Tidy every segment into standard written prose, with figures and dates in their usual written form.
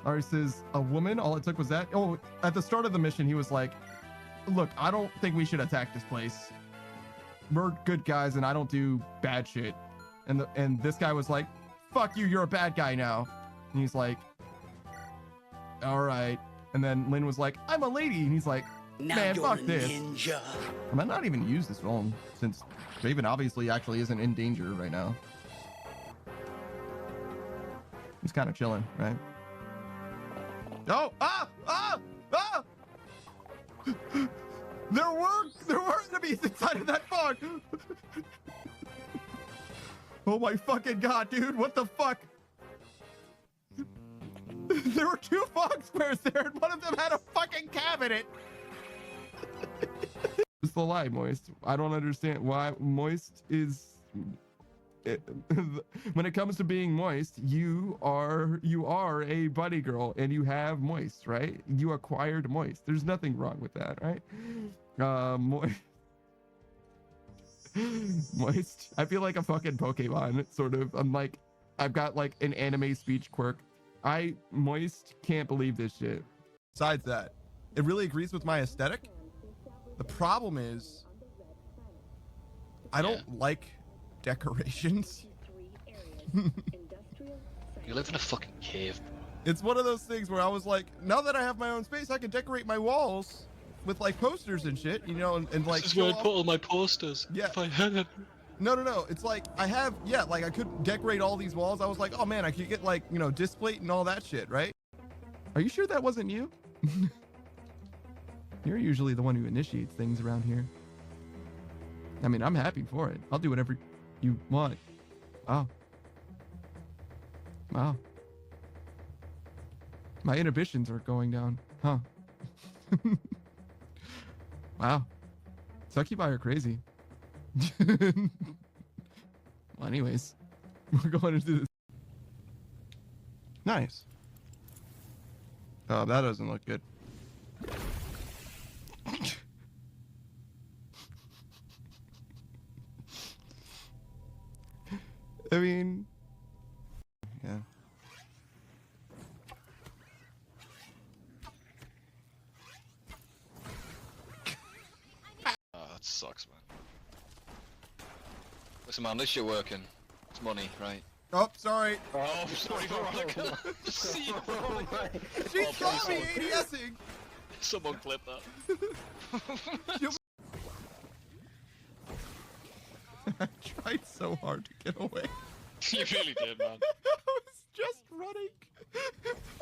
Ari says, a woman, all it took was that. Oh, at the start of the mission, he was like, look, I don't think we should attack this place. We're good guys and I don't do bad shit. And this guy was like, fuck you, you're a bad guy now. And he's like, all right. And then Lynn was like, I'm a lady. And he's like, man, fuck this. Ninja. I might not even use this phone since Raven obviously actually isn't in danger right now. He's kind of chilling, right? Oh, there were enemies inside of that fog. Oh my fucking god, dude, what the fuck? There were 2 fog squares there, and one of them had a fucking cabinet. It's the lie, Moist. I don't understand why Moist is. When it comes to being Moist, you are a buddy girl, and you have Moist, right? You acquired Moist. There's nothing wrong with that, right? Moist. I feel like a fucking Pokemon, sort of. I'm like, I've got like an anime speech quirk. Moist can't believe this shit. Besides that, it really agrees with my aesthetic. The problem is, I don't like decorations. You live in a fucking cave. It's one of those things where I was like, now that I have my own space, I can decorate my walls with like posters and shit, you know, and like. This is where I put all my posters. Yeah. If I had it. No. It's like I have, yeah, like I could decorate all these walls. I was like, oh man, I could get like, you know, display and all that shit, right? Are you sure that wasn't you? You're usually the one who initiates things around here. I mean, I'm happy for it. I'll do whatever you want. Oh. Wow. My inhibitions are going down. Huh. Wow. Succubi are crazy. Well, anyways, we're going into this. Nice. Oh, that doesn't look good. I mean, yeah. Oh, that sucks, man. Listen, man, this shit working. It's money, right? Oh, sorry. Oh, sorry, Veronica. See, She saw me ADSing. Someone clip that. I tried so hard to get away. You really did, man. I was just running.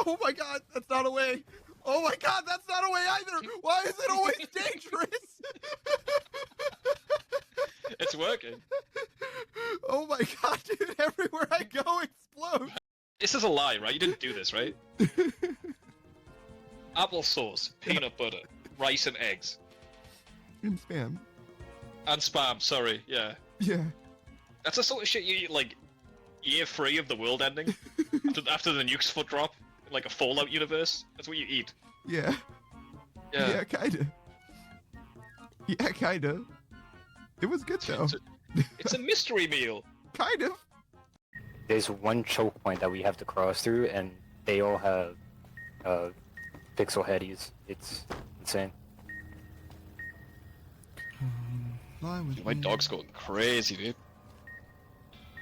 Oh my god, that's not a way. Oh my god, that's not a way either. Why is it always dangerous? It's working. Oh my god, dude, everywhere I go explodes. This is a lie, right? You didn't do this, right? Applesauce, peanut butter, rice and eggs. And spam. And spam, sorry, yeah. Yeah. That's the sort of shit you eat, like, year 3 of the world ending. after the nuke's foot drop, like a Fallout universe. That's what you eat. Yeah. Yeah, kinda. Yeah, kinda. It was good though. It's a mystery meal. Kind of. There's one choke point that we have to cross through, and they all have pixel headies. It's insane. My dog's going crazy, dude.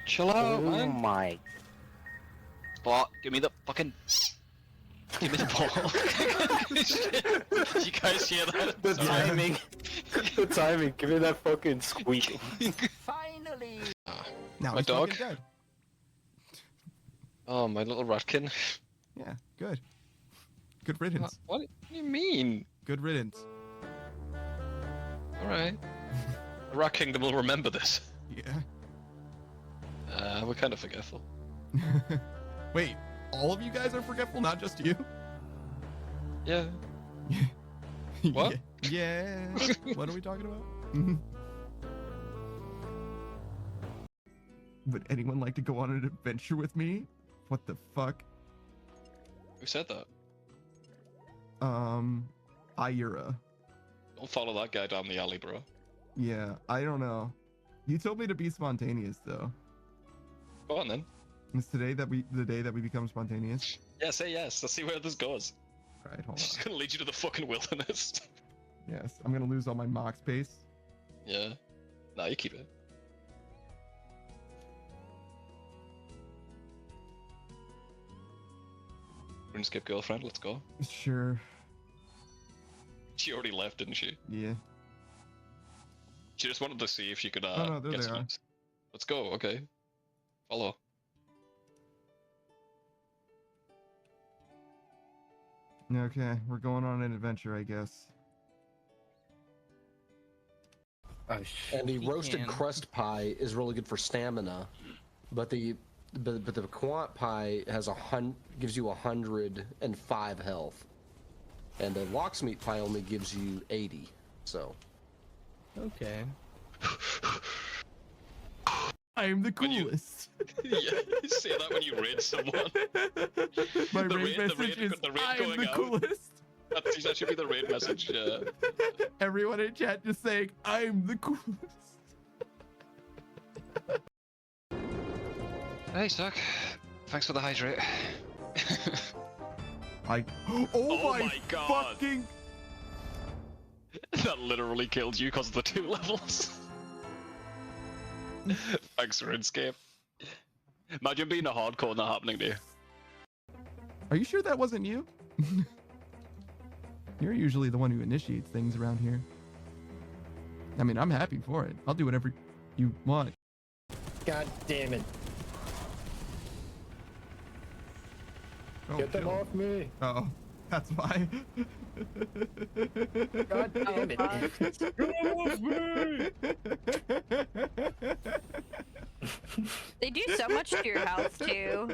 Chill out, Oh man. my. Bot, give me the fucking... Give me the ball. Did you guys hear that? The timing. The timing. Give me that fucking squeak. Finally! Now My he's dog? fucking dead. Oh, my little ratkin. Yeah, good. Good riddance. What do you mean? Good riddance. Alright. The Rat Kingdom will remember this. Yeah. We're kind of forgetful. Wait, all of you guys are forgetful, not just you? Yeah. What? Yeah. What are we talking about? Would anyone like to go on an adventure with me? What the fuck? Who said that? Ira. Don't follow that guy down the alley, bro. Yeah, I don't know. You told me to be spontaneous, though. Go on then. Is today that the day that we become spontaneous? Yeah, say yes. Let's see where this goes. All right, hold It's on. gonna lead you to the fucking wilderness. Yes, I'm gonna lose all my mock space. Yeah. Nah, you keep it. RuneScape girlfriend, let's go. Sure. She already left, didn't she? Yeah. She just wanted to see if she could Oh, no, there get they some. are. Let's go, okay. Follow. Okay, we're going on an adventure, I guess. Oh, And the He roasted can. crust pie is really good for stamina, but the quant pie has gives you 105 health, and the locksmeat pie only gives you 80. So Okay. I am the When you- coolest. Yeah, you say that when you raid someone. My The raid raid- the message raid- is, the raid I am going the out." coolest. That should be the raid message, yeah. Everyone in chat just saying, I'm the coolest. Hey, Suck. Thanks for the hydrate. I. Oh, Oh my, my God. fucking. That literally killed you because of the 2 levels. Thanks, RuneScape. Imagine being a hardcore not happening to you. Are you sure that wasn't you? You're usually the one who initiates things around here. I mean, I'm happy for it. I'll do whatever you want. God damn it. Oh, Get them chill. off me. Oh, that's why. God damn it. fuck. Get them off me. They do so much to your health too.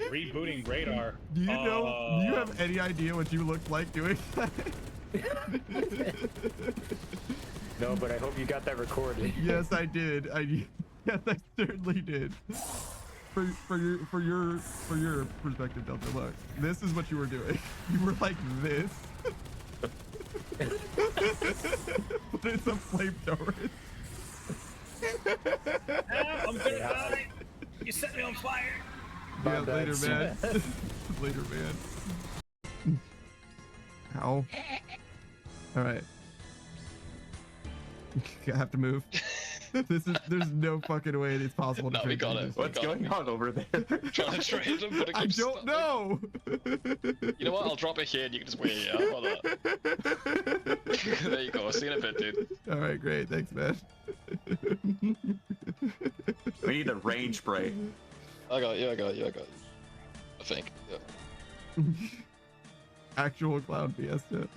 Rebooting radar. Do you know? Do you have any idea what you looked like doing that? No, but I hope you got that recorded. Yes, I did. Yes, I certainly did. For your perspective, Delta. Look, this is what you were doing. You were like this. But it's a flamethrower. Ah, I'm gonna die. You set me on fire. Yeah, My later, man. bad. Later, man. Ow. All right. I have to move. There's no fucking way it's possible to No, we trade got these. it. What's going on over there? Trying to trade them, but it I keeps don't stopping. know. You know what? I'll drop it here and you can just wait. Yeah, how about that? There you go. See you in a bit, dude. All right, great. Thanks, man. We need a range spray. I got you. I think. Yeah. Actual clown fiesta.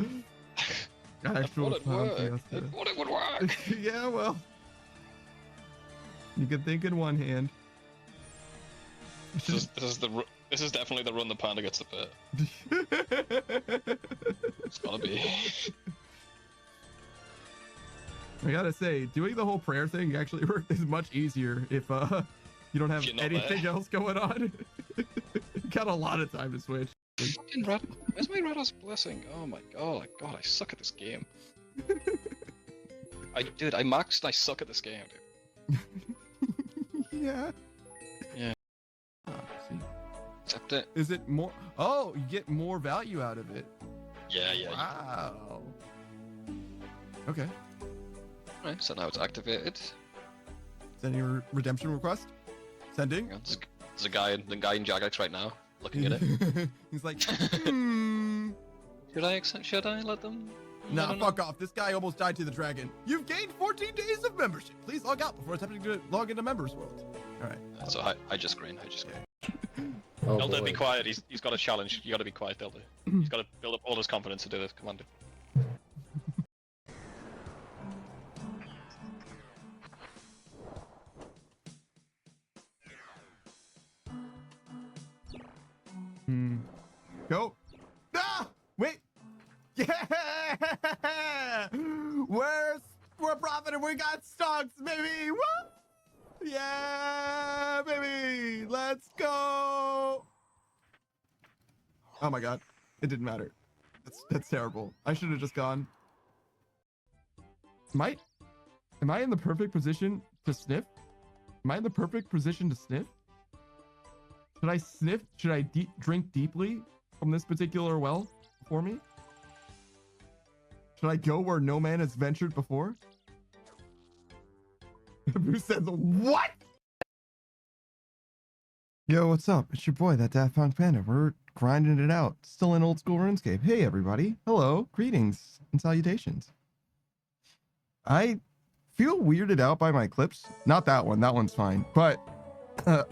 I Actual thought it clown worked. fiesta. I thought it would work. Yeah, well. You can think in one hand. This is definitely the run the panda gets the pet. It's gotta be. I gotta say, doing the whole prayer thing actually is much easier if you don't have You're not anything there. else going on. You got a lot of time to switch. Fucking where's my Radha's blessing? Oh my god, I suck at this game. I maxed and I suck at this game, dude. Yeah. Yeah. Oh, see. Accept it. Is it more? Oh, you get more value out of it. Yeah. Wow. Okay. Right, so now it's activated. Send your redemption request. Sending. There's a guy in Jagex right now looking at it. He's like, Should I let them? nah, I don't know. fuck off. This guy almost died to the dragon. You've gained 14 days of membership. Please log out before attempting to log into Members World. All right. So I just green. oh Elder, boy. be quiet. He's got a challenge. You gotta be quiet, Elder. He's gotta build up all his confidence to do it. Come on, dude. Go. Ah! Wait. Yeah! We're profiting. We got stocks, baby. Woo! Yeah, baby. Let's go. Oh my god. It didn't matter. That's terrible. I should have just gone. Might. Am I in the perfect position to sniff? Am I in the perfect position to sniff? Should I sniff? Should I drink deeply from this particular well for me? Should I go where no man has ventured before? Who says what? Yo, what's up? It's your boy, that Daft Punk Panda. We're grinding it out. Still in old school RuneScape. Hey, everybody. Hello. Greetings and salutations. I feel weirded out by my clips. Not that one. That one's fine. But,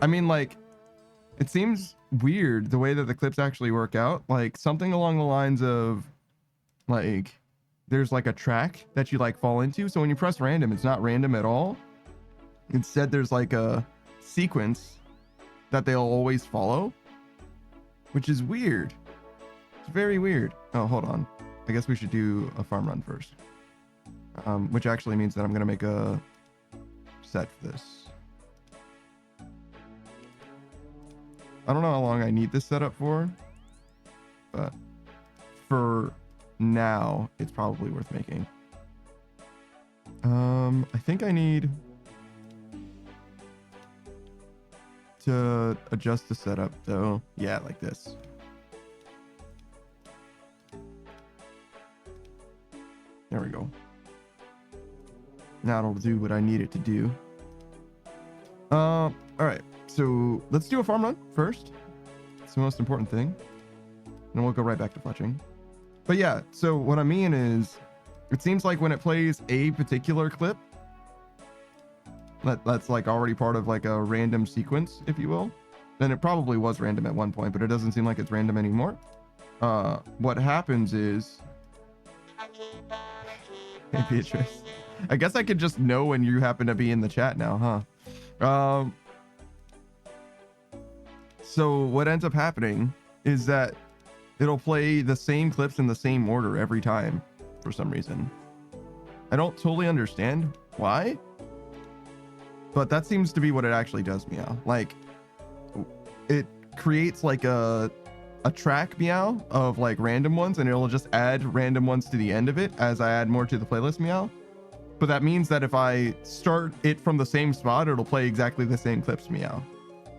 I mean, like, it seems weird the way that the clips actually work out. Like, something along the lines of, like, there's, like, a track that you, like, fall into. So when you press random, it's not random at all. Instead, there's, like, a sequence that they'll always follow, which is weird. It's very weird. Oh, hold on. I guess we should do a farm run first. Which actually means that I'm gonna make a set for this. I don't know how long I need this setup for, but for now, it's probably worth making. I think I need to adjust the setup though. Yeah, like this. There we go. Now it'll do what I need it to do. All right, so let's do a farm run first. It's the most important thing. And we'll go right back to fletching. But yeah, so what I mean is, it seems like when it plays a particular clip, that's like already part of like a random sequence, if you will. Then it probably was random at one point, but it doesn't seem like it's random anymore. What happens is, hey Beatrice, I guess I could just know when you happen to be in the chat now, huh? So what ends up happening is that it'll play the same clips in the same order every time for some reason. I don't totally understand why, but that seems to be what it actually does, meow. Like, it creates like a track, meow, of like random ones, and it'll just add random ones to the end of it as I add more to the playlist, meow. But that means that if I start it from the same spot, it'll play exactly the same clips, meow,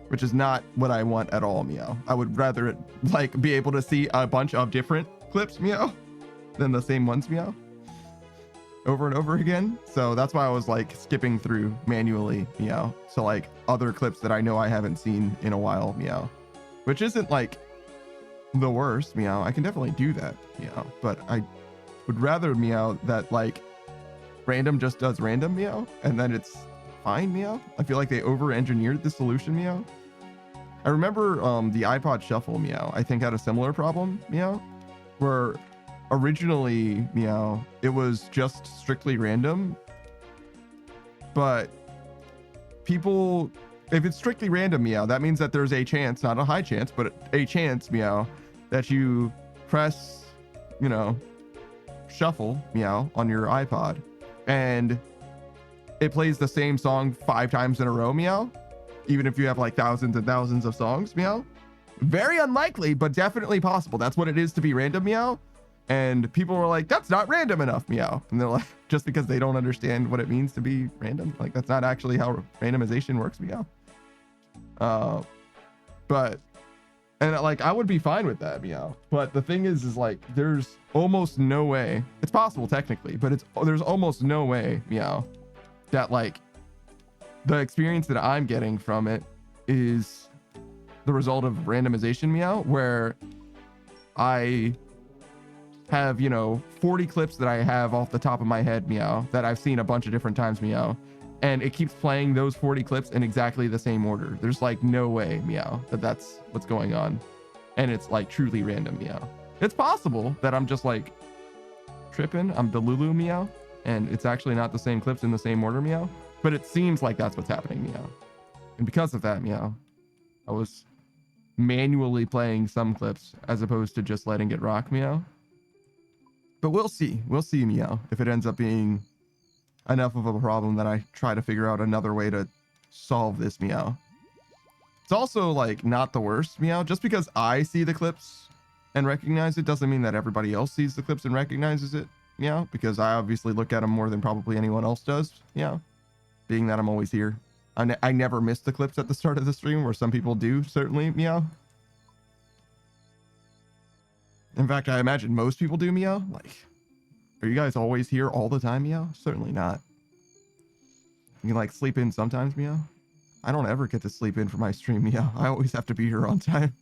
which is not what I want at all, meow. I would rather it like be able to see a bunch of different clips, meow, than the same ones, meow, over and over again. So that's why I was like skipping through manually, meow, so like other clips that I know I haven't seen in a while, meow, which isn't like the worst, meow. I can definitely do that, meow, but I would rather, meow, that like random just does random, meow, and then it's fine, meow. I feel like they over-engineered the solution, meow. I remember the iPod Shuffle, meow, I think had a similar problem, meow, where originally, meow, it was just strictly random, but people, if it's strictly random, meow, that means that there's a chance, not a high chance, but a chance, meow, that you press, you know, shuffle, meow, on your iPod, and it plays the same song 5 times in a row, meow, even if you have like thousands and thousands of songs, meow. Very unlikely, but definitely possible. That's what it is to be random, meow. And people were like, that's not random enough, meow. And they're like, just because they don't understand what it means to be random, like that's not actually how randomization works, meow. But, and like I would be fine with that, meow, but the thing is like there's almost no way, it's possible technically, but there's almost no way, meow, that like the experience that I'm getting from it is the result of randomization, meow, where I have, you know, 40 clips that I have off the top of my head, meow, that I've seen a bunch of different times, meow, and it keeps playing those 40 clips in exactly the same order. There's like no way, meow, that that's what's going on, and it's like truly random, meow. It's possible that I'm just like tripping, I'm Delulu, meow, and it's actually not the same clips in the same order, meow, but it seems like that's what's happening, meow. And because of that, meow, I was manually playing some clips as opposed to just letting it rock, meow. But we'll see, meow, if it ends up being enough of a problem that I try to figure out another way to solve this, meow. It's also like not the worst, meow. Just because I see the clips and recognize it doesn't mean that everybody else sees the clips and recognizes it. meow, because I obviously look at them more than probably anyone else does, meow, being that I'm always here. I never miss the clips at the start of the stream, where some people do, certainly, meow. In fact, I imagine most people do, meow. Like, are you guys always here all the time, meow? Certainly not. You can, like, sleep in sometimes, meow. I don't ever get to sleep in for my stream, meow. I always have to be here on time.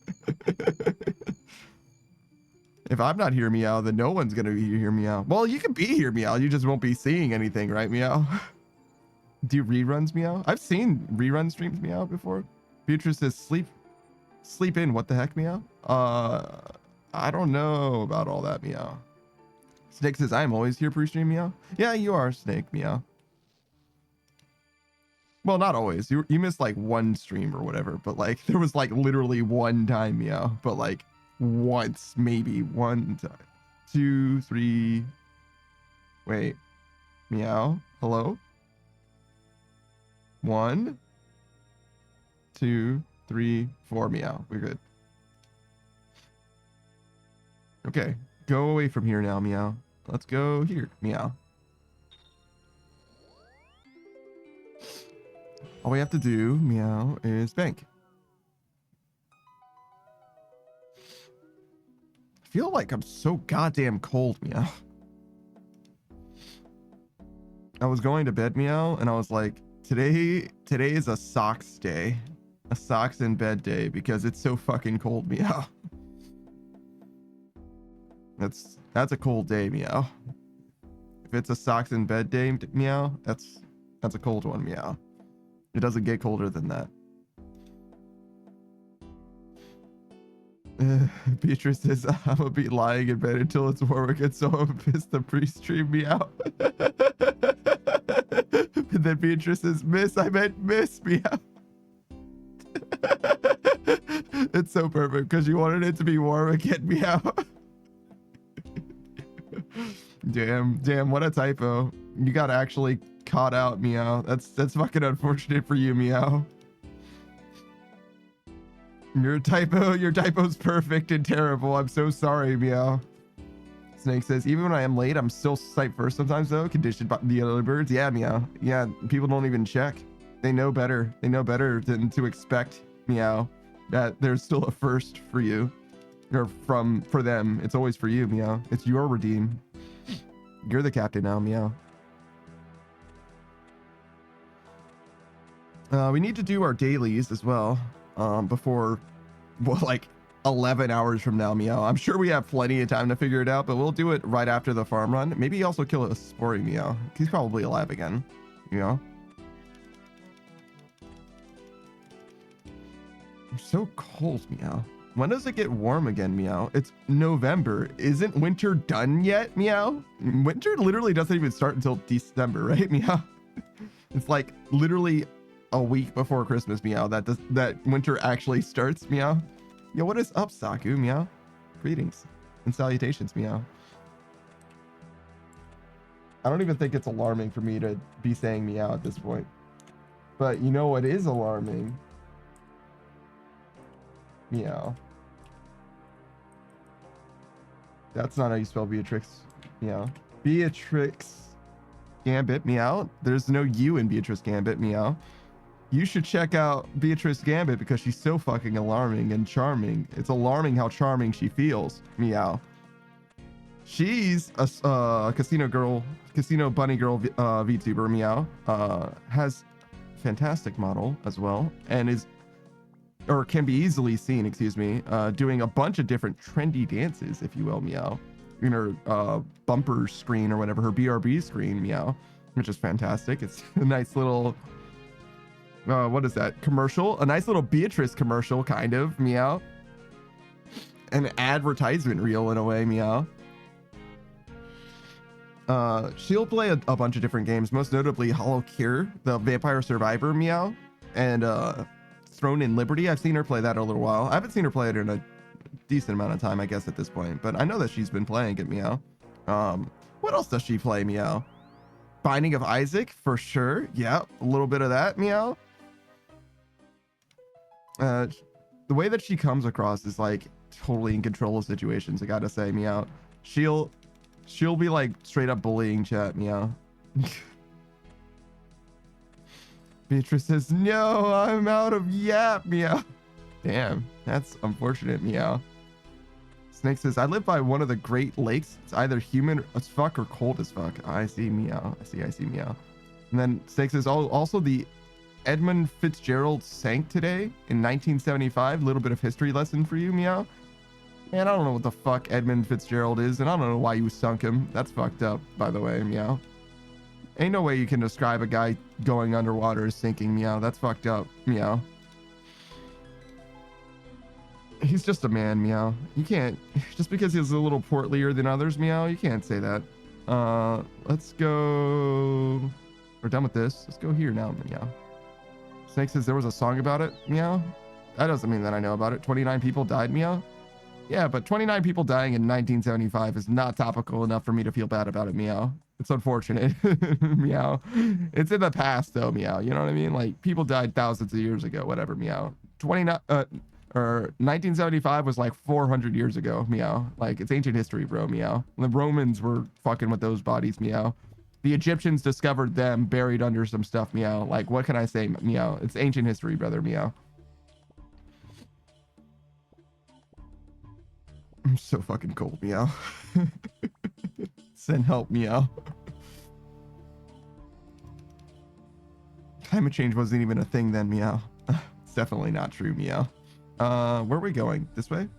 If I'm not here, meow, then no one's gonna be here, meow. Well, you can be here, meow. You just won't be seeing anything, right, meow? Do reruns, meow? I've seen rerun streams, meow, before. Beatrice says sleep in. What the heck, meow? I don't know about all that, meow. Snake says I'm always here pre-stream, meow. Yeah, you are, Snake, meow. Well, not always. You missed like one stream or whatever, but like there was like literally one time, meow. But like once, maybe one time. 2, 3. Wait. Meow. Hello? 1, 2, 3, 4. Meow. We're good. Okay. Go away from here now, meow. Let's go here, meow. All we have to do, meow, is bank. I feel like I'm so goddamn cold, meow. I was going to bed, meow, and I was like, today is a socks day. A socks in bed day because it's so fucking cold, meow. That's a cold day, meow. If it's a socks in bed day, meow, that's a cold one, meow. It doesn't get colder than that. Beatrice says, I'm gonna be lying in bed until it's warm again, so I'm gonna piss the pre-stream, meow. And then Beatrice says, miss, I meant miss, meow. It's so perfect because you wanted it to be warm again, meow. Damn, what a typo. You got actually caught out, meow. That's fucking unfortunate for you, meow. Your typo's perfect and terrible. I'm so sorry, meow. Snake says, even when I am late, I'm still sight first sometimes though, conditioned by the other birds. Yeah, meow. Yeah, people don't even check. They know better. They know better than to expect, meow, that there's still a first for you. Or for them. It's always for you, meow. It's your redeem. You're the captain now, meow. We need to do our dailies as well. Before, well, like 11 hours from now, meow. I'm sure we have plenty of time to figure it out, but we'll do it right after the farm run. Maybe also kill a Spory, meow. He's probably alive again, you know? I'm so cold, meow. When does it get warm again, meow? It's November. Isn't winter done yet, meow? Winter literally doesn't even start until December, right, meow? It's like literally a week before Christmas, meow, that winter actually starts, meow. Yo, what is up, Saku, meow? Greetings and salutations, meow. I don't even think it's alarming for me to be saying meow at this point. But you know what is alarming? Meow. That's not how you spell Beatrix, meow. Beatrix Gambit, meow. There's no U in Beatrice Gambit, meow. You should check out Beatrice Gambit because she's so fucking alarming and charming. It's alarming how charming she feels, meow. She's a casino bunny girl VTuber, meow. Has fantastic model as well, and can be easily seen, excuse me, doing a bunch of different trendy dances, if you will, meow, in her bumper screen or whatever, her BRB screen, meow, which is fantastic. It's a nice little, what is that, commercial? A nice little Beatrice commercial, kind of, meow. An advertisement reel in a way, meow. She'll play a bunch of different games, most notably Hollow Cure, the Vampire Survivor, meow, and Throne in Liberty. I've seen her play that a little while. I haven't seen her play it in a decent amount of time, I guess, at this point, but I know that she's been playing it, meow. What else does she play, meow? Binding of Isaac, for sure. Yeah, a little bit of that, meow. The way that she comes across is like totally in control of situations, I gotta say, meow. She'll she'll be like straight up bullying chat. Meow. Beatrice says, no, I'm out of yap. Meow. Damn, that's unfortunate. Meow. Snake says, I live by one of the Great Lakes. It's either humid as fuck or cold as fuck. I see. Meow. I see. Meow. And then Snake says, also the Edmund Fitzgerald sank today in 1975. Little bit of history lesson for you. Meow. Man, I don't know what the fuck Edmund Fitzgerald is, and I don't know why you sunk him. That's fucked up, by the way. Meow. Ain't no way you can describe a guy going underwater as sinking. Meow. That's fucked up. Meow. He's just a man. Meow. You can't, just because he's a little portlier than others. Meow. You can't say that. Let's go. We're done with this. Let's go here now. Meow. Snake says there was a song about it. Meow. That doesn't mean that I know about it. 29 people died. Meow. Yeah, but 29 people dying in 1975 is not topical enough for me to feel bad about it. Meow. It's unfortunate. Meow. It's in the past though. Meow. You know what I mean? Like, people died thousands of years ago. Whatever. Meow. 1975 was like 400 years ago. Meow. Like, it's ancient history, bro. Meow. The Romans were fucking with those bodies. Meow. The Egyptians discovered them buried under some stuff. Meow. Like, what can I say? Meow. It's ancient history, brother. Meow. I'm so fucking cold. Meow. Send help. Meow. Climate change wasn't even a thing then. Meow. It's definitely not true. Meow. Where are we going? This way?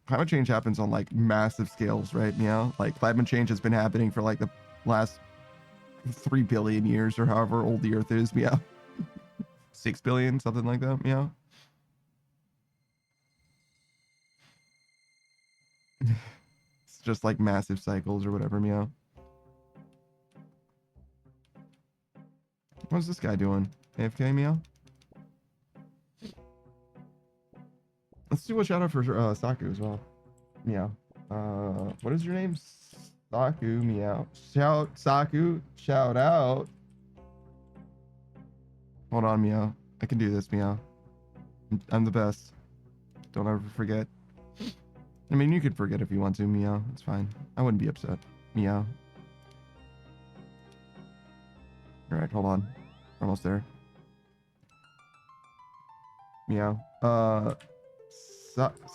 Climate change happens on like massive scales, right? Meow. Like, climate change has been happening for like the last 3 billion years or however old the earth is. Meow. 6 billion, something like that. Meow. It's just like massive cycles or whatever. Meow. What's this guy doing? AFK. Meow. Let's do a shout out for Saku as well. Meow. What is your name? Saku. Meow. Saku. Shout out. Hold on. Meow. I can do this. Meow. I'm the best. Don't ever forget. I mean, you could forget if you want to. Meow. It's fine. I wouldn't be upset. Meow. All right. Hold on. Almost there. Meow.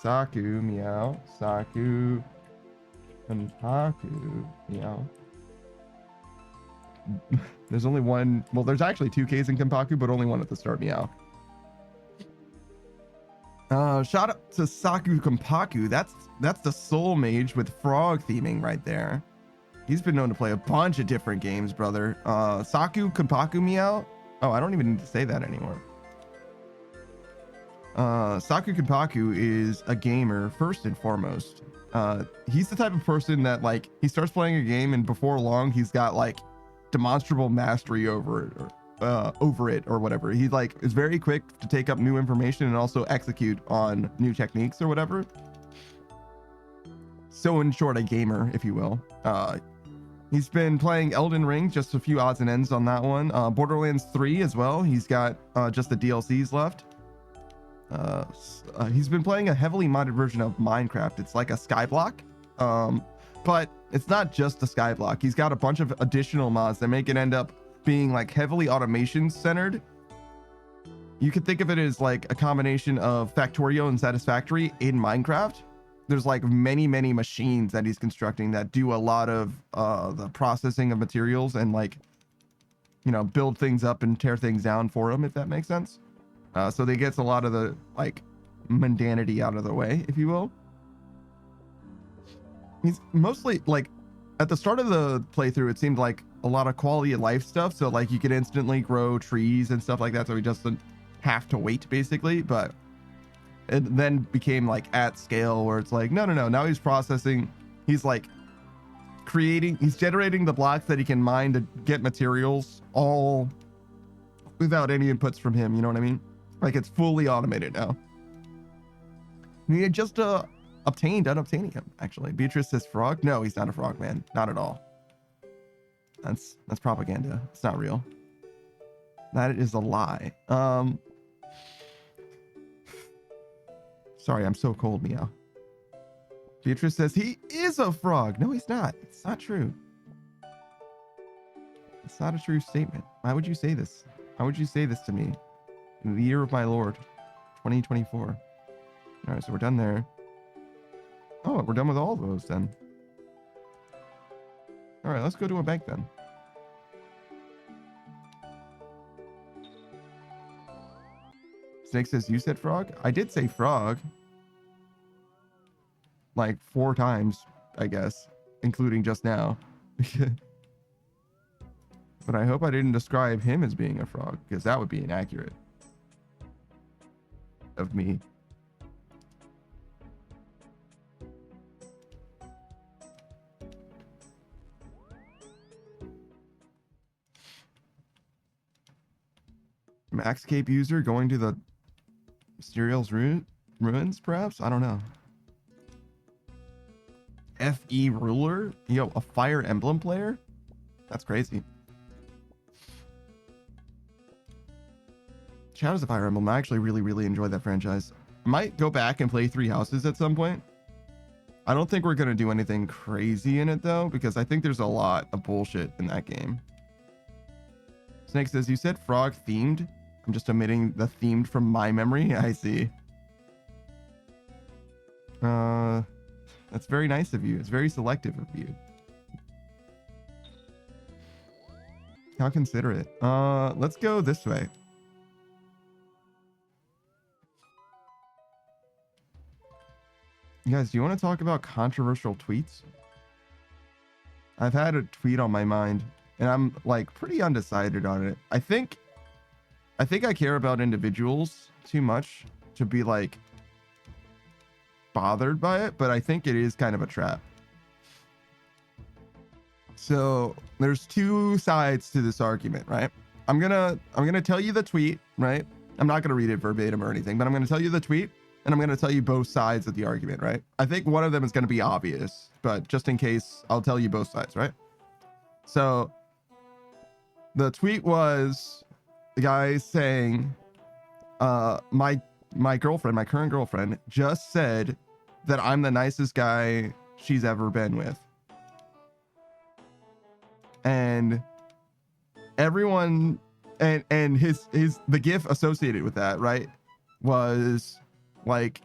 Saku. Meow. Saku. Kanpaku. Meow. There's only one. Well, there's actually 2 Ks in Kanpaku, but only one at the start. Meow. Shout out to Saku Kanpaku. That's the soul mage with frog theming right there. He's been known to play a bunch of different games, brother. Saku Kanpaku. Meow. Oh, I don't even need to say that anymore. Saku Kanpaku is a gamer first and foremost. He's the type of person that, like, he starts playing a game and before long he's got like demonstrable mastery over it, or whatever. He like is very quick to take up new information and also execute on new techniques or whatever. So in short, a gamer, if you will. He's been playing Elden Ring, just a few odds and ends on that one. Borderlands 3 as well. He's got just the DLCs left. He's been playing a heavily modded version of Minecraft. It's like a skyblock, but it's not just a skyblock. He's got a bunch of additional mods that make it end up being like heavily automation centered. You could think of it as like a combination of Factorio and Satisfactory in Minecraft. There's like many machines that he's constructing that do a lot of the processing of materials and, like, you know, build things up and tear things down for him, if that makes sense. So they gets a lot of the like mundanity out of the way, if you will. He's mostly like, at the start of the playthrough, it seemed like a lot of quality of life stuff. So like you could instantly grow trees and stuff like that. So he just didn't have to wait, basically. But it then became like at scale where it's like, no. Now he's processing. He's like he's generating the blocks that he can mine to get materials all without any inputs from him. You know what I mean? Like, it's fully automated now. He had just obtained unobtainium, actually. Beatrice says frog. No, he's not a frog, man. Not at all. That's propaganda. It's not real. That is a lie. Sorry, I'm so cold. Meow. Beatrice says he is a frog. No, he's not. It's not true. It's not a true statement. Why would you say this? Why would you say this to me in the year of my Lord, 2024? All right, so we're done there. Oh, we're done with all of those then. All right, let's go to a bank then. Snake says, you said frog? I did say frog. Like 4 times, I guess, including just now. But I hope I didn't describe him as being a frog, because that would be inaccurate of me. Max Cape user going to the Mysterious ruins, perhaps? I don't know. FE ruler? Yo, a Fire Emblem player? That's crazy. Shadows of Fire Emblem. I actually really enjoyed that franchise. I might go back and play 3 Houses at some point. I don't think we're going to do anything crazy in it, though, because I think there's a lot of bullshit in that game. Snake says, you said frog themed? I'm just omitting the themed from my memory. I see. That's very nice of you. It's very selective of you. How considerate. Let's go this way. You guys, do you want to talk about controversial tweets? I've had a tweet on my mind, and I'm like pretty undecided on it. I think I care about individuals too much to be like bothered by it, but I think it is kind of a trap. So there's 2 sides to this argument, right? I'm gonna tell you the tweet, right? I'm not gonna read it verbatim or anything, but I'm gonna tell you the tweet, and I'm gonna tell you both sides of the argument, right? I think one of them is gonna be obvious, but just in case, I'll tell you both sides, right? So the tweet was the guy saying, my girlfriend, my current girlfriend, just said that I'm the nicest guy she's ever been with. And everyone, and the GIF associated with that, right, was like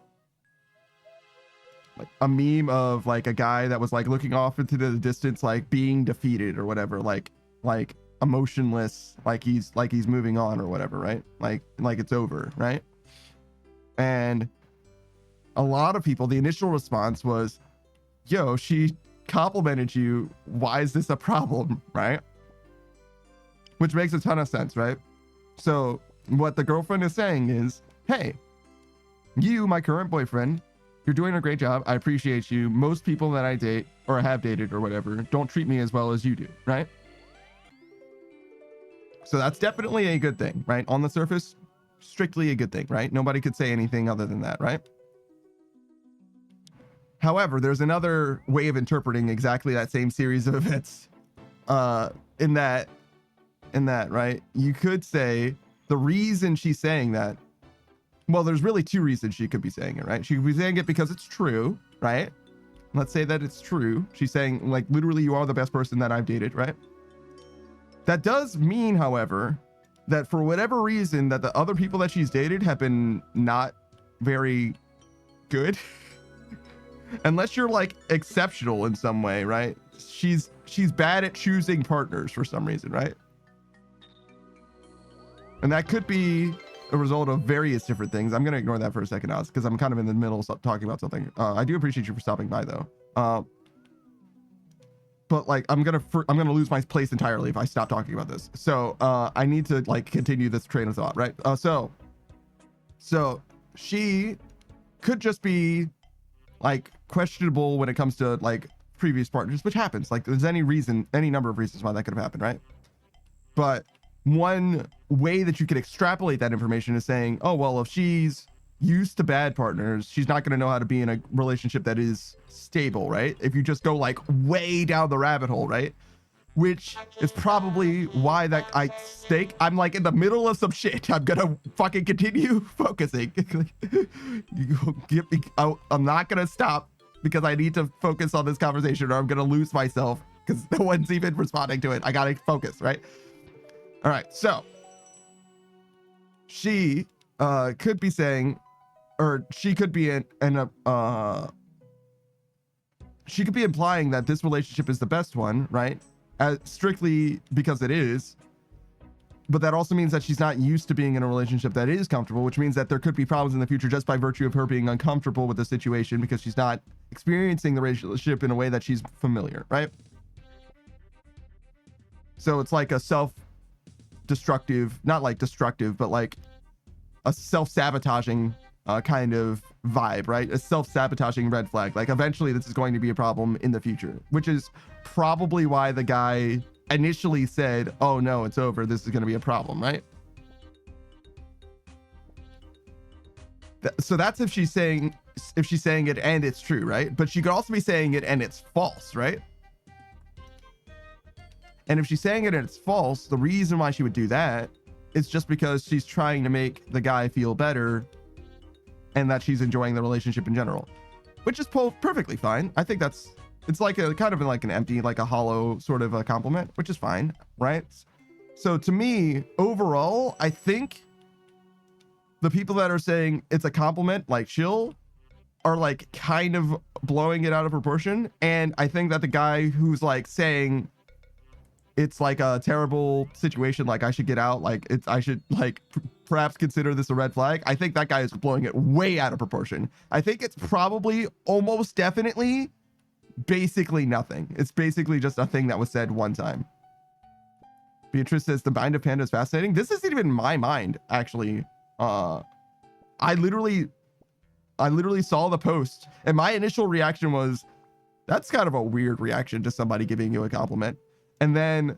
a meme of like a guy that was like looking off into the distance, like being defeated or whatever, like emotionless, like he's moving on or whatever, right? Like it's over, right? And a lot of people, the initial response was, yo, she complimented you, why is this a problem, right? Which makes a ton of sense, right? So what the girlfriend is saying is, hey, you, my current boyfriend, you're doing a great job. I appreciate you. Most people that I date or have dated or whatever don't treat me as well as you do, right? So that's definitely a good thing, right? On the surface, strictly a good thing, right? Nobody could say anything other than that, right? However, there's another way of interpreting exactly that same series of events. In that, right? You could say the reason she's saying that, well, there's really 2 reasons she could be saying it, right? She could be saying it because it's true, right? Let's say that it's true. She's saying, like, literally, you are the best person that I've dated, right? That does mean, however, that for whatever reason that the other people that she's dated have been not very good. Unless you're like exceptional in some way, right? She's bad at choosing partners for some reason, right? And that could be a result of various different things. I'm gonna ignore that for a second, Oz, because I'm kind of in the middle of talking about something. I do appreciate you for stopping by, though. But like, I'm gonna lose my place entirely if I stop talking about this. So I need to like continue this train of thought, right? So she could just be like questionable when it comes to like previous partners, which happens. Like there's any number of reasons why that could have happened, right? But one way that you could extrapolate that information is saying, oh, well, if she's used to bad partners, she's not going to know how to be in a relationship that is stable, right? If you just go like way down the rabbit hole, right? Which is probably why that I'm like in the middle of some shit. I'm gonna fucking continue focusing. You get me out. I'm not gonna stop because I need to focus on this conversation or I'm gonna lose myself because no one's even responding to it. I gotta focus, right? All right, so she could be saying, or she could be she could be implying that this relationship is the best one, right? Strictly because it is. But that also means that she's not used to being in a relationship that is comfortable, which means that there could be problems in the future just by virtue of her being uncomfortable with the situation because she's not experiencing the relationship in a way that she's familiar, right? So it's like a self-destructive, not like destructive, but like a self-sabotaging kind of vibe, right? A self-sabotaging red flag. Like eventually this is going to be a problem in the future, which is probably why the guy initially said, oh no, it's over, this is going to be a problem, right? So that's if she's saying it and it's true, right? But she could also be saying it and it's false, right? And if she's saying it and it's false, the reason why she would do that is just because she's trying to make the guy feel better and that she's enjoying the relationship in general, which is perfectly fine. I think it's like a kind of like an empty, like a hollow sort of a compliment, which is fine, right? So to me, overall, I think the people that are saying it's a compliment, like chill, are like kind of blowing it out of proportion. And I think that the guy who's like saying it's like a terrible situation, like I should get out, like I should like perhaps consider this a red flag, I think that guy is blowing it way out of proportion. I think it's probably almost definitely basically nothing. It's basically just a thing that was said one time. Beatrice says the mind of Panda is fascinating. This isn't even my mind, actually. I literally saw the post and my initial reaction was, that's kind of a weird reaction to somebody giving you a compliment. And then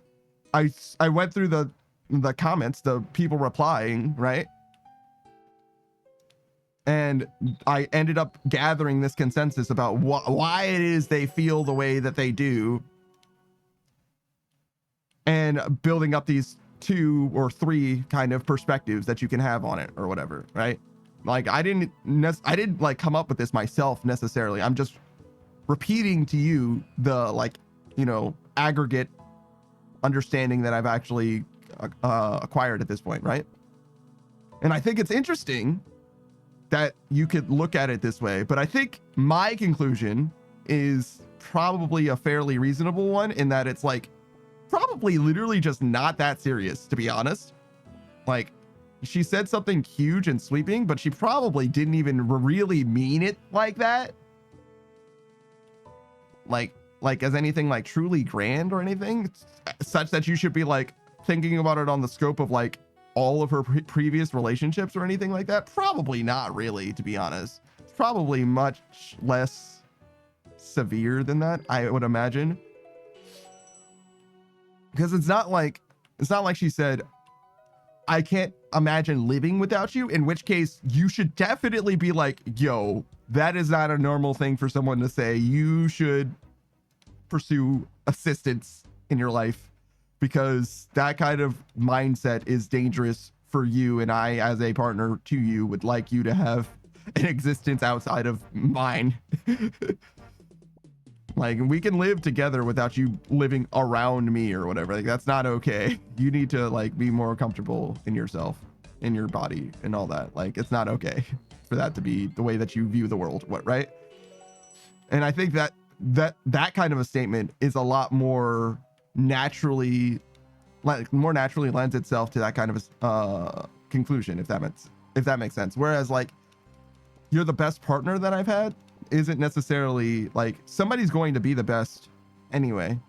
I went through the comments, the people replying, right? And I ended up gathering this consensus about why it is they feel the way that they do, and building up these 2 or 3 kind of perspectives that you can have on it or whatever, right? Like I didn't like come up with this myself necessarily. I'm just repeating to you the, like, you know, aggregate understanding that I've actually acquired at this point, right? And I think it's interesting that you could look at it this way, but I think my conclusion is probably a fairly reasonable one, in that it's like probably literally just not that serious, to be honest. Like, she said something huge and sweeping, but she probably didn't even really mean it like that, like as anything like truly grand or anything such that you should be like thinking about it on the scope of like all of her previous relationships or anything like that. Probably not really, to be honest. It's probably much less severe than that, I would imagine, because it's not like she said, I can't imagine living without you, in which case you should definitely be like, yo, that is not a normal thing for someone to say. You should pursue assistance in your life, because that kind of mindset is dangerous for you, and I, as a partner to you, would like you to have an existence outside of mine. Like, we can live together without you living around me or whatever. Like, that's not okay. You need to like be more comfortable in yourself, in your body, and all that. Like, it's not okay for that to be the way that you view the world, right? And I think that kind of a statement is a lot more naturally, like more naturally lends itself to that kind of a conclusion, if that makes sense. Whereas like, you're the best partner that I've had isn't necessarily like, somebody's going to be the best anyway.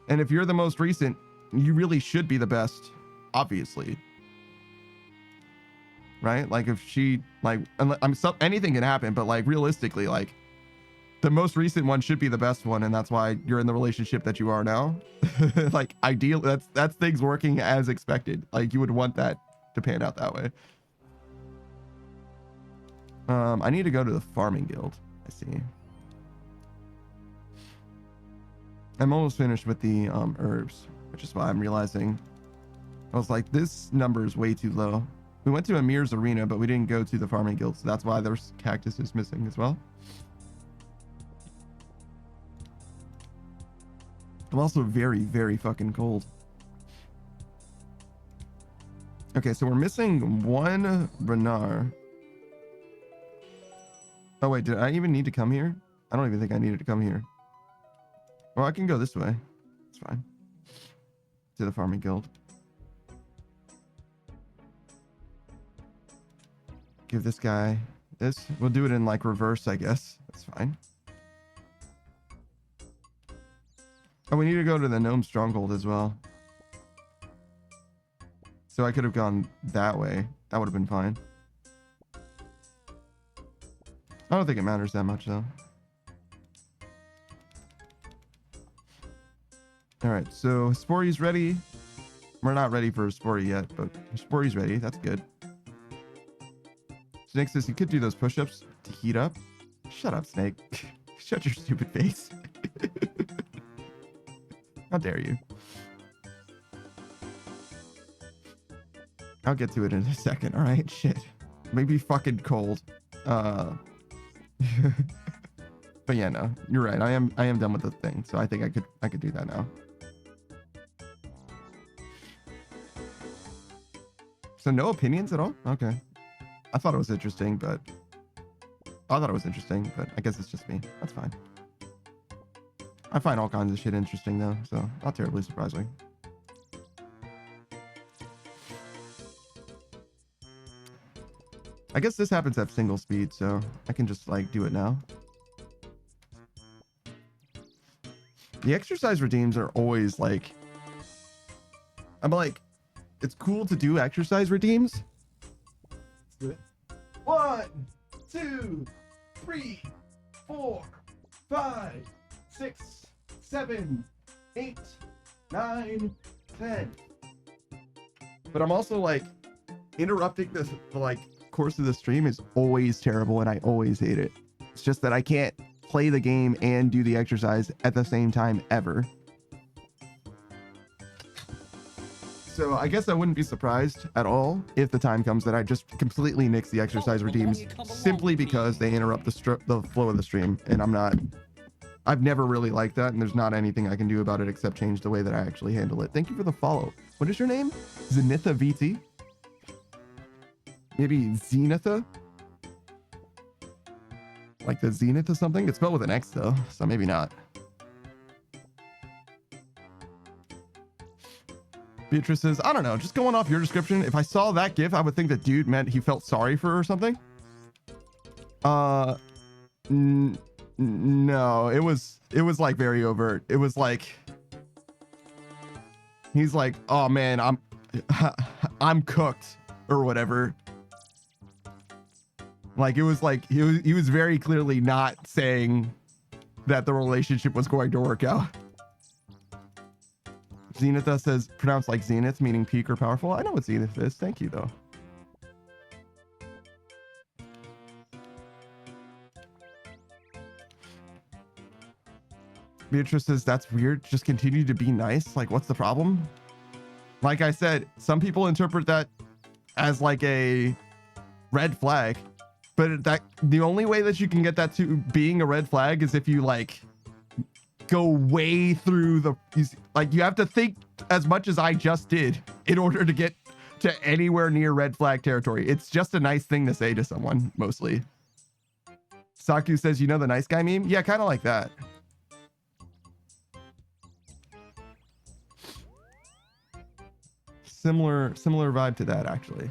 And if you're the most recent, you really should be the best, obviously. Right? Like if she, like, anything can happen, but like realistically, like the most recent one should be the best one, and that's why you're in the relationship that you are now. Like, ideal, that's things working as expected. Like, you would want that to pan out that way. I need to go to the farming guild. I see. I'm almost finished with the herbs, which is why I'm realizing I was like, this number is way too low. We went to Amir's arena, but we didn't go to the farming guild, so that's why there's cactuses missing as well. I'm also very, very fucking cold. Okay, so we're missing one Renard. Oh wait, did I even need to come here? I don't even think I needed to come here. Well, I can go this way. It's fine. To the farming guild. Give this guy this. We'll do it in like reverse, I guess. That's fine. Oh, we need to go to the gnome stronghold as well. So I could have gone that way. That would have been fine. I don't think it matters that much though. All right, so Spory's ready. We're not ready for Spory yet, but Spory's ready. That's good. Snake says you could do those push-ups to heat up. Shut up, Snake. Shut your stupid face. How dare you? I'll get to it in a second. All right, shit. Maybe fucking cold. But yeah, no, you're right. I am done with the thing, so I think I could do that now. So no opinions at all? Okay. I thought it was interesting, but I guess it's just me. That's fine. I find all kinds of shit interesting though, so not terribly surprising. I guess this happens at single speed, so I can just like do it now. The exercise redeems are always like, I'm like, it's cool to do exercise redeems. Let's do it. 1, 2, 3, 4, 5, 6, 7, 8, 9, 10. But I'm also like, interrupting the like course of the stream is always terrible and I always hate it. It's just that I can't play the game and do the exercise at the same time ever. So I guess I wouldn't be surprised at all if the time comes that I just completely nix the exercise redeems simply because they interrupt the flow of the stream, and I've never really liked that, and there's not anything I can do about it except change the way that I actually handle it. Thank you for the follow. What is your name? Zenitha VT? Maybe Zenitha? Like the Zenith or something? It's spelled with an X though, so maybe not. Beatrice says, I don't know, just going off your description, if I saw that gif, I would think that dude meant he felt sorry for her or something. No, it was like very overt. It was like, he's like, oh man, I'm cooked or whatever. Like it was like, he was very clearly not saying that the relationship was going to work out. Zenitha says, pronounced like zenith, meaning peak or powerful. I know what zenith is. Thank you, though. Beatrice says, that's weird. Just continue to be nice. Like, what's the problem? Like I said, some people interpret that as like a red flag, but that the only way that you can get that to being a red flag is if you like go way through the, like you have to think as much as I just did in order to get to anywhere near red flag territory. It's just a nice thing to say to someone, mostly. Saku says, you know the nice guy meme? Yeah, kind of like that. Similar vibe to that, actually.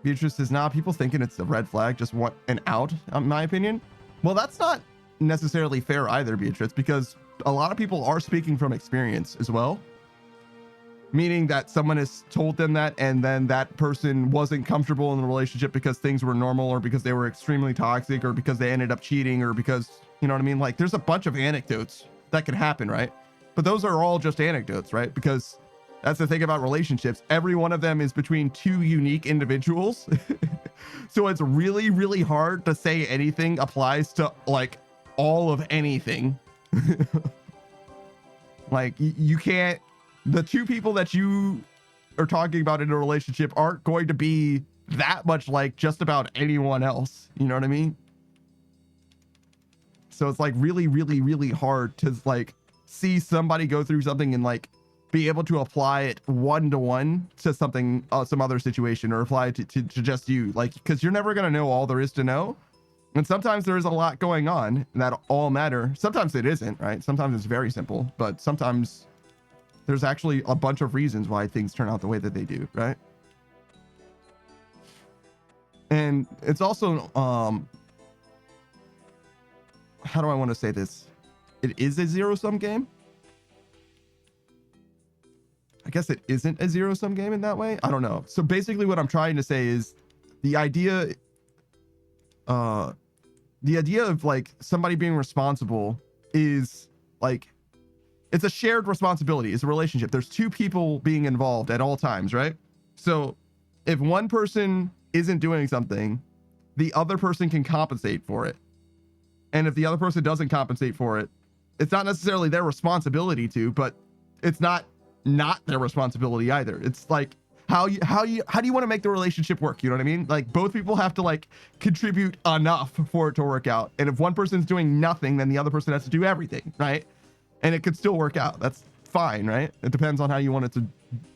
Beatrice says, nah, people thinking it's a red flag just want an out, in my opinion. Well, that's not necessarily fair either, Beatrice, because a lot of people are speaking from experience as well. Meaning that someone has told them that, and then that person wasn't comfortable in the relationship because things were normal, or because they were extremely toxic, or because they ended up cheating, or because, you know what I mean? Like, there's a bunch of anecdotes that can happen, right? But those are all just anecdotes, right? Because that's the thing about relationships. Every one of them is between two unique individuals. So it's really, really hard to say anything applies to like all of anything. Like you can't the two people that you are talking about in a relationship aren't going to be that much like just about anyone else. You know what I mean? So it's like really, really, really hard to like see somebody go through something and like be able to apply it one-to-one to something, some other situation, or apply it to just you, like, because you're never going to know all there is to know. And sometimes there is a lot going on that all matter. Sometimes it isn't, right? Sometimes it's very simple, but sometimes there's actually a bunch of reasons why things turn out the way that they do, right? And it's also, how do I want to say this? It is a zero-sum game. I guess it isn't a zero-sum game in that way. I don't know. So basically what I'm trying to say is the idea of like somebody being responsible is like, it's a shared responsibility. It's a relationship. There's two people being involved at all times, right? So if one person isn't doing something, the other person can compensate for it. And if the other person doesn't compensate for it, it's not necessarily their responsibility to, but it's not their responsibility either. It's like, how do you want to make the relationship work? You know what I mean? Like, both people have to like contribute enough for it to work out. And if one person's doing nothing, then the other person has to do everything, right? And it could still work out. That's fine, right? It depends on how you want it to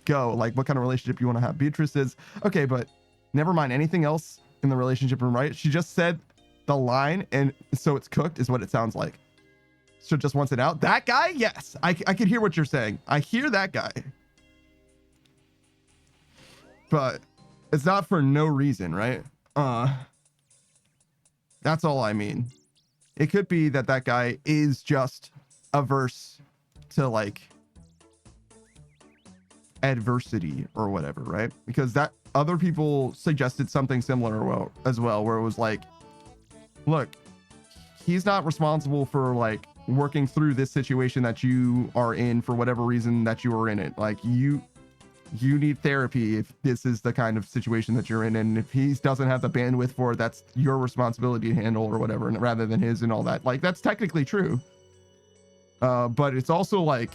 go, like what kind of relationship you want to have. Beatrice is okay, but never mind anything else in the relationship room, right? She just said the line, and so it's cooked is what it sounds like. So just wants it out. That guy, yes, I can hear what you're saying. I hear that guy, but it's not for no reason, right? That's all I mean. It could be that that guy is just averse to like adversity or whatever, right? Because that other people suggested something similar as well, where it was like, look, he's not responsible for like working through this situation that you are in for whatever reason that you are in it. Like you need therapy if this is the kind of situation that you're in, and if he doesn't have the bandwidth for it, that's your responsibility to handle or whatever, and rather than his and all that. Like, that's technically true, but it's also like,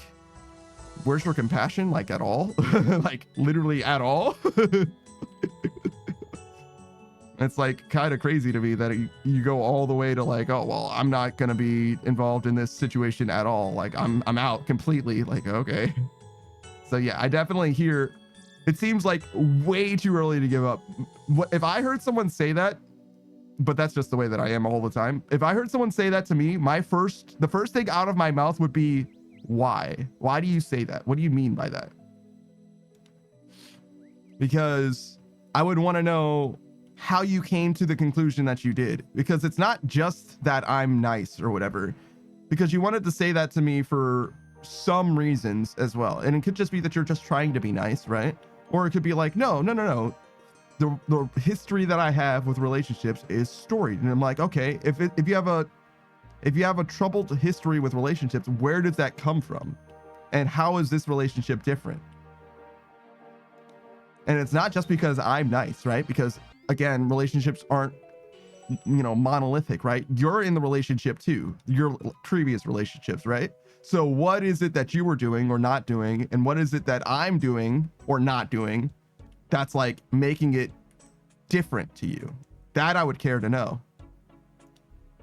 where's your compassion? Like, at all? Like, literally at all? It's like kind of crazy to me that you go all the way to like, oh, well, I'm not going to be involved in this situation at all. Like, I'm out completely. Like, okay. So yeah, I definitely hear, it seems like way too early to give up. What if I heard someone say that, but that's just the way that I am all the time. If I heard someone say that to me, the first thing out of my mouth would be, why? Why do you say that? What do you mean by that? Because I would want to know how you came to the conclusion that you did, because it's not just that I'm nice or whatever, because you wanted to say that to me for some reasons as well. And it could just be that you're just trying to be nice, right? Or it could be like, no. The history that I have with relationships is storied. And I'm like, okay, if you have a troubled history with relationships, where does that come from? And how is this relationship different? And it's not just because I'm nice, right? Because again, relationships aren't, monolithic, right? You're in the relationship too, your previous relationships, right? So what is it that you were doing or not doing? And what is it that I'm doing or not doing that's like making it different to you? That I would care to know.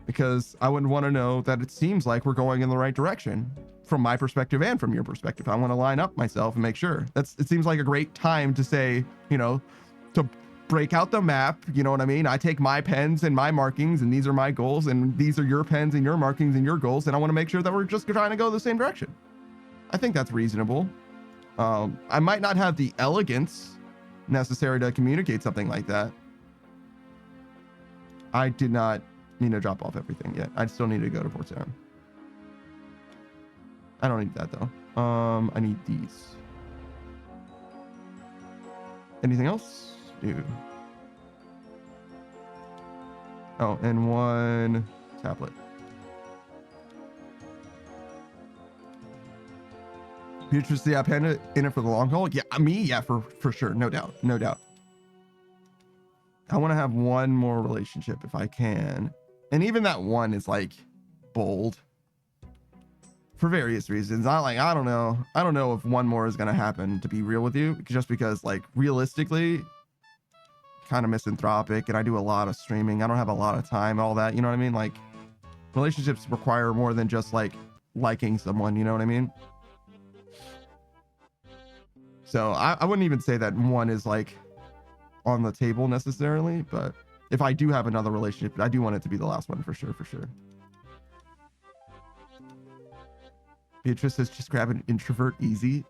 Because I would want to know that it seems like we're going in the right direction from my perspective and from your perspective. I want to line up myself and make sure. It seems like a great time to say, to break out the map, you know what I mean? I take my pens and my markings, and these are my goals, and these are your pens and your markings and your goals, and I want to make sure that we're just trying to go the same direction. I think that's reasonable. I might not have the elegance necessary to communicate something like that. I did not need to drop off everything yet. I still need to go to Port Sarum. I don't need that though. I need these. Anything else? Dude. Oh, and one tablet. Beatrice, yeah, Panda in it for the long haul. Yeah, me, yeah, for sure, no doubt. I want to have one more relationship if I can, and even that one is like bold. for various reasons. I don't know if one more is gonna happen, to be real with you, just because like realistically, kind of misanthropic, and I do a lot of streaming. I don't have a lot of time, all that. You know what I mean? Like relationships require more than just like liking someone. You know what I mean? So I wouldn't even say that one is like on the table necessarily, but if I do have another relationship, I do want it to be the last one for sure, for sure. Beatrice says just grab an introvert easy.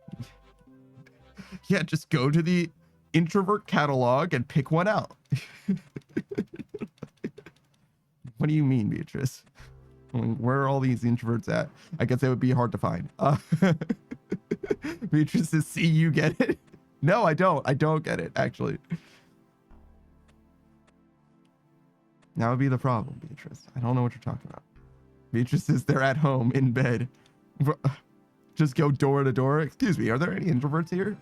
Yeah, just go to the introvert catalog and pick one out. What do you mean, Beatrice? I mean, where are all these introverts at? I guess they would be hard to find. Beatrice says, see, you get it? No, I don't. I don't get it, actually. That would be the problem, Beatrice. I don't know what you're talking about. Beatrice says they're at home in bed. Just go door to door. Excuse me, are there any introverts here?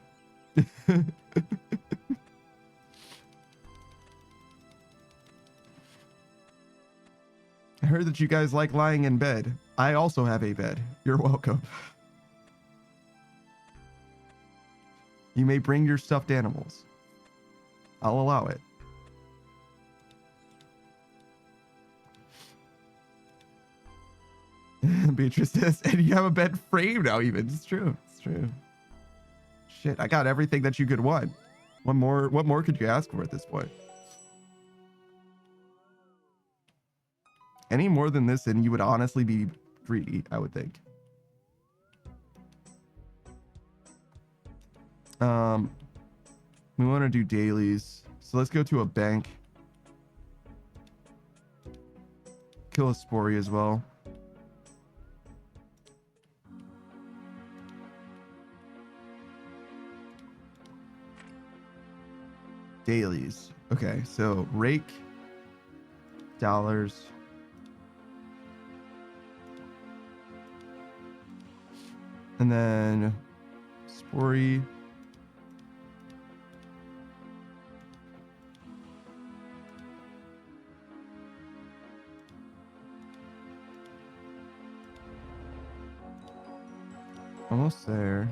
I heard that you guys like lying in bed. I also have a bed. You're welcome. You may bring your stuffed animals. I'll allow it. Beatrice says, and you have a bed frame now even. It's true. It's true. Shit, I got everything that you could want. What more could you ask for at this point? Any more than this and you would honestly be greedy, I would think. We want to do dailies. So let's go to a bank. Kill a Spory as well. Dailies. Okay, so rake, dollars. And then Spory. Almost there.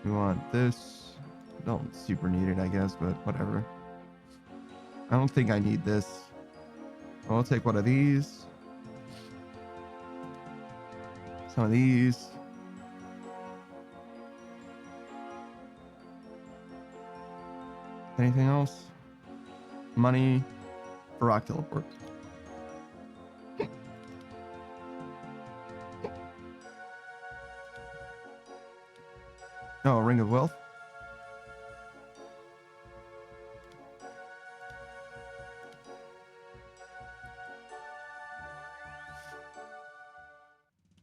We want this. Don't super need it, I guess, but whatever. I don't think I need this. I'll take one of these. Some of these. Anything else? Money for rock teleport. Oh, Ring of Wealth.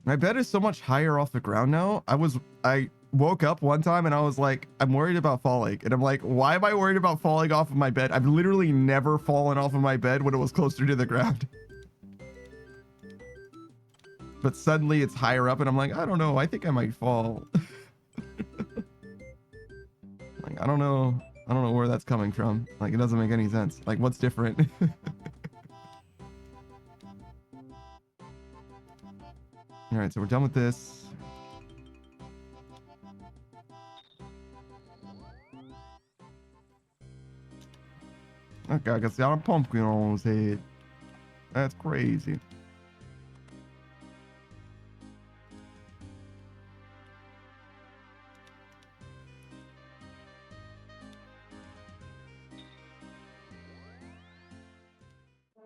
My bed is so much higher off the ground now. I woke up one time and I was like, I'm worried about falling. And I'm like, why am I worried about falling off of my bed? I've literally never fallen off of my bed when it was closer to the ground. But suddenly it's higher up and I'm like, I don't know. I think I might fall. Like, I don't know where that's coming from. Like, it doesn't make any sense. Like, what's different? All right, so we're done with this. That guy got a pumpkin on his head. That's crazy.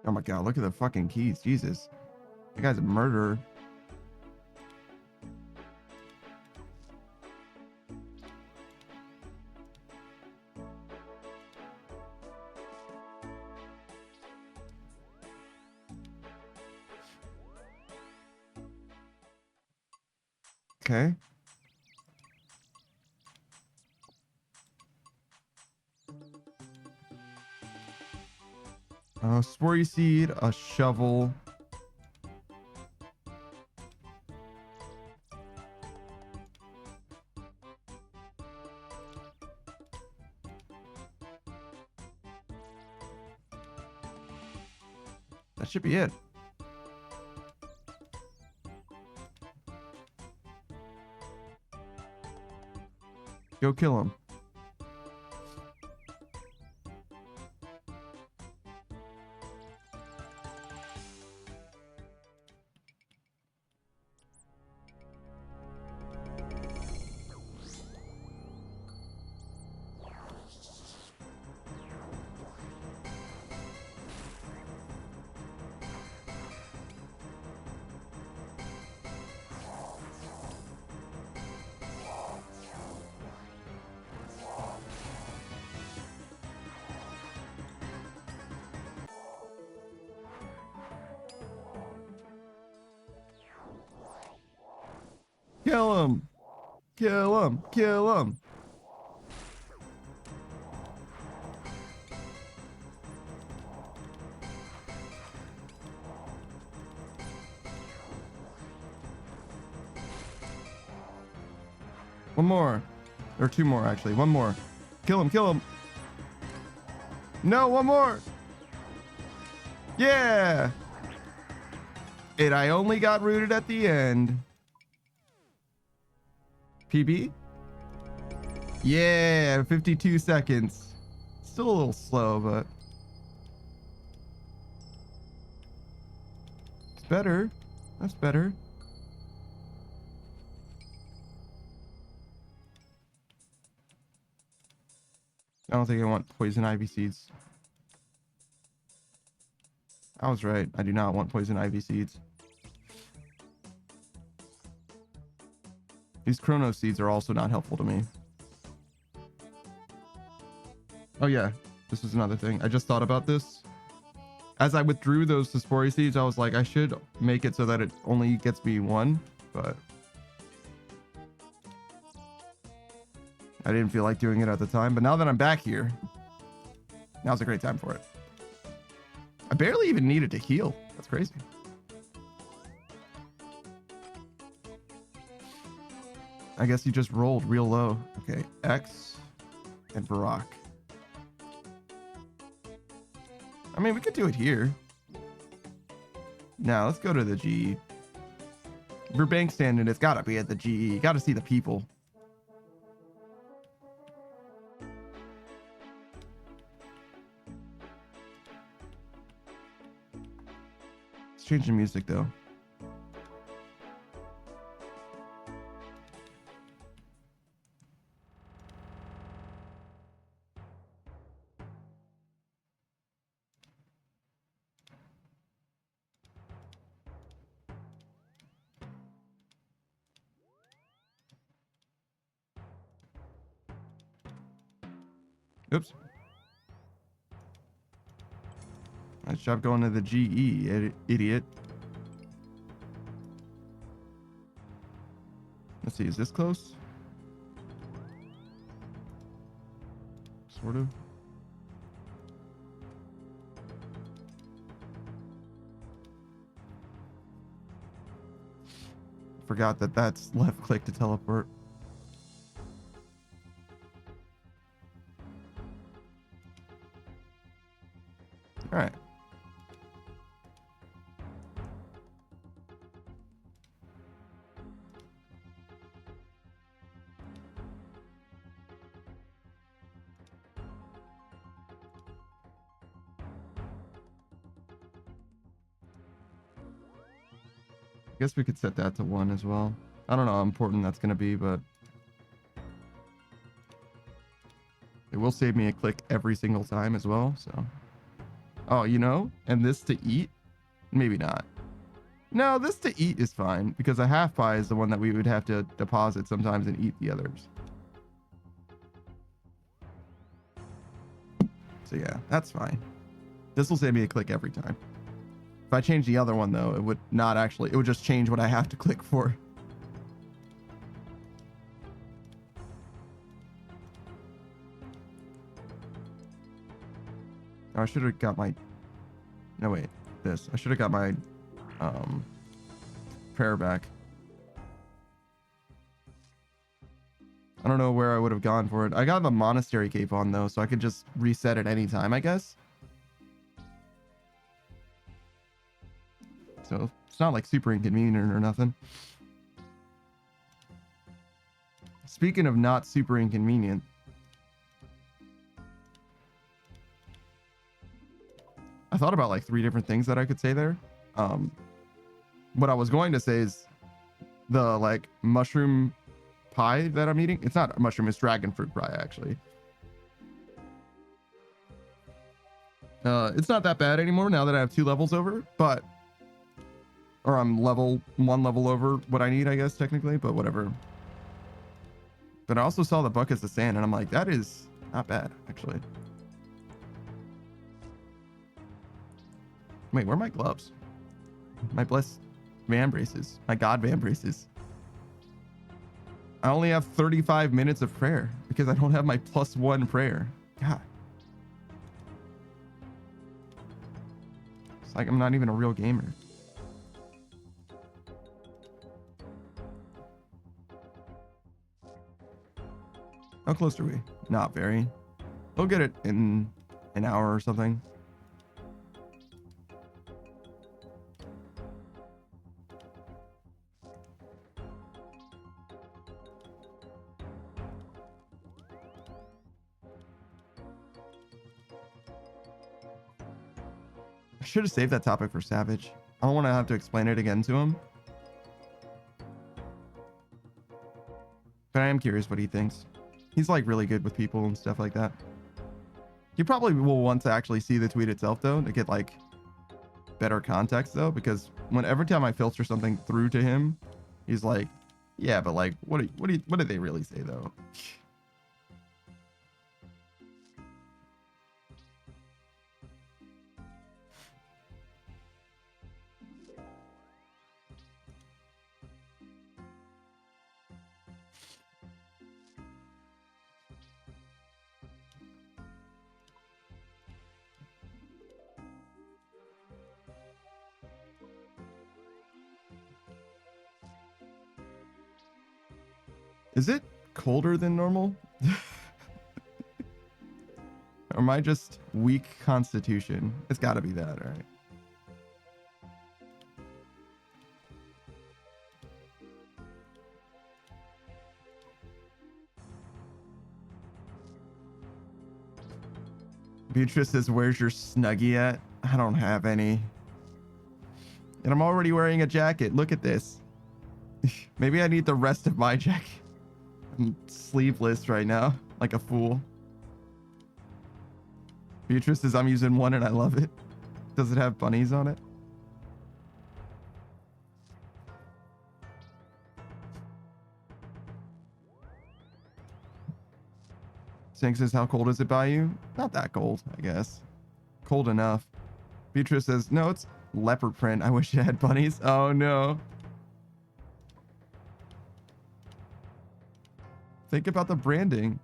Oh my god, look at the fucking keys. Jesus. That guy's a murderer. Okay. Spory seed, a shovel. That should be it. Go kill him. Kill him. Kill him. Kill him. One more. Or two more, actually. One more. Kill him. Kill him. No, one more. Yeah. And I only got rooted at the end. PB? Yeah, 52 seconds. Still a little slow, but it's better. That's better. I don't think I want poison ivy seeds. I was right. I do not want poison ivy seeds. These chrono seeds are also not helpful to me. Oh yeah, this is another thing. I just thought about this. As I withdrew those Spore seeds, I was like, I should make it so that it only gets me one, but I didn't feel like doing it at the time. But now that I'm back here, now's a great time for it. I barely even needed to heal. That's crazy. I guess you just rolled real low. Okay, X and Barack. I mean, we could do it here. Now, let's go to the GE. If we're bank standing, it's gotta be at the GE. You gotta see the people. Let's change the music, though. Oops. Nice job going to the GE, idiot. Let's see, is this close? Sort of. Forgot that that's left click to teleport. All right. I guess we could set that to 1 as well. I don't know how important that's going to be, but it will save me a click every single time as well, so. Oh, you know, and this to eat? Maybe not. No, this to eat is fine because a half pie is the one that we would have to deposit sometimes and eat the others. So yeah, that's fine. This will save me a click every time. If I change the other one though, it would not actually, it would just change what I have to click for. Oh, I should have got my, no wait, this. I should have got my prayer back. I don't know where I would have gone for it. I got the monastery cape on though, so I could just reset at any time, I guess. So it's not like super inconvenient or nothing. Speaking of not super inconvenient. I thought about like 3 different things that I could say there. What I was going to say is the like mushroom pie that I'm eating. It's not a mushroom, it's dragon fruit pie actually. It's not that bad anymore now that I have 2 levels over, but or I'm one level over what I need, I guess technically, but whatever. But I also saw the buckets of sand and I'm like, that is not bad actually. Wait, where are my gloves? My blessed van braces, my god van braces. I only have 35 minutes of prayer because I don't have my +1 prayer. God. It's like I'm not even a real gamer. How close are we? Not very. We'll get it in an hour or something. I should have saved that topic for Savage. I don't want to have to explain it again to him. But I am curious what he thinks. He's like really good with people and stuff like that. He probably will want to actually see the tweet itself though, to get like better context though, because every time I filter something through to him, he's like, yeah, but like, what did they really say though? Is it colder than normal? Or am I just weak constitution? It's got to be that, right? Beatrice says, where's your Snuggie at? I don't have any. And I'm already wearing a jacket. Look at this. Maybe I need the rest of my jacket. I'm sleeveless right now, like a fool. Beatrice says, I'm using one and I love it. Does it have bunnies on it? Snake says, how cold is it by you? Not that cold, I guess. Cold enough. Beatrice says, no, it's leopard print. I wish it had bunnies. Oh no. Think about the branding.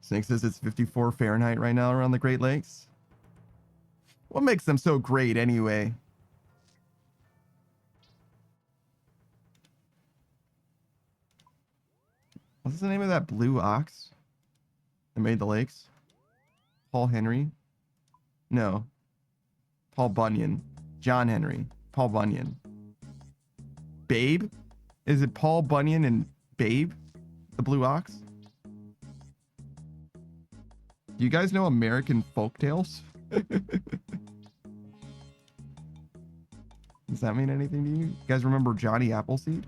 Snake says it's 54 Fahrenheit right now around the Great Lakes. What makes them so great anyway? What's the name of that blue ox that made the lakes? Paul Henry? No. Paul Bunyan. John Henry. Paul Bunyan. Babe? Is it Paul Bunyan and Babe? The blue ox? Do you guys know American folktales? Does that mean anything to you? You guys remember Johnny Appleseed?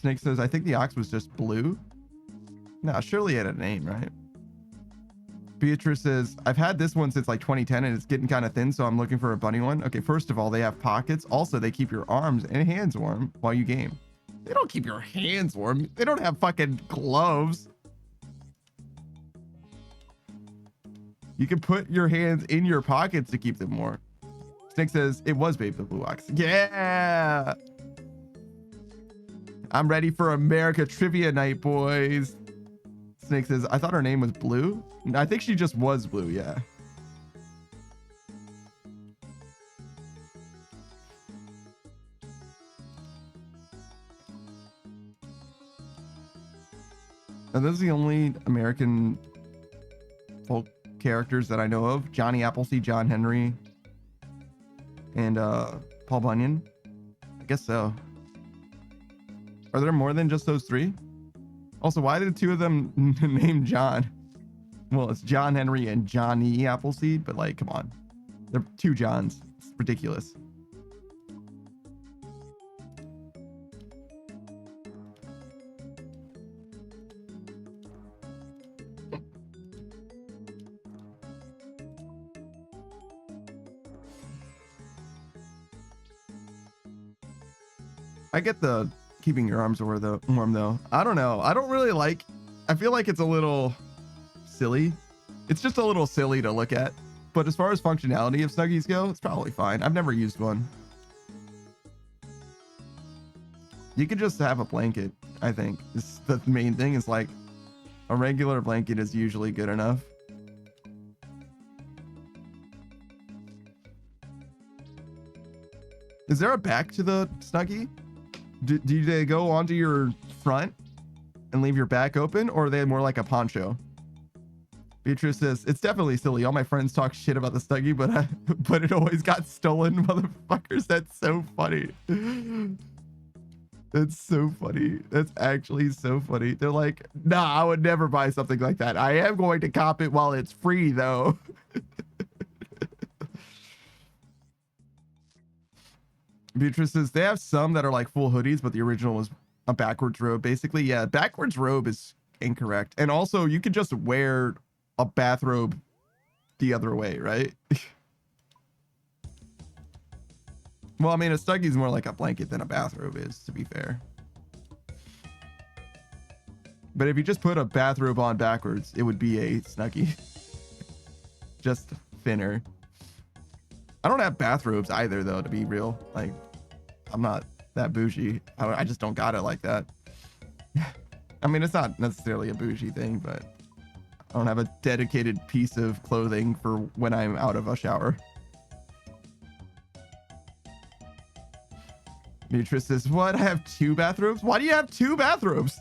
Snake says, I think the ox was just blue. No, surely it had a name, right? Beatrice says, I've had this one since like 2010 and it's getting kind of thin, so I'm looking for a bunny one. Okay, first of all, they have pockets. Also, they keep your arms and hands warm while you game. They don't keep your hands warm. They don't have fucking gloves. You can put your hands in your pockets to keep them warm. Snake says, it was Babe the Blue Ox. Yeah! I'm ready for America Trivia Night, boys. Snake says, I thought her name was Blue. I think she just was Blue, yeah. And this is the only American folk characters that I know of. Johnny Appleseed, John Henry, and Paul Bunyan. I guess so. Are there more than just those three? Also, why did two of them name John? Well, it's John Henry and Johnny Appleseed, but like, come on. They're two Johns. It's ridiculous. I get the keeping your arms warm though. I don't know. I don't really like, I feel like it's a little silly. It's just a little silly to look at. But as far as functionality of Snuggies go, it's probably fine. I've never used one. You could just have a blanket, I think. It's the main thing is like a regular blanket is usually good enough. Is there a back to the Snuggie? Do they go onto your front and leave your back open, or are they more like a poncho? Beatrice says, it's definitely silly. All my friends talk shit about the Snuggie, but it always got stolen, motherfuckers. That's so funny. That's so funny. That's actually so funny. They're like, nah, I would never buy something like that. I am going to cop it while it's free, though. Beatrice says, they have some that are like full hoodies, but the original was a backwards robe. Basically, yeah, backwards robe is incorrect. And also, you could just wear a bathrobe the other way, right? Well, I mean, a Snuggie is more like a blanket than a bathrobe is, to be fair. But if you just put a bathrobe on backwards, it would be a Snuggie. Just thinner. I don't have bathrobes either, though, to be real. Like, I'm not that bougie. I just don't got it like that. I mean, it's not necessarily a bougie thing, but I don't have a dedicated piece of clothing for when I'm out of a shower. Beatrice says, what? I have two bathrobes? Why do you have two bathrobes?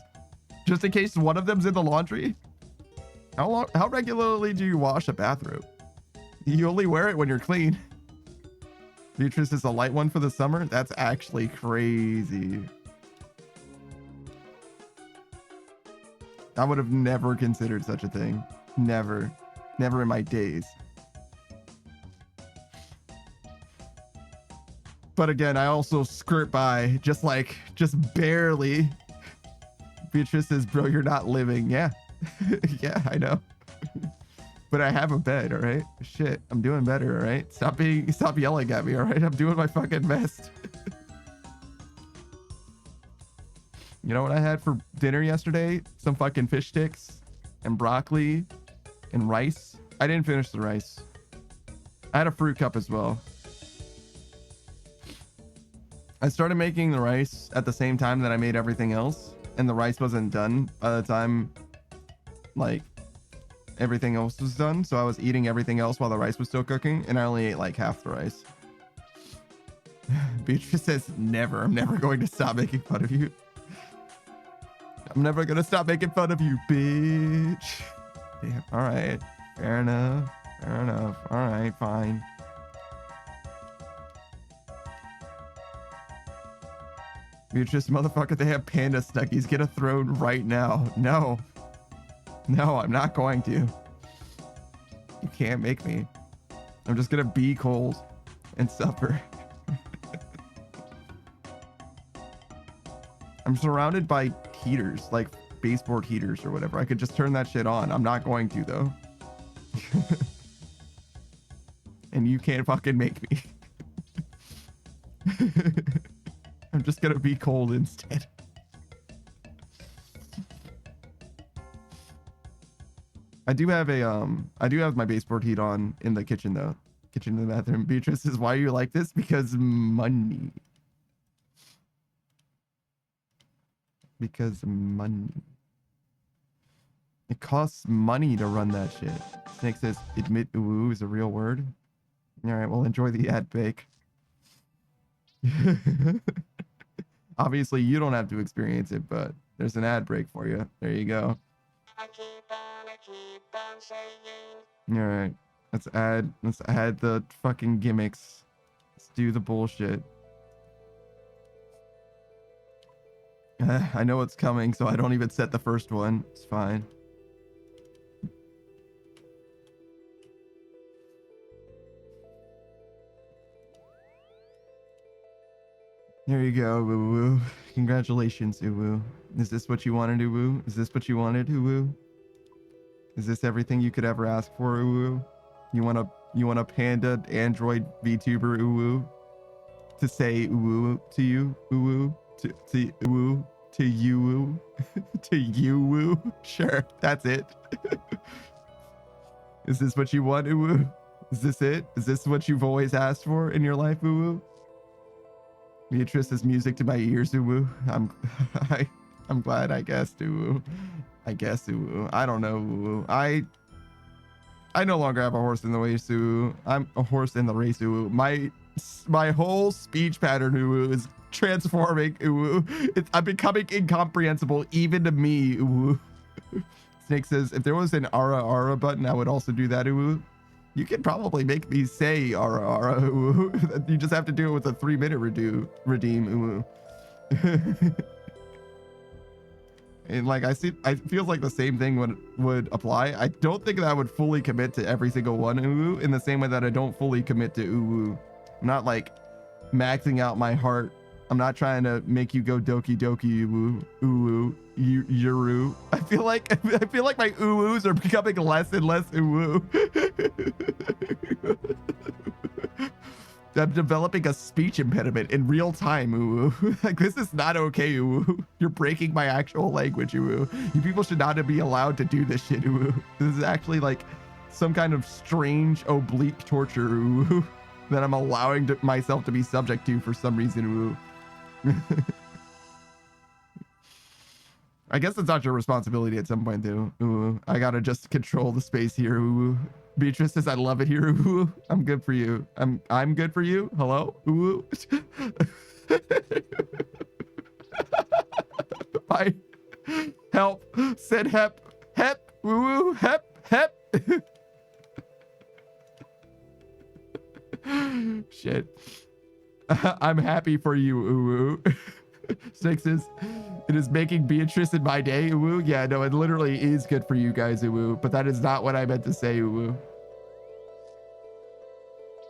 Just in case one of them's in the laundry? How regularly do you wash a bathrobe? You only wear it when you're clean. Beatrice is a light one for the summer? That's actually crazy. I would have never considered such a thing. Never. Never in my days. But again, I also skirt by just barely. Beatrice says, bro, you're not living. Yeah. Yeah, I know. But I have a bed, all right? Shit, I'm doing better, all right? Stop yelling at me, all right? I'm doing my fucking best. You know what I had for dinner yesterday? Some fucking fish sticks and broccoli and rice. I didn't finish the rice. I had a fruit cup as well. I started making the rice at the same time that I made everything else, and the rice wasn't done by the time, like, everything else was done. So I was eating everything else while the rice was still cooking, and I only ate like half the rice. Beatrice says, never. I'm never going to stop making fun of you. I'm never going to stop making fun of you, bitch. Damn. All right. Fair enough. Fair enough. All right, fine. Beatrice, motherfucker, they have panda Snuggies. Get a throne right now. No. No, I'm not going to. You can't make me. I'm just gonna be cold and suffer. I'm surrounded by heaters, like baseboard heaters or whatever. I could just turn that shit on. I'm not going to, though. And you can't fucking make me. I'm just gonna be cold instead. I do have my baseboard heat on in the kitchen though. Kitchen and the bathroom. Beatrice says, why are you like this? Because money. Because money. It costs money to run that shit. Snake says, admit ooh is a real word. All right, well, enjoy the ad bake. Obviously, you don't have to experience it, but there's an ad break for you. There you go. All right, let's add the fucking gimmicks. Let's do the bullshit. I know it's coming, so I don't even set the first one. It's fine. There you go, Woo Woo. Congratulations, Uwu. Is this what you wanted, Uwu? Is this what you wanted, Uwu? Is this everything you could ever ask for, Uwu? You want a panda android VTuber, Uwu? To say Uwu to you, Uwu? To Uwu? To you, Uwu? To you, Uwu? Sure, that's it. Is this what you want, Uwu? Is this it? Is this what you've always asked for in your life, Uwu? Beatrice is music to my ears, Uwu. I'm glad, I guess, Uwu. I guess, Uwu. I don't know, Uwu. I no longer have a horse in the race, Uwu. I'm a horse in the race, Uwu. My whole speech pattern, Uwu, is transforming, Uwu. I'm becoming incomprehensible even to me, Uwu. Snake says, if there was an Ara Ara button, I would also do that, Uwu. You could probably make me say Ara Ara, Uwu. You just have to do it with a 3-minute redeem, Uwu. And like, I feel like the same thing would apply. I don't think that I would fully commit to every single one, Uwu, in the same way that I don't fully commit to Uwu. I'm not like maxing out my heart. I'm not trying to make you go doki doki, Uwu, Yuru. I feel like my Uwus are becoming less and less Uwu. I'm developing a speech impediment in real time, Uwu. Like, this is not okay, Uwu. You're breaking my actual language, Uwu. You people should not be allowed to do this shit, Uwu. This is actually like some kind of strange oblique torture, Uwu, that I'm allowing myself to be subject to for some reason, Uwu. I guess it's not your responsibility at some point, though. Ooh, I gotta just control the space here. Ooh. Beatrice says, "I love it here." Ooh, I'm good for you. I'm good for you. Hello. Ooh. I help. Said hep. Hep. Ooh. Hep. Hep. Shit. I'm happy for you, Uwu. Snake says, it is making Beatrice in my day, Uwu. Yeah, no, it literally is good for you guys, Uwu. But that is not what I meant to say, Uwu.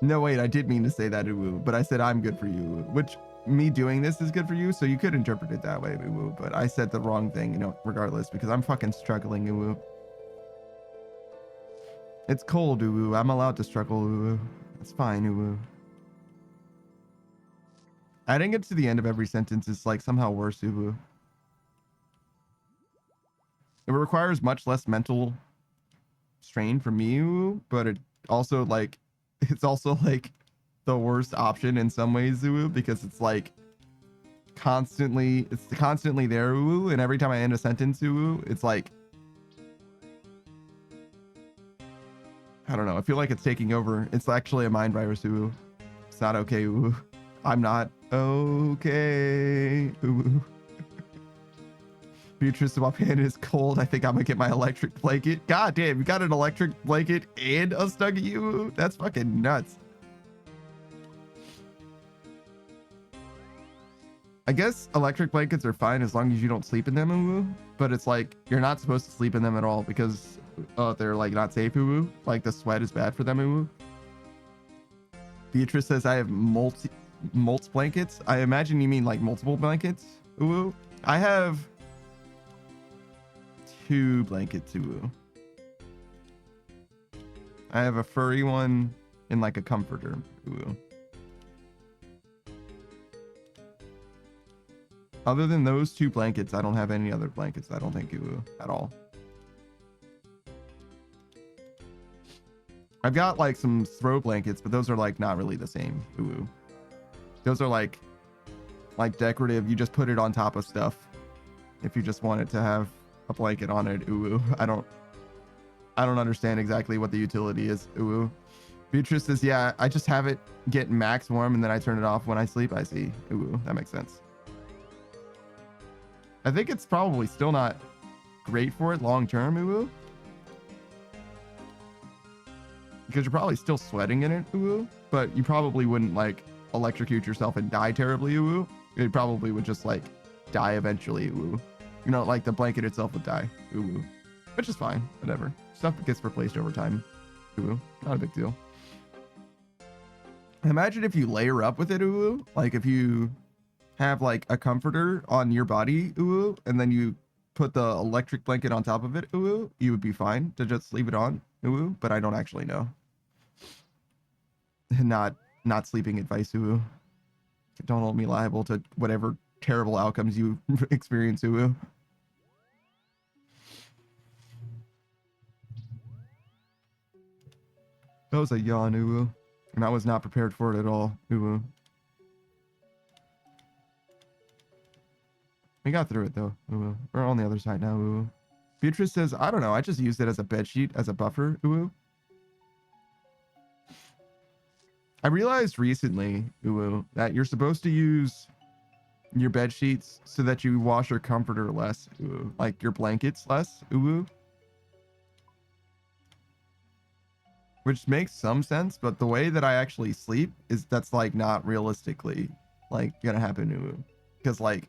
No, wait, I did mean to say that, Uwu. But I said I'm good for you, Uwu. Which, me doing this is good for you. So you could interpret it that way, Uwu. But I said the wrong thing, you know, regardless. Because I'm fucking struggling, Uwu. It's cold, Uwu. I'm allowed to struggle, Uwu. It's fine, Uwu. Adding it to the end of every sentence is like somehow worse, Uwu. It requires much less mental strain from me, Uwu, but it's also like the worst option in some ways, Uwu, because it's like constantly there, Uwu, and every time I end a sentence, Uwu, it's like, I don't know, I feel like it's taking over. It's actually a mind virus, Uwu. It's not okay, Uwu. I'm not okay. Ooh. Beatrice, my pan is cold. I think I'm gonna get my electric blanket. God damn, you got an electric blanket and a Snuggie, you? That's fucking nuts. I guess electric blankets are fine as long as you don't sleep in them, Uwu. But it's like, you're not supposed to sleep in them at all because they're like not safe, Uwu. Like the sweat is bad for them, Uwu. Beatrice says I have multi blankets. I imagine you mean like multiple blankets, Uwu. I have 2 blankets, Uwu. I have a furry one and like a comforter, Uwu. Other than those 2 blankets, I don't have any other blankets, I don't think, Uwu, at all. I've got like some throw blankets, but those are like not really the same, Uwu. Those are like decorative. You just put it on top of stuff. If you just want it to have a blanket on it, Uwu. I don't understand exactly what the utility is, Uwu. Beatrice says, yeah, I just have it get max warm and then I turn it off when I sleep. I see. Uwu. That makes sense. I think it's probably still not great for it long term, Uwu. because you're probably still sweating in it, ooh, but you probably wouldn't like electrocute yourself and die terribly, ooh. You probably would just like die eventually, ooh. You know, like the blanket itself would die, ooh, which is fine, whatever. Stuff gets replaced over time, ooh, not a big deal. Imagine if you layer up with it, ooh, like if you have like a comforter on your body, ooh, and then you put the electric blanket on top of it, ooh, you would be fine to just leave it on, ooh, but I don't actually know. Not sleeping advice, ooh. Don't hold me liable to whatever terrible outcomes you experience, ooh. That was a yawn, ooh, and I was not prepared for it at all, ooh. We got through it though. Ooh. We're on the other side now. Ooh. Beatrice says, I don't know. I just used it as a bed sheet, as a buffer. Ooh. I realized recently, ooh, that you're supposed to use your bed sheets so that you wash your comforter less. Ooh. Like your blankets less. Ooh. Which makes some sense, but the way that I actually sleep is that's like not realistically like gonna happen. Ooh. Because like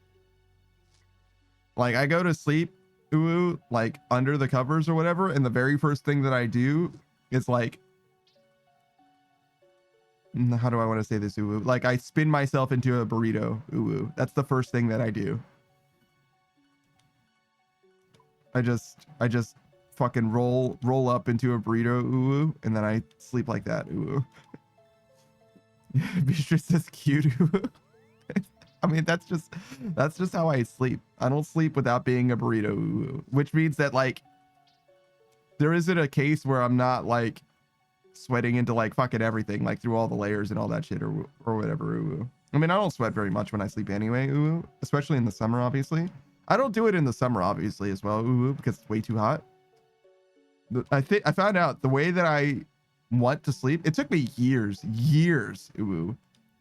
I go to sleep, ooh, like under the covers or whatever, and the very first thing that I do is like, how do I want to say this, ooh? Like I spin myself into a burrito, ooh. That's the first thing that I do. I just fucking roll up into a burrito, ooh, and then I sleep like that, ooh. Beatrice says cute, ooh. I mean, that's just how I sleep. I don't sleep without being a burrito, which means that like there isn't a case where I'm not like sweating into like fucking everything, like through all the layers and all that shit or whatever. I mean, I don't sweat very much when I sleep anyway, especially in the summer, obviously. I don't do it in the summer, obviously, as well, because it's way too hot. I found out the way that I want to sleep, it took me years,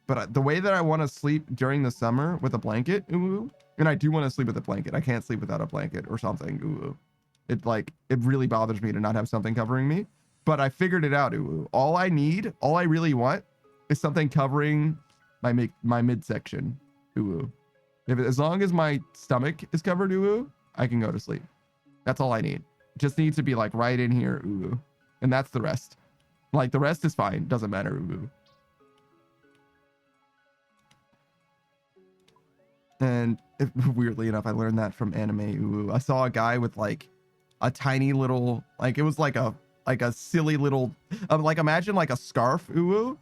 but the way that I want to sleep during the summer with a blanket, ooh, and I do want to sleep with a blanket. I can't sleep without a blanket or something, ooh. It really bothers me to not have something covering me, but I figured it out, ooh. All I really want is something covering my midsection, ooh. As long as my stomach is covered, ooh, I can go to sleep. That's all I need. It just needs to be like right in here, ooh. And that's the rest. Like the rest is fine. Doesn't matter, ooh. And weirdly enough, I learned that from anime. Ooh, I saw a guy with like a tiny little, like it was like a silly little, like imagine like a scarf. Ooh,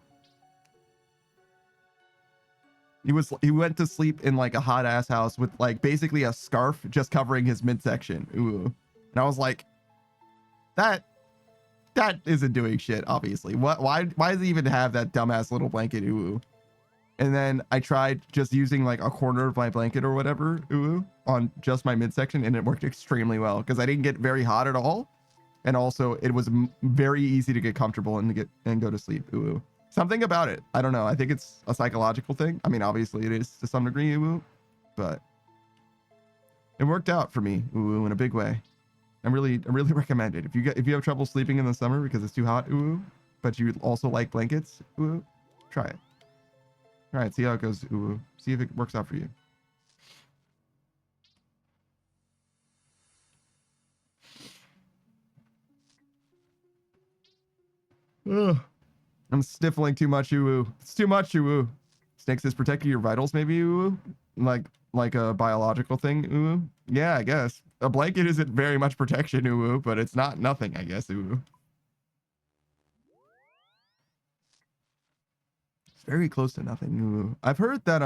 he went to sleep in like a hot ass house with like basically a scarf just covering his midsection. Ooh, and I was like, that isn't doing shit. Obviously, why does he even have that dumbass little blanket? Ooh. And then I tried just using like a corner of my blanket or whatever, ooh, on just my midsection, and it worked extremely well because I didn't get very hot at all, and also it was very easy to get comfortable and go to sleep. Ooh, something about it. I don't know. I think it's a psychological thing. I mean, obviously it is to some degree, ooh, but it worked out for me, ooh, in a big way. I really recommend it. If you have trouble sleeping in the summer because it's too hot, ooh, but you also like blankets, ooh, try it. All right, see how it goes. Ooh, see if it works out for you. Ugh. I'm sniffling too much. Ooh, it's too much. Ooh, snakes is protecting your vitals, maybe. Ooh, like a biological thing. Ooh, yeah, I guess a blanket isn't very much protection. Ooh, but it's not nothing, I guess. Ooh, it's very close to nothing. Ooh, I've heard that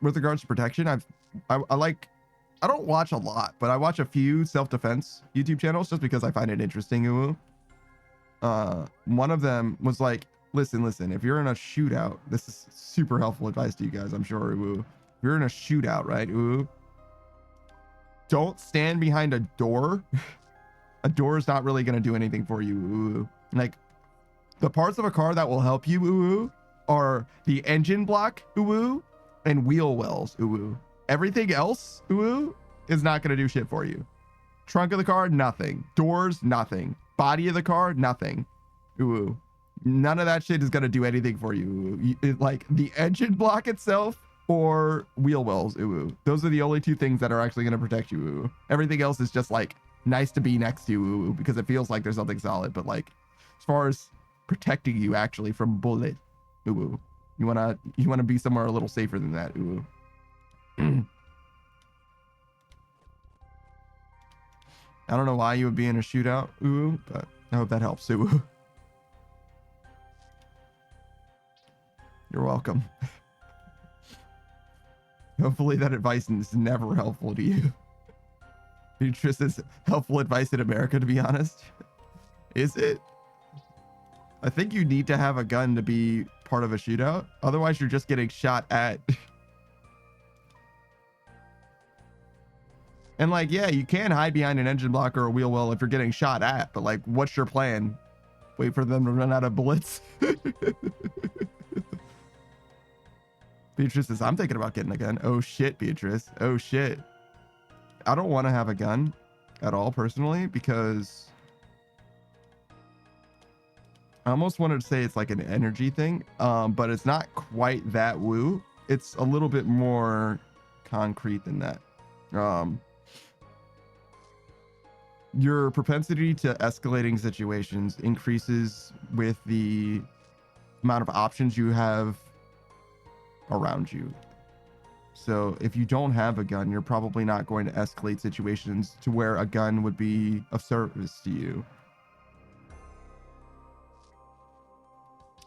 with regards to protection, I don't watch a lot, but I watch a few self-defense YouTube channels just because I find it interesting. Ooh. One of them was like, listen, if you're in a shootout, this is super helpful advice to you guys, I'm sure. Ooh. If you're in a shootout, right? Ooh. Don't stand behind a door. A door is not really going to do anything for you. Ooh. Like the parts of a car that will help you, ooh, are the engine block, ooh, and wheel wells, ooh. Everything else, ooh, is not going to do shit for you. Trunk of the car, nothing. Doors, nothing. Body of the car, nothing. Ooh. None of that shit is gonna do anything for you. Like the engine block itself or wheel wells. Ooh. Those are the only two things that are actually gonna protect you. Ooh. Everything else is just like nice to be next to. Ooh, because it feels like there's something solid. But like as far as protecting you actually from bullet, ooh, you wanna be somewhere a little safer than that. Ooh. I don't know why you would be in a shootout, ooh, but I hope that helps. Ooh. You're welcome. Hopefully that advice is never helpful to you. Beatrice is helpful advice in America, to be honest. Is it? I think you need to have a gun to be part of a shootout. Otherwise, you're just getting shot at. And like, yeah, you can hide behind an engine block or a wheel well if you're getting shot at, but like, what's your plan? Wait for them to run out of bullets? Beatrice says, I'm thinking about getting a gun. Oh shit, Beatrice. Oh shit. I don't want to have a gun at all personally because I almost wanted to say it's like an energy thing, but it's not quite that woo. It's a little bit more concrete than that. Your propensity to escalating situations increases with the amount of options you have around you. So if you don't have a gun, you're probably not going to escalate situations to where a gun would be of service to you.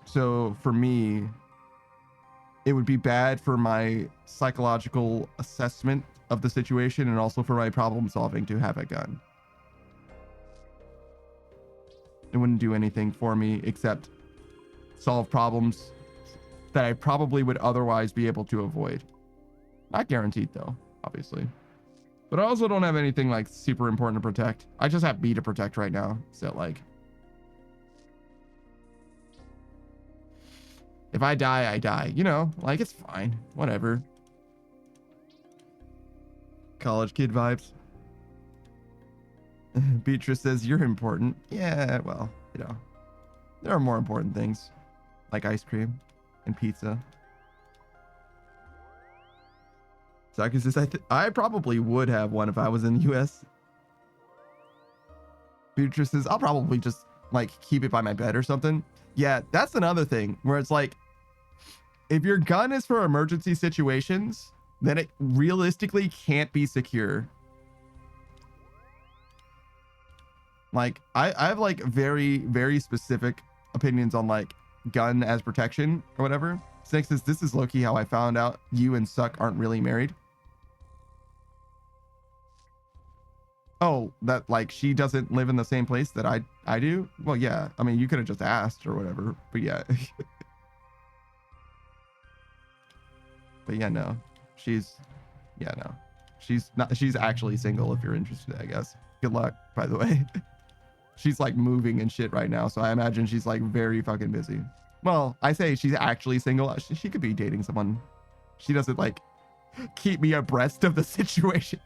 So for me, it would be bad for my psychological assessment of the situation and also for my problem solving to have a gun. It wouldn't do anything for me except solve problems that I probably would otherwise be able to avoid. Not guaranteed though, obviously. But I also don't have anything like super important to protect. I just have me to protect right now. So like, if I die, I die. You know, like it's fine. Whatever. College kid vibes. Beatrice says, you're important. Yeah, well, you know, there are more important things like ice cream and pizza. Saki says, I probably would have one if I was in the US. Beatrice says, I'll probably just like keep it by my bed or something. Yeah, that's another thing where it's like, if your gun is for emergency situations, then it realistically can't be secure. Like I have like very, very specific opinions on like gun as protection or whatever. Snake says, this is low-key how I found out you and Suck aren't really married. Oh, that like she doesn't live in the same place that I do? Well, yeah. I mean, you could have just asked or whatever, but yeah. But yeah, no. She's actually single if you're interested, I guess. Good luck, by the way. She's like moving and shit right now, so I imagine she's like very fucking busy. Well, I say she's actually single. She could be dating someone. She doesn't like keep me abreast of the situation.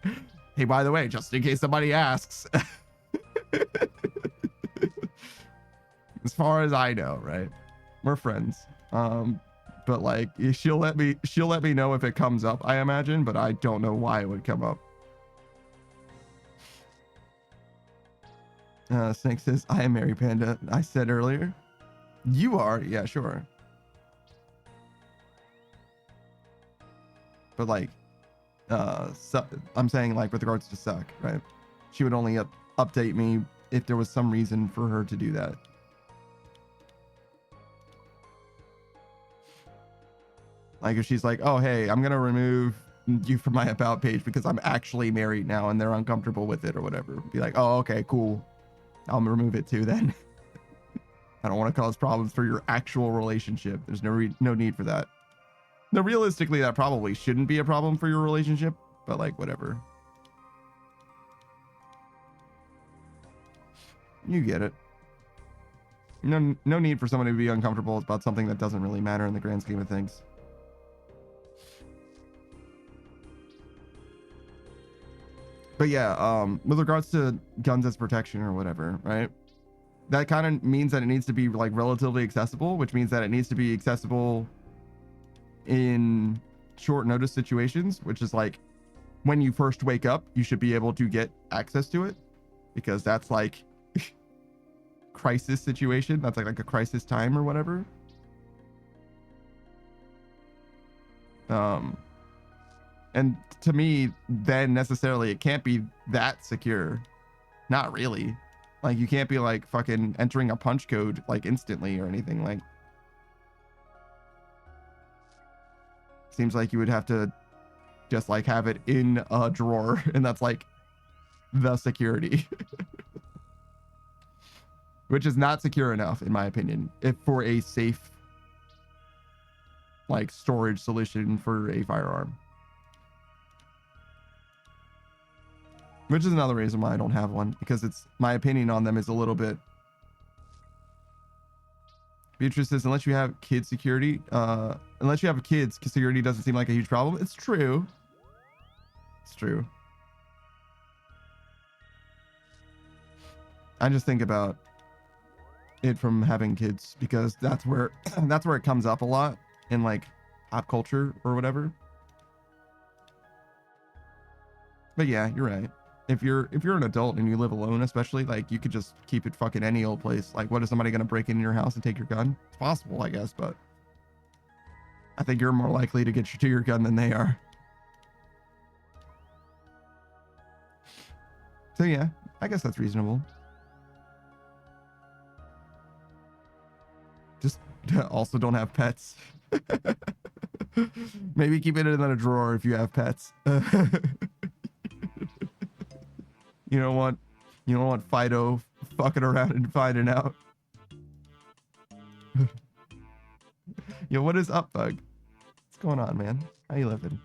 Hey, by the way, just in case somebody asks. As far as I know, right? We're friends. But like she'll let me know if it comes up, I imagine, but I don't know why it would come up. Snake says, I am Mary Panda. I said earlier. You are? Yeah, sure. But like, I'm saying like with regards to Suck, right? She would only update me if there was some reason for her to do that. Like if she's like, oh, hey, I'm going to remove you from my about page because I'm actually married now and they're uncomfortable with it or whatever. Be like, oh, okay, cool. I'll remove it too then. I don't want to cause problems for your actual relationship. There's no need for that. No, realistically, that probably shouldn't be a problem for your relationship, but like whatever. You get it. No need for someone to be uncomfortable about something that doesn't really matter in the grand scheme of things. But yeah, with regards to guns as protection or whatever, right? that kind of means that it needs to be like relatively accessible, which means that it needs to be accessible in short notice situations, which is like when you first wake up, you should be able to get access to it, because that's like crisis situation. That's like a crisis time or whatever. And to me, then necessarily it can't be that secure. Not really. Like, you can't be like fucking entering a punch code like instantly or anything. Like, seems like you would have to just like have it in a drawer, and that's like the security. Which is not secure enough, in my opinion, if for a safe like storage solution for a firearm. Which is another reason why I don't have one, because it's my opinion on them is a little bit. Beatrice says, unless you have kid security, unless you have kids, security doesn't seem like a huge problem. It's true. It's true. I just think about it from having kids, because that's where it comes up a lot in like pop culture or whatever. But yeah, you're right. If you're an adult and you live alone, especially, like, you could just keep it fucking any old place. Like, what is somebody gonna break into your house and take your gun? It's possible, I guess, but I think you're more likely to get to your gun than they are. So yeah, I guess that's reasonable. Just also don't have pets. Maybe keep it in a drawer if you have pets. You don't want Fido fucking around and finding out. Yo, what is up, Bug? What's going on, man? How you living?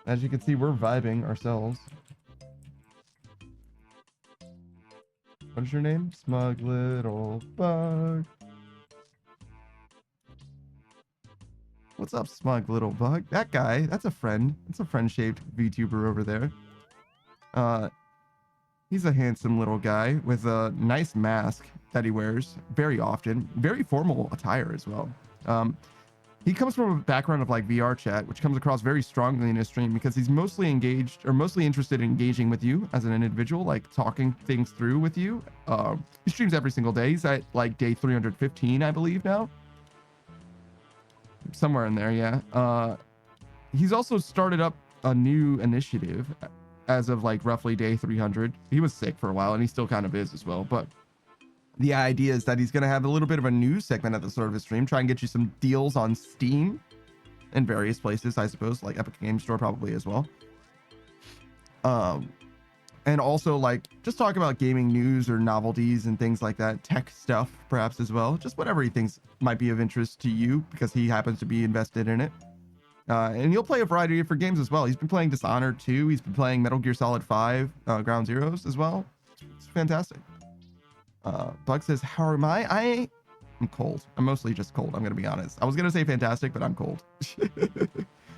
As you can see, we're vibing ourselves. What is your name? Smug Little Bug. What's up, Smug Little Bug? That guy, that's a friend. That's a friend-shaped VTuber over there. He's a handsome little guy with a nice mask that he wears very often. Very formal attire as well. He comes from a background of like VR chat, which comes across very strongly in his stream, because he's mostly engaged or mostly interested in engaging with you as an individual, like talking things through with you. He streams every single day. He's at like day 315, I believe now. Somewhere in there, yeah. He's also started up a new initiative as of like roughly day 300. He was sick for a while, and he still kind of is as well, but the idea is that he's going to have a little bit of a news segment at the start of his stream, try and get you some deals on Steam and various places, I suppose, like Epic Game Store probably as well. And also like just talk about gaming news or novelties and things like that, tech stuff perhaps as well, just whatever he thinks might be of interest to you, because he happens to be invested in it. And he'll play a variety of different games as well. He's been playing Dishonored 2. He's been playing Metal Gear Solid 5, Ground Zeroes as well. It's fantastic. Bug says, how am I? I'm cold. I'm mostly just cold, I'm going to be honest. I was going to say fantastic, but I'm cold.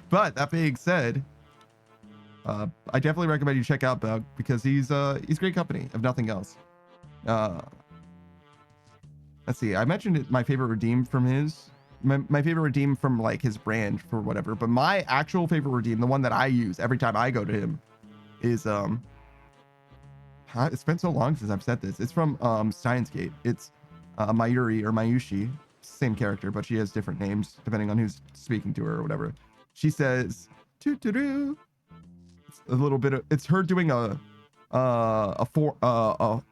But that being said, I definitely recommend you check out Bug, because he's great company, if nothing else. Let's see. I mentioned my favorite redeem from his. My favorite redeem from like his brand for whatever, but my actual favorite redeem, the one that I use every time I go to him, is it's been so long since I've said this. It's from Steins Gate. It's Mayuri or Mayushi, same character, but she has different names depending on who's speaking to her or whatever. She says "toot-toot-oo." It's a little bit of, it's her doing a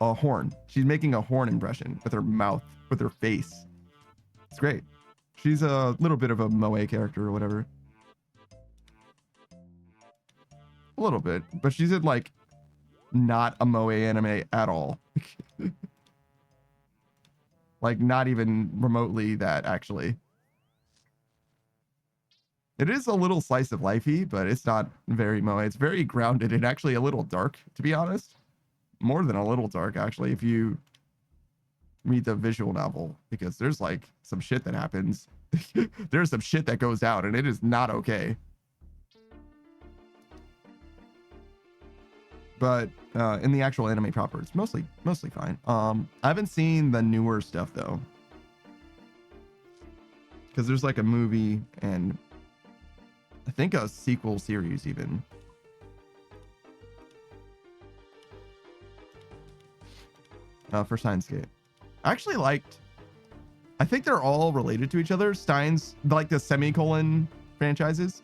horn. She's making a horn impression with her mouth, with her face. It's great. She's a little bit of a moe character or whatever. A little bit, but she's in like not a moe anime at all. Like not even remotely that, actually. It is a little slice of lifey, but it's not very moe. It's very grounded and actually a little dark, to be honest. More than a little dark, actually, if you read the visual novel, because there's like some shit that happens. There's some shit that goes down, and it is not okay. but in the actual anime proper, it's mostly fine. I haven't seen the newer stuff though, because there's like a movie and I think a sequel series even. For Steins Gate. I actually liked, I think they're all related to each other. Steins, like the semicolon franchises.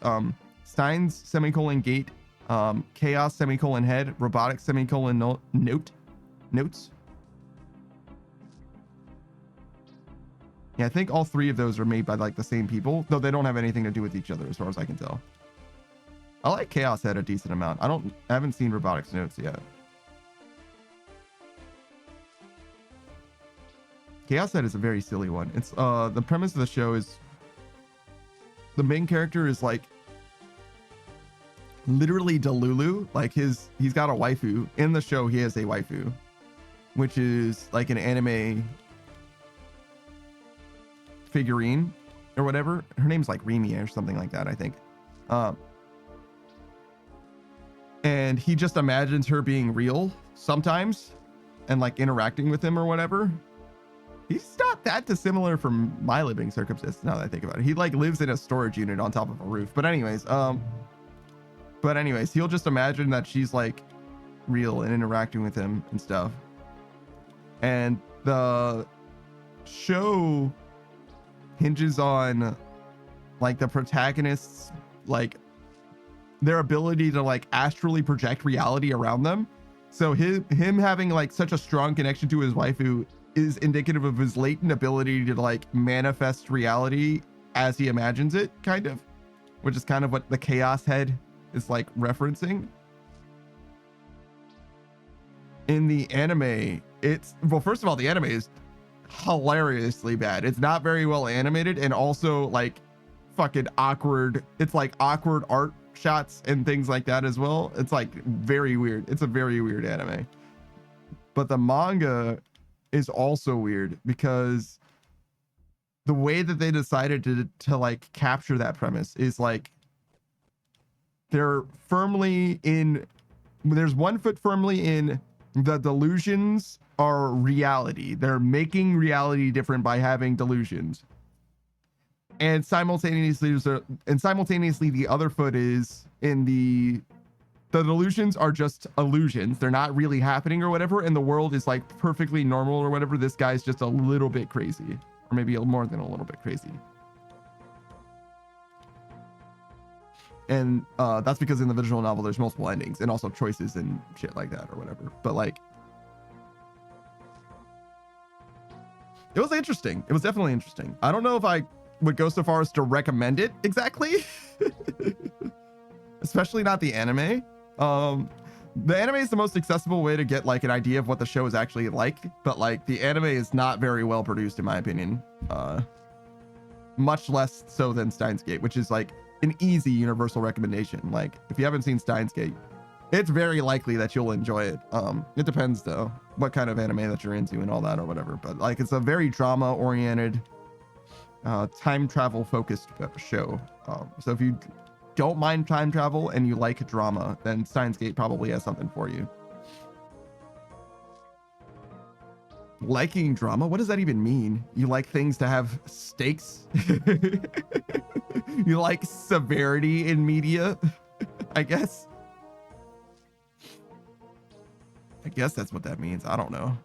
Steins semicolon Gate, Chaos semicolon Head, Robotics semicolon Notes. Yeah, I think all three of those are made by like the same people, though they don't have anything to do with each other as far as I can tell. I like Chaos Head a decent amount. I haven't seen Robotics Notes yet. Chaos Head is a very silly one. It's the premise of the show is the main character is like literally Delulu. Like he's got a waifu. In the show, he has a waifu, which is like an anime figurine or whatever. Her name's like Rimi or something like that, I think. And he just imagines her being real sometimes and like interacting with him or whatever. He's not that dissimilar from my living circumstances now that I think about it. He like lives in a storage unit on top of a roof. But anyways, he'll just imagine that she's like real and interacting with him and stuff. And the show hinges on like the protagonists, like their ability to like astrally project reality around them. So him having like such a strong connection to his waifu is indicative of his latent ability to like manifest reality as he imagines it, kind of, which is kind of what the Chaos Head is like referencing. In the anime, well, first of all, the anime is hilariously bad. It's not very well animated and also like fucking awkward. It's like awkward art shots and things like that as well. It's like very weird. It's a very weird anime. But the manga is also weird because the way that they decided to like capture that premise is like there's one foot firmly in the delusions are reality. They're making reality different by having delusions. And simultaneously the other foot is in the delusions are just illusions. They're not really happening or whatever. And the world is like perfectly normal or whatever. This guy's just a little bit crazy, or maybe more than a little bit crazy. And that's because in the visual novel, there's multiple endings and also choices and shit like that or whatever. But like, it was interesting. It was definitely interesting. I don't know if I would go so far as to recommend it exactly. Especially not the anime. The anime is the most accessible way to get like an idea of what the show is actually like, but like the anime is not very well produced in my opinion. Much less so than Steins Gate, which is like an easy universal recommendation. Like if you haven't seen Steins Gate, it's very likely that you'll enjoy it. It depends though what kind of anime that you're into and all that or whatever, but like it's a very drama oriented, time travel focused show. So if you don't mind time travel and you like drama, then Steins Gate probably has something for you. Liking drama? What does that even mean? You like things to have stakes? You like severity in media? I guess that's what that means. I don't know.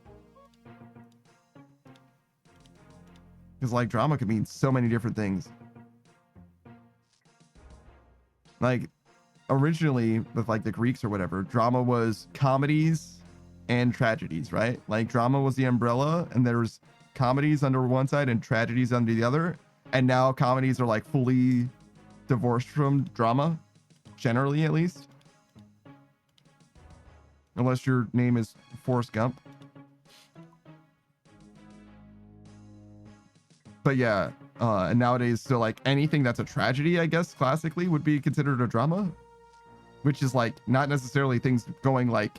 Because like drama could mean so many different things. Like originally with like the Greeks or whatever, drama was comedies and tragedies, right? Like drama was the umbrella and there's comedies under one side and tragedies under the other. And now comedies are like fully divorced from drama, generally at least. Unless your name is Forrest Gump. But yeah, and nowadays, so like anything that's a tragedy, I guess, classically would be considered a drama, which is like not necessarily things going like,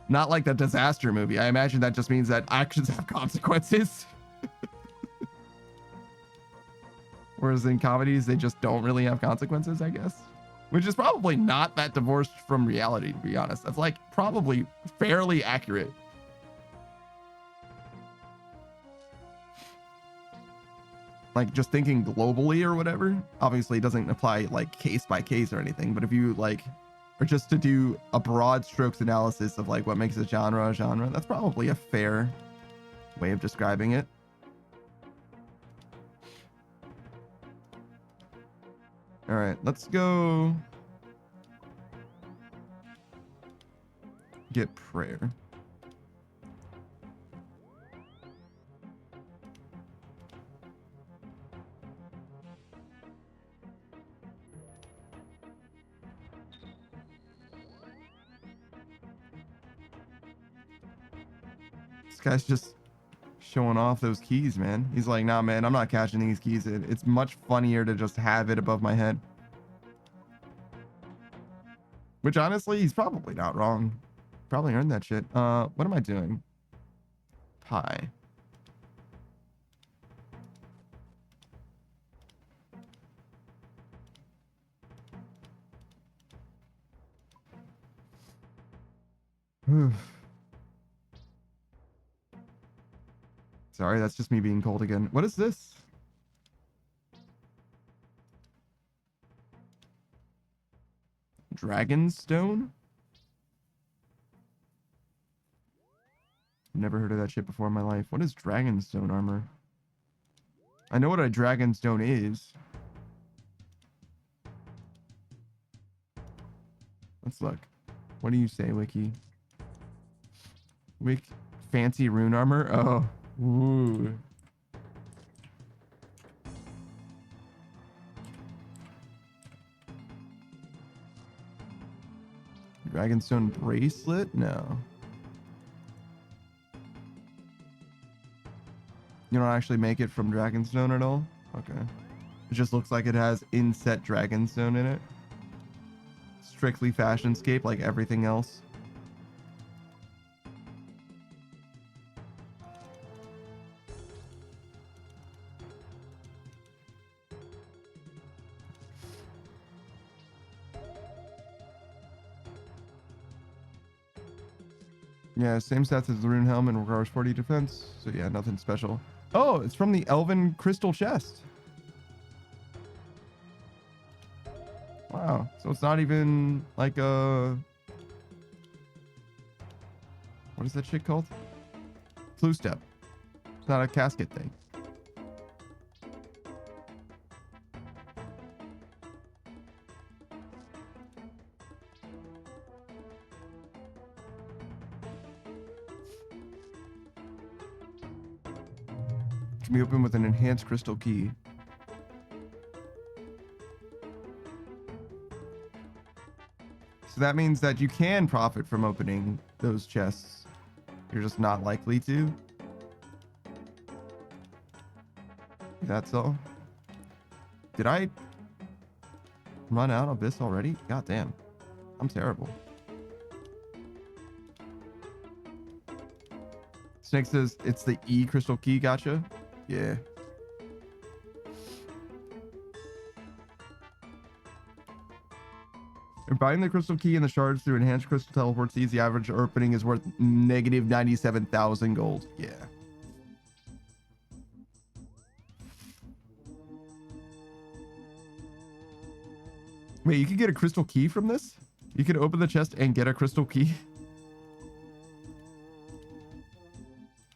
not like the disaster movie. I imagine that just means that actions have consequences. Whereas in comedies, they just don't really have consequences, I guess. which is probably not that divorced from reality, to be honest. That's like probably fairly accurate. Like just thinking globally or whatever, obviously it doesn't apply like case by case or anything, but if you like, or just to do a broad strokes analysis of like what makes a genre, that's probably a fair way of describing it. All right, let's go get prayer. This guy's just showing off those keys, man. He's like, nah, man, I'm not cashing these keys in. It's much funnier to just have it above my head. Which honestly, he's probably not wrong. Probably earned that shit. What am I doing? Pie. Sorry, that's just me being cold again. What is this? Dragonstone? Never heard of that shit before in my life. What is Dragonstone armor? I know what a Dragonstone is. Let's look. What do you say, Wiki? Fancy rune armor? Oh. Ooh. Dragonstone bracelet? No. You don't actually make it from Dragonstone at all? Okay. It just looks like it has inset Dragonstone in it. Strictly fashionscape like everything else. Yeah, same stats as the rune helm and requires 40 defense. So yeah, nothing special. Oh, it's from the Elven Crystal Chest. Wow. So it's not even like a... What is that shit called? Clue step. It's not a casket thing. Can be opened with an enhanced crystal key. So that means that you can profit from opening those chests. You're just not likely to. That's all. Did I run out of this already? God damn. I'm terrible. Snake says it's the E crystal key, gotcha. Yeah. And buying the crystal key and the shards through enhanced crystal teleport seeds, the average opening is worth negative 97,000 gold. Yeah. Wait, you could get a crystal key from this? You could open the chest and get a crystal key?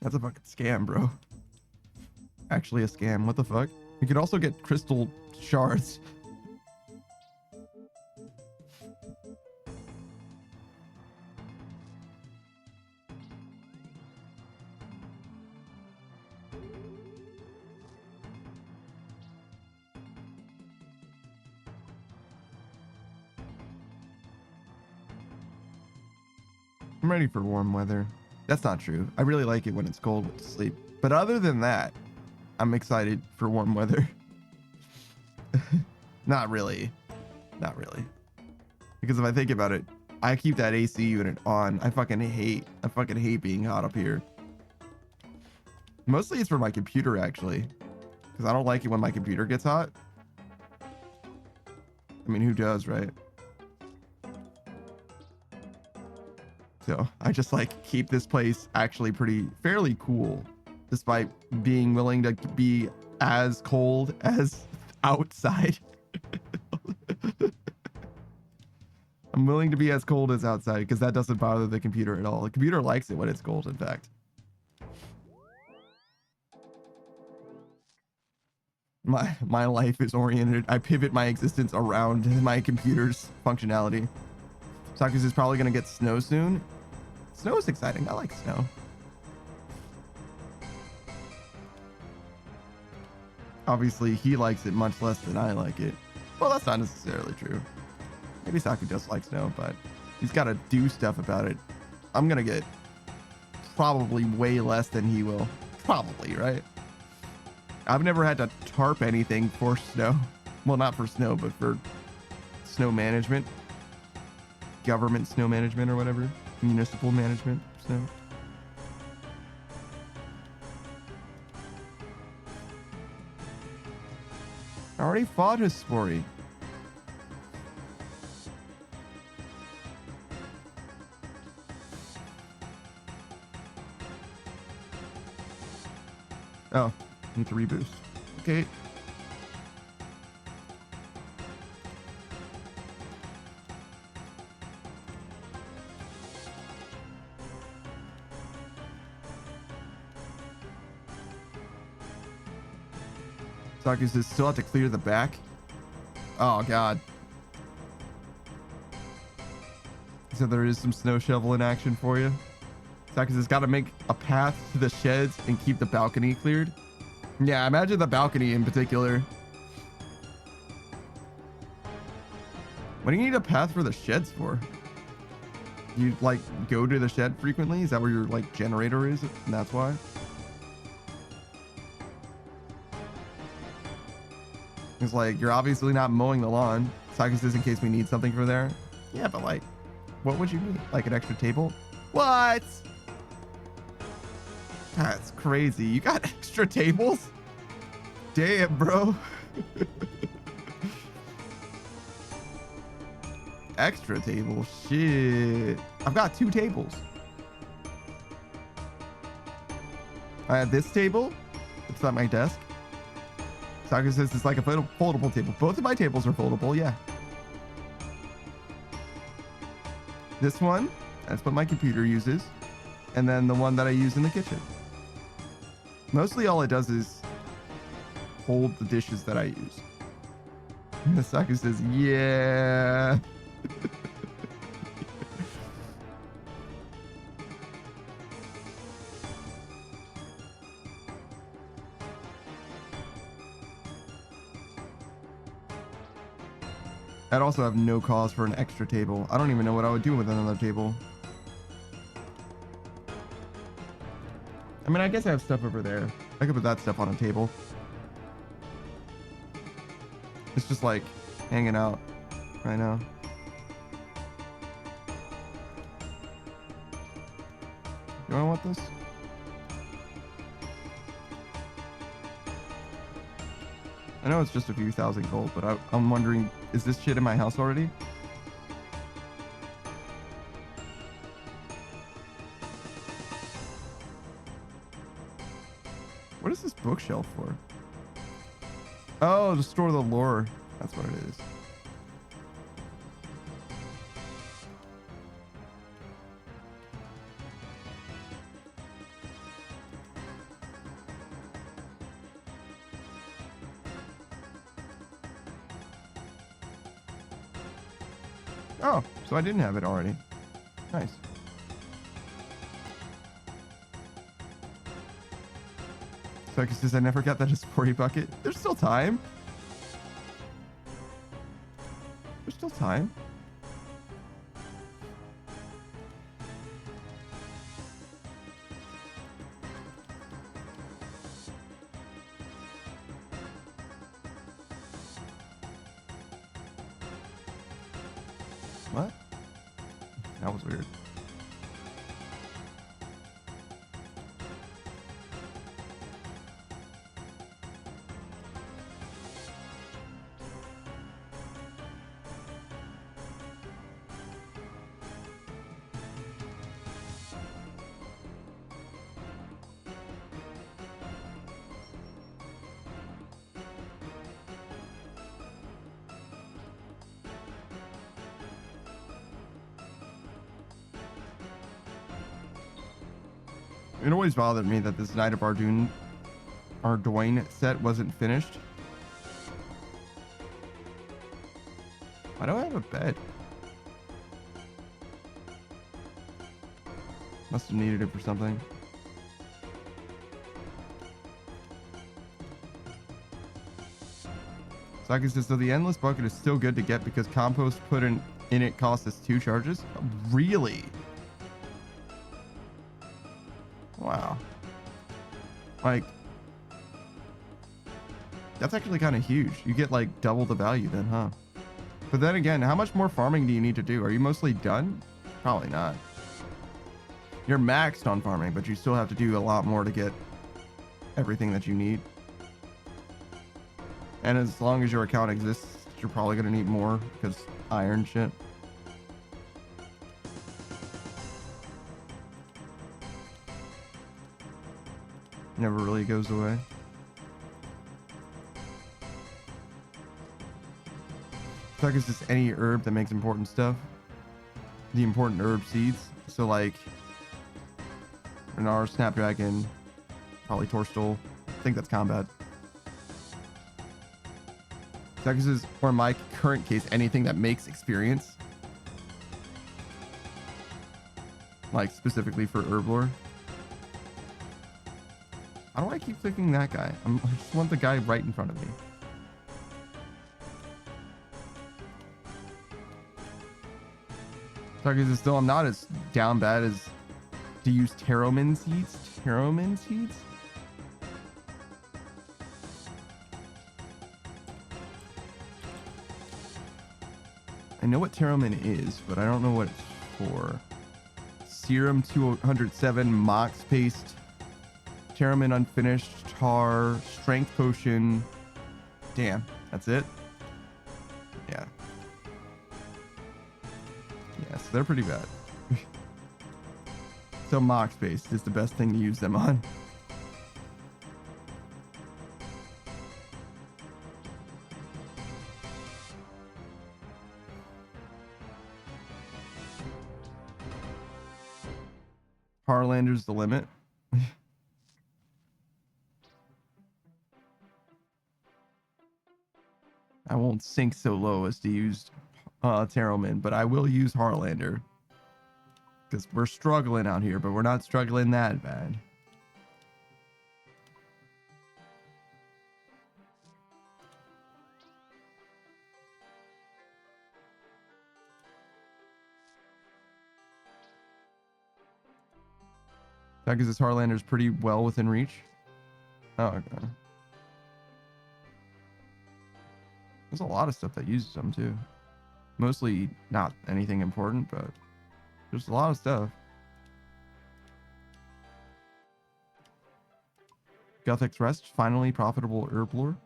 That's a fucking scam, bro. Actually a scam. What the fuck? You could also get crystal shards. I'm ready for warm weather. That's not true. I really like it when it's cold to sleep. But other than that, I'm excited for warm weather. Not really. Not really. Because if I think about it, I keep that AC unit on. I fucking hate being hot up here. Mostly it's for my computer, actually. Because I don't like it when my computer gets hot. I mean, who does, right? So I just like keep this place actually fairly cool, despite being willing to be as cold as outside. I'm willing to be as cold as outside because that doesn't bother the computer at all. The computer likes it when it's cold, in fact. My life is oriented. I pivot my existence around my computer's functionality. Sakus is probably going to get snow soon. Snow is exciting. I like snow. Obviously, he likes it much less than I like it. Well, that's not necessarily true. Maybe Saku does like snow, but he's got to do stuff about it. I'm going to get probably way less than he will. Probably, right? I've never had to tarp anything for snow. Well, not for snow, but for snow management. Government snow management or whatever. Municipal management snow. I already fought his Spory. Oh, need to reboost. Okay. Saku says still have to clear the back. Oh god. So there is some snow shovel in action for you. Saku says got to make a path to the sheds and keep the balcony cleared. Yeah, imagine the balcony in particular. What do you need a path for the sheds for? You like go to the shed frequently? Is that where your like generator is? And that's why? It's like, you're obviously not mowing the lawn. Saku says in case we need something for there. Yeah, but like, what would you need? Like an extra table? What? That's crazy. You got extra tables? Damn, bro. Extra table? Shit. I've got 2 tables. I have this table. It's at my desk. Saku says it's like a foldable table. Both of my tables are foldable, yeah. This one, that's what my computer uses. And then the one that I use in the kitchen. Mostly all it does is hold the dishes that I use. And Saku says, yeah. I'd also have no cause for an extra table. I don't even know what I would do with another table. I mean, I guess I have stuff over there. I could put that stuff on a table. It's just like hanging out right now. Do I want this? I know it's just a few thousand gold, but I'm wondering, is this shit in my house already? What is this bookshelf for? Oh, to store the lore. That's what it is. Oh, so I didn't have it already. Nice. Saku says I never got that a sporty bucket. There's still time. There's still time. What? That was weird. It always bothered me that this Knight of Ardoin set wasn't finished. Why do I have a bed? Must have needed it for something. Saki says, so the endless bucket is still good to get because compost put in it costs us 2 charges? Really? Wow. Like, that's actually kind of huge. You get like double the value then, huh? But then again, how much more farming do you need to do? Are you mostly done? Probably not. You're maxed on farming, but you still have to do a lot more to get everything that you need. And as long as your account exists, you're probably going to need more because iron shit. Never really goes away. So I guess just any herb that makes important stuff. The important herb seeds. So like Renar, Snapdragon, probably Torstol. I think that's combat. So this is, or in my current case, anything that makes experience. Like specifically for herb lore. How do I keep clicking that guy? I just want the guy right in front of me. Target is still, I'm not as down bad as to use Taromin seeds. Taromin seeds? I know what Taromin is, but I don't know what it's for. Serum 207, Mox Paste, Taromin Unfinished, Tar, Strength Potion. Damn, that's it? Yeah. Yeah, so they're pretty bad. So Mox Paste is the best thing to use them on. Harlander's the limit. I won't sink so low as to use Taromin, but I will use Harlander. Because we're struggling out here, but we're not struggling that bad. That because this Harlander's pretty well within reach. Oh, okay. There's a lot of stuff that uses them too. Mostly not anything important, but there's a lot of stuff. Guthix Rest, finally profitable herb lore.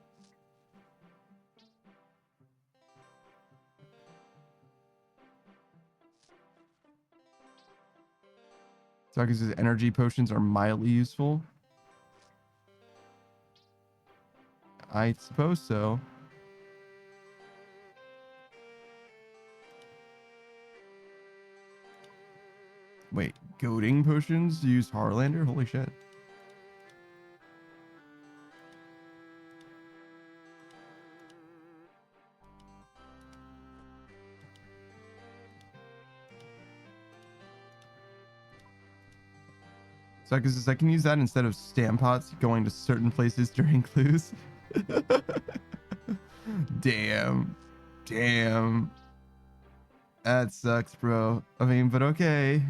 Saku's energy potions are mildly useful. I suppose so. Wait, goading potions use Harlander? Holy shit. So I can use that instead of stampots going to certain places during clues. Damn. Damn. That sucks, bro. I mean, but okay.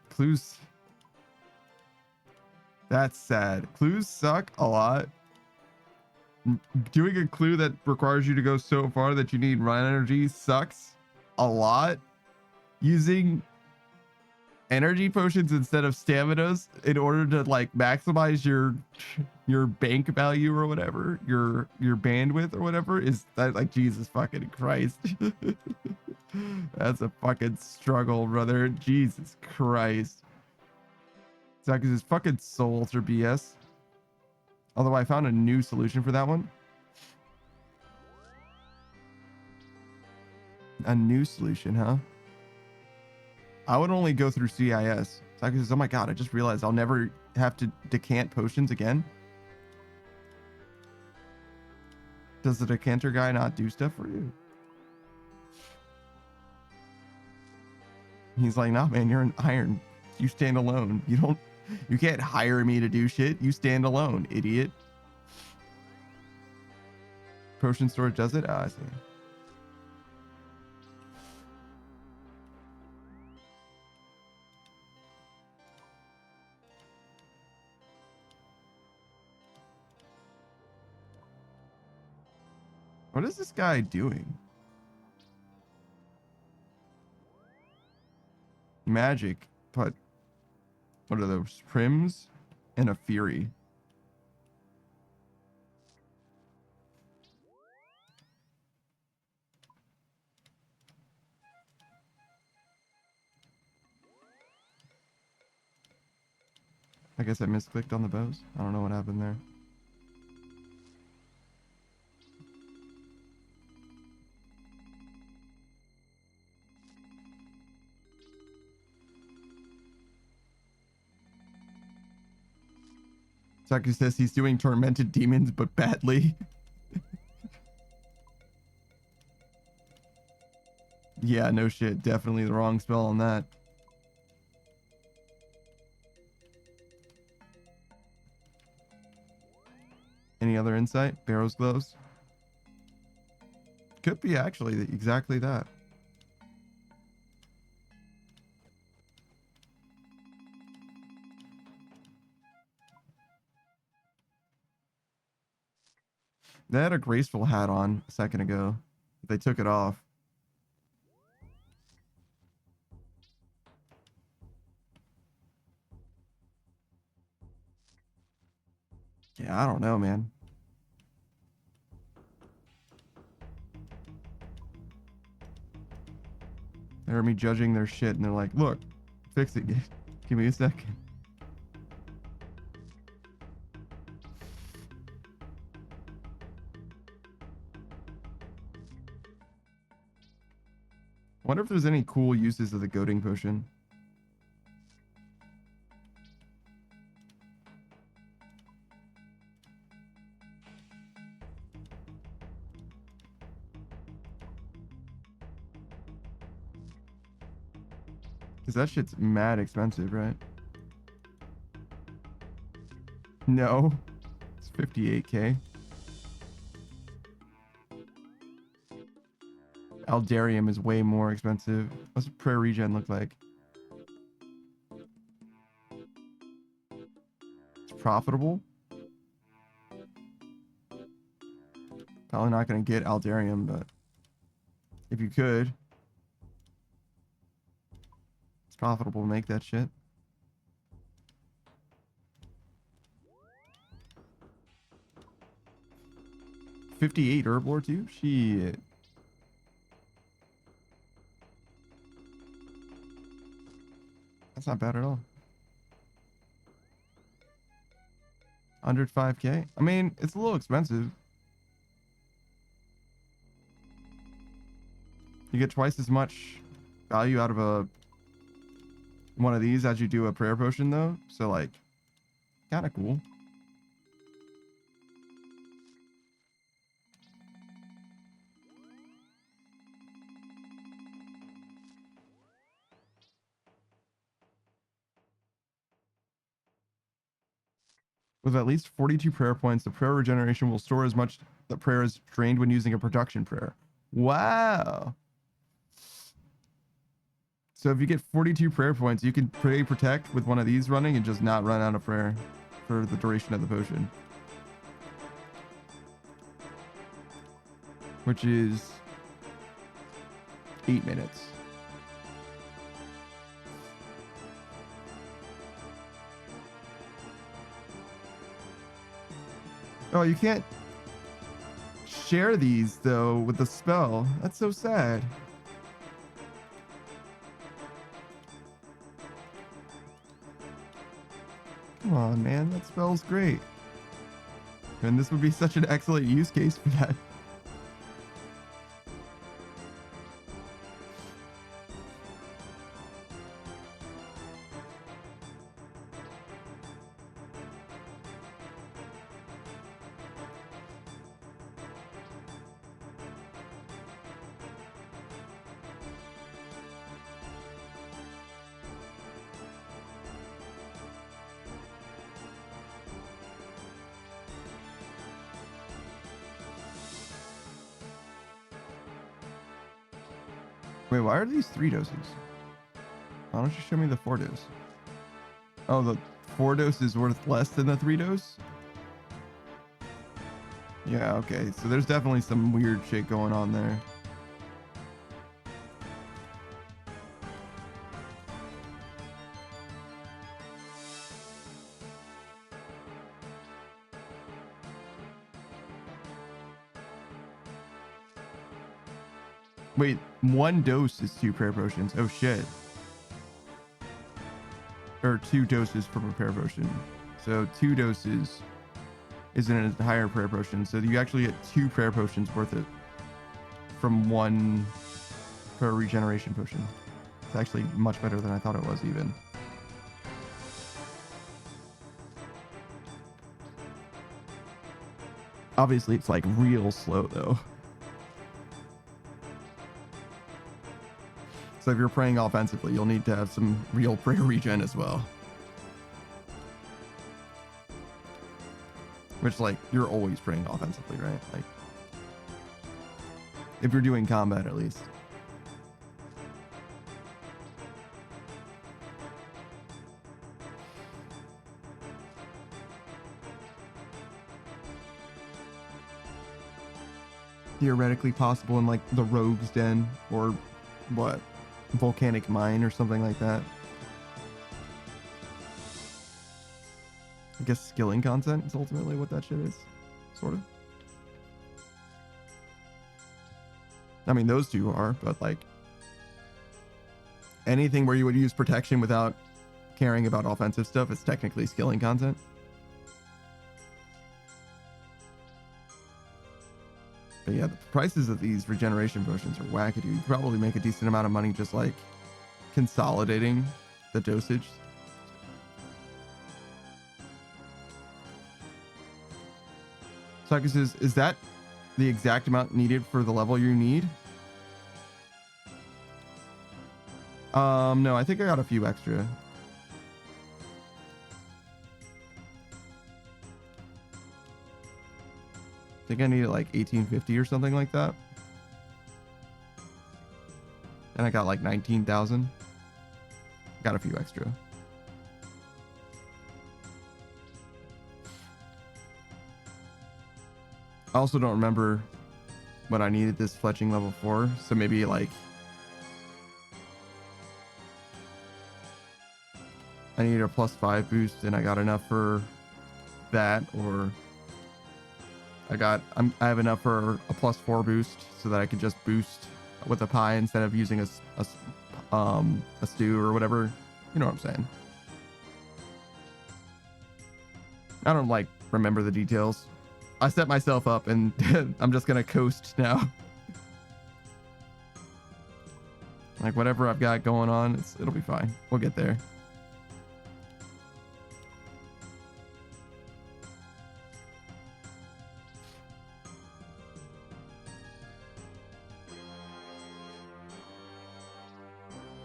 Clues. That's sad. Clues suck a lot. Doing a clue that requires you to go so far that you need run energy sucks a lot. Using energy potions instead of staminas in order to like maximize your bank value or whatever, your bandwidth or whatever, is that like Jesus fucking Christ. That's a fucking struggle, brother. Jesus Christ. It's not because his fucking Soul Ultra BS. Although I found a new solution for that one. A new solution, huh? I would only go through CIS. Saki says, oh my god, I just realized I'll never have to decant potions again. Does the decanter guy not do stuff for you? He's like, nah, man, you're an iron. You stand alone. You can't hire me to do shit. You stand alone, idiot. Potion storage does it? Ah, I see. What is this guy doing? Magic, but what are those? Prims and a Fury. I guess I misclicked on the bows. I don't know what happened there. Saki says he's doing tormented demons, but badly. Yeah, no shit. Definitely the wrong spell on that. Any other insight? Barrow's gloves? Could be actually exactly that. They had a graceful hat on a second ago. They took it off. Yeah, I don't know, man. They heard me judging their shit and they're like, look, fix it. Give me a second. Wonder if there's any cool uses of the goading potion. Because that shit's mad expensive, right? No. It's 58k. Aldarium is way more expensive. What's a prayer regen look like? It's profitable. Probably not going to get Aldarium, but if you could, it's profitable to make that shit. $58 herb lore too? Shit. That's not bad at all. 105k? I mean, it's a little expensive. You get twice as much value out of one of these as you do a prayer potion though. So like, kind of cool. With at least 42 prayer points, the prayer regeneration will store as much the prayer is drained when using a production prayer. Wow. So if you get 42 prayer points, you can pray protect with one of these running and just not run out of prayer for the duration of the potion. Which is 8 minutes. Oh, you can't share these though with the spell. That's so sad. Come on, man. That spell's great. And this would be such an excellent use case for that. Wait, why are these 3 doses? Why don't you show me the 4 dose? Oh, the 4 dose is worth less than the 3 dose? Yeah, okay. So there's definitely some weird shit going on there. Wait, 1 dose is 2 prayer potions. Oh shit. Or 2 doses for a prayer potion. So 2 doses is an entire prayer potion. So you actually get 2 prayer potions worth it from 1 prayer regeneration potion. It's actually much better than I thought it was even. Obviously it's like real slow though. So if you're praying offensively, you'll need to have some real prayer regen as well. Which, like, you're always praying offensively, right? Like, if you're doing combat at least. Theoretically possible in like the Rogue's Den or what? Volcanic Mine or something like that. I guess skilling content is ultimately what that shit is. Sort of. I mean, those two are, but like anything where you would use protection without caring about offensive stuff is technically skilling content. But yeah, the prices of these regeneration potions are wackadoo. You could probably make a decent amount of money just like consolidating the dosage. Sarkis is that the exact amount needed for the level you need? No, I think I got a few extra. I think I needed like 1850 or something like that. And I got like 19,000. Got a few extra. I also don't remember when I needed this fletching level 4, so maybe like I needed a +5 boost and I got enough for that, or I have enough for a +4 boost so that I could just boost with a pie instead of using a stew or whatever. You know what I'm saying? I don't like remember the details. I set myself up and I'm just gonna coast now. Like whatever I've got going on, it'll be fine. We'll get there.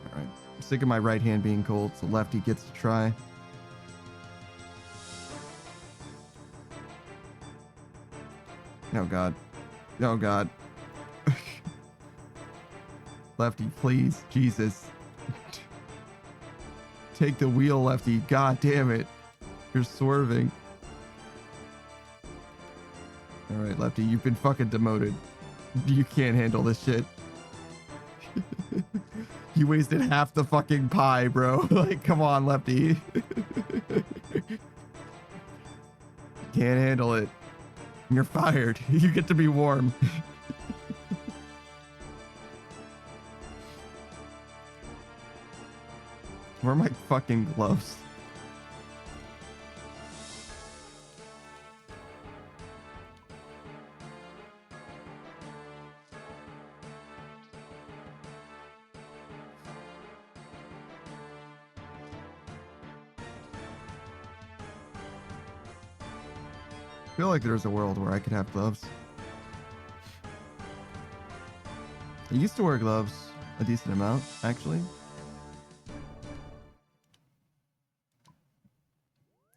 All right, I'm sick of my right hand being cold, so lefty gets to try. Oh god. Oh god. Lefty, please. Jesus. Take the wheel, Lefty. God damn it. You're swerving. Alright, Lefty, you've been fucking demoted. You can't handle this shit. You wasted half the fucking pie, bro. Like, come on, Lefty. Can't handle it. You're fired. You get to be warm. Where are my fucking gloves? I feel like there's a world where I could have gloves. I used to wear gloves a decent amount, actually.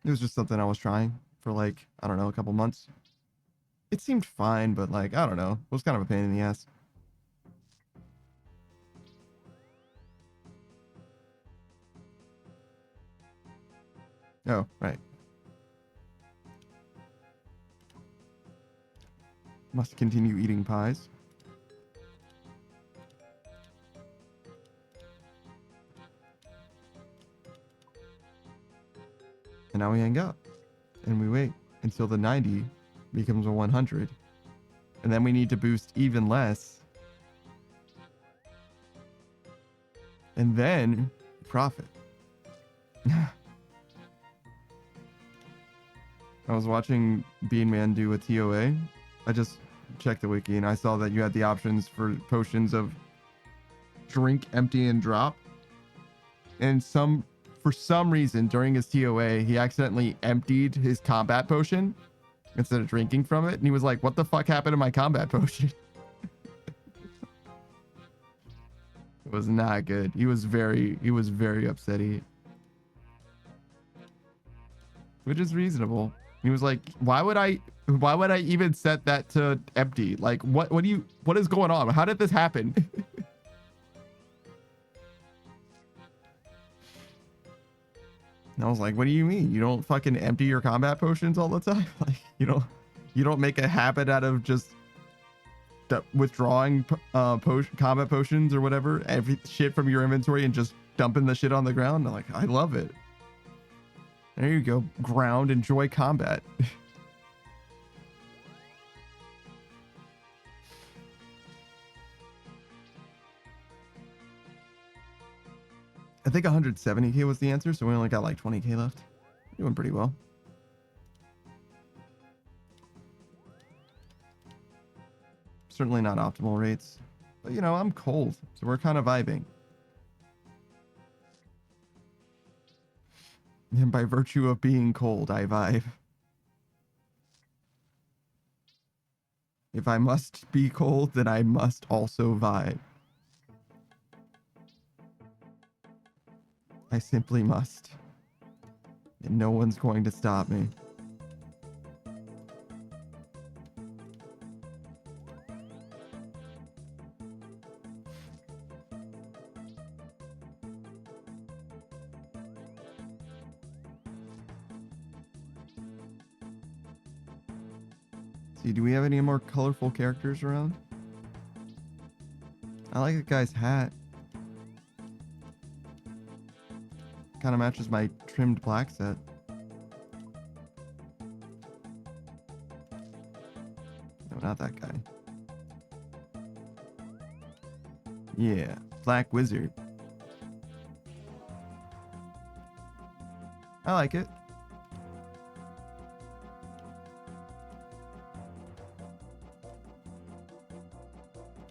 It was just something I was trying for like, I don't know, a couple months. It seemed fine, but like, I don't know. It was kind of a pain in the ass. Oh, right. Must continue eating pies. And now we hang up. And we wait until the 90 becomes a 100. And then we need to boost even less. And then profit. I was watching Bean Man do a TOA. I just checked the wiki and I saw that you had the options for potions of drink, empty, and drop. And for some reason during his TOA, he accidentally emptied his combat potion instead of drinking from it. And he was like, what the fuck happened to my combat potion? It was not good. He was very upsetty. Which is reasonable. He was like, why would I even set that to empty? Like, what is going on? How did this happen? And I was like, what do you mean? You don't fucking empty your combat potions all the time? Like, you don't make a habit out of just withdrawing combat potions or whatever, every shit from your inventory and just dumping the shit on the ground? I'm like, I love it. There you go. Ground, enjoy combat. I think 170k was the answer, so we only got like 20k left. Doing pretty well. Certainly not optimal rates, but you know, I'm cold, so we're kind of vibing. And by virtue of being cold, I vibe. If I must be cold, then I must also vibe. I simply must. And no one's going to stop me. See, do we have any more colorful characters around? I like that guy's hat. Kind of matches my trimmed black set. No, not that guy. Yeah, Black Wizard. I like it.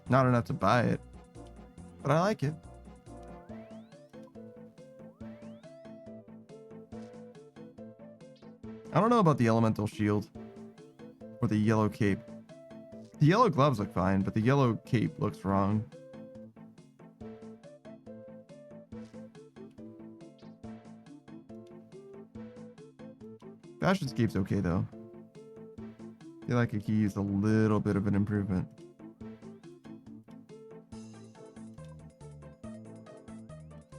Not enough to buy it, but I like it. I don't know about the elemental shield or the yellow cape. The yellow gloves look fine, but the yellow cape looks wrong. Fashionscape's okay though. I feel like it could use a little bit of an improvement.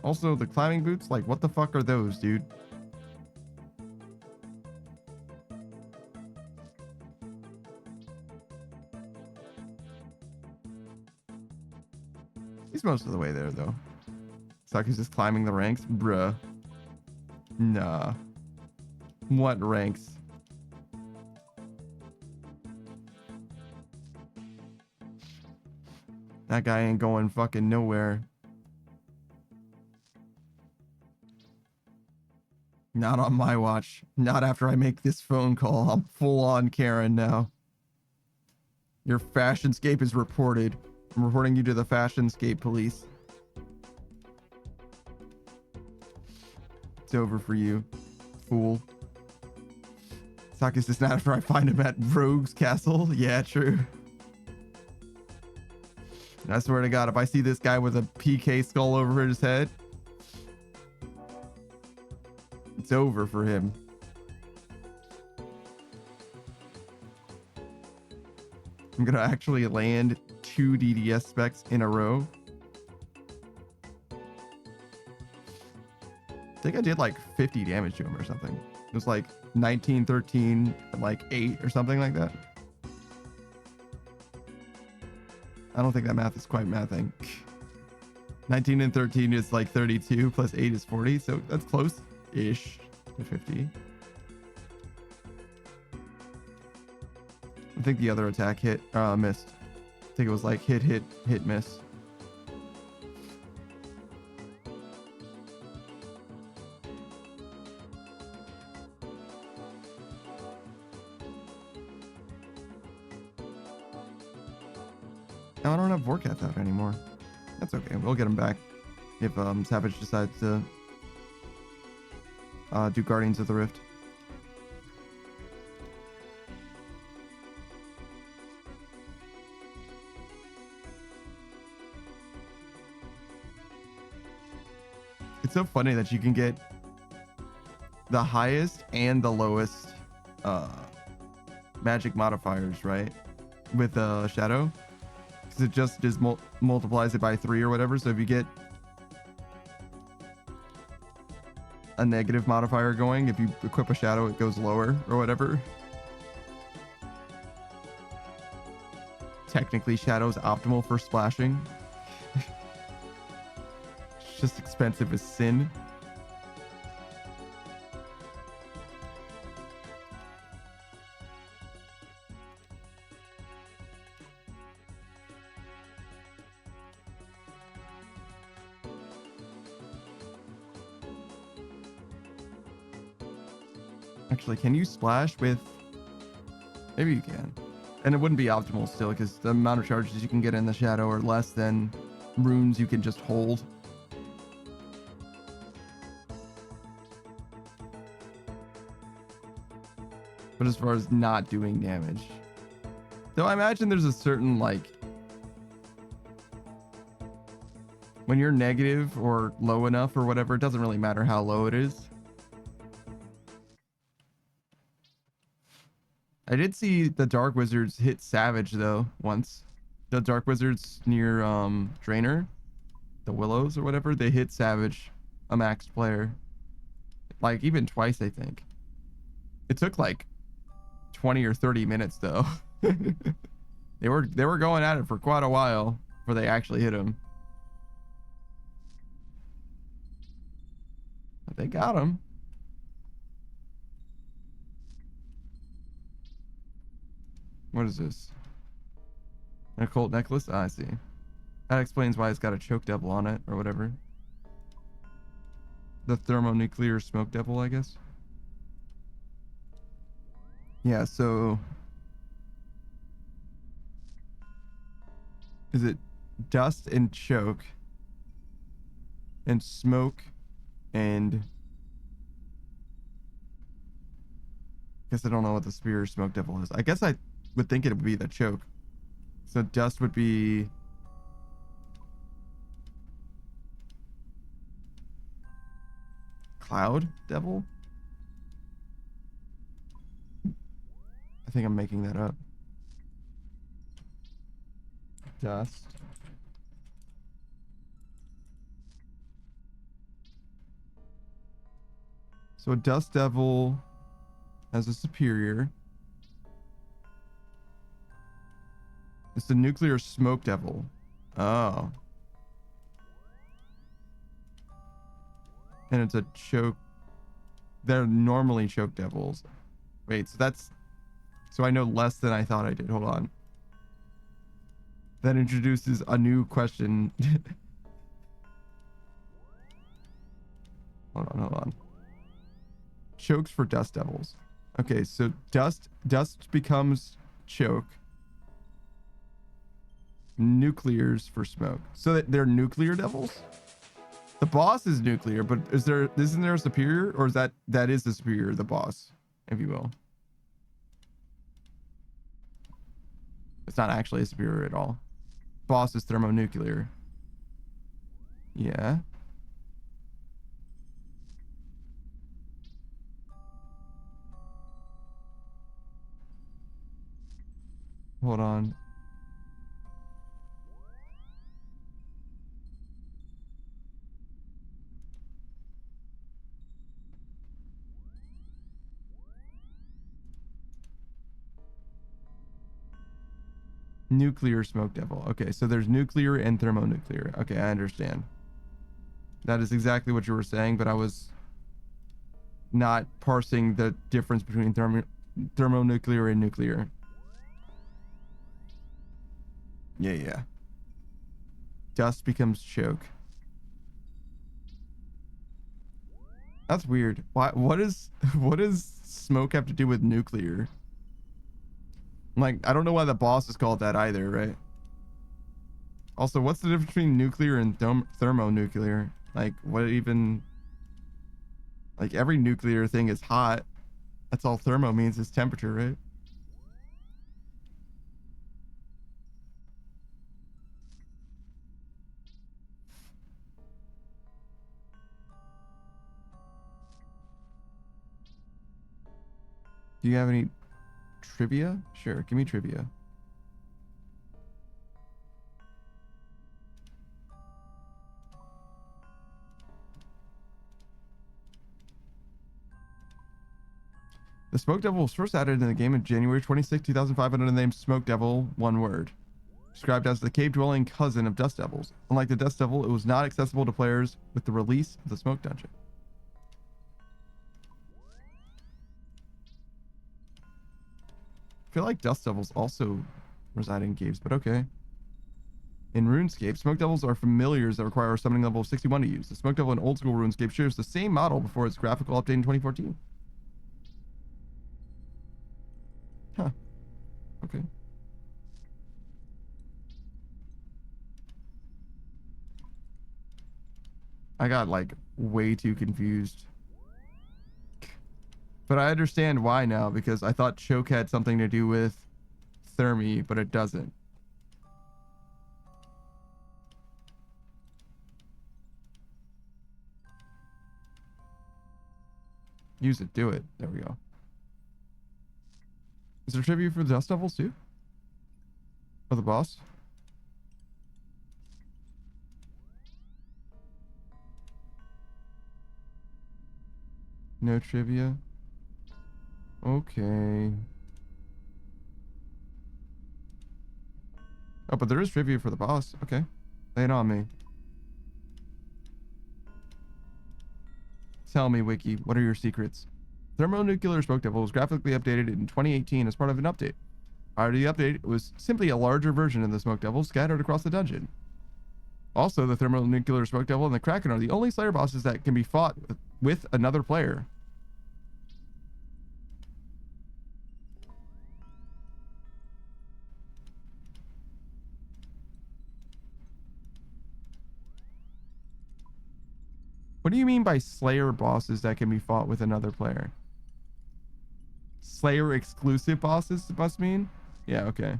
Also, the climbing boots, like what the fuck are those, dude? He's most of the way there, though. Saki's just climbing the ranks? Bruh. Nah. What ranks? That guy ain't going fucking nowhere. Not on my watch. Not after I make this phone call. I'm full on Karen now. Your fashionscape is reported. I'm reporting you to the fashionscape police. It's over for you, fool. Saki's just not after I find him at Rogue's Castle. Yeah, true. And I swear to God, if I see this guy with a PK skull over his head, it's over for him. I'm gonna actually land 2 DDS specs in a row. think I did like 50 damage to him or something. It was like 19, 13, and like 8 or something like that. I don't think that math is quite mathing. 19 and 13 is like 32 plus 8 is 40, so that's close-ish to 50. I think the other attack missed. I think it was like hit, miss. Now I don't have Vorkath out anymore. That's okay. We'll get him back if Savage decides to do Guardians of the Rift. It's so funny that you can get the highest and the lowest magic modifiers, right? With Shadow. Because it just multiplies it by 3 or whatever. So if you get a negative modifier going, if you equip a Shadow, it goes lower or whatever. Technically, Shadow's optimal for splashing. It's just expensive as sin. Actually, can you splash with... Maybe you can. And it wouldn't be optimal still, because the amount of charges you can get in the Shadow are less than runes you can just hold. But as far as not doing damage... Though I imagine there's a certain, like... When you're negative or low enough or whatever, it doesn't really matter how low it is. I did see the Dark Wizards hit Savage though once. The Dark Wizards near Draenor, the Willows or whatever, they hit Savage, a maxed player, like even twice I think. It took like 20 or 30 minutes though. they were going at it for quite a while before they actually hit him. But they got him. What is this? An occult necklace? Ah, I see. That explains why it's got a choke devil on it, or whatever. The thermonuclear smoke devil, I guess. Yeah, so... Is it dust and choke? And smoke and... Guess I don't know what the spear or smoke devil is. I guess I would think it would be the choke. So dust would be... Cloud devil? I think I'm making that up. Dust. So dust devil has a superior. It's the nuclear smoke devil. Oh. And it's a choke. They're normally choke devils. Wait, so that's... So I know less than I thought I did. Hold on. That introduces a new question. Hold on. Chokes for dust devils. Okay, so dust becomes choke. Nuclears for smoke. So that they're nuclear devils? The boss is nuclear, but isn't there a superior, or is that is the superior, the boss, if you will? It's not actually a superior at all. Boss is thermonuclear. Yeah. Hold on. Nuclear smoke devil. Okay, so there's nuclear and thermonuclear. Okay, I understand. That is exactly what you were saying, but I was not parsing the difference between thermonuclear and nuclear. Yeah. Dust becomes choke. That's weird. What does smoke have to do with nuclear? Like, I don't know why the boss is called that either, right? Also, what's the difference between nuclear and thermonuclear? Like, what even... Like, every nuclear thing is hot. That's all thermo means is temperature, right? Do you have any trivia? Sure, give me trivia. The Smoke Devil was first added in the game in January 26, 2005 under the name Smoke Devil, one word. Described as the cave-dwelling cousin of Dust Devils. Unlike the Dust Devil, it was not accessible to players with the release of the Smoke Dungeon. I feel like Dust Devils also reside in caves, but okay. In RuneScape, Smoke Devils are familiars that require a summoning level of 61 to use. The Smoke Devil in old school RuneScape shares the same model before its graphical update in 2014. Huh. Okay. I got like way too confused. But I understand why now, because I thought choke had something to do with thermi, but it doesn't. Use it, do it. There we go. Is there trivia for the Dust Devils too? For the boss? No trivia? Okay. Oh, but there is trivia for the boss. Okay. Lay it on me. Tell me, Wiki, what are your secrets? Thermonuclear Smoke Devil was graphically updated in 2018 as part of an update. Prior to the update, it was simply a larger version of the Smoke Devil scattered across the dungeon. Also, the Thermonuclear Smoke Devil and the Kraken are the only Slayer bosses that can be fought with another player. What do you mean by Slayer bosses that can be fought with another player? Slayer exclusive bosses must mean? Yeah, okay.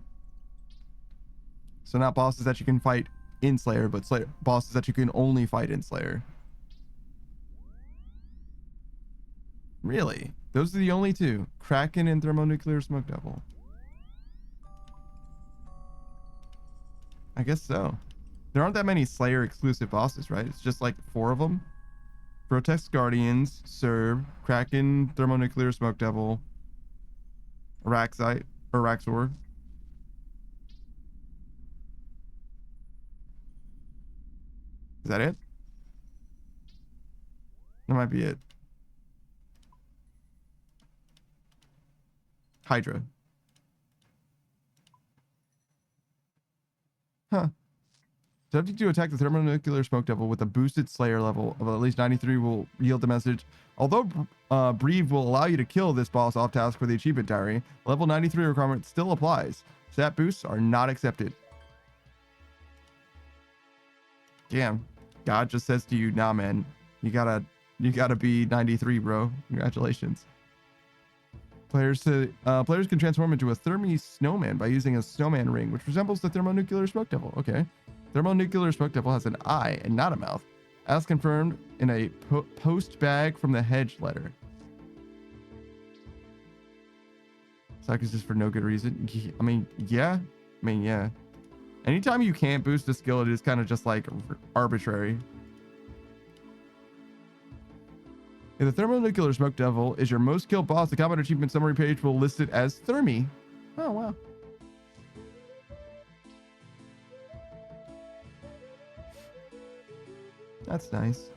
So not bosses that you can fight in Slayer, but Slayer bosses that you can only fight in Slayer. Really? Those are the only two. Kraken and Thermonuclear Smoke Devil. I guess so. There aren't that many Slayer exclusive bosses, right? It's just like 4 of them. Grotesque Guardians, Serb, Kraken, Thermonuclear Smoke Devil, Araxite, or Araxor. Is that it? That might be it. Hydra. Huh. Subject to attack the Thermonuclear Smoke Devil with a boosted Slayer level of at least 93 will yield the message. Although Breathe will allow you to kill this boss off task for the achievement diary, level 93 requirement still applies. Stat boosts are not accepted. Damn. God just says to you, nah man, you gotta be 93, bro. Congratulations. Players can transform into a Thermi snowman by using a snowman ring, which resembles the Thermonuclear Smoke Devil. Okay. Thermonuclear Smoke Devil has an eye and not a mouth, as confirmed in a post bag from the Hedge letter. Sacrifice is for no good reason. I mean, yeah. Anytime you can't boost a skill, it is kind of just like arbitrary. If the Thermonuclear Smoke Devil is your most killed boss, the combat achievement summary page will list it as Thermi. Oh, wow. That's nice.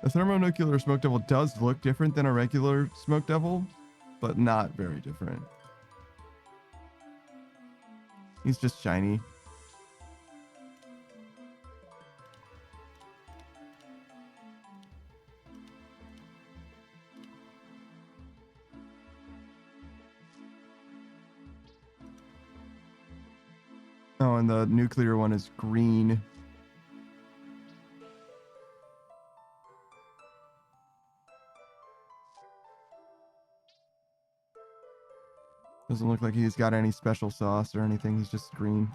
The thermonuclear smoke devil does look different than a regular smoke devil, but not very different. He's just shiny. Oh, and the nuclear one is green. Doesn't look like he's got any special sauce or anything. He's just green.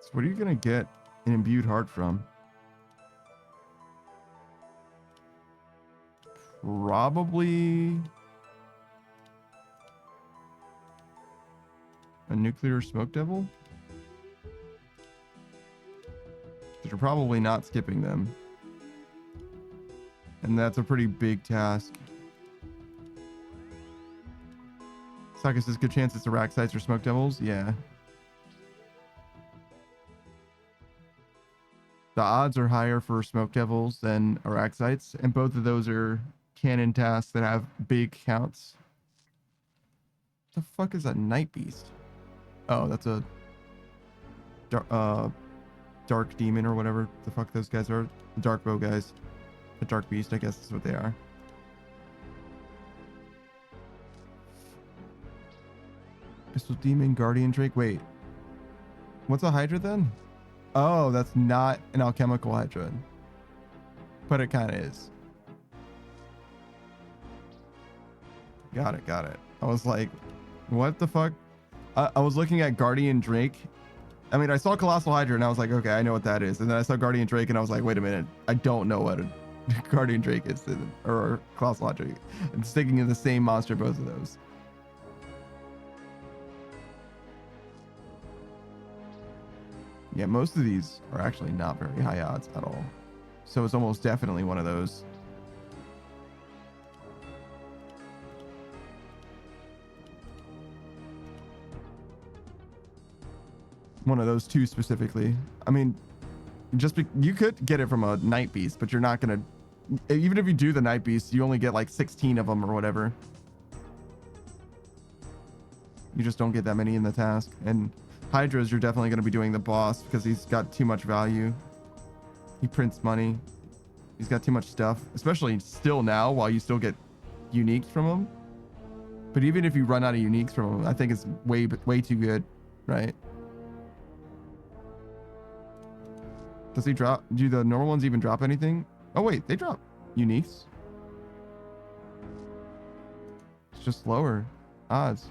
So what are you going to get an imbued heart from? Probably a nuclear smoke devil? Because you're probably not skipping them. And that's a pretty big task. Saga says good chance it's Araxites or smoke devils. Yeah. The odds are higher for smoke devils than Araxites, and both of those are cannon tasks that have big counts. What the fuck is a night beast? Oh, that's a dark demon or whatever the fuck those guys are. The dark bow guys. The dark beast, I guess is what they are. Crystal demon, guardian drake. Wait, what's a hydra then? Oh, that's not an alchemical hydra, but it kind of is. Got it, got it. I was like, what the fuck? I was looking at guardian drake. I mean, I saw colossal hydra and I was like, okay, I know what that is. And then I saw guardian drake and I was like, wait a minute, I don't know what a guardian drake is, or colossal hydra. It's sticking in the same monster, both of those. Yeah, most of these are actually not very high odds at all. So it's almost definitely one of those. One of those two specifically. I mean, you could get it from a night beast, but you're not gonna. Even if you do the night beast, you only get like 16 of them or whatever. You just don't get that many in the task. And Hydras, you're definitely going to be doing the boss because he's got too much value. He prints money. He's got too much stuff, especially still now while you still get uniques from him. But even if you run out of uniques from him, I think it's way too good, right? Does he drop? Do the normal ones even drop anything? Oh wait, they drop uniques. It's just lower odds.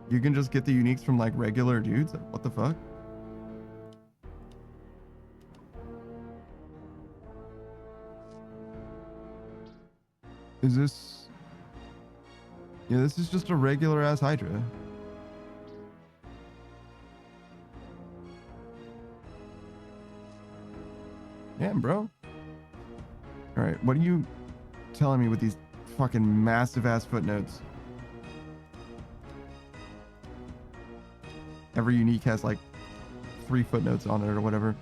You can just get the uniques from like regular dudes? What the fuck? Is this... Yeah, this is just a regular ass Hydra. Damn, bro. Alright, what are you telling me with these fucking massive ass footnotes? Every unique has like 3 footnotes on it or whatever.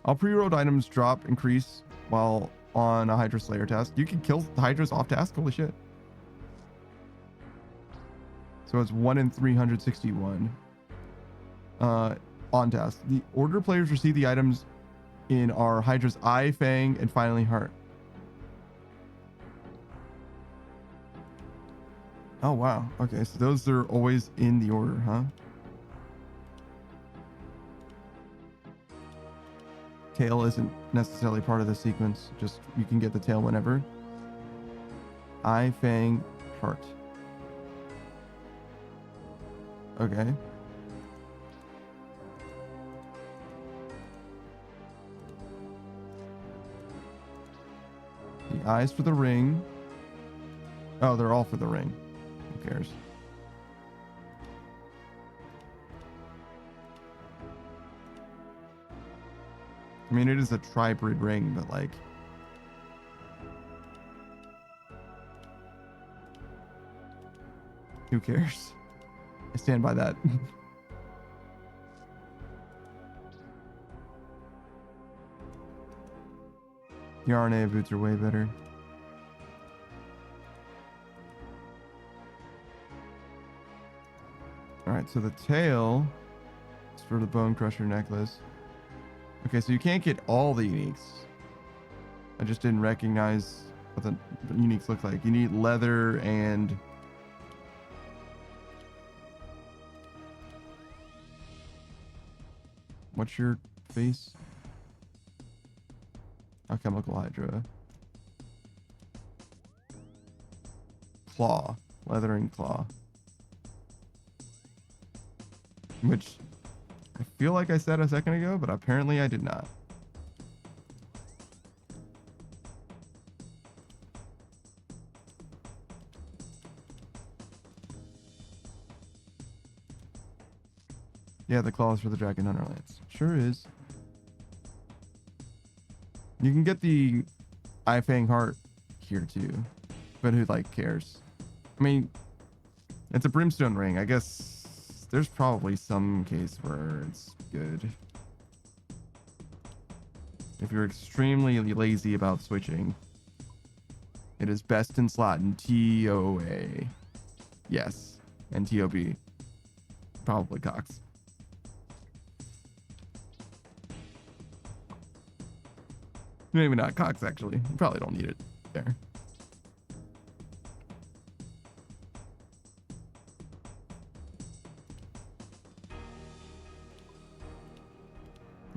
All pre-rolled items drop increase while on a Hydra Slayer task. You can kill the Hydras off task. Holy shit. So it's 1 in 361 on task. The order players receive the items in our Hydra's Eye, Fang, and finally Heart. Oh wow. Okay, so those are always in the order, huh? tail isn't necessarily part of the sequence. Just you can get the tail whenever. Eye, Fang, Heart. Okay. The eyes for the ring. Oh, they're all for the ring. Who cares? I mean, it is a tribrid ring, but like... who cares? I stand by that. The RNA boots are way better. Alright, so the tail is for the Bone Crusher necklace. Okay, so you can't get all the uniques. I just didn't recognize what the uniques look like. You need leather and... what's your face? Alchemical Hydra. Claw. Leather and claw. Which I feel like I said a second ago, but apparently I did not. Yeah, the claws for the Dragon Hunter Lance. Sure is. You can get the Eye Fang Heart here too, but who like cares? I mean, it's a Brimstone ring. I guess there's probably some case where it's good. If you're extremely lazy about switching, it is best in slot in TOA. Yes, and TOB. Probably Cox. Maybe not Cox, actually. You probably don't need it there.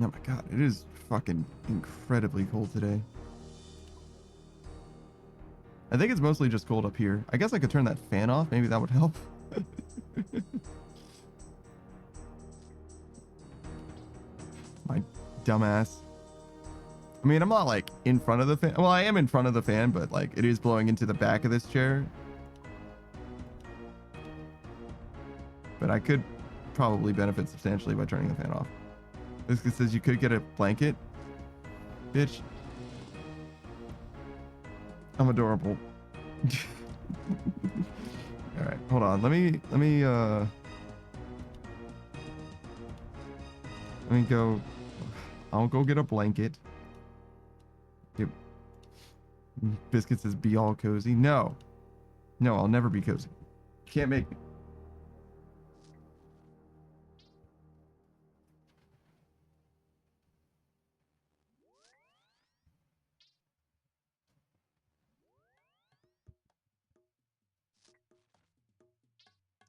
Oh my god, it is fucking incredibly cold today. I think it's mostly just cold up here. I guess I could turn that fan off. Maybe that would help. My dumbass. I mean, I'm not like in front of the fan. Well, I am in front of the fan, but like it is blowing into the back of this chair. But I could probably benefit substantially by turning the fan off. This says you could get a blanket. Bitch. I'm adorable. All right, hold on. Let me go. I'll go get a blanket. Yep. Biscuit says be all cozy. No, I'll never be cozy. Can't make me.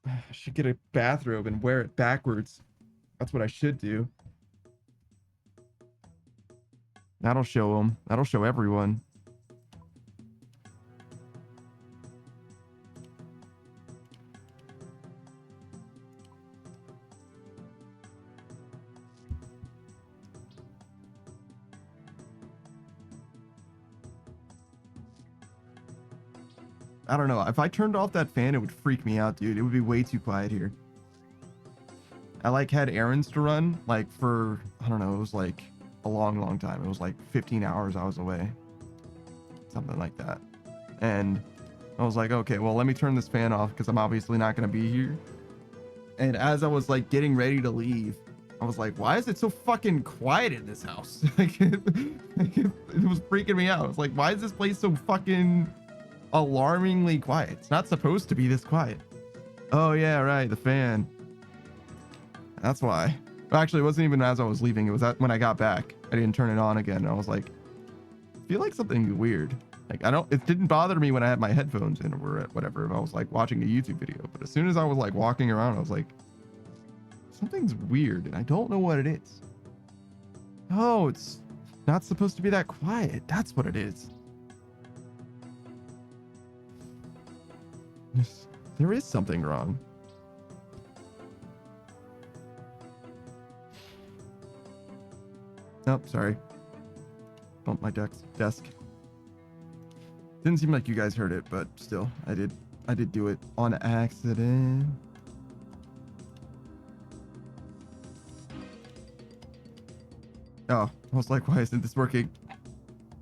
I should get a bathrobe and wear it backwards. That's what I should do. That'll show them. That'll show everyone. I don't know. If I turned off that fan, it would freak me out, dude. It would be way too quiet here. I like had errands to run, like for, I don't know, it was like a long time. It was like 15 hours I was away. Something like that. And I was like, okay, well, let me turn this fan off because I'm obviously not going to be here. And as I was like getting ready to leave, I was like, why is it so fucking quiet in this house? Like, it was freaking me out. I was like, why is this place so fucking alarmingly quiet? It's not supposed to be this quiet. Oh yeah, right, the fan. That's why. Well, actually, it wasn't even as I was leaving. It was when I got back. I didn't turn it on again. And I was like, I feel like something weird. Like, it didn't bother me when I had my headphones in or whatever. If I was like watching a YouTube video. But as soon as I was like walking around, I was like, something's weird. And I don't know what it is. Oh, it's not supposed to be that quiet. That's what it is. There is something wrong. Oh, sorry. Bumped my desk. Didn't seem like you guys heard it, but still, I did do it on accident. Oh, I was like, why isn't this working?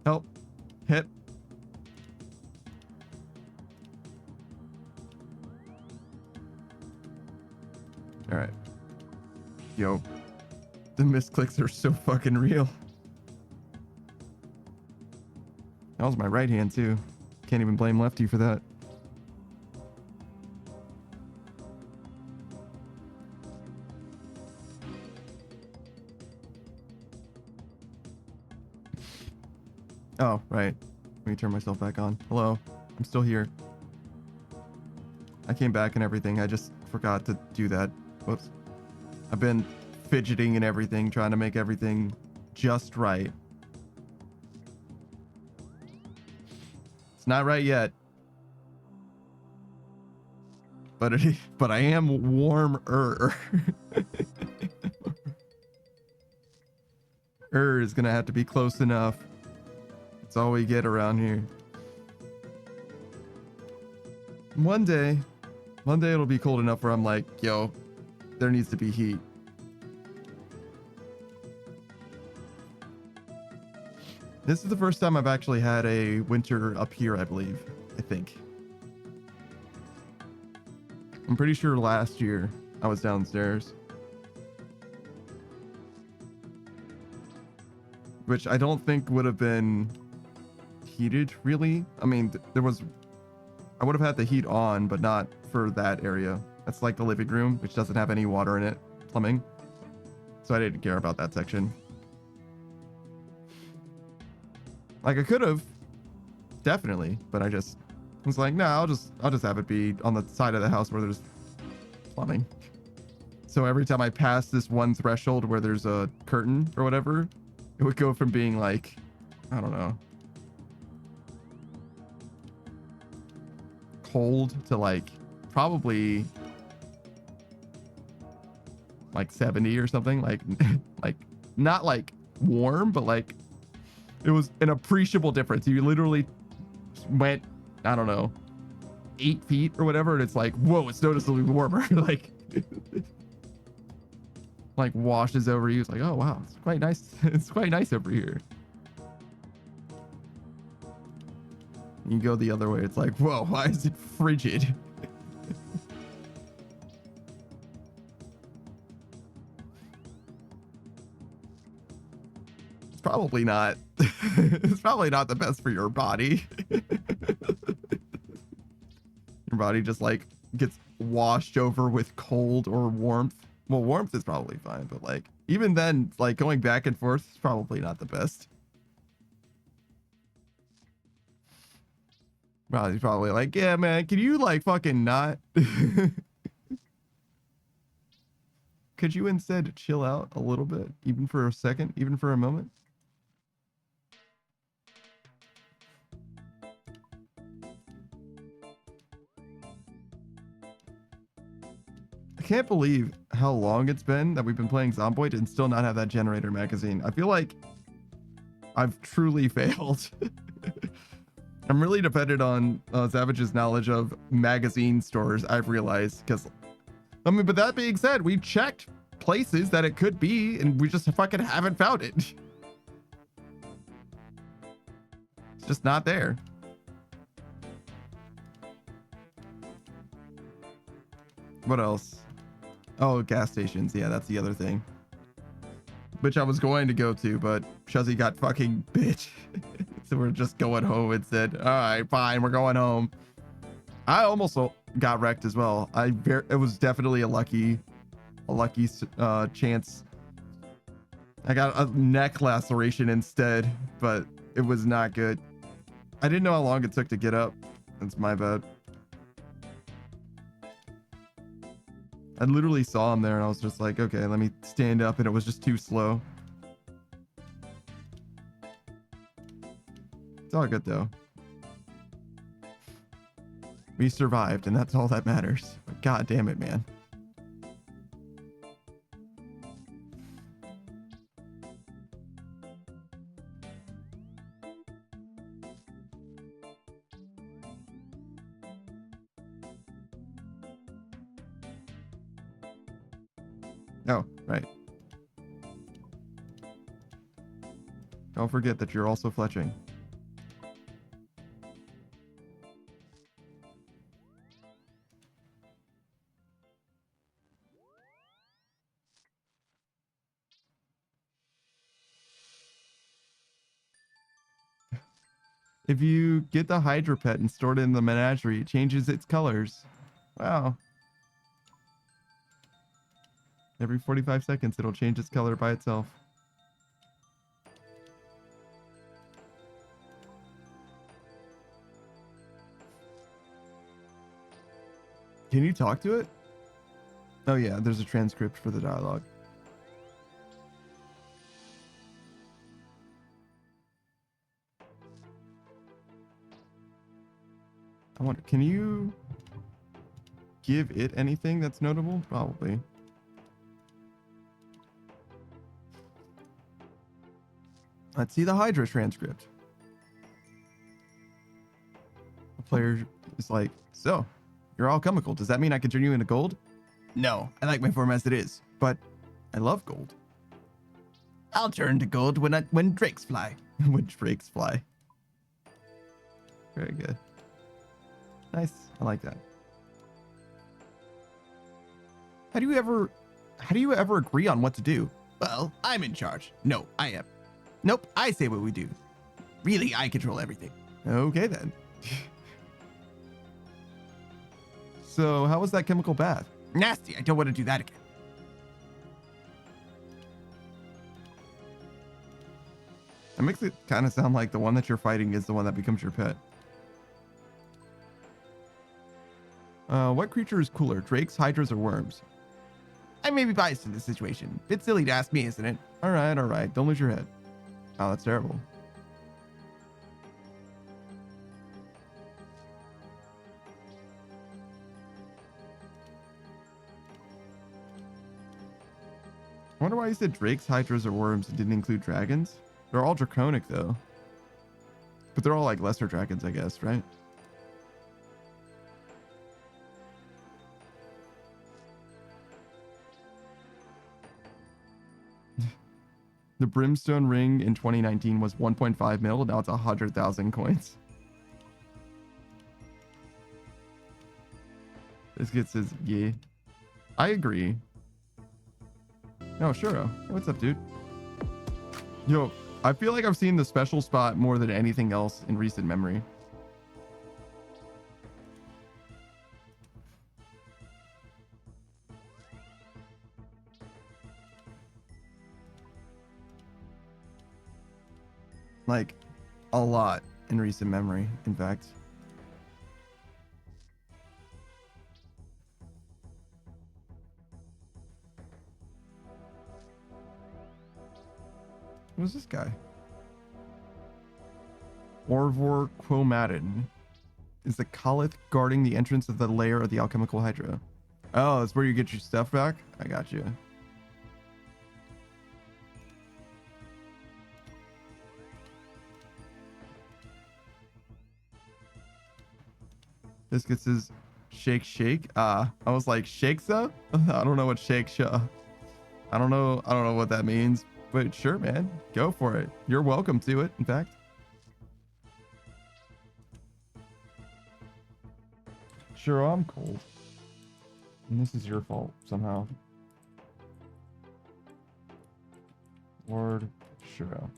Help. Hit. All right. Yo, the misclicks are so fucking real. That was my right hand too. Can't even blame Lefty for that. Oh, right. Let me turn myself back on. Hello. I'm still here. I came back and everything. I just forgot to do that. Whoops. I've been fidgeting and everything, trying to make everything just right. It's not right yet. But I am warmer. Is gonna have to be close enough. That's all we get around here. One day it'll be cold enough where I'm like, yo, there needs to be heat. This is the first time I've actually had a winter up here, I believe. I think. I'm pretty sure last year I was downstairs. Which I don't think would have been heated, really. I mean, I would have had the heat on, but not for that area. That's like the living room, which doesn't have any water in it, plumbing. So I didn't care about that section. Like I could have, definitely, but I was like, no, I'll just have it be on the side of the house where there's plumbing. So every time I pass this one threshold where there's a curtain or whatever, it would go from being like, I don't know, cold to like probably like 70 or something, like like not like warm, but like it was an appreciable difference. You literally went, I don't know, 8 feet or whatever, and it's like, whoa, it's noticeably warmer. like washes over you. It's like, oh wow, it's quite nice. It's quite nice over here. You go the other way, it's like, whoa, why is it frigid? It's probably not. It's probably not the best for your body. Your body just like gets washed over with cold or warmth. Well, warmth is probably fine, but like even then, like going back and forth is probably not the best. Well, he's probably like, yeah, man, can you like fucking not? Could you instead chill out a little bit, even for a second, even for a moment? I can't believe how long it's been that we've been playing Zomboid and still not have that generator magazine. I feel like I've truly failed. I'm really dependent on Savage's knowledge of magazine stores, I've realized, because, I mean, but that being said, we checked places that it could be, and we just fucking haven't found it. It's just not there. What else? Oh, gas stations. Yeah, that's the other thing. Which I was going to go to, but Shuzzy got fucking bitch. So we're just going home and said, all right, fine, we're going home. I almost got wrecked as well. It was definitely a lucky chance. I got a neck laceration instead, but it was not good. I didn't know how long it took to get up. That's my bad. I literally saw him there and I was just like, okay, let me stand up, and it was just too slow. all good though. We survived, and that's all that matters. But God damn it, man. Oh, right. Don't forget that you're also fletching. If you get the Hydra pet and store it in the menagerie, it changes its colors. Wow. Every 45 seconds, it'll change its color by itself. Can you talk to it? Oh yeah, there's a transcript for the dialogue. I wonder, can you give it anything that's notable? Probably. Let's see the Hydra transcript. The player is like, so, you're alchemical. Does that mean I can turn you into gold? No, I like my form as it is, but I love gold. I'll turn to gold when drakes fly. When drakes fly. Very good. Nice. I like that. How do you ever agree on what to do? Well, I'm in charge. No, I am. Nope, I say what we do. Really, I control everything. Okay then. So, how was that chemical bath? Nasty. I don't want to do that again. That makes it kind of sound like the one that you're fighting is the one that becomes your pet. What creature is cooler, drakes, hydras, or worms? I may be biased in this situation. Bit silly to ask me, isn't it? All right. Don't lose your head. Oh, that's terrible. I wonder why you said drakes, hydras, or worms and didn't include dragons. They're all draconic, though. But they're all like lesser dragons, I guess, right? The Brimstone ring in 2019 was 1.5 mil. Now it's 100,000 coins. Biscuit says, yeah. I agree. No, sure. What's up, dude? Yo, I feel like I've seen the special spot more than anything else in recent memory. Like, a lot in recent memory, in fact. Who's this guy? Orvor Quomadin is the Colith guarding the entrance of the lair of the alchemical hydra. Oh, that's where you get your stuff back? I got you. Biscuits says shake. I was like, shakesa? I don't know what shakesha. I don't know what that means, but sure, man, go for it. You're welcome to it, in fact. Sure, I'm cold. And this is your fault somehow. Lord Shiro.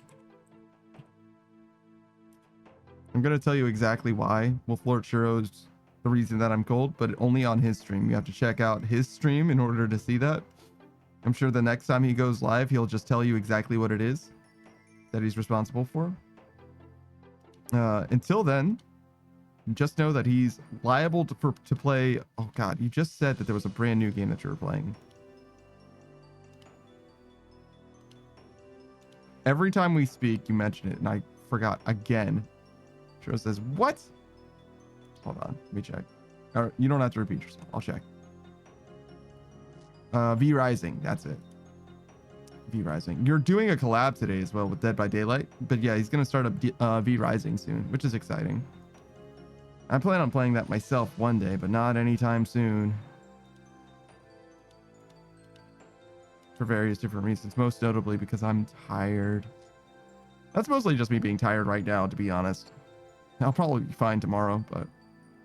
I'm gonna tell you exactly why Wolf Lord Shiro's the reason that I'm cold, but only on his stream. You have to check out his stream in order to see that. I'm sure the next time he goes live, he'll just tell you exactly what it is that he's responsible for. Until then, just know that he's liable to play. Oh God, you just said that there was a brand new game that you were playing. Every time we speak, you mention it, and I forgot again. Churro says, what? Hold on, let me check. You don't have to repeat yourself. I'll check. V Rising, that's it. V Rising. You're doing a collab today as well with Dead by Daylight, but yeah, he's gonna start up V Rising soon, which is exciting. I plan on playing that myself one day, but not anytime soon. For various different reasons, most notably because I'm tired. That's mostly just me being tired right now, to be honest. I'll probably be fine tomorrow, but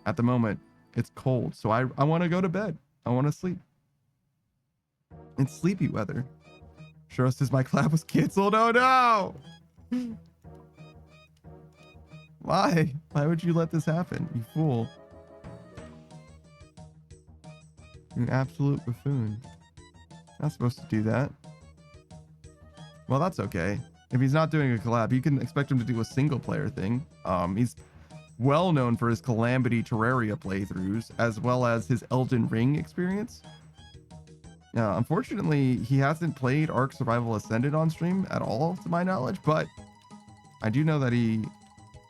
at the moment, it's cold, so I want to go to bed. I want to sleep. It's sleepy weather. Sure says my collab was canceled. Oh no! Why? Why would you let this happen, you fool? You absolute buffoon. Not supposed to do that. Well, that's okay. If he's not doing a collab, you can expect him to do a single player thing. He's well known for his Calamity Terraria playthroughs, as well as his Elden Ring experience. Unfortunately, he hasn't played Ark Survival Ascended on stream at all, to my knowledge, but I do know that he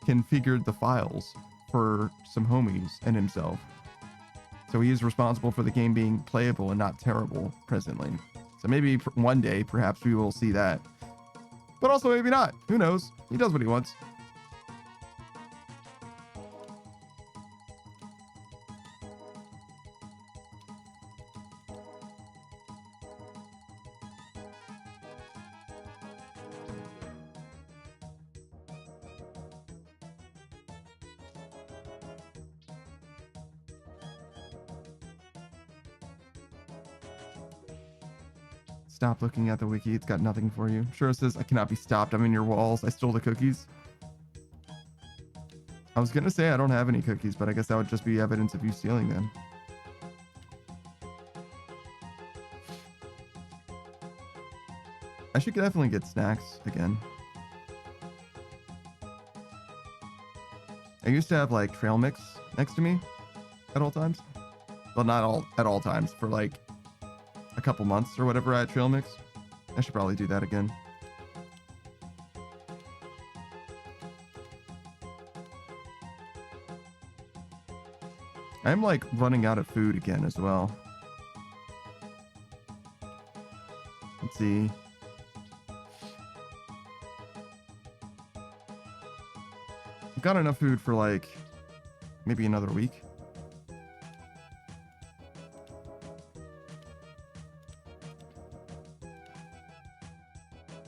configured the files for some homies and himself. So he is responsible for the game being playable and not terrible presently. So maybe one day, perhaps we will see that. But also maybe not. Who knows? He does what he wants. Stop looking at the wiki. It's got nothing for you. Sure says, I cannot be stopped. I'm in your walls. I stole the cookies. I was going to say I don't have any cookies, but I guess that would just be evidence of you stealing them. I should definitely get snacks again. I used to have like trail mix next to me at all times. Well, not all at all times, for like a couple months or whatever at trail mix. I should probably do that again. I'm like running out of food again as well. Let's see. I've got enough food for like maybe another week.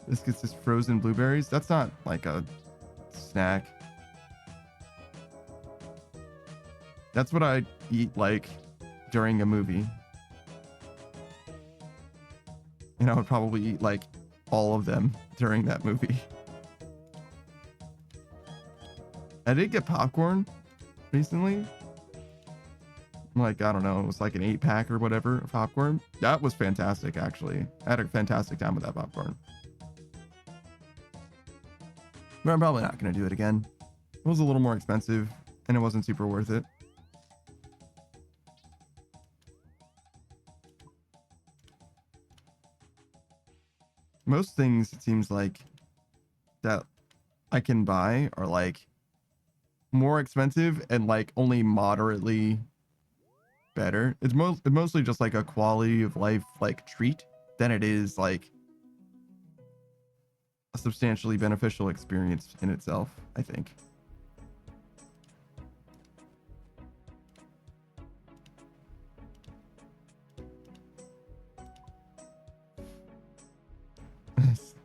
This gets just frozen blueberries. That's not like a snack. That's what I eat like during a movie. And I would probably eat like all of them during that movie. I did get popcorn recently. Like, I don't know, it was like an 8-pack or whatever of popcorn. That was fantastic, actually. I had a fantastic time with that popcorn. But I'm probably not going to do it again. It was a little more expensive, and it wasn't super worth it. Most things, it seems like, that I can buy are, like, more expensive and, like, only moderately better. It's mostly just, like, a quality of life, like, treat than it is, like, a substantially beneficial experience in itself, I think.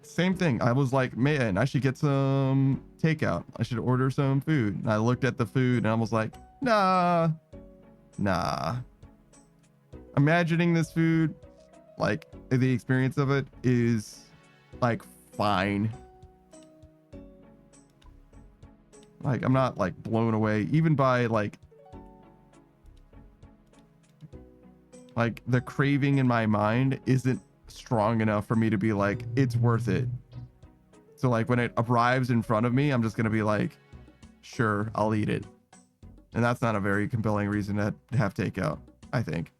Same thing. I was like, man, I should get some takeout. I should order some food. And I looked at the food and I was like, nah. Imagining this food, like the experience of it is like fine. Like, I'm not like blown away even by like the craving in my mind isn't strong enough for me to be like, it's worth it. So like when it arrives in front of me, I'm just gonna be like, sure, I'll eat it. And that's not a very compelling reason to have takeout, I think,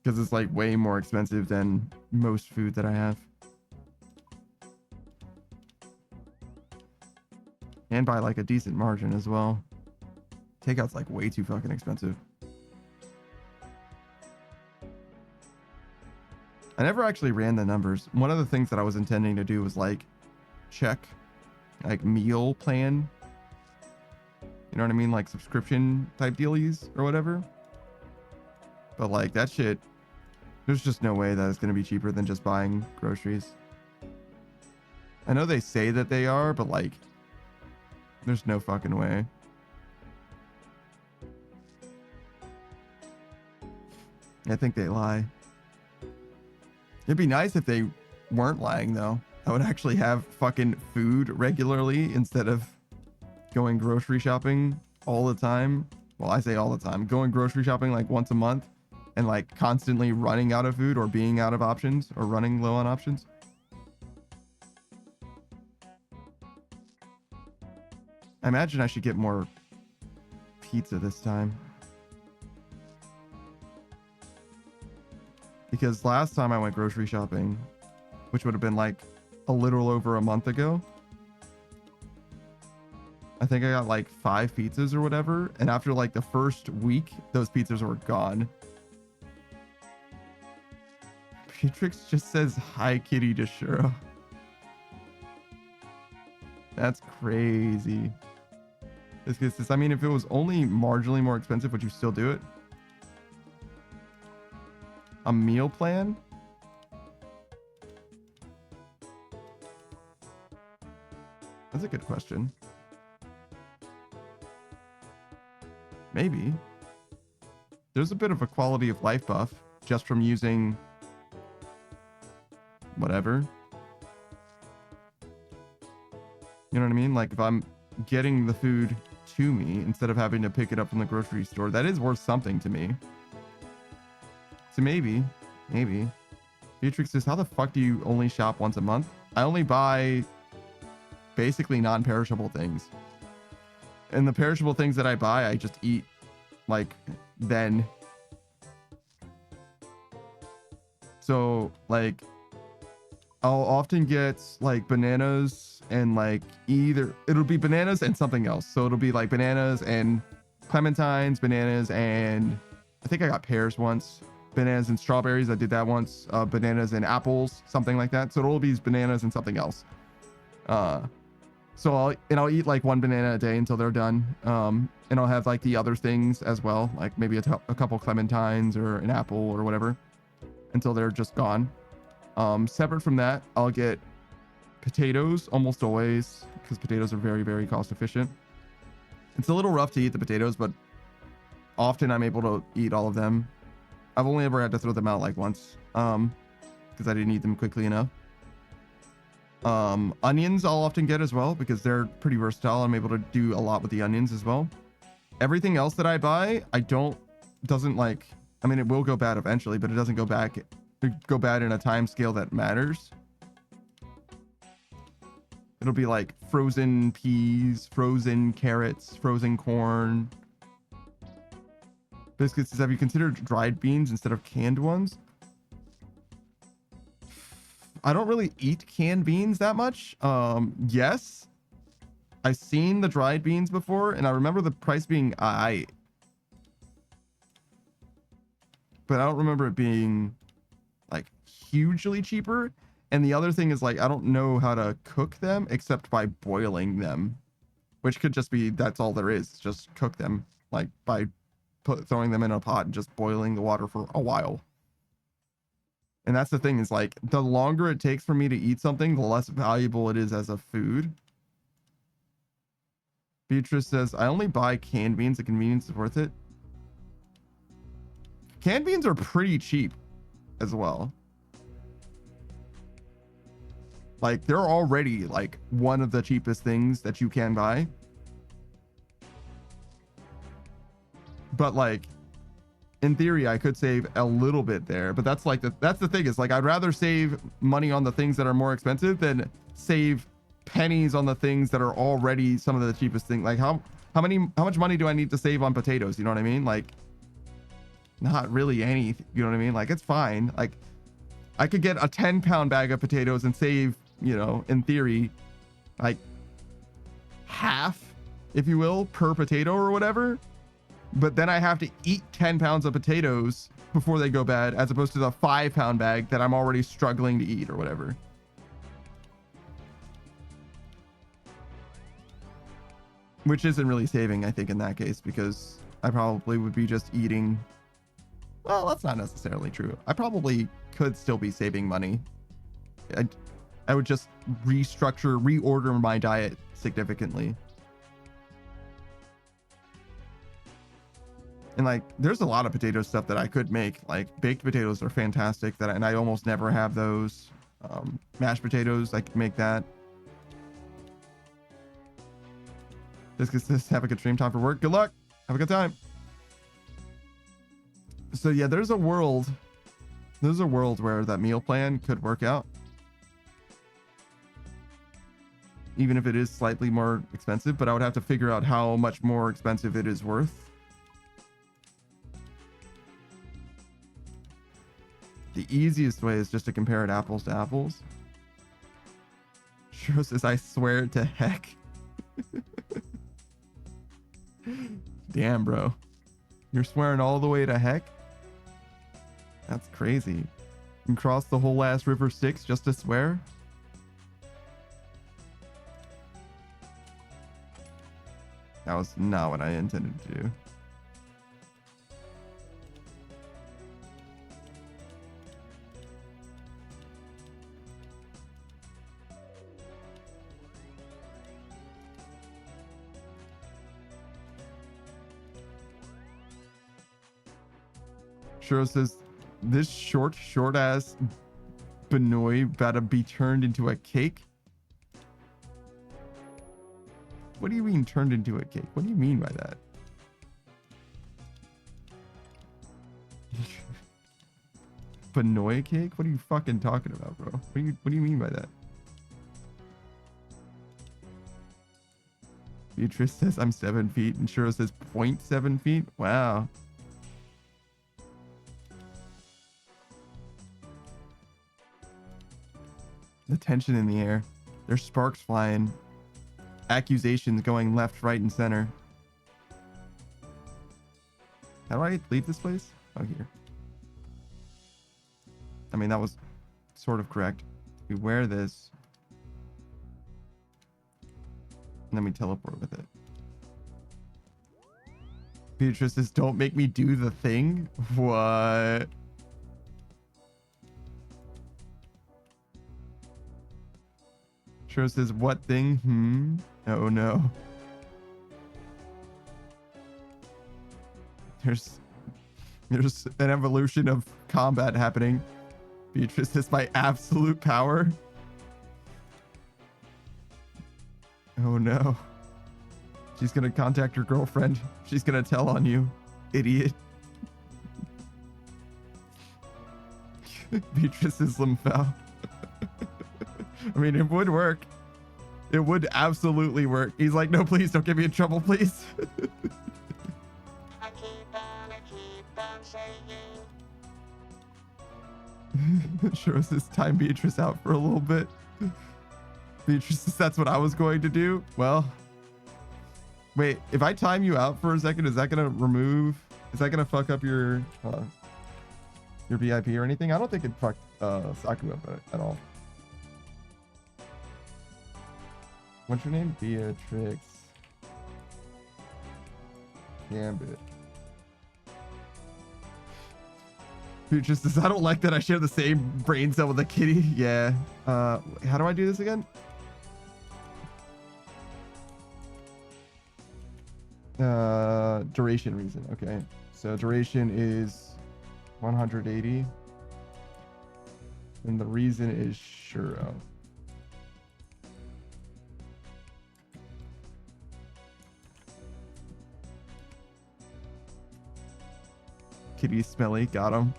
because it's like way more expensive than most food that I have. And by like a decent margin as well. Takeout's like way too fucking expensive. I never actually ran the numbers. One of the things that I was intending to do was like check like meal plan. You know what I mean? Like subscription type dealies or whatever. But like that shit, there's just no way that it's going to be cheaper than just buying groceries. I know they say that they are, but like there's no fucking way. I think they lie. It'd be nice if they weren't lying though. I would actually have fucking food regularly instead of going grocery shopping all the time. Well, I say all the time. Going grocery shopping like once a month and like constantly running out of food or being out of options or running low on options. I imagine I should get more pizza this time. Because last time I went grocery shopping, which would have been like a little over a month ago, I think I got like 5 pizzas or whatever. And after like the first week, those pizzas were gone. Beatrix just says hi kitty to Shura. That's crazy. I mean, if it was only marginally more expensive, would you still do it? A meal plan? That's a good question. Maybe. There's a bit of a quality of life buff just from using whatever. You know what I mean? Like if I'm getting the food to me instead of having to pick it up from the grocery store, that is worth something to me. So maybe. Beatrix says, how the fuck do you only shop once a month? I only buy basically non-perishable things. And the perishable things that I buy, I just eat like then. So like I'll often get like bananas and like it'll be bananas and something else. So it'll be like bananas and clementines, bananas and I think I got pears once. Bananas and strawberries, I did that once. Bananas and apples, something like that. So it'll be bananas and something else. So I'll eat like 1 banana a day until they're done. And I'll have like the other things as well, like maybe a couple clementines or an apple or whatever until they're just gone. Separate from that, I'll get potatoes almost always because potatoes are very, very cost efficient. It's a little rough to eat the potatoes, but often I'm able to eat all of them. I've only ever had to throw them out like once because I didn't eat them quickly enough. Onions I'll often get as well because they're pretty versatile. I'm able to do a lot with the onions as well. Everything else that I buy, doesn't like, I mean, it will go bad eventually, but it doesn't go bad in a time scale that matters. It'll be like frozen peas, frozen carrots, frozen corn. Biscuits says, have you considered dried beans instead of canned ones? I don't really eat canned beans that much. Yes. I've seen the dried beans before, and I remember the price being but I don't remember it being like hugely cheaper. And the other thing is like I don't know how to cook them except by boiling them, which could just be that's all there is. Just cook them like by throwing them in a pot and just boiling the water for a while. And that's the thing is like the longer it takes for me to eat something, the less valuable it is as a food. Beatrice says, I only buy canned beans. The convenience is worth it. Canned beans are pretty cheap as well. Like they're already like one of the cheapest things that you can buy. But like in theory, I could save a little bit there, but that's like that's the thing is like I'd rather save money on the things that are more expensive than save pennies on the things that are already some of the cheapest things. Like how much money do I need to save on potatoes? You know what I mean? Like not really any, you know what I mean? Like it's fine. Like I could get a 10-pound bag of potatoes and save, you know, in theory, like half, if you will, per potato or whatever. But then I have to eat 10 pounds of potatoes before they go bad, as opposed to the 5-pound bag that I'm already struggling to eat or whatever. Which isn't really saving, I think, in that case, because I probably would be just eating. Well, that's not necessarily true. I probably could still be saving money. I would just reorder my diet significantly. And like, there's a lot of potato stuff that I could make. Like baked potatoes are fantastic, and I almost never have those. Mashed potatoes, I could make that. Just have a good stream. Time for work. Good luck. Have a good time. So yeah, there's a world where that meal plan could work out. Even if it is slightly more expensive, but I would have to figure out how much more expensive it is worth. The easiest way is just to compare it apples to apples. Sure says, I swear to heck. Damn, bro. You're swearing all the way to heck? That's crazy. You can cross the whole ass River Styx just to swear? That was not what I intended to do. Shiro says, this short ass Benoy about to be turned into a cake? What do you mean turned into a cake? What do you mean by that? Benoy cake? What are you fucking talking about, bro? What do you mean by that? Beatrice says I'm 7 feet and Shiro says 0.7 feet. Wow. The tension in the air. There's sparks flying. Accusations going left, right, and center. How do I leave this place? Oh, here. I mean, that was sort of correct. We wear this. And then we teleport with it. Beatrice says, don't make me do the thing? What? Shiro says, what thing? Oh no. There's an evolution of combat happening. Beatrice says, my absolute power. Oh no. She's gonna contact your girlfriend. She's gonna tell on you, idiot. Beatrice is Limfao. I mean, it would work. It would absolutely work. He's like, no, please don't get me in trouble, please. I keep on saying. Sure says time Beatrice out for a little bit. Beatrice says that's what I was going to do. Well, wait, if I time you out for a second, is that gonna fuck up your VIP or anything? I don't think it fucked Saku up at all. What's your name? Beatrix Gambit. Beatrice says, I don't like that I share the same brain cell with a kitty. Yeah. How do I do this again? Duration reason. Okay. So duration is 180. And the reason is Shuro. Kitty smelly. Got him.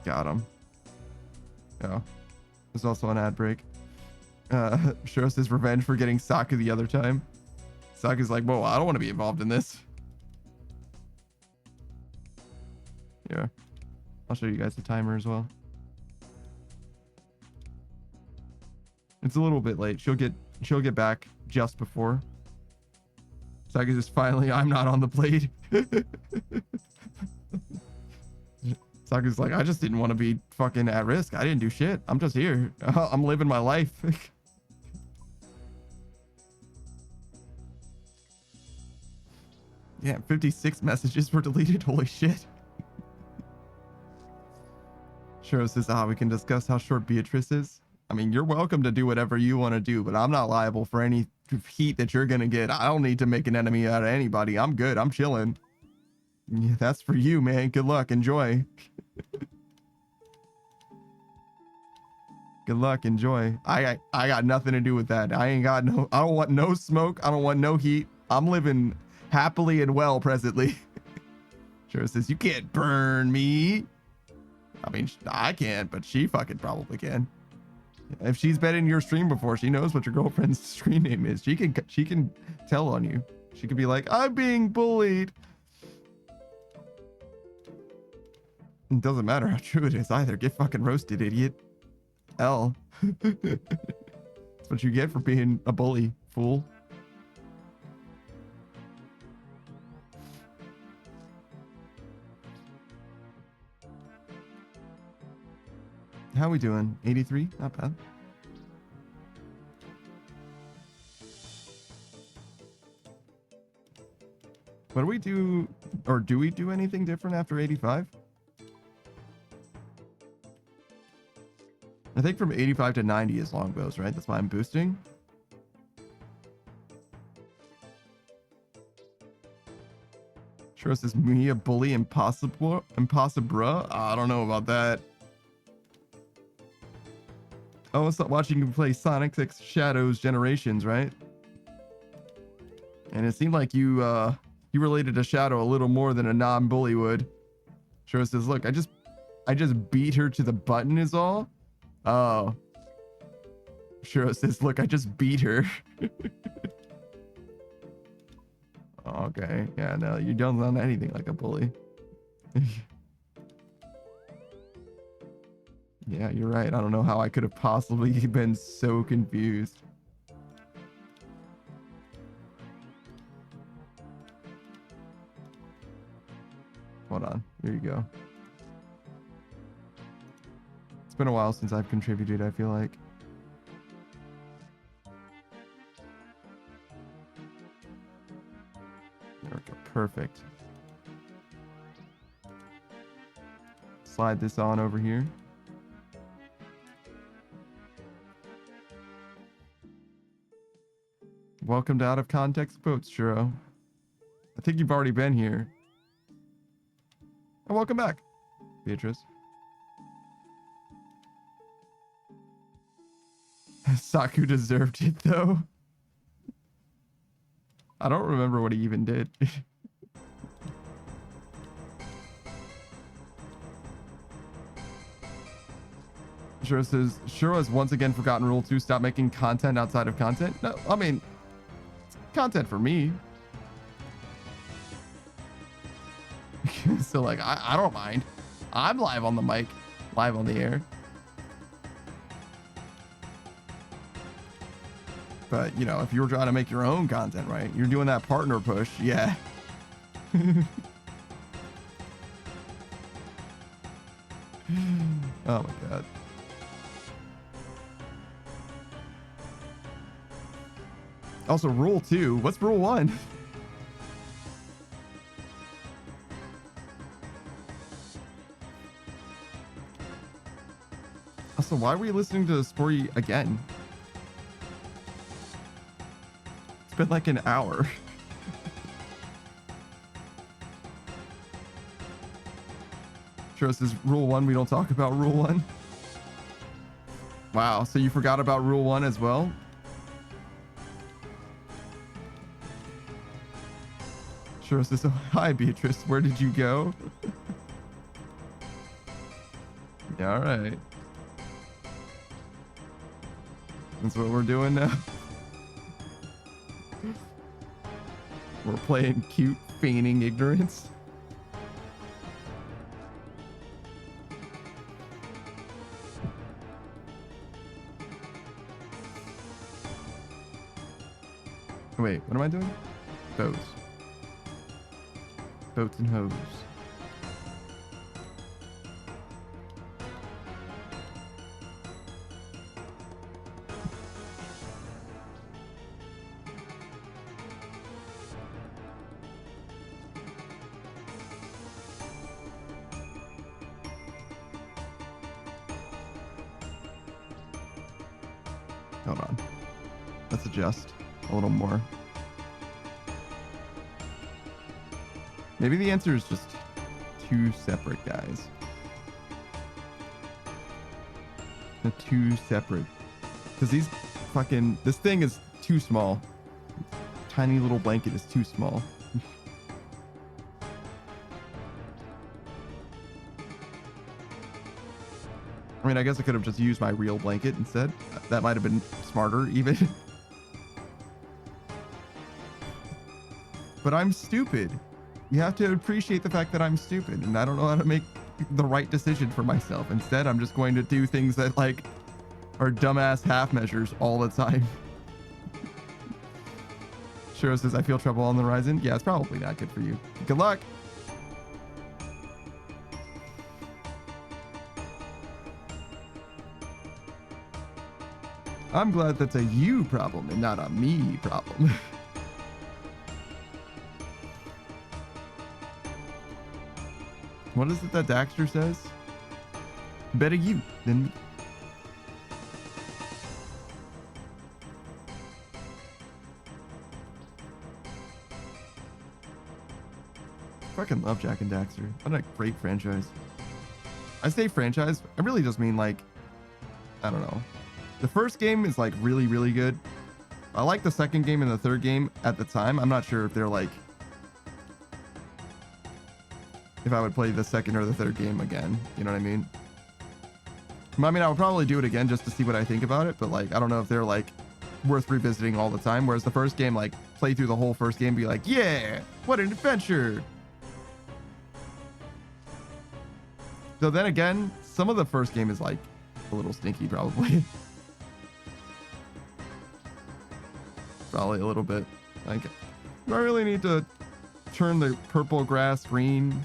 Got him. Oh. There's also an ad break. Shuro says revenge for getting Saku the other time. Saku's like, whoa, I don't want to be involved in this. Yeah. I'll show you guys the timer as well. It's a little bit late. She'll get She'll get back just before. Saga's just finally, I'm not on the blade. Saga's like, I just didn't want to be fucking at risk. I didn't do shit. I'm just here. I'm living my life. Yeah, 56 messages were deleted. Holy shit. Shiro says, we can discuss how short Beatrice is. I mean, you're welcome to do whatever you want to do, but I'm not liable for any heat that you're going to get. I don't need to make an enemy out of anybody. I'm good. I'm chilling. Yeah, that's for you, man. Good luck. Enjoy. Good luck. Enjoy. I got nothing to do with that. I don't want no smoke. I don't want no heat. I'm living happily and well presently. Shiro says, you can't burn me. I mean, I can't, but she fucking probably can. If she's been in your stream before, she knows what your girlfriend's screen name is. She can tell on you. She could be like, I'm being bullied. It doesn't matter how true it is either. Get fucking roasted, idiot. L. That's what you get for being a bully, fool. How we doing? 83? Not bad. What do we do, or do we do anything different after 85? I think from 85 to 90 is longbows, right? That's why I'm boosting. Sure says me a bully impossible. I don't know about that. Oh, it's not watching you play Sonic 6 Shadows Generations, right? And it seemed like you related to Shadow a little more than a non-bully would. Sure says, look, I just beat her to the button is all. Oh. Shiro says, look, I just beat her. Okay. Yeah, no, you don't sound anything like a bully. Yeah, you're right. I don't know how I could have possibly been so confused. Hold on. Here you go. It's been a while since I've contributed, I feel like. There we go. Perfect. Slide this on over here. Welcome to Out of Context Quotes, Shiro. I think you've already been here. And welcome back, Beatrice. Saku deserved it, though. I don't remember what he even did. Shiro says, Shiro has once again forgotten rule 2, stop making content outside of content. No, I mean, it's content for me. So, like, I don't mind. I'm live on the mic, live on the air. But, you know, if you were trying to make your own content, right? You're doing that partner push, yeah. Oh my god. Also, rule 2. What's rule 1? Also, why are we listening to the story again? It's been like an hour. Sure, this is rule 1. We don't talk about rule 1. Wow, so you forgot about rule 1 as well? Sure says, oh, hi Beatrice, where did you go? Yeah, all right. That's what we're doing now. We're playing cute, feigning ignorance. Wait, what am I doing? Boats. Boats and hose. Hold on. Let's adjust a little more. Maybe the answer is just two separate guys. The two separate. Because these fucking... This thing is too small. Tiny little blanket is too small. I mean, I guess I could have just used my real blanket instead. That might have been smarter, even. But I'm stupid. You have to appreciate the fact that I'm stupid, and I don't know how to make the right decision for myself. Instead, I'm just going to do things that, like, are dumbass half measures all the time. Shiro says, I feel trouble on the horizon. Yeah, it's probably not good for you. Good luck. I'm glad that's a you problem and not a me problem. What is it that Daxter says? Better you than me. Fucking love Jack and Daxter. What a great franchise. I say franchise, I really just mean like, I don't know. The first game is like really, really good. I like the second game and the third game at the time. I'm not sure if they're like, if I would play the second or the third game again. You know what I mean? I mean, I would probably do it again just to see what I think about it. But like, I don't know if they're like worth revisiting all the time. Whereas the first game, like play through the whole first game, be like, yeah, what an adventure. So then again, some of the first game is like a little stinky probably. Probably a little bit. Like, do I really need to turn the purple grass green?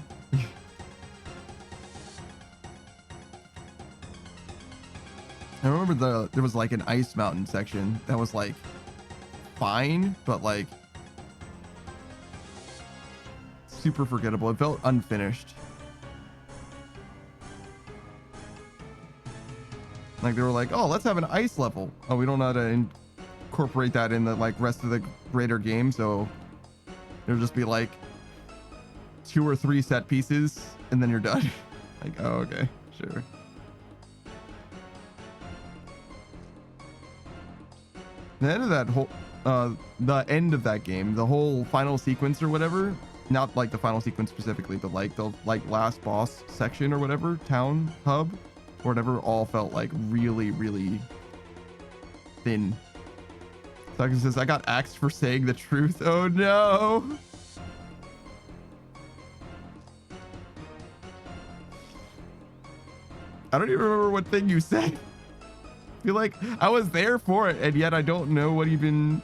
I remember there was like an ice mountain section that was like fine, but like super forgettable. It felt unfinished. Like they were like, oh, let's have an ice level. Oh, we don't know how to incorporate that in the like rest of the greater game, so it'll just be like 2 or 3 set pieces and then you're done. Like, oh, okay, sure. The end of that whole the end of that game, the whole final sequence or whatever, not like the final sequence specifically, but like the last boss section or whatever, town hub or whatever, all felt like really, really thin. Tucker says, I got axed for saying the truth. Oh no. I don't even remember what thing you said. I feel like I was there for it, and yet I don't know what even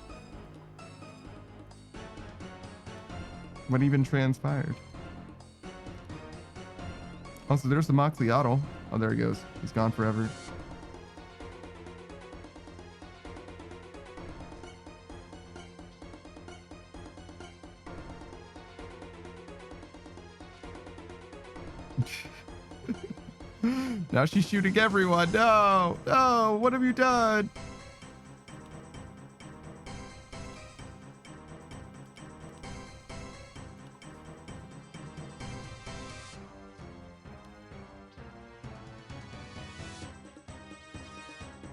transpired. Also, there's the Moxliotl. Oh, there he goes. He's gone forever. Now she's shooting everyone. No, no, what have you done?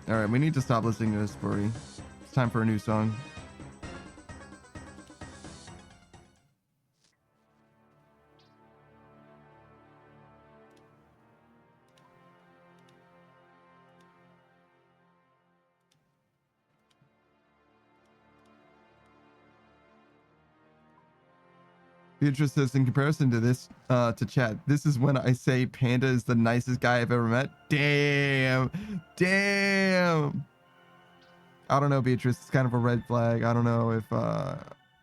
All right, we need to stop listening to this story. It's time for a new song. Beatrice says, in comparison to this, to chat, this is when I say Panda is the nicest guy I've ever met. Damn. Damn. I don't know, Beatrice. It's kind of a red flag. I don't know if I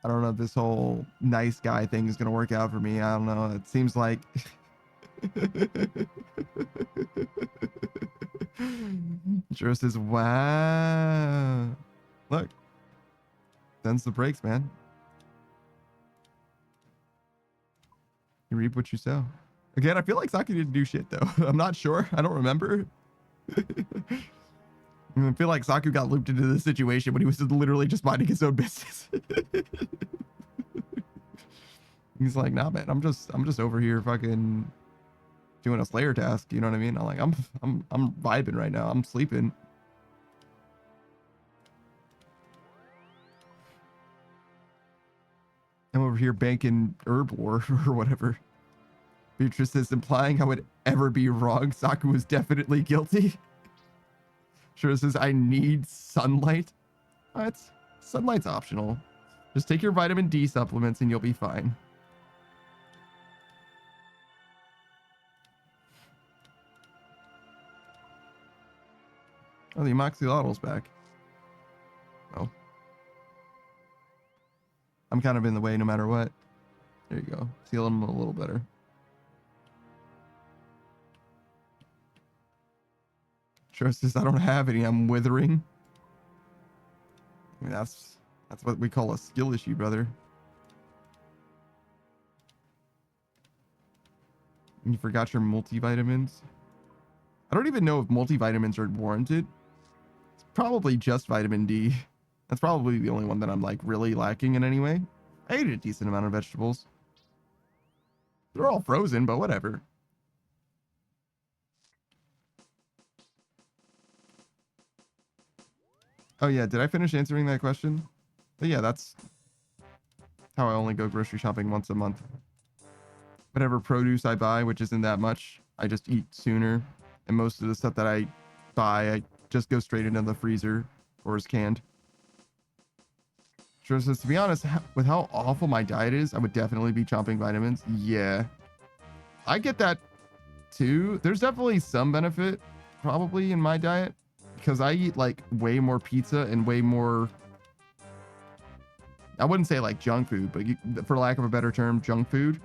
don't know if this whole nice guy thing is gonna work out for me. I don't know. It seems like Jura says, wow. Look. Them's the breaks, man. You reap what you sow. Again, I feel like Saki didn't do shit though. I'm not sure. I don't remember. I feel like Saku got looped into this situation when he was literally just minding his own business. He's like, nah, man, I'm just over here fucking doing a Slayer task. You know what I mean? I'm vibing right now. I'm sleeping. I'm over here banking herb lore or whatever. Beatrice is implying I would ever be wrong. Saku was definitely guilty. Shura says, I need sunlight. Sunlight's optional. Just take your vitamin D supplements and you'll be fine. Oh, the amoxicillin's back. Oh. I'm kind of in the way no matter what. There you go. Seal them a little better. Shura says, I don't have any. I'm withering. I mean, that's what we call a skill issue, brother. You forgot your multivitamins? I don't even know if multivitamins are warranted. It's probably just vitamin D. That's probably the only one that I'm like really lacking in any way. I ate a decent amount of vegetables. They're all frozen, but whatever. Oh yeah, did I finish answering that question? But yeah, that's how I only go grocery shopping once a month. Whatever produce I buy, which isn't that much, I just eat sooner. And most of the stuff that I buy, I just go straight into the freezer or is canned. Sure says, to be honest, with how awful my diet is, I would definitely be chomping vitamins. Yeah. I get that too. There's definitely some benefit probably in my diet because I eat like way more pizza and way more, I wouldn't say like junk food, but for lack of a better term, junk food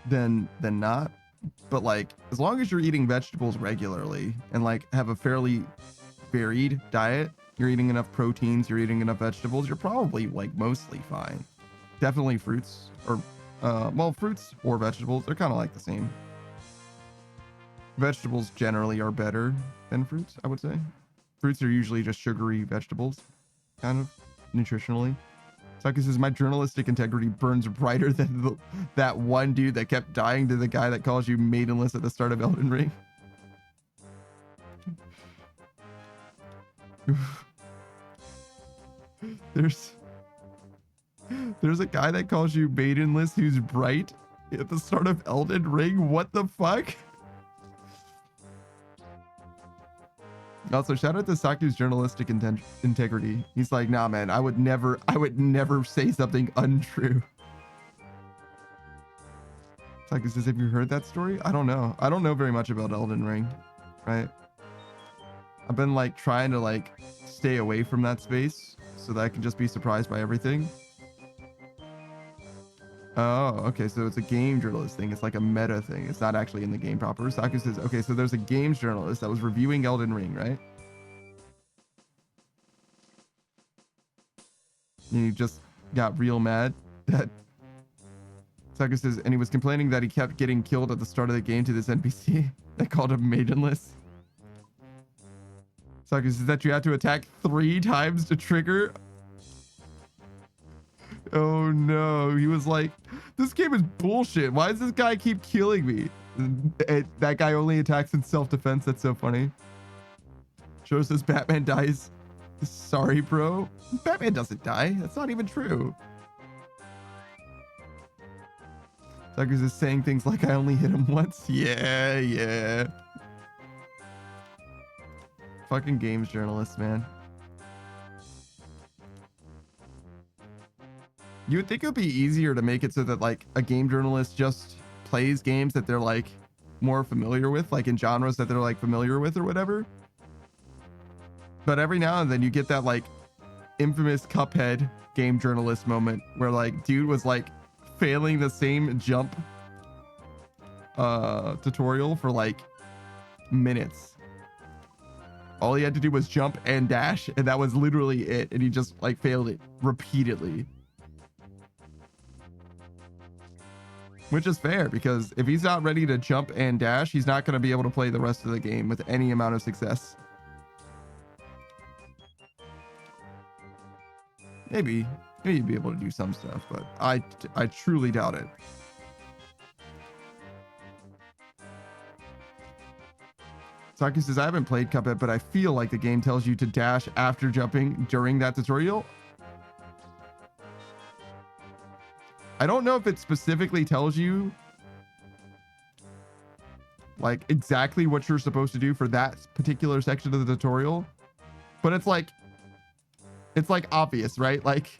than not. But like, as long as you're eating vegetables regularly and like have a fairly varied diet, you're eating enough proteins, you're eating enough vegetables, you're probably like mostly fine. Definitely fruits or well, fruits or vegetables, they're kind of like the same. Vegetables generally are better than fruits, I would say. Fruits are usually just sugary vegetables, kind of nutritionally. Saki says, my journalistic integrity burns brighter than that one dude that kept dying to the guy that calls you maidenless at the start of Elden Ring. There's a guy that calls you maidenless who's bright at the start of Elden Ring. What the fuck? Also, shout out to Saku's journalistic integrity. He's like, nah, man, I would never say something untrue. Saku says, have you heard that story? I don't know. I don't know very much about Elden Ring, right? I've been like trying to like stay away from that space so that I can just be surprised by everything. Oh, okay, so it's a game journalist thing. It's like a meta thing. It's not actually in the game proper. Saku says, okay, so there's a games journalist that was reviewing Elden Ring, right? And he just got real mad that Saku says, and he was complaining that he kept getting killed at the start of the game to this NPC that called him maidenless. Saku says that you had to attack 3 times to trigger. Oh no, he was like, this game is bullshit. Why does this guy keep killing me? That guy only attacks in self-defense. That's so funny. Show says Batman dies. Sorry, bro. Batman doesn't die. That's not even true. Suckers is saying things like, I only hit him once. Yeah. Fucking games journalists, man. You would think it would be easier to make it so that like a game journalist just plays games that they're like more familiar with, like in genres that they're like familiar with or whatever. But every now and then you get that like infamous Cuphead game journalist moment where like dude was like failing the same jump tutorial for like minutes. All he had to do was jump and dash, and that was literally it, and he just like failed it repeatedly. Which is fair, because if he's not ready to jump and dash, he's not going to be able to play the rest of the game with any amount of success. Maybe you'd be able to do some stuff, but I truly doubt it. Saki says, I haven't played Cuphead, but I feel like the game tells you to dash after jumping during that tutorial. I don't know if it specifically tells you like exactly what you're supposed to do for that particular section of the tutorial, but it's like obvious, right? Like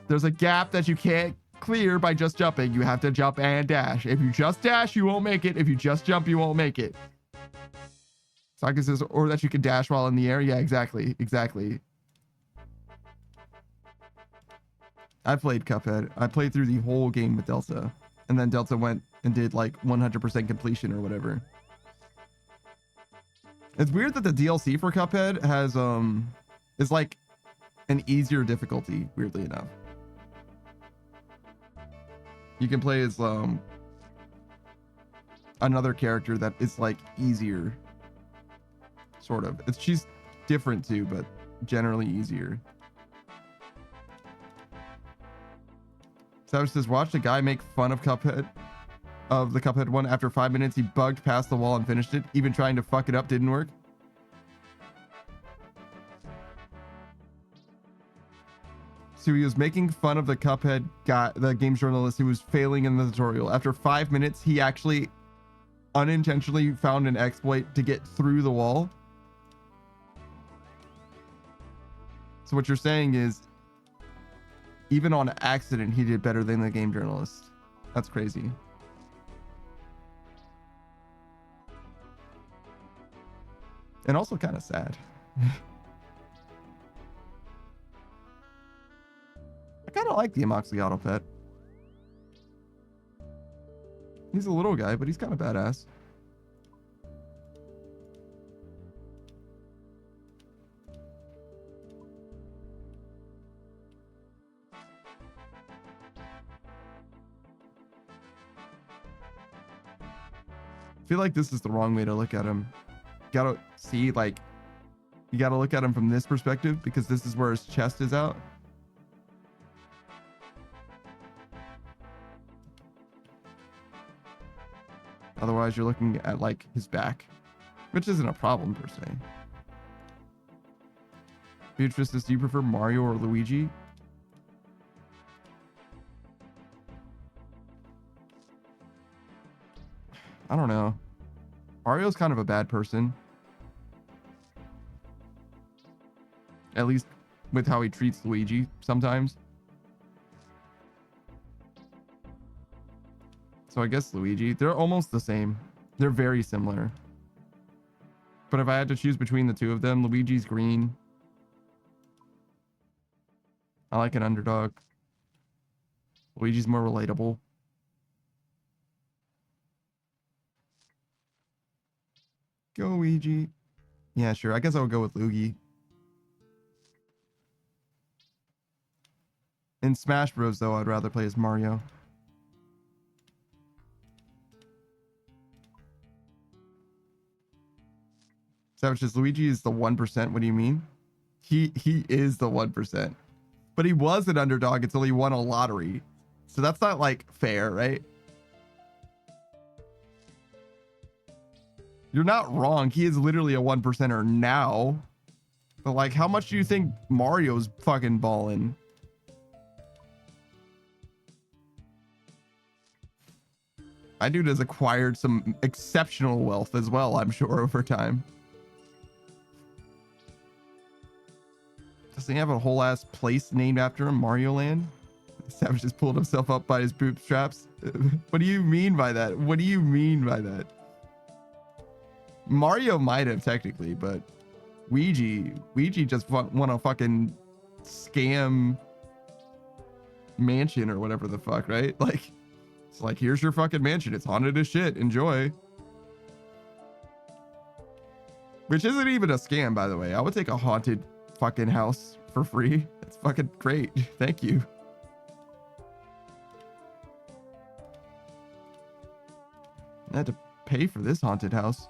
there's a gap that you can't clear by just jumping. You have to jump and dash. If you just dash, you won't make it. If you just jump, you won't make it. Saki says, or that you can dash while in the air. Yeah, exactly. I played Cuphead. I played through the whole game with Delta, and then Delta went and did like 100% completion or whatever. It's weird that the DLC for Cuphead has is like an easier difficulty, weirdly enough. You can play as another character that is like easier, sort of. She's different too, but generally easier. Savage says, watched a guy make fun of Cuphead, of the Cuphead one. After 5 minutes, he bugged past the wall and finished it. Even trying to fuck it up didn't work. So he was making fun of the Cuphead guy, the game journalist who was failing in the tutorial. After 5 minutes, he actually unintentionally found an exploit to get through the wall. So what you're saying is, even on accident, he did better than the game journalist. That's crazy. And also kind of sad. I kind of like the Amoxiclato pet. He's a little guy, but he's kind of badass. I feel like this is the wrong way to look at him. You gotta see, like, you gotta look at him from this perspective, because this is where his chest is out. Otherwise, you're looking at like his back, which isn't a problem per se. Beatrice says, do you prefer Mario or Luigi? I don't know. Mario's kind of a bad person. At least with how he treats Luigi sometimes. So I guess Luigi. They're almost the same. They're very similar. But if I had to choose between the two of them, Luigi's green. I like an underdog. Luigi's more relatable. Go Luigi. Yeah, sure. I guess I would go with Luigi. In Smash Bros, though, I'd rather play as Mario. Savage says, Luigi is the 1%. What do you mean? He is the 1%. But he was an underdog until he won a lottery. So that's not like fair, right? You're not wrong. He is literally a 1%er now. But like, how much do you think Mario's fucking balling? My dude has acquired some exceptional wealth as well, I'm sure, over time. Does he have a whole ass place named after him, Mario Land? Savage just pulled himself up by his bootstraps. What do you mean by that? What do you mean by that? Mario might have technically, but Ouija just want to fucking scam mansion or whatever the fuck, right? Like, it's like, here's your fucking mansion. It's haunted as shit. Enjoy. Which isn't even a scam, by the way. I would take a haunted fucking house for free. That's fucking great. Thank you. I had to pay for this haunted house.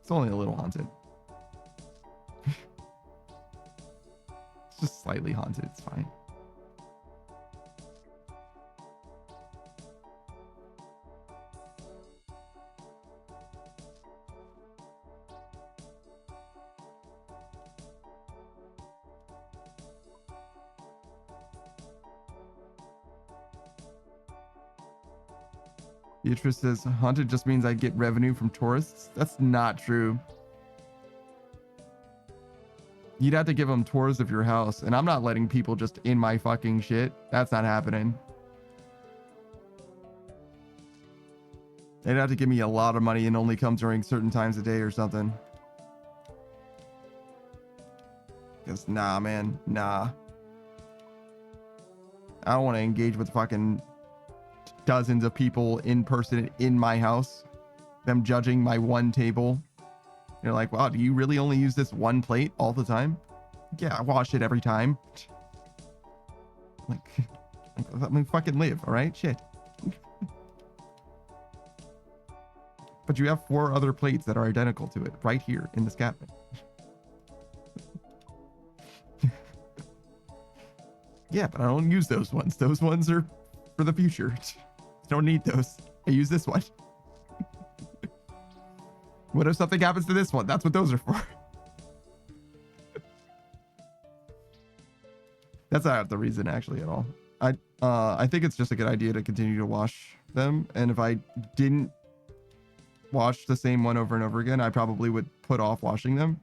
It's only a little haunted. It's just slightly haunted. It's fine. Beatrice says, haunted just means I get revenue from tourists. That's not true. You'd have to give them tours of your house, and I'm not letting people just in my fucking shit. That's not happening. They'd have to give me a lot of money and only come during certain times of day or something. Because nah, man, nah. I don't want to engage with fucking dozens of people in person in my house, them judging my one table. You're like, wow, do you really only use this one plate all the time? Yeah, I wash it every time. Like, let me fucking live, all right? Shit. But you have 4 other plates that are identical to it right here in this cabinet. Yeah, but I don't use those ones. Those ones are for the future. Don't need those. I use this one. What if something happens to this one? That's what those are for. That's not the reason actually at all. I think it's just a good idea to continue to wash them. And if I didn't wash the same one over and over again, I probably would put off washing them.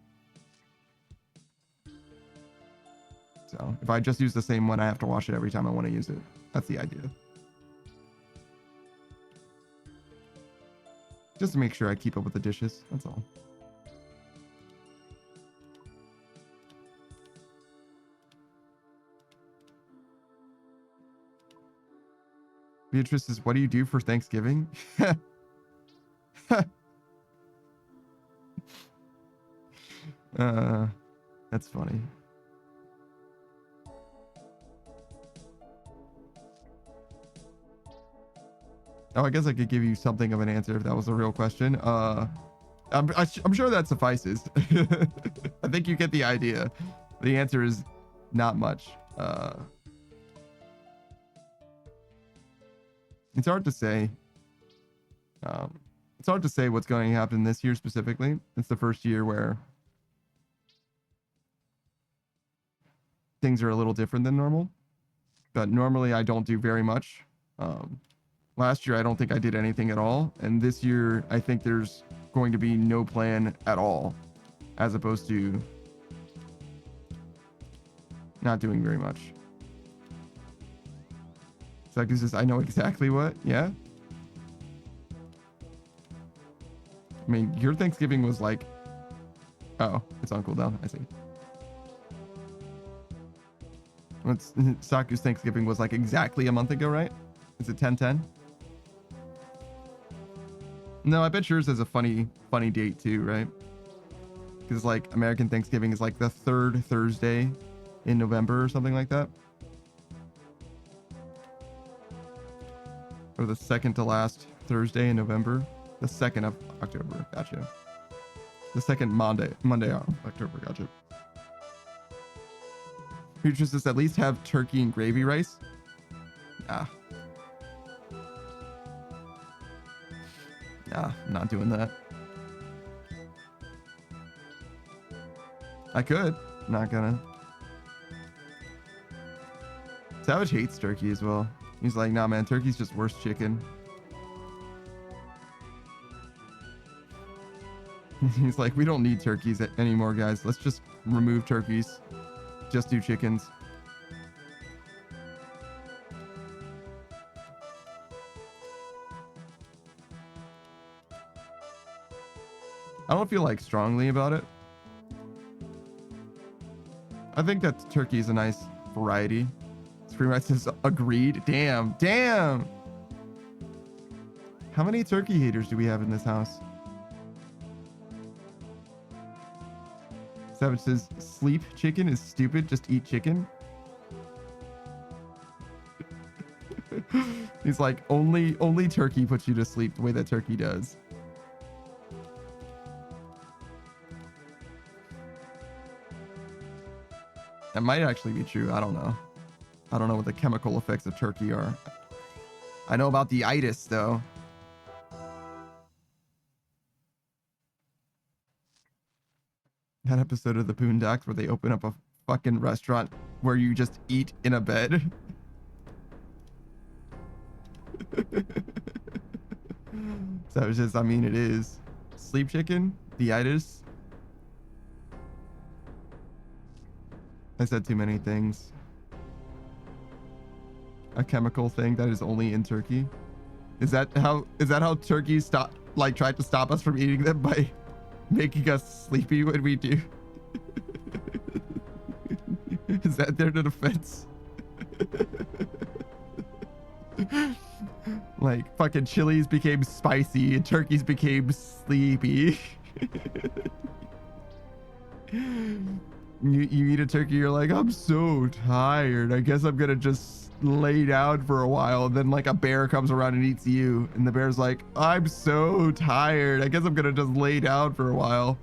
So if I just use the same one, I have to wash it every time I want to use it. That's the idea. Just to make sure I keep up with the dishes. That's all. Beatrice says, what do you do for Thanksgiving? That's funny. Oh, I guess I could give you something of an answer if that was a real question. I'm sure that suffices. I think you get the idea. The answer is not much. It's hard to say. It's hard to say what's going to happen this year specifically. It's the first year where things are a little different than normal. But normally I don't do very much. Last year, I don't think I did anything at all. And this year, I think there's going to be no plan at all, as opposed to not doing very much. Saku says, I know exactly what. Yeah. I mean, your Thanksgiving was like, oh, it's on cooldown. I see. Saku's Thanksgiving was like exactly a month ago, right? Is it 10/10? No, I bet yours has a funny date too, right? Because like American Thanksgiving is like the 3rd Thursday in November or something like that. Or the 2nd to last Thursday in November. The 2nd of October. Gotcha. The 2nd Monday of October. Gotcha. Future says, at least have turkey and gravy rice. Nah, I'm not doing that. I could. I'm not gonna. Savage hates turkey as well. He's like, nah, man, turkey's just worse chicken. He's like, we don't need turkeys anymore, guys. Let's just remove turkeys. just do chickens. I don't feel like strongly about it. I think that turkey is a nice variety. Screenwrite says agreed. Damn. Damn. How many turkey haters do we have in this house? Savage says sleep chicken is stupid. Just eat chicken. He's like, only turkey puts you to sleep the way that turkey does. That might actually be true. I don't know. I don't know what the chemical effects of turkey are. I know about the itis though. That episode of the Boondocks where they open up a fucking restaurant where you just eat in a bed. So it's just, I mean, it is. Sleep chicken, the itis. I said too many things. A chemical thing that is only in turkey. Is that how turkeys tried to stop us from eating them by making us sleepy when we do? Is that their defense? Like fucking chilies became spicy and turkeys became sleepy. You eat a turkey, you're like, I'm so tired. I guess I'm gonna just lay down for a while. And then like a bear comes around and eats you. And the bear's like, I'm so tired. I guess I'm gonna just lay down for a while.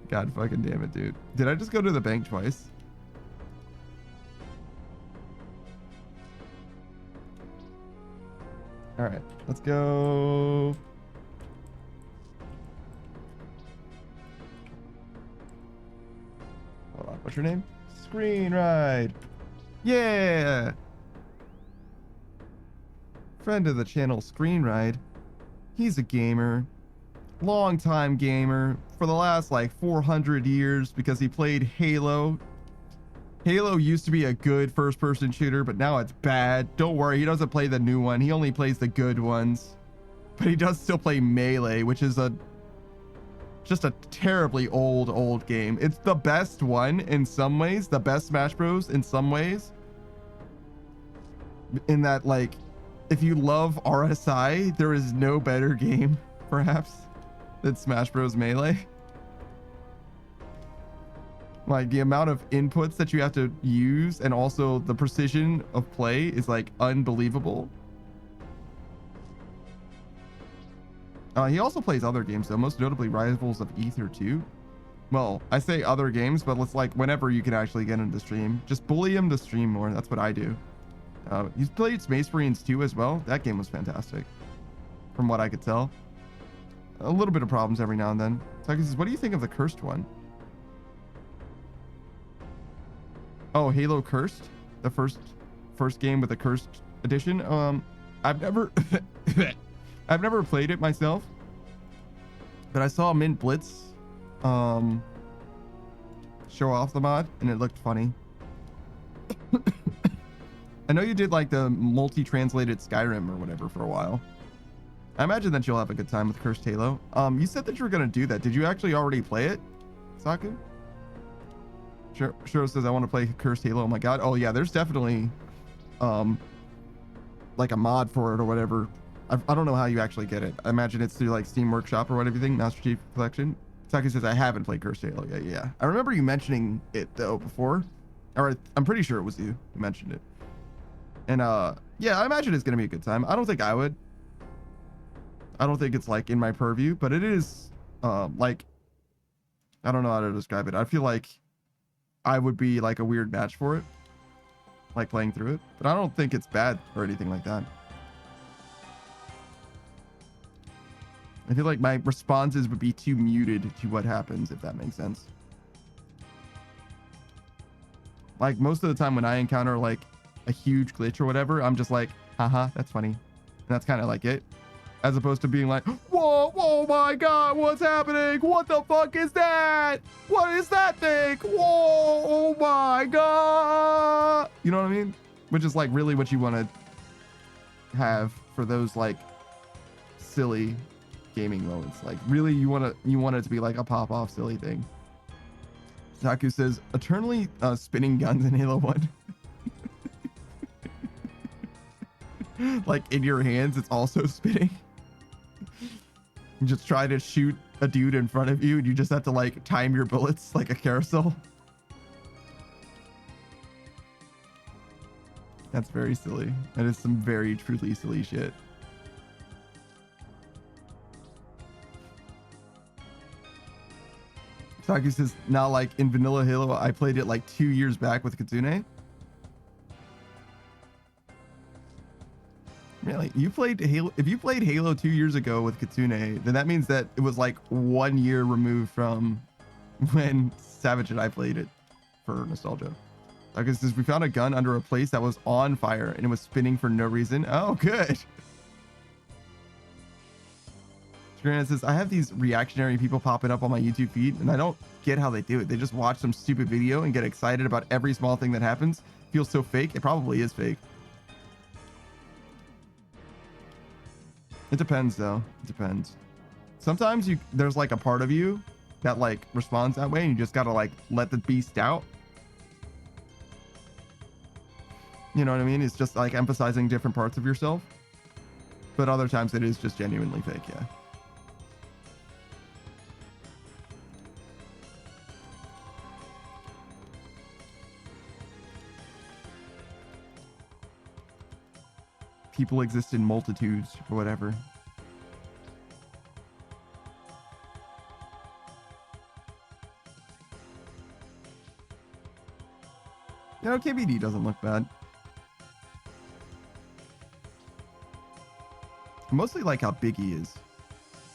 God fucking damn it, dude. Did I just go to the bank twice? All right, let's go. Hold on, what's your name? Screen Ride. Yeah. Friend of the channel, Screen Ride. He's a gamer. Long-time gamer for the last like 400 years because he played Halo. Halo used to be a good first-person shooter, but now it's bad. Don't worry, he doesn't play the new one. He only plays the good ones. But he does still play Melee, which is just a terribly old game. It's the best one in some ways, the best Smash Bros in some ways. In that, like, if you love RSI, there is no better game, perhaps, than Smash Bros Melee. Like, the amount of inputs that you have to use and also the precision of play is, like, unbelievable. He also plays other games, though, most notably Rivals of Ether 2. Well, I say other games, but it's like whenever you can actually get into stream. Just bully him to stream more. That's what I do. He's played Space Marines 2 as well. That game was fantastic, from what I could tell. A little bit of problems every now and then. Taki says, what do you think of the Cursed one? Oh, Halo Cursed? The first game with the Cursed edition? I've never... I've never played it myself, but I saw Mint Blitz show off the mod and it looked funny. I know you did like the multi-translated Skyrim or whatever for a while. I imagine that you'll have a good time with Cursed Halo. You said that you were going to do that. Did you actually already play it, Saku? Shiro says, I want to play Cursed Halo. Oh my god. Oh yeah, there's definitely like a mod for it or whatever. I don't know how you actually get it. I imagine it's through like Steam Workshop or whatever you think, Master Chief Collection. Saki says, I haven't played Cursed Halo. Yeah. I remember you mentioning it though before. Or I'm pretty sure it was you who mentioned it. And yeah, I imagine it's going to be a good time. I don't think I would. I don't think it's like in my purview, but it is like, I don't know how to describe it. I feel like I would be like a weird match for it. Like playing through it. But I don't think it's bad or anything like that. I feel like my responses would be too muted to what happens, if that makes sense. Like, most of the time when I encounter, like, a huge glitch or whatever, I'm just like, haha, that's funny. And that's kind of like it. as opposed to being like, whoa, whoa, my God, what's happening? What the fuck is that? What is that thing? Whoa, oh my God. You know what I mean? Which is like really what you want to have for those like silly gaming moments. Like really you want it to be like a pop off silly thing. Taku says eternally spinning guns in Halo 1. Like in your hands, it's also spinning. You just try to shoot a dude in front of you and you just have to like time your bullets like a carousel. That's very silly. That is some very truly silly shit. Taki says, now like in vanilla Halo, I played it like 2 years back with Kitsune. Really? You played Halo? If you played Halo 2 years ago with Kitsune, then that means that it was like 1 year removed from when Savage and I played it for nostalgia. Taki says, we found a gun under a place that was on fire and it was spinning for no reason. Oh, good. Granted says, I have these reactionary people popping up on my YouTube feed and I don't get how they do it. They just watch some stupid video and get excited about every small thing that happens. Feels so fake. It probably is fake. It depends though. It depends. Sometimes there's like a part of you that like responds that way and you just gotta like let the beast out. You know what I mean? It's just like emphasizing different parts of yourself. But other times it is just genuinely fake, yeah. People exist in multitudes or whatever. You know, KBD doesn't look bad. I mostly like how big he is.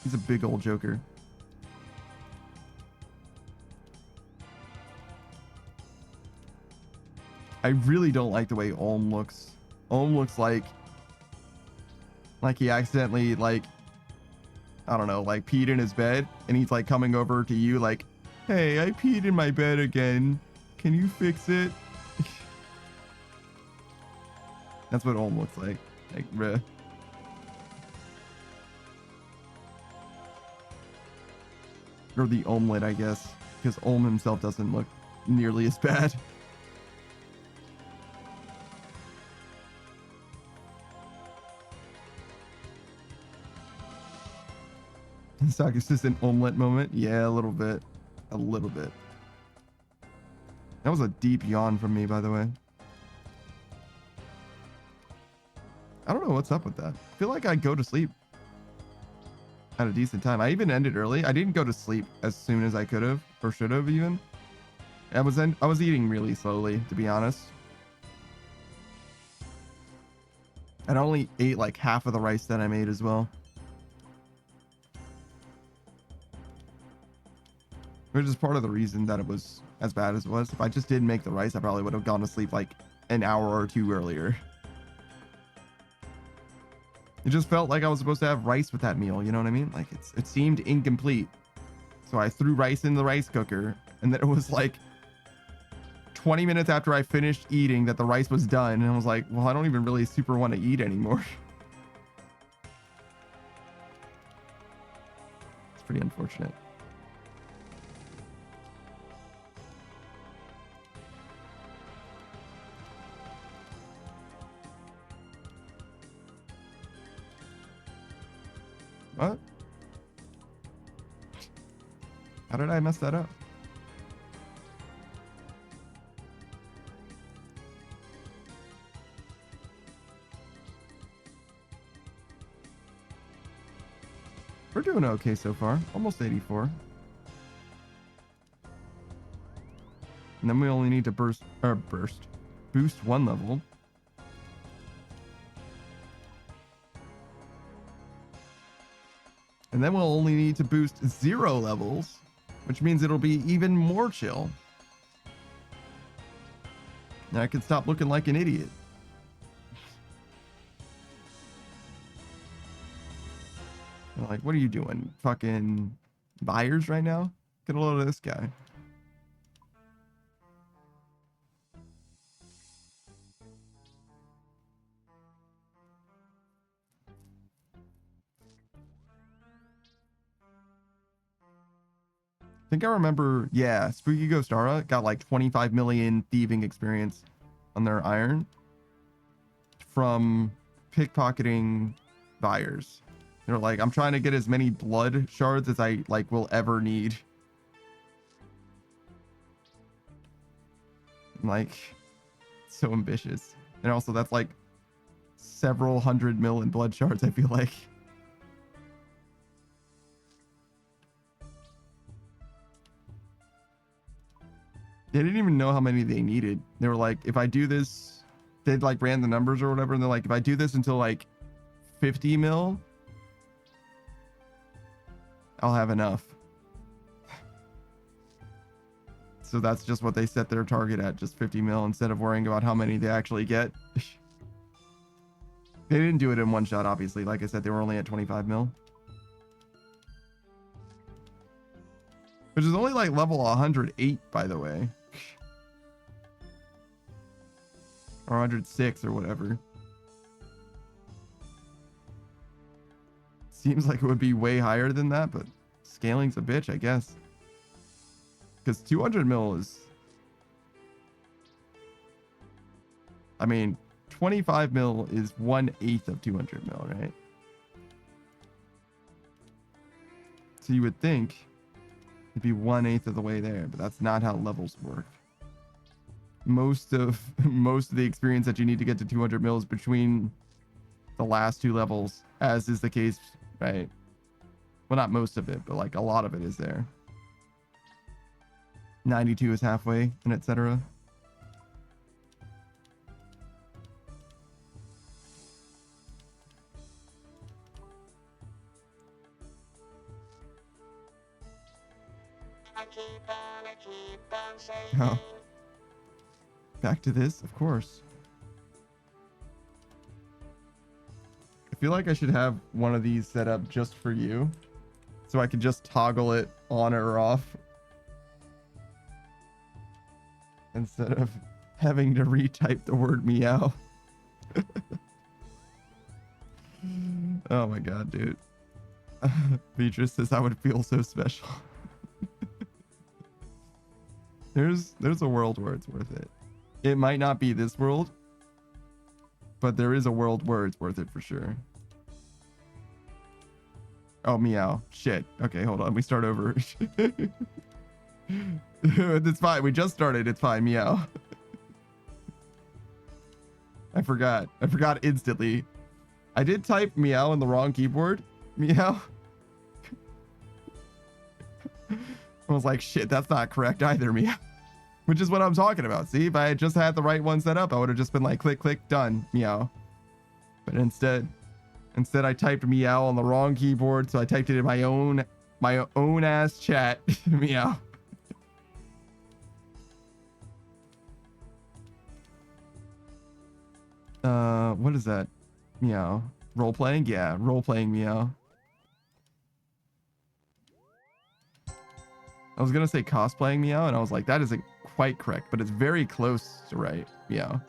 He's a big old joker. I really don't like the way Olm looks. Olm looks like he accidentally like, I don't know, like peed in his bed and he's like coming over to you like, hey, I peed in my bed again. Can you fix it? That's what Olm looks like. Like, bruh. Or the omelet, I guess, because Olm himself doesn't look nearly as bad. Sakus is an omelet moment. Yeah, a little bit. A little bit. That was a deep yawn from me, by the way. I don't know what's up with that. I feel like I go to sleep at a decent time. I even ended early. I didn't go to sleep as soon as I could have or should have even. I was eating really slowly, to be honest. And I only ate like half of the rice that I made as well. Which is part of the reason that it was as bad as it was. If I just didn't make the rice, I probably would have gone to sleep like an hour or two earlier. It just felt like I was supposed to have rice with that meal, you know what I mean? Like it seemed incomplete. So I threw rice in the rice cooker and then it was like 20 minutes after I finished eating that the rice was done and I was like, well, I don't even really super want to eat anymore. It's pretty unfortunate. What? How did I mess that up? We're doing okay so far. Almost 84. And then we only need to boost one level. And then we'll only need to boost 0 levels, which means it'll be even more chill. Now I can stop looking like an idiot. They're like, what are you doing? Fucking buyers right now? Get a load of this guy. I think I remember, yeah, Spooky Ghost Aura got like 25 million thieving experience on their iron from pickpocketing buyers. They're like, I'm trying to get as many blood shards as I like will ever need. I'm like, so ambitious. And also that's like several hundred mil in blood shards, I feel like. They didn't even know how many they needed. They were like, if I do this, they'd like ran the numbers or whatever, and they're like, if I do this until like 50 mil, I'll have enough. So that's just what they set their target at, just 50 mil, instead of worrying about how many they actually get. They didn't do it in one shot, obviously. Like I said, they were only at 25 mil. Which is only like level 108, by the way. Or 106 or whatever. Seems like it would be way higher than that, but scaling's a bitch, I guess. Because 200 mil is... I mean, 25 mil is 1/8 of 200 mil, right? So you would think it'd be 1/8 of the way there, but that's not how levels work. Most of the experience that you need to get to 200 mil is between the last two levels, as is the case, right? Well, not most of it, but like a lot of it is there. 92 is halfway, and etc. Oh. Back to this, of course. I feel like I should have one of these set up just for you, so I can just toggle it on or off instead of having to retype the word meow. Oh my god, dude. Beatrice says I would feel so special. There's a world where it's worth it. It might not be this world, but there is a world where it's worth it for sure. Oh, meow. Shit. Okay, hold on. We start over. It's fine. We just started. It's fine. Meow. I forgot. I forgot instantly. I did type meow in the wrong keyboard. Meow. I was like, shit, that's not correct either, meow. Which is what I'm talking about. See, if I had just had the right one set up, I would have just been like, click, click, done, meow. But instead I typed meow on the wrong keyboard, so I typed it in my own ass chat. Meow. What is that? Meow. Role playing? Yeah, role playing meow. I was gonna say cosplaying meow, and I was like, that isn't quite correct, but it's very close to right. Meow.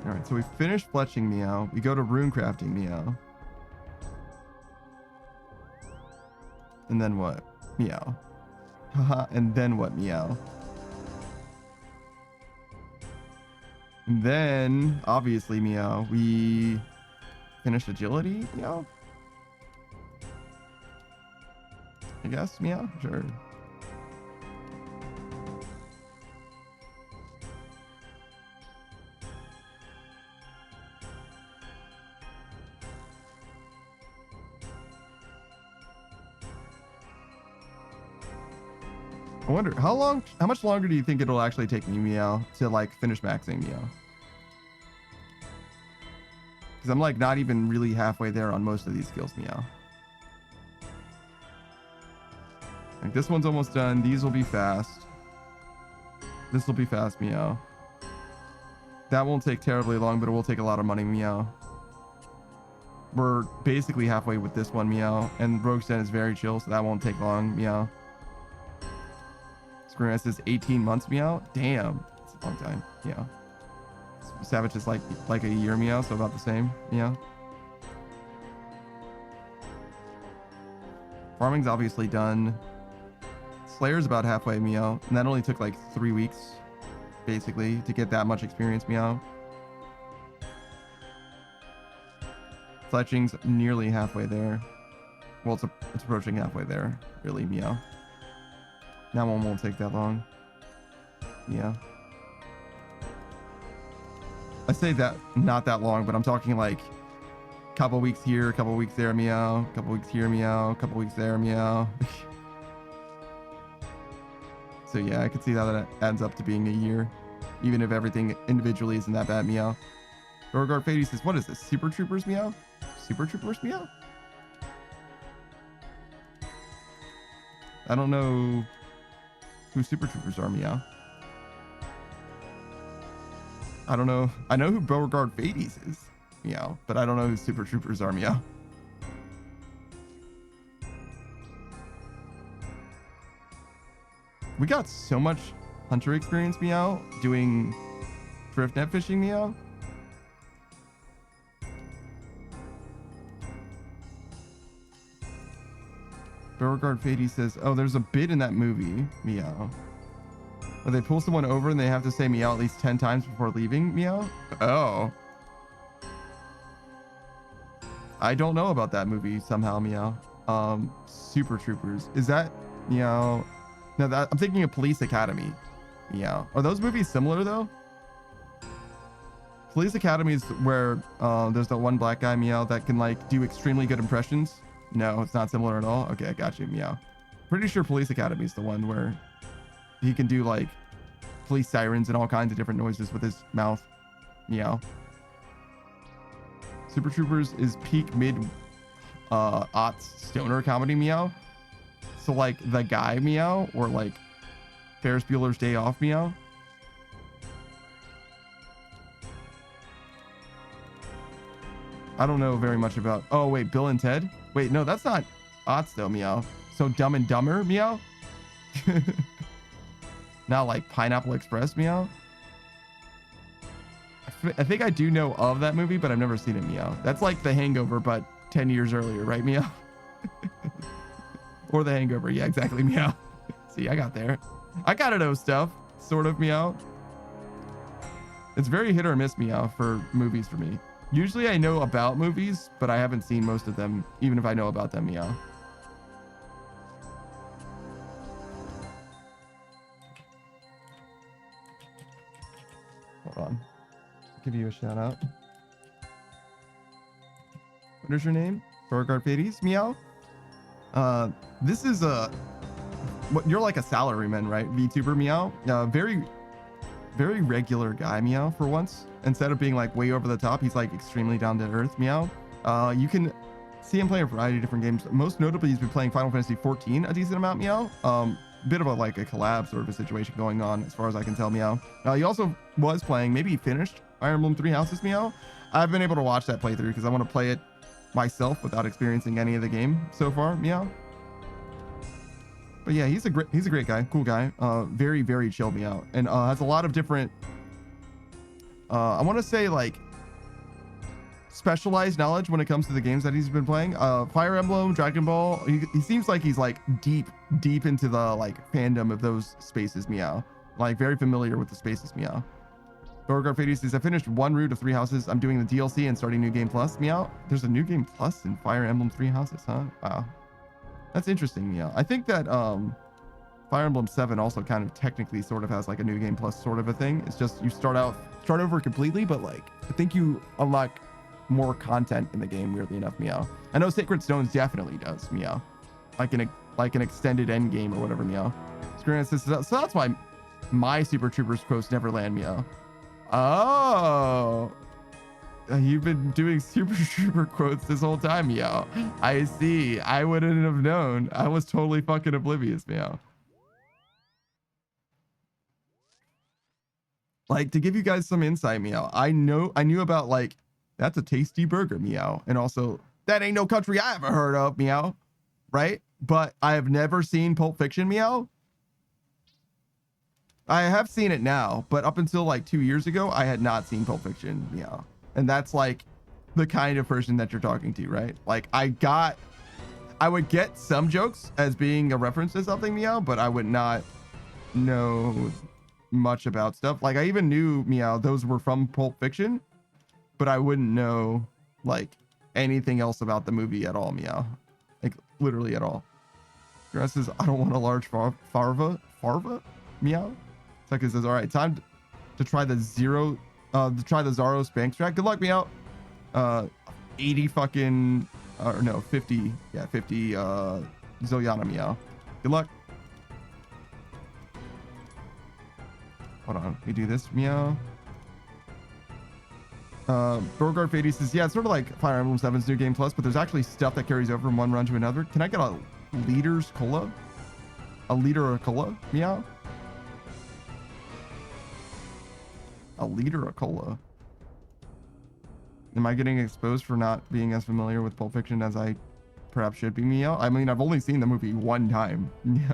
All right, so we finished fletching meow. We go to rune crafting meow. And then what? Meow. Haha, and then what? Meow. And then, obviously, meow, we finished agility? Meow? I guess, meow? Sure. I wonder how much longer do you think it'll actually take me, meow, to like finish maxing meow? Because I'm like not even really halfway there on most of these skills, meow. Like this one's almost done. These will be fast. This will be fast, meow. That won't take terribly long, but it will take a lot of money, meow. We're basically halfway with this one, meow. And Rogue's Den is very chill, so that won't take long, meow. Screen says 18 months, meow. Damn, it's a long time, meow. Savage is like a year, meow, so about the same, meow. Farming's obviously done. Slayer's about halfway, meow, and that only took like 3 weeks, basically, to get that much experience, meow. Fletching's nearly halfway there. Well, it's approaching halfway there, really, meow. That one won't take that long. Yeah. I say that not that long, but I'm talking like couple weeks here, couple weeks there, meow, couple weeks here, meow, couple weeks there, meow. So yeah, I could see how that adds up to being a year, even if everything individually isn't that bad, meow. Beauregard Fady says, what is this? Super Troopers, meow? Super Troopers, meow? I don't know who Super Troopers are, meow. I don't know. I know who Beauregard Fades is, meow, but I don't know who Super Troopers are, meow. We got so much hunter experience, meow, doing drift net fishing, meow. Beauregard Fady says, oh, there's a bit in that movie, meow, where they pull someone over and they have to say meow at least 10 times before leaving, meow. Oh. I don't know about that movie somehow, meow. Super Troopers. Is that, meow? No, that I'm thinking of Police Academy, meow. Are those movies similar though? Police Academy is where there's the one black guy, meow, that can like do extremely good impressions. No, it's not similar at all. Okay, I got you, meow. Pretty sure Police Academy is the one where he can do like police sirens and all kinds of different noises with his mouth, meow. Super Troopers is peak mid aughts stoner comedy, meow. So like The Guy, meow, or like Ferris Bueller's Day Off, meow. I don't know very much about. Oh wait, Bill and Ted. Wait, no, that's not aughts though, meow. So Dumb and Dumber, meow. Not like Pineapple Express, meow. I think I do know of that movie, but I've never seen it, meow. That's like The Hangover, but 10 years earlier, right, meow? Or The Hangover, yeah, exactly, meow. See, I got there. I gotta know stuff, sort of, meow. It's very hit or miss, meow, for movies for me. Usually I know about movies, but I haven't seen most of them, even if I know about them, meow. Hold on. I'll give you a shout out. What is your name? Beauregard Fades, meow. This is what you're like a salaryman, right? VTuber, meow. Very regular guy, meow, for once. Instead of being like way over the top, he's like extremely down to earth, meow. You can see him play a variety of different games. Most notably, he's been playing Final Fantasy 14 a decent amount, meow. Bit of a like a collab sort of a situation going on as far as I can tell, meow. He also was playing, maybe he finished Fire Emblem 3 Houses, meow. I've been able to watch that playthrough because I want to play it myself without experiencing any of the game so far, meow. But yeah, he's a great guy, cool guy, very chill, meow, and has a lot of different I want to say like specialized knowledge when it comes to the games that he's been playing. Fire Emblem, Dragon Ball, he seems like he's like deep into the like fandom of those spaces, meow. Like very familiar with the spaces, meow. Beauregard Fades says, I finished one route of 3 Houses. I'm doing the DLC and starting New Game Plus, meow. There's a New Game Plus in Fire Emblem 3 Houses, huh? Wow. That's interesting, meow. I think that Fire Emblem 7 also kind of technically sort of has like a New Game Plus sort of a thing. It's just you start over completely, but like I think you unlock more content in the game, weirdly enough, meow. I know Sacred Stones definitely does, meow. Like an extended end game or whatever, meow. So that's why my Super Troopers post never land, meow. Oh. You've been doing super trooper quotes this whole time, Meow. I see. I wouldn't have known. I was totally fucking oblivious, Meow. Like, to give you guys some insight, Meow, I knew about, like, that's a tasty burger, Meow. And also, that ain't no country I ever heard of, Meow. Right? But I have never seen Pulp Fiction, Meow. I have seen it now, but up until like 2 years ago, I had not seen Pulp Fiction, Meow. And that's like the kind of person that you're talking to, right? Like, I would get some jokes as being a reference to something, Meow, but I would not know much about stuff. Like, I even knew, Meow, those were from Pulp Fiction, but I wouldn't know like anything else about the movie at all, Meow. Like, literally at all. Grass says, I don't want a large farva, Meow. Tucker says, all right, time to try the Zaros bank strat. Good luck, Meow. 80 fucking, or no, 50, yeah, 50 Zoyana, Meow. Good luck. Hold on, we do this, Meow. Beauregard Fady says, yeah, it's sort of like Fire Emblem 7's New Game Plus, but there's actually stuff that carries over from one run to another. Can I get a liter's cola? A liter of cola, Meow? A liter of cola. Am I getting exposed for not being as familiar with Pulp Fiction as I perhaps should be, Meow? I mean, I've only seen the movie one time. Yeah.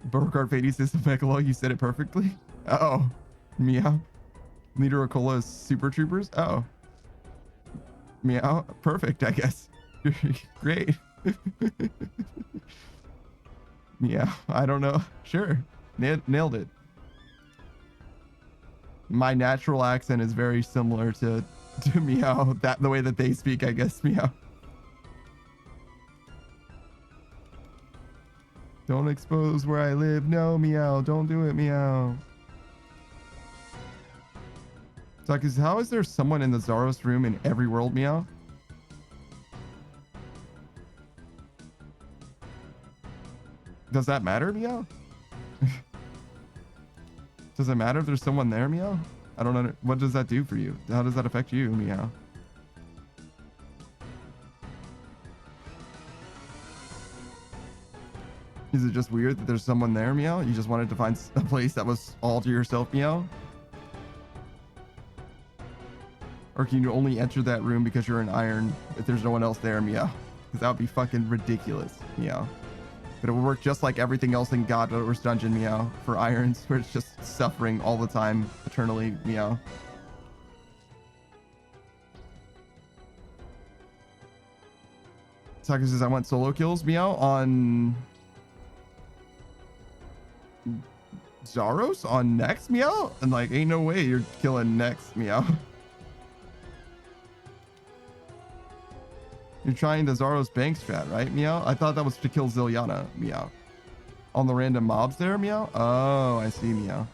Beauregard Fady says, Megalo, you said it perfectly. Oh, Meow. Liter of cola is Super Troopers. Oh, Meow. Perfect, I guess. Great. Meow. I don't know. Sure. Nailed it. My natural accent is very similar to Meow. The way that they speak, I guess, Meow. Don't expose where I live. No, Meow. Don't do it, Meow. Tuckers, how is there someone in the Zaros room in every world, Meow? Does that matter, Meow? Does it matter if there's someone there, Meow? I don't know. What does that do for you? How does that affect you, Meow? Is it just weird that there's someone there, Meow? You just wanted to find a place that was all to yourself, Meow? Or can you only enter that room because you're an iron if there's no one else there, Meow? Because that would be fucking ridiculous, Meow. But it would work just like everything else in God Wars Dungeon, Meow, for irons, where it's just suffering all the time, eternally, Meow. Tucker says, I want solo kills, Meow, on Zaros? On Nex, Meow? And like, ain't no way you're killing Nex, Meow. You're trying the Zaros bank strat, right, Meow? I thought that was to kill Zilyana, Meow. On the random mobs there, Meow? Oh, I see, Meow.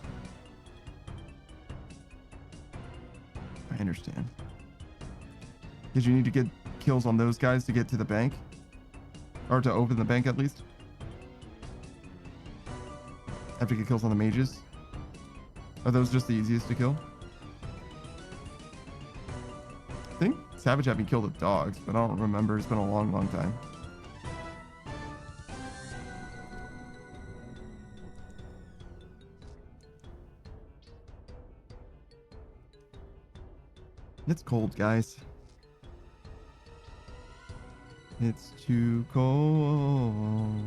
I understand. Did you need to get kills on those guys to get to the bank? Or to open the bank, at least? Have to get kills on the mages? Are those just the easiest to kill? I think Savage had me kill the dogs, but I don't remember. It's been a long, long time. It's cold, guys. It's too cold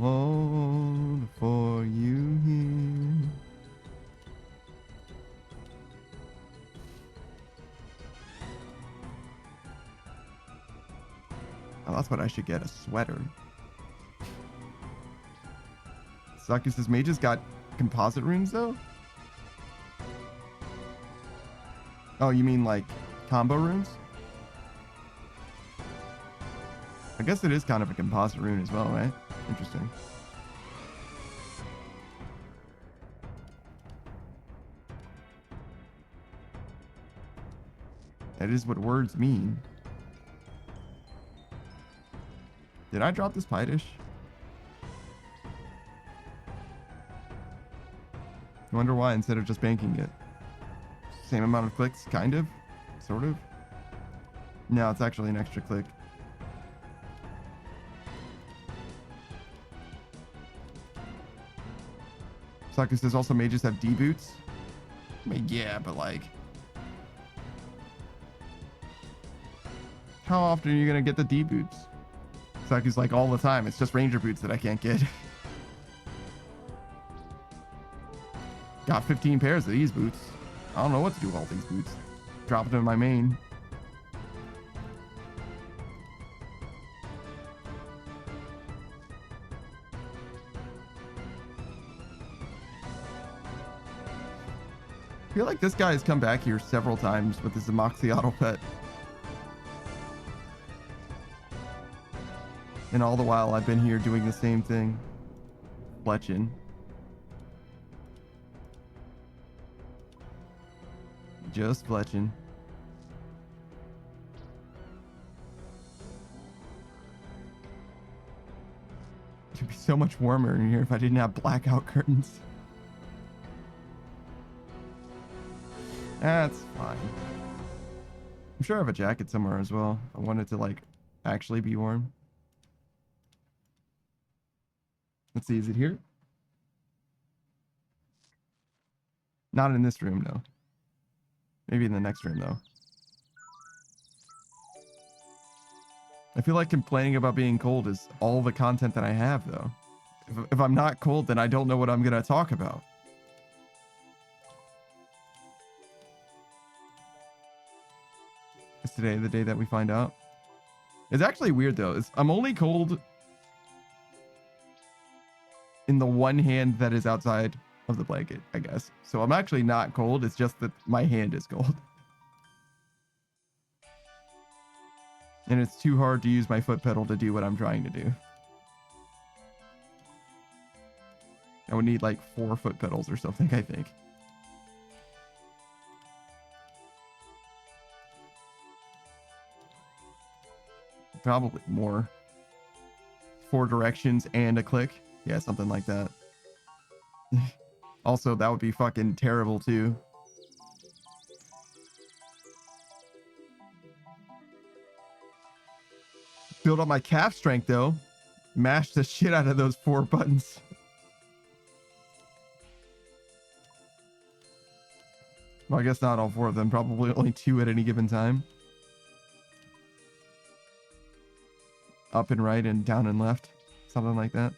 for you here. Oh, that's what I should get, a sweater. Saki says, mages got composite runes, though? Oh, you mean like combo runes? I guess it is kind of a composite rune as well, right? Interesting. That is what words mean. Did I drop this pie dish? I wonder why instead of just banking it. Same amount of clicks, kind of. Sort of. No, it's actually an extra click. Saka says also mages have D boots. I mean, yeah, but like, how often are you gonna get the D boots? Saku's like all the time. It's just ranger boots that I can't get. Got 15 pairs of these boots. I don't know what to do with all these boots. Drop them in my main. I feel like this guy has come back here several times with his Amoxicillin pet. And all the while I've been here doing the same thing. Fletching. Just fletching. It'd be so much warmer in here if I didn't have blackout curtains. That's fine. I'm sure I have a jacket somewhere as well. I want it to like actually be warm. Let's see, is it here? Not in this room, though. Maybe in the next room, though. I feel like complaining about being cold is all the content that I have, though. If I'm not cold, then I don't know what I'm going to talk about. Is today the day that we find out? It's actually weird, though. I'm only cold in the one hand that is outside of the blanket, I guess. So I'm actually not cold. It's just that my hand is cold. And it's too hard to use my foot pedal to do what I'm trying to do. I would need like 4 foot pedals or something, I think. Probably more. 4 directions and a click. Yeah, something like that. Also, that would be fucking terrible too. Build up my calf strength though. Mash the shit out of those 4 buttons. Well, I guess not all 4 of them. Probably only 2 at any given time. Up and right and down and left. Something like that.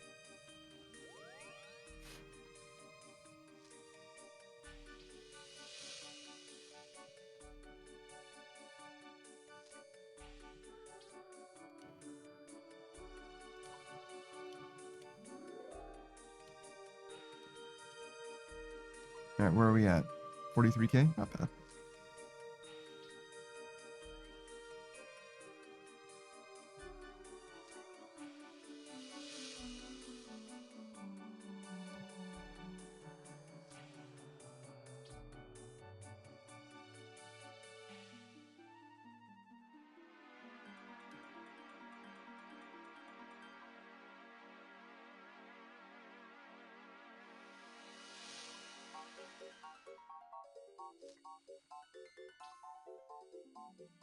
All right, where are we at? 43K? Not bad.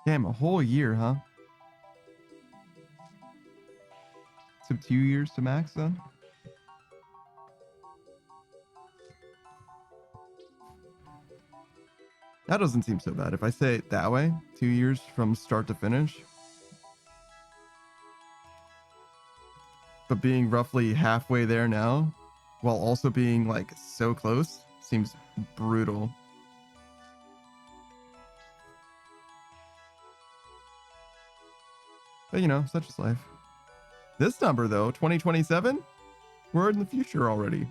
Damn, a whole year, huh? So 2 years to max then? That doesn't seem so bad. If I say it that way, 2 years from start to finish. But being roughly halfway there now, while also being like so close, seems brutal. But you know, such is life. This number though, 2027, we're in the future already.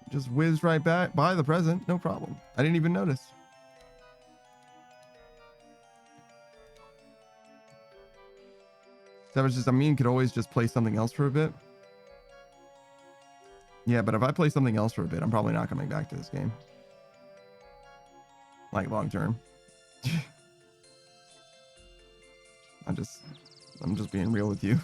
Just whizzed right back by the present, no problem. I didn't even notice. That was just, I mean, could always just play something else for a bit. Yeah, but if I play something else for a bit, I'm probably not coming back to this game. Like long term. I'm just being real with you.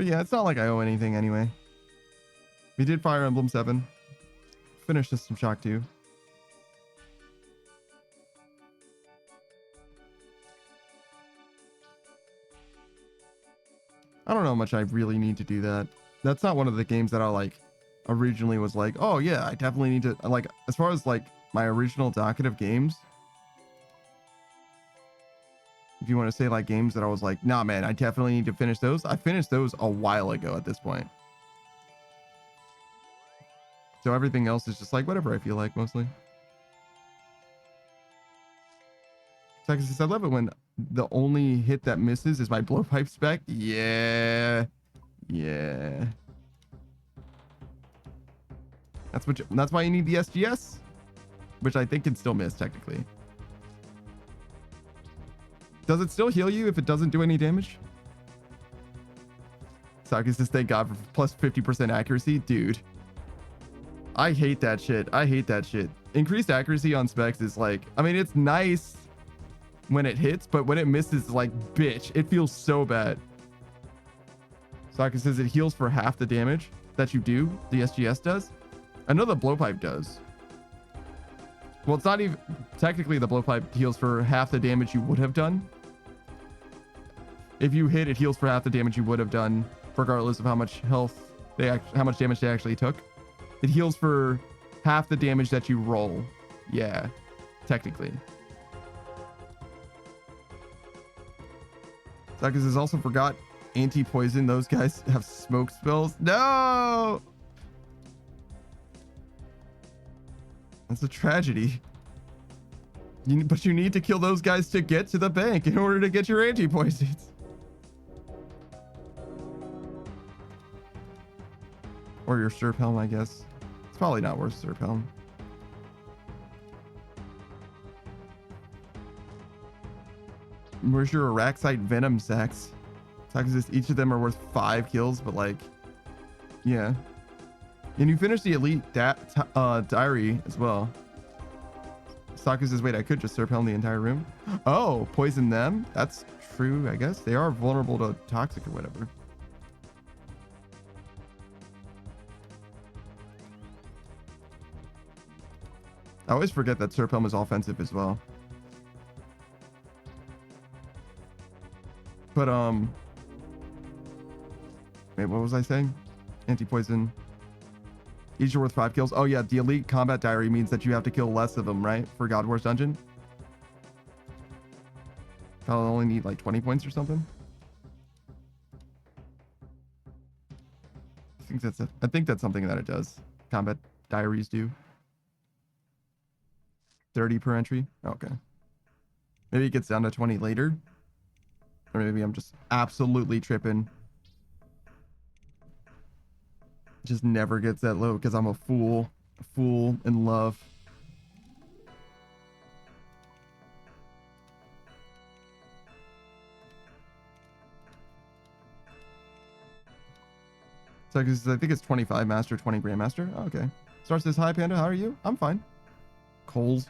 But yeah, it's not like I owe anything anyway. We did Fire Emblem 7. Finished System Shock 2. I don't know how much I really need to do that. That's not one of the games that I like originally was like, oh yeah, I definitely need to like, as far as like my original docket of games. If you want to say like games that I was like, nah, man, I definitely need to finish those. I finished those a while ago at this point. So everything else is just like whatever I feel like mostly. Texas, I love it when the only hit that misses is my blowpipe spec. Yeah. Yeah. That's why you need the SGS, which I think can still miss technically. Does it still heal you if it doesn't do any damage? Sakis says, thank God for plus 50% accuracy. Dude. I hate that shit. I hate that shit. Increased accuracy on specs is like, I mean, it's nice when it hits, but when it misses, like, bitch, it feels so bad. Sakis says it heals for half the damage that you do. The SGS does. I know the blowpipe does. Well, it's not even technically the blowpipe heals for half the damage you would have done. If you hit, it heals for half the damage you would have done, regardless of how much health how much damage they actually took. It heals for half the damage that you roll. Yeah, technically. Sakis has also forgot anti-poison. Those guys have smoke spells. No! That's a tragedy. But you need to kill those guys to get to the bank in order to get your anti-poisons. Or your Surf Helm, I guess. It's probably not worth Surf Helm. Where's your Araxite Venom Sacs? Each of them are worth 5 kills, but like, yeah. And you finish the Elite Diary as well. Saku says, wait, I could just Surf Helm the entire room. Oh, poison them? That's true, I guess. They are vulnerable to toxic or whatever. I always forget that Surf Helm is offensive as well. But, wait, what was I saying? Anti-poison. Each are worth 5 kills. Oh yeah, the Elite Combat Diary means that you have to kill less of them, right? For God Wars Dungeon. I'll only need like 20 points or something. I think that's something that it does. Combat Diaries do. 30 per entry. Okay. Maybe it gets down to 20 later. Or maybe I'm just absolutely tripping. Just never gets that low because I'm a fool in love. So I think it's 25 Master, 20 Grandmaster. Oh, okay. Star says, hi Panda, how are you? I'm fine. Coles.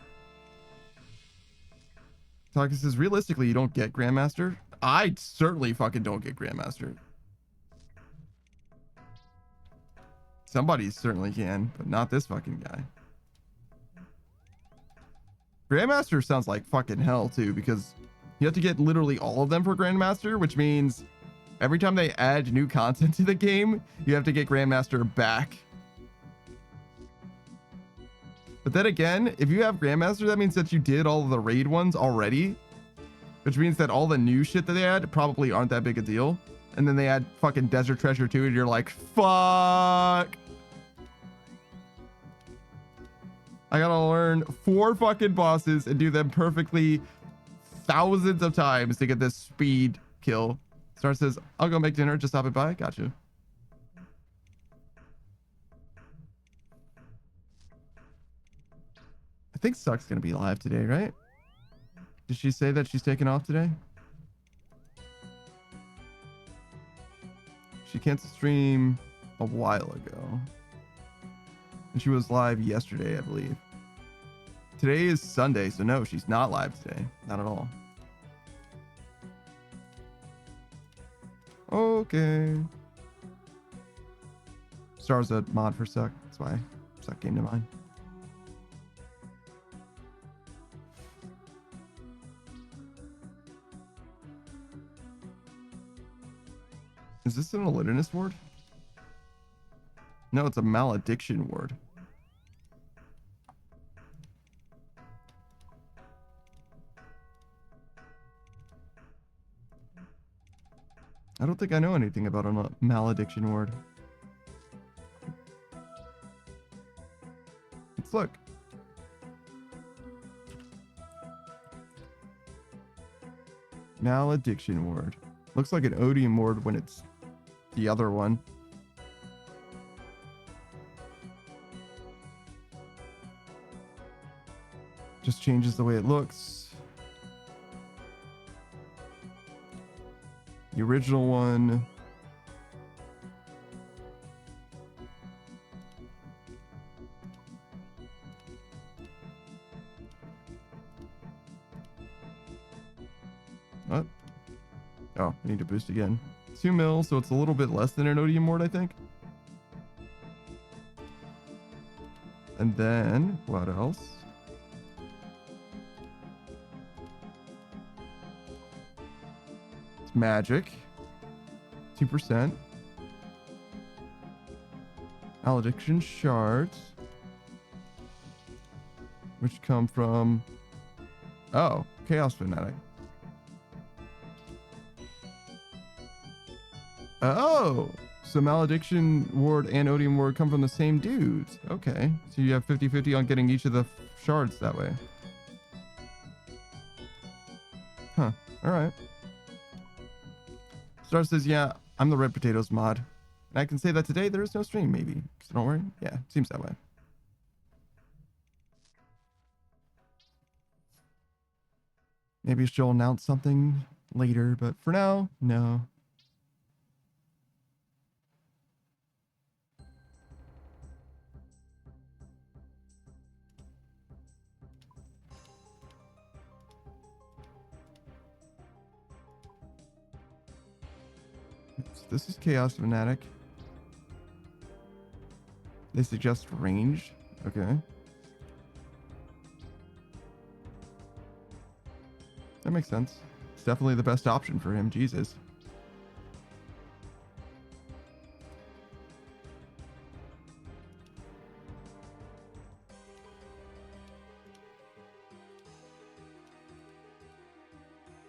Taka says, realistically, you don't get Grandmaster. I certainly fucking don't get Grandmaster. Somebody certainly can, but not this fucking guy. Grandmaster sounds like fucking hell too, because you have to get literally all of them for Grandmaster, which means every time they add new content to the game, you have to get Grandmaster back. But then again, if you have Grandmaster, that means that you did all of the raid ones already, which means that all the new shit that they add probably aren't that big a deal. And then they add fucking Desert Treasure 2 and you're like, fuck. I gotta learn 4 fucking bosses and do them perfectly thousands of times to get this speed kill. Star says, I'll go make dinner, just stop it by. Gotcha. I think Suck's gonna be live today, right? Did she say that she's taking off today? She canceled stream a while ago. And she was live yesterday, I believe. Today is Sunday, so no, she's not live today. Not at all. Okay. Star's a mod for Suck. That's why Suck came to mind. Is this an Elidinous ward? No, it's a malediction ward. I don't think I know anything about a malediction ward. Let's look. Malediction ward. Looks like an Odium ward when it's the other one. Just changes the way it looks. The original one. What? Oh, I need to boost again. 2 mil, so it's a little bit less than an Odium ward, I think. And then, what else? It's magic. 2%. Malediction shards. Which come from... Oh, Chaos Fanatic. Oh, so Malediction Ward and Odium Ward come from the same dudes. Okay, so you have 50-50 on getting each of the shards that way. Huh, alright. Star says, yeah, I'm the Red Potatoes mod. And I can say that today there is no stream, maybe. So don't worry. Yeah, seems that way. Maybe she'll announce something later, but for now, no. This is Chaos Fanatic. They suggest range. Okay. That makes sense. It's definitely the best option for him. Jesus.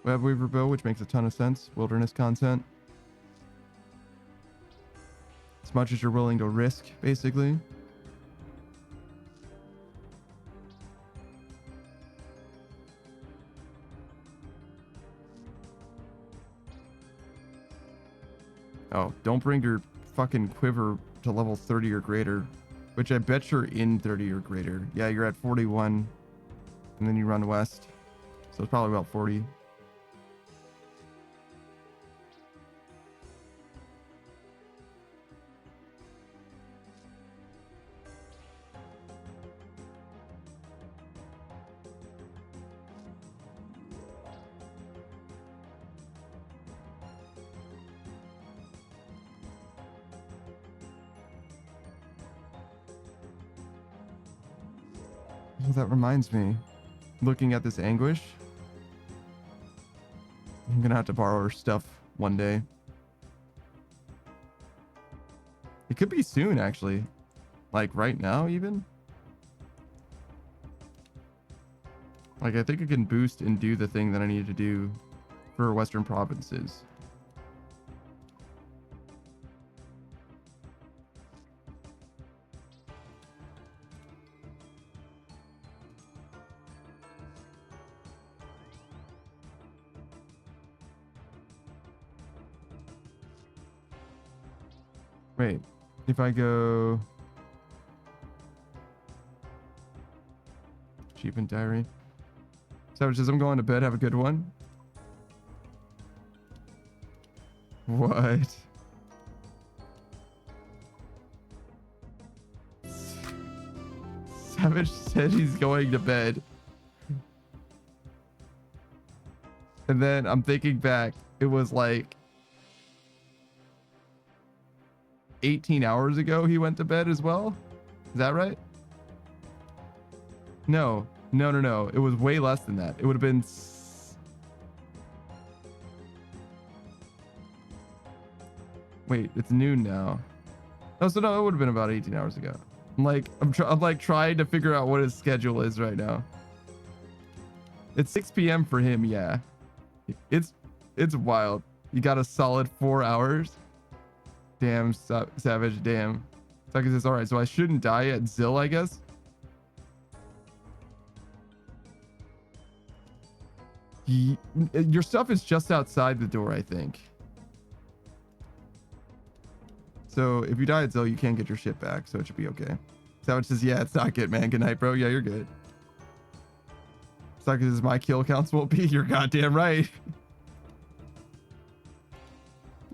Web Weaver Bow, which makes a ton of sense. Wilderness content. As much as you're willing to risk, basically. Oh, don't bring your fucking quiver to level 30 or greater, which I bet you're in 30 or greater. Yeah, you're at 41, and then you run west, so it's probably about 40. Oh, that reminds me. Looking at this Anguish, I'm gonna have to borrow her stuff one day. It could be soon, actually. Like right now, even. Like, I think I can boost and do the thing that I need to do for Western provinces. Wait, if I go Achievement Diary. Savage says, I'm going to bed. Have a good one. What? Savage said he's going to bed. And then I'm thinking back. It was like 18 hours ago he went to bed as well. Is that right? No. It was way less than that. It would have been... Wait, it's noon now. Oh, so no, it would have been about 18 hours ago. I'm like trying to figure out what his schedule is right now. It's 6 p.m. for him, yeah. It's wild. You got a solid 4 hours. Damn, Savage, damn. Sucker says, all right, so I shouldn't die at Zill, I guess. Your stuff is just outside the door, I think. So if you die at Zill, you can't get your shit back, so it should be okay. Savage says, yeah, it's not good, man. Good night, bro. Yeah, you're good. Sucker says, my kill counts won't be. You're goddamn right.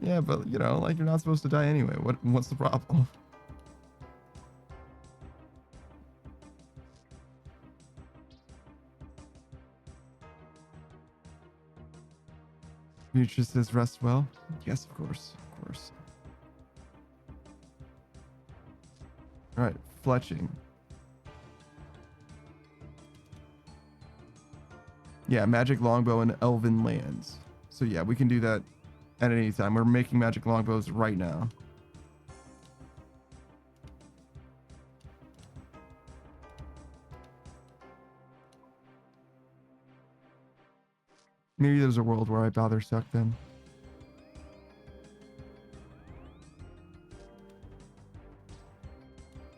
Yeah, but you know, like, you're not supposed to die anyway. What's the problem? Future says rest well. Yes, of course. Of course. All right, Fletching. Yeah, magic longbow and elven lands. So yeah, we can do that at any time. We're making magic longbows right now. Maybe there's a world where I bother suck then.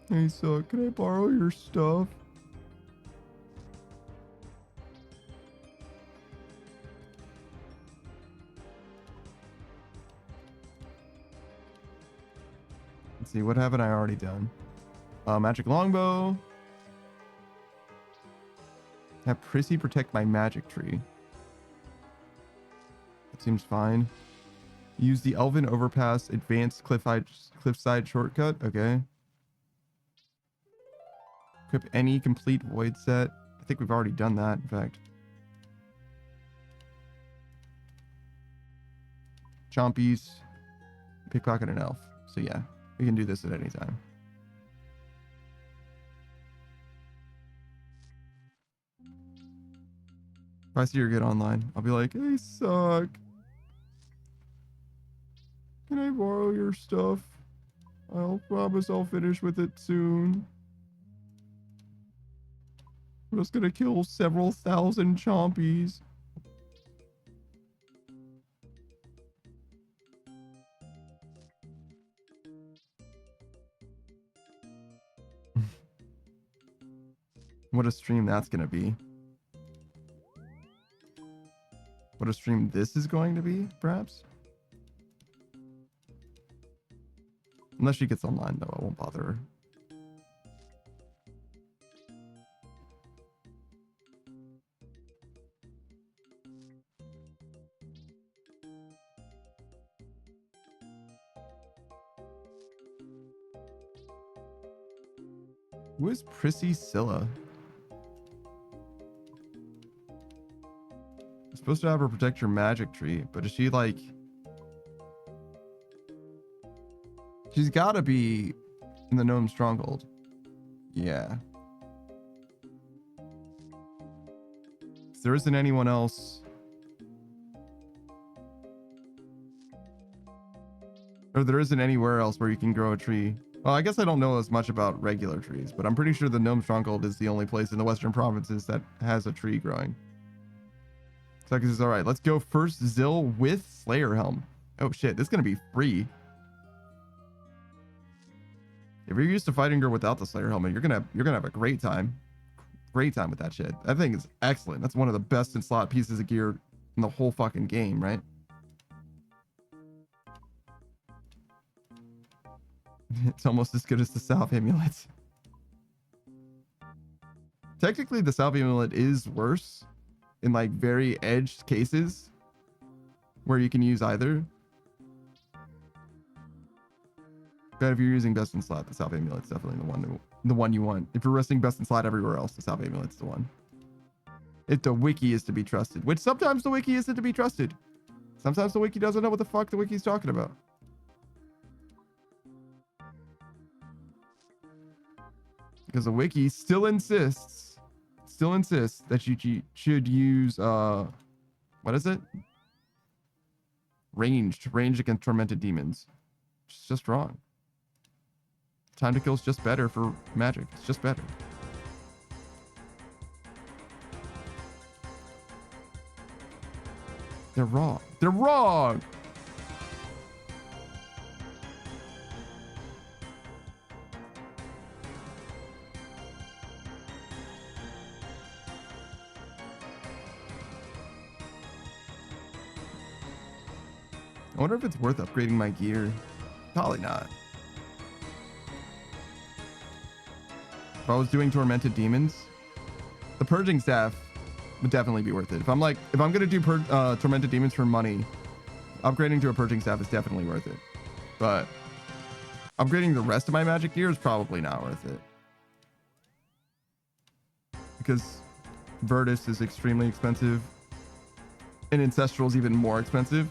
Hey, Suck, can I borrow your stuff? Let's see, what haven't I already done? Magic longbow. Have Prissy protect my magic tree. That seems fine. Use the Elven Overpass advanced cliffside shortcut. Okay. Equip any complete void set. I think we've already done that, in fact. Chompies, pickpocket, and elf. So yeah, we can do this at any time. If I see her get online, I'll be like, hey, Suck. Can I borrow your stuff? I'll promise I'll finish with it soon. I'm just gonna kill several thousand chompies. What a stream that's gonna be. What a stream this is going to be, perhaps? Unless she gets online, though, I won't bother her. Who is Prissy Scylla? You're supposed to have her protect your magic tree, but is she like... She's gotta be in the Gnome Stronghold. Yeah. If there isn't anyone else... Or there isn't anywhere else where you can grow a tree. Well, I guess I don't know as much about regular trees, but I'm pretty sure the Gnome Stronghold is the only place in the Western Provinces that has a tree growing. Suckers says, all right, let's go first Zill with Slayer Helm. Oh shit, this is gonna be free. If you're used to fighting her without the Slayer helmet, you're gonna have a great time. Great time with that shit. That thing is excellent. That's one of the best in slot pieces of gear in the whole fucking game, right? It's almost as good as the Salve Amulet. Technically, the Salve Amulet is worse in like very edged cases where you can use either. But if you're using best in slot, the Salve Amulet's definitely the one you want. If you're resting best in slot everywhere else, the Salve Amulet's the one. If the wiki is to be trusted, which sometimes the wiki isn't to be trusted. Sometimes the wiki doesn't know what the fuck the wiki's talking about. Because the wiki still insists that you should use what is it? Ranged against tormented demons. It's just wrong. Time to kill is just better for magic. It's just better. They're wrong. They're wrong. I wonder if it's worth upgrading my gear. Probably not. If I was doing tormented demons, the purging staff would definitely be worth it. If I'm gonna do tormented demons for money, upgrading to a purging staff is definitely worth it. But upgrading the rest of my magic gear is probably not worth it. Because Virtus is extremely expensive. And Ancestral is even more expensive.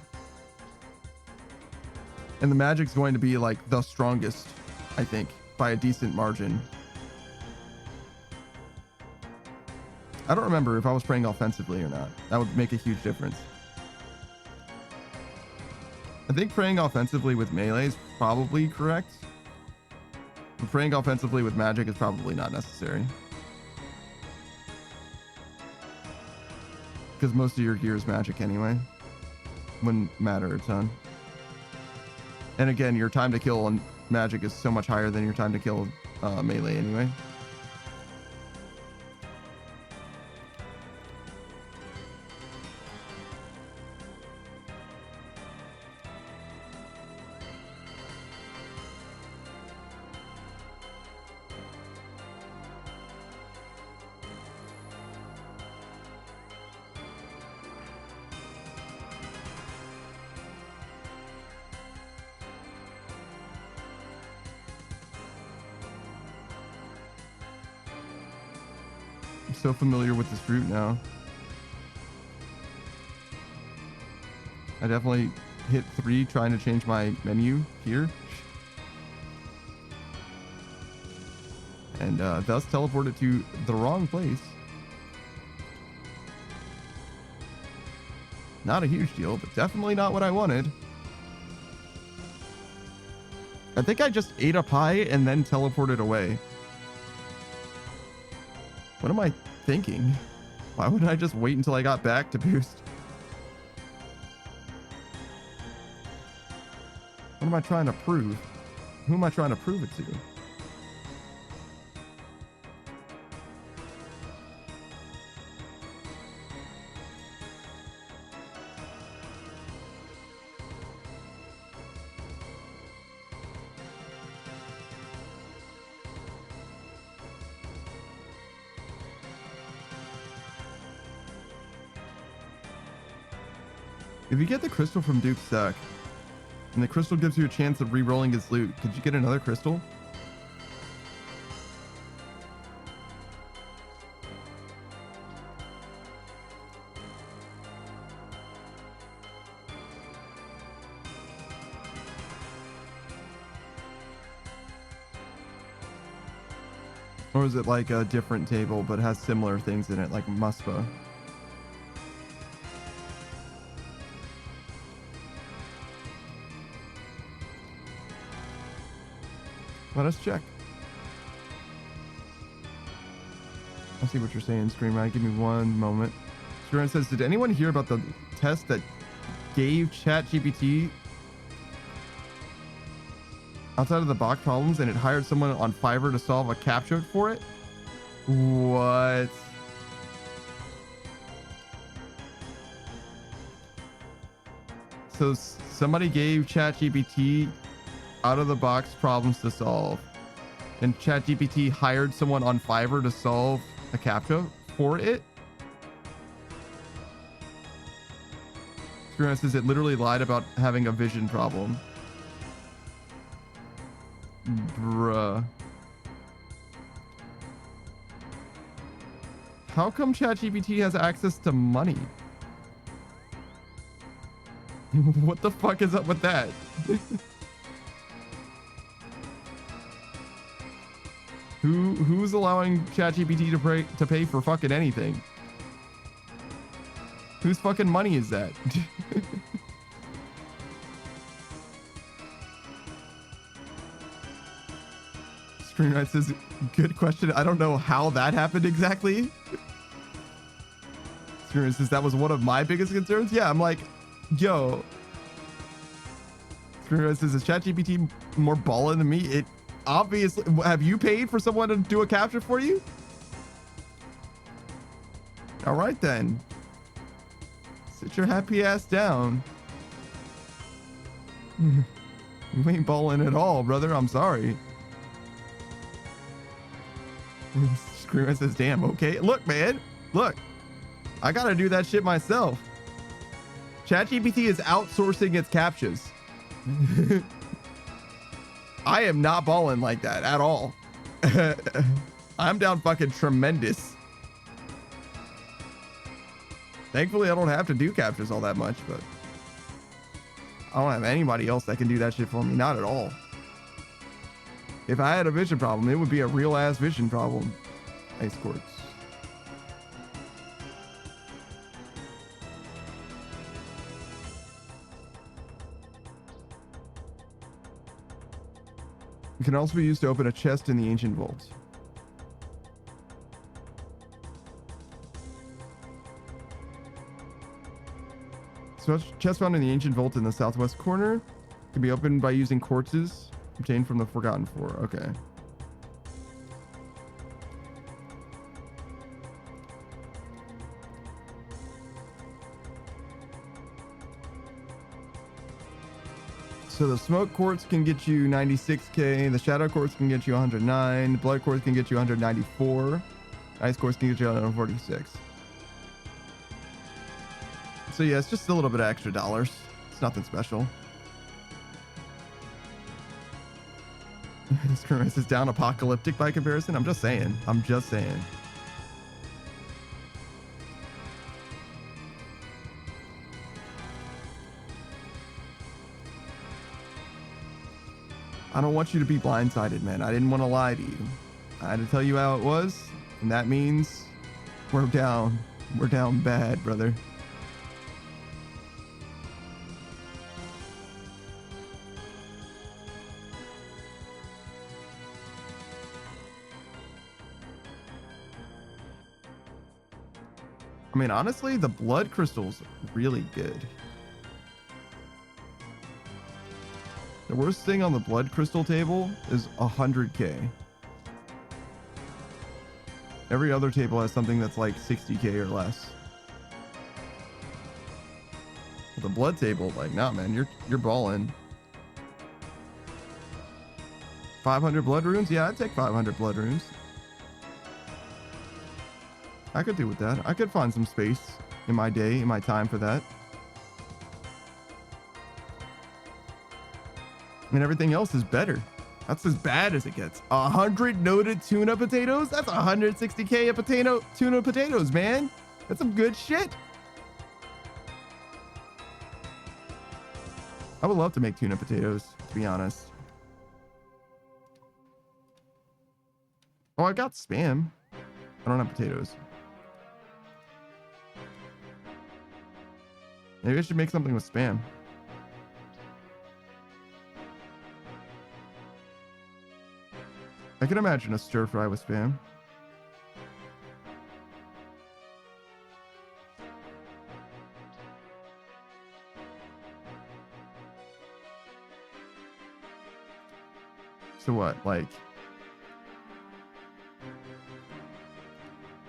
And the magic's going to be like the strongest, I think, by a decent margin. I don't remember if I was praying offensively or not. That would make a huge difference. I think praying offensively with melee is probably correct. But praying offensively with magic is probably not necessary. Because most of your gear is magic anyway. Wouldn't matter a ton. And again, your time to kill on magic is so much higher than your time to kill melee anyway. So familiar with this route now. I definitely hit 3 trying to change my menu here. And thus teleported to the wrong place. Not a huge deal, but definitely not what I wanted. I think I just ate a pie and then teleported away. What am I thinking? Why wouldn't I just wait until I got back to boost? What am I trying to prove? Who am I trying to prove it to? If you get the crystal from Duke's deck, and the crystal gives you a chance of re-rolling his loot, could you get another crystal? Or is it like a different table but has similar things in it, like Muspa? Let us check. I see what you're saying, Screamride. Give me one moment. Screamride says, did anyone hear about the test that gave ChatGPT outside of the box problems and it hired someone on Fiverr to solve a CAPTCHA for it? What? So somebody gave ChatGPT out of the box problems to solve, and ChatGPT hired someone on Fiverr to solve a CAPTCHA for it. Screw says it literally lied about having a vision problem. Bruh. How come ChatGPT has access to money? What the fuck is up with that? Who's allowing ChatGPT to pay for fucking anything? Whose fucking money is that? Screenwriter says, good question. I don't know how that happened exactly. Screenwriter says, that was one of my biggest concerns. Yeah, I'm like, yo. Screenwriter says, is ChatGPT more ballin' than me? It obviously, have you paid for someone to do a capture for you? All right then. Sit your happy ass down. You ain't balling at all, brother. I'm sorry. Screamer says, damn, okay. Look, man. Look. I gotta do that shit myself. ChatGPT is outsourcing its captchas. I am not balling like that at all. I'm down fucking tremendous. Thankfully, I don't have to do captures all that much, but I don't have anybody else that can do that shit for me. Not at all. If I had a vision problem, it would be a real ass vision problem. Ice quartz. It can also be used to open a chest in the ancient vault. So chest found in the ancient vault in the southwest corner can be opened by using quartzes obtained from the Forgotten Four. Okay. So the smoke quartz can get you 96k, the shadow quartz can get you 109, the blood quartz can get you 194, ice quartz can get you 146. So yeah, it's just a little bit of extra dollars. It's nothing special. This is down apocalyptic by comparison. I'm just saying. I'm just saying. I don't want you to be blindsided, man. I didn't want to lie to you. I had to tell you how it was, and that means we're down. We're down bad, brother. I mean, honestly, the blood crystal's really good. The worst thing on the blood crystal table is 100k. Every other table has something that's like 60k or less. But the blood table, like, nah, man, you're balling. 500 blood runes? Yeah, I'd take 500 blood runes. I could do with that. I could find some space in my day, in my time for that. And everything else is better. That's as bad as it gets. 100 noted tuna potatoes? That's 160k a tuna potatoes, man. That's some good shit. I would love to make tuna potatoes, to be honest. Oh, I got Spam. I don't have potatoes. Maybe I should make something with Spam. I can imagine a stir fry with Spam. So what, like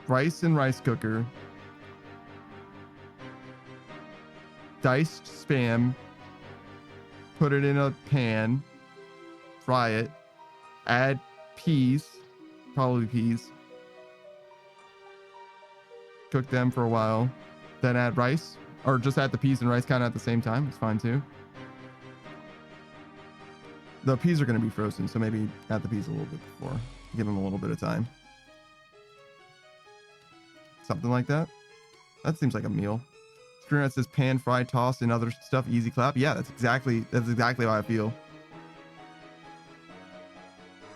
rice and rice cooker, diced Spam, put it in a pan, fry it, add peas, probably peas, cook them for a while, then add rice, or just add the peas and rice kind of at the same time. It's fine too. The peas are going to be frozen, so maybe add the peas a little bit before, give them a little bit of time. Something like that. That seems like a meal. Screenwriter says pan, fry, toss, and other stuff. Easy clap. Yeah, that's exactly how I feel.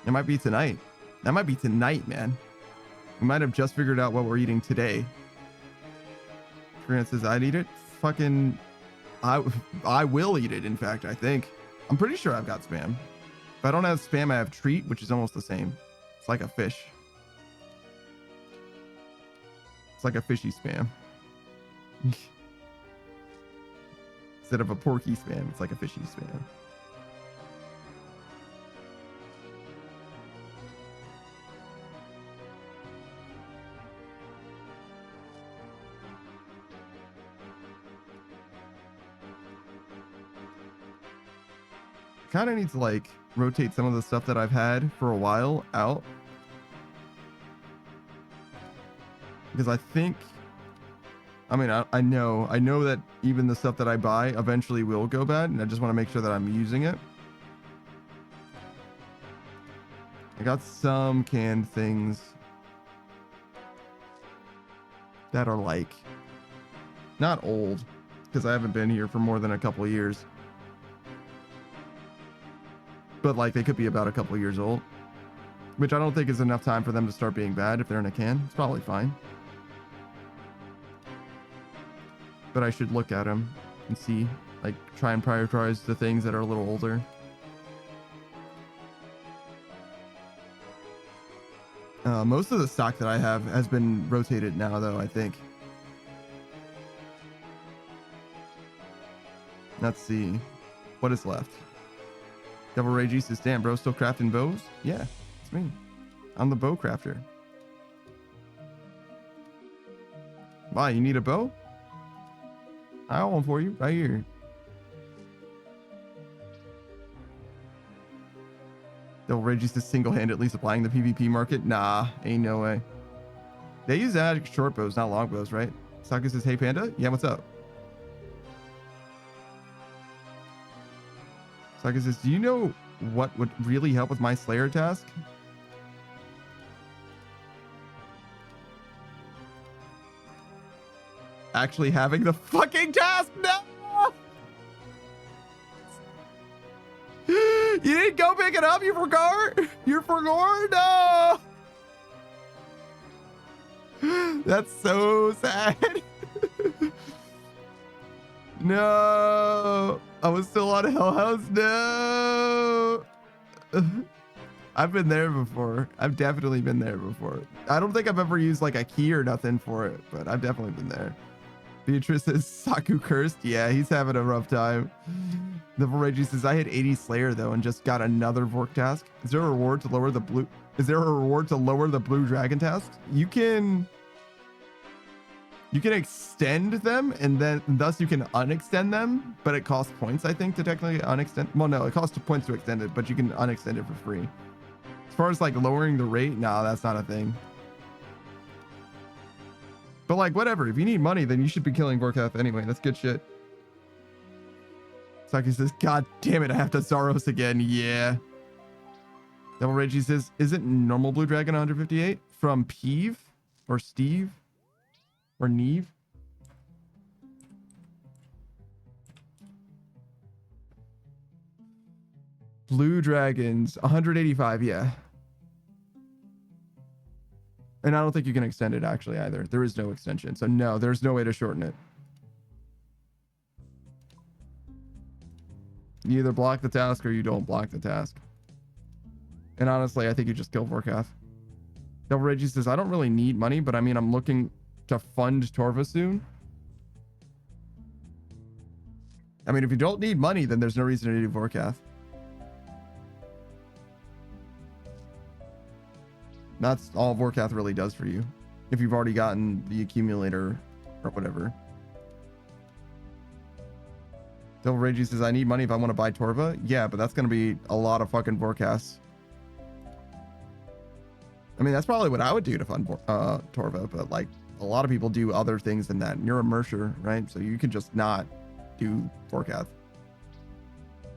It might be tonight. That might be tonight, man. We might have just figured out what we're eating today. Grant says I'd eat it. Fucking, I will eat it. In fact, I think. I'm pretty sure I've got spam. If I don't have spam, I have treat, which is almost the same. It's like a fish. It's like a fishy spam. Instead of a porky spam, it's like a fishy spam. Kind of need to like rotate some of the stuff that I've had for a while out, because I think, I mean, I know that even the stuff that I buy eventually will go bad, and I just want to make sure that I'm using it. I got some canned things that are like not old, because I haven't been here for more than a couple of years. But like they could be about a couple of years old, which I don't think is enough time for them to start being bad. If they're in a can, it's probably fine. But I should look at them and see, like try and prioritize the things that are a little older. Most of the stock that I have has been rotated now though, I think. Let's see what is left. Devil Rage says, damn, bro, still crafting bows? Yeah, it's me. I'm the bow crafter. Why, you need a bow? I got one for you, right here. Devil Rage says, single-handedly supplying the PvP market? Nah, ain't no way. They use that short bows, not long bows, right? Saka says, hey, Panda? Yeah, what's up? Saka says, do you know what would really help with my Slayer task? Actually having the fucking task? No! You didn't go pick it up? You forgot? You forgot? No! That's so sad. No! I was still on Hell House. No! I've been there before. I've definitely been there before. I don't think I've ever used like a key or nothing for it, but I've definitely been there. Beatrice says, Saku cursed. Yeah, he's having a rough time. The Voragi says, I hit 80 Slayer though and just got another Vork task. Is there a reward to lower the blue? Is there a reward to lower the blue dragon task? You can extend them, and then thus you can unextend them, but it costs points, I think, to technically unextend. Well, no, it costs points to extend it, but you can unextend it for free. As far as like lowering the rate, no, that's not a thing. But like, whatever. If you need money, then you should be killing Vorkath anyway. That's good shit. Saki says, God damn it, I have to Zaros again. Yeah. Devil Reggie says, isn't normal blue dragon 158 from Peeve or Steve? Or Neve? Blue dragons 185, yeah. And I don't think you can extend it actually either. There is no extension, so no, there's no way to shorten it. You either block the task or you don't block the task. And honestly, I think you just kill Vorkath. Devil Reggie says, I don't really need money, but I mean, I'm looking to fund Torva soon. I mean, if you don't need money, then there's no reason to do Vorkath. That's all Vorkath really does for you. If you've already gotten the accumulator or whatever. Devil Rage says, I need money if I want to buy Torva. Yeah, but that's going to be a lot of fucking Vorkaths. I mean, that's probably what I would do to fund Torva, but like, a lot of people do other things than that. And you're a mercer, right? So you can just not do Vorkath.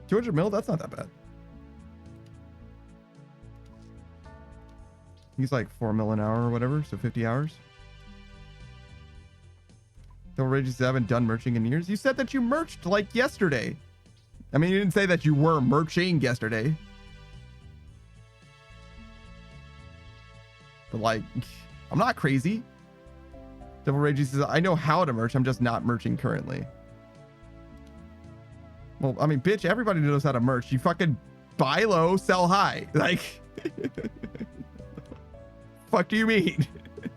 200 mil? That's not that bad. He's like 4 mil an hour or whatever, so 50 hours. Devil Rage says, I haven't done merching in years. You said that you merched like yesterday. I mean, you didn't say that you were merching yesterday. but like, I'm not crazy. Devil Rage says, I know how to merch. I'm just not merching currently. Well, I mean, bitch, everybody knows how to merch. You fucking buy low, sell high. Like, fuck do you mean?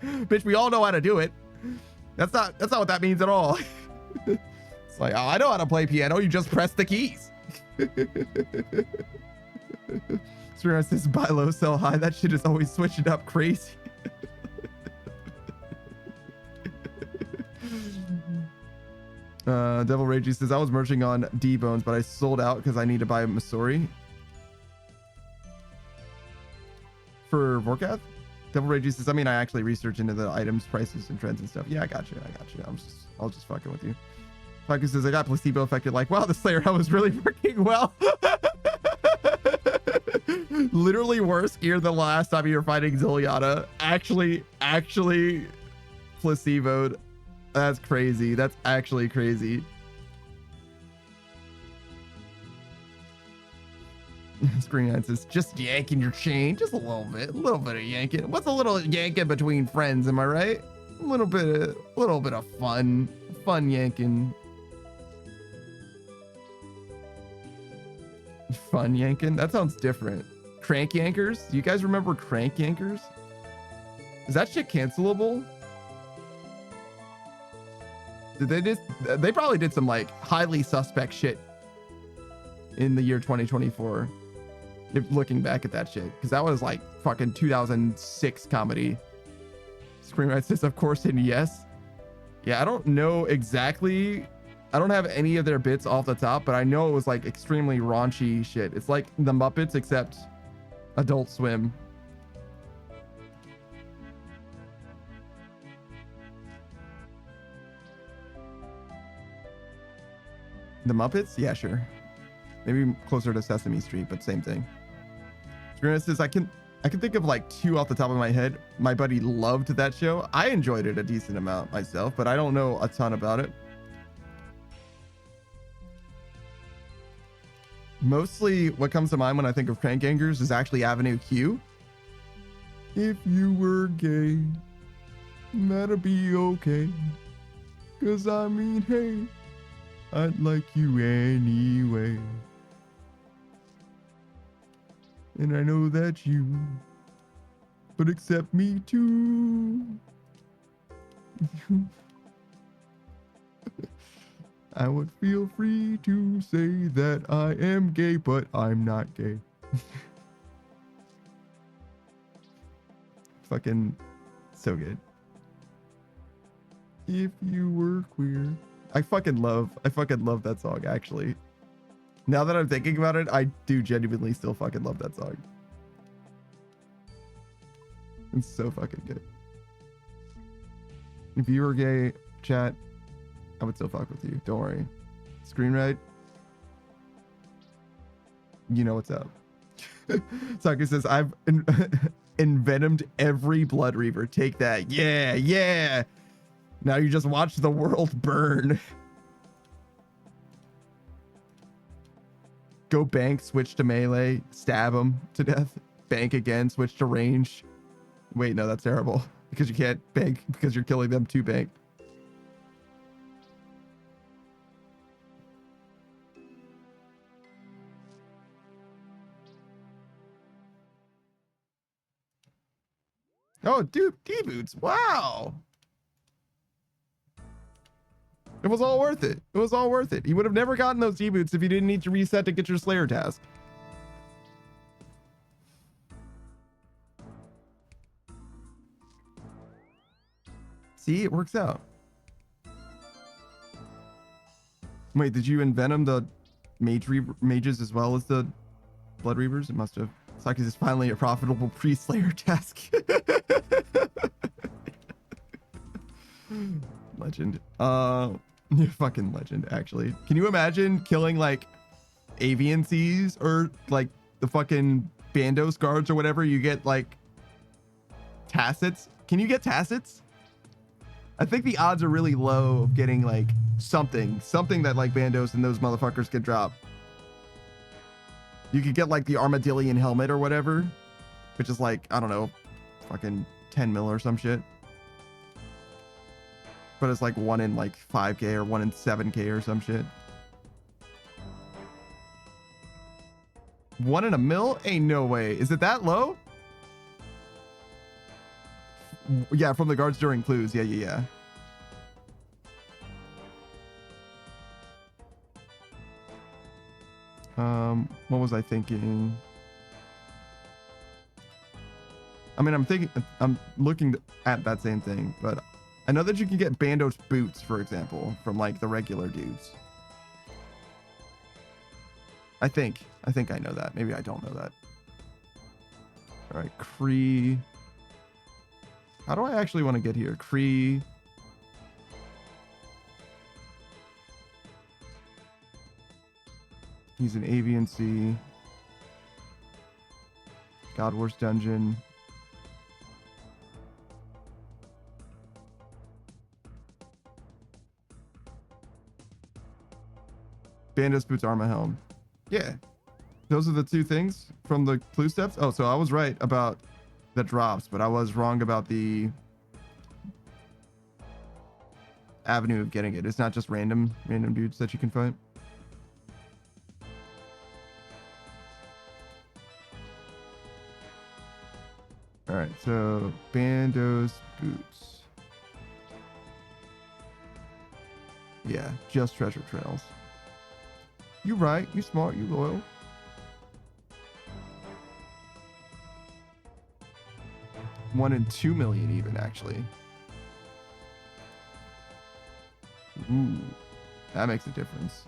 Bitch, we all know how to do it. That's not what that means at all. It's like, oh, I know how to play piano. You just press the keys. Spirit says, buy low, sell high. That shit is always switching up crazy. Devil Ragey says, I was merching on D-Bones, but I sold out because I need to buy Missouri. For Vorkath? Devil Ragey says, I mean, I actually research into the items, prices, and trends and stuff. Yeah, I got you. I'll just fucking with you. Fucker says, I got placebo affected. Like, wow, the Slayer Hell was really working well. Literally worse gear than the last time you were fighting Ziliana. Actually placeboed. That's crazy. That's actually crazy. Screen Eye says, just yanking your chain. Just a little bit of yanking. What's a little yanking between friends? Am I right? A little bit of fun yanking. Fun yanking? That sounds different. Crank yankers? Do you guys remember crank yankers? Is that shit cancelable? They probably did some like highly suspect shit in the year 2024. Looking back at that shit, because that was like fucking 2006 comedy. Screenwriter says, of course, and yes. Yeah, I don't know exactly. I don't have any of their bits off the top, but I know it was like extremely raunchy shit. It's like the Muppets, except Adult Swim. The Muppets? Yeah, sure. Maybe closer to Sesame Street, but same thing. Screenwriter says, I can think of like two off the top of my head. My buddy loved that show. I enjoyed it a decent amount myself, but I don't know a ton about it. Mostly what comes to mind when I think of crank yankers is actually Avenue Q. If you were gay, that'd be okay. 'Cause I mean, hey, I'd like you anyway. And I know that you would accept me too. I would feel free to say that I am gay, but I'm not gay. Fucking so good. If you were queer. I fucking love that song, actually. Now that I'm thinking about it, I do genuinely still fucking love that song. It's so fucking good. If you were gay, chat, I would still fuck with you. Don't worry. Screenwrite, you know what's up. Saki says, I've envenomed every Blood Reaver. Take that. Yeah, yeah. Now you just watch the world burn. Go bank, switch to melee, stab him to death. Bank again, switch to range. Wait, no, that's terrible. Because you can't bank because you're killing them to bank. Oh, dude, D-Boots. Wow. It was all worth it. It was all worth it. You would have never gotten those D-Boots if you didn't need to reset to get your Slayer task. See, it works out. Wait, did you envenom the mages as well as the Blood Reavers? It must have. Saki is finally a profitable pre-Slayer task. Legend. Fucking legend, actually. Can you imagine killing like avian seas or like the fucking Bandos guards or whatever? You get like tacits. Can you get tacits? I think the odds are really low of getting like something that like Bandos and those motherfuckers could drop. You could get like the Armadillion helmet or whatever, which is like, I don't know, fucking 10 mil or some shit. But it's like 1 in like 5k or 1 in 7k or some shit. 1 in a mil? Ain't no way. Is it that low? Yeah, from the guards during clues. Yeah. What was I thinking? I mean, I'm looking at that same thing, but I know that you can get Bandos boots, for example, from like the regular dudes. I think I know that. Maybe I don't know that. All right, Kree. How do I actually want to get here? Kree. He's an Avian Sea. God Wars Dungeon. Bandos boots, Arma helm. Yeah. Those are the two things from the clue steps. Oh, so I was right about the drops, but I was wrong about the avenue of getting it. It's not just random dudes that you can fight. All right, so Bandos boots. Yeah, just treasure trails. You right, you smart, you loyal. One in 2 million even, actually. Ooh, that makes a difference.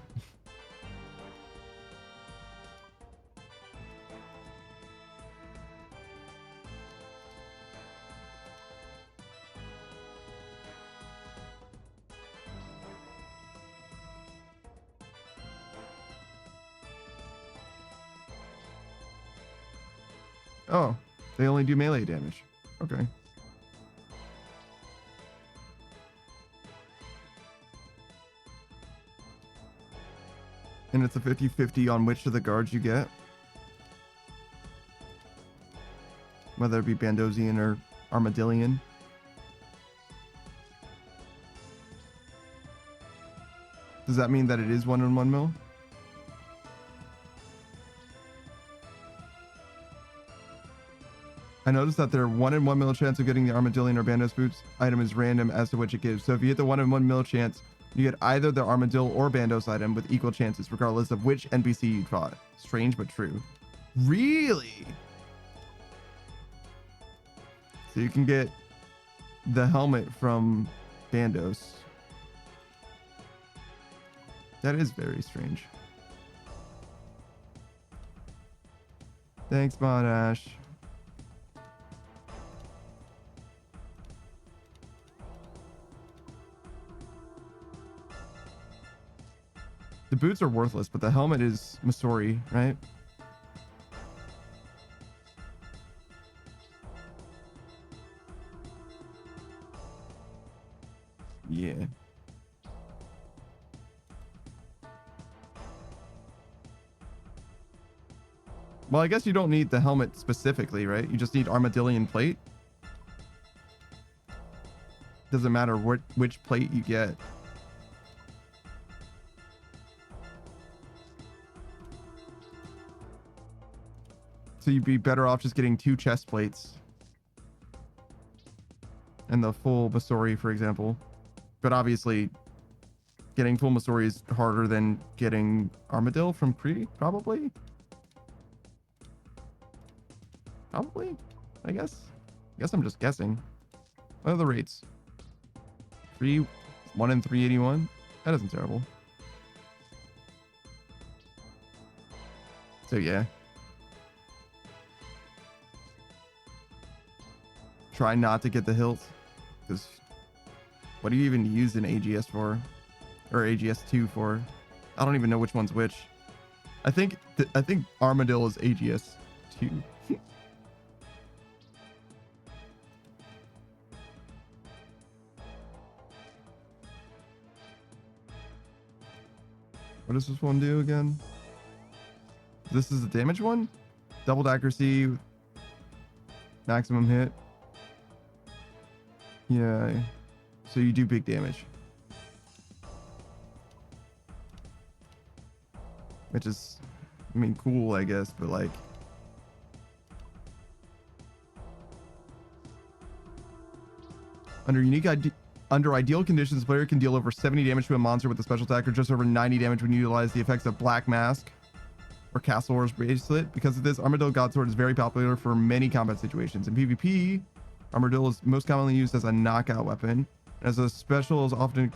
Oh, they only do melee damage. Okay. And it's a 50-50 on which of the guards you get. Whether it be Bandosian or Armadillion. Does that mean that it is 1 in 1 mil? I noticed that their 1 in 1 mil chance of getting the Armadillion or Bandos boots item is random as to which it gives. So if you hit the 1 in 1 mil chance, you get either the Armadillo or Bandos item with equal chances, regardless of which NPC you fought. Strange but true. Really? So you can get the helmet from Bandos. That is very strange. Thanks, Modash. The boots are worthless, but the helmet is Masori, right? Yeah. Well, I guess you don't need the helmet specifically, right? You just need Armadillion plate. Doesn't matter which plate you get. So you'd be better off just getting 2 chest plates. And the full Masori, for example. But obviously, getting full Masori is harder than getting Armadillo from Kree, probably. Probably, I guess. I guess I'm just guessing. What are the rates? 1 in 381? That isn't terrible. So yeah. Try not to get the hilt, because what do you even use an AGS for, or AGS2 for? I don't even know which one's which. I think Armadillo is AGS2. What does this one do again? This is the damage one? Doubled accuracy, maximum hit. Yeah. So you do big damage. Which is, I mean, cool, I guess, but like... Under ideal conditions, the player can deal over 70 damage to a monster with a special attack, or just over 90 damage when you utilize the effects of Black Mask or Castle Wars Bracelet. Because of this, Armadillo Godsword is very popular for many combat situations. In PvP, Armadillo is most commonly used as a knockout weapon. As a special, is often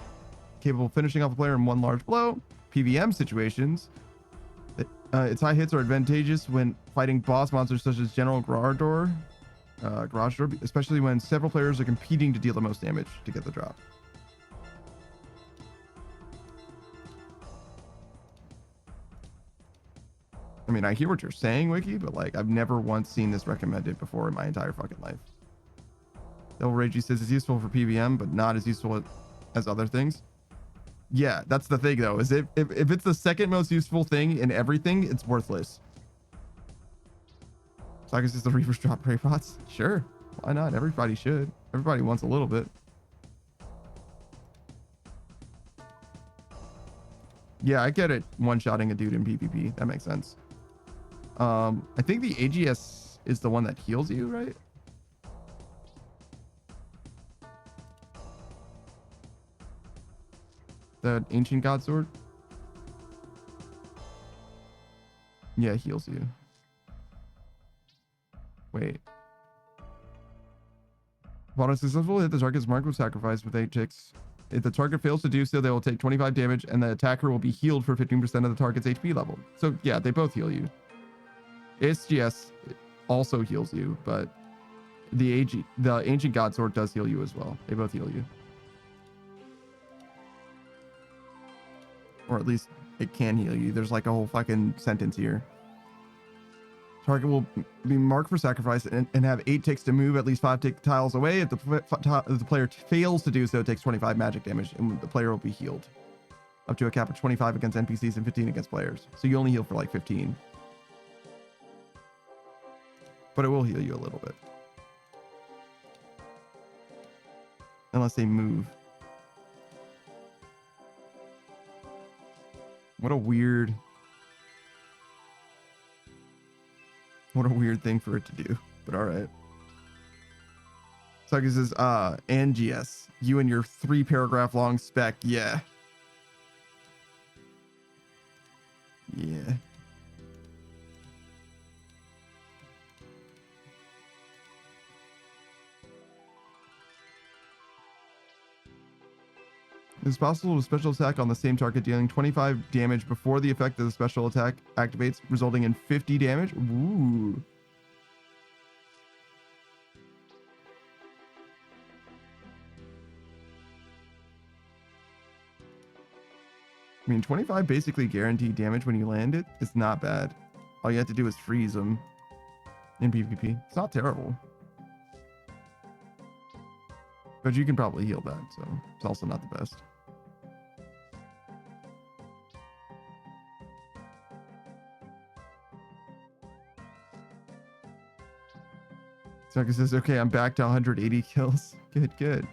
capable of finishing off a player in one large blow. PvM situations, its high hits are advantageous when fighting boss monsters such as General Garage Door, especially when several players are competing to deal the most damage to get the drop. I mean, I hear what you're saying, Wiki, but like, I've never once seen this recommended before in my entire fucking life. Devil Ragey says it's useful for PvM, but not as useful as other things. Yeah, that's the thing though, is if it's the second most useful thing in everything, it's worthless. So I guess it's the Reapers drop prey pots. Sure, why not? Everybody should. Everybody wants a little bit. Yeah, I get it. One-shotting a dude in PvP. That makes sense. I think the AGS is the one that heals you, right? The Ancient God Sword? Yeah, it heals you. Wait. Upon a successful hit, the target's mark will sacrifice with 8 ticks. If the target fails to do so, they will take 25 damage, and the attacker will be healed for 15% of the target's HP level. So yeah, they both heal you. SGS also heals you, but the Ancient God Sword does heal you as well. They both heal you. Or at least it can heal you. There's like a whole fucking sentence here. Target will be marked for sacrifice and have 8 ticks to move at least 5 tick tiles away. If the player fails to do so, it takes 25 magic damage, and the player will be healed. Up to a cap of 25 against NPCs and 15 against players. So you only heal for like 15. But it will heal you a little bit. Unless they move. What a weird thing for it to do, but all right. Saki says, NGS, you and your 3-paragraph long spec. Yeah. It's possible with special attack on the same target, dealing 25 damage before the effect of the special attack activates, resulting in 50 damage. Ooh. I mean, 25 basically guaranteed damage when you land it. It's not bad. All you have to do is freeze them in PvP. It's not terrible. But you can probably heal that, so it's also not the best. Sucker says, okay, I'm back to 180 kills. Good.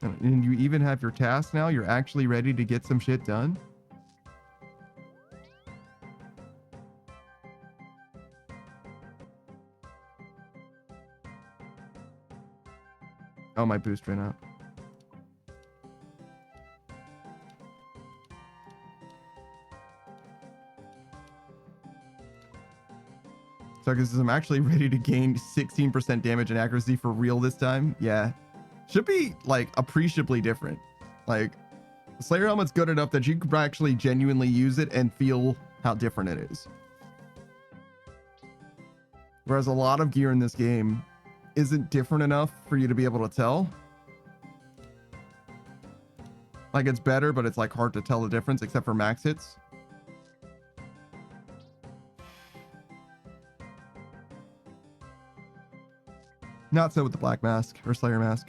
And you even have your task now? You're actually ready to get some shit done? Oh, my boost ran out. Sucker says, I'm actually ready to gain 16% damage and accuracy for real this time. Yeah. Should be, like, appreciably different. Like, the Slayer Helmet's good enough that you could actually genuinely use it and feel how different it is. Whereas a lot of gear in this game isn't different enough for you to be able to tell. Like, it's better, but it's, like, hard to tell the difference, except for max hits. Not so with the Black Mask or Slayer Mask.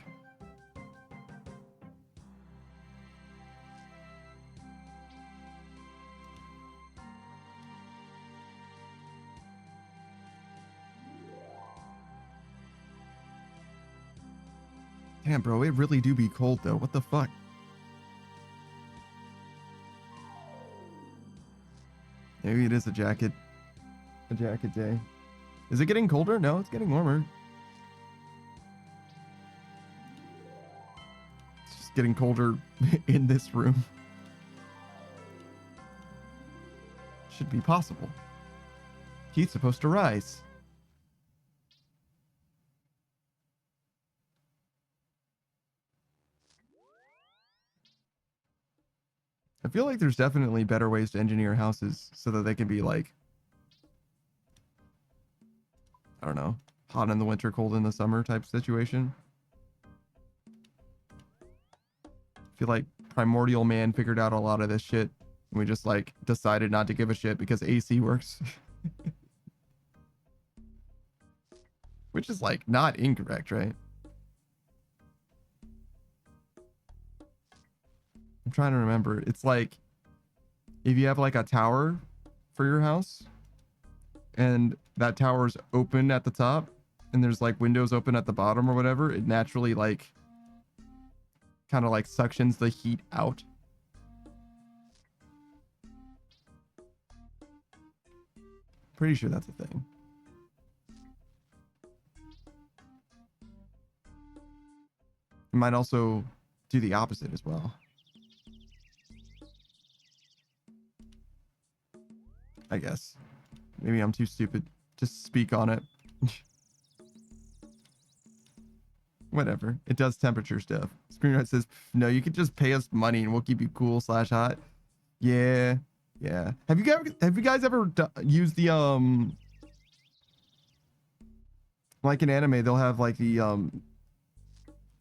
Damn, bro, it really do be cold though. What the fuck? Maybe it is a jacket day. Is it getting colder? No, it's getting warmer. It's just getting colder in this room. Should be possible. He's supposed to rise. I feel like there's definitely better ways to engineer houses so that they can be like, I don't know, hot in the winter, cold in the summer type situation. I feel like Primordial Man figured out a lot of this shit, and we just like decided not to give a shit because AC works. Which is like not incorrect, right? I'm trying to remember. It's like if you have like a tower for your house and that tower is open at the top and there's like windows open at the bottom or whatever, it naturally like kind of like suctions the heat out. Pretty sure that's a thing. It might also do the opposite as well. I guess. Maybe I'm too stupid to speak on it. Whatever. It does temperature stuff. Screenwriter says, no, you could just pay us money and we'll keep you cool / hot. Yeah. Yeah. Have you guys ever used the, like in anime, they'll have like the,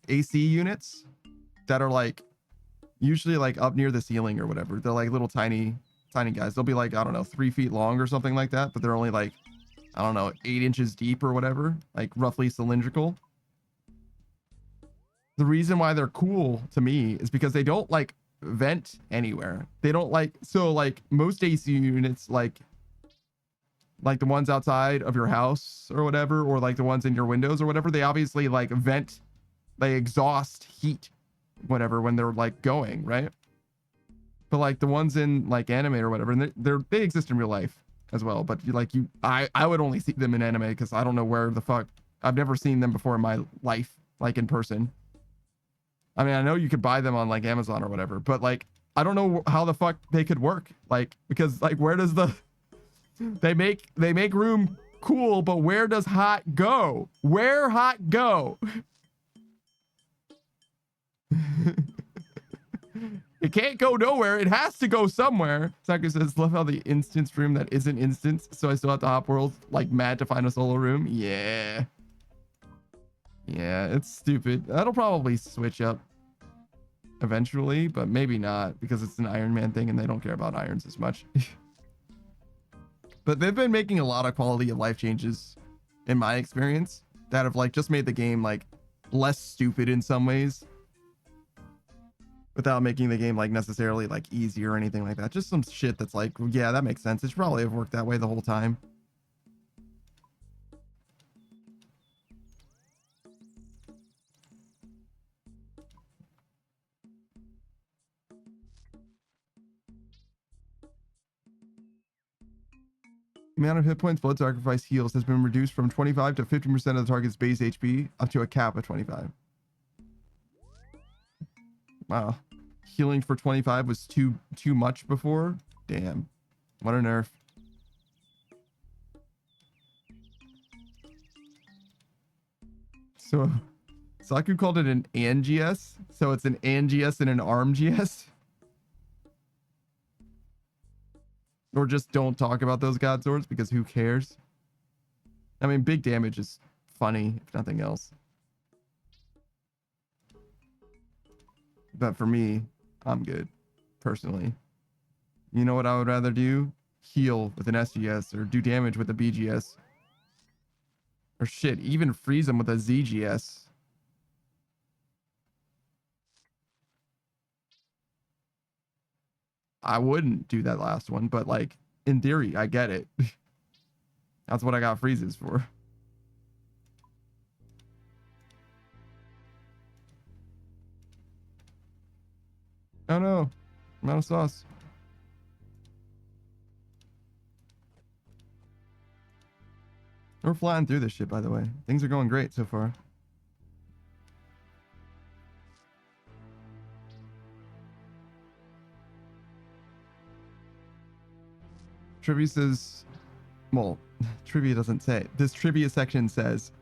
AC units that are like usually like up near the ceiling or whatever. They're like little tiny guys. They'll be like, I don't know, 3 feet long or something like that, but they're only like, I don't know, 8 inches deep or whatever, like roughly cylindrical. The reason why they're cool to me is because they don't like vent anywhere. They don't like, so like most AC units, like the ones outside of your house or whatever, or like the ones in your windows or whatever, they obviously like vent, they exhaust heat, whatever, when they're like going, right? But like the ones in like anime or whatever, and they exist in real life as well. But I would only see them in anime because I don't know where the fuck, I've never seen them before in my life, like in person. I mean, I know you could buy them on like Amazon or whatever, but like I don't know how the fuck they could work, like, because like where does the they make room cool, but where does hot go? Where hot go? It can't go nowhere. It has to go somewhere. Saku says, love how the instance room that isn't instance, so I still have to hop world like mad to find a solo room. Yeah. Yeah, it's stupid. That'll probably switch up eventually, but maybe not because it's an Iron Man thing and they don't care about irons as much. But they've been making a lot of quality of life changes in my experience that have like just made the game like less stupid in some ways, without making the game like necessarily like easy or anything like that. Just some shit that's like, yeah, that makes sense. It should probably have worked that way the whole time. Amount of hit points blood sacrifice heals has been reduced from 25 to 50% of the target's base HP up to a cap of 25. Wow. Healing for 25 was too much before. Damn. What a nerf. So Saku called it an ANGS. So it's an ANGS and an ARMGS. Or just don't talk about those god swords because who cares? I mean, big damage is funny, if nothing else. But for me, I'm good, personally. You know what I would rather do? Heal with an SGS or do damage with a BGS. Or shit, even freeze them with a ZGS. I wouldn't do that last one, but like, in theory, I get it. That's what I got freezes for. Oh no, I'm out of sauce. We're flying through this shit, by the way. Things are going great so far. Trivia says, well, trivia doesn't say. This trivia section says,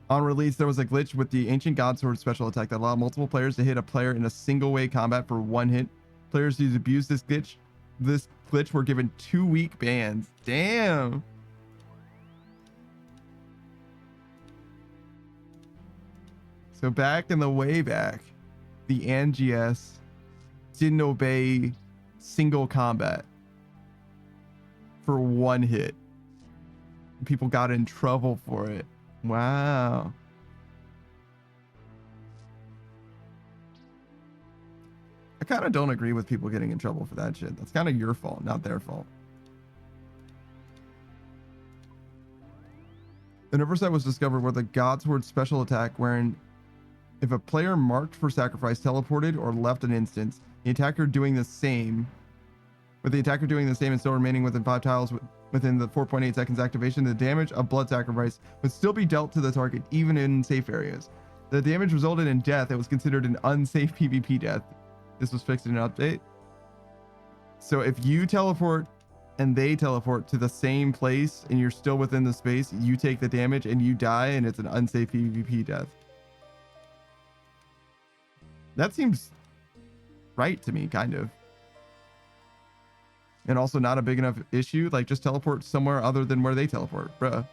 on release, there was a glitch with the Ancient God Sword special attack that allowed multiple players to hit a player in a single way combat for one hit. Players who abused this glitch were given 2-week bans. Damn. So back in the way back, the NGS didn't obey single combat for one hit. People got in trouble for it. Wow. I kind of don't agree with people getting in trouble for that shit. That's kind of your fault, not their fault. An oversight was discovered with a God's Word special attack wherein if a player marked for sacrifice teleported or left an instance, the attacker doing the same, and still remaining within 5 tiles within the 4.8 seconds activation, the damage of blood sacrifice would still be dealt to the target even in safe areas. The damage resulted in death. It was considered an unsafe PvP death. This was fixed in an update. So if you teleport and they teleport to the same place and you're still within the space, you take the damage and you die, and it's an unsafe PvP death. That seems right to me, kind of. And also not a big enough issue. Like, just teleport somewhere other than where they teleport, bruh.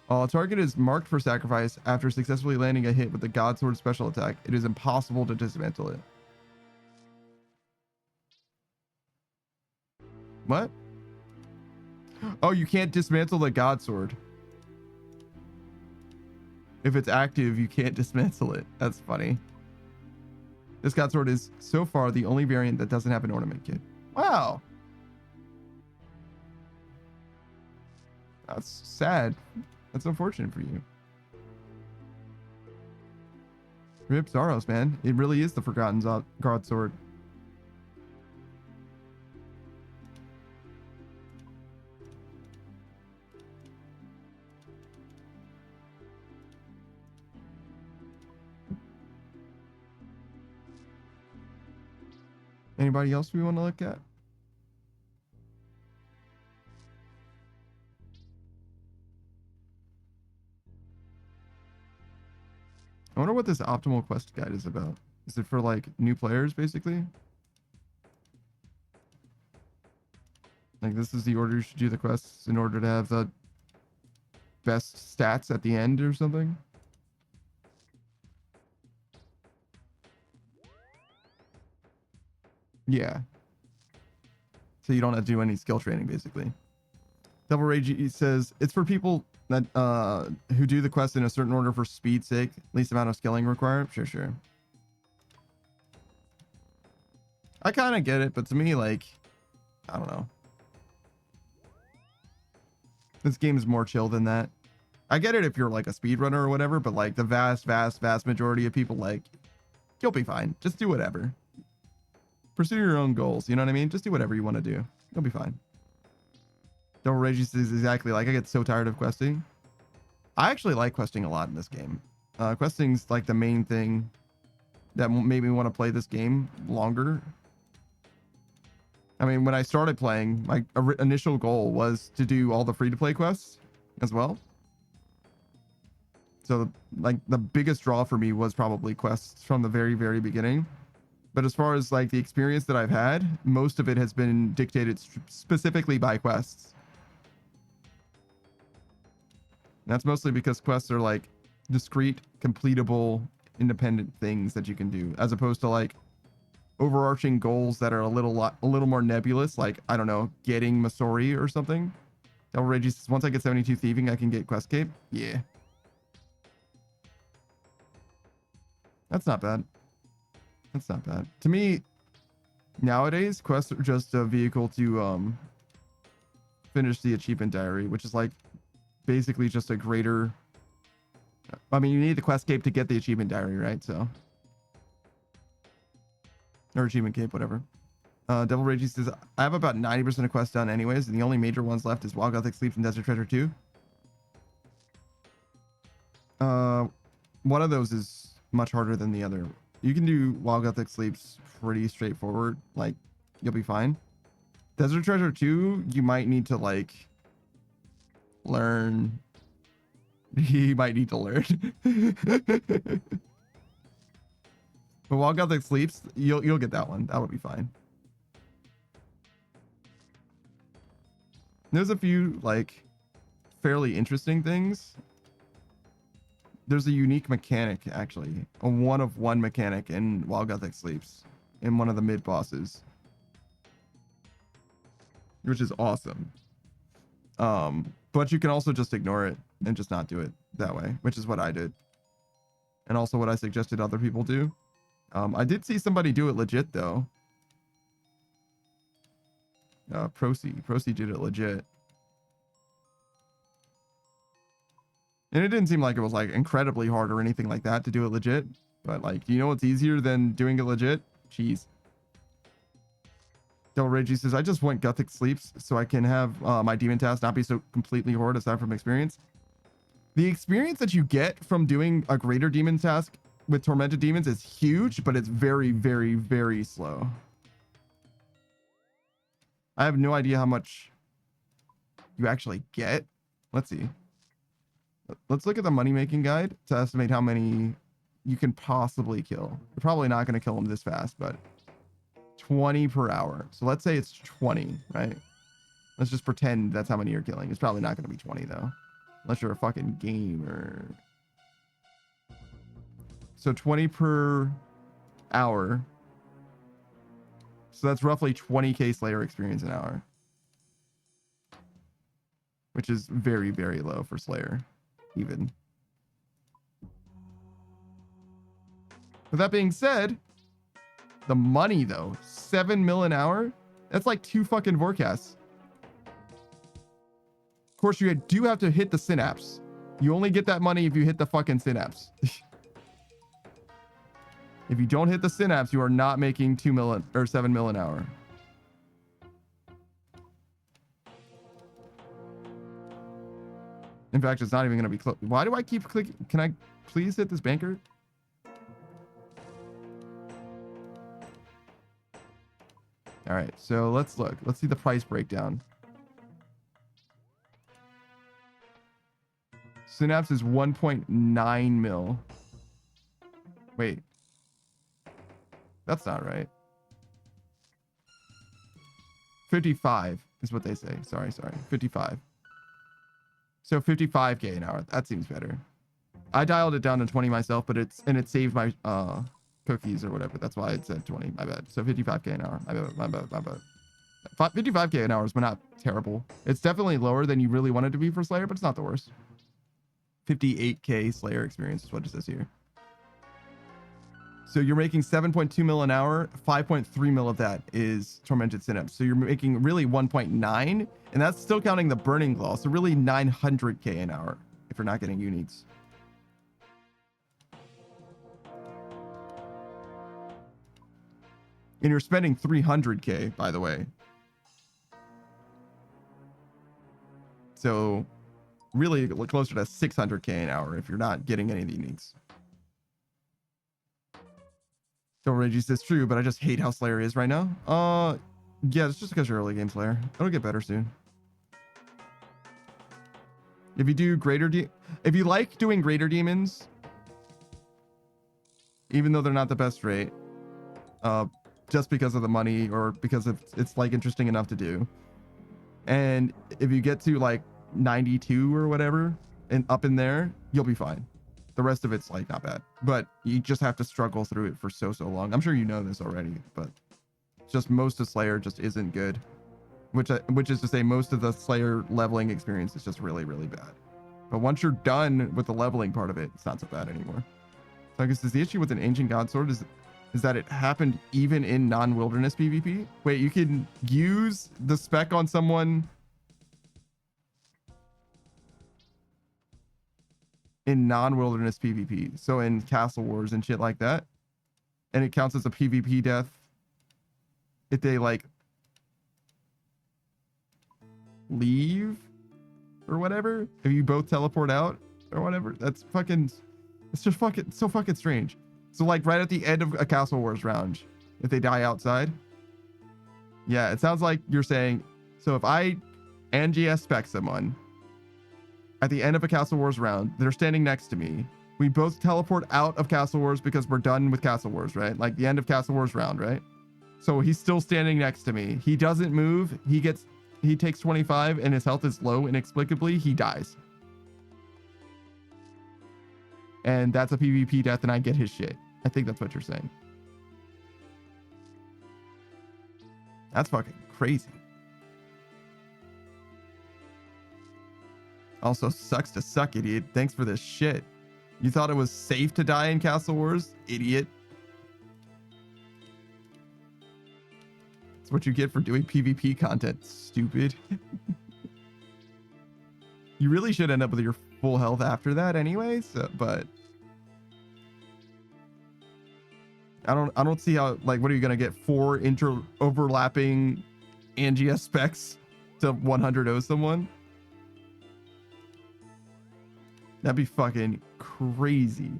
While a target is marked for sacrifice after successfully landing a hit with the God Sword special attack, it is impossible to dismantle it. What? Oh, you can't dismantle the God Sword. If it's active, you can't dismantle it. That's funny. This God Sword is so far the only variant that doesn't have an ornament kit. Wow. That's sad. That's unfortunate for you. Rip Zaros, man. It really is the forgotten God Sword. Anybody else we want to look at? I wonder what this optimal quest guide is about. Is it for like new players basically? Like, this is the order you should do the quests in order to have the best stats at the end or something? Yeah. So you don't have to do any skill training basically. Double Rage says it's for people that who do the quest in a certain order for speed's sake, least amount of skilling required. Sure. I kind of get it, but to me, like, I don't know. This game is more chill than that. I get it if you're like a speedrunner or whatever, but like the vast majority of people, like, you'll be fine. Just do whatever. Pursue your own goals. You know what I mean? Just do whatever you want to do. You'll be fine. Double Rage is exactly like, I get so tired of questing. I actually like questing a lot in this game. Questing's like the main thing that made me want to play this game longer. I mean, when I started playing, my initial goal was to do all the free-to-play quests as well. So, like, the biggest draw for me was probably quests from the very, very beginning. But as far as, like, the experience that I've had, most of it has been dictated specifically by quests. And that's mostly because quests are, like, discrete, completable, independent things that you can do, as opposed to, like, overarching goals that are a little more nebulous, like, I don't know, getting Masori or something. Double Rage says, once I get 72 thieving, I can get quest cape. Yeah. That's not bad. That's not bad. To me, nowadays, quests are just a vehicle to finish the achievement diary, which is like basically just a greater... I mean, you need the quest cape to get the achievement diary, right? So Or achievement cape, whatever. Devil Rage says, I have about 90% of quests done anyways, and the only major ones left is Wild Gothic Sleeps and Desert Treasure 2. One of those is much harder than the other. You can do Wild Gothic Sleeps pretty straightforward. Like, you'll be fine. Desert Treasure 2, you might need to, like, learn. You might need to learn. But Wild Gothic Sleeps, you'll get that one. That'll be fine. There's a few, like, fairly interesting things. There's a unique mechanic, actually. A one-of-one mechanic in Wild Gothic Sleeps. In one of the mid-bosses. Which is awesome. But you can also just ignore it and just not do it that way. Which is what I did. And also what I suggested other people do. I did see somebody do it legit, though. Procy did it legit. And it didn't seem like it was like incredibly hard or anything like that to do it legit. But like, do you know what's easier than doing it legit? Cheese. Del Reggie says, I just want Gothic Sleeps so I can have my demon task not be so completely hard aside from experience. The experience that you get from doing a greater demon task with tormented demons is huge, but it's very, very, very slow. I have no idea how much you actually get. Let's see. Let's look at the money making guide to estimate how many you can possibly kill. You're probably not going to kill them this fast, but 20 per hour. So let's say it's 20, right? Let's just pretend that's how many you're killing. It's probably not going to be 20 though, unless you're a fucking gamer. So 20 per hour. So that's roughly 20k Slayer experience an hour. Which is very, very low for Slayer, even. With that being said, the money though, 7 mil an hour, that's like 2 fucking forecasts. Of course, you do have to hit the synapse. You only get that money if you hit the fucking synapse. If you don't hit the synapse, you are not making 2 mil or 7 mil an hour. In fact, it's not even going to be close. Why do I keep clicking? Can I please hit this banker? All right, so let's look. Let's see the price breakdown. Synapse is 1.9 mil. Wait. That's not right. 55 is what they say. Sorry. 55. So 55k an hour. That seems better. I dialed it down to 20 myself, but it saved my cookies or whatever. That's why it said 20. My bad. So 55k an hour. My bad. 55k an hour is not terrible. It's definitely lower than you really want it to be for Slayer, but it's not the worst. 58k Slayer experience is what it says here. So you're making 7.2 mil an hour. 5.3 mil of that is Tormented Synapse. So you're making really 1.9, and that's still counting the Burning Claw. So really 900k an hour if you're not getting uniques. And you're spending 300k, by the way. So really closer to 600k an hour if you're not getting any of the uniques. Don't Reggie says true, but I just hate how Slayer is right now. Yeah, it's just because you're early game Slayer. It'll get better soon. If you do if you like doing greater demons, even though they're not the best rate, just because of the money or because it's like interesting enough to do, and if you get to like 92 or whatever and up in there, you'll be fine. The rest of it's like not bad, but you just have to struggle through it for so long. I'm sure you know this already, but just most of Slayer just isn't good, which is to say most of the Slayer leveling experience is just really bad. But once you're done with the leveling part of it, it's not so bad anymore. So I guess the issue with an Ancient God Sword is that it happened even in non-wilderness PvP. Wait, you can use the spec on someone in non-wilderness PvP, so in Castle Wars and shit like that, and it counts as a PvP death if they like leave or whatever, if you both teleport out or whatever, that's fucking, it's just fucking so fucking strange. So like right at the end of a Castle Wars round, if they die outside, yeah, it sounds like you're saying, so if I NGS spec someone at the end of a Castle Wars round, they're standing next to me, we both teleport out of Castle Wars because we're done with Castle Wars, right? Like the end of Castle Wars round, right? So he's still standing next to me. He doesn't move. He takes 25 and his health is low inexplicably. He dies. And that's a PvP death and I get his shit. I think that's what you're saying. That's fucking crazy. Also sucks to suck, idiot. Thanks for this shit. You thought it was safe to die in Castle Wars? Idiot. That's what you get for doing PvP content, stupid. You really should end up with your full health after that anyway, so, but I don't see how, like, what are you gonna get? 4 overlapping Angia specs to 100-0 someone? That'd be fucking crazy.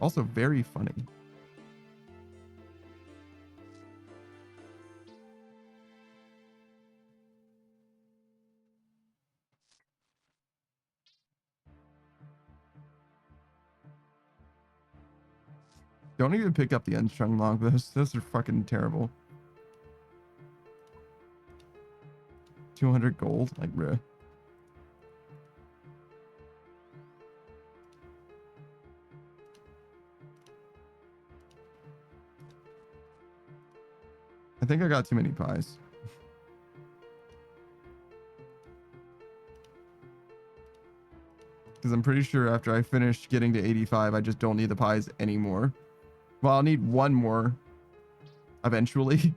Also very funny. Don't even pick up the unstrung log. Those are fucking terrible. 200 gold, like, bruh. I think I got too many pies. Because I'm pretty sure after I finish getting to 85, I just don't need the pies anymore. Well, I'll need one more eventually.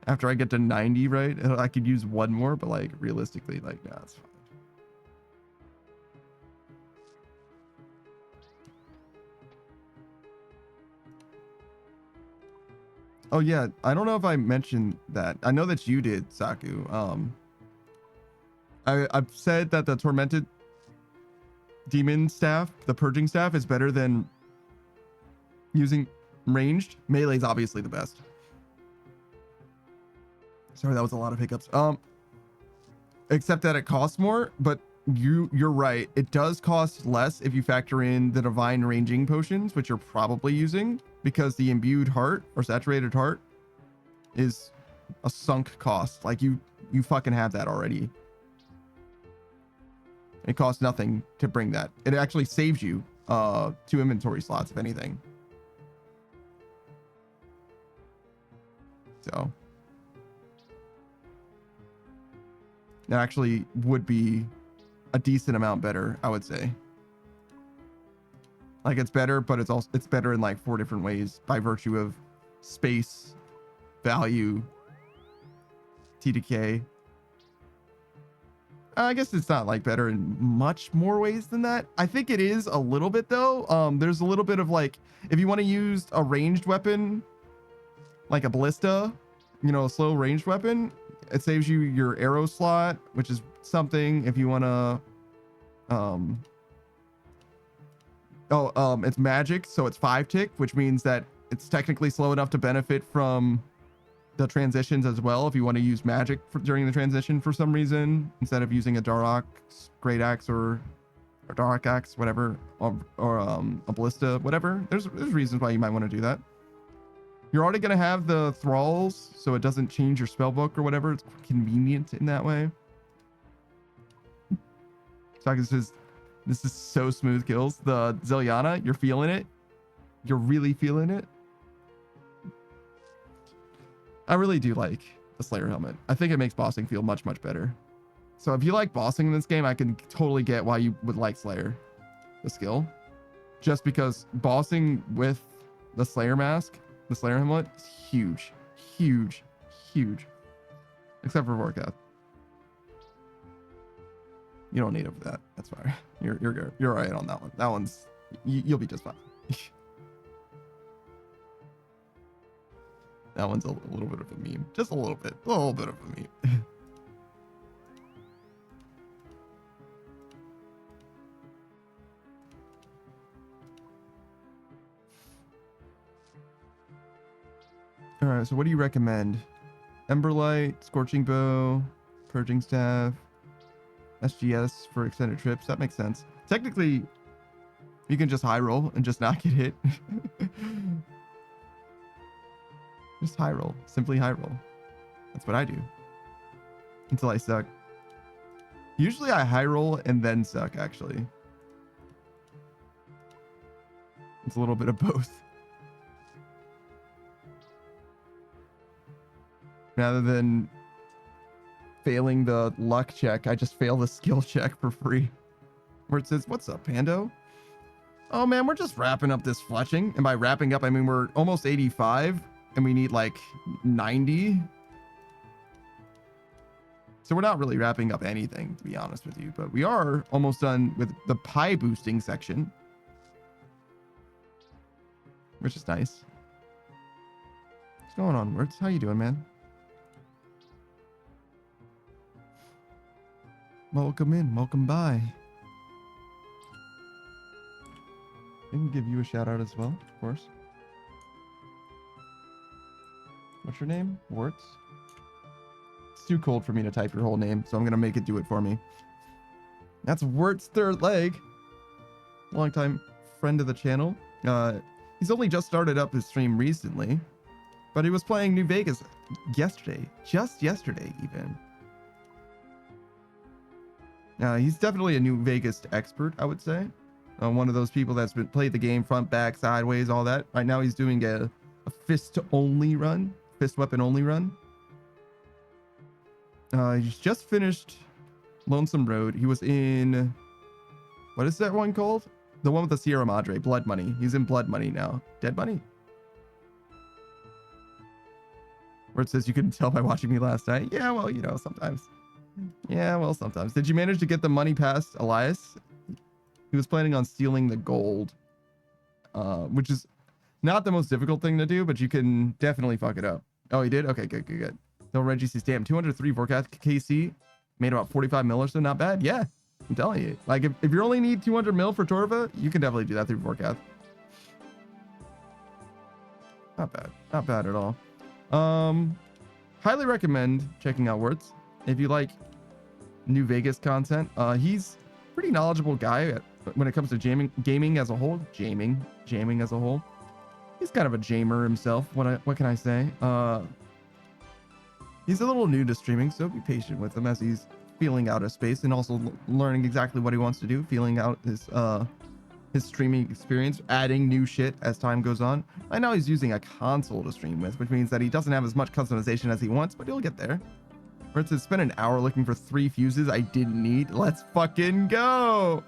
After I get to 90, right? I could use one more, but like realistically, like, nah, it's fine. Oh yeah, I don't know if I mentioned that. I know that you did, Saku. I've said that the Tormented Demon staff, the Purging staff, is better than using ranged. Melee is obviously the best. Sorry, that was a lot of hiccups. Except that it costs more, but you're right. It does cost less if you factor in the divine ranging potions, which you're probably using, because the imbued heart or saturated heart is a sunk cost. Like you fucking have that already. It costs nothing to bring that. It actually saves you 2 inventory slots, if anything. So it actually would be a decent amount better, I would say. Like it's better, but it's better in like 4 different ways by virtue of space, value, TDK. I guess it's not like better in much more ways than that. I think it is a little bit though. There's a little bit of like, if you want to use a ranged weapon, like a ballista, you know, a slow ranged weapon, it saves you your arrow slot, which is something. If you want to, it's magic, so it's 5 tick, which means that it's technically slow enough to benefit from the transitions as well. If you want to use magic during the transition for some reason, instead of using a Dark Great Axe or Dark Axe, whatever, or a ballista, whatever. There's reasons why you might want to do that. You're already going to have the thralls, so it doesn't change your spellbook or whatever. It's convenient in that way. Saka says, this is so smooth kills. The Ziliana, you're feeling it. You're really feeling it. I really do like the Slayer helmet. I think it makes bossing feel much, much better. So if you like bossing in this game, I can totally get why you would like Slayer, the skill. Just because bossing with the Slayer mask, the Slayer helmet, is huge, huge, huge. Except for Vorkath. You don't need it for that. That's fine. You're all right on that one. That one's, you'll be just fine. That one's a little bit of a meme. Just a little bit of a meme. All right, so what do you recommend? Emberlight, Scorching Bow, Purging Staff, SGS for extended trips. That makes sense. Technically, you can just high roll and just not get hit. Just high roll. Simply high roll. That's what I do. Until I suck. Usually I high roll and then suck, actually. It's a little bit of both. Rather than failing the luck check, I just fail the skill check for free. Where it says, what's up, Pando? Oh man, we're just wrapping up this fletching. And by wrapping up, I mean we're almost 85 and we need like 90. So we're not really wrapping up anything, to be honest with you, but we are almost done with the pie boosting section, which is nice. What's going on, Words? How you doing, man? Welcome in, welcome by. I can give you a shout out as well, of course. What's your name? Warts? It's too cold for me to type your whole name, so I'm gonna make it do it for me. That's Wart's third leg. Longtime friend of the channel. He's only just started up his stream recently, but he was playing New Vegas yesterday. Just yesterday, even. He's definitely a New Vegas expert, I would say. One of those people that's been played the game front, back, sideways, all that. Right now he's doing a fist-only run. Fist weapon-only run. He's just finished Lonesome Road. He was in... What is that one called? The one with the Sierra Madre. Blood Money. He's in Blood Money now. Dead Money? Where it says you couldn't tell by watching me last night. Yeah, well, you know, sometimes. Yeah, well, sometimes. Did you manage to get the money past Elias? He was planning on stealing the gold, which is not the most difficult thing to do, but you can definitely fuck it up. Oh, he did? Okay, good. No, Reggie says, damn, 203 forecast KC made about 45 mil or so. Not bad. Yeah, I'm telling you. Like, if you only need 200 mil for Torva, you can definitely do that through forecast. Not bad. Not bad at all. Highly recommend checking out Words if you like New Vegas content. He's a pretty knowledgeable guy when it comes to gaming as a whole. Jamming as a whole. He's kind of a jamer himself. What can I say? He's a little new to streaming, so be patient with him as he's feeling out his space and also learning exactly what he wants to do, feeling out his streaming experience, adding new shit as time goes on. I know he's using a console to stream with, which means that he doesn't have as much customization as he wants, but he'll get there. Or to spend an hour looking for 3 fuses I didn't need. Let's fucking go.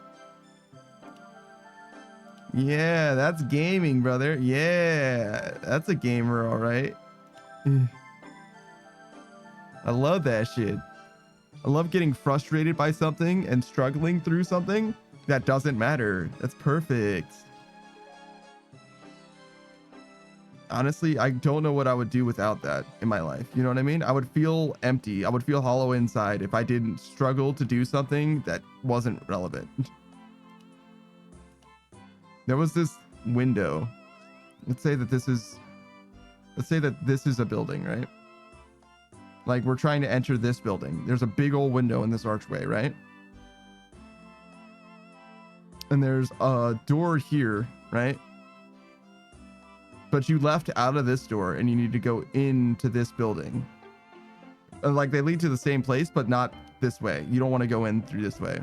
Yeah, that's gaming, brother. Yeah, that's a gamer, all right. I love that shit. I love getting frustrated by something and struggling through something that doesn't matter. That's perfect. Honestly, I don't know what I would do without that in my life. You know what I mean? I would feel empty. I would feel hollow inside if I didn't struggle to do something that wasn't relevant. There was this window. Let's say that this is a building, right? Like we're trying to enter this building. There's a big old window in this archway, right? And there's a door here, right? But you left out of this door and you need to go into this building. Like they lead to the same place, but not this way. You don't want to go in through this way.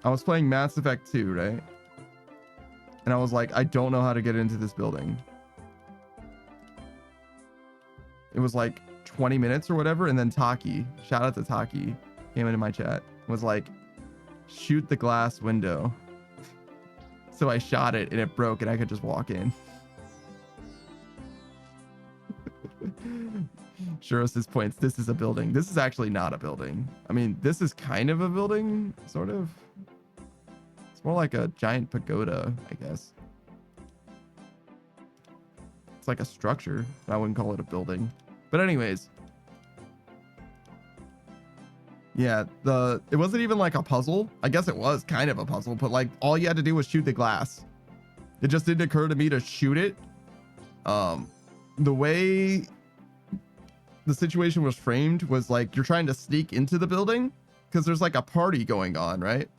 I was playing Mass Effect 2, right? And I was like, I don't know how to get into this building. It was like 20 minutes or whatever. And then Taki, shout out to Taki, came into my chat, was like, shoot the glass window. So I shot it and it broke and I could just walk in. Shuros' points, this is a building. This is actually not a building. I mean, this is kind of a building, sort of. It's more like a giant pagoda, I guess. It's like a structure. I wouldn't call it a building. But anyways. Yeah, it wasn't even like a puzzle. I guess it was kind of a puzzle, but like all you had to do was shoot the glass. It just didn't occur to me to shoot it. The way the situation was framed was like you're trying to sneak into the building because there's like a party going on, right?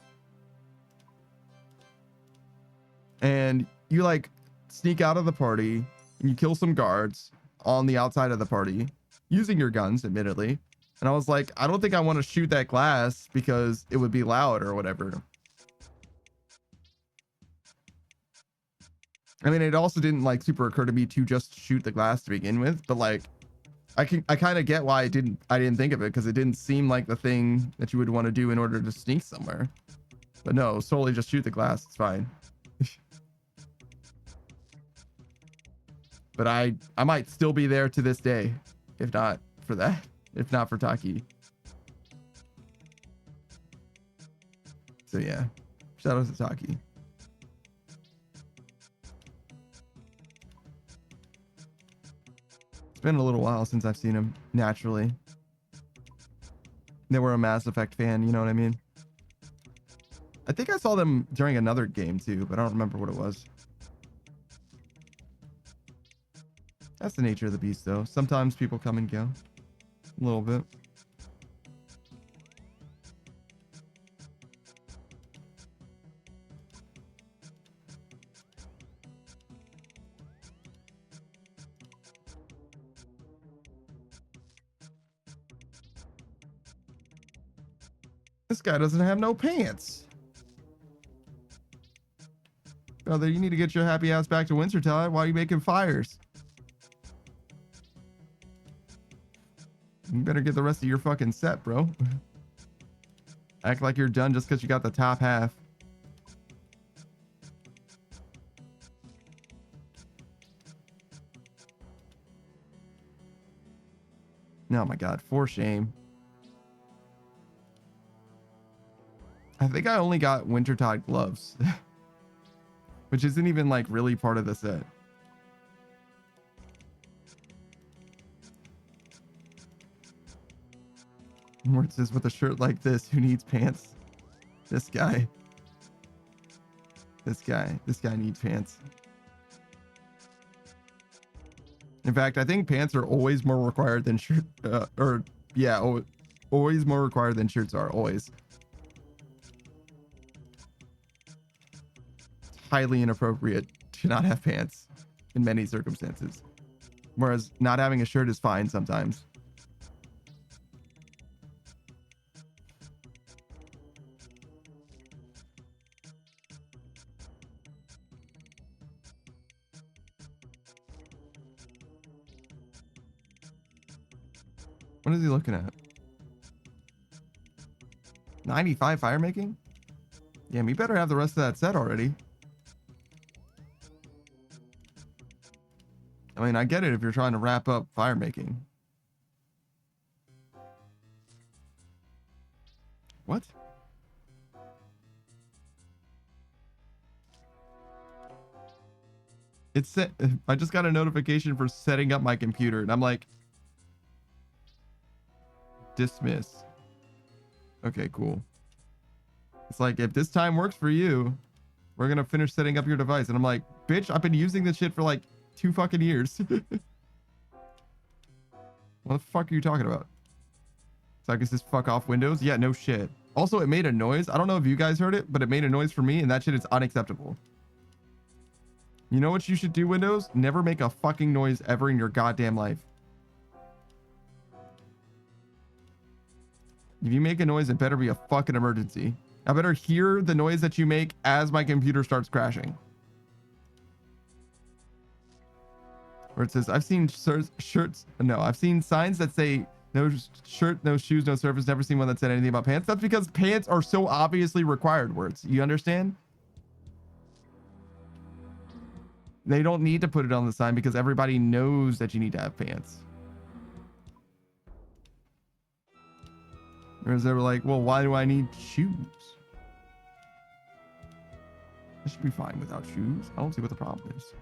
And you like sneak out of the party and you kill some guards on the outside of the party using your guns, admittedly. And I was like, I don't think I want to shoot that glass because it would be loud or whatever. I mean, it also didn't like super occur to me to just shoot the glass to begin with, but like I kind of get why I didn't think of it, because it didn't seem like the thing that you would want to do in order to sneak somewhere. But no, solely just shoot the glass. It's fine. But I might still be there to this day, if not for that, if not for Taki. So yeah, shout out to Taki. It's been a little while since I've seen him naturally. They were a Mass Effect fan, you know what I mean? I think I saw them during another game too, but I don't remember what it was. That's the nature of the beast though. Sometimes people come and go. A little bit. This guy doesn't have no pants. Brother, you need to get your happy ass back to Wintertide. Why are you making fires? You better get the rest of your fucking set, bro. Act like you're done just because you got the top half. Oh my god, for shame. I think I only got Wintertide gloves. Which isn't even like really part of the set. Where it says, with a shirt like this, who needs pants? This guy. This guy needs pants. In fact, I think pants are always more required than shirt, always more required than shirts are, always. It's highly inappropriate to not have pants in many circumstances. Whereas not having a shirt is fine sometimes. What is he looking at? 95 fire making? Yeah, we better have the rest of that set already. I mean, I get it if you're trying to wrap up fire making. What? It's set. I just got a notification for setting up my computer, and I'm like, dismiss. Okay, cool. It's like, if this time works for you, we're gonna finish setting up your device. And I'm like, bitch, I've been using this shit for like 2 fucking years. What the fuck are you talking about? So I guess this fuck off Windows? Yeah, no shit. Also, it made a noise. I don't know if you guys heard it, but it made a noise for me, and that shit is unacceptable. You know what you should do, Windows? Never make a fucking noise ever in your goddamn life. If you make a noise, it better be a fucking emergency. I better hear the noise that you make as my computer starts crashing. Where it says, I've seen I've seen signs that say no shirt, no shoes, no surface. Never seen one that said anything about pants. That's because pants are so obviously required words. You understand? They don't need to put it on the sign because everybody knows that you need to have pants. Whereas they were like, well, why do I need shoes? I should be fine without shoes. I don't see what the problem is.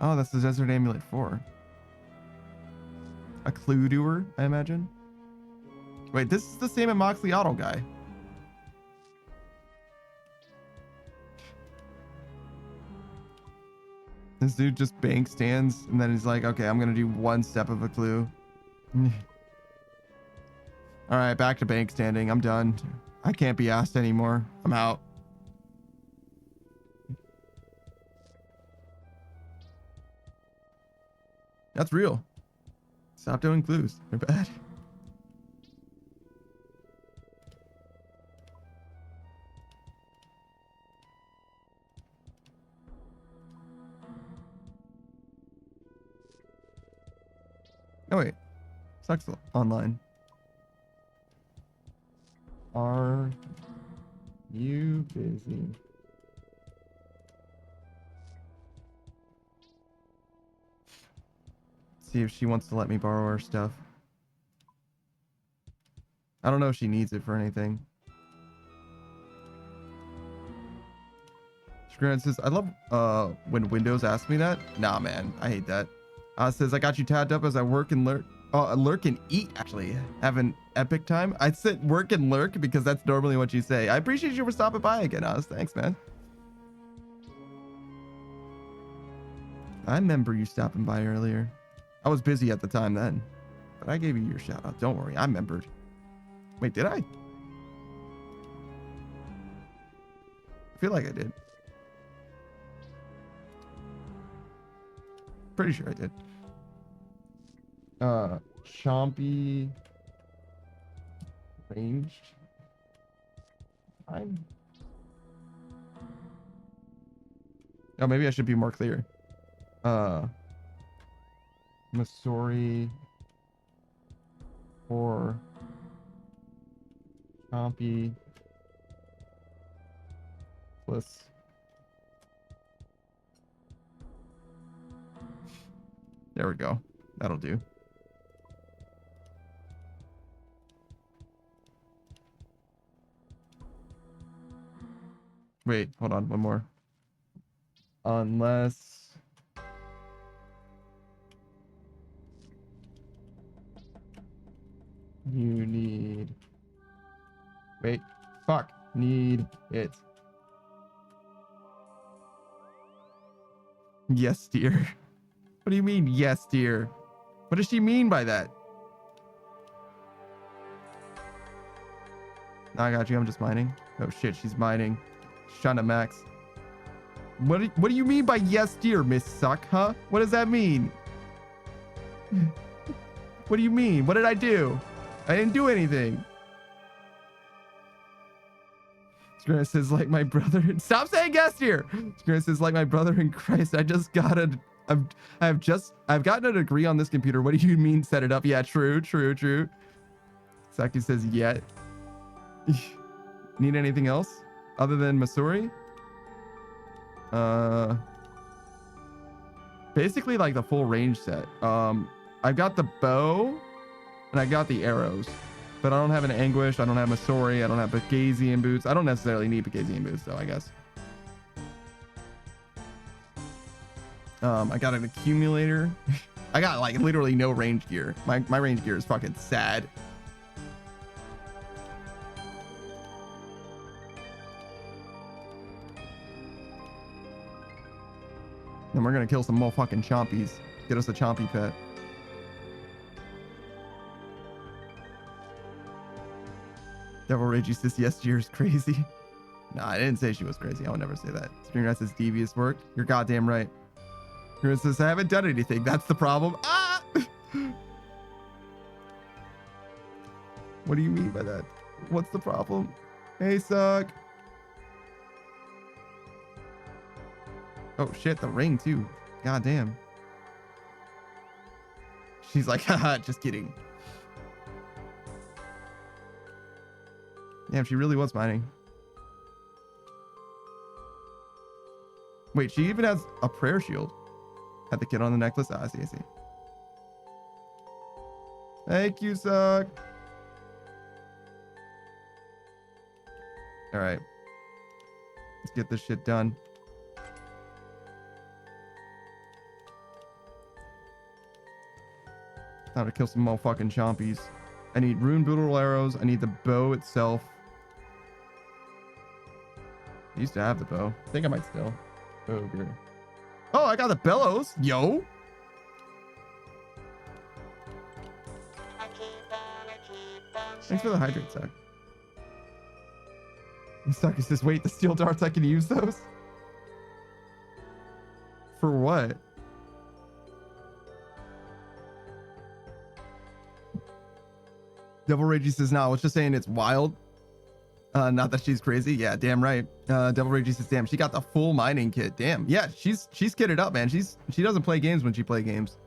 Oh, that's the Desert Amulet 4. A clue doer, I imagine. Wait, this is the same at Moxley Auto guy. This dude just bank stands and then he's like, okay, I'm gonna do one step of a clue. All right, back to bank standing. I'm done. I can't be asked anymore. I'm out. That's real. Stop doing clues. They're bad. Oh wait, sucks online. Are you busy? See if she wants to let me borrow her stuff. I don't know if she needs it for anything. Scran says, I love when Windows asks me that. Nah, man, I hate that. Says, I got you tabbed up as I work and lurk and eat, actually. Have an epic time. I said work and lurk because that's normally what you say. I appreciate you for stopping by again, Oz. Thanks, man. I remember you stopping by earlier. I was busy at the time then, but I gave you your shout out. Don't worry, I remembered. Wait, did I? I feel like I did. Pretty sure I did. Chompy ranged. I'm. Oh, maybe I should be more clear. Missouri or Chompy plus there we go. That'll do. Wait, hold on, one more. Unless you need... Wait, fuck. Need it. Yes, dear. What do you mean, yes, dear? What does she mean by that? No, I got you. I'm just mining. Oh, shit. She's mining. She's trying to max. What do you mean by yes, dear, Miss Suck, huh? What does that mean? What do you mean? What did I do? I didn't do anything. Scranton says, like my brother. Stop saying yes, dear. Scranton says, like my brother in Christ. I've gotten a degree on this computer. What do you mean set it up? Yeah, true. Saki says, yeah. Need anything else other than Missouri? Basically like the full range set. I've got the bow and I got the arrows, but I don't have an anguish. I don't have Missouri. I don't have Bagazian boots. I don't necessarily need Bagazian boots though, I guess. I got an accumulator. I got like literally no range gear. My range gear is fucking sad. Then we're gonna kill some more fucking chompies. Get us a chompy pet. Devil Rage says yes, year's crazy. Nah, I didn't say she was crazy. I would never say that. Screenwriter says devious work. You're goddamn right. Screenwriter says I haven't done anything. That's the problem. Ah! What do you mean by that? What's the problem? Hey, Suck. Oh shit, the ring too. God damn. She's like, haha, just kidding. Damn, she really was mining. Wait, she even has a prayer shield. Had the kid on the necklace? Ah, I see. Thank you, Suck. All right. Let's get this shit done. Time to kill some motherfucking chompies. I need rune boodle arrows. I need the bow itself. I used to have the bow. I think I might still. Ogre. Oh, I got the bellows. Yo. Thanks for the hydrate, Suck. Suck says, wait, the steel darts, I can use those? For what? Devil Ragey says, no, I was just saying it's wild. Not that she's crazy. Yeah, damn right. Devil Ragey says, damn, she got the full mining kit. Damn. Yeah, she's kitted up, man. She doesn't play games when she play games.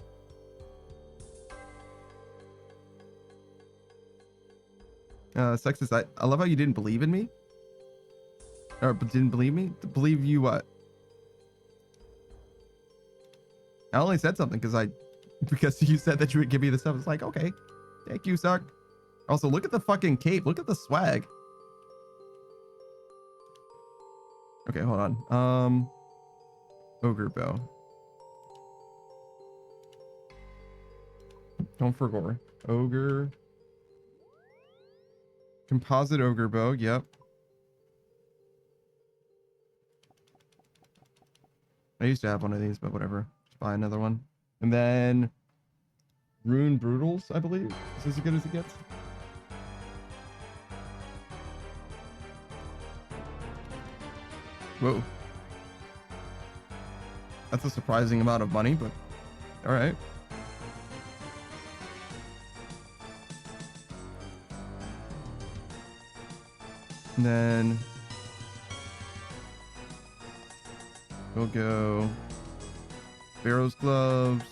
Sexist, I love how you didn't believe in me. Or didn't believe me? Believe you what? I only said something because you said that you would give me the stuff. It's like, okay, thank you, Suck. Also, look at the fucking cape. Look at the swag. Okay, hold on. Ogre bow. Don't forget. Ogre. Composite ogre bow. Yep. I used to have one of these, but whatever. Just buy another one. And then rune brutals, I believe. Is this as good as it gets? Whoa. That's a surprising amount of money, but all right. And then we'll go Pharaoh's gloves,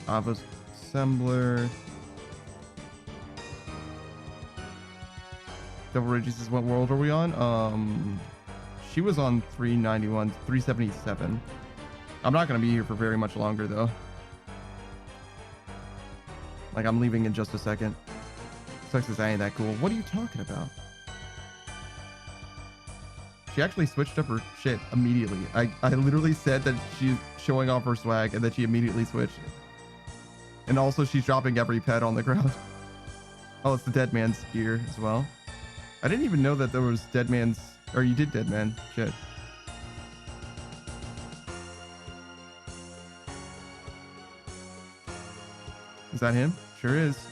Ava's assembler. Devil Ragey says, what world are we on? She was on 391, 377. I'm not gonna be here for very much longer though. Like, I'm leaving in just a second. Sucks says, I ain't that cool. What are you talking about? She actually switched up her shit immediately. I literally said that she's showing off her swag and that she immediately switched. And also she's dropping every pet on the ground. Oh, it's the dead man's gear as well. I didn't even know that there was dead man's, or you did dead man. Shit. Is that him? Sure is.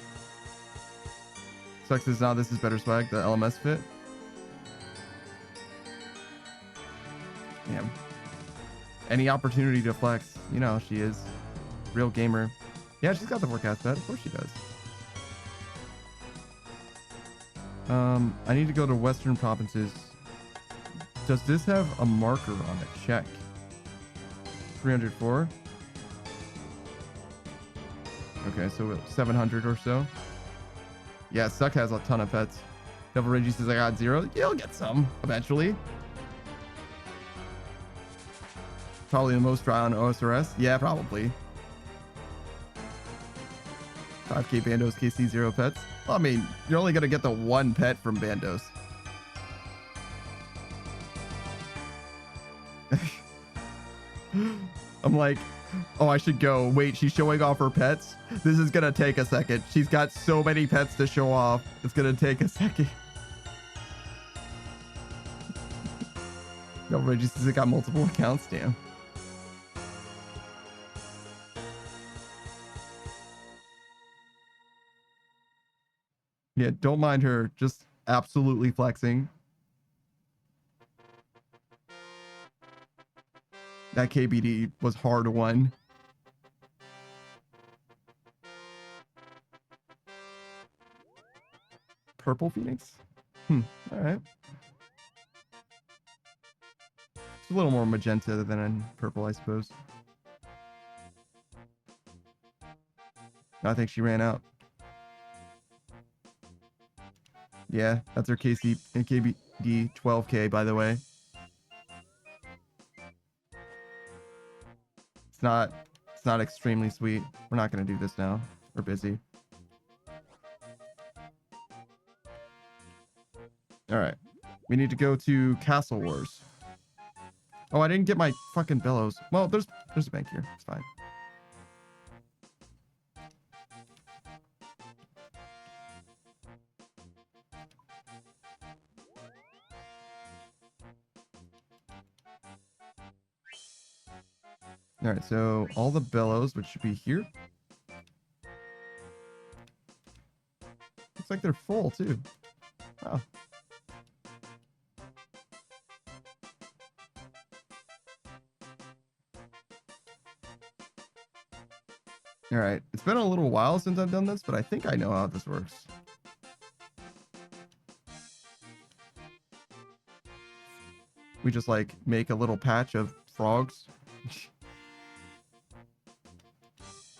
Sucks is now this is better swag, the LMS fit. Damn. Any opportunity to flex, you know, she is real gamer. Yeah, she's got the forecast pet. Of course she does. I need to go to Western provinces. Does this have a marker on it? Check. 304. Okay, so 700 or so. Yeah, Suck has a ton of pets. Devil Ragey says I got 0. You'll get some eventually. Probably the most dry on OSRS. Yeah, probably. 5k Bandos, KC 0 pets. Well, I mean, you're only gonna get the one pet from Bandos. I'm like, oh, I should go. Wait, she's showing off her pets. This is gonna take a second. She's got so many pets to show off. It's gonna take a second. No, Reggie says it got multiple accounts. Damn. Yeah, don't mind her. Just absolutely flexing. That KBD was hard won. Purple Phoenix? All right. It's a little more magenta than in purple, I suppose. I think she ran out. Yeah, that's her KC and KBD 12k, by the way. It's not extremely sweet. We're not gonna do this now. We're busy. All right, we need to go to Castle Wars. Oh, I didn't get my fucking bellows. Well, there's a bank here. It's fine. All right, so all the bellows, which should be here. Looks like they're full too. Oh. All right, it's been a little while since I've done this, but I think I know how this works. We just like make a little patch of frogs.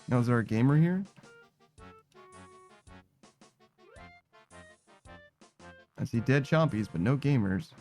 Now, is there a gamer here? I see dead chompies, but no gamers.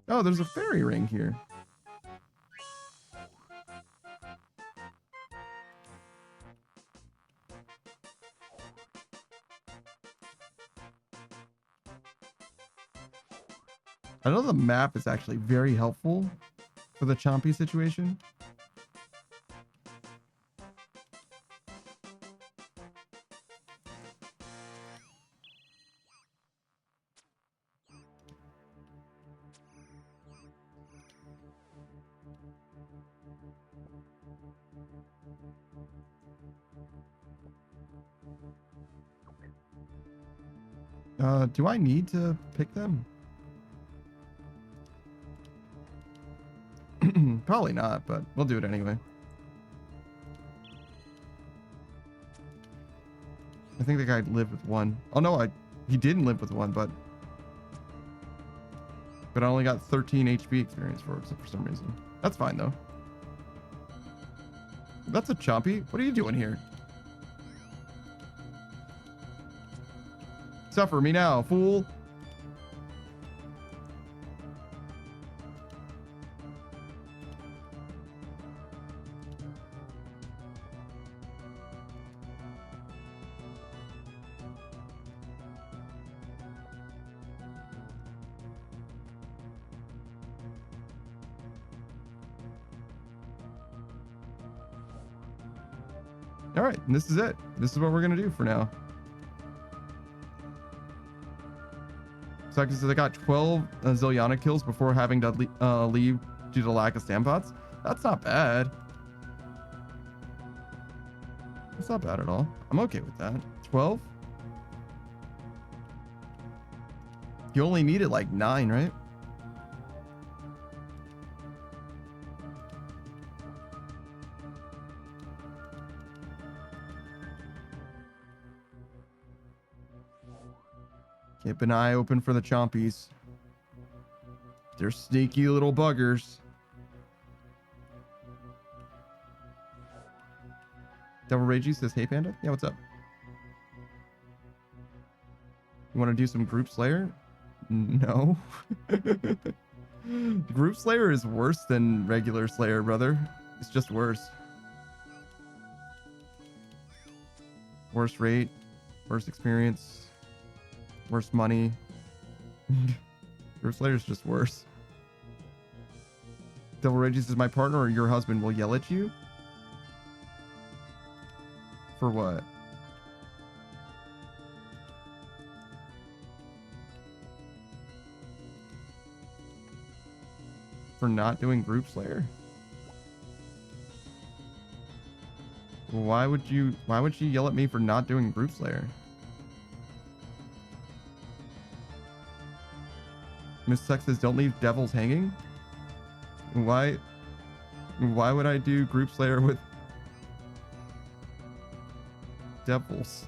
Oh, there's a fairy ring here. I know the map is actually very helpful for the Chompy situation. Do I need to pick them? Probably not, but we'll do it anyway. I think the guy lived with one. Oh no, he didn't live with one, but I only got 13 HP experience for it for some reason. That's fine though. That's a Chompy. What are you doing here? Suffer me now, fool. All right, and this is it. This is what we're gonna do for now. So like I said, I got 12 Zilliana kills before having to leave due to lack of stampots. That's not bad. That's not bad at all. I'm okay with that. 12? You only needed like 9, right? Keep an eye open for the Chompies. They're sneaky little buggers. Devil Ragey says, hey Panda. Yeah, what's up? You want to do some Group Slayer? No. Group Slayer is worse than regular Slayer, brother. It's just worse. Worse rate, worse experience. Worse money. Group Slayer is just worse. Devil Rages is my partner or your husband will yell at you? For what? For not doing Group Slayer? Why would she yell at me for not doing Group Slayer? Miss Sex says, don't leave devils hanging. Why would I do Group Slayer with devils?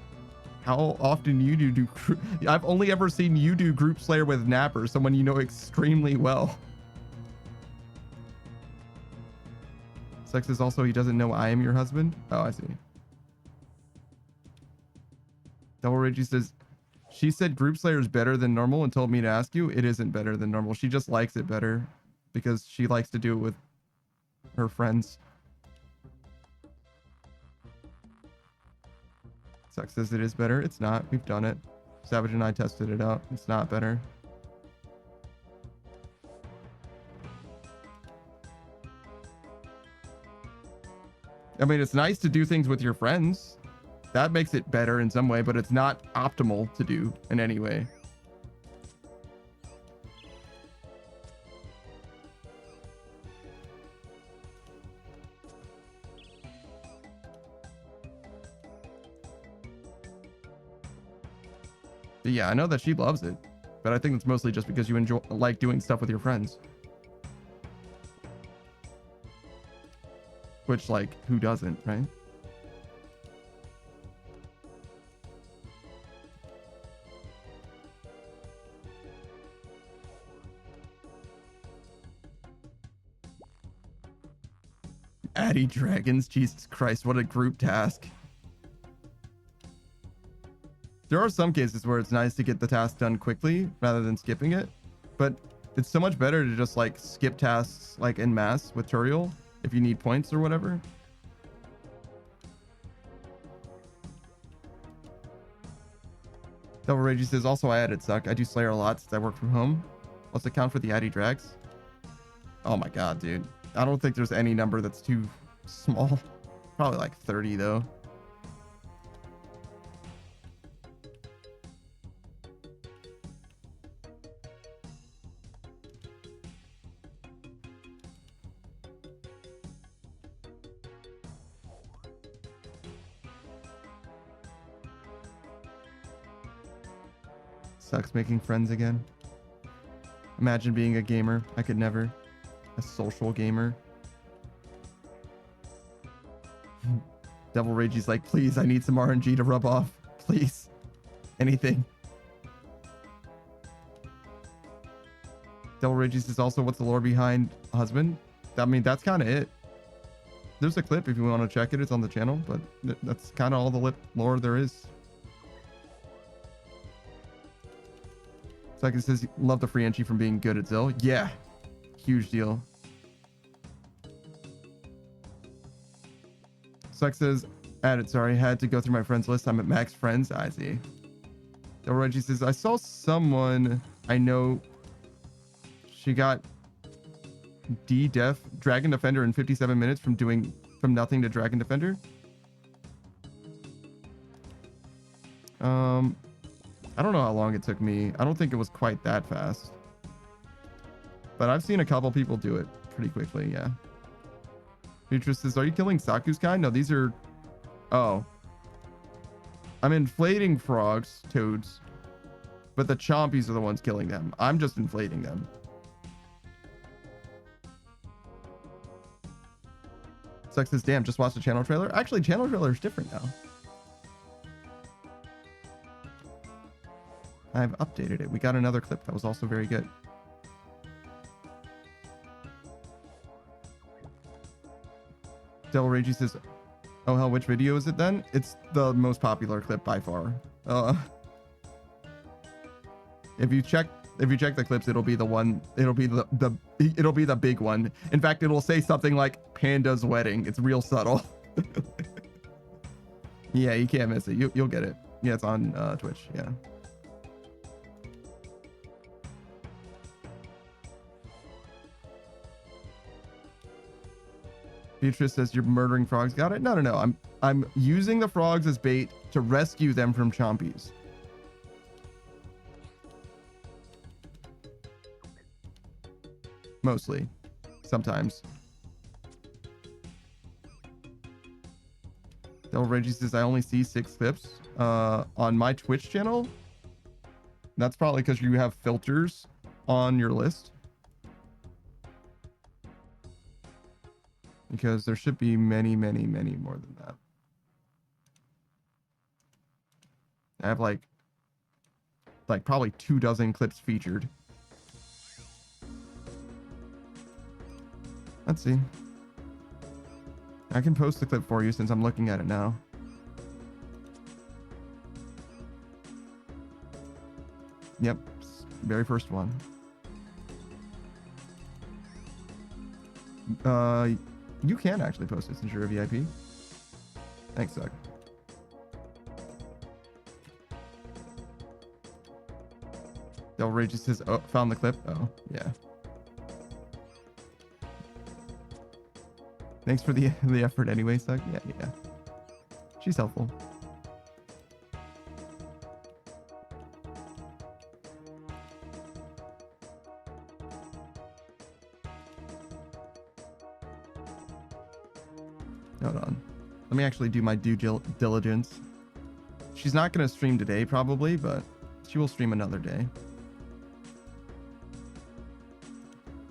How often you do I've only ever seen you do Group Slayer with Napper, someone you know extremely well. Sex is also, he doesn't know I am your husband. Oh, I see. Double Reggie says, she said Group Slayer is better than normal and told me to ask you. It isn't better than normal. She just likes it better because she likes to do it with her friends. Suck says it is better. It's not. We've done it. Savage and I tested it out. It's not better. I mean, it's nice to do things with your friends. That makes it better in some way, but it's not optimal to do in any way. But yeah, I know that she loves it, but I think it's mostly just because you enjoy like doing stuff with your friends. Which, like, who doesn't, right? Addy Dragons, Jesus Christ, what a group task. There are some cases where it's nice to get the task done quickly rather than skipping it, but it's so much better to just like skip tasks like en masse with Turiel if you need points or whatever. Double Ragey says, also I added Suck. I do Slayer a lot since I work from home. What's the count for the Addy Drags? Oh my god, dude. I don't think there's any number that's too small. Probably like 30 though. Sucks making friends again. Imagine being a gamer. I could never. A social gamer. Devil Ragey's like, please, I need some RNG to rub off. Please. Anything. Devil Ragey says also, what's the lore behind husband? I mean, that's kind of it. There's a clip if you want to check it. It's on the channel, but that's kind of all the lore there is. Second says, love the free entry from being good at Zill. Yeah. Huge deal. Sex says, added, sorry, had to go through my friends list. I'm at max friends. I see. Del Reggie says, I saw someone I know. She got D-Def Dragon Defender in 57 minutes from nothing to Dragon Defender. I don't know how long it took me. I don't think it was quite that fast. But I've seen a couple people do it pretty quickly, yeah. Beatrice says, are you killing Saku's kind? No, these are... Oh. I'm inflating frogs, toads. But the Chompies are the ones killing them. I'm just inflating them. Sex says, damn, just watched the channel trailer. Actually, channel trailer is different now. I've updated it. We got another clip that was also very good. Devil Ragey says, oh hell, which video is it then? It's the most popular clip by far. If you check the clips, it'll be the one, it'll be the big one. In fact, it'll say something like Panda's wedding. It's real subtle. Yeah, you can't miss it. You'll get it. Yeah, it's on Twitch. Yeah. Beatrice says you're murdering frogs. Got it? No. I'm using the frogs as bait to rescue them from Chompies. Mostly. Sometimes. Del Reggie says I only see 6 clips on my Twitch channel. That's probably because you have filters on your list. Because there should be many, many, many more than that. I have like probably 24 clips featured. Let's see. I can post the clip for you since I'm looking at it now. Yep, very first one. You can actually post it since you're a VIP. Thanks, Doug. Rage says, oh, found the clip. Oh, yeah. Thanks for the effort anyway, Suck. Yeah, yeah. She's helpful. Hold on. Let me actually do my due diligence. She's not going to stream today, probably, but she will stream another day.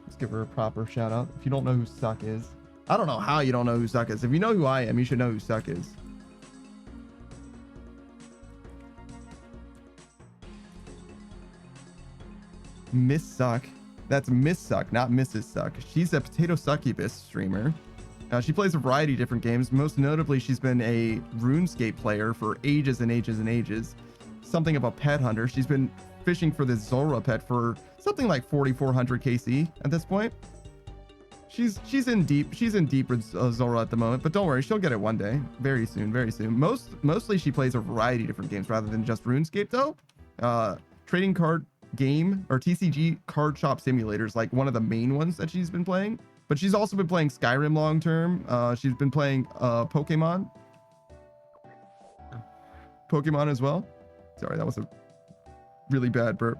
Let's give her a proper shout out. If you don't know who Suck is, I don't know how you don't know who Suck is. If you know who I am, you should know who Suck is. Miss Suck. That's Miss Suck, not Mrs. Suck. She's a potato succubus streamer. She plays a variety of different games. Most notably, she's been a RuneScape player for ages and ages and ages. Something of a pet hunter. She's been fishing for this Zora pet for something like 4,400 KC at this point. She's in deep with Zora at the moment, but don't worry, she'll get it one day, very soon, very soon. Mostly she plays a variety of different games rather than just RuneScape though. Trading card game or TCG card shop simulators, like one of the main ones that she's been playing. But she's also been playing Skyrim long term. She's been playing Pokemon as well. Sorry, that was a really bad burp.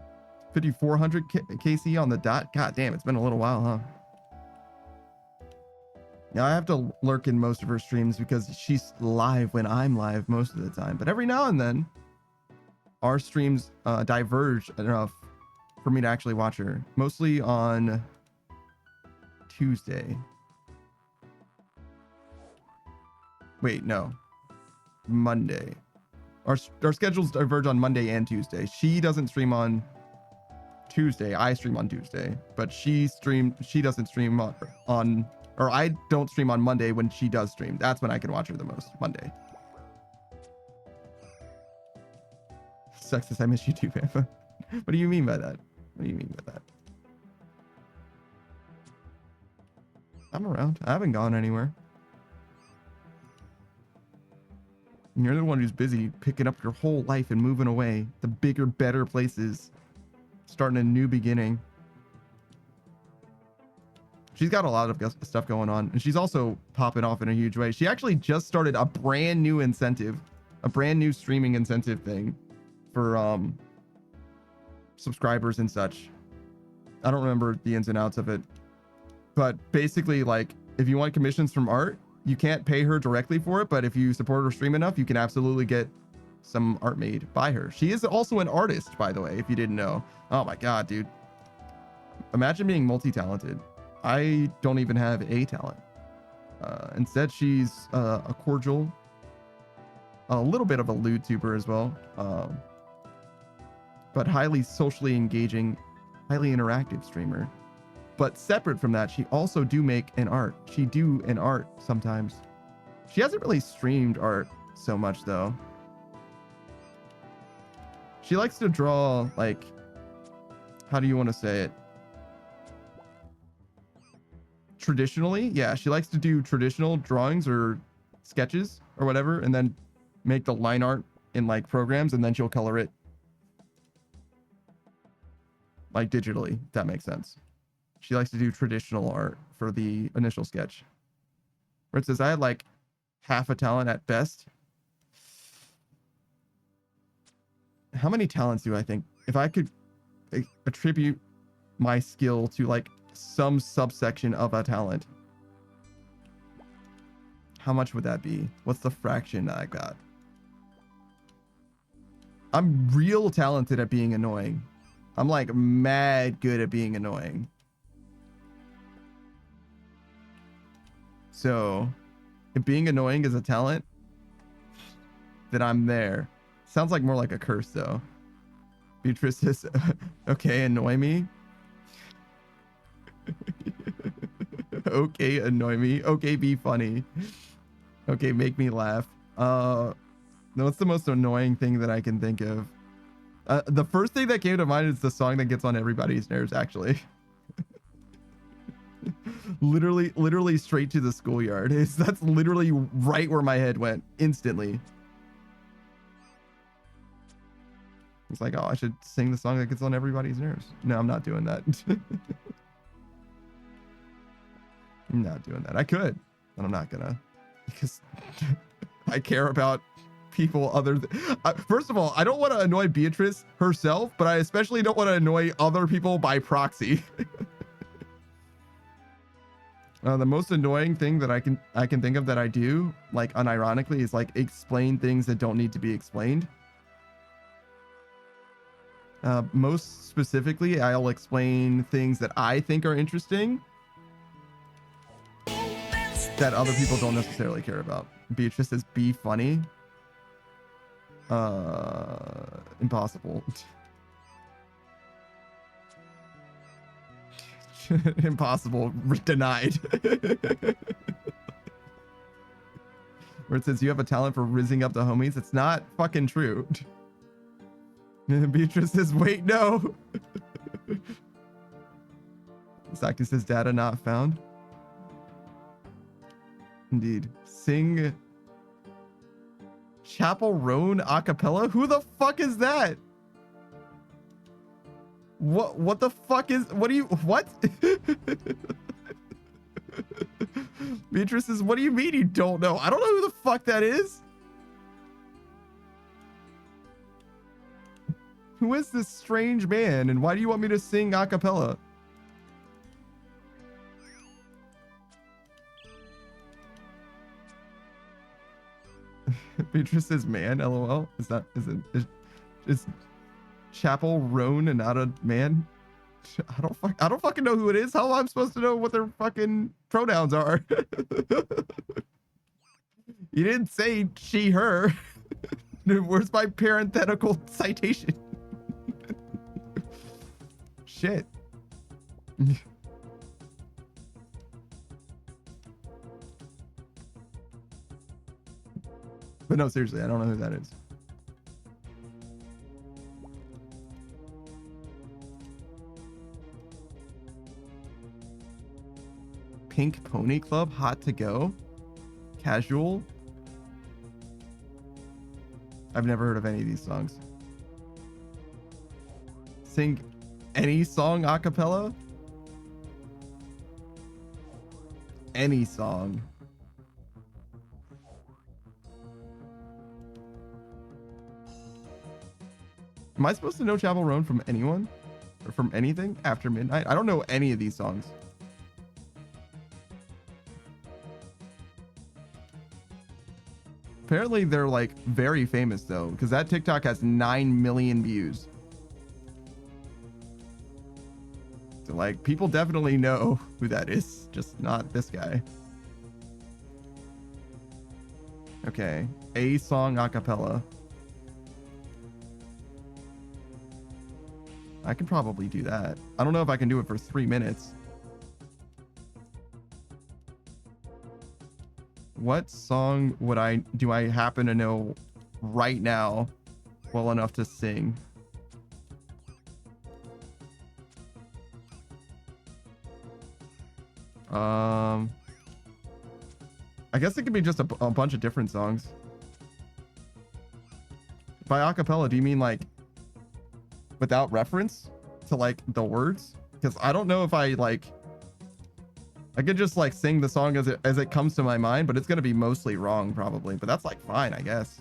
5,400 KC on the dot. God damn, it's been a little while, huh? Now I have to lurk in most of her streams because she's live when I'm live most of the time. But every now and then, our streams diverge enough for me to actually watch her. Mostly on Tuesday. Wait, no. Monday. Our schedules diverge on Monday and Tuesday. She doesn't stream on Tuesday. I stream on Tuesday. But she doesn't stream on or I don't stream on Monday when she does stream. That's when I can watch her the most. Monday. Sexist, I miss you too, Pampa. What do you mean by that? What do you mean by that? I'm around. I haven't gone anywhere. You're the one who's busy picking up your whole life and moving away. The bigger, better places. Starting a new beginning. She's got a lot of stuff going on. And she's also popping off in a huge way. She actually just started a brand new incentive. A brand new streaming incentive thing. For subscribers and such. I don't remember the ins and outs of it. But basically, like, if you want commissions from art, you can't pay her directly for it, but if you support her stream enough, you can absolutely get some art made by her. She is also an artist, by the way, if you didn't know. Oh my god, dude. Imagine being multi-talented. I don't even have a talent. Instead, she's a cordial, a little bit of a lewd tuber as well, but highly socially engaging, highly interactive streamer. But separate from that, she also do make an art. She do an art sometimes. She hasn't really streamed art so much though. She likes to draw, like, how do you want to say it? Traditionally, yeah, she likes to do traditional drawings or sketches or whatever, and then make the line art in like programs, and then she'll color it like digitally, if that makes sense. She likes to do traditional art for the initial sketch. Where it says I had like half a talent at best. How many talents do I think? If I could attribute my skill to like some subsection of a talent, how much would that be? What's the fraction that I got? I'm real talented at being annoying. I'm like mad good at being annoying. So, if being annoying is a talent, then I'm there. Sounds like more like a curse, though. Beatrice says, okay, annoy me. Okay, annoy me. Okay, be funny. Okay, make me laugh. No, what's the most annoying thing that I can think of? The first thing that came to mind is the song that gets on everybody's nerves, actually. literally straight to the schoolyard. That's literally right where my head went instantly. It's like, oh, I should sing the song that gets on everybody's nerves. No, I'm not doing that. I'm not doing that. I could, but I'm not gonna, because I care about people other than, first of all, I don't want to annoy Beatrice herself, but I especially don't want to annoy other people by proxy. The most annoying thing that I can think of that I do, like unironically, is like explain things that don't need to be explained. Most specifically, I'll explain things that I think are interesting that other people don't necessarily care about. Beatrice says, be funny. Impossible. Impossible. Denied. Where it says you have a talent for rizzing up the homies. It's not fucking true. Beatrice says, wait, no. Saki says, data not found. Indeed. Sing Chapel Roan a cappella? Who the fuck is that? What the fuck is, what do you, what? Beatrice says, what do you mean you don't know? I don't know who the fuck that is. Who is this strange man, and why do you want me to sing a cappella? Beatrice says, man, lol. Is Chapel Roan and not a man? I don't fucking know who it is. How am I supposed to know what their fucking pronouns are? You didn't say she, her. Where's my parenthetical citation? Shit. But no, seriously, I don't know who that is. Pink Pony Club, Hot to Go, Casual. I've never heard of any of these songs. Sing any song a cappella? Any song. Am I supposed to know Chapel Roan from anyone? Or from anything after midnight? I don't know any of these songs. Apparently they're like very famous though, because that TikTok has 9 million views. So like people definitely know who that is, just not this guy. Okay, a song a cappella. I could probably do that. I don't know if I can do it for 3 minutes. What song do I happen to know right now well enough to sing? I guess it could be just a bunch of different songs. By acapella, do you mean like without reference to like the words? Because I don't know if I could just like sing the song as it comes to my mind, but it's gonna be mostly wrong probably. But that's like fine, I guess.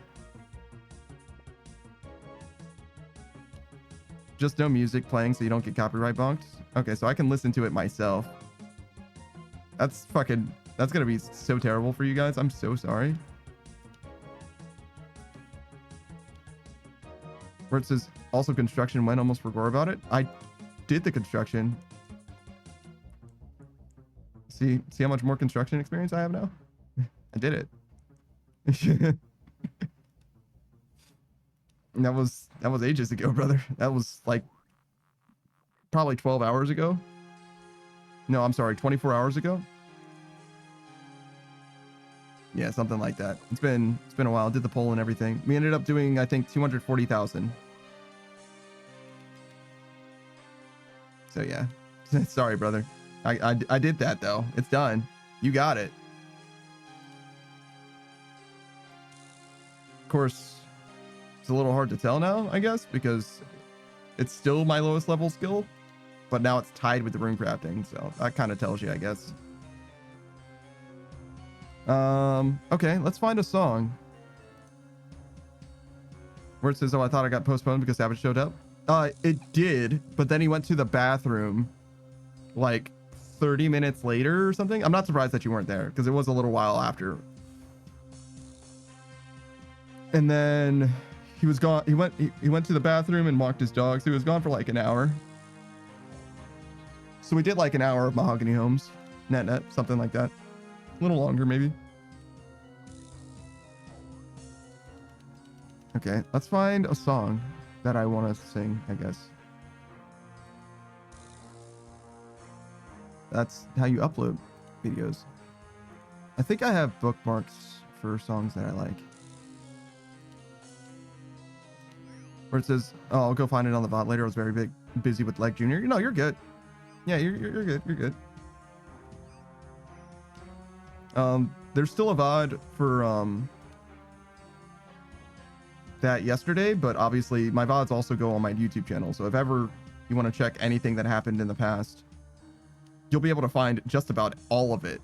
Just no music playing so you don't get copyright bonked. Okay, so I can listen to it myself. That's gonna be so terrible for you guys. I'm so sorry. Where it says also construction went, almost forgot about it. I did the construction. See how much more construction experience I have now? I did it. That was ages ago, brother. That was like probably 12 hours ago. No, I'm sorry, 24 hours ago. Yeah, something like that. It's been a while. Did the poll and everything. We ended up doing, I think, 240,000. So yeah. Sorry, brother. I did that though. It's done. You got it. Of course, It's a little hard to tell now, I guess, because it's still my lowest level skill, but now it's tied with the rune crafting, so that kind of tells you, I guess. Okay, let's find a song where it says, oh, I thought I got postponed because Savage showed up. It did, but then he went to the bathroom like 30 minutes later or something. I'm not surprised that you weren't there because it was a little while after. And then he was gone. He went to the bathroom and walked his dog. So he was gone for like an hour. So we did like an hour of Mahogany Homes, net, something like that. A little longer, maybe. Okay, let's find a song that I want to sing, I guess. That's how you upload videos. I think I have bookmarks for songs that I like. Where it says, oh, I'll go find it on the VOD later. I was very busy with Leg Junior. No, you're good. Yeah, you're good. You're good. There's still a VOD for that yesterday, but obviously my VODs also go on my YouTube channel. So if ever you want to check anything that happened in the past, you'll be able to find just about all of it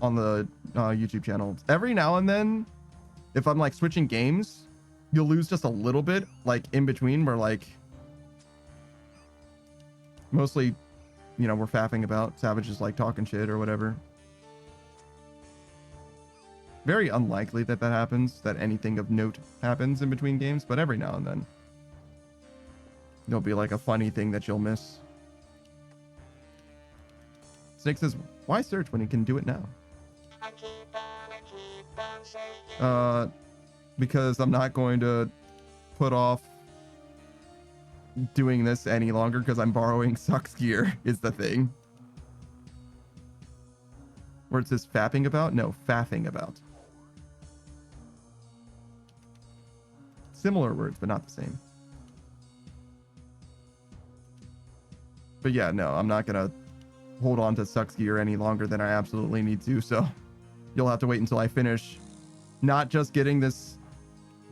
on the YouTube channel. Every now and then, if I'm like switching games, you'll lose just a little bit, like in between, where like mostly, you know, we're faffing about. Savage is like talking shit or whatever. Very unlikely that that happens, that anything of note happens in between games, but every now and then there'll be like a funny thing that you'll miss. Snake says, why search when he can do it now? Because I'm not going to put off doing this any longer because I'm borrowing Sucks gear is the thing. Where it says fapping about? No, faffing about. Similar words, but not the same. But yeah, no, I'm not gonna hold on to Sucks gear any longer than I absolutely need to, so you'll have to wait until I finish not just getting this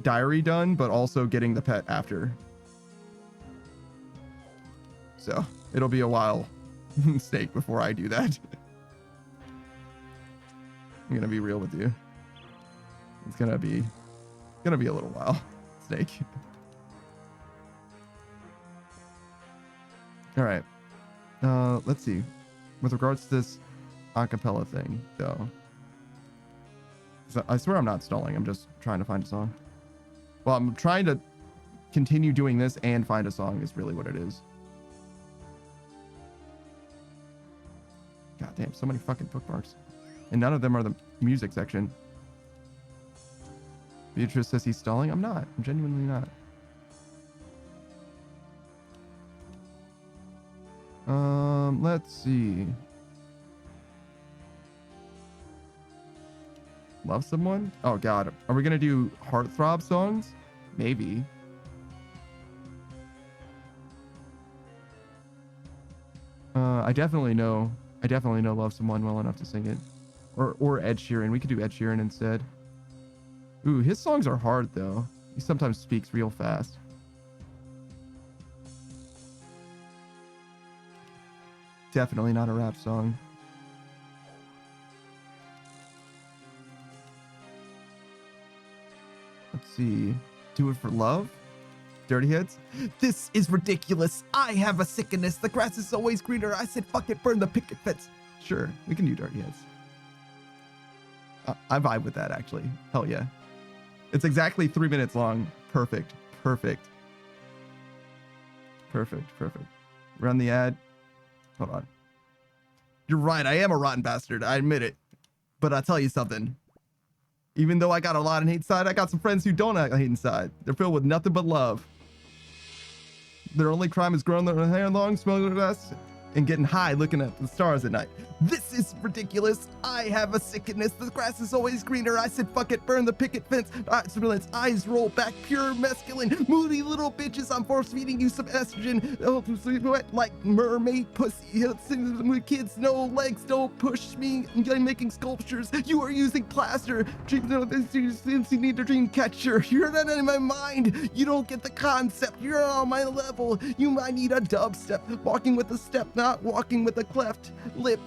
diary done, but also getting the pet after. So it'll be a while, Snake, before I do that. I'm gonna be real with you. It's gonna be a little while, Snake. All right. Let's see. With regards to this acapella thing, though, so I swear I'm not stalling. I'm just trying to find a song. Well, I'm trying to continue doing this and find a song is really what it is. God damn, so many fucking bookmarks. And none of them are the music section. Beatrice says he's stalling. I'm not. I'm genuinely not. Let's see. Love someone? Oh god. Are we gonna do heartthrob songs? Maybe. I definitely know Love Someone well enough to sing it. Or Ed Sheeran. We could do Ed Sheeran instead. Ooh, his songs are hard though. He sometimes speaks real fast. Definitely not a rap song. Let's see. Do It for Love? Dirty Heads? This is ridiculous. I have a sickness. The grass is always greener. I said, fuck it, burn the picket fence. Sure, we can do Dirty Heads. I vibe with that, actually. Hell yeah. It's exactly 3 minutes long. Perfect. Perfect. Perfect. Perfect. Run the ad. Hold on. You're right. I am a rotten bastard. I admit it. But I'll tell you something. Even though I got a lot on hate side, I got some friends who don't have hate inside. They're filled with nothing but love. Their only crime is growing their hair long, smelling their ass, and getting high looking at the stars at night. This is ridiculous. I have a sickness. The grass is always greener. I said, fuck it, burn the picket fence. Surveillance, eyes roll back, pure masculine. Moody little bitches, I'm force feeding you some estrogen. Oh, wet like mermaid pussy. With kids, no legs, don't push me. I'm making sculptures. You are using plaster. You need a dream catcher. You're not in my mind. You don't get the concept. You're on my level. You might need a dubstep. Walking with a step, not walking with a cleft lip.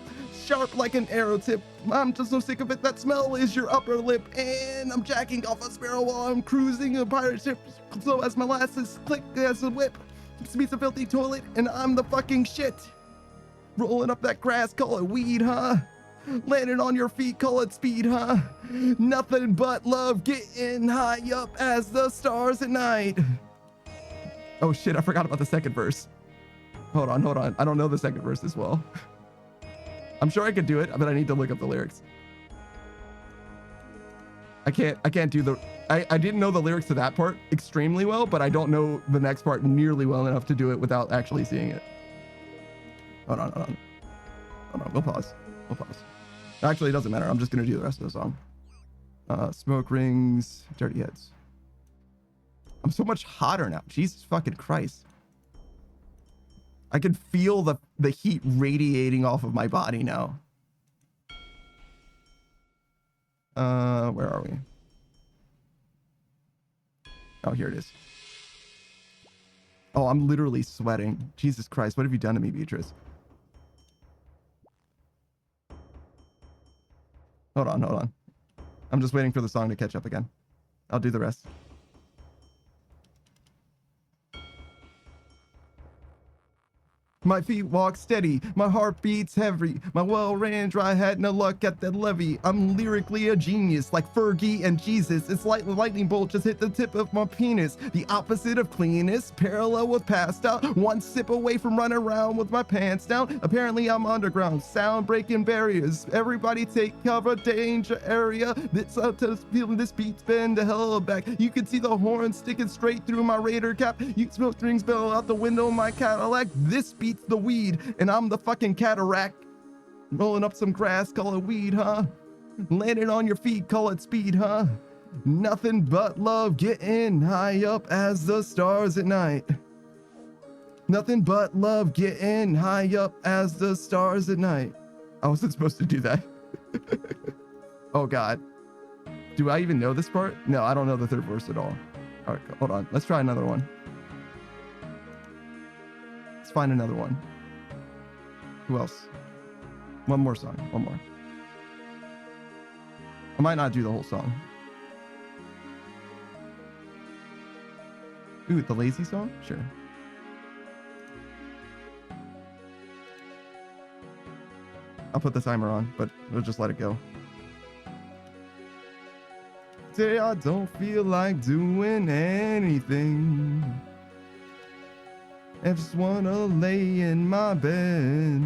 Sharp like an arrow tip. I'm just so sick of it. That smell is your upper lip. And I'm jacking off a sparrow while I'm cruising a pirate ship. So as molasses click as a whip. Meets a filthy toilet and I'm the fucking shit. Rolling up that grass, call it weed, huh? Landing on your feet, call it speed, huh? Nothing but love, getting high up as the stars at night. Oh shit, I forgot about the second verse. Hold on. I don't know the second verse as well. I'm sure I could do it, but I need to look up the lyrics. I can't do the, I didn't know the lyrics to that part extremely well, but I don't know the next part nearly well enough to do it without actually seeing it. Hold on. We'll pause. Actually, it doesn't matter. I'm just gonna do the rest of the song. Smoke rings, dirty heads. I'm so much hotter now. Jesus fucking Christ. I can feel the heat radiating off of my body now. Where are we? Oh, here it is. Oh, I'm literally sweating. Jesus Christ, what have you done to me, Beatrice? Hold on. I'm just waiting for the song to catch up again. I'll do the rest. My feet walk steady, my heart beats heavy, my well ran dry, had no luck at the levee. I'm lyrically a genius, like Fergie and Jesus. It's like the lightning bolt just hit the tip of my penis. The opposite of cleanest, parallel with passed out. One sip away from running around with my pants down. Apparently I'm underground, sound breaking barriers. Everybody take cover, danger area. This feeling this beat's been the hell back. You can see the horn sticking straight through my Raider cap. You smoke strings bell out the window of my Cadillac. This beat the weed and I'm the fucking cataract. Rolling up some grass, call it weed, huh? Landing on your feet, call it speed, huh? Nothing but love, getting high up as the stars at night. Nothing but love, getting high up as the stars at night. I wasn't supposed to do that. Oh God. Do I even know this part? No, I don't know the third verse at all. All right, hold on. Let's try another one. Find another one. Who else? One more song. One more. I might not do the whole song. Ooh, the lazy song? Sure. I'll put the timer on, but we'll just let it go. Today I don't feel like doing anything. I just wanna lay in my bed.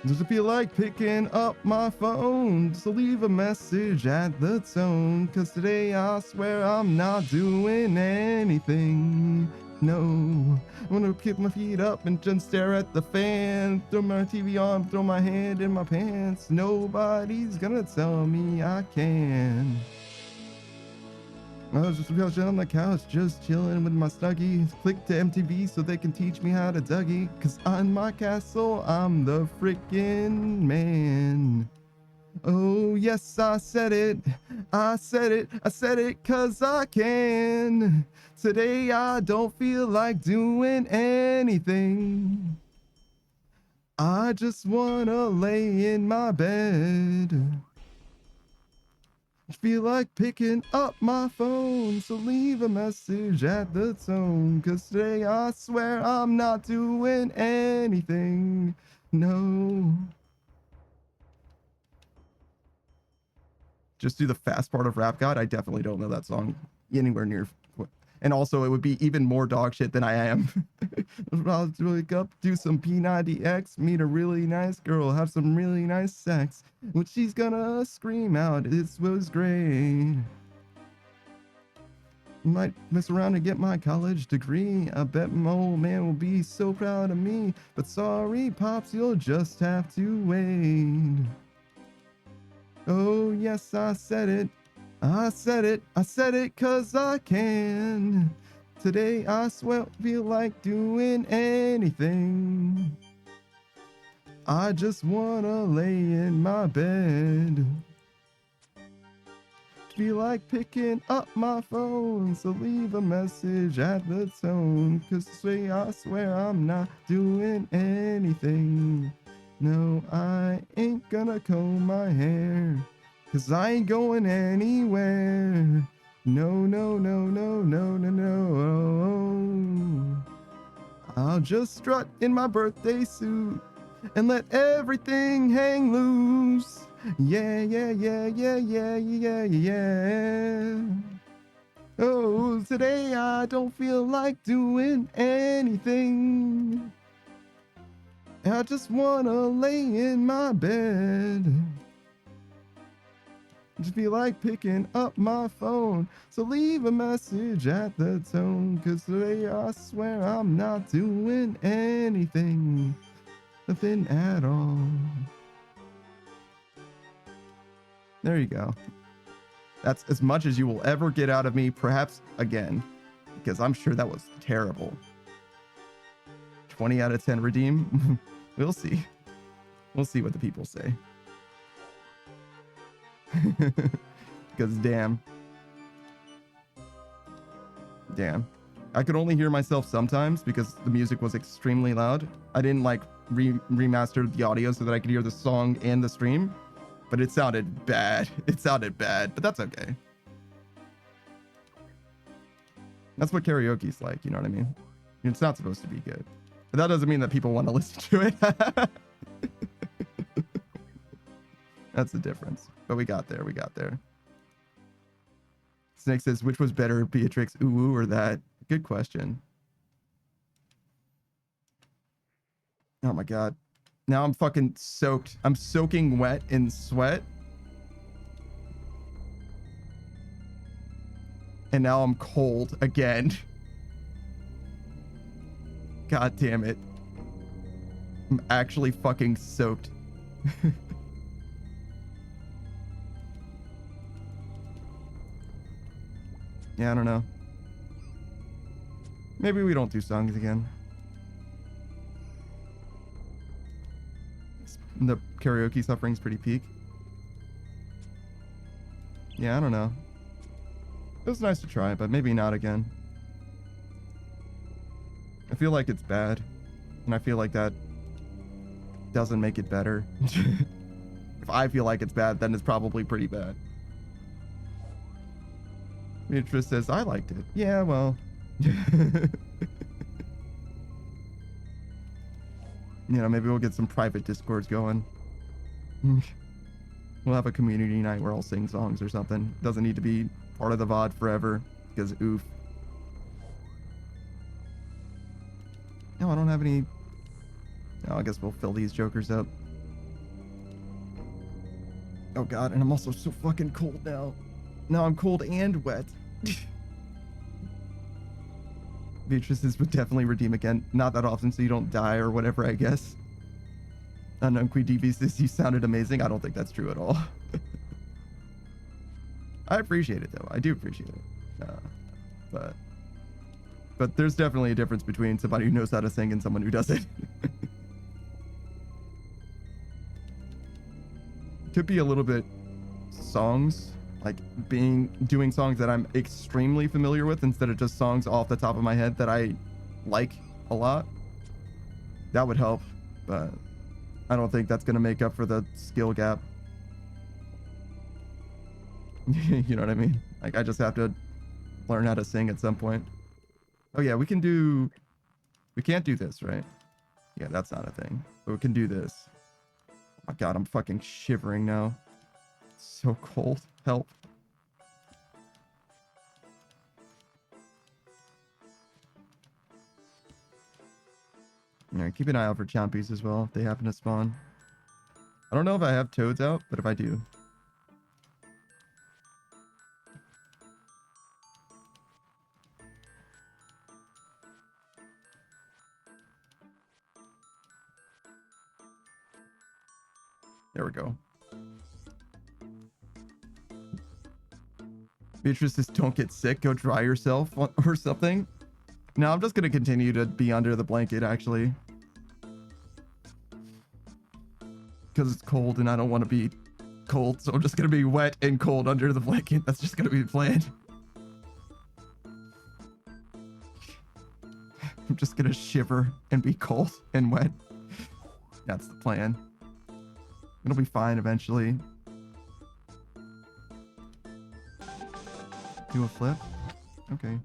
Doesn't feel like picking up my phone just to leave a message at the tone. Cause today I swear I'm not doing anything. No, I'm gonna keep my feet up and just stare at the fan. Throw my TV on, throw my hand in my pants. Nobody's gonna tell me I can. I was just on the couch, just chilling with my Snuggie. Click to MTV so they can teach me how to Dougie. Cause on my castle, I'm the freaking man. Oh, yes, I said it. I said it cause I can. Today I don't feel like doing anything. I just wanna lay in my bed. I feel like picking up my phone, so leave a message at the tone. Cause today I swear I'm not doing anything. No. Just do the fast part of Rap God. I definitely don't know that song anywhere near. And also, it would be even more dog shit than I am. I'll wake up, do some P90X, meet a really nice girl, have some really nice sex. When she's gonna scream out, it was great. Might mess around and get my college degree. I bet my old man will be so proud of me. But sorry, Pops, you'll just have to wait. Oh, yes, I said it. I said it. I said it 'cause I can. Today, I swear, feel like doing anything. I just wanna lay in my bed. Feel like picking up my phone, so leave a message at the tone. 'Cause I swear I'm not doing anything. No, I ain't gonna comb my hair, 'cause I ain't going anywhere. No, no, no, no, no, no, no. I'll just strut in my birthday suit and let everything hang loose. Yeah, yeah, yeah, yeah, yeah, yeah, yeah. Oh, today I don't feel like doing anything. I just wanna lay in my bed. Just feel like picking up my phone, so leave a message at the tone. 'Cause today I swear I'm not doing anything. Nothing at all. There you go. That's as much as you will ever get out of me, perhaps again, because I'm sure that was terrible. 20 out of 10 redeem. We'll see. We'll see what the people say. Because damn. I could only hear myself sometimes because the music was extremely loud. I didn't like remaster the audio so that I could hear the song and the stream, but it sounded bad. It sounded bad, but that's okay. That's what karaoke's like, you know what I mean? It's not supposed to be good, but that doesn't mean that people want to listen to it. That's the difference. But we got there. Snake says, which was better, Beatrix, ooh, or that? Good question. Oh my god. Now I'm fucking soaked. I'm soaking wet in sweat. And now I'm cold again. God damn it. I'm actually fucking soaked. Yeah, I don't know. Maybe we don't do songs again. The karaoke suffering's pretty peak. Yeah, I don't know. It was nice to try, but maybe not again. I feel like it's bad, and I feel like that doesn't make it better. If I feel like it's bad, then it's probably pretty bad. Beatrice says, I liked it. Yeah, well. You know, maybe we'll get some private discords going. We'll have a community night where I'll sing songs or something. Doesn't need to be part of the VOD forever, because oof. No, I don't have any... No, I guess we'll fill these jokers up. Oh god, and I'm also so fucking cold now. Now I'm cold and wet. Beatrice's would definitely redeem again. Not that often, so you don't die or whatever, I guess. Unknown Queen DB says you sounded amazing. I don't think that's true at all. I appreciate it, though. I do appreciate it. But there's definitely a difference between somebody who knows how to sing and someone who doesn't. Could be a little bit songs, like doing songs that I'm extremely familiar with instead of just songs off the top of my head that I like a lot. That would help, but I don't think that's going to make up for the skill gap. You know what I mean? Like, I just have to learn how to sing at some point. Oh yeah, we can't do this, right? Yeah, that's not a thing, but we can do this. Oh my god, I'm fucking shivering now. It's so cold. Help. Alright, keep an eye out for Chompies as well if they happen to spawn. I don't know if I have toads out, but if I do. There we go. Beatrice says, don't get sick. Go dry yourself or something. No, I'm just going to continue to be under the blanket, actually. Because it's cold and I don't want to be cold. So I'm just going to be wet and cold under the blanket. That's just going to be the plan. I'm just going to shiver and be cold and wet. That's the plan. It'll be fine eventually. Do a flip? Okay.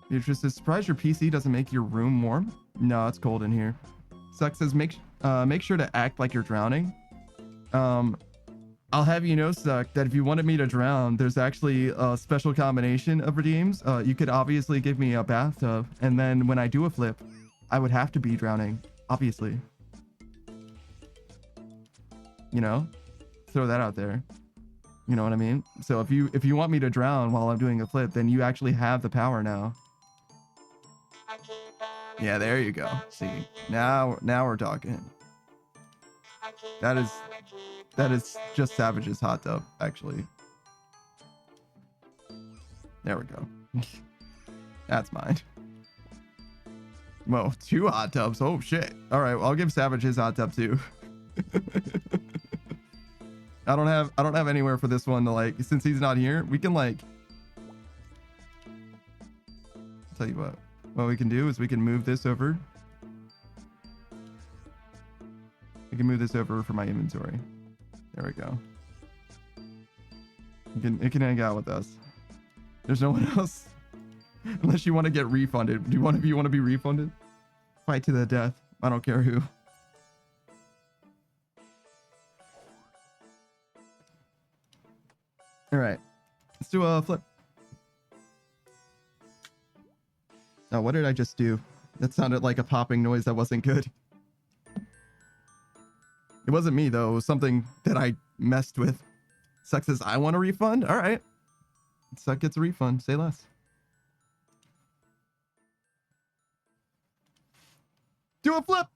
Beatrice says, surprised your PC doesn't make your room warm? No, it's cold in here. Suck says, make sure to act like you're drowning. I'll have you know, Suck, that if you wanted me to drown, there's actually a special combination of redeems. You could obviously give me a bathtub, and then when I do a flip, I would have to be drowning, obviously. You know? Throw that out there. You know what I mean? So if you want me to drown while I'm doing a flip, then you actually have the power now. Yeah, there you go. See, now we're talking. That is just Savage's hot tub, actually. There we go. That's mine. Whoa, 2 hot tubs. Oh shit. All right, well, I'll give Savage his hot tub too. I don't have anywhere for this one to, like, since he's not here, we can, like, I'll tell you what we can do is we can move this over. We can move this over for my inventory. There we go. It can hang out with us. There's no one else. Unless you want to get refunded. Do one of you want to be refunded? Fight to the death. I don't care who. All right. Let's do a flip. Oh, what did I just do? That sounded like a popping noise that wasn't good. It wasn't me, though. It was something that I messed with. Suck says, I want a refund? All right. Suck gets a refund. Say less. Do a flip.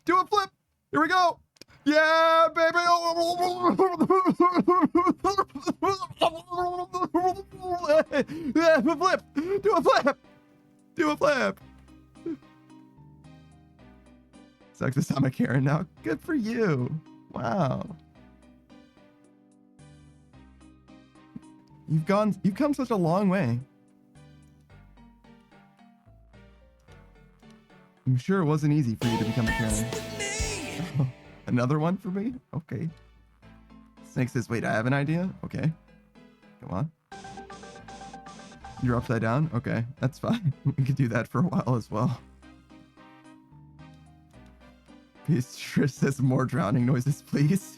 Do a flip. Here we go. Yeah, baby. Yeah, flip. Do a flip. Do a flip. Sucks this I'm a Karen now. Good for you. Wow. You've come such a long way. I'm sure it wasn't easy for you to become a Karen. Another one for me? Okay. Snake says, wait, I have an idea? Okay. Come on. You're upside down? Okay, that's fine. We could do that for a while as well. Beatrice says more drowning noises, please.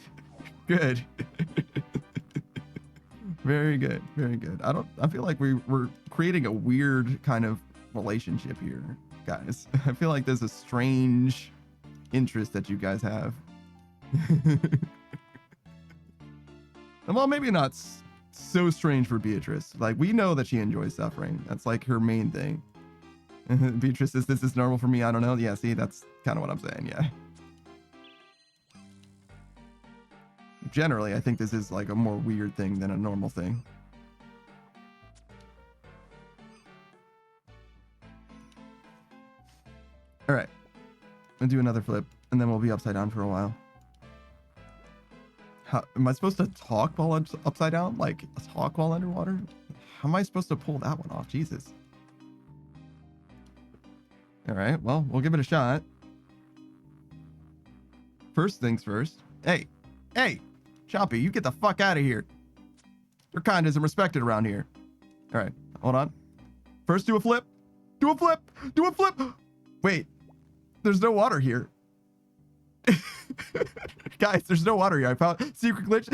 Good. Very good. Very good. I feel like we're creating a weird kind of relationship here, guys. I feel like there's a strange interest that you guys have. Well, maybe not so strange for Beatrice. Like, we know that she enjoys suffering. That's like her main thing. Beatrice says, this is normal for me. I don't know. Yeah, see, that's kind of what I'm saying. Yeah. Generally, I think this is like a more weird thing than a normal thing. All right. I'll do another flip, and then we'll be upside down for a while. How, am I supposed to talk while I'm upside down? Like, talk while underwater? How am I supposed to pull that one off? Jesus. All right, well, we'll give it a shot. First things first. Hey, Chompy, you get the fuck out of here. Your kind isn't respected around here. All right, hold on. First, do a flip. Do a flip. Do a flip. Wait, there's no water here. Guys, there's no water here. I found secret glitch.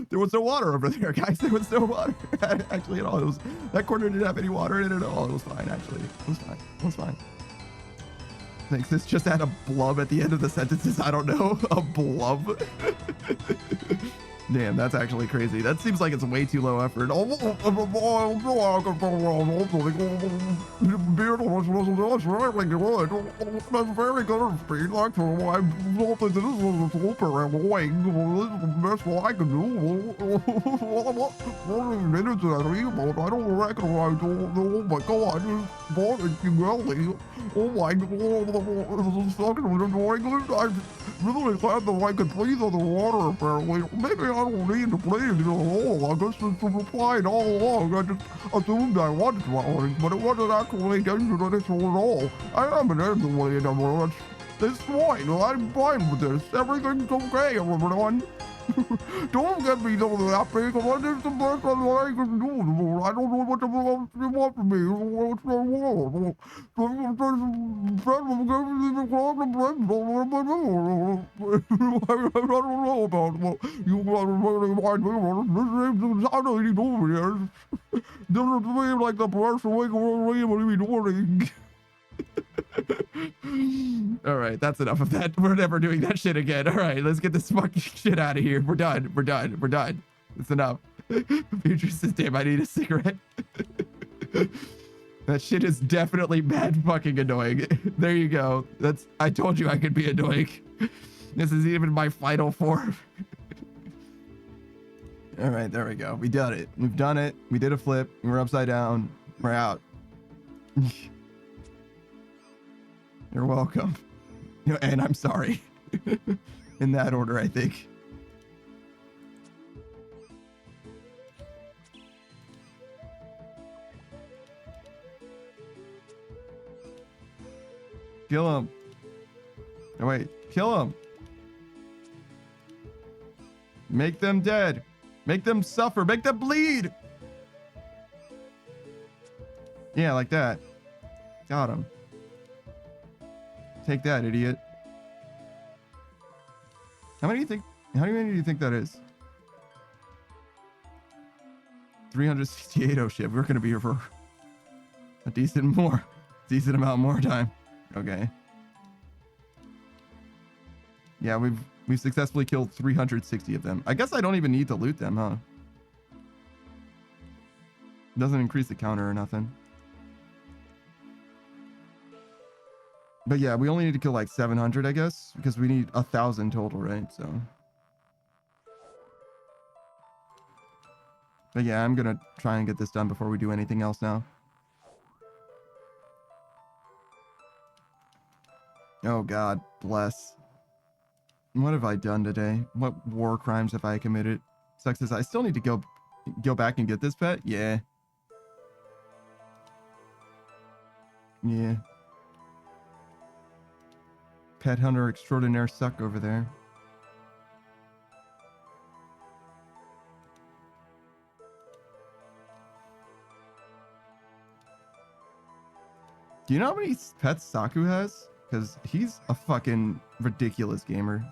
There was no water over there, guys. There was no water actually at all. That corner didn't have any water in it at all. It was fine, actually. It was fine. It was fine. Thinks this just had a blub at the end of the sentences. I don't know. A blub. Damn, that's actually crazy. That seems like it's way too low effort. Very good speed, like for my this is super annoying. That's what I can do. Minutes at remote. I don't recognize. Oh my god, it's boring belly. Oh my god, this is fucking annoying. I'm really glad that I could breathe on the water apparently. Maybe I don't need to breathe at all. I guess it's implied all along. I just assumed I was drowning, but it wasn't actually dangerous at all. I am an anyway, and it's fine. I'm fine with this. Everything's okay, everyone. Don't get me so happy, because this is the best thing I can do. I don't know what you want from me. What's the world? I don't know about what you really mind me. How do you do this? Doesn't seem like the person we can really be doing. All right, that's enough of that. We're never doing that shit again. All right, let's get this fucking shit out of here. We're done. We're done. We're done. It's enough. Future says, damn, I need a cigarette. That shit is definitely mad fucking annoying. There you go. I told you I could be annoying. This is even my final form. All right, there we go. We done it. We've done it. We did a flip. We're upside down. We're out. You're welcome. And I'm sorry. In that order, I think. Kill him. Oh, wait. Kill him. Make them dead. Make them suffer. Make them bleed. Yeah, like that. Got him. Take that, idiot. How many do you think that is? 368. Oh shit, we're gonna be here for a decent amount more time. Okay. Yeah, we've successfully killed 360 of them. I guess I don't even need to loot them, huh? Doesn't increase the counter or nothing. But yeah, we only need to kill like 700, I guess, because we need 1,000 total, right? So. But yeah, I'm gonna try and get this done before we do anything else now. Oh God, bless. What have I done today? What war crimes have I committed? Sucks is I still need to go back and get this pet? Yeah. Yeah. Pet hunter extraordinaire suck over there. Do you know how many pets Saku has? Because he's a fucking ridiculous gamer.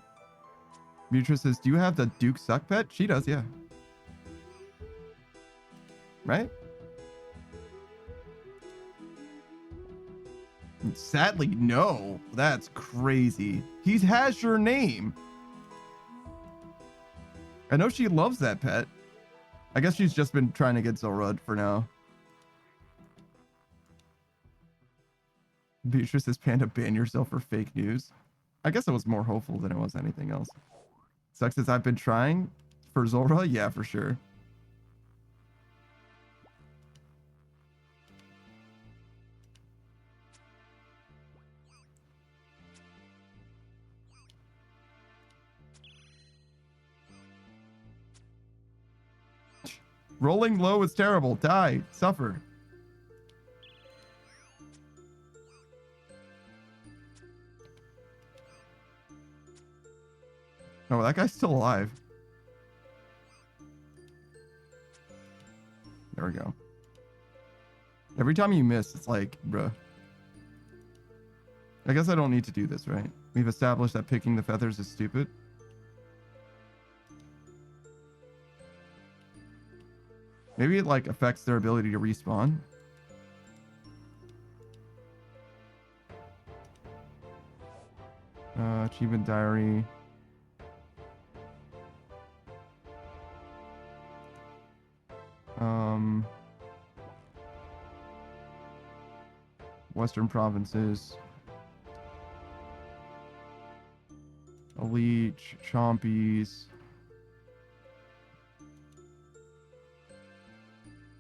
Beatrice says, do you have the Duke Suck pet? She does, yeah. Right? Sadly, no. That's crazy. He has your name. I know she loves that pet. I guess she's just been trying to get Zolrud for now. Beatrice says, Panda, ban yourself for fake news. I guess I was more hopeful than it was anything else. Sucks says, I've been trying for Zora. Yeah, for sure. Rolling low is terrible. Die. Suffer. Oh, that guy's still alive. There we go. Every time you miss, it's like, bruh. I guess I don't need to do this, right? We've established that picking the feathers is stupid. Maybe it like affects their ability to respawn. Achievement diary. Western provinces. Elite, Chompies.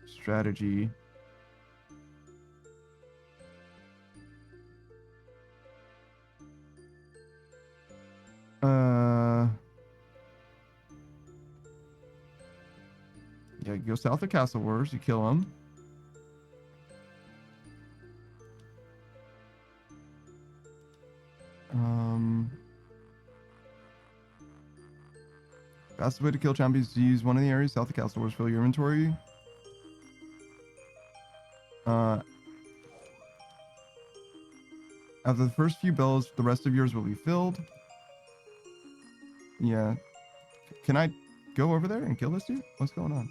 Strategy. Yeah, you go south of Castle Wars, you kill him. Fastest way to kill champions is to use one of the areas south of Castle Wars, fill your inventory. After the first few bells, the rest of yours will be filled. Yeah. Can I go over there and kill this dude? What's going on?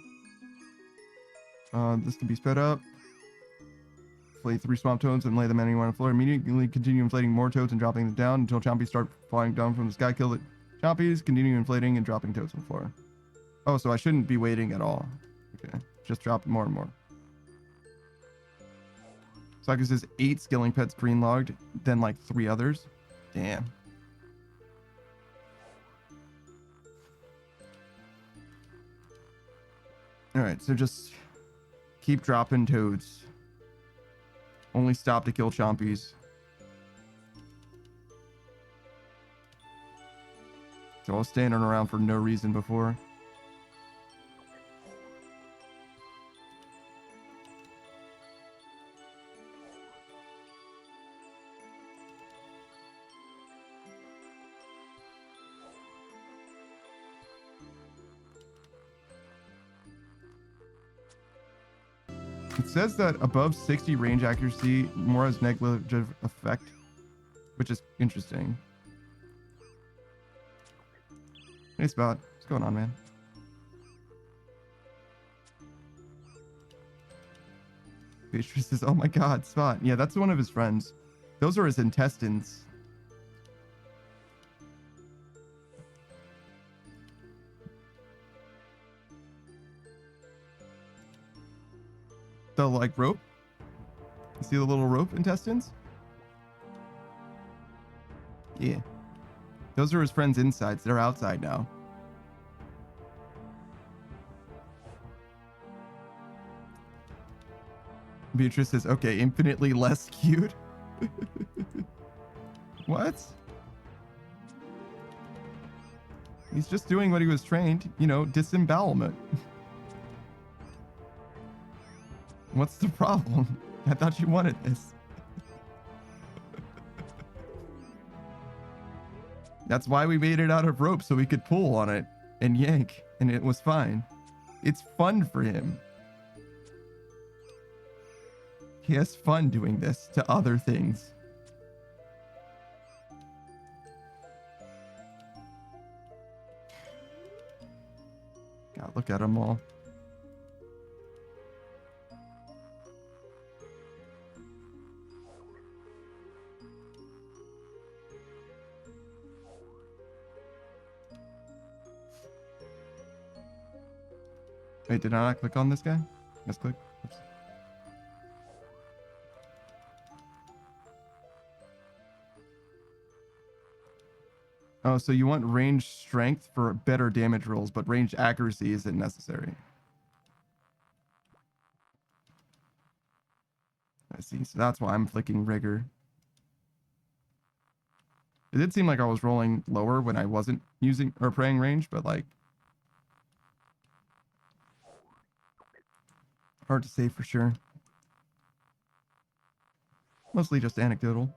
This can be sped up. Inflate 3 swamp toads and lay them anywhere on the floor. Immediately continue inflating more toads and dropping them down until chompies start flying down from the sky. Kill the chompies, continue inflating and dropping toads on the floor. Oh, so I shouldn't be waiting at all. Okay. Just drop more and more. Saga says 8 skilling pets green logged, then like 3 others. Damn. Alright, so just keep dropping toads. Only stop to kill chompies. So I was standing around for no reason before. It says that above 60 range accuracy more has negligible effect, which is interesting. Hey Spot, what's going on, man? Beatrice says, oh my god, Spot. Yeah, that's one of his friends. Those are his intestines. The like rope. You see the little rope intestines? Yeah. Those are his friends' insides. They're outside now. Beatrice says, okay, infinitely less cute. What? He's just doing what he was trained, you know, disembowelment. What's the problem? I thought you wanted this. That's why we made it out of rope, so we could pull on it and yank, and it was fine. It's fun for him. He has fun doing this to other things. God, look at them all. Wait, did I not click on this guy? Let's click. Oops. Oh, so you want range strength for better damage rolls, but range accuracy isn't necessary. I see. So that's why I'm flicking rigor. It did seem like I was rolling lower when I wasn't using or praying range, but like hard to say for sure. Mostly just anecdotal.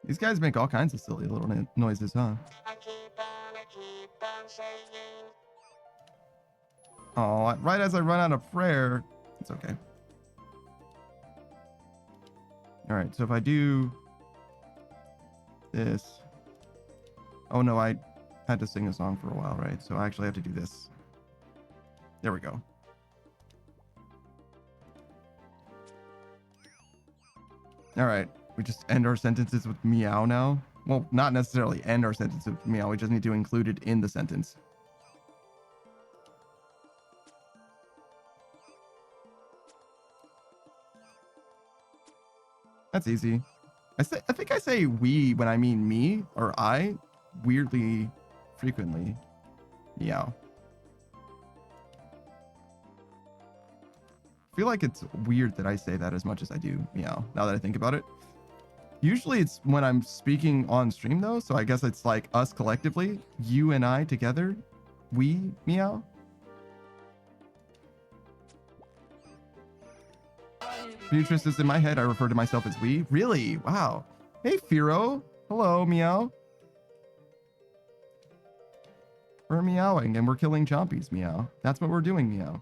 These guys make all kinds of silly little noises, huh? Oh, right as I run out of prayer. It's okay. All right, so if I do this, oh no, I had to sing a song for a while, right? So I actually have to do this. There we go. All right, we just end our sentences with meow now. Well, not necessarily end our sentence with meow. We just need to include it in the sentence. That's easy. I think I say we when I mean me or I weirdly frequently. Meow. I feel like it's weird that I say that as much as I do meow, now that I think about it. Usually it's when I'm speaking on stream though, so I guess it's like us collectively, you and I together, we meow. Beatrice is in my head, I refer to myself as we. Really? Wow. Hey, Firo. Hello, meow. We're meowing and we're killing chompies, meow. That's what we're doing, meow.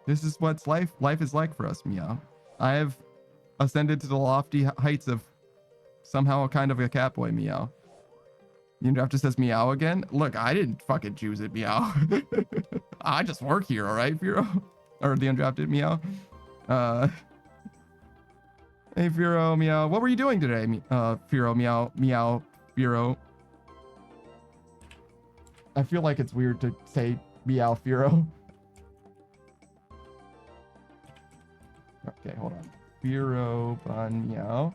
This is what's life is like for us, meow. I have ascended to the lofty heights of somehow a kind of a cat boy, meow. You have to says meow again? Look, I didn't fucking choose it, meow. I just work here, all right, Firo? Or the undrafted meow. Hey, Firo, meow. What were you doing today, Firo, meow, meow, Firo? I feel like it's weird to say meow, Firo. Okay, hold on. Firo, bun, meow.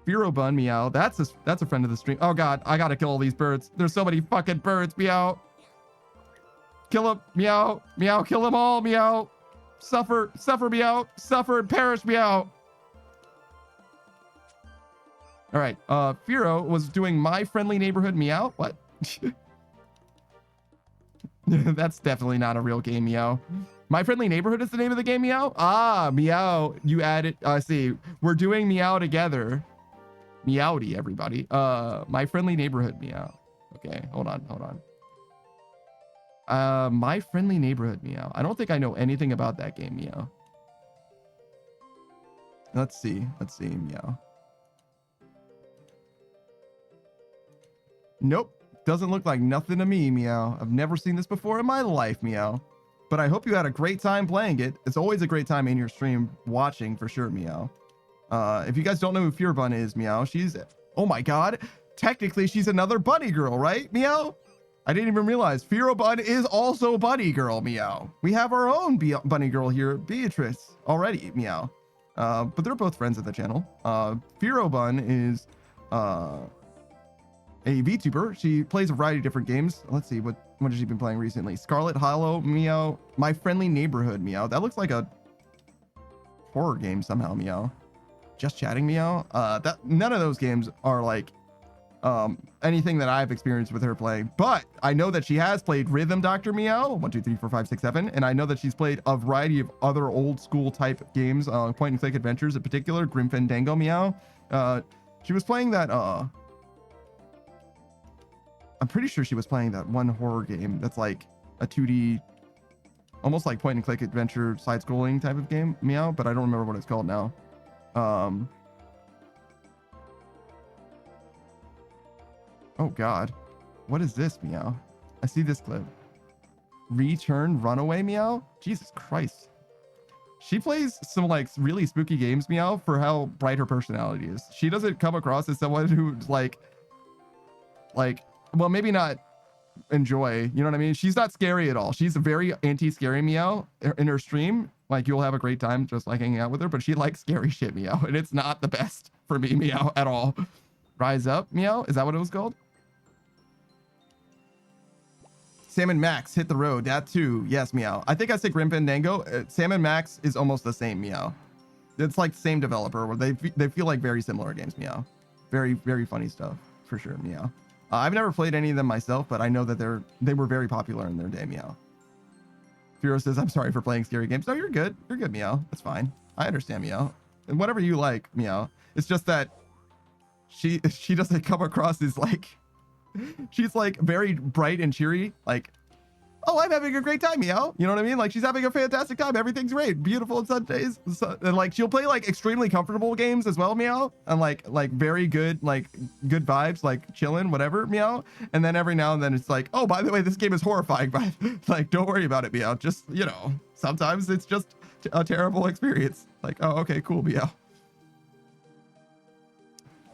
Firo bun, meow. That's a friend of the stream. Oh god, I gotta kill all these birds. There's so many fucking birds, meow. Kill them, meow, meow, kill them all, meow. Suffer, suffer, meow. Suffer and perish, meow. All right, Firo was doing My Friendly Neighborhood, meow. What? That's definitely not a real game, meow. My Friendly Neighborhood is the name of the game, meow? Ah, meow. You added, I see. We're doing meow together. Meowdy, everybody. My Friendly Neighborhood, meow. Okay, hold on. My Friendly Neighborhood, meow. I don't think I know anything about that game, meow. Let's see, meow. Nope. Doesn't look like nothing to me, meow. I've never seen this before in my life, meow. But I hope you had a great time playing it. It's always a great time in your stream watching for sure, meow. If you guys don't know who Fearbun is, meow, she's, oh my god, technically she's another bunny girl, right, meow? I didn't even realize Fearbun is also bunny girl, meow. We have our own bunny girl here, Beatrice, already, meow. But they're both friends of the channel. Fearbun is a VTuber. She plays a variety of different games. Let's see, what has she been playing recently? Scarlet Hollow, meow. My Friendly Neighborhood, meow. That looks like a horror game somehow, meow. Just Chatting, meow. None of those games are like anything that I've experienced with her playing, but I know that she has played Rhythm Doctor, meow. 1, 2, 3, 4, 5, 6, 7, and I know that she's played a variety of other old school type games, point and click adventures in particular, Grim Fandango, meow. She was playing that I'm pretty sure she was playing that one horror game that's like a 2D, almost like point and click adventure side scrolling type of game, meow, but I don't remember what it's called now. Oh god, what is this, meow? I see this clip. Return Runaway, meow? Jesus Christ. She plays some like really spooky games, meow, for how bright her personality is. She doesn't come across as someone who's like, well, maybe not enjoy, you know what I mean? She's not scary at all. She's a very anti-scary, meow, in her stream. Like, you'll have a great time just like hanging out with her, but she likes scary shit, meow, and it's not the best for me, meow, at all. Rise Up, meow? Is that what it was called? Sam and Max Hit the Road. That too. Yes, meow. I think I said Grim Fandango. Sam and Max is almost the same, meow. It's like the same developer where they feel like very similar games, meow. Very, very funny stuff for sure, meow. I've never played any of them myself, but I know that they were very popular in their day, meow. Firo says, I'm sorry for playing scary games. No, you're good. You're good, meow. That's fine. I understand, meow. And whatever you like, meow. It's just that she doesn't come across as like, she's like very bright and cheery. Like, oh, I'm having a great time, meow. You know what I mean? Like, she's having a fantastic time. Everything's great. Beautiful on Sundays. And like, she'll play like extremely comfortable games as well, meow. And like very good, like good vibes, like chilling, whatever, meow. And then every now and then it's like, oh, by the way, this game is horrifying, but like, don't worry about it, meow. Just, you know, sometimes it's just a terrible experience. Like, oh, okay, cool, meow.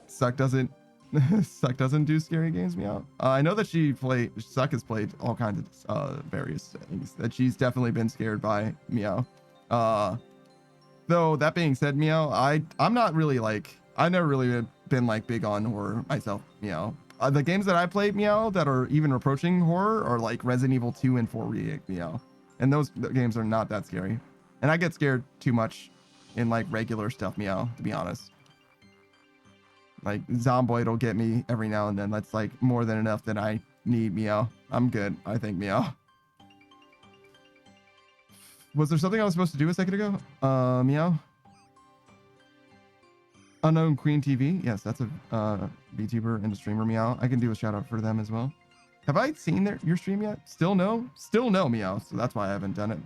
Suck doesn't do scary games, meow. I know that Suck has played all kinds of various things that she's definitely been scared by, meow. Though that being said, meow, I'm not really like, I've never really been like big on horror myself, meow. The games that I played, meow, that are even approaching horror are like Resident Evil 2 and 4 remake, meow. And those games are not that scary. And I get scared too much in like regular stuff, meow, to be honest. Like Zomboid will get me every now and then. That's like more than enough that I need, meow. I'm good, I think, meow. Was there something I was supposed to do a second ago? Meow. Unknown Queen TV. Yes, that's a VTuber and a streamer, meow. I can do a shout out for them as well. Have I seen your stream yet? Still no? Still no, meow. So that's why I haven't done it.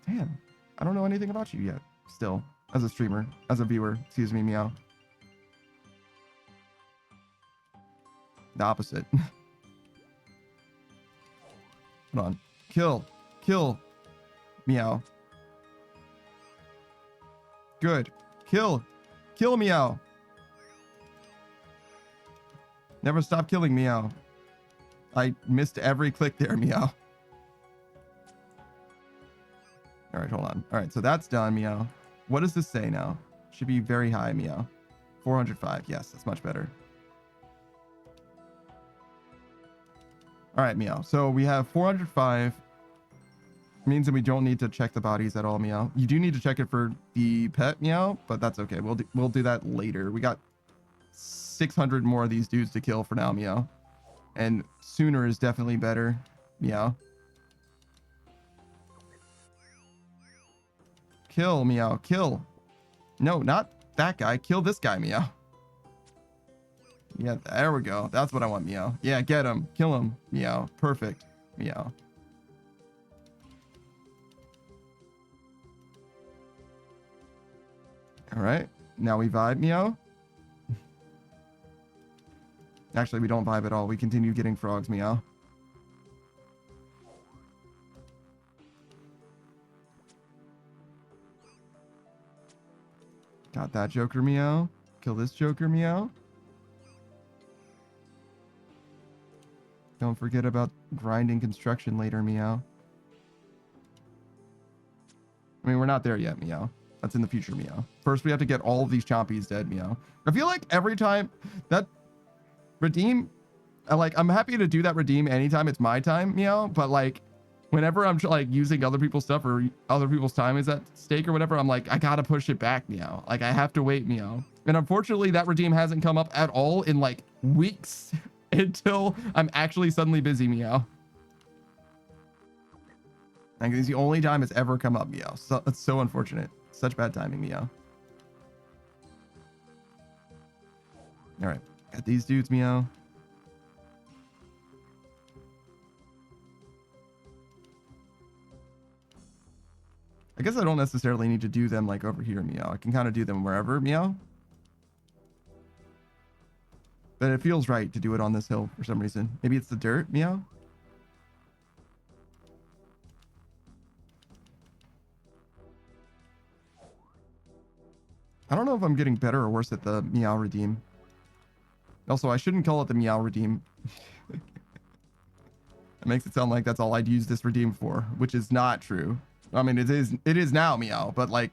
Damn. I don't know anything about you yet. Still. As a streamer. As a viewer. Excuse me, meow. The opposite. Hold on. Kill. Meow. Good. Kill meow. Never stop killing meow. I missed every click there, meow. All right, hold on. All right, so that's done, meow. What does this say now? Should be very high, meow. 405. Yes, that's much better. All right, meow. So we have 405. Means that we don't need to check the bodies at all, meow. You do need to check it for the pet, meow, but that's okay. We'll do that later. We got 600 more of these dudes to kill for now, meow. And sooner is definitely better, meow. Kill, meow. Kill. No, not that guy. Kill this guy, meow. Yeah, there we go. That's what I want, meow. Yeah, get him. Kill him, meow. Perfect, meow. All right, now we vibe, meow. Actually, we don't vibe at all. We continue getting frogs, meow. Got that Joker, meow. Kill this Joker, meow. Don't forget about grinding construction later, meow. I mean, we're not there yet, meow. That's in the future, meow. First, we have to get all of these Chompies dead, meow. I feel like every time that redeem, I'm happy to do that redeem anytime it's my time, meow. But like, whenever I'm like using other people's stuff or other people's time is at stake or whatever, I'm like, I gotta push it back, meow. Like, I have to wait, meow. And unfortunately, that redeem hasn't come up at all in like weeks until I'm actually suddenly busy, meow. Like, it's the only time it's ever come up, meow. So it's so unfortunate. Such bad timing, meow. All right, got these dudes, meow. I guess I don't necessarily need to do them like over here, meow. I can kind of do them wherever, meow. But it feels right to do it on this hill for some reason. Maybe it's the dirt, meow. I don't know if I'm getting better or worse at the meow redeem. Also, I shouldn't call it the meow redeem. It makes it sound like that's all I'd use this redeem for, which is not true. I mean, it is now, meow, but like,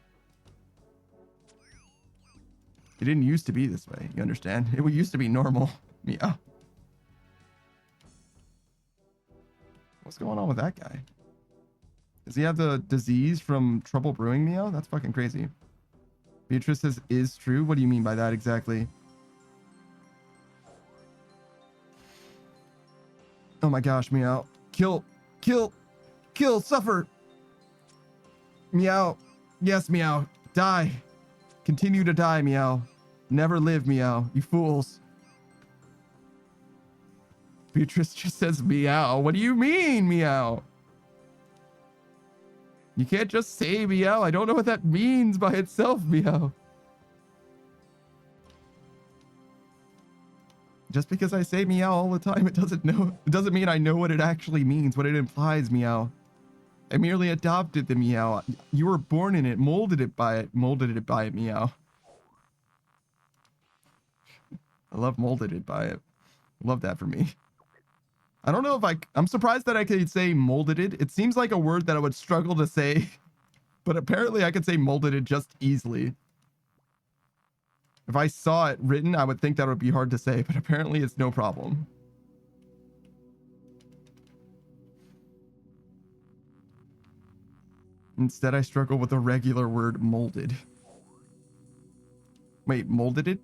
it didn't used to be this way. You understand? It used to be normal, meow. What's going on with that guy? Does he have the disease from trouble brewing, meow? That's fucking crazy. Beatrice says is true. What do you mean by that exactly? Oh my gosh, meow. Kill, suffer. Meow. Yes, meow. Die. Continue to die, meow. Never live, meow. You fools. Beatrice just says meow. What do you mean, meow? You can't just say meow. I don't know what that means by itself, meow. Just because I say meow all the time, it doesn't mean I know what it actually means, what it implies, meow. I merely adopted the meow. You were born in it, molded it by it, meow. I love molded it by it. Love that for me. I don't know if I'm surprised that I could say molded it. It seems like a word that I would struggle to say, but apparently I could say molded it just easily. If I saw it written, I would think that would be hard to say, but apparently it's no problem. Instead, I struggle with the regular word molded. Wait, molded it?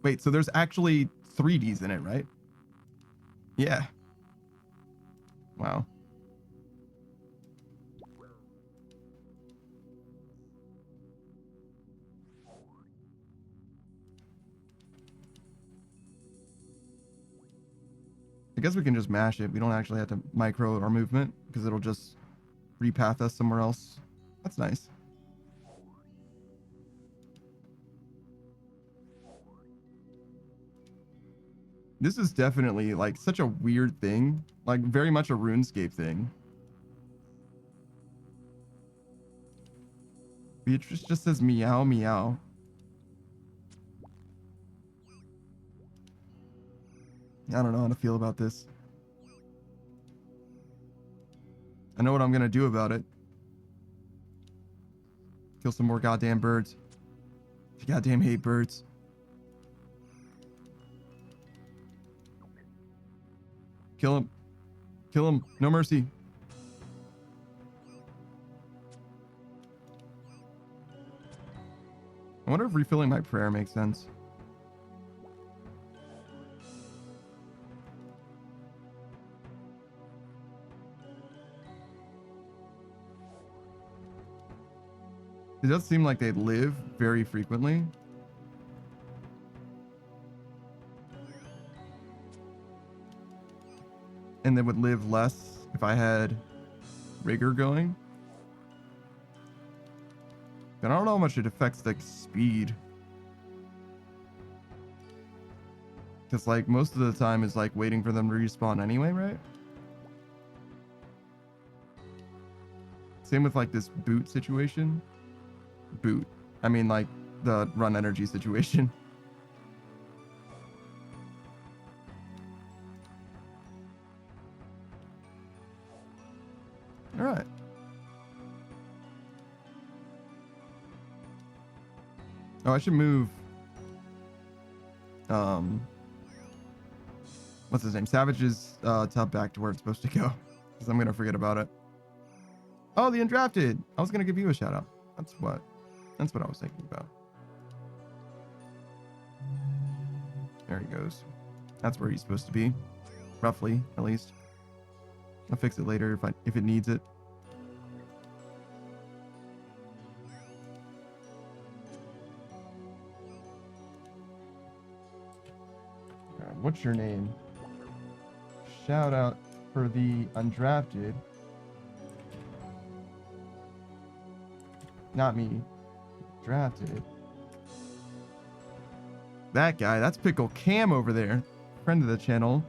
Wait, so there's actually 3Ds in it, right? Yeah. Wow. I guess we can just mash it. We don't actually have to micro our movement because it'll just repath us somewhere else. That's nice. This is definitely like such a weird thing, like very much a RuneScape thing. Beatrice just says meow meow. I don't know how to feel about this. I know what I'm gonna do about it. Kill some more goddamn birds. I goddamn hate birds. Kill him. Kill him. No mercy. I wonder if refilling my prayer makes sense. It does seem like they live very frequently. And they would live less if I had rigor going. But I don't know how much it affects the speed. Because like most of the time is like waiting for them to respawn anyway, right? Same with like this boot situation. Boot. I mean like the run energy situation. All right. Oh, I should move. What's his name? Savage's tub back to where it's supposed to go, because I'm gonna forget about it. Oh, the Undrafted. I was gonna give you a shout out. That's what I was thinking about. There he goes. That's where he's supposed to be, roughly, at least. I'll fix it later if it needs it. What's your name? Shout out for the Undrafted. Not me. Drafted. That guy, that's Pickle Cam over there. Friend of the channel.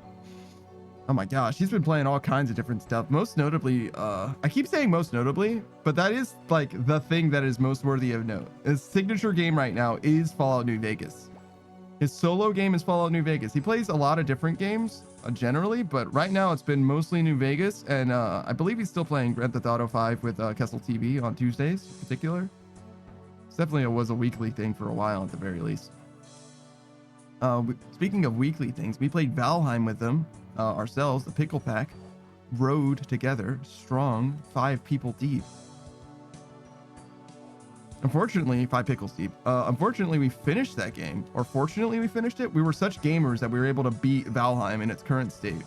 Oh my gosh, he's been playing all kinds of different stuff. Most notably, I keep saying most notably, but that is like the thing that is most worthy of note. His signature game right now is Fallout New Vegas. His solo game is Fallout New Vegas. He plays a lot of different games generally, but right now it's been mostly New Vegas, and I believe he's still playing Grand Theft Auto 5 with Kessel TV on Tuesdays in particular. It's definitely was a weekly thing for a while at the very least. Speaking of weekly things, we played Valheim with them ourselves, the Pickle Pack, rode together, strong, 5 people deep. Unfortunately, 5 pickles deep. Unfortunately, we finished that game. Or fortunately, we finished it. We were such gamers that we were able to beat Valheim in its current state.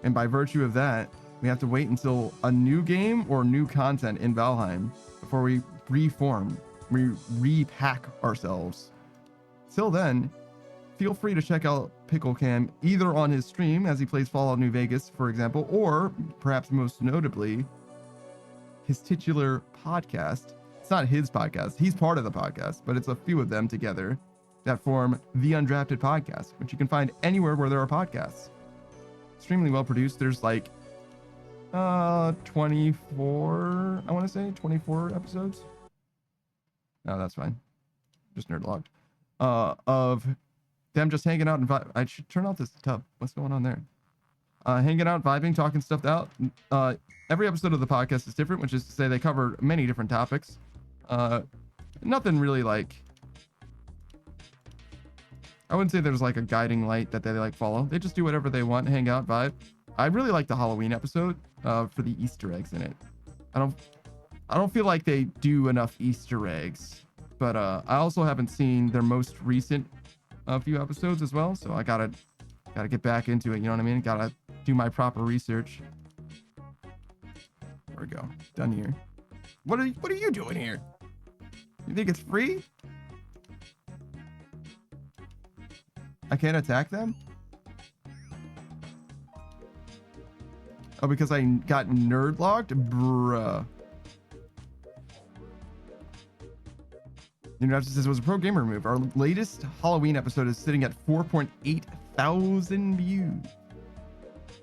And by virtue of that, we have to wait until a new game or new content in Valheim before we reform, we repack ourselves. Till then, feel free to check out Pickle Cam either on his stream as he plays Fallout New Vegas, for example, or perhaps most notably, his titular podcast. It's not his podcast. He's part of the podcast, but it's a few of them together that form the Undrafted Podcast, which you can find anywhere where there are podcasts. Extremely well produced. There's like 24, I want to say 24 episodes. No, that's fine. Just nerd logged. Of them just hanging out and I should turn off this tub. What's going on there? Hanging out, vibing, talking stuff out. Every episode of the podcast is different, which is to say they cover many different topics. Nothing really like, I wouldn't say there's like a guiding light that they like follow. They just do whatever they want, hang out, vibe. I really like the Halloween episode for the Easter eggs in it. I don't feel like they do enough Easter eggs, but I also haven't seen their most recent few episodes as well, so I gotta get back into it. You know what I mean? Gotta do my proper research. There we go. Done here. What are you doing here? You think it's free? I can't attack them? Oh, because I got nerd logged? Bruh. Says it was a pro gamer move. Our latest Halloween episode is sitting at 4.8 thousand views.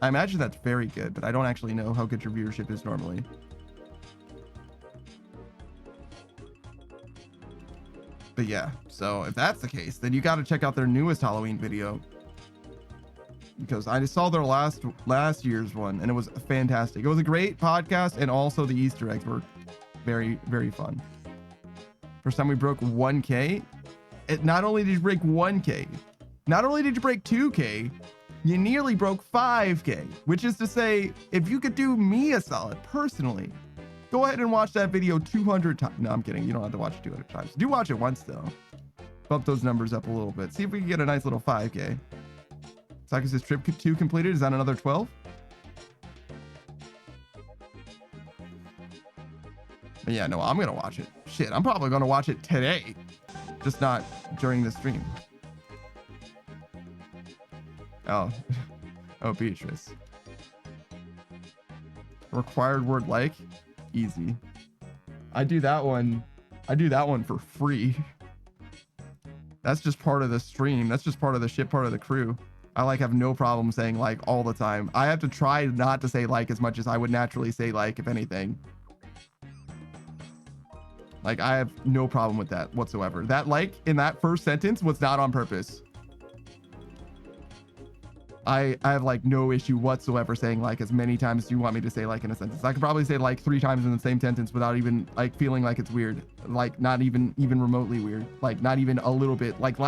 I imagine that's very good, but I don't actually know how good your viewership is normally. But yeah, so if that's the case, then you got to check out their newest Halloween video, because I just saw their last year's one and it was fantastic. It was a great podcast, and also the Easter eggs were very, very fun. First time we broke 1K. It not only did you break 1K, not only did you break 2K, you nearly broke 5K, which is to say, if you could do me a solid personally, go ahead and watch that video 200 times. No, I'm kidding. You don't have to watch it 200 times. Do watch it once though. Bump those numbers up a little bit. See if we can get a nice little 5K. Sakus' trip 2 completed. Is that another 12? But yeah, no, I'm gonna watch it. Shit, I'm probably gonna watch it today, just not during the stream. Oh, oh, Beatrice. Required word like, easy. I do that one for free. That's just part of the stream. That's just part of the shit, part of the crew. I like have no problem saying like all the time. I have to try not to say like as much as I would naturally say like, if anything. Like, I have no problem with that whatsoever. That like in that first sentence was not on purpose. I have like no issue whatsoever saying like as many times as you want me to say like in a sentence. I could probably say like 3 times in the same sentence without even like feeling like it's weird. Like not even remotely weird. Like not even a little bit. Like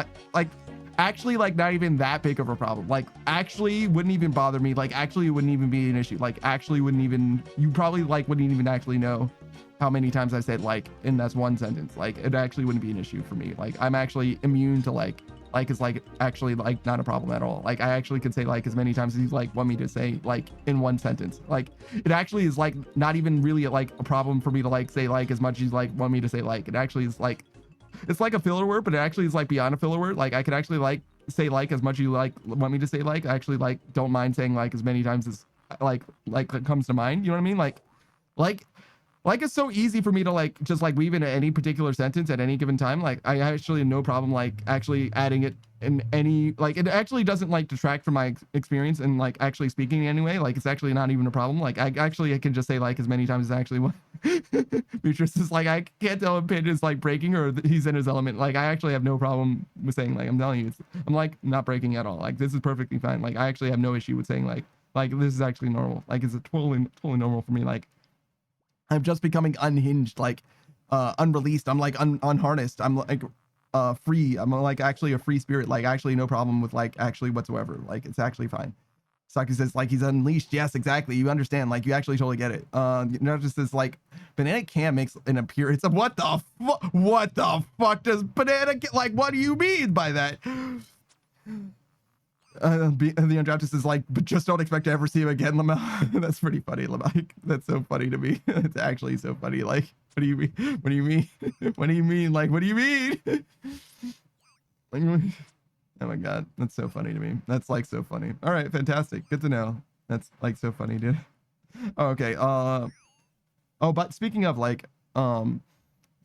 actually like not even that big of a problem. Like actually wouldn't even bother me. Like actually wouldn't even be an issue. Like actually wouldn't even, you probably like wouldn't even actually know how many times I said like in that one sentence. Like it actually wouldn't be an issue for me. Like I'm actually immune to like is like actually like not a problem at all. Like I actually could say like as many times as you like want me to say like in one sentence. Like it actually is like not even really like a problem for me to like say like as much as like want me to say like. It actually is like, it's like a filler word, but it actually is like beyond a filler word. Like I could actually like say like as much as you like want me to say like. I actually like don't mind saying like as many times as like it comes to mind. You know what I mean? Like it's so easy for me to like just like weave into any particular sentence at any given time. Like I actually have no problem like actually adding it in any, like it actually doesn't like detract from my experience and like actually speaking anyway. Like it's actually not even a problem. Like I can just say like as many times as I actually want. Beatrice is like, I can't tell if Pit is like breaking or he's in his element. Like I actually have no problem with saying like, I'm telling you, I'm like not breaking at all. Like this is perfectly fine. Like I actually have no issue with saying like this is actually normal. Like it's totally normal for me. Like I'm just becoming unhinged, like unreleased. I'm like unharnessed. I'm like free. I'm like actually a free spirit. Like actually no problem with like actually whatsoever. Like it's actually fine. Saki says like he's unleashed. Yes, exactly. You understand. Like you actually totally get it. Not just this like Banana Cam makes an appearance of what the fuck does Banana like? What do you mean by that? The Undrafted is like, but just don't expect to ever see him again, Lamau. That's pretty funny, Lamau. That's so funny to me. It's actually so funny. Like, what do you mean? What do you mean? What do you mean? Like, what do you mean? Oh my god. god, that's so funny to me. That's like so funny. All right, fantastic. Good to know. That's like so funny, dude. Oh, okay. Oh, but speaking of like the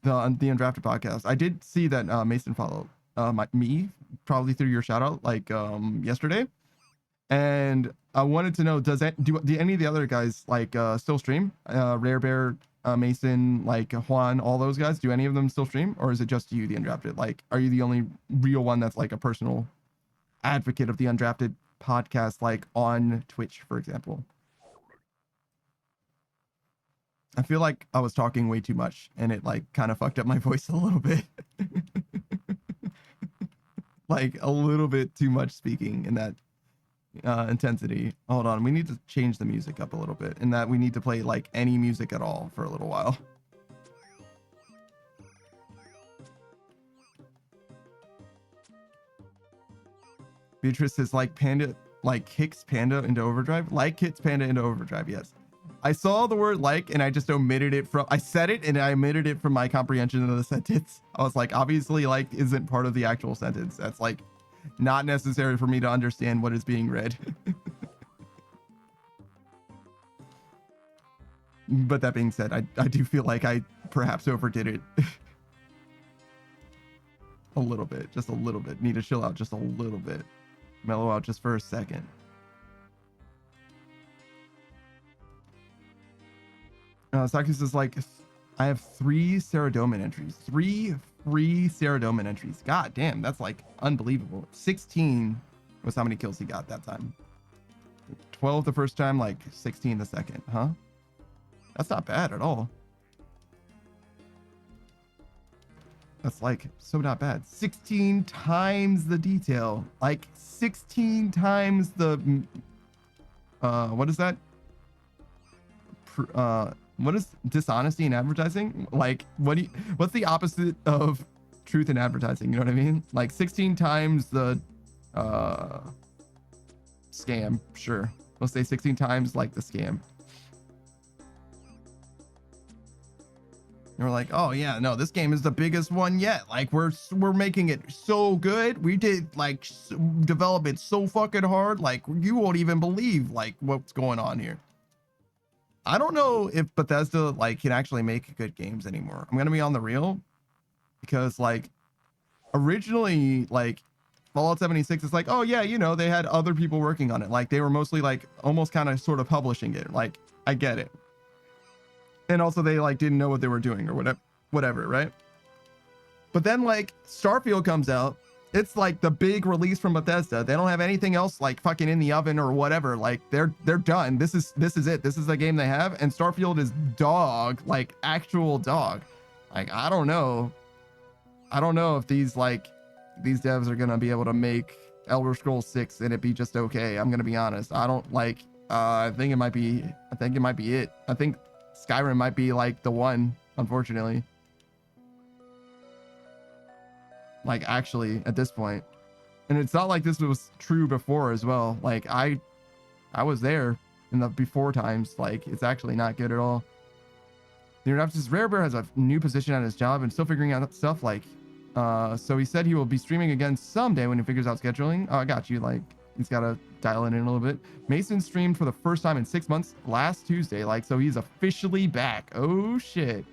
Undrafted podcast, I did see that Mason followed me probably through your shout out like yesterday, and I wanted to know, do any of the other guys like still stream? Rare Bear, Mason, like Juan, all those guys, do any of them still stream, or is it just you, the Undrafted? Like, are you the only real one that's like a personal advocate of the Undrafted podcast, like on Twitch, for example? I feel like I was talking way too much and it like kind of fucked up my voice a little bit. Like a little bit too much speaking in that intensity. Hold on, we need to change the music up a little bit, and that we need to play like any music at all for a little while. Beatrice is like Panda, like kicks Panda into overdrive. Like kicks Panda into overdrive, yes. I saw the word like and I just omitted it from, I said it and I omitted it from my comprehension of the sentence. I was like, obviously like isn't part of the actual sentence. That's like not necessary for me to understand what is being read. But that being said, I do feel like I perhaps overdid it. A little bit, just a little bit. Need to chill out just a little bit. Mellow out just for a second. Sakus is like, I have 3 Saradomin entries. 3 free Saradomin entries. God damn, that's like unbelievable. 16 was how many kills he got that time. 12 the first time, like 16 the second, huh? That's not bad at all. That's like so not bad. 16 times the detail. Like 16 times the what is that? What is dishonesty in advertising? Like what's the opposite of truth in advertising? You know what I mean? Like 16 times the scam. Sure. We'll say 16 times like the scam. And we're like, oh yeah, no, this game is the biggest one yet. Like we're making it so good. We did like develop it so fucking hard. Like you won't even believe like what's going on here. I don't know if Bethesda like can actually make good games anymore. I'm gonna be on the real, because like originally like Fallout 76 is like, oh yeah, you know, they had other people working on it. Like they were mostly like almost kind of sort of publishing it. Like I get it. And also they like didn't know what they were doing or whatever, right? But then like Starfield comes out. It's like the big release from Bethesda. They don't have anything else like fucking in the oven or whatever. Like they're done. This is it. This is the game they have. And Starfield is dog, like actual dog. Like I don't know if these devs are gonna be able to make Elder Scrolls 6 and it be just okay. I'm gonna be honest. I don't like. I think it might be it. I think Skyrim might be like the one, unfortunately. Like actually at this point. And it's not like this was true before as well. Like I was there in the before times. Like it's actually not good at all. The Raptors Rare Bear has a new position at his job and still figuring out stuff. Like so he said he will be streaming again someday when he figures out scheduling. Oh, I got you. Like he's got to dial it in a little bit. Mason streamed for the first time in 6 months last Tuesday. Like so he's officially back. Oh shit.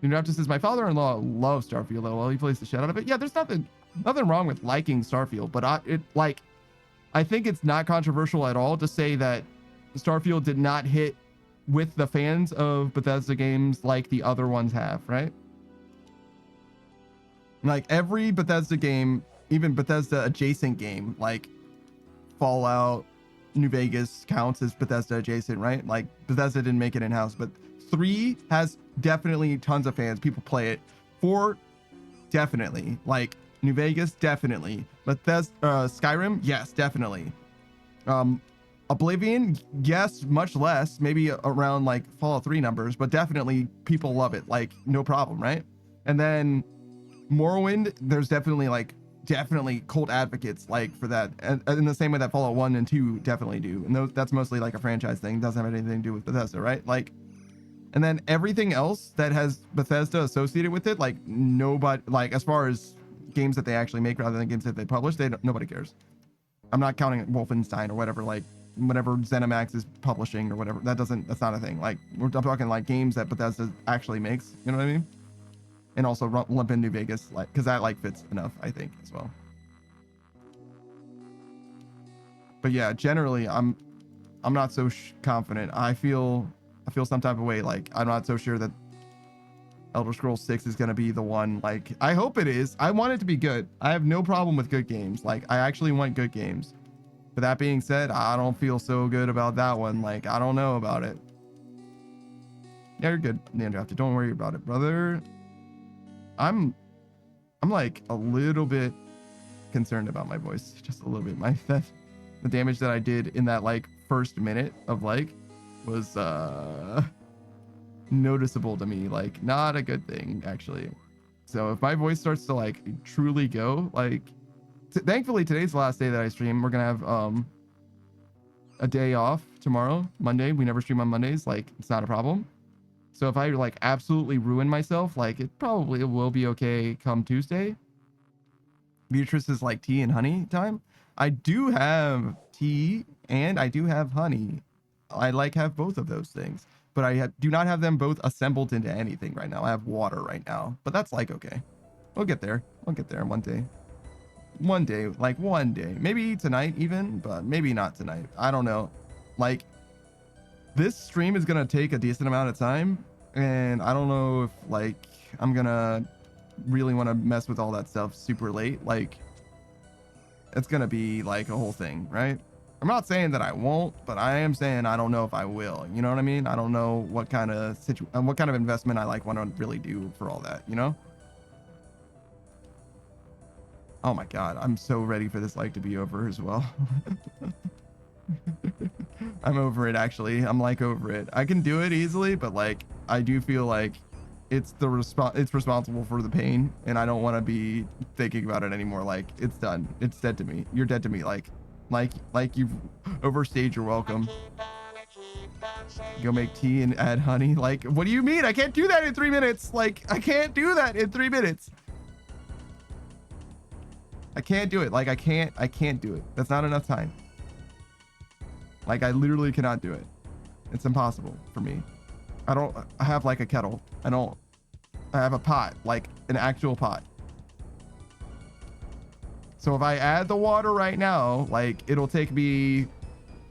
Raptor says, my father-in-law loves Starfield. Well, he plays the shit out of it. Yeah, there's nothing wrong with liking Starfield, but I think it's not controversial at all to say that Starfield did not hit with the fans of Bethesda games like the other ones have, right? Like every Bethesda game, even Bethesda adjacent game, like Fallout, New Vegas counts as Bethesda adjacent, right? Like Bethesda didn't make it in-house, but 3 has definitely tons of fans. People play it. 4, definitely. Like New Vegas, definitely. Bethesda, Skyrim, yes, definitely. Oblivion, yes, much less. Maybe around like Fallout 3 numbers, but definitely people love it. Like no problem, right? And then Morrowind, there's definitely cult advocates like for that, and in the same way that Fallout 1 and 2 definitely do. And that's mostly like a franchise thing. Doesn't have anything to do with Bethesda, right? Like. And then everything else that has Bethesda associated with it, like nobody, like as far as games that they actually make rather than games that they publish, nobody cares. I'm not counting Wolfenstein or whatever, like whatever ZeniMax is publishing or whatever. That's not a thing. Like I'm talking like games that Bethesda actually makes. You know what I mean? And also lump in New Vegas, like, because that like fits enough, I think, as well. But yeah, generally, I'm not so confident. I feel some type of way. Like I'm not so sure that Elder Scrolls 6 is gonna be the one. Like I hope it is. I want it to be good. I have no problem with good games. Like I actually want good games. But that being said, I don't feel so good about that one. Like I don't know about it. Yeah, you're good, Andrew. Don't worry about it, brother. I'm like a little bit concerned about my voice, just a little bit. The damage that I did in that like first minute of like was noticeable to me, like not a good thing actually. So if my voice starts to like truly go, like thankfully today's the last day that I stream. We're gonna have a day off tomorrow, Monday. We never stream on Mondays, like it's not a problem. So if I like absolutely ruin myself, like it probably will be okay come Tuesday. Beatrice is like tea and honey time. I do have tea and I do have honey. I like have both of those things, but I do not have them both assembled into anything right now. I have water right now, but that's like, okay, we'll get there. We'll get there one day. One day, maybe tonight even, but maybe not tonight. I don't know. Like this stream is going to take a decent amount of time. And I don't know if like I'm gonna really want to mess with all that stuff super late. Like it's gonna be like a whole thing, right? I'm not saying that I won't, but I am saying I don't know if I will. You know what I mean? I don't know what kind of what kind of investment I like want to really do for all that, you know? Oh my god, I'm so ready for this like to be over as well. I'm over it actually. I'm like over it. I can do it easily, but like I do feel like it's responsible for the pain, and I don't want to be thinking about it anymore. Like it's done. It's dead to me. You're dead to me. Like you've overstayed your welcome. Go make tea and add honey. Like what do you mean? I can't do that in 3 minutes. Like I can't do that in 3 minutes. I can't do it. Like I can't do it. That's not enough time. Like I literally cannot do it. It's impossible for me. I have like a kettle. I have a pot, like an actual pot. So if I add the water right now, like it'll take me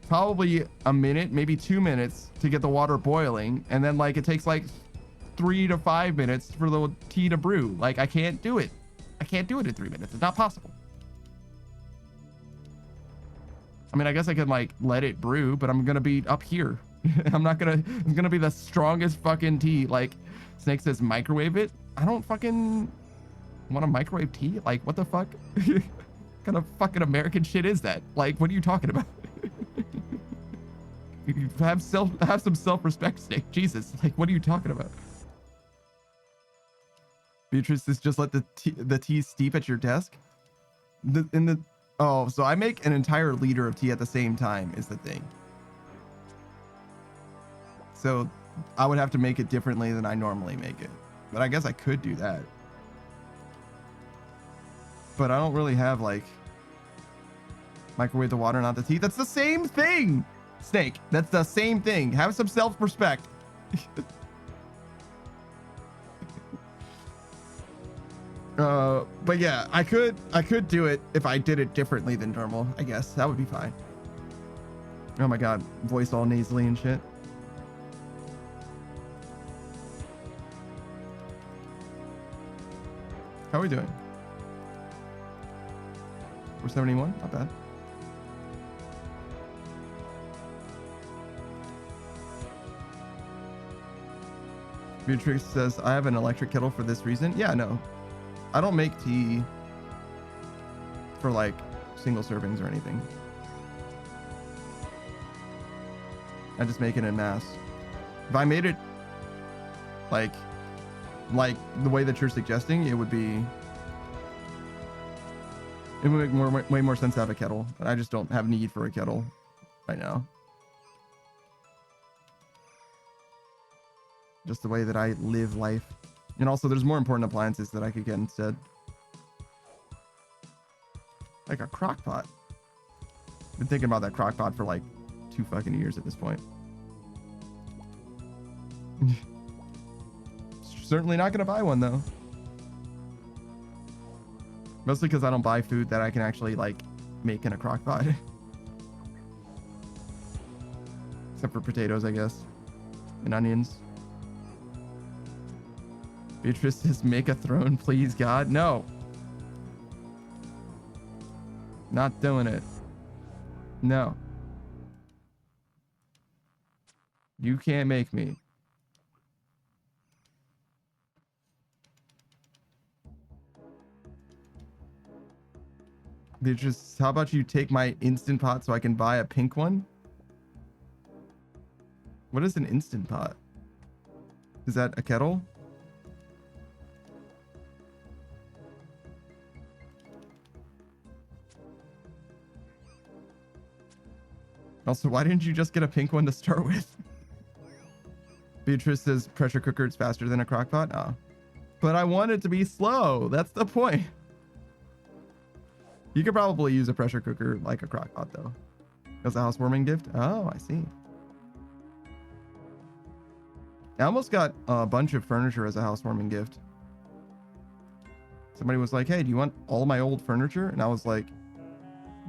probably a minute, maybe 2 minutes to get the water boiling. And then like it takes like 3 to 5 minutes for the tea to brew. Like I can't do it. I can't do it in 3 minutes. It's not possible. I mean, I guess I could like let it brew, but I'm gonna be up here. It's gonna be the strongest fucking tea. Like Snake says, microwave it. I don't fucking want to microwave tea. Like what the fuck? What kind of fucking American shit is that? Like, what are you talking about? have some self-respect, Snake. Jesus, like what are you talking about? Beatrice is just let the tea steep at your desk. Oh, so I make an entire liter of tea at the same time is the thing. So I would have to make it differently than I normally make it. But I guess I could do that. But I don't really have like microwave the water, not the tea. That's the same thing, Snake. That's the same thing. Have some self-respect. But yeah, I could do it if I did it differently than normal. I guess that would be fine. Oh my god, voice all nasally and shit. How are we doing? We're 71, not bad. Beatrice says, I have an electric kettle for this reason. Yeah, no. I don't make tea for like single servings or anything. I just make it in mass. If I made it like the way that you're suggesting, it would make way more sense to have a kettle. I just don't have need for a kettle right now. Just the way that I live life. And also there's more important appliances that I could get instead. Like a crock pot. Been thinking about that crock pot for like 2 fucking years at this point. Certainly not gonna buy one though. Mostly because I don't buy food that I can actually like make in a crock pot. Except for potatoes, I guess. And onions. Beatrice says, make a throne, please, God. No. Not doing it. No. You can't make me. Beatrice, how about you take my Instant Pot so I can buy a pink one? What is an Instant Pot? Is that a kettle? Also, why didn't you just get a pink one to start with? Beatrice says pressure cooker is faster than a crock pot. Oh. But I want it to be slow. That's the point. You could probably use a pressure cooker like a crock pot though. As a housewarming gift? Oh, I see. I almost got a bunch of furniture as a housewarming gift. Somebody was like, hey, do you want all my old furniture? And I was like,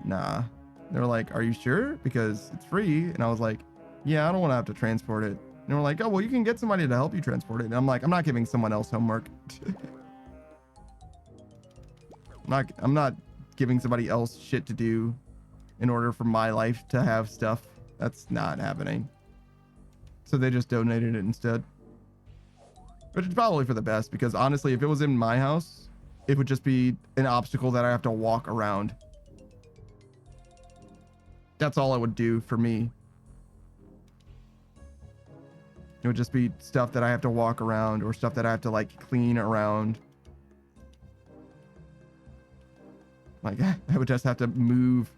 nah. They were like, are you sure? Because it's free. And I was like, yeah, I don't want to have to transport it. And they were like, oh, well, you can get somebody to help you transport it. And I'm like, I'm not giving someone else homework. I'm not giving somebody else shit to do in order for my life to have stuff. That's not happening. So they just donated it instead. Which is probably for the best, because honestly, if it was in my house, it would just be an obstacle that I have to walk around. That's all it would do for me. It would just be stuff that I have to walk around or stuff that I have to like clean around. Like I would just have to move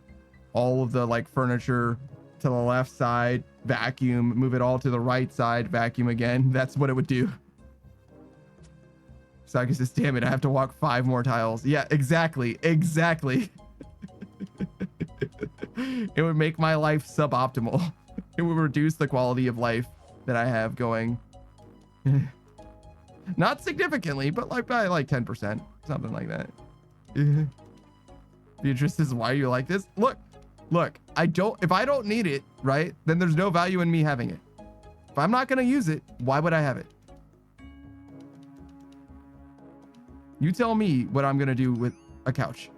all of the like furniture to the left side, vacuum, move it all to the right side, vacuum again. That's what it would do. Saki says, damn it, I have to walk 5 more tiles. Yeah, exactly. Exactly. It would make my life suboptimal. It would reduce the quality of life that I have going. Not significantly, but like by like 10%, something like that. Beatrice says, why are you like this? Look, if I don't need it, right, then there's no value in me having it. If I'm not going to use it, why would I have it? You tell me what I'm going to do with a couch.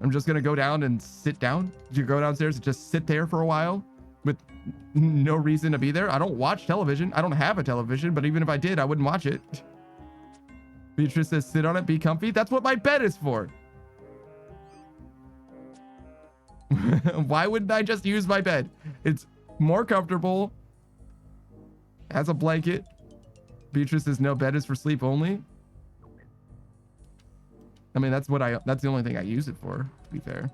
I'm just going to go down and sit down. You go downstairs and just sit there for a while with no reason to be there. I don't watch television. I don't have a television, but even if I did, I wouldn't watch it. Beatrice says, sit on it, be comfy. That's what my bed is for. Why wouldn't I just use my bed? It's more comfortable. Has a blanket. Beatrice says, no, bed is for sleep only. I mean, that's the only thing I use it for, to be fair.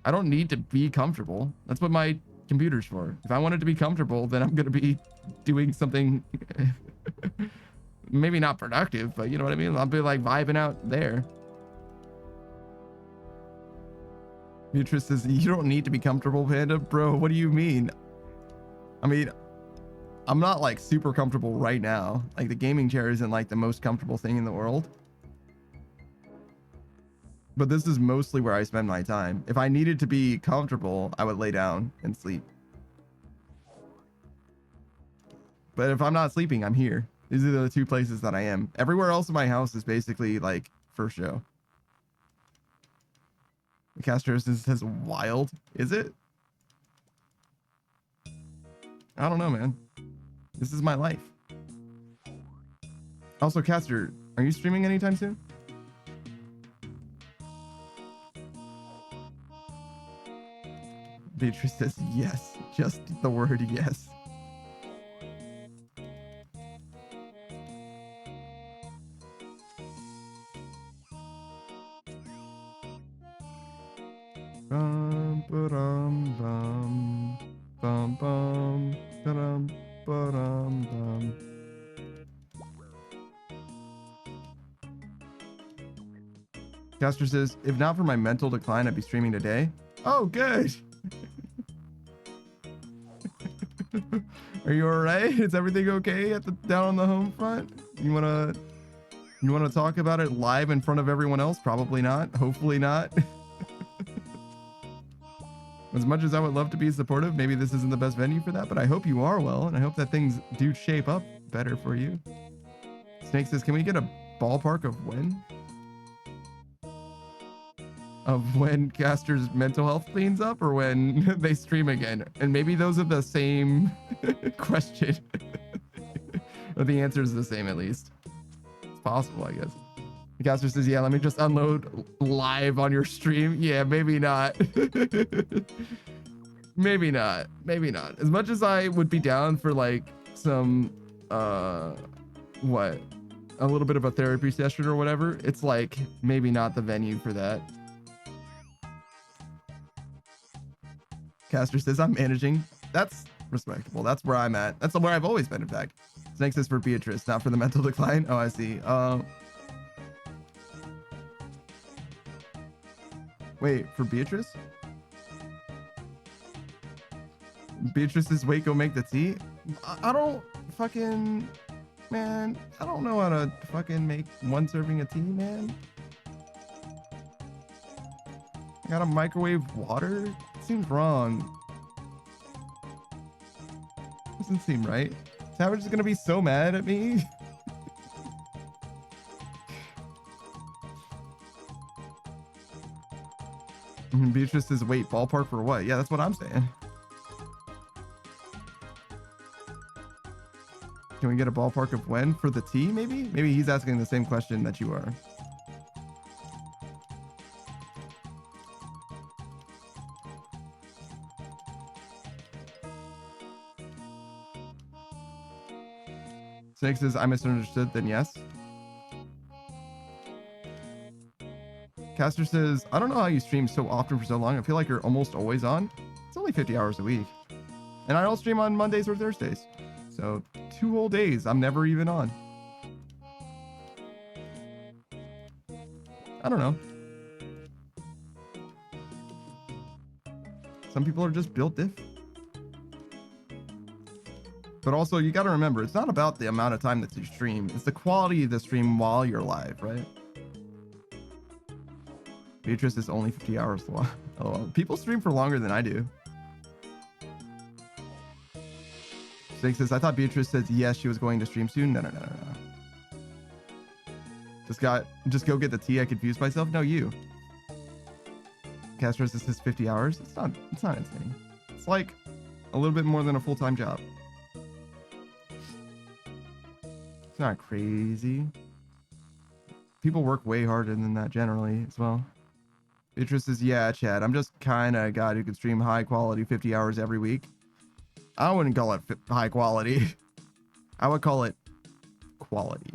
I don't need to be comfortable. That's what my computer's for. If I want it to be comfortable, then I'm going to be doing something maybe not productive, but you know what I mean? I'll be like vibing out there. Beatrice says, you don't need to be comfortable, Panda. Bro, what do you mean? I mean, I'm not like super comfortable right now. Like the gaming chair isn't like the most comfortable thing in the world. But this is mostly where I spend my time. If I needed to be comfortable, I would lay down and sleep. But if I'm not sleeping, I'm here. These are the 2 places that I am. Everywhere else in my house is basically like for show. Castro says wild. Is it? I don't know, man. This is my life. Also, Caster, are you streaming anytime soon? Beatrice says yes. Just the word yes. Bum ba-dum bum bum bum ba-dum ba-dum bum. Caster says, if not for my mental decline, I'd be streaming today. Oh, good. Are you all right? Is everything okay at the down on the home front? You wanna talk about it live in front of everyone else? Probably not. Hopefully not. As much as I would love to be supportive, maybe this isn't the best venue for that, but I hope you are well, and I hope that things do shape up better for you. Snake says, can we get a ballpark of when? Of when Caster's mental health cleans up or when they stream again? And maybe those are the same question. Or the answer is the same at least. It's possible, I guess. The Caster says, yeah, let me just unload live on your stream. Yeah, maybe not. Maybe not. Maybe not. As much as I would be down for like some, what? A little bit of a therapy session or whatever. It's like maybe not the venue for that. Caster says, I'm managing. That's respectable. That's where I'm at. That's where I've always been, in fact. Snake says for Beatrice, not for the mental decline. Oh, I see. Wait, for Beatrice? Beatrice's wait, go make the tea? I don't fucking... Man, I don't know how to fucking make one serving of tea, man. I gotta microwave water? Seems wrong. Doesn't seem right. Savage is gonna be so mad at me. Beatrice says, wait, ballpark for what? Yeah, that's what I'm saying. Can we get a ballpark of when? For the tea, maybe? Maybe he's asking the same question that you are. Snake says, I misunderstood, then yes. Caster says, I don't know how you stream so often for so long. I feel like you're almost always on. It's only 50 hours a week. And I don't stream on Mondays or Thursdays. So 2 whole days, I'm never even on. I don't know. Some people are just built different. But also, you got to remember, it's not about the amount of time that you stream. It's the quality of the stream while you're live, right? Beatrice is only 50 hours long. Oh, people stream for longer than I do. Snake says, I thought Beatrice said yes, she was going to stream soon. No. Just go get the tea. I confused myself. No, you. Castro says 50 hours. It's not insane. It's like a little bit more than a full-time job. It's not crazy. People work way harder than that generally as well. Beatrice says, yeah, Chad, I'm just kind of a guy who can stream high quality 50 hours every week. I wouldn't call it high quality. I would call it quality.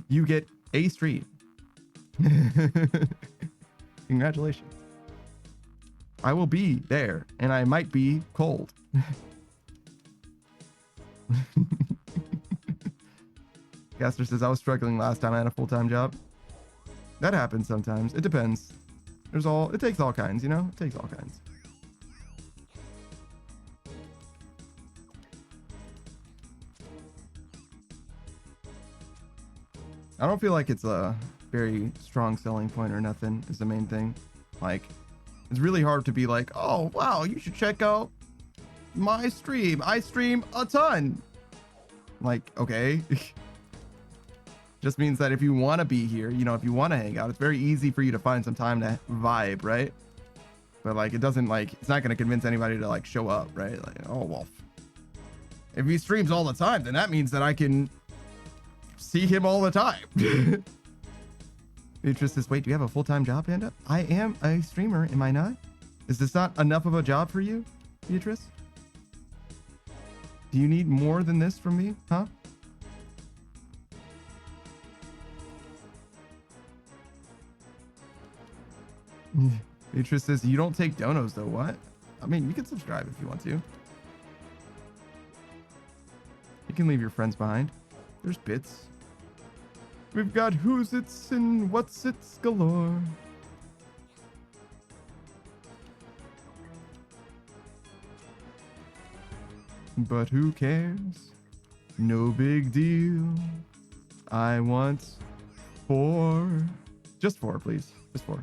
You get a stream. Congratulations. I will be there and I might be cold. Gaster says, I was struggling last time I had a full-time job. That happens sometimes. It depends. It takes all kinds, you know? It takes all kinds. I don't feel like it's a very strong selling point or nothing is the main thing. Like, it's really hard to be like, oh, wow, you should check out my stream. I stream a ton. Like, okay. Just means that if you want to be here, you know, if you want to hang out, it's very easy for you to find some time to vibe, right? But like, it doesn't like, it's not going to convince anybody to like show up, right? Like, oh, well, if he streams all the time, then that means that I can see him all the time. Beatrice says, wait, do you have a full-time job, Panda? I am a streamer, am I not? Is this not enough of a job for you, Beatrice? Do you need more than this from me, huh? Beatrice says, you don't take donos though, what? I mean, you can subscribe if you want to. You can leave your friends behind. There's bits. We've got who's it's and what's it's galore. But who cares? No big deal. I want 4. Just 4, please. Just 4.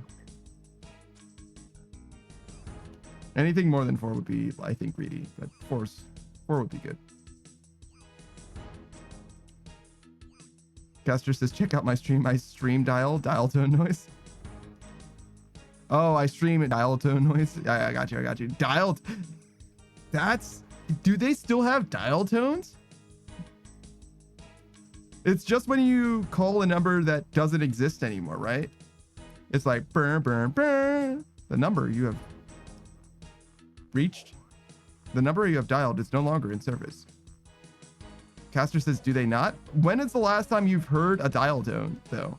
Anything more than 4 would be, I think, greedy. But 4 would be good. Caster says, check out my stream. I stream dial tone noise. Oh, I stream it dial tone noise. I got you. I got you. Dialed. That's. Do they still have dial tones? It's just when you call a number that doesn't exist anymore, right? It's like burn, burn, burn. The number you have reached, the number you have dialed is no longer in service. Caster says, do they not? When is the last time you've heard a dial tone, though?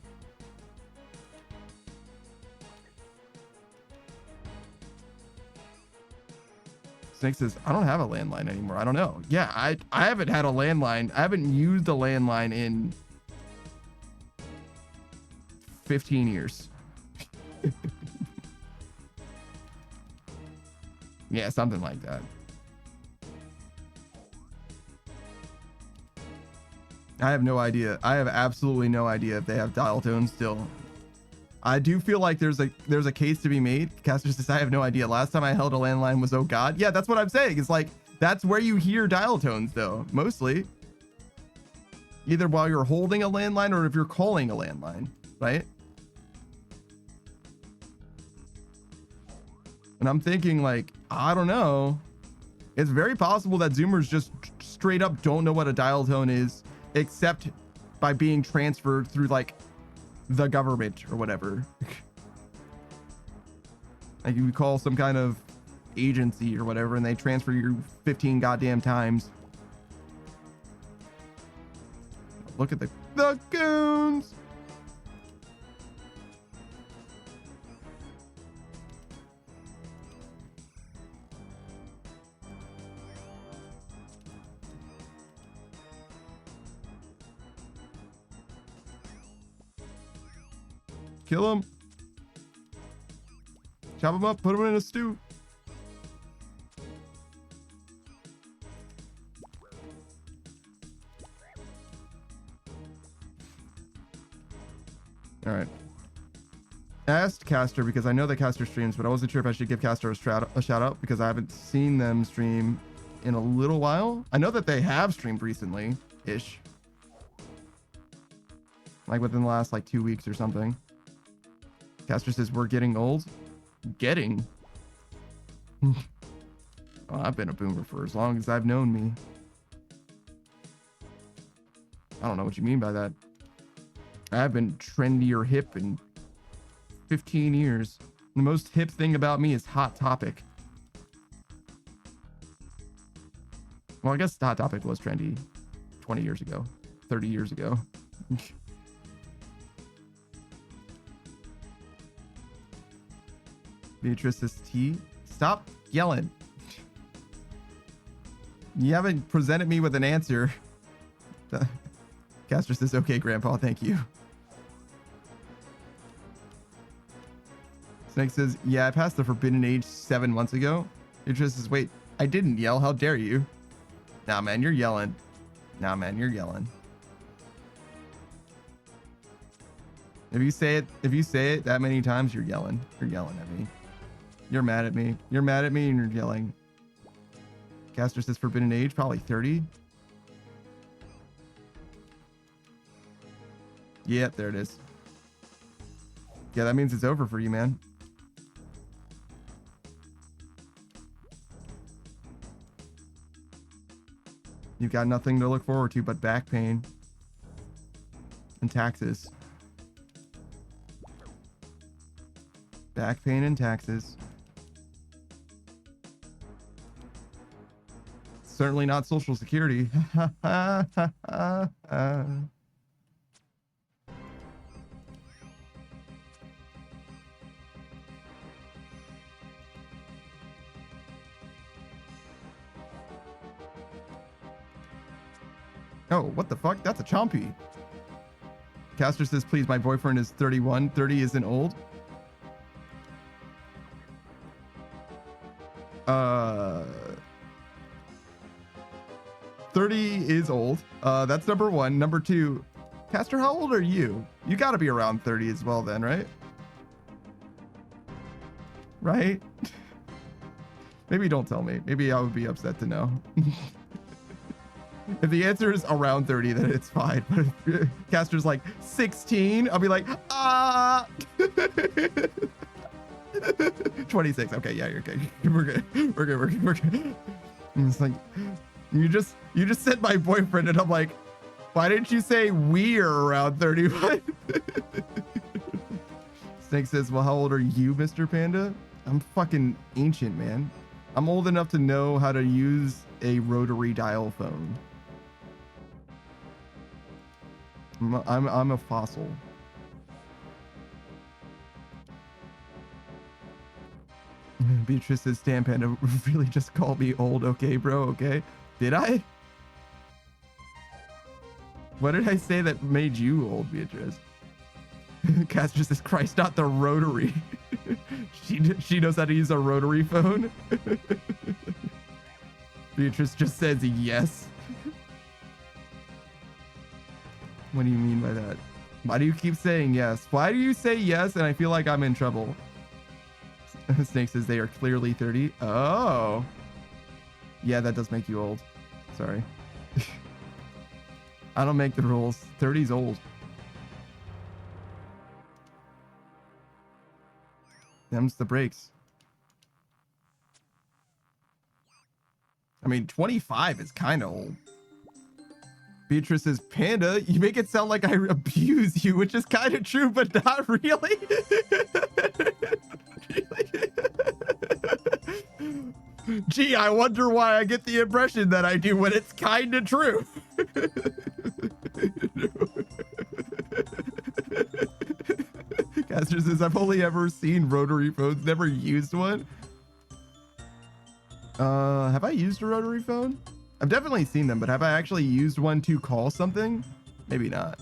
Snake says, I don't have a landline anymore. I don't know. Yeah, I haven't had a landline. I haven't used a landline in 15 years. Yeah, something like that. I have no idea. I have absolutely no idea if they have dial tones still. I do feel like there's a case to be made. Caster says, I have no idea. Last time I held a landline was oh god. Yeah, that's what I'm saying. It's like that's where you hear dial tones though, mostly. Either while you're holding a landline or if you're calling a landline, right? And I'm thinking like, I don't know. It's very possible that Zoomers just straight up don't know what a dial tone is, except by being transferred through like the government or whatever. Like you call some kind of agency or whatever and they transfer you 15 goddamn times. Look at the goons. Kill him. Chop him up. Put him in a stew. All right. I asked Caster because I know that Caster streams, but I wasn't sure if I should give Caster a shout out because I haven't seen them stream in a little while. I know that they have streamed recently-ish. Like within the last like 2 weeks or something. Caster says, we're getting old. Getting? Oh, I've been a boomer for as long as I've known me. I don't know what you mean by that. I've been trendy or hip in 15 years. The most hip thing about me is Hot Topic. Well, I guess Hot Topic was trendy 20 years ago, 30 years ago. Beatrice's tea. Stop yelling. You haven't presented me with an answer. Caster says, okay, Grandpa, thank you. Snake says, yeah, I passed the forbidden age 7 months ago. Beatrice says, wait, I didn't yell. How dare you? Nah, man, you're yelling. Nah, man, you're yelling. If you say it that many times, you're yelling. You're yelling at me. You're mad at me. You're mad at me and you're yelling. Caster says forbidden age, probably 30. Yep, there it is. Yeah, that means it's over for you, man. You've got nothing to look forward to but back pain and taxes. Back pain and taxes. Certainly not Social Security. Oh, what the fuck? That's a Chompy. Caster says, please, my boyfriend is 31. 30 isn't old. 30 is old. That's number one. Number two, Caster, how old are you? You got to be around 30 as well then, right? Right? Maybe don't tell me. Maybe I would be upset to know. If the answer is around 30, then it's fine. But if Caster's like 16, I'll be like, ah. 26. Okay, yeah, you're good. We're good. We're good. We're good. We're good. And it's like, you just said my boyfriend, and I'm like, why didn't you say we're around 31? Snake says, well, how old are you, Mr. Panda? I'm fucking ancient, man. I'm old enough to know how to use a rotary dial phone. I'm a fossil. Beatrice says, damn, Panda really just called me old. Okay, bro, okay. Did I? What did I say that made you old, Beatrice? Caster says, Christ, not the rotary. She knows how to use a rotary phone. Beatrice just says yes. What do you mean by that? Why do you keep saying yes? Why do you say yes and I feel like I'm in trouble? Snake says they are clearly 30. Oh. Yeah, that does make you old. Sorry. I don't make the rules. 30's old. Them's the breaks. I mean, 25 is kind of old. Beatrice says, Panda, you make it sound like I abuse you, which is kind of true, but not really. Gee, I wonder why I get the impression that I do when it's kind of true. Caster says, I've only ever seen rotary phones, never used one. Have I used a rotary phone? I've definitely seen them, but have I actually used one to call something? Maybe not.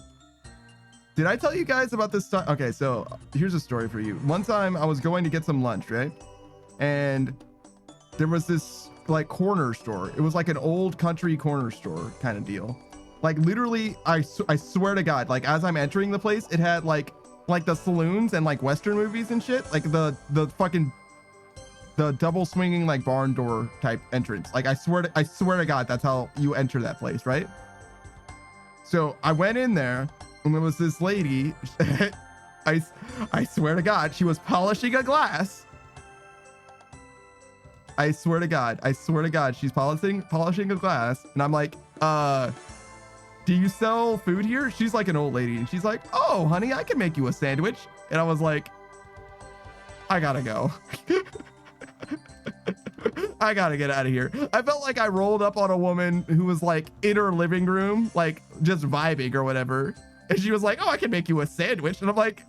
Did I tell you guys about this time? Okay, so here's a story for you. One time I was going to get some lunch, right? And there was this like corner store. It was like an old country corner store kind of deal. Like literally, I swear to God, like as I'm entering the place, it had like the saloons and like Western movies and shit. Like the fucking the double swinging like barn door type entrance. Like I swear to God, that's how you enter that place, right? So I went in there and there was this lady. I swear to God, she was polishing a glass. I swear to God, she's polishing a glass, and I'm like, do you sell food here? She's like an old lady, and she's like, oh, honey, I can make you a sandwich. And I was like, I gotta go. I gotta get out of here. I felt like I rolled up on a woman who was like in her living room, like just vibing or whatever. And she was like, oh, I can make you a sandwich. And I'm like,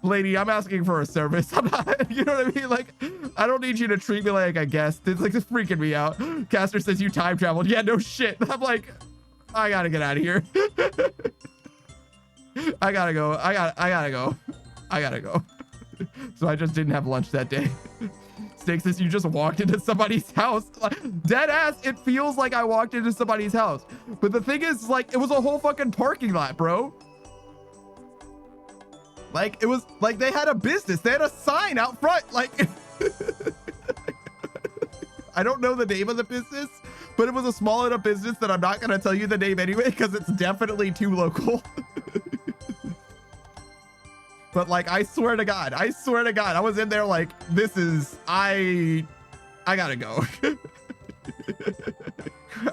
lady, I'm asking for a service. I'm not, you know what I mean? Like, I don't need you to treat me like a guest. It's like, it's freaking me out. Caster says you time traveled. Yeah, no shit. I'm like, I gotta get out of here. I gotta go. I gotta go. So I just didn't have lunch that day. Snake says you just walked into somebody's house. Dead ass, it feels like I walked into somebody's house. But the thing is, like, it was a whole fucking parking lot, bro. Like, it was like they had a business. They had a sign out front. Like, I don't know the name of the business, but it was a small enough business that I'm not going to tell you the name anyway, because it's definitely too local. But like, I swear to God, I was in there like, this is, I gotta go.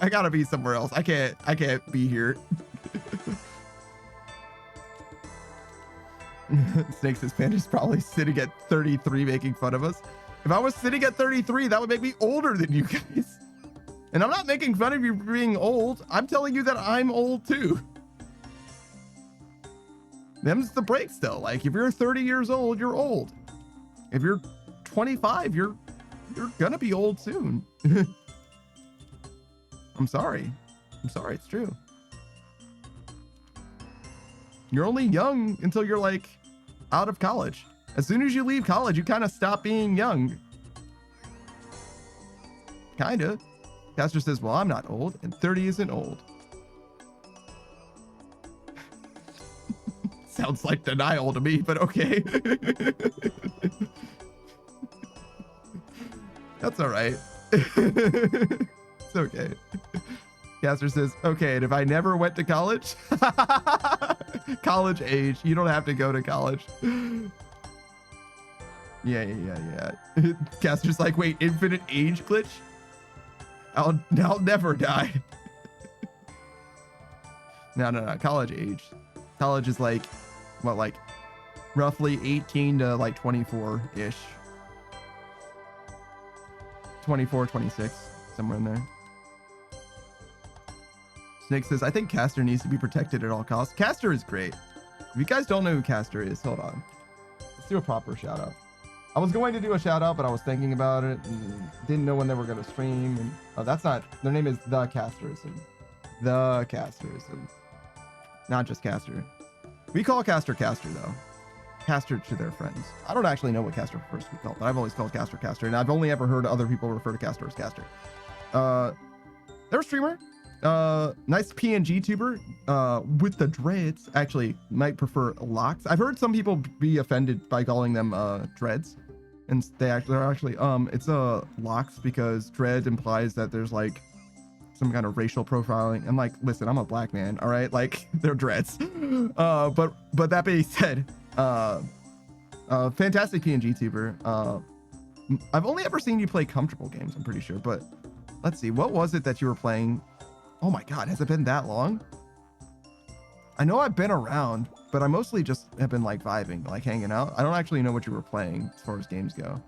I gotta be somewhere else. I can't be here. Snake says Panda's probably sitting at 33 making fun of us. If I was sitting at 33, that would make me older than you guys. And I'm not making fun of you for being old. I'm telling you that I'm old too. Them's the breaks though. Like if you're 30 years old, you're old. If you're 25, you're gonna be old soon. I'm sorry. It's true. You're only young until you're like out of college. As soon as you leave college, you kind of stop being young. Kinda. Caster says, well, I'm not old, and 30 isn't old. Sounds like denial to me, but okay. That's all right. It's okay. Caster says, okay, and if I never went to college, college age, you don't have to go to college. Yeah. Caster's like, wait, infinite age glitch? I'll never die. No, college age. College is like, what, like roughly 18 to like 24-ish. 24, 26, somewhere in there. Snake says, I think Caster needs to be protected at all costs. Caster is great. If you guys don't know who Caster is, hold on. Let's do a proper shout out. I was going to do a shout out, but I was thinking about it and didn't know when they were going to stream. And oh, that's not, their name is The Casters. And The Casters. And not just Caster. We call Caster though. Caster to their friends. I don't actually know what Caster prefers to be called, but I've always called Caster. And I've only ever heard other people refer to Caster as Caster. They're a streamer. Nice PNG tuber with the dreads. Actually, might prefer locks. I've heard some people be offended by calling them dreads, and they're actually it's locks because dread implies that there's like some kind of racial profiling. And like, listen, I'm a black man, all right? Like, they're dreads. But that being said, fantastic PNG tuber. I've only ever seen you play comfortable games, I'm pretty sure, but let's see, what was it that you were playing? Oh my God, has it been that long? I know I've been around, but I mostly just have been like vibing, like hanging out. I don't actually know what you were playing as far as games go.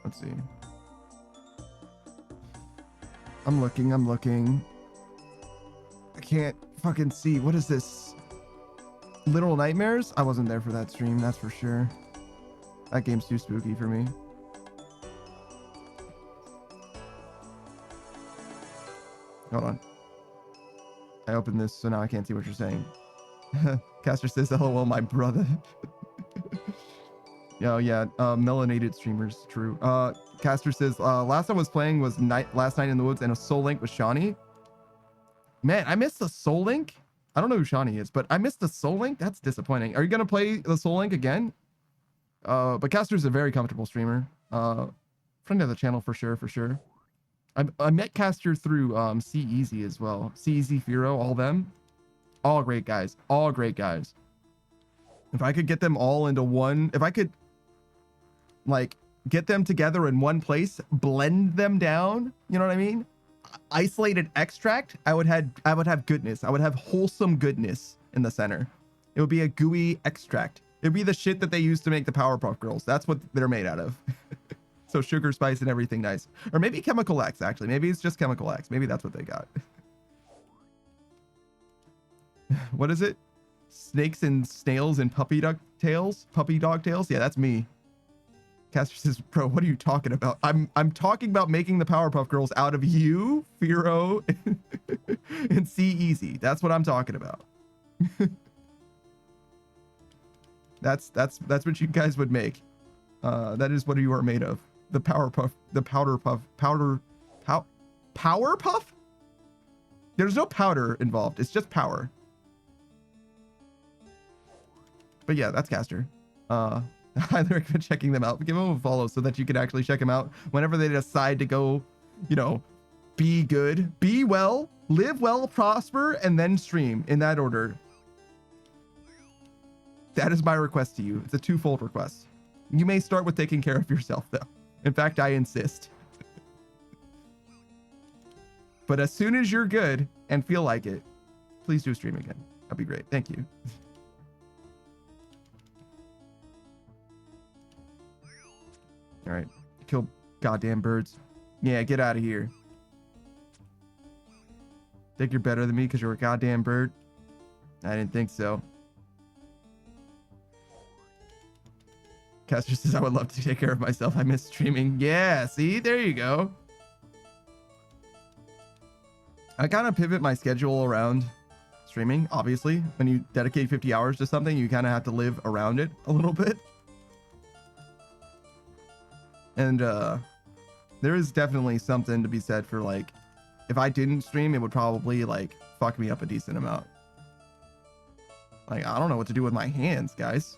Let's see. I'm looking. I can't fucking see. What is this? Literal Nightmares? I wasn't there for that stream, that's for sure. That game's too spooky for me. Hold on. I opened this, so now I can't see what you're saying. Caster says, LOL, my brother. Yeah, melanated streamers, true. Caster says, last time I was playing was Last Night in the Woods and a Soul Link with Shawnee. Man, I missed the Soul Link. I don't know who Shawnee is, but I missed the Soul Link. That's disappointing. Are you going to play the Soul Link again? But Caster's a very comfortable streamer. Friend of the channel for sure. I met Caster through C Easy as well. C Easy, Firo, all them. All great guys. If I could get them all into one, if I could like get them together in one place, blend them down, you know what I mean? Isolated extract, I would have goodness. I would have wholesome goodness in the center. It would be a gooey extract. It'd be the shit that they use to make the Powerpuff Girls. That's what they're made out of. So sugar, spice, and everything nice. Or maybe Chemical X, actually. Maybe it's just Chemical X. Maybe that's what they got. What is it? Snakes and snails and puppy dog tails? Puppy dog tails? Yeah, that's me. Caster says, bro, what are you talking about? I'm talking about making the Powerpuff Girls out of you, Firo, and C Easy. That's what I'm talking about. That's what you guys would make. That is what you are made of. The Powerpuff, the Powerpuff. There's no powder involved. It's just power. But yeah, that's Caster. I highly recommend checking them out. Give them a follow so that you can actually check them out whenever they decide to go, you know, be good, be well, live well, prosper, and then stream in that order. That is my request to you. It's a twofold request. You may start with taking care of yourself, though. In fact, I insist. But as soon as you're good and feel like it, please do stream again. That'd be great. Thank you. All right. Kill goddamn birds. Yeah, get out of here. Think you're better than me because you're a goddamn bird? I didn't think so. Caster says, I would love to take care of myself. I miss streaming. Yeah, see? There you go. I kind of pivot my schedule around streaming. Obviously, when you dedicate 50 hours to something, you kind of have to live around it a little bit. And there is definitely something to be said for like, if I didn't stream, it would probably like fuck me up a decent amount. Like, I don't know what to do with my hands, guys.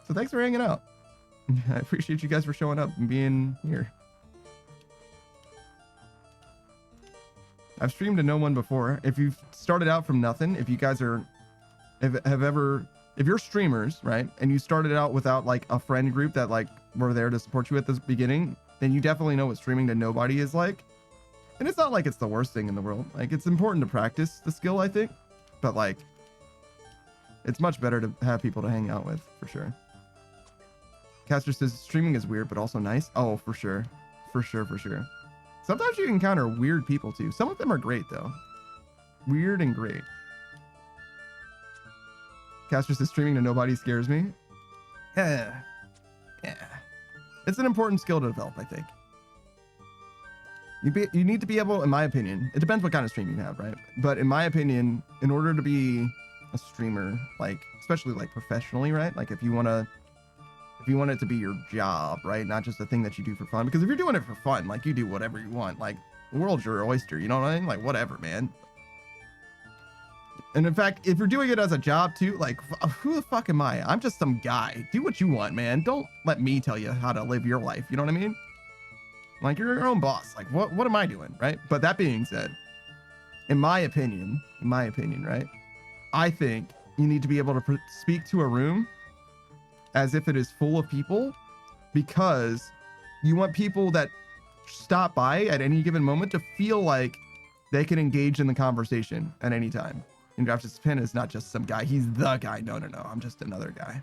So thanks for hanging out. I appreciate you guys for showing up and being here. I've streamed to no one before. If you've started out from nothing, if you guys are, if you're streamers, right, and you started out without like a friend group that like were there to support you at the beginning, then you definitely know what streaming to nobody is like. And it's not like it's the worst thing in the world. Like, it's important to practice the skill, I think, but like, it's much better to have people to hang out with, for sure. Caster says streaming is weird, but also nice. Oh, for sure. For sure, for sure. Sometimes you encounter weird people too. Some of them are great though. Weird and great. Caster says streaming to nobody scares me. Yeah. It's an important skill to develop, I think. You need to be able, in my opinion, it depends what kind of stream you have, right? But in my opinion, in order to be a streamer, like, especially like professionally, right? Like if you want it to be your job, right? Not just a thing that you do for fun. Because if you're doing it for fun, like you do whatever you want, like the world's your oyster, you know what I mean? Like whatever, man. And in fact, if you're doing it as a job too, like who the fuck am I? I'm just some guy. Do what you want, man. Don't let me tell you how to live your life. You know what I mean? Like you're your own boss. Like what am I doing, right? But that being said, in my opinion, right? I think you need to be able to speak to a room as if it is full of people, because you want people that stop by at any given moment to feel like they can engage in the conversation at any time. And Justice Pin is not just some guy, he's the guy. No, I'm just another guy.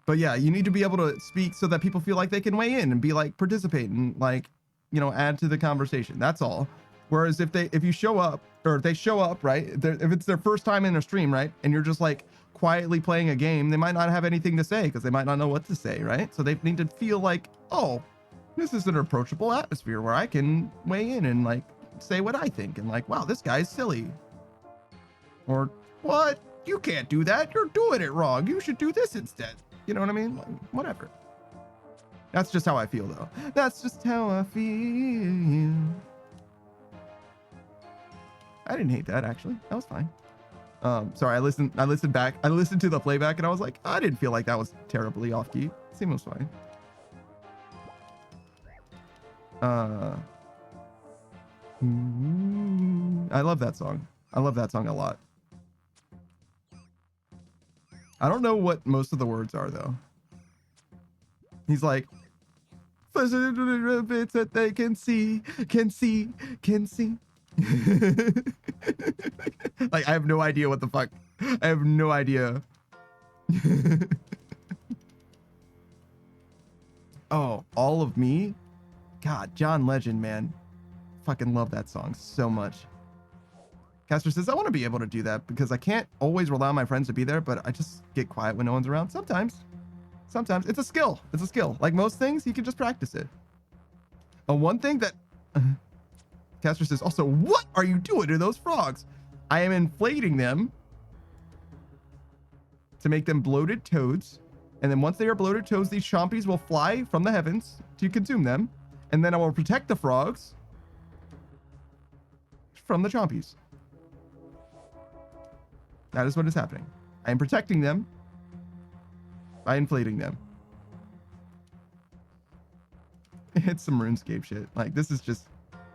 But yeah, you need to be able to speak so that people feel like they can weigh in and be like, participate and like, you know, add to the conversation. That's all. Whereas if you show up, or if they show up, right, if it's their first time in a stream, right, and you're just like quietly playing a game, they might not have anything to say because they might not know what to say, right? So they need to feel like, oh, this is an approachable atmosphere where I can weigh in and like say what I think, and like, wow, this guy's silly, or what, you can't do that, you're doing it wrong, you should do this instead. You know what I mean? Like, whatever. That's just how I feel though. That's just how I feel. I didn't hate that, actually. That was fine. Sorry, I listened back. I listened to the playback and I was like, I didn't feel like that was terribly off key. It seemed was fine. I love that song. I love that song a lot. I don't know what most of the words are though. He's like, bits that they can see. Like, I have no idea what the fuck. I have no idea. Oh, All of Me? God, John Legend, man. Fucking love that song so much. Caster says, I want to be able to do that because I can't always rely on my friends to be there, but I just get quiet when no one's around. Sometimes it's a skill. It's a skill. Like most things, you can just practice it. One thing that Caster says, also, what are you doing to those frogs? I am inflating them to make them bloated toads. And then once they are bloated toads, these chompies will fly from the heavens to consume them. And then I will protect the frogs from the chompies. That is what is happening. I am protecting them by inflating them. It's some RuneScape shit. Like, this is just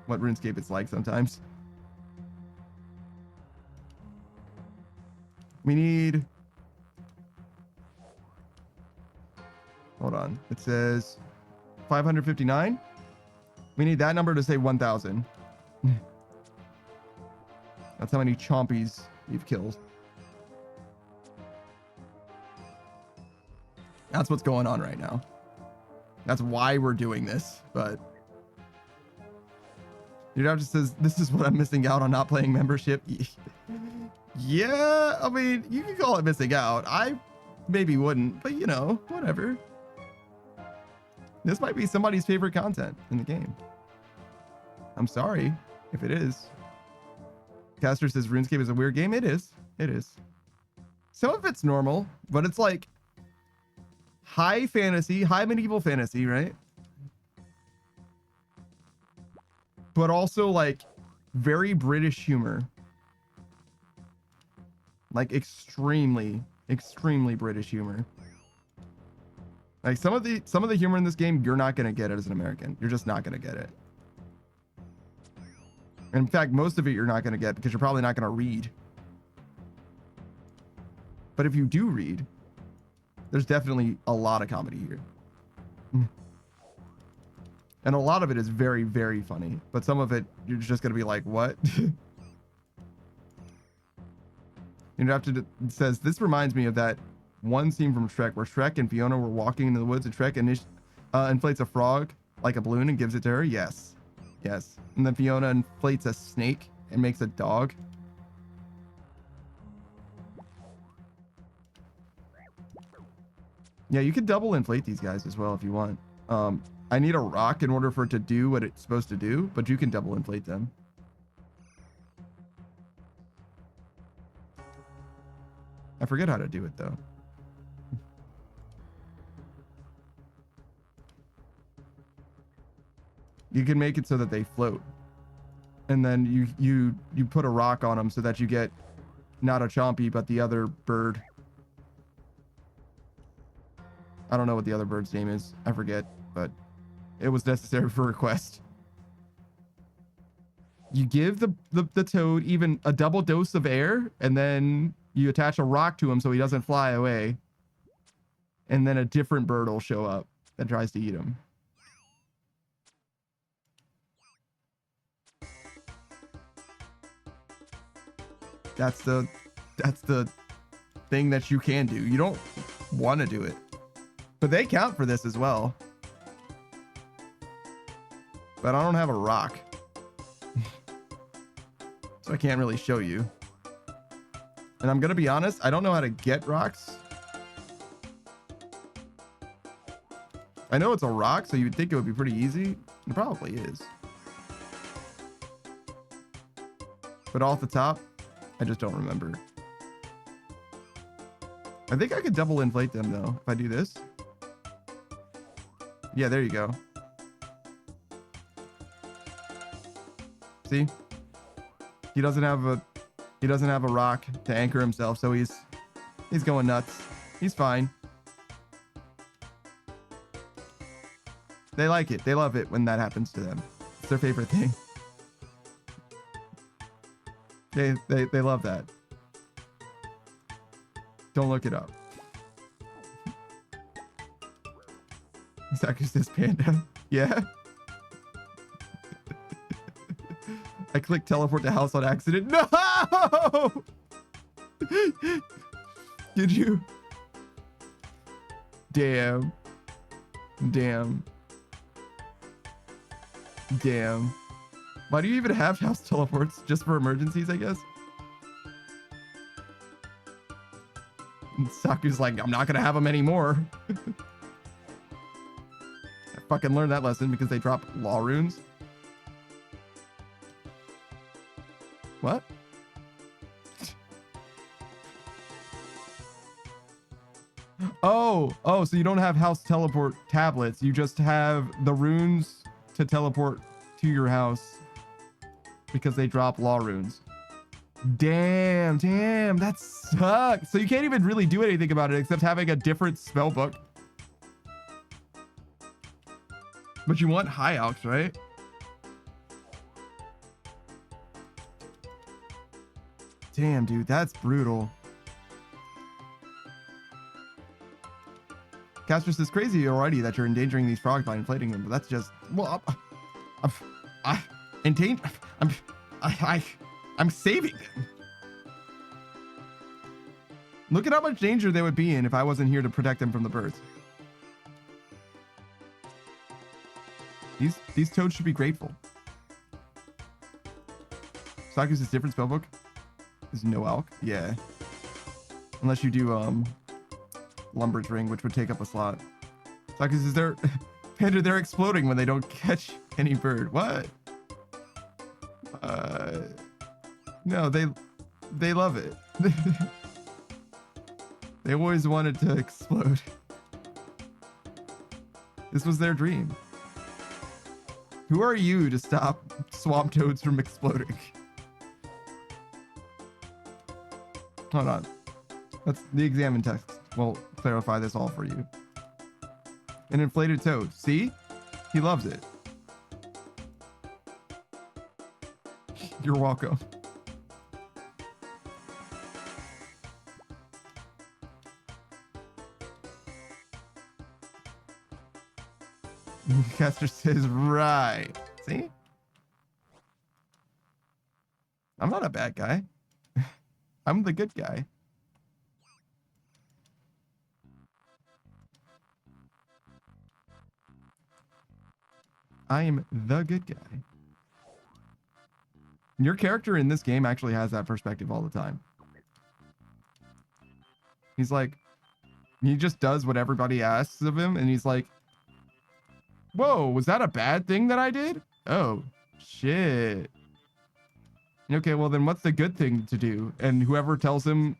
what RuneScape is like sometimes. We need... Hold on. It says 559. We need that number to say 1,000. That's how many chompies you've killed. That's what's going on right now. That's why we're doing this, but... Your doctor says, this is what I'm missing out on not playing membership. Yeah, I mean, you can call it missing out. I maybe wouldn't, but you know, whatever. This might be somebody's favorite content in the game. I'm sorry if it is. Caster says RuneScape is a weird game. It is. It is. Some of it's normal, but it's like high fantasy, high medieval fantasy, right? But also like very British humor. Like extremely British humor. Like some of the humor in this game, you're not gonna get it as an American. You're just not gonna get it. And in fact, most of it you're not gonna get because you're probably not gonna read. But if you do read, there's definitely a lot of comedy here. And a lot of it is very, very funny. But some of it, you're just gonna be like, what? You have to, it says, this reminds me of that one scene from Shrek where Shrek and Fiona were walking into the woods and Shrek inflates a frog like a balloon and gives it to her. Yes. Yes. And then Fiona inflates a snake and makes a dog. Yeah, you could double inflate these guys as well if you want. I need a rock in order for it to do what it's supposed to do, but you can double inflate them. I forget how to do it though. You can make it so that they float. And then you put a rock on them so that you get not a Chompy, but the other bird. I don't know what the other bird's name is. I forget, but it was necessary for a quest. You give the toad even a double dose of air, and then you attach a rock to him so he doesn't fly away. And then a different bird will show up that tries to eat him. That's the thing that you can do. You don't want to do it, but they count for this as well. But I don't have a rock, so I can't really show you. And I'm gonna be honest, I don't know how to get rocks. I know it's a rock, so you'd think it would be pretty easy. It probably is. But off the top, I just don't remember. I think I could double inflate them though, if I do this. Yeah, there you go. See? He doesn't have a rock to anchor himself, so he's going nuts. He's fine. They like it. They love it when that happens to them. It's their favorite thing. They love that. Don't look it up. Zaku's this panda. Yeah. I clicked teleport to house on accident. No! Did you? Damn. Damn. Damn. Why do you even have house teleports? Just for emergencies, I guess? And Saku's like, I'm not gonna have them anymore. I fucking learned that lesson because they drop law runes. What? Oh, so you don't have house teleport tablets. You just have the runes to teleport to your house because they drop law runes. Damn, that sucks. So you can't even really do anything about it except having a different spell book. But you want high alchs, right? Damn, dude, that's brutal. Caster says crazy already that you're endangering these frogs by inflating them, but that's just, well, I'm saving them. Look at how much danger they would be in if I wasn't here to protect them from the birds. These toads should be grateful. Saku's different spellbook is no alch. Yeah. Unless you do Lumber's Ring, which would take up a slot. Saku's is there Panda, they're exploding when they don't catch any bird. What? No, they love it. They always wanted to explode. This was their dream. Who are you to stop swamp toads from exploding? Hold on. That's the examine text. Will clarify this all for you. An inflated toad. See? He loves it. You're welcome. Caster says, right. See? I'm not a bad guy. I'm the good guy. I am the good guy. Your character in this game actually has that perspective all the time. He's like, he just does what everybody asks of him, and he's like, whoa, was that a bad thing that I did? Oh, shit. Okay, well then what's the good thing to do? And whoever tells him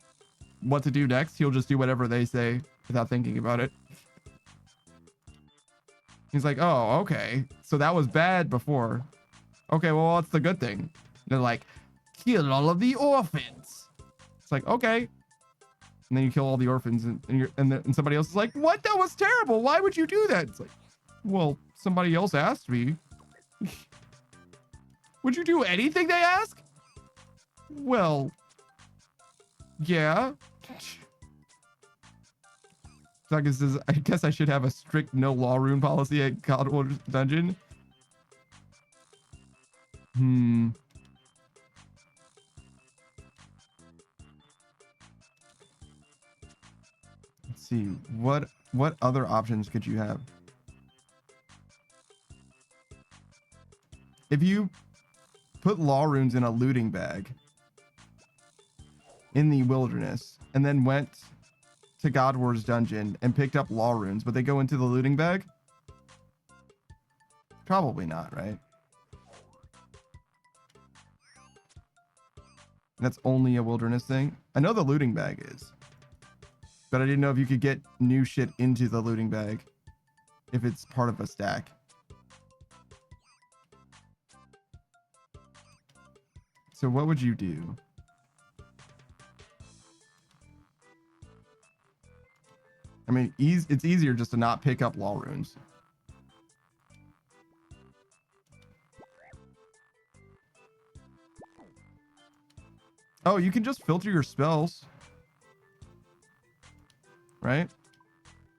what to do next, he'll just do whatever they say without thinking about it. He's like, oh, okay. So that was bad before. Okay, well, what's the good thing? They're like, kill all of the orphans. It's like, okay. And then you kill all the orphans, and somebody else is like, what? That was terrible. Why would you do that? It's like, well, somebody else asked me. Would you do anything they ask? Well, yeah. Saga says, I guess I should have a strict no law rune policy at God Order Dungeon. Let's see. What other options could you have? If you put law runes in a looting bag in the wilderness and then went to God Wars dungeon and picked up law runes, but they go into the looting bag? Probably not, right? That's only a wilderness thing. I know the looting bag is, but I didn't know if you could get new shit into the looting bag if it's part of a stack. So what would you do? I mean, it's easier just to not pick up law runes. Oh, you can just filter your spells. Right?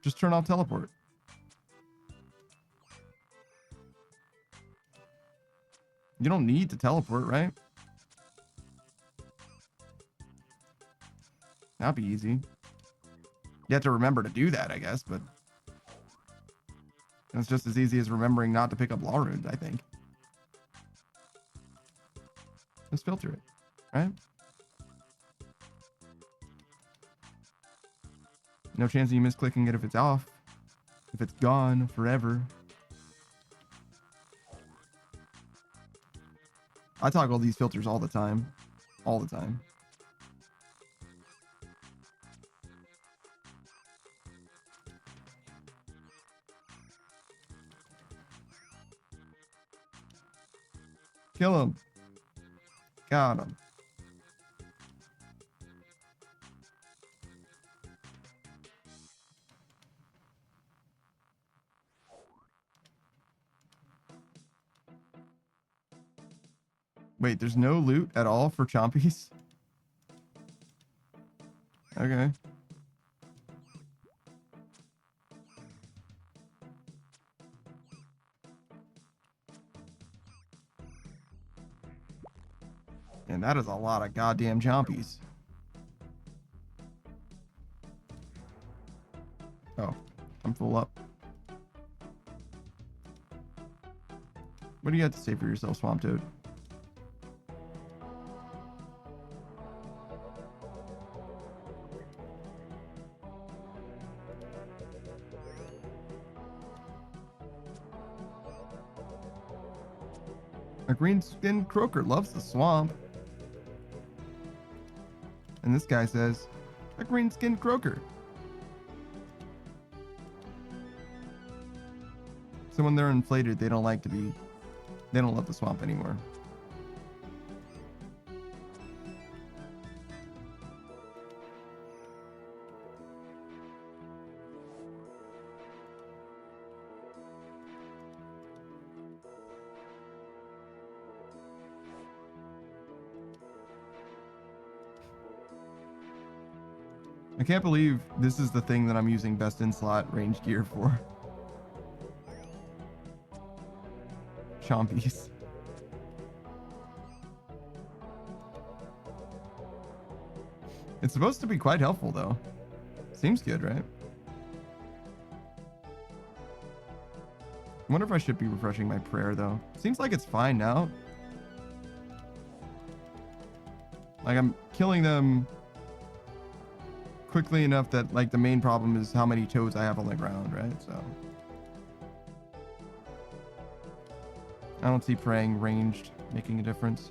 Just turn off teleport. You don't need to teleport, right? That'd be easy. You have to remember to do that, I guess, but it's just as easy as remembering not to pick up law runes, I think. Just filter it, right? No chance of you misclicking it if it's off. If it's gone forever. I toggle these filters all the time. All the time. Kill him. Got him. Wait, there's no loot at all for Chompies? Okay. And that is a lot of goddamn Chompies. Oh, I'm full up. What do you have to say for yourself, Swamp Toad? A green-skinned croaker loves the swamp. And this guy says, a green-skinned croaker. So when they're inflated, they don't love the swamp anymore. I can't believe this is the thing that I'm using best in slot range gear for. Chompies. It's supposed to be quite helpful though. Seems good, right? I wonder if I should be refreshing my prayer though. Seems like it's fine now. Like I'm killing them quickly enough that like the main problem is how many toads I have on the ground, right? So I don't see praying ranged making a difference.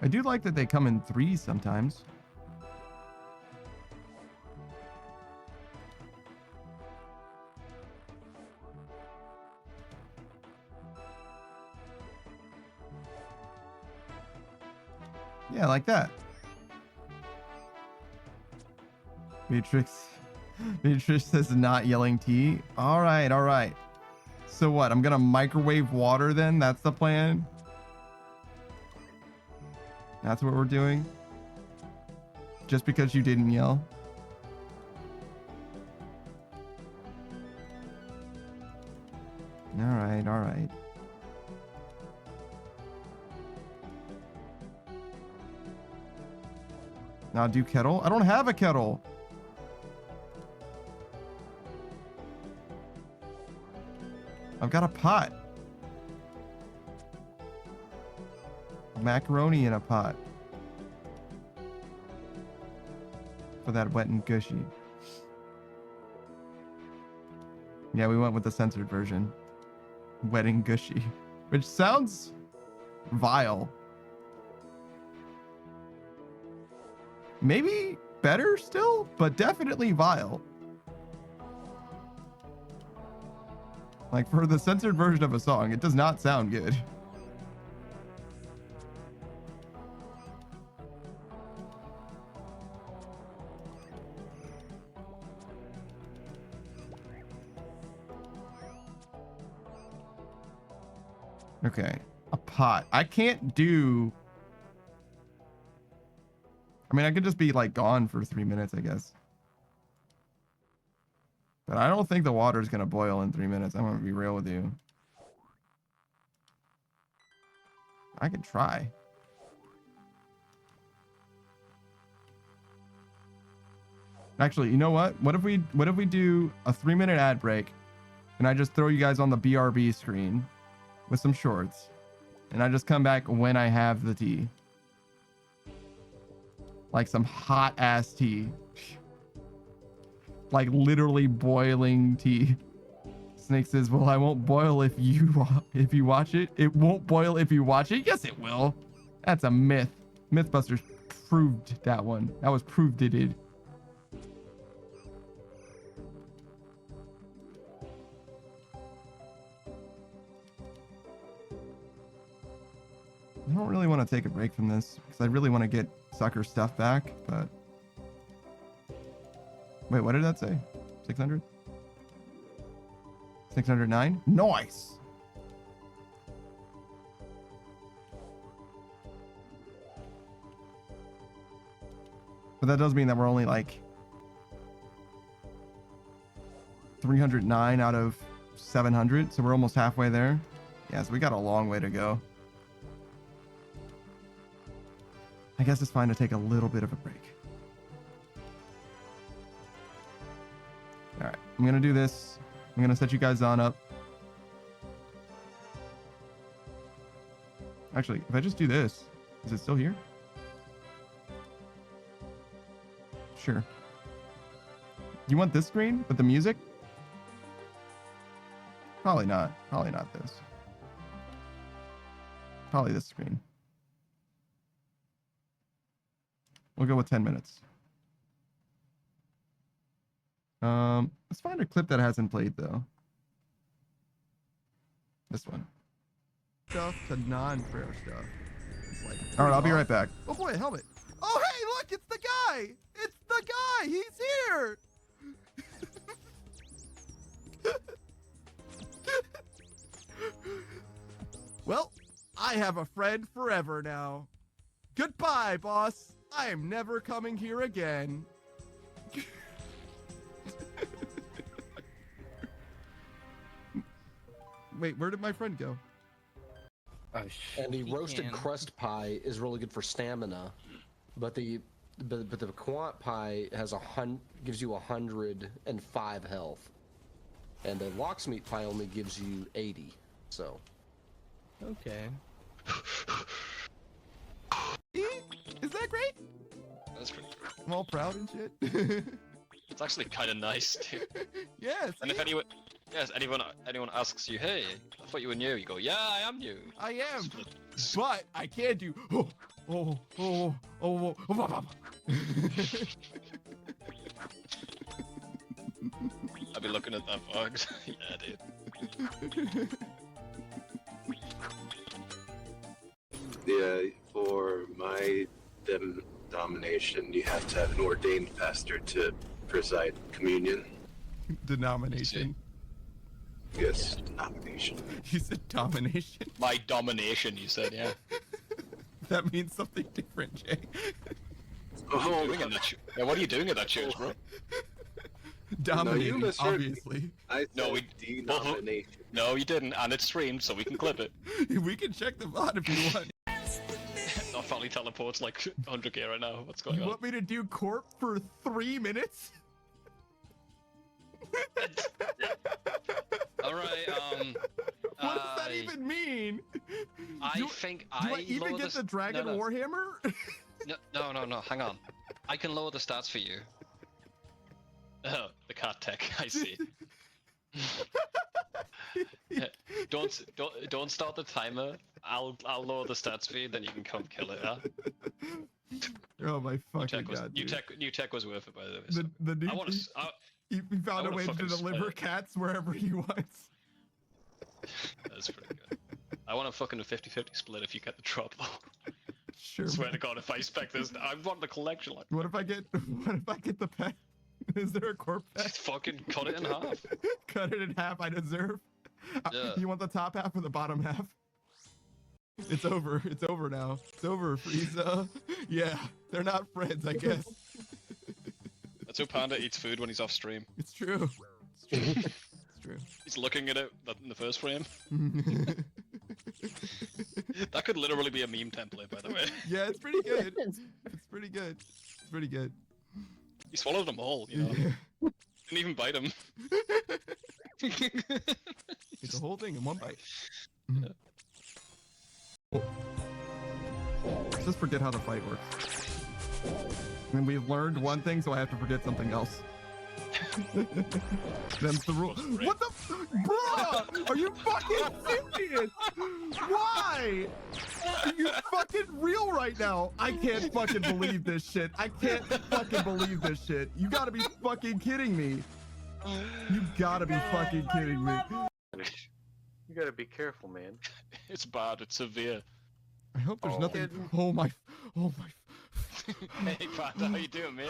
I do like that they come in threes sometimes. Yeah, like that. Beatrix says not yelling tea. All right, all right. So what? I'm gonna microwave water then? That's the plan? That's what we're doing? Just because you didn't yell? All right, all right. Now do kettle? I don't have a kettle. I've got a pot. Macaroni in a pot. For that wet and gushy. Yeah, we went with the censored version. Wet and gushy. Which sounds vile. Maybe better still, but definitely vile. Like for the censored version of a song, it does not sound good. Okay, a pot. I can't do... I mean, I could just be like gone for 3 minutes, I guess. But I don't think the water is going to boil in 3 minutes. I'm going to be real with you. I could try. Actually, you know what? What if we do a 3-minute ad break and I just throw you guys on the BRB screen with some shorts and I just come back when I have the tea. Like some hot ass tea. Like literally boiling tea. Snake says, well, I won't boil if you watch it. It won't boil if you watch it. Yes, it will. That's a myth. Mythbusters proved that one. That was proved it did. I don't really want to take a break from this because I really want to get sucker stuff back, but... Wait, what did that say? 600? 609? Nice! But that does mean that we're only like 309 out of 700, so we're almost halfway there. Yeah, so we got a long way to go. I guess it's fine to take a little bit of a break. All right, I'm gonna do this. I'm gonna set you guys on up. Actually, if I just do this, is it still here? Sure. You want this screen with the music? Probably not. Probably not this. Probably this screen. We'll go with 10 minutes. Let's find a clip that hasn't played though. This one. Stuff to non-prayer stuff. It's like, all right, I'll be right back. Oh boy, a helmet. Oh hey, look, it's the guy. It's the guy. He's here. Well, I have a friend forever now. Goodbye, boss. I am never coming here again. Wait, where did my friend go? Oh, And the He roasted can. crust pie is really good for stamina, but the quant pie has gives you 105 health, and the locksmeat pie only gives you 80. So. Okay. Is that great? That's pretty good. I'm all proud and shit. It's actually kind of nice, too. Yes. And if anyone asks you, hey, I thought you were new, you go, yeah, I am new. I am, but I can't do. Oh. I'd be looking at that bugs. Yeah, dude. Yeah, for my denomination, you have to have an ordained pastor to preside communion. Denomination. Yes, denomination. You said domination. My domination, you said, yeah. That means something different, Jay. What are you doing in that yeah, what are you doing at that church, bro? Dominating, No, obviously. I said No, we- denomination. No, you didn't, and it's streamed, so we can clip it. We can check the VOD if you want. Our family teleports like 100k right now. What's going You on? want me to do corp for 3 minutes? Alright, What does that even mean? I think Do I even get the Dragon Warhammer? No, hang on. I can lower the stats for you. Oh, the cat tech, I see. Don't start the timer. I'll lower the stats for you, then you can come kill it, yeah? Oh my fucking god, new dude. tech was worth it, by the way. So. The new, I want to. he found a wanna way to fucking deliver split it. cats wherever he wants. That's pretty good. I want a fucking 50-50 split if you get the drop. Sure. Swear man. to God, if I spec this, I want the collection. Like, What if I get the pet? Is there a corp pet? just fucking cut it in half. Cut it in half, I deserve. Yeah. You want the top half or the bottom half? It's over. It's over now. It's over, Frieza. Yeah, they're not friends, I guess. That's how Panda eats food when he's off stream. It's true. It's true. It's true. He's looking at it in the first frame. That could literally be a meme template, by the way. Yeah, it's pretty good. It's pretty good. It's pretty good. He swallowed them all, you know. Yeah. Didn't even bite him. It's a whole thing in one bite. Just forget how the fight works. And we've learned one thing, so I have to forget something else. Them's the rule. What the? Bruh! Are you fucking serious? Why? Are you fucking real right now? I can't fucking believe this shit. I can't fucking believe this shit. You gotta be fucking kidding me. You gotta be fucking kidding me. You gotta be careful, man. It's bad, it's severe. I hope there's nothing. Oh my. Hey, Panda, how you doing, man?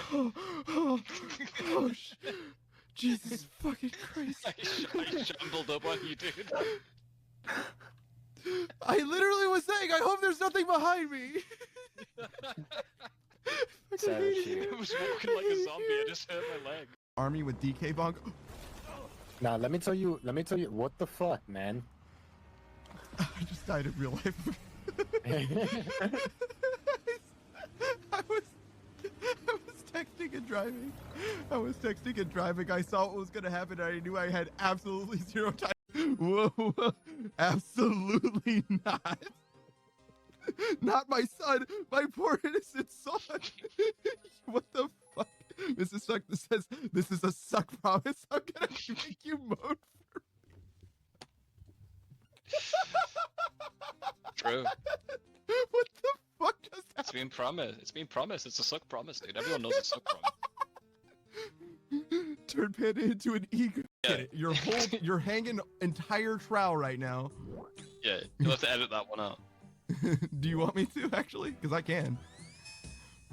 Oh, Jesus fucking Christ. I shambled up on you, dude. I literally was saying, I hope there's nothing behind me. Savage here. I was walking like a zombie, I just hurt my leg. Army with DK bunk. Now let me tell you what the fuck, man. I just died in real life. I was texting and driving. I saw what was gonna happen. And I knew I had absolutely zero time. Whoa, absolutely not. Not my son, my poor innocent son. What the fuck? Mrs. Suck says this is a suck promise. I'm gonna make you moan for me. True. What the fuck just happened? It's been promised. It's been promised. It's a suck promise, dude. Everyone knows it's suck promise. Turn Panda into an eagle. Yeah. You're hanging entire trowel right now. Yeah, you'll have to edit that one out. Do you want me to actually? Because I can.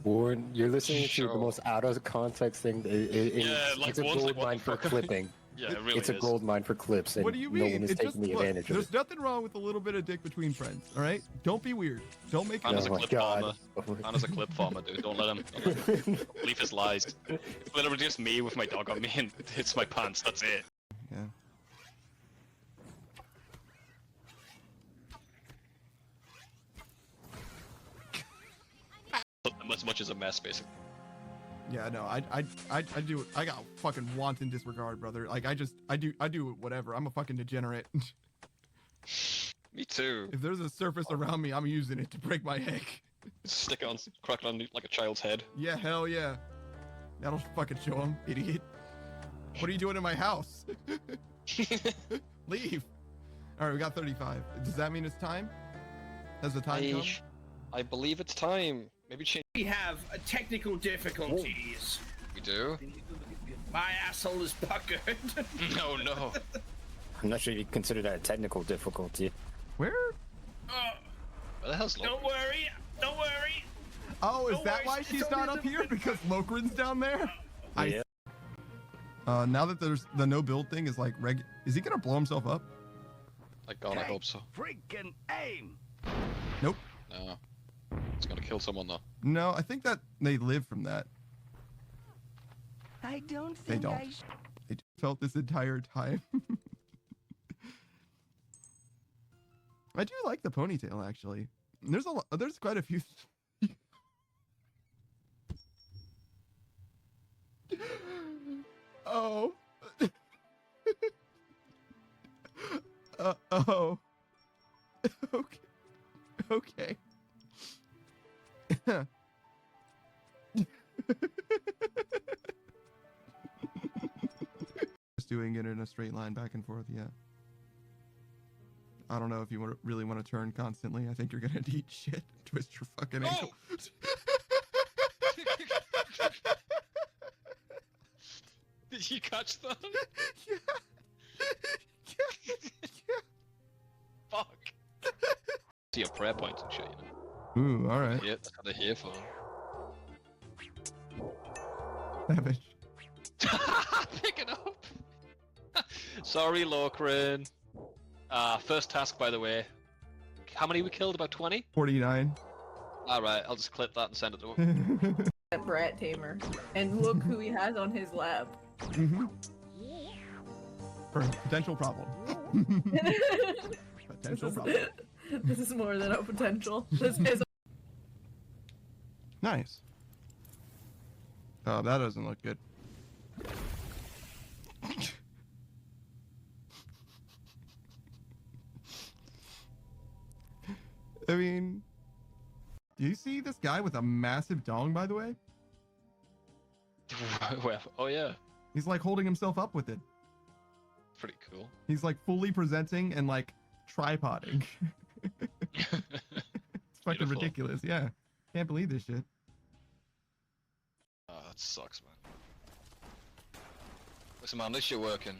Warren, you're listening to Sure. the most out of context thing. It's a one's gold what mine the for fuck? clipping. Yeah, it really It's a is. gold mine for clips, and What do you no mean? one is It's just taking look, advantage of there's it. nothing wrong with a little bit of dick between friends. All right, don't be weird. Don't make it. Man is a Oh my clip God. farmer. Man is a clip farmer, dude. Don't let him. Don't believe his lies. It's literally just me with my dog on me and it hits my pants. That's it. Yeah. As much as a mess, basically. Yeah, no, I do. I got fucking wanton disregard, brother. Like I do whatever. I'm a fucking degenerate. Me too. If there's a surface around me, I'm using it to break my egg. Stick it on, crack it on like a child's head. Yeah, hell yeah. That'll fucking show him, idiot. What are you doing in my house? Leave. All right, we got 35. Does that mean it's time? Has the time come? I believe it's time. Maybe change. We have technical difficulties. We do? My asshole is puckered. No, no. I'm not sure you consider that a technical difficulty. Where? Where the hell's Don't worry. Don't worry. Oh, is No that worries, why it's she's only not the up here? bit- Because Lokrin's down there? Yeah. Now that there's the no build thing is like is he gonna blow himself up? Like God, I hope so. Freaking aim. Nope. No. It's gonna kill someone though. No, I think that they live from that. I don't They think don't. They felt this entire time. I do like the ponytail actually. There's quite a few. Oh. Oh. Okay. Okay. Just doing it in a straight line back and forth, yeah. I don't know if you really want to turn constantly. I think you're gonna eat shit. Twist your fucking ankle. Did you catch that? Yeah. Fuck. See your prayer points and shit, you know. Ooh, all right. Yeah, that's what they're here for. Savage. Pick it up. Sorry, Lokrin. First task, by the way. How many we killed? About 20? 49. Alright, I'll just clip that and send it to him. That brat tamer. And look who he has on his lap. Mm-hmm. For potential problem. Potential problem. This is more than a potential. This is. Nice. Oh, that doesn't look good. I mean, do you see this guy with a massive dong, by the way? Oh, yeah. He's like holding himself up with it. Pretty cool. He's like fully presenting and like tripoding. It's fucking Beautiful. ridiculous. Yeah. Can't believe this shit. Oh, that sucks, man. Listen, man, at least you're working.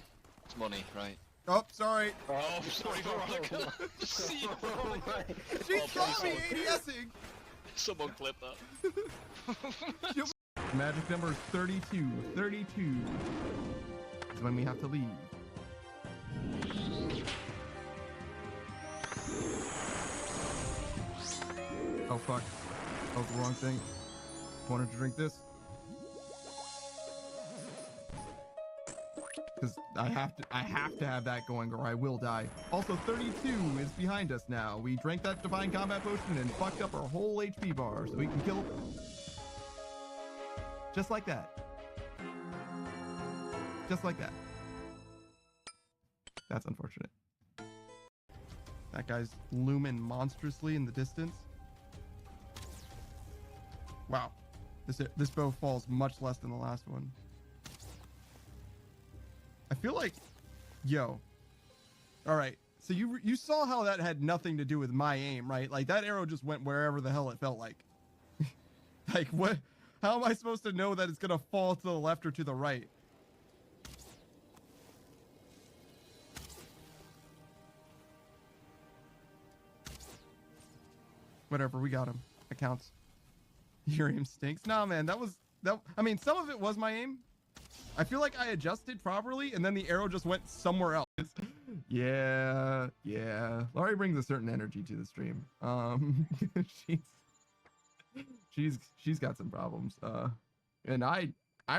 It's money, right? Oh, sorry. Oh, sorry, Veronica. See you, Veronica. She Oh, saw please, me ADSing. Someone clip that. Magic number is 32. 32 is when we have to leave. Oh fuck. That was the wrong thing. Wanted to drink this. Because I have to have that going or I will die. Also, 32 is behind us now. We drank that divine combat potion and fucked up our whole HP bar, so we can kill Just like that. Just like that. That's unfortunate. That guy's looming monstrously in the distance. Wow. This bow falls much less than the last one. I feel like, yo. All right. So you saw how that had nothing to do with my aim, right? Like that arrow just went wherever the hell it felt like. Like what? How am I supposed to know that it's gonna fall to the left or to the right? Whatever, we got him. That counts. Your aim stinks. Nah, man, that. I mean, some of it was my aim. I feel like I adjusted properly, and then the arrow just went somewhere else. Yeah. Laurie brings a certain energy to the stream. She's got some problems. And I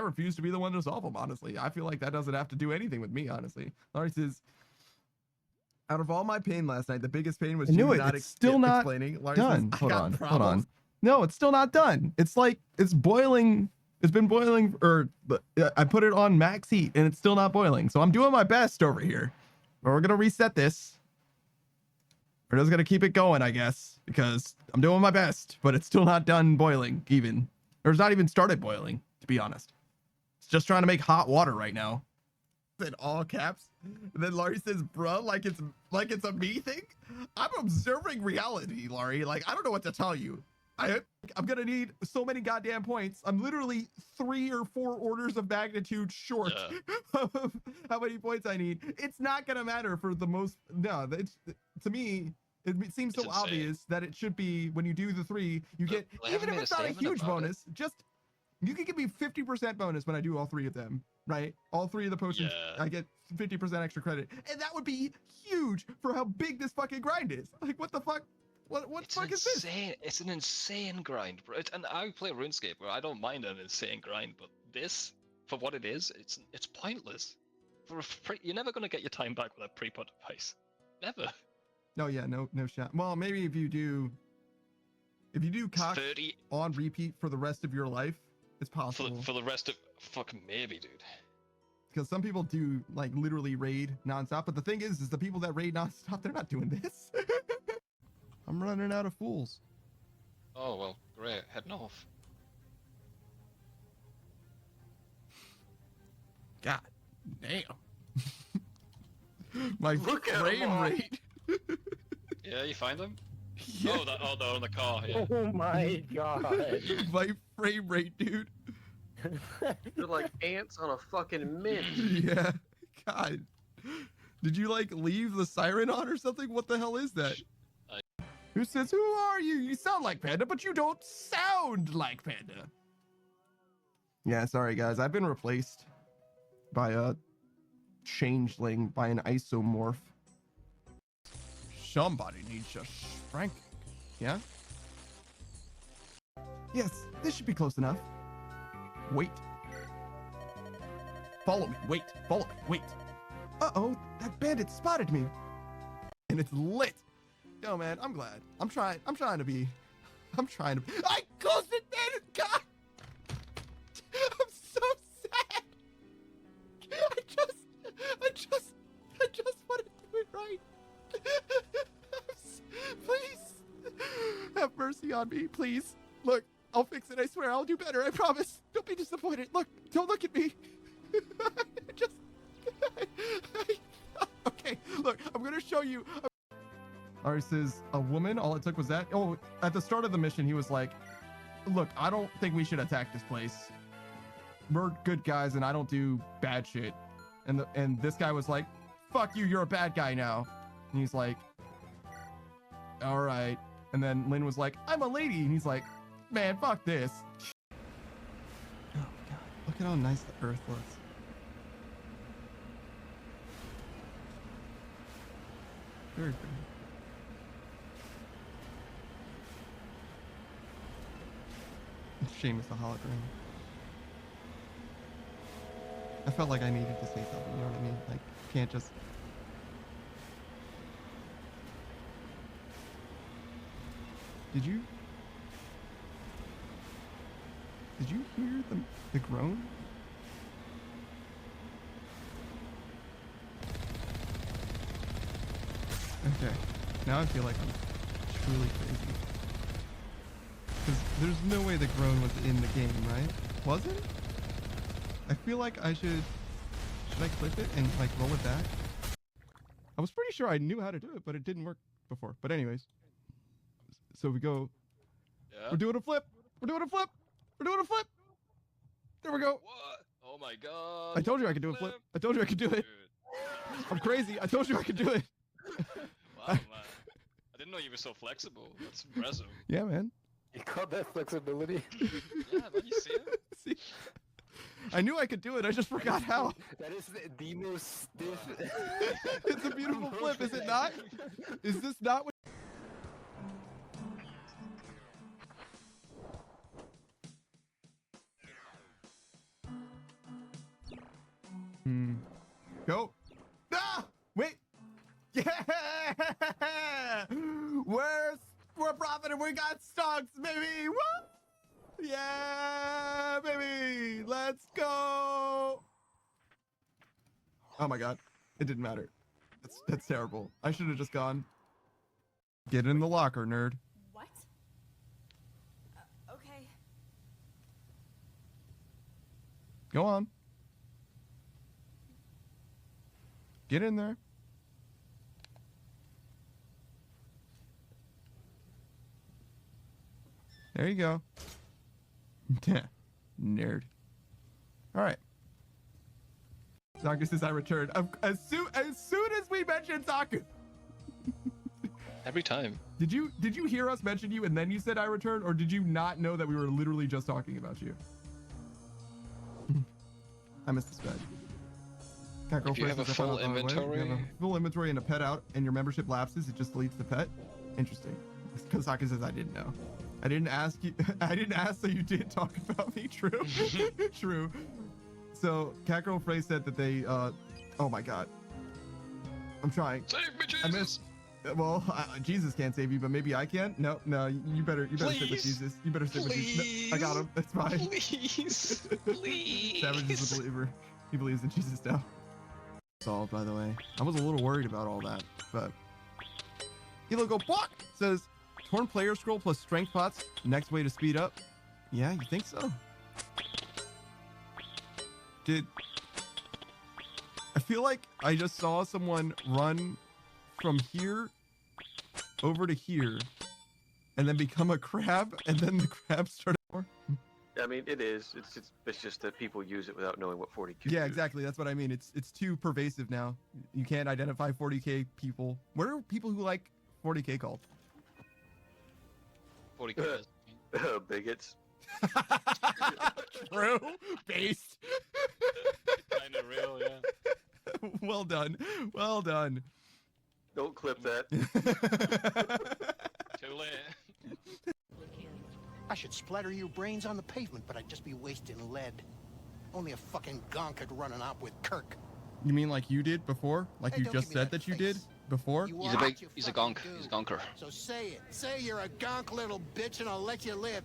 refuse to be the one to solve them. Honestly, I feel like that doesn't have to do anything with me. Honestly, Laurie says, out of all my pain last night, the biggest pain was still not explaining. Done. Hold on. No, it's still not done. It's like it's boiling. It's been boiling, or I put it on max heat, and it's still not boiling. So I'm doing my best over here. But we're gonna reset this. We're just gonna keep it going, I guess, because I'm doing my best. But it's still not done boiling, even. Or it's not even started boiling, to be honest. It's just trying to make hot water right now. In all caps. And then Laurie says, bruh, like it's a me thing. I'm observing reality, Laurie. Like, I don't know what to tell you. I'm gonna need so many goddamn points. I'm literally 3 or 4 orders of magnitude short of how many points I need. It's not gonna matter for the most. No, it's, to me, it seems so obvious that it should be when you do the 3, you get, even if it's not a huge bonus, just you can give me 50% bonus when I do all 3 of them, right? All 3 of the potions, I get 50% extra credit, and that would be huge for how big this fucking grind is. Like, what the fuck? What the fuck is this? It's an insane grind, bro. And I play RuneScape, where I don't mind an insane grind, but this, for what it is, it's pointless. You're never gonna get your time back with a pre-put device. Never. No, yeah, no shot. Well, maybe if you do cock 30 on repeat for the rest of your life, it's possible. For the rest of fucking maybe, dude. Because some people do like literally raid nonstop, but the thing is the people that raid nonstop, they're not doing this. I'm running out of fools. Oh well, great. Heading off. God damn. My frame rate. Yeah, you find them? Yeah. Oh, they're on the car. Yeah. Oh my god. My frame rate, dude. They're like ants on a fucking mint. Yeah. God. Did you like leave the siren on or something? What the hell is that? Who says, who are you? You sound like Panda, but you don't sound like Panda. Yeah, sorry guys. I've been replaced by a changeling, by an isomorph. Somebody needs a Frank. Yeah? Yes, this should be close enough. Wait. Follow me. Wait. Follow me. Wait. Uh-oh, that bandit spotted me. And it's lit. Yo, man, I'm glad. I'm trying to be. I closed it, man. God. I'm so sad. I just want to do it right. Please. Have mercy on me, please. Look, I'll fix it. I swear I'll do better. I promise. Don't be disappointed. Look, don't look at me. Okay, look, I'm going to show you. Ari says, a woman, all it took was that. Oh, at the start of the mission, he was like, look, I don't think we should attack this place. We're good guys, and I don't do bad shit. And this guy was like, fuck you, you're a bad guy now. And he's like, all right. And then Lynn was like, I'm a lady. And he's like, man, fuck this. Oh, God. Look at how nice the earth looks. Very pretty. Shame it's a hologram. I felt like I needed to say something, you know what I mean? Like, can't just... Did you? Did you hear the groan? Okay, now I feel like I'm truly crazy. Because there's no way the groan was in the game, right? Was it? I feel like I should I clip it and like roll it back? I was pretty sure I knew how to do it, but it didn't work before. But anyways, so we go. Yeah. We're doing a flip. We're doing a flip. We're doing a flip. There we go. What? Oh my god. I told you I could do a flip. I told you I could do it. Dude. I'm crazy. I told you I could do it. Wow, man. I didn't know you were so flexible. That's impressive. Yeah, man. You called that flexibility? Yeah, man, you see it? See? I knew I could do it. I just forgot how. That is the most stiff. It's a beautiful flip, is it not? Is this not what? Go. Ah! Wait. Yeah! We're profiting. We got stocks, baby. Woo! Yeah, baby. Let's go. Oh my god. It didn't matter. That's terrible. I should have just gone. Get in the locker, nerd. What? Okay. Go on. Get in there. There you go. Nerd. All right. Zaku says I returned. As soon as we mentioned Zaku. Every time. Did you hear us mention you and then you said I returned, or did you not know that we were literally just talking about you? I missed this bed. If you have a full inventory, you have a full inventory and a pet out, and your membership lapses, it just deletes the pet. Interesting. Because Zaku says I didn't know. I didn't ask you. I didn't ask, so you did talk about me. True. True. So Catgirl Frey said that they. Oh my God. I'm trying. Save me, Jesus. I missed. Well, Jesus can't save you, but maybe I can. No, you better sit with Jesus. You better sit with Jesus. No, I got him. That's fine. Please, please. Savage is a believer. He believes in Jesus now. Solved, by the way. I was a little worried about all that, but Elo Block says torn player scroll plus strength pots. Next way to speed up. Yeah, you think so? I feel like I just saw someone run from here over to here and then become a crab, and then the crab started more. I mean, it is. It's just that people use it without knowing what 40K Yeah, exactly. That's what I mean. It's too pervasive now. You can't identify 40K people. What are people who like 40K called? 40K. Bigots. True. Based. Kind of real, yeah. Well done. Well done. Don't clip that. Too late. I should splatter your brains on the pavement, but I'd just be wasting lead. Only a fucking gonk could run an op with Kirk. You mean like you did before? Like Hey, you don't just give me said that that you did face. before? He's a gonk. He's a gonker. So say it. Say you're a gonk little bitch and I'll let you live.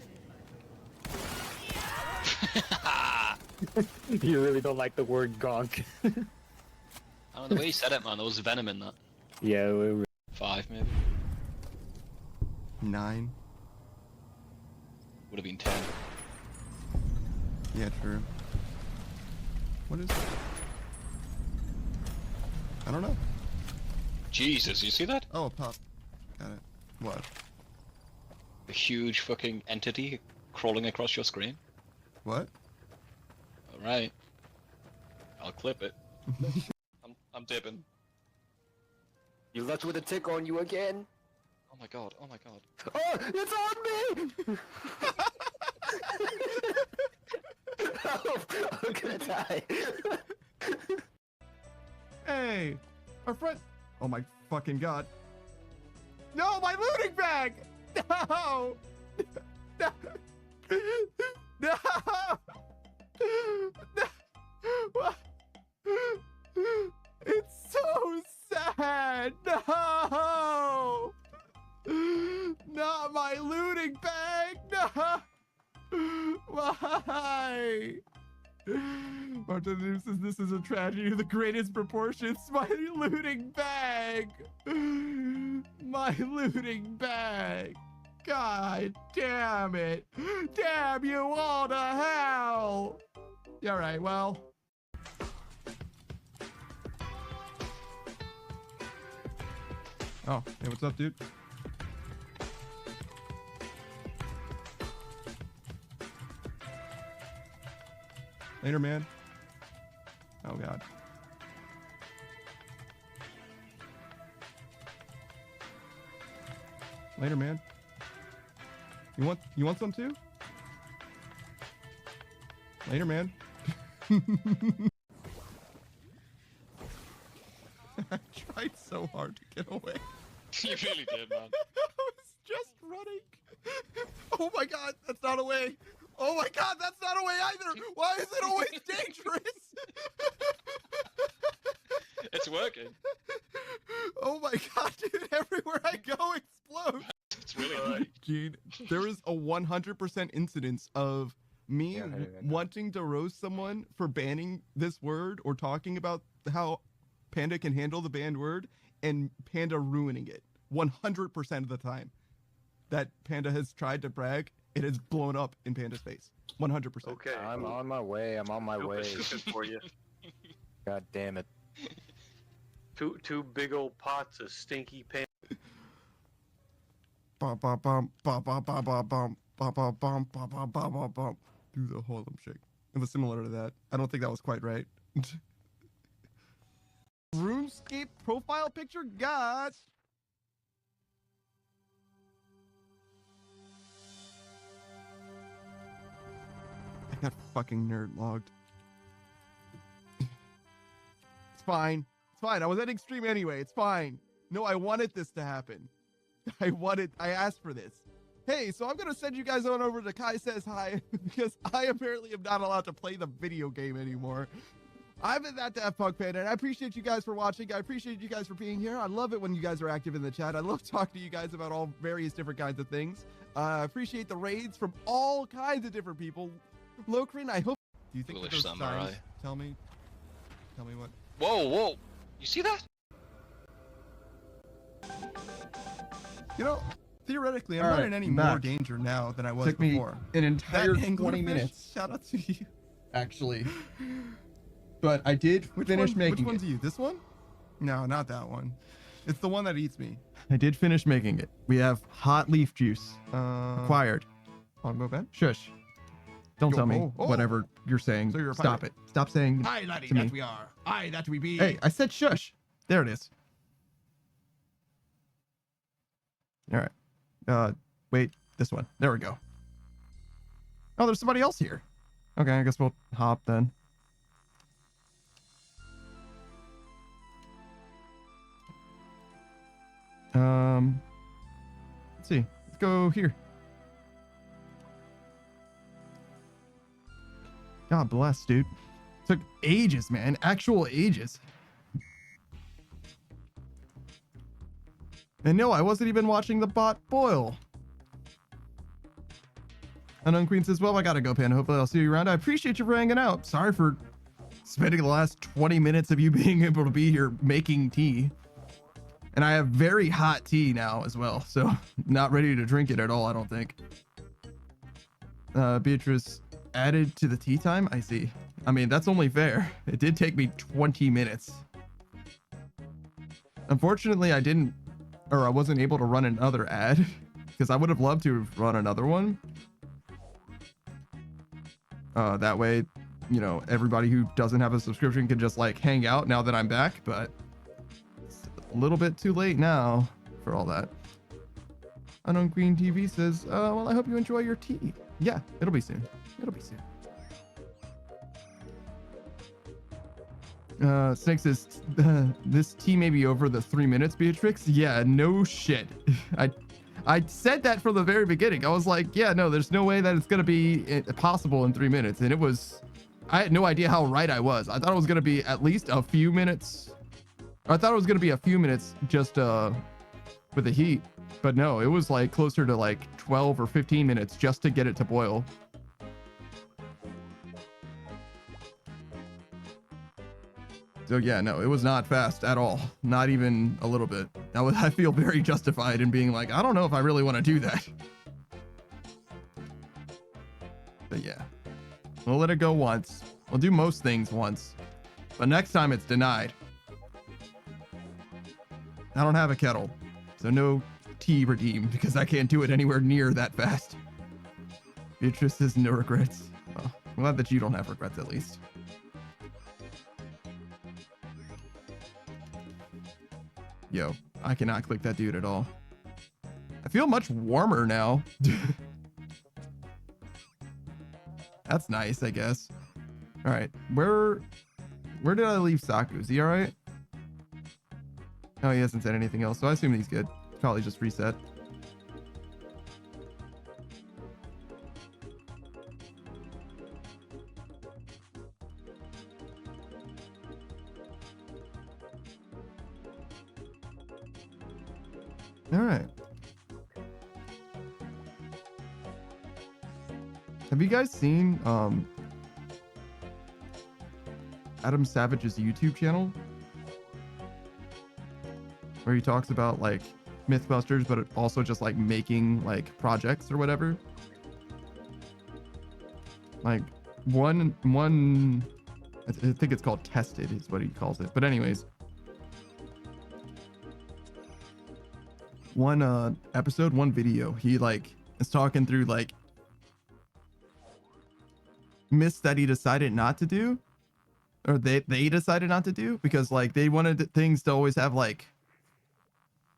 You really don't like the word gonk. I don't know, the way he said it, man, there was venom in that. Yeah, 5 maybe. 9. Would have been 10. Yeah, true. What is it? I don't know. Jesus, you see that? Oh, a pup. Got it. What? A huge fucking entity crawling across your screen. What? Alright. I'll clip it. I'm dipping. You left with a tick on you again? Oh my god, oh my god. Oh, it's on me! Oh, I'm gonna die. Hey! Our friend! Oh my fucking god. No, my looting bag! No! No! No! No! It's so sad! No! Not my looting bag! No! Why? Bartender says this is a tragedy of the greatest proportions. My looting bag. My looting bag. God damn it. Damn you all to hell. Yeah, all right, well. Oh, hey, what's up, dude? Later, man. Oh, God. Later, man. You want some too? Later, man. I tried so hard to get away. You really did, man. I was just running. Oh my God, that's not a way. Oh my God, that's not a way either. Why is it always dangerous? It's working. Oh my God, dude, everywhere I go explodes. It's really hard. Gene, there is a 100% incidence of me wanting to roast someone for banning this word or talking about how Panda can handle the banned word and Panda ruining it 100% of the time that Panda has tried to brag. It has blown up in Panda's face. 100%. Okay. I'm on my way. I'm on my way. For you. God damn it. Two big old pots of stinky pan. Bum, bum, bum, bum, bum, bum, bum, bum, bum, bum, bum, bum, bum, bum, bum, bum. Do the Harlem Shake. It was similar to that. I don't think that was quite right. RuneScape profile picture? God. I got fucking nerd logged. It's fine. It's fine. I was at extreme anyway. It's fine. No, I wanted this to happen. I asked for this. Hey, so I'm going to send you guys on over to Kai Says Hi because I apparently am not allowed to play the video game anymore. I'm in that Daft Punk fan, and I appreciate you guys for watching. I appreciate you guys for being here. I love it when you guys are active in the chat. I love talking to you guys about all various different kinds of things. I appreciate the raids from all kinds of different people. Lokrin, I hope... Do you think that Foolish those samurai. signs tell me what? Whoa, whoa. You see that? You know, theoretically, I'm All not right, in any I'm more back. danger now than I was Took me before. an entire That 20 anglerfish, minutes, Shout out to you. actually. But I did finish making Which one's it. you? This one? No, not that one. It's the one that eats me. I did finish making it. We have hot leaf juice. Acquired. Longbow Ben? Shush. Don't Yo, tell me oh. whatever you're saying. So you're a Stop pirate. it. Stop saying Aye, laddie, to that me. we are. Aye, that we be. Hey, I said shush. There it is. All right. Wait, this one. There we go. Oh, there's somebody else here. Okay, I guess we'll hop then. Let's see. Let's go here. God bless, dude. Took ages, man. Actual ages. And no, I wasn't even watching the bot boil. Unknown Queen says, well, I gotta go, Panda. Hopefully I'll see you around. I appreciate you for hanging out. Sorry for spending the last 20 minutes of you being able to be here making tea. And I have very hot tea now as well, so not ready to drink it at all, I don't think. Beatrice added to the tea time? I see. I mean, that's only fair. It did take me 20 minutes. Unfortunately, I wasn't able to run another ad because I would have loved to run another one. That way, you know, everybody who doesn't have a subscription can just like hang out now that I'm back, but it's a little bit too late now for all that. Unknown Queen TV says, well, I hope you enjoy your tea. Yeah, it'll be soon. It'll be soon. Snake says, this tea may be over the 3 minutes, Beatrix. Yeah, no shit. I said that from the very beginning. I was like, yeah, no, there's no way that it's going to be possible in 3 minutes. And I had no idea how right I was. I thought it was going to be at least a few minutes. I thought it was going to be a few minutes just with the heat. But no, it was like closer to like 12 or 15 minutes just to get it to boil. So yeah, no, it was not fast at all. Not even a little bit. I feel very justified in being like, I don't know if I really want to do that. But yeah, we'll let it go once. We'll do most things once, but next time it's denied. I don't have a kettle, so no tea redeemed because I can't do it anywhere near that fast. Beatrice has no regrets. Well, I'm glad that you don't have regrets at least. Yo, I cannot click that dude at all. I feel much warmer now. That's nice, I guess. All right, where did I leave Saku? Is he all right? Oh, he hasn't said anything else, so I assume he's good. Probably just reset. All right. Have you guys seen Adam Savage's YouTube channel? Where he talks about like Mythbusters, but also just like making like projects or whatever. Like one I think it's called Tested is what he calls it. But anyways, one episode, one video, he like is talking through like myths that he decided not to do, or they decided not to do because like they wanted things to always have like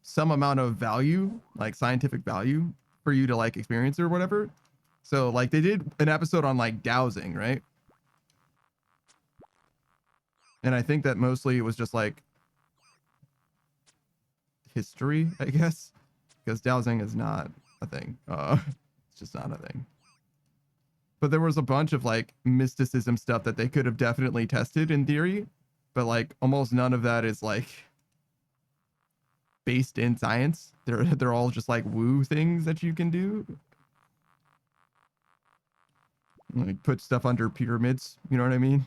some amount of value, like scientific value for you to like experience or whatever. So like they did an episode on like dowsing, right? And I think that mostly it was just like history, I guess, because dowsing is not a thing. It's just not a thing. But there was a bunch of like mysticism stuff that they could have definitely tested in theory, but like almost none of that is like based in science. They're all just like woo things that you can do. Like put stuff under pyramids, you know what I mean?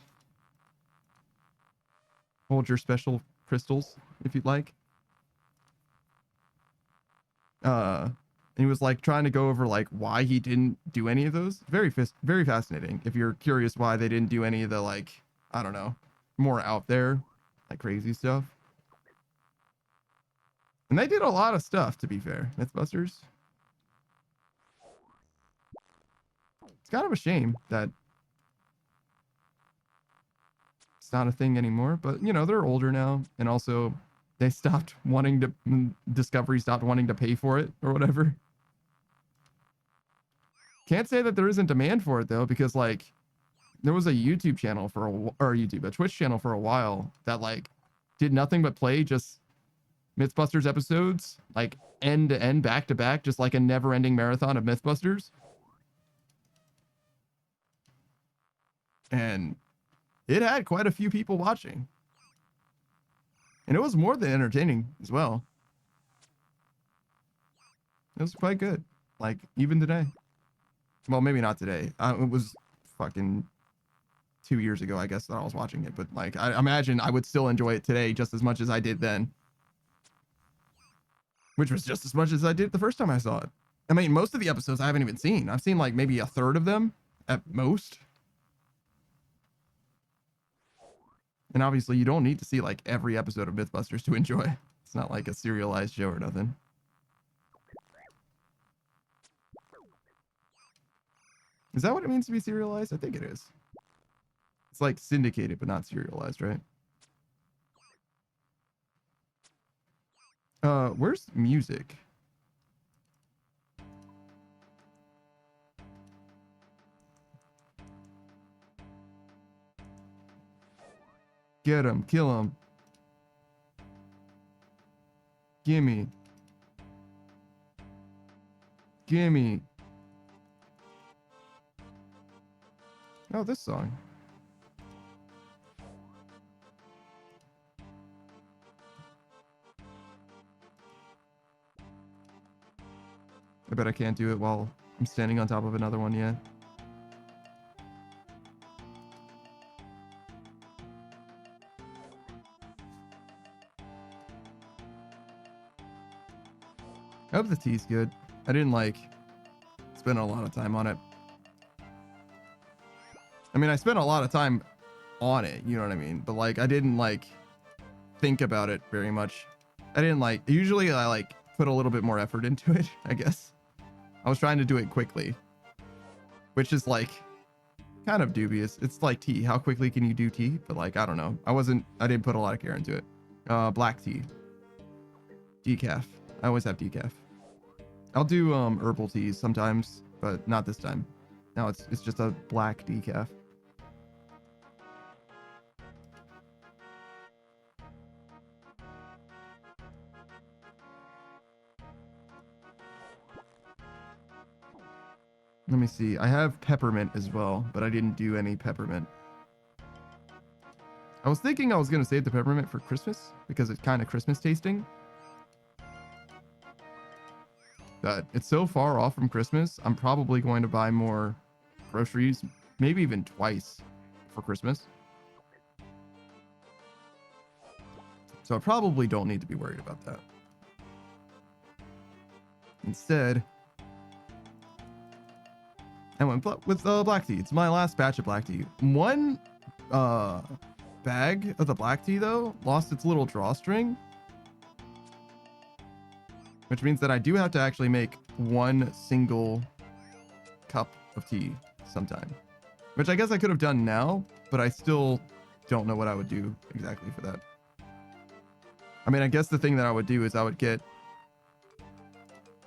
Hold your special crystals if you'd like. And he was like trying to go over like why he didn't do any of those. Very fascinating. If you're curious why they didn't do any of the like, I don't know, more out there, like crazy stuff. And they did a lot of stuff, to be fair, Mythbusters. It's kind of a shame that it's not a thing anymore, but you know, they're older now, and also they stopped wanting to, Discovery stopped wanting to pay for it or whatever. Can't say that there isn't demand for it though, because like there was a YouTube channel for a Twitch channel for a while that like did nothing but play just Mythbusters episodes, like end to end, back to back, just like a never ending marathon of Mythbusters. And it had quite a few people watching. And it was more than entertaining as well. It was quite good. Like, even today. Well, maybe not today. It was fucking 2 years ago, I guess, that I was watching it. But, like, I imagine I would still enjoy it today just as much as I did then. Which was just as much as I did the first time I saw it. I mean, most of the episodes I haven't even seen. I've seen, like, maybe a third of them at most. And obviously, you don't need to see, like, every episode of Mythbusters to enjoy. It's not like a serialized show or nothing. Is that what it means to be serialized? I think it is. It's like syndicated, but not serialized, right? Where's music? Get him, kill him. Gimme. Gimme. Oh, this song. I bet I can't do it while I'm standing on top of another one yet. I hope the tea's good. I didn't like spend a lot of time on it. I mean, I spent a lot of time on it, you know what I mean? But like, I didn't like think about it very much. I didn't like, usually I like put a little bit more effort into it, I guess. I was trying to do it quickly, which is like kind of dubious. It's like tea. How quickly can you do tea? But like, I don't know. I didn't put a lot of care into it. Black tea. Decaf. I always have decaf. I'll do herbal teas sometimes, but not this time. Now it's just a black decaf. Let me see. I have peppermint as well, but I didn't do any peppermint. I was thinking I was going to save the peppermint for Christmas because it's kind of Christmas tasting. But it's so far off from Christmas, I'm probably going to buy more groceries, maybe even twice for Christmas. So I probably don't need to be worried about that. Instead, I went with black tea. It's my last batch of black tea. One bag of the black tea, though, lost its little drawstring. Which means that I do have to actually make one single cup of tea sometime. Which I guess I could have done now, but I still don't know what I would do exactly for that. I mean, I guess the thing that I would do is I would get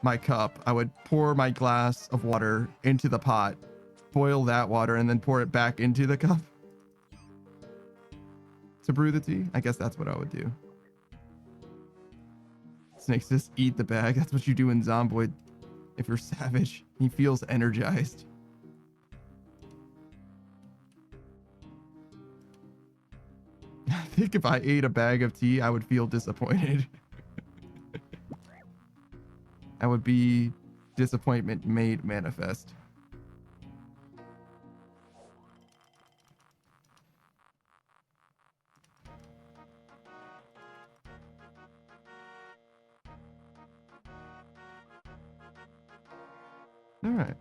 my cup. I would pour my glass of water into the pot, boil that water, and then pour it back into the cup to brew the tea. I guess that's what I would do. Snakes just eat the bag. That's what you do in Zomboid. If you're savage, he feels energized. I think if I ate a bag of tea, I would feel disappointed. I would be disappointment made manifest. All right.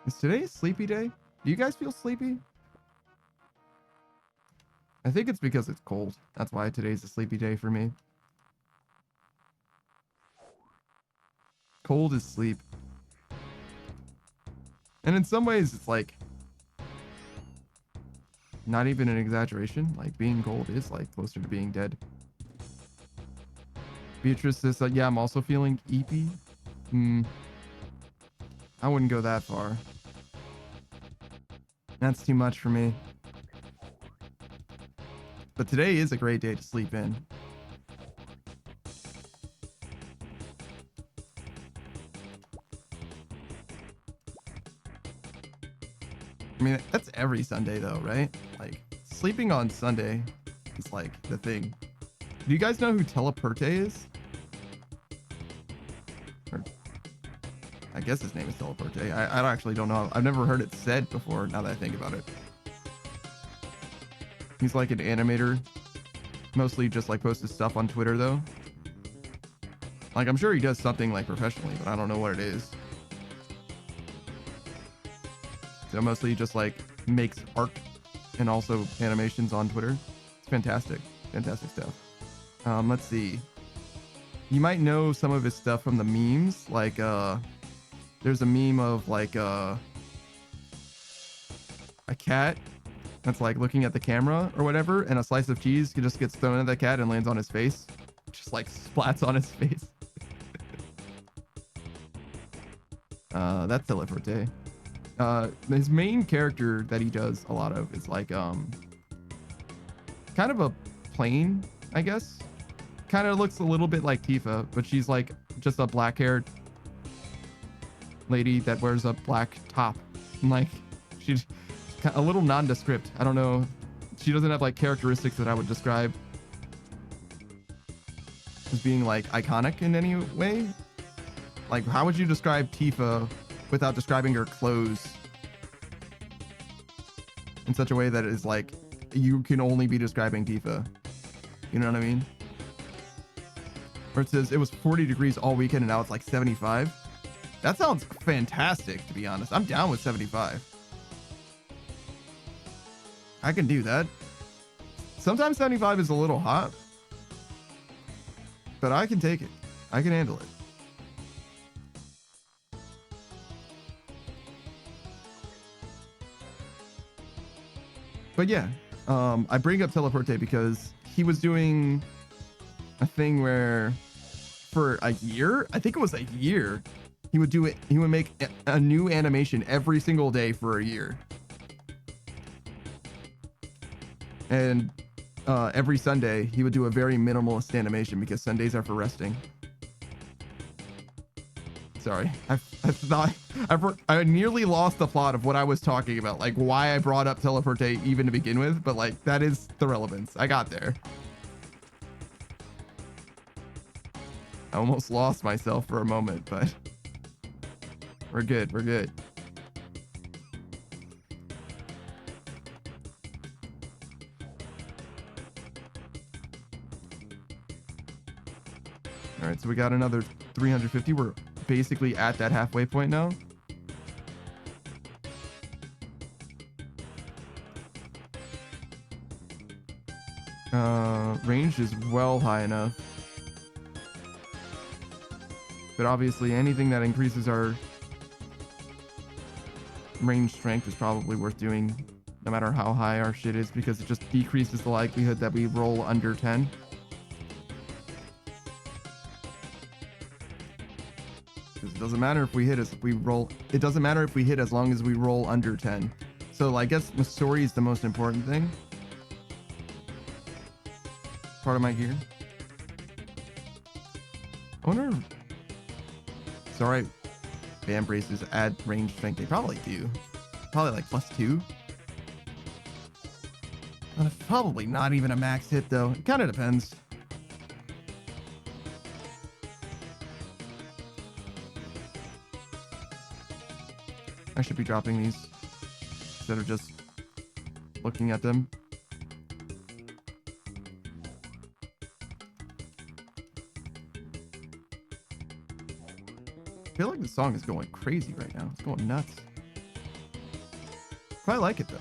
Is today a sleepy day? Do you guys feel sleepy? I think it's because it's cold. That's why today's a sleepy day for me. Cold is sleep. And in some ways, it's like not even an exaggeration. Like being cold is like closer to being dead. Beatrice says, yeah, I'm also feeling eepy. I wouldn't go that far. That's too much for me. But today is a great day to sleep in. I mean, that's every Sunday though, right? Like, sleeping on Sunday is like the thing. Do you guys know who Teleperte is? Or, I guess his name is Teleperte. I actually don't know. I've never heard it said before, now that I think about it. He's like an animator. Mostly just like posts his stuff on Twitter though. Like, I'm sure he does something like professionally, but I don't know what it is. So mostly just like makes art and also animations on Twitter. It's fantastic. Fantastic stuff. Let's see. You might know some of his stuff from the memes. Like, there's a meme of like a cat that's like looking at the camera or whatever, and a slice of cheese just gets thrown at the cat and lands on his face. Just like splats on his face. That's Teleperte. His main character that he does a lot of is like kind of a plain, I guess. Kind of looks a little bit like Tifa, but she's like just a black-haired lady that wears a black top. And like she's a little nondescript. I don't know. She doesn't have like characteristics that I would describe as being like iconic in any way. Like, how would you describe Tifa without describing her clothes? in such a way that is like you can only be describing Tifa. You know what I mean? Where it says it was 40 degrees all weekend and now it's like 75. That sounds fantastic, to be honest. I'm down with 75. I can do that. Sometimes 75 is a little hot, but I can take it. I can handle it. But yeah, I bring up Teleporte because he was doing a thing where for a year, I think it was a year, he would do it. He would make a new animation every single day for a year. And every Sunday, he would do a very minimalist animation because Sundays are for resting. Sorry, I nearly lost the plot of what I was talking about, like why I brought up Teleporte even to begin with, but like that is the relevance. I got there. I almost lost myself for a moment, but we're good. We're good. All right, so we got another 350. We're basically at that halfway point now. Range is well high enough. But obviously anything that increases our range strength is probably worth doing no matter how high our shit is, because it just decreases the likelihood that we roll under 10. Because it doesn't matter if we hit as we roll. It doesn't matter if we hit as long as we roll under 10. So I guess Masori is the most important thing. Part of my gear. I wonder. Sorry, band braces add range strength. They probably do. Probably like +2. Probably not even a max hit though. It kind of depends. I should be dropping these instead of just looking at them. I feel like the song is going crazy right now. It's going nuts. I like it though.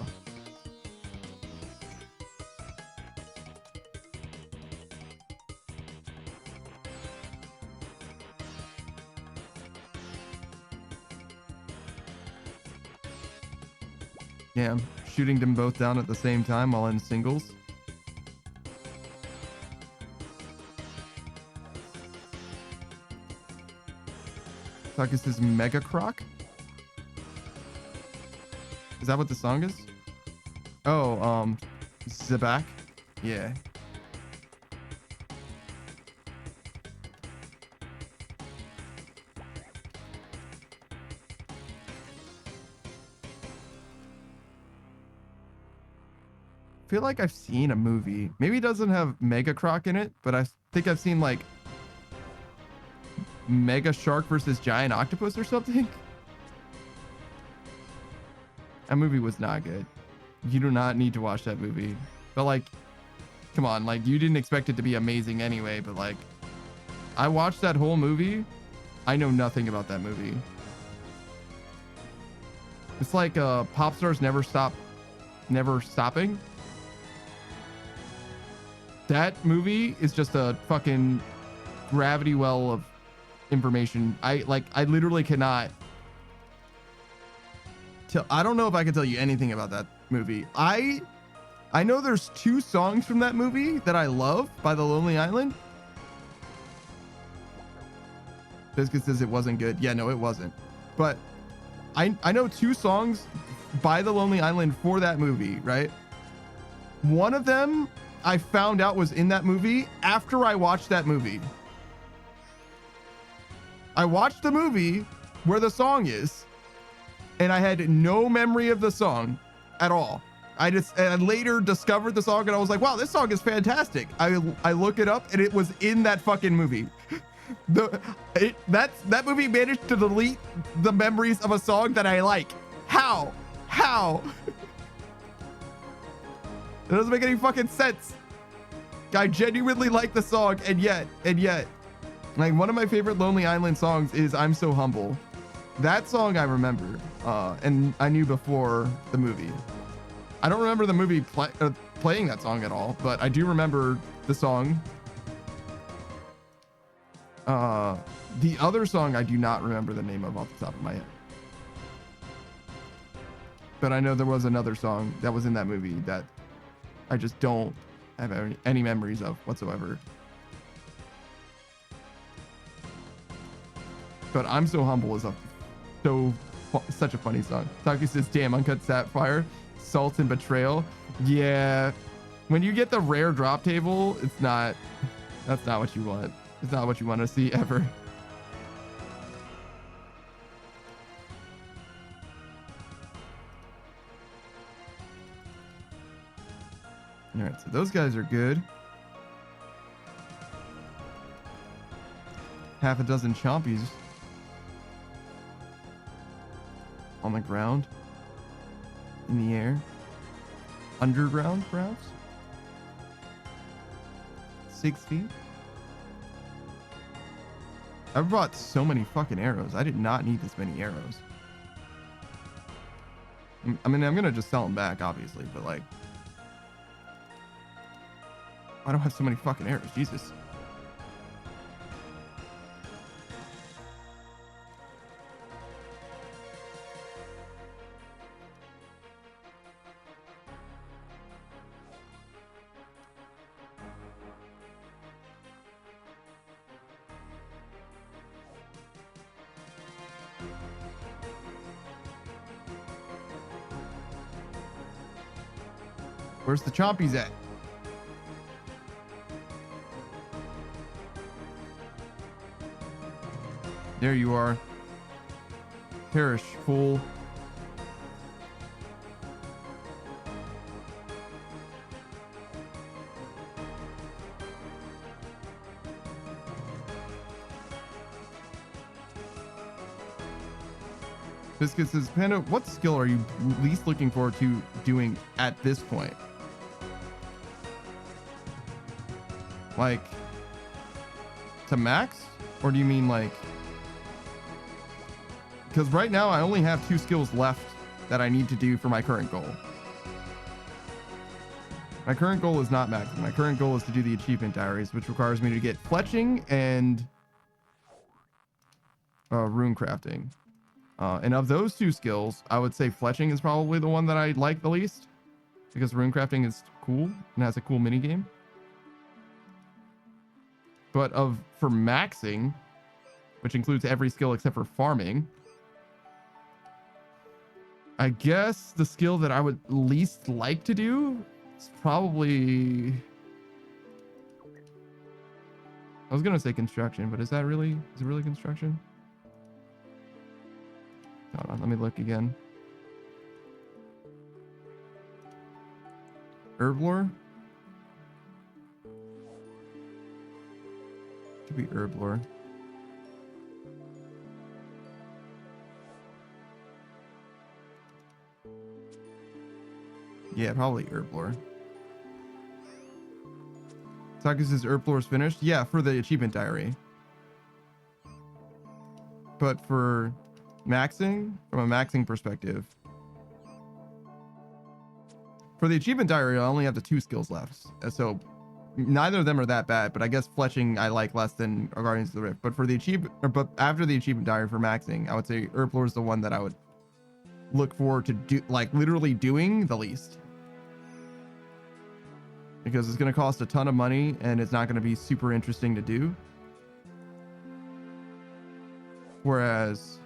Yeah, I'm shooting them both down at the same time while in singles. This is Mega Croc. Is that what the song is? Oh, Zabak. Yeah. I feel like I've seen a movie. Maybe it doesn't have Mega Croc in it, but I think I've seen like Mega Shark versus Giant Octopus or something. That movie was not good. You do not need to watch that movie. But like, come on, like you didn't expect it to be amazing anyway, but like I watched that whole movie. I know nothing about that movie. It's like Pop Stars Never Stopping. That movie is just a fucking gravity well of information. I literally cannot tell. I don't know if I can tell you anything about that movie. I know there's 2 songs from that movie that I love by The Lonely Island. Biscuit says it wasn't good. Yeah, no, it wasn't. But I know 2 songs by The Lonely Island for that movie, right? One of them I found out was in that movie after I watched that movie. I watched the movie where the song is, and I had no memory of the song at all. I later discovered the song and I was like, wow, this song is fantastic. I look it up and it was in that fucking movie. That movie managed to delete the memories of a song that I like. How? It doesn't make any fucking sense. I genuinely like the song, and yet, like one of my favorite Lonely Island songs is "I'm So Humble." That song I remember, and I knew before the movie. I don't remember the movie playing that song at all, but I do remember the song. The other song I do not remember the name of off the top of my head. But I know there was another song that was in that movie that I just don't have any memories of whatsoever. But "I'm So Humble" is such a funny song. Taki says, damn, Uncut Sapphire, Salt and Betrayal. Yeah. When you get the rare drop table, that's not what you want. It's not what you want to see ever. All right, so those guys are good. Half a dozen chompies on the ground, in the air, underground, perhaps. 6 feet. I brought so many fucking arrows. I did not need this many arrows. I mean, I'm gonna just sell them back, obviously, but like, I don't have so many fucking arrows. Jesus. Where's the chompies at? There you are. Perish, fool. Biscuit says, Panda, what skill are you least looking forward to doing at this point? Like, to max? Or do you mean like... Because right now I only have 2 skills left that I need to do for my current goal. My current goal is not maxing. My current goal is to do the achievement diaries, which requires me to get fletching and rune crafting. And of those 2 skills, I would say fletching is probably the one that I like the least, because rune crafting is cool and has a cool mini game. But for maxing, which includes every skill except for farming, I guess the skill that I would least like to do is probably... I was gonna say construction, but is it really construction? Hold on, let me look again. Herblore? Could be Herblore. Yeah, probably Herblore. Taka says Herblore's finished. Yeah, for the achievement diary. But for maxing, from a maxing perspective, for the achievement diary, I only have the 2 skills left. So neither of them are that bad, but I guess fletching I like less than Guardians of the Rift. But for the but after the achievement diary for maxing, I would say Herblore is the one that I would look forward to do, like literally doing the least. Because it's going to cost a ton of money and it's not going to be super interesting to do. Whereas,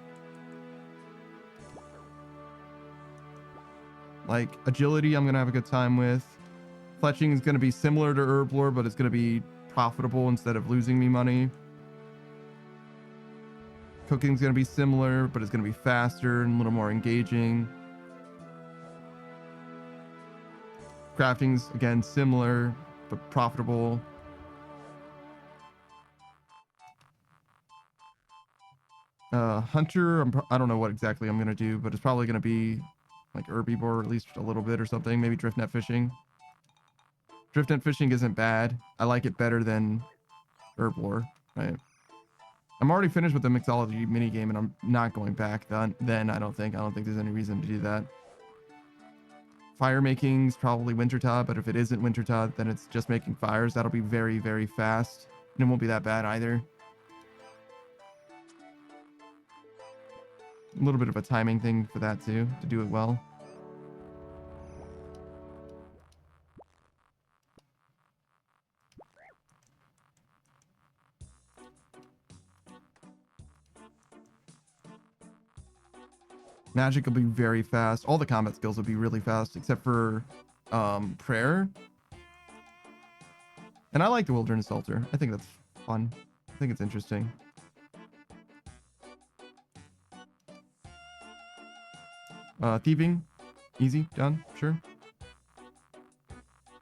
like, agility, I'm going to have a good time with. Fletching is going to be similar to Herblore, but it's going to be profitable instead of losing me money. Cooking is going to be similar, but it's going to be faster and a little more engaging. Crafting's again similar, but profitable. Hunter, I don't know what exactly I'm gonna do, but it's probably gonna be like herbivore, at least a little bit or something. Maybe drift net fishing. Drift net fishing isn't bad. I like it better than herblore, right? I'm already finished with the mixology minigame, and I'm not going back then. I don't think there's any reason to do that. Fire making's probably Wintertod, but if it isn't Wintertod, then it's just making fires. That'll be very, very fast, and it won't be that bad either. A little bit of a timing thing for that too, to do it well. Magic will be very fast. All the combat skills will be really fast, except for prayer. And I like the Wilderness Altar. I think that's fun. I think it's interesting. Thieving, easy, done, sure.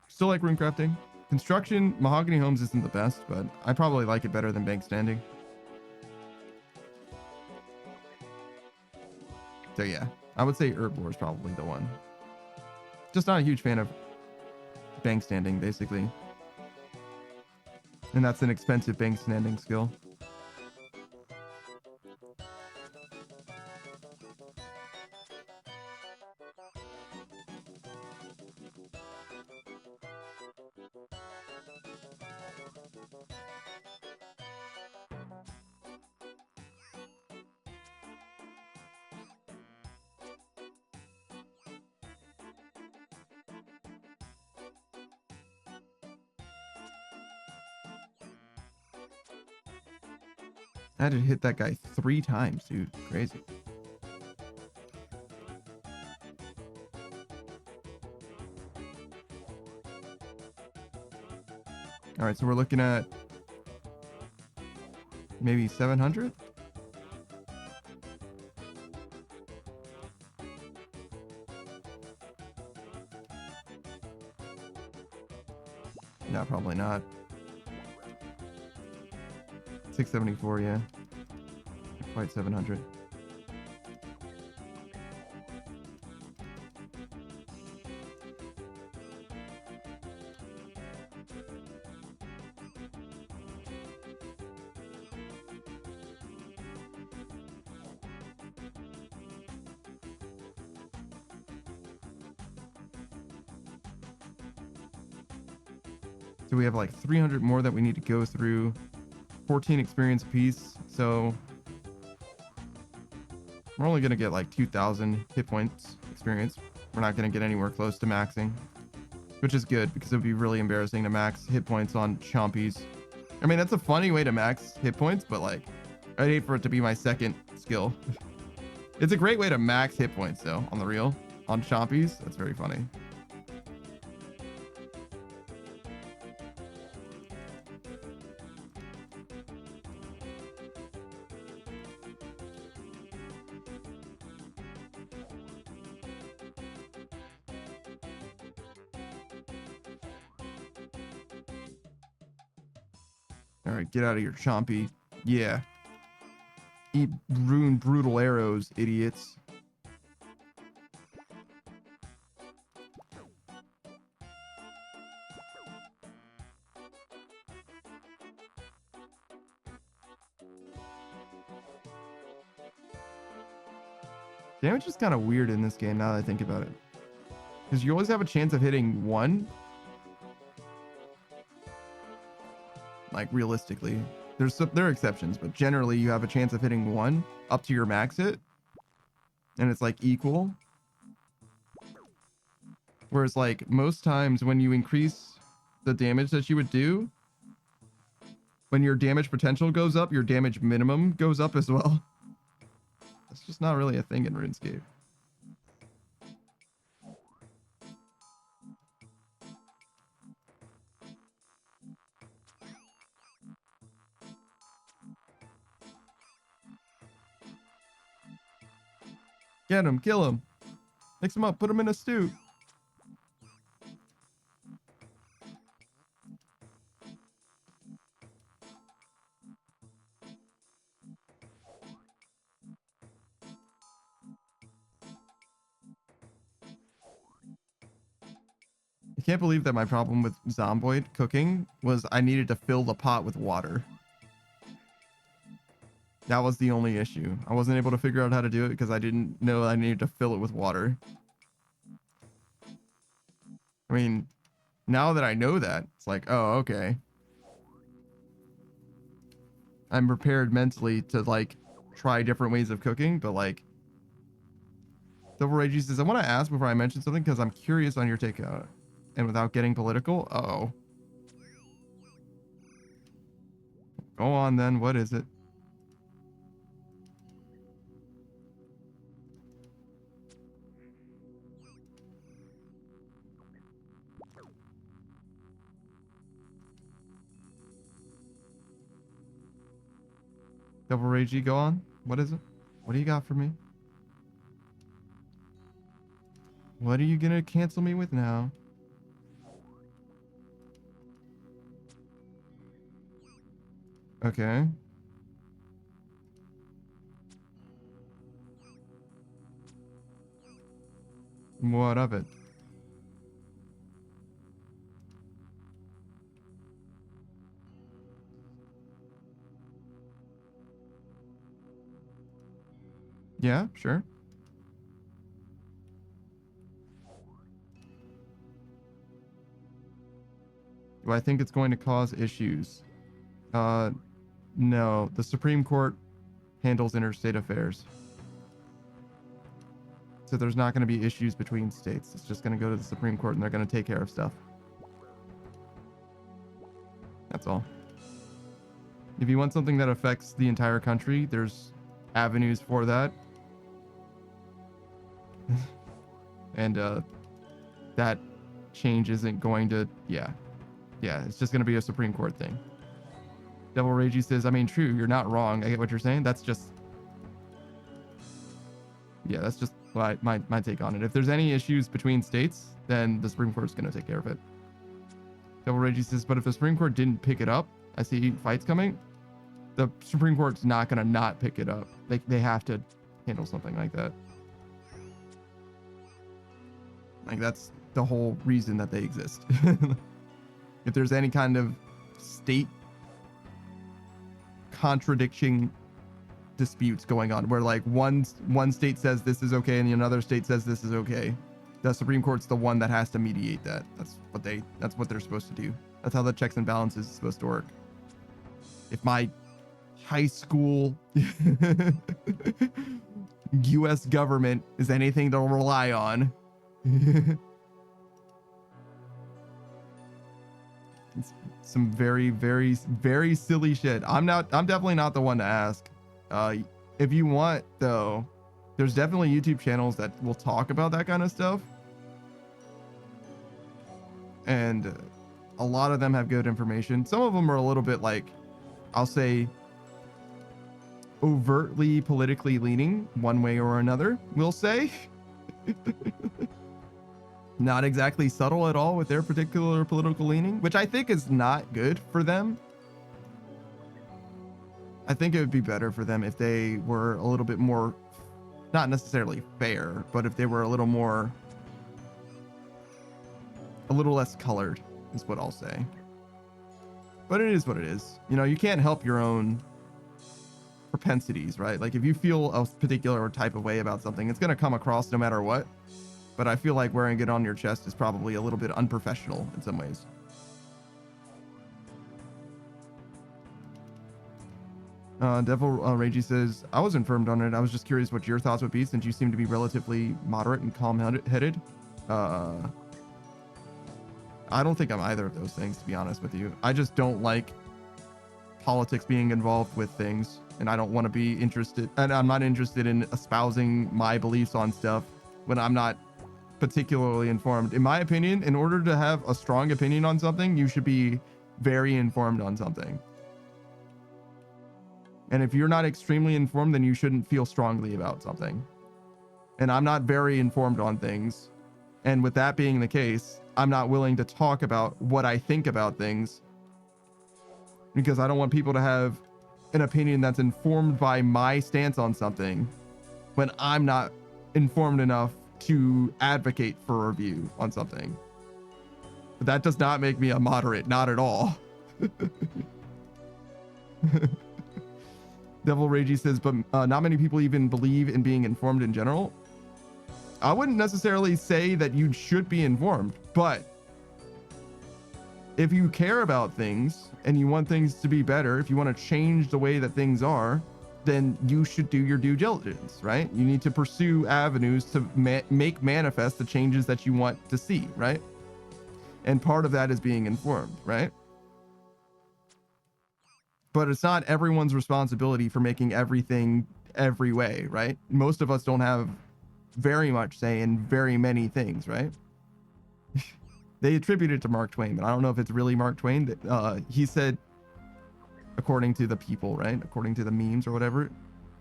Still like rune crafting. Construction, Mahogany Homes isn't the best, but I probably like it better than Bank Standing. So yeah, I would say Herblore is probably the one. Just not a huge fan of Bank Standing, basically. And that's an expensive Bank Standing skill. I had to hit that guy 3 times, dude. Crazy. All right, so we're looking at maybe 700. No, probably not. 674, yeah. Not quite 700. So we have like 300 more that we need to go through. 14 experience apiece, so we're only gonna get like 2,000 hit points experience. We're not gonna get anywhere close to maxing, which is good because it would be really embarrassing to max hit points on Chompies. I mean, that's a funny way to max hit points, but like, I'd hate for it to be my second skill. It's a great way to max hit points though, on the real. On Chompies, that's very funny. All right, get out of here, Chompy. Yeah. Eat rune brutal arrows, idiots. Damage is kind of weird in this game now that I think about it. Because you always have a chance of hitting 1. Like, realistically. There are exceptions, but generally you have a chance of hitting 1 up to your max hit. And it's like equal. Whereas like most times when you increase the damage that you would do, when your damage potential goes up, your damage minimum goes up as well. That's just not really a thing in RuneScape. Get him, kill him. Mix him up, put him in a stew. can't believe that my problem with Zomboid cooking was I needed to fill the pot with water. That was the only issue. I wasn't able to figure out how to do it because I didn't know I needed to fill it with water. I mean, now that I know that, it's like, oh, okay. I'm prepared mentally to like try different ways of cooking, but like Double Ragey says, I want to ask before I mention something because I'm curious on your take on it. And without getting political, uh-oh. Go on then, what is it? Double Ragey, go on. What is it? What do you got for me? What are you gonna cancel me with now? Okay. What of it? Yeah, sure. Do I think it's going to cause issues? No. The Supreme Court handles interstate affairs. So there's not going to be issues between states. It's just going to go to the Supreme Court and they're going to take care of stuff. That's all. If you want something that affects the entire country, there's avenues for that. And that change isn't going to, yeah, it's just going to be a Supreme Court thing. Devil Ragey says, I mean, true, you're not wrong. I get what you're saying. That's just, yeah, that's just my take on it. If there's any issues between states, then the Supreme Court is going to take care of it. Devil Ragey says, but if the Supreme Court didn't pick it up, I see fights coming, the Supreme Court's not going to not pick it up. They have to handle something like that. Like, that's the whole reason that they exist. If there's any kind of state contradiction disputes going on where like one state says this is okay and another state says this is okay, the Supreme Court's the one that has to mediate that. That's what they're supposed to do. That's how the checks and balances is supposed to work. If my high school US government is anything to rely on, it's some very, very, very silly shit. I'm definitely not the one to ask. If you want though, there's definitely YouTube channels that will talk about that kind of stuff. And a lot of them have good information. Some of them are a little bit like, I'll say, overtly politically leaning one way or another, we'll say. Not exactly subtle at all with their particular political leaning, which I think is not good for them. I think it would be better for them if they were a little bit more, not necessarily fair, but if they were a little less colored is what I'll say. But it is what it is. You know, you can't help your own propensities, right? Like if you feel a particular type of way about something, it's going to come across no matter what. But I feel like wearing it on your chest is probably a little bit unprofessional in some ways. Devil Ragey says, I was informed on it. I was just curious what your thoughts would be since you seem to be relatively moderate and calm-headed. I don't think I'm either of those things, to be honest with you. I just don't like politics being involved with things, and I don't want to be interested, and I'm not interested in espousing my beliefs on stuff when I'm not particularly informed. In my opinion, in order to have a strong opinion on something, you should be very informed on something. And if you're not extremely informed, then you shouldn't feel strongly about something. And I'm not very informed on things. And with that being the case, I'm not willing to talk about what I think about things because I don't want people to have an opinion that's informed by my stance on something when I'm not informed enough to advocate for a view on something. But that does not make me a moderate, not at all. Devil Ragey says, but not many people even believe in being informed in general. I wouldn't necessarily say that you should be informed, but if you care about things and you want things to be better, if you want to change the way that things are, then you should do your due diligence, right? You need to pursue avenues to make manifest the changes that you want to see, right? And part of that is being informed, right? But it's not everyone's responsibility for making everything every way, right? Most of us don't have very much say in very many things, right? They attribute it to Mark Twain, but I don't know if it's really Mark Twain. That he said, according to the people, right? According to the memes or whatever,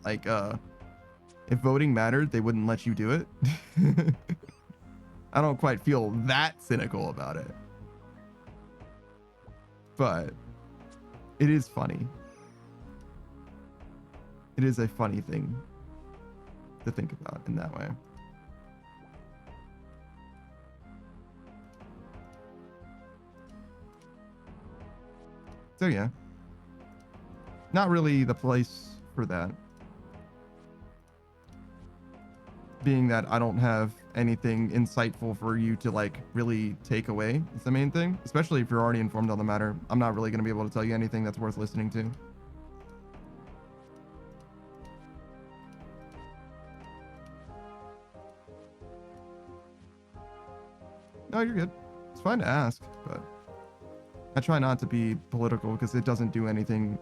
like, if voting mattered, they wouldn't let you do it. I don't quite feel that cynical about it, but it is funny. It is a funny thing to think about in that way. So yeah, not really the place for that. Being that I don't have anything insightful for you to like really take away is the main thing, especially if you're already informed on the matter. I'm not really going to be able to tell you anything that's worth listening to. No, you're good. It's fine to ask, but I try not to be political because it doesn't do anything.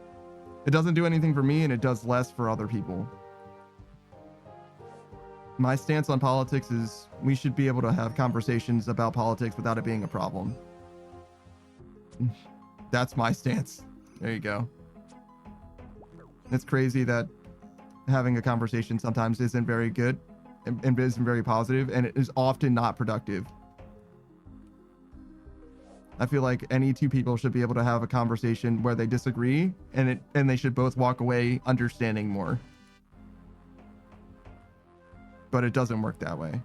It doesn't do anything for me, and it does less for other people. My stance on politics is we should be able to have conversations about politics without it being a problem. That's my stance. There you go. It's crazy that having a conversation sometimes isn't very good and isn't very positive, and it is often not productive. I feel like any two people should be able to have a conversation where they disagree, and they should both walk away understanding more. But it doesn't work that way,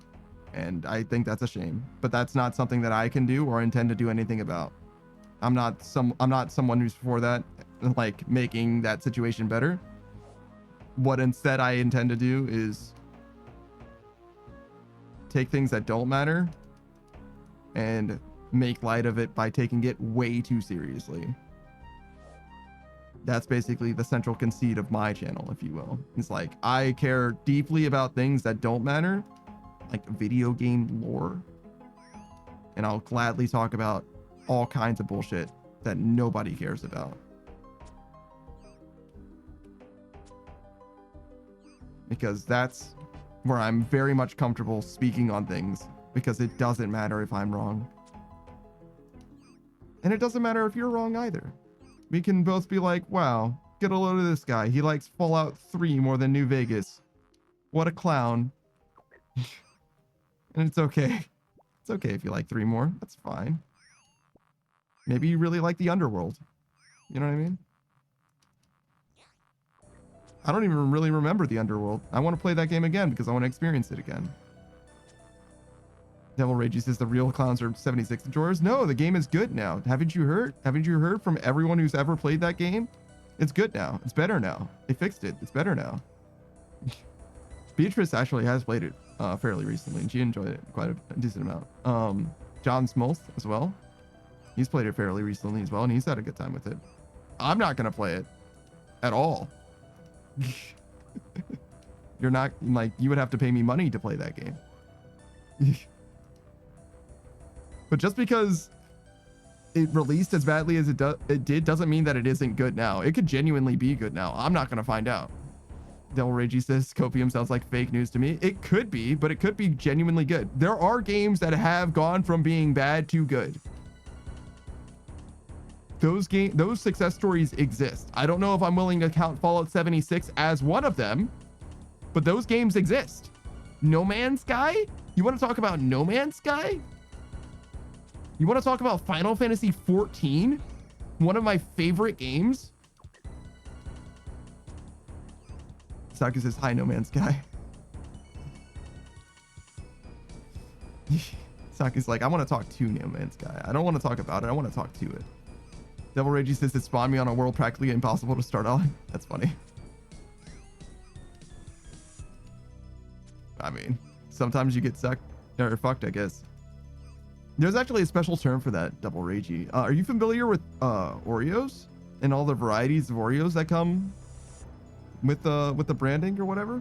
and I think that's a shame. But that's not something that I can do or intend to do anything about. I'm not someone who's for that, like making that situation better. What instead I intend to do is take things that don't matter and make light of it by taking it way too seriously. That's basically the central conceit of my channel, if you will. It's like, I care deeply about things that don't matter, like video game lore, and I'll gladly talk about all kinds of bullshit that nobody cares about. Because that's where I'm very much comfortable speaking on things, because it doesn't matter if I'm wrong. And it doesn't matter if you're wrong either. We can both be like, wow, get a load of this guy. He likes Fallout 3 more than New Vegas. What a clown. And it's okay. It's okay if you like 3 more. That's fine. Maybe you really like the Underworld. You know what I mean? I don't even really remember the Underworld. I want to play that game again because I want to experience it again. Devil Ragey says the real clowns are 76 drawers. No, the game is good now. Haven't you heard? Haven't you heard from everyone who's ever played that game? It's good now. It's better now. They fixed it. It's better now. Beatrice actually has played it fairly recently, and she enjoyed it quite a decent amount. John Smolth as well. He's played it fairly recently as well, and he's had a good time with it. I'm not going to play it at all. You're not, like, you would have to pay me money to play that game. But just because it released as badly as it did doesn't mean that it isn't good now. It could genuinely be good now. I'm not going to find out. Devil Ragey says Copium sounds like fake news to me. It could be, but it could be genuinely good. There are games that have gone from being bad to good. Those success stories exist. I don't know if I'm willing to count Fallout 76 as one of them, but those games exist. No Man's Sky? You want to talk about No Man's Sky? You want to talk about Final Fantasy 14? One of my favorite games? Saki says, hi, No Man's Sky. Saki's like, I want to talk to No Man's Sky. I don't want to talk about it. I want to talk to it. Devil Ragey says it spawned me on a world practically impossible to start on. That's funny. I mean, sometimes you get sucked or fucked, I guess. There's actually a special term for that, Devil Ragey. Are you familiar with Oreos and all the varieties of Oreos that come with the branding or whatever?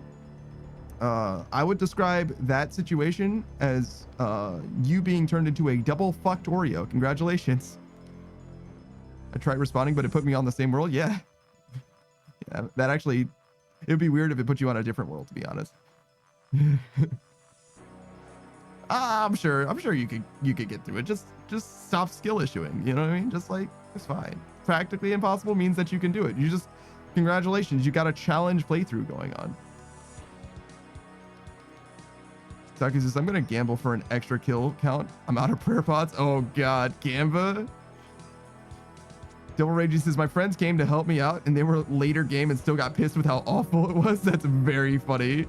I would describe that situation as you being turned into a double fucked Oreo. Congratulations. I tried responding, but it put me on the same world. Yeah. Yeah, that actually, it would be weird if it put you on a different world, to be honest. I'm sure you could get through it. Just stop skill issuing. You know what I mean? Just like, it's fine. Practically impossible means that you can do it. Congratulations, you got a challenge playthrough going on. Saki says, I'm gonna gamble for an extra kill count. I'm out of prayer pots. Oh god, Gamba. Devil Ragey says, my friends came to help me out and they were later game and still got pissed with how awful it was. That's very funny.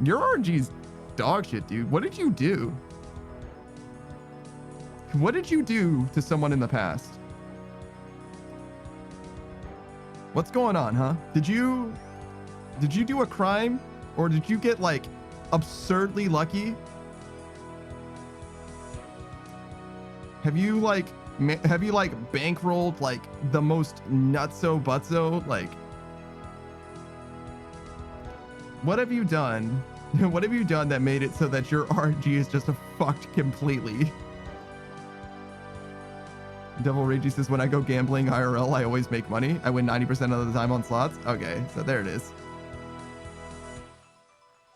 Your RNG's dog shit, dude. What did you do? What did you do to someone in the past? What's going on, huh? Did you do a crime? Or did you get like absurdly lucky? Have you like bankrolled like the most nutso butso? Like, what have you done? What have you done that made it so that your RNG is just fucked completely? Devil Ragey says, when I go gambling IRL, I always make money. I win 90% of the time on slots. Okay, so there it is.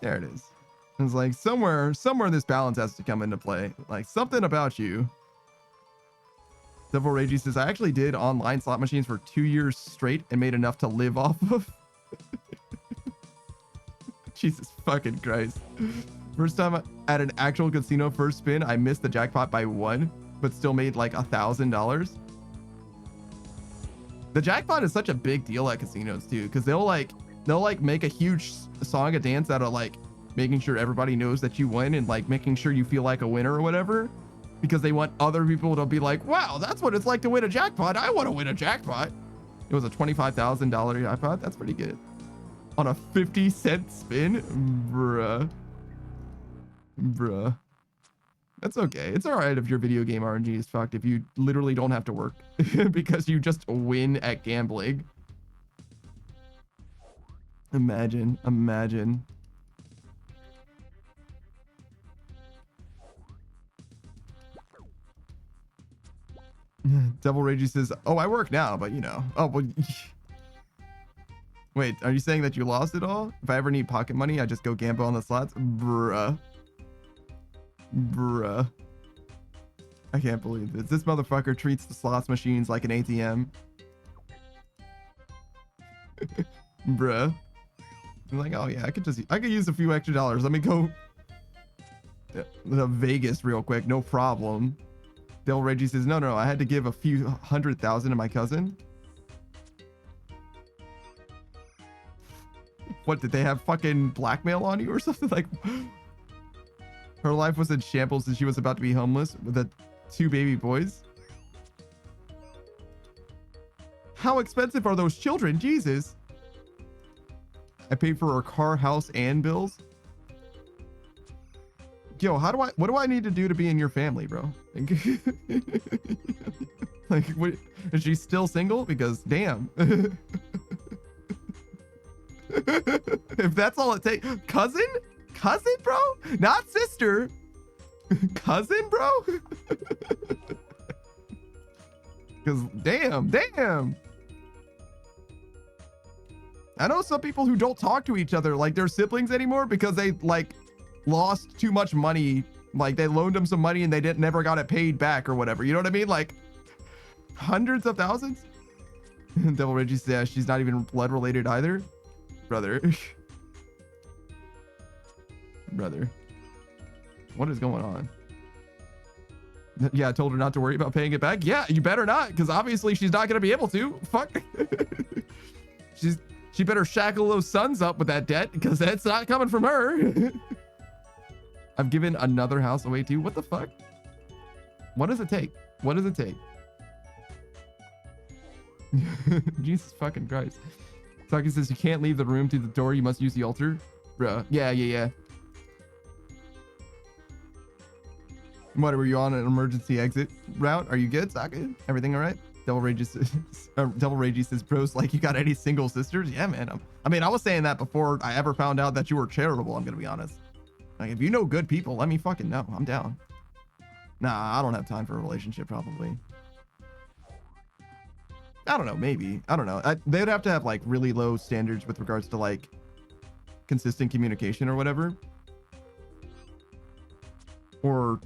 There it is. It's like somewhere this balance has to come into play. Like something about you. Devil Ragey says, I actually did online slot machines for 2 years straight and made enough to live off of. Jesus fucking Christ. First time at an actual casino first spin, I missed the jackpot by 1, but still made like $1,000. The jackpot is such a big deal at casinos too, because they'll make a huge song and dance out of like making sure everybody knows that you win and like making sure you feel like a winner or whatever, because they want other people to be like, wow, that's what it's like to win a jackpot. I want to win a jackpot. It was a $25,000 jackpot. That's pretty good. On a 50-cent spin? Bruh. That's okay. It's all right if your video game RNG is fucked if you literally don't have to work because you just win at gambling. Imagine. Devil Ragey says, oh, I work now, but you know. Oh, well. Wait, are you saying that you lost it all? If I ever need pocket money, I just go gamble on the slots? Bruh. I can't believe this. This motherfucker treats the slots machines like an ATM. Bruh. I'm like, oh yeah, I could use a few extra dollars. Let me go to Vegas real quick. No problem. Del Reggie says, no, I had to give a few 100,000 to my cousin. What, did they have fucking blackmail on you or something? Like, her life was in shambles and she was about to be homeless with the 2 baby boys. How expensive are those children? Jesus. I paid for her car, house, and bills. Yo, what do I need to do to be in your family, bro? Like, what, is she still single? Because damn. If that's all it takes. Cousin, bro? Not sister. Cousin, bro? Because damn. I know some people who don't talk to each other like they're siblings anymore because they like lost too much money. Like they loaned them some money and they never got it paid back or whatever. You know what I mean? Like hundreds of thousands. Devil Reggie says she's not even blood related either. Brother. What is going on? Yeah, I told her not to worry about paying it back. Yeah, you better not, because obviously she's not going to be able to. Fuck. She better shackle those sons up with that debt, because that's not coming from her. I've given another house away too. What the fuck? What does it take? What does it take? Jesus fucking Christ. Taki says you can't leave the room through the door. You must use the altar. Bruh. Yeah. What, were you on an emergency exit route? Are you good, Saki? Everything all right? Devil Ragey says, bros, like you got any single sisters? Yeah, man. I mean, I was saying that before I ever found out that you were charitable, I'm gonna be honest. Like, if you know good people, let me fucking know. I'm down. Nah, I don't have time for a relationship, probably. I don't know, maybe. I don't know. They'd have to have, like, really low standards with regards to, like, consistent communication or whatever. Or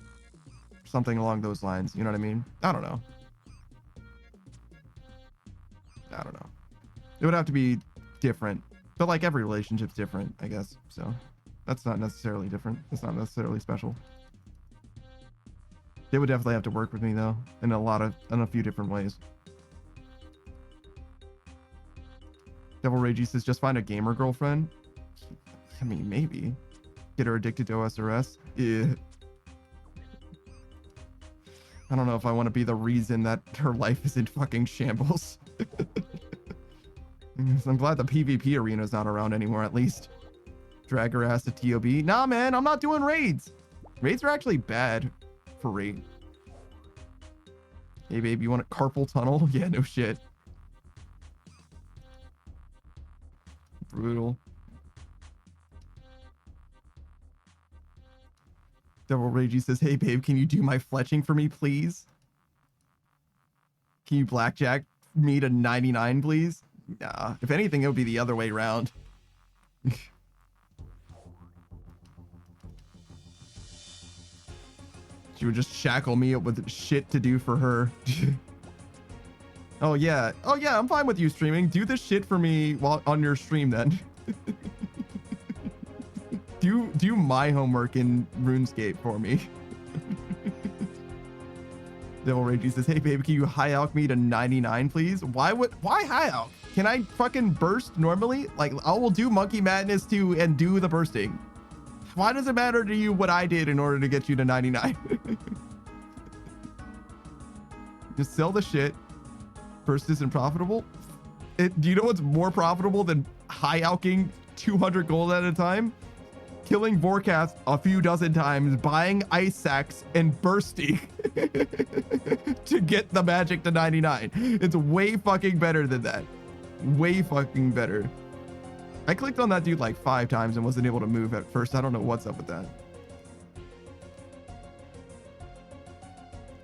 something along those lines. You know what I mean? I don't know. It would have to be different. But, like, every relationship's different, I guess. So, that's not necessarily different. It's not necessarily special. They would definitely have to work with me, though, in a few different ways. Devil Ragey says, just find a gamer girlfriend. I mean, maybe. Get her addicted to OSRS. Yeah. I don't know if I want to be the reason that her life is in fucking shambles. I'm glad the PvP arena's not around anymore, at least. Drag her ass to TOB. Nah, man, I'm not doing raids. Raids are actually bad for raid. Hey, babe, you want a carpal tunnel? Yeah, no shit. Brutal. Devil Ragey says, hey, babe, can you do my fletching for me, please? Can you blackjack me to 99, please? Nah, if anything, it would be the other way around. She would just shackle me up with shit to do for her. Oh yeah, I'm fine with you streaming. Do this shit for me while on your stream then. do my homework in RuneScape for me. Devil Ragey says, hey baby, can you high alch me to 99 please? Why high alch? Can I fucking burst normally? Like, I will do Monkey Madness too and do the bursting. Why does it matter to you what I did in order to get you to 99? Just sell the shit. Burst isn't profitable. Do you know what's more profitable than high alching 200 gold at a time? Killing Vorcast a few dozen times, buying ice sacks, and bursting to get the magic to 99. It's way fucking better than that. Way fucking better. I clicked on that dude like 5 times and wasn't able to move at first. I don't know what's up with that.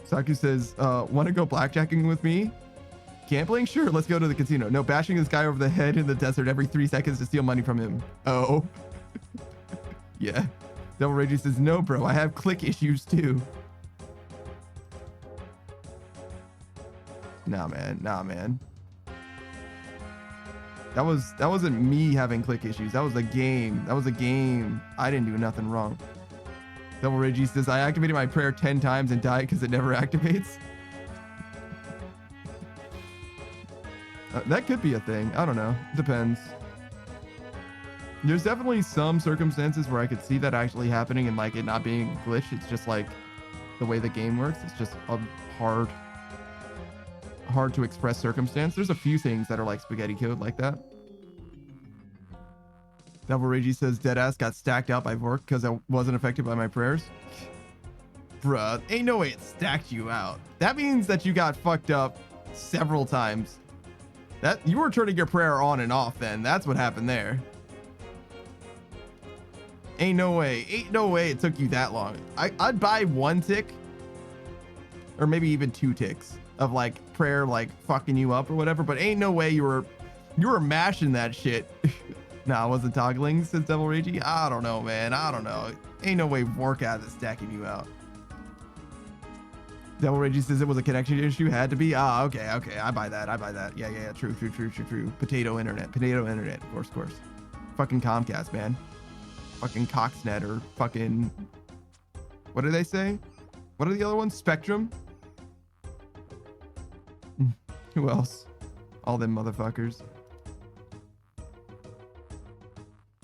Saku says, want to go blackjacking with me? Gambling? Sure, let's go to the casino. No, bashing this guy over the head in the desert every 3 seconds to steal money from him. Oh. Yeah. Devil Ragey says, no, bro, I have click issues too. Nah, man. That wasn't me having click issues. That was a game. I didn't do nothing wrong. Devil Ragey says, I activated my prayer 10 times and died because it never activates. That could be a thing. I don't know. Depends. There's definitely some circumstances where I could see that actually happening and like it not being a glitch. It's just like the way the game works. It's just a hard to express circumstance. There's a few things that are like spaghetti code like that. Devil Ragey says, deadass got stacked out by Vork because I wasn't affected by my prayers. Bruh, ain't no way it stacked you out. That means that you got fucked up several times. That you were turning your prayer on and off then. That's what happened there. Ain't no way it took you that long. I'd buy 1 tick or maybe even 2 ticks of like prayer like fucking you up or whatever, but ain't no way you were mashing that shit. Nah, I wasn't toggling, says Devil Ragey. I don't know, man. I don't know. Ain't no way Vorcast is stacking you out. Devil Ragey says it was a connection issue. Had to be. Ah, okay. I buy that. Yeah. True. Potato internet. Of course. Fucking Comcast, man. Fucking Coxnet or fucking. What do they say? What are the other ones? Spectrum. Who else? All them motherfuckers.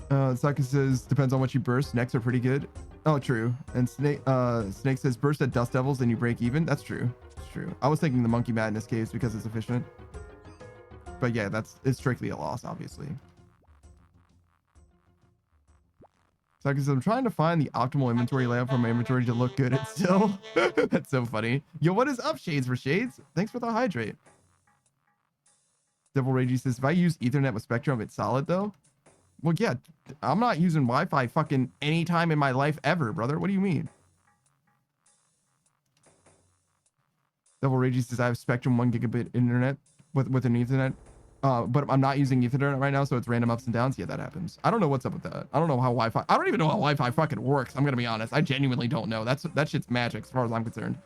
Saki says depends on what you burst. Necks are pretty good. Oh, true. And Snake says burst at Dust Devils and you break even. That's true. It's true. I was thinking the Monkey Madness caves because it's efficient. But yeah, it's strictly a loss, obviously. Saki says I'm trying to find the optimal inventory layout for my inventory to look good at still. That's so funny. Yo, what is up, Shades for Shades? Thanks for the hydrate. Devil Ragey says if I use Ethernet with Spectrum, it's solid though. Well, yeah, I'm not using Wi-Fi fucking any time in my life ever, brother. What do you mean? Devil Ragey says I have Spectrum 1 gigabit internet with an Ethernet, but I'm not using Ethernet right now, so it's random ups and downs. Yeah, that happens. I don't know what's up with that. I don't know how Wi-Fi. I don't even know how Wi-Fi fucking works. I'm gonna be honest. I genuinely don't know. That shit's magic as far as I'm concerned.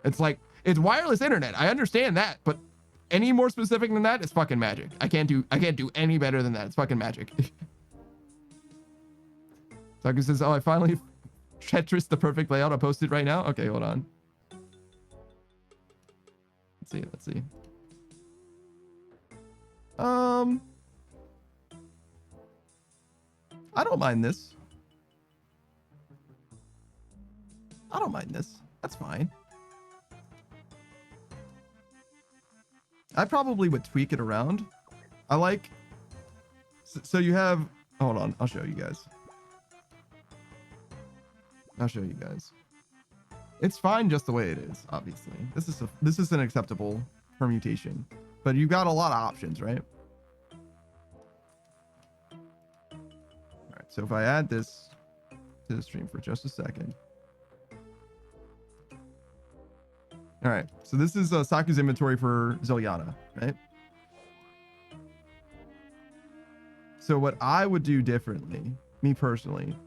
It's like it's wireless internet. I understand that, but any more specific than that, it's fucking magic. I can't do any better than that. It's fucking magic. Tucker says, oh, I finally Tetris the perfect layout. I'll post it right now. Okay, hold on. Let's see. I don't mind this. That's fine. I probably would tweak it around. I like, so you have, hold on, I'll show you guys. It's fine just the way it is, obviously. This is an acceptable permutation, but you've got a lot of options, right? All right, so if I add this to the stream for just a second. All right, so this is Saku's inventory for Ziliana, right? So what I would do differently, me personally,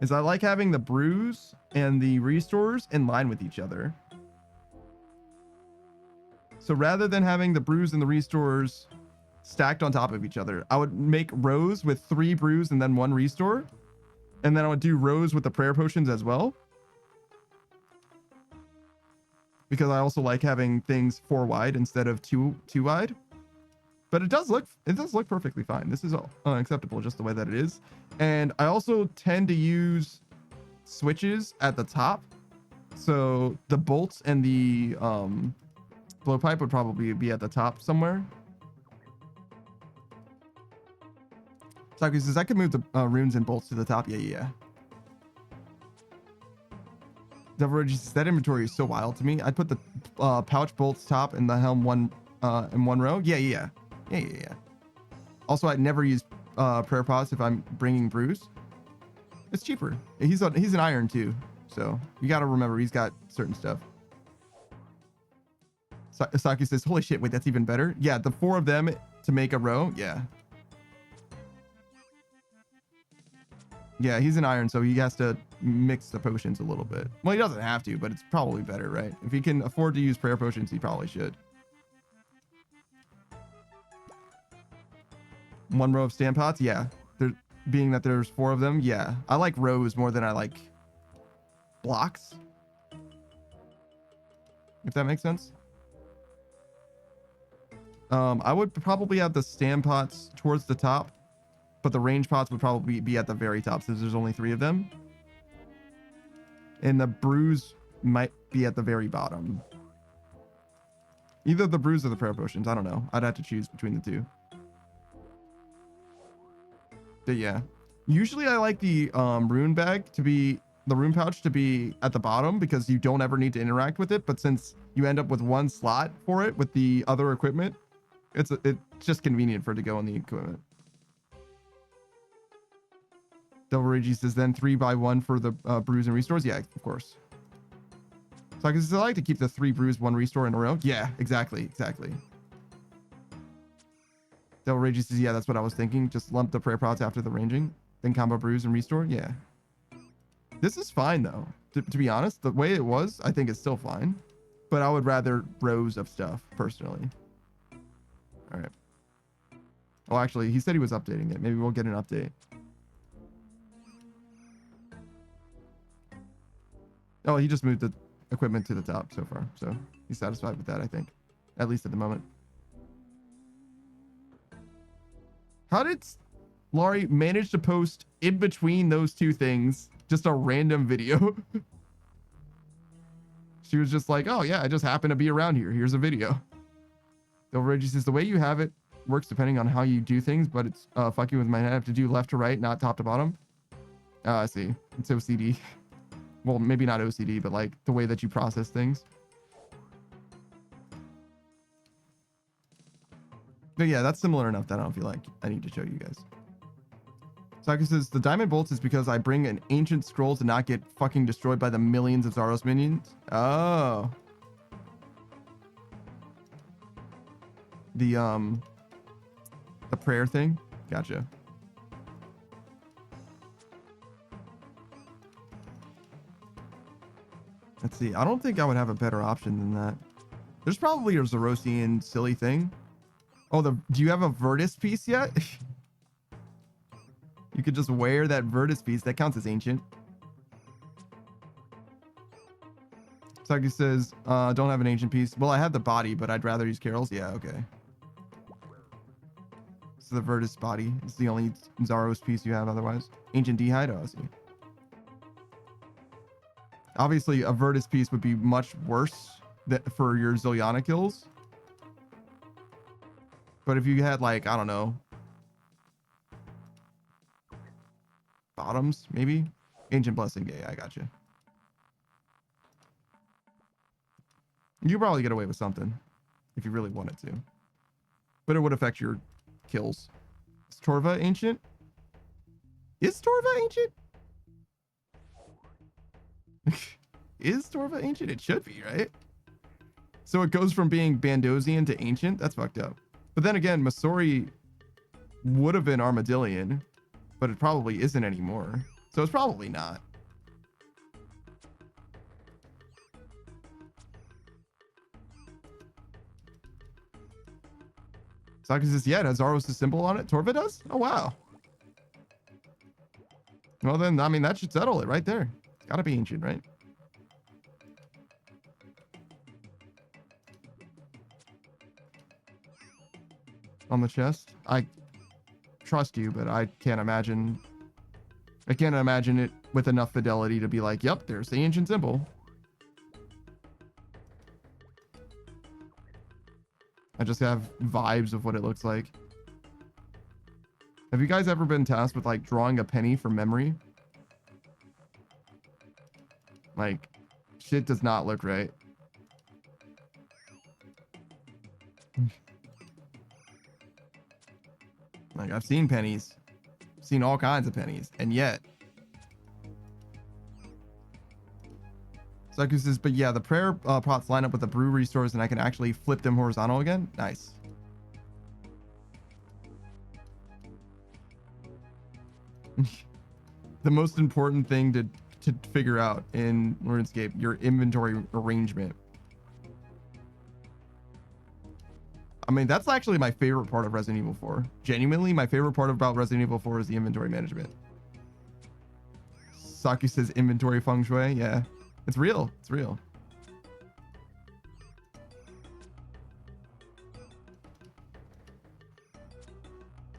is I like having the brews and the restores in line with each other. So rather than having the brews and the restores stacked on top of each other, I would make rows with 3 brews and then 1 restore. And then I would do rows with the prayer potions as well. Because I also like having things 4 wide instead of 2 wide. But it does look perfectly fine. This is unacceptable just the way that it is. And I also tend to use switches at the top. So the bolts and the blowpipe would probably be at the top somewhere. Saku says I could move the runes and bolts to the top. Yeah. That inventory is so wild to me. I'd put the pouch bolts top and the helm in one row. Yeah. Also, I'd never use prayer pots if I'm bringing brews. It's cheaper. He's an iron too, so you got to remember he's got certain stuff. Saki says, "Holy shit! Wait, that's even better." Yeah, the 4 of them to make a row. Yeah, he's an iron, so he has to mix the potions a little bit. Well, he doesn't have to, but it's probably better, right? If he can afford to use prayer potions, he probably should. 1 row of stand pots, yeah. Being that there's 4 of them, yeah. I like rows more than I like blocks. If that makes sense. I would probably have the stand pots towards the top, but the range pots would probably be at the very top since there's only 3 of them. And the brews might be at the very bottom. Either the brews or the prayer potions. I don't know. I'd have to choose between the 2. But yeah, usually I like the rune bag to be the rune pouch to be at the bottom because you don't ever need to interact with it. But since you end up with 1 slot for it with the other equipment, it's just convenient for it to go in the equipment. Devil Ragey says then 3 by 1 for the brews and restores. Yeah, of course. So I like to keep the 3 brews, 1 restore in a row. Yeah, exactly. Devil Ragey says, yeah, that's what I was thinking. Just lump the prayer pots after the ranging, then combo brews and restore. Yeah. This is fine though. To be honest, the way it was, I think it's still fine. But I would rather rows of stuff personally. All right. Oh, actually, he said he was updating it. Maybe we'll get an update. Oh, he just moved the equipment to the top so far. So he's satisfied with that, I think. At least at the moment. How did Laurie managed to post in between those two things just a random video. She was just like, oh yeah, I just happen to be around here. Here's a video. Reggie says the way you have it works depending on how you do things, but it's fucking with my head. I have to do left to right, not top to bottom. I see. It's OCD. Well, maybe not OCD, but like the way that you process things. But yeah, that's similar enough that I don't feel like I need to show you guys. Saki says the diamond bolts is because I bring an ancient scroll to not get fucking destroyed by the millions of Zaros minions. Oh. The prayer thing. Gotcha. Let's see. I don't think I would have a better option than that. There's probably a Zarosian silly thing. Oh, do you have a Virtus piece yet? You could just wear that Virtus piece. That counts as ancient. Saki says, don't have an ancient piece. Well, I have the body, but I'd rather use Carol's. Yeah, okay. So the Virtus body is the only Zaros piece you have otherwise. Ancient D'hide, oh, I see. Obviously, a Virtus piece would be much worse for your Ziliana kills. But if you had, like, I don't know, bottoms, maybe? Ancient Blessing, yeah, I got you. You probably get away with something if you really wanted to. But it would affect your kills. Is Torva ancient? Is Torva ancient? Is Torva ancient? It should be, right? So it goes from being Bandosian to ancient? That's fucked up. But then again, Masori would have been Armadillion, but it probably isn't anymore. So it's probably not. Saki says, yeah, it has Zaros' symbol on it. Torva does? Oh, wow. Well, then, I mean, that should settle it right there. It's got to be ancient, right? On the chest? I trust you, but I can't imagine it with enough fidelity to be like, yep, there's the ancient symbol. I just have vibes of what it looks like. Have you guys ever been tasked with like drawing a penny from memory? Like, shit does not look right. Like, I've seen pennies. Seen all kinds of pennies. And yet. Saku says, but yeah, the prayer pots line up with the brewery stores and I can actually flip them horizontal again. Nice. The most important thing to figure out in RuneScape, your inventory arrangement. I mean, that's actually my favorite part of Resident Evil 4. Genuinely, my favorite part about Resident Evil 4 is the inventory management. Saki says inventory feng shui. Yeah, it's real. It's real.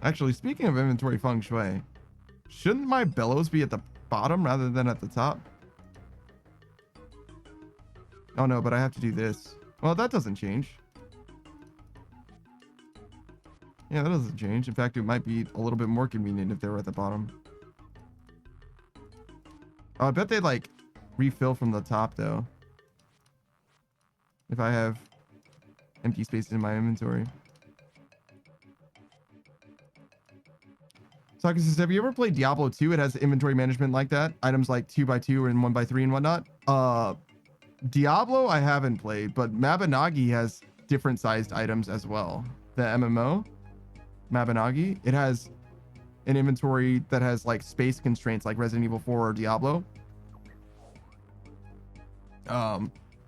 Actually, speaking of inventory feng shui, shouldn't my bellows be at the bottom rather than at the top? Oh no, but I have to do this. Well, that doesn't change. Yeah, that doesn't change. In fact, it might be a little bit more convenient if they were at the bottom. Oh, I bet they like refill from the top though. If I have empty spaces in my inventory. Saki says, have you ever played Diablo 2? It has inventory management like that. Items like 2x2 and 1x3 and whatnot. Diablo I haven't played, but Mabinagi has different sized items as well. The MMO. Mabinagi, it has an inventory that has like space constraints like Resident Evil 4 or Diablo.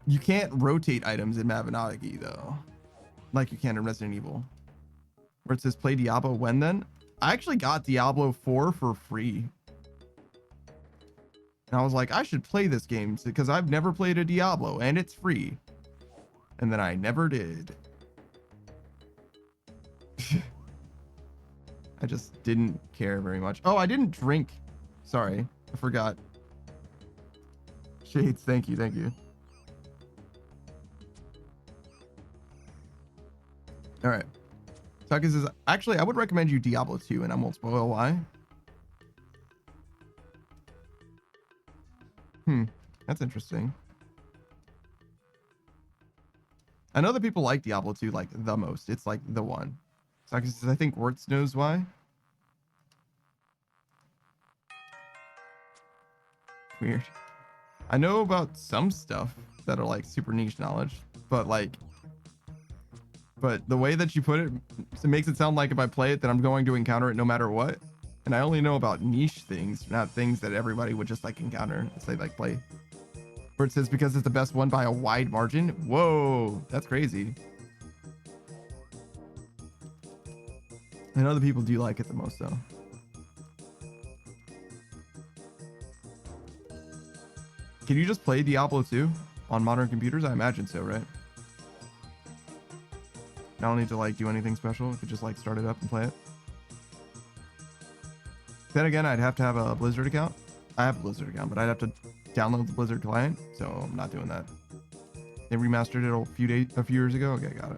You can't rotate items in Mabinagi though, like you can in Resident Evil. Where it says play Diablo when then? I actually got Diablo 4 for free. And I was like, I should play this game because I've never played a Diablo and it's free. And then I never did. I just didn't care very much. Oh, I didn't drink. Sorry, I forgot. Shades, thank you, thank you. All right. Taka says, actually, I would recommend you Diablo 2, and I won't spoil why. That's interesting. I know that people like Diablo 2 like the most. It's like the one. Taka says, I think Wirtz knows why. Weird. I know about some stuff that are like super niche knowledge, but the way that you put it, it makes it sound like if I play it, that I'm going to encounter it no matter what. And I only know about niche things, not things that everybody would just like encounter as they like play. Where it says because it's the best one by a wide margin. Whoa, that's crazy. I know the people do like it the most though. Can you just play Diablo 2 on modern computers? I imagine so, right? I don't need to like do anything special. I could just like start it up and play it. Then again, I'd have to have a Blizzard account. I have a Blizzard account, but I'd have to download the Blizzard client, so I'm not doing that. They remastered it a few years ago. Okay, got it.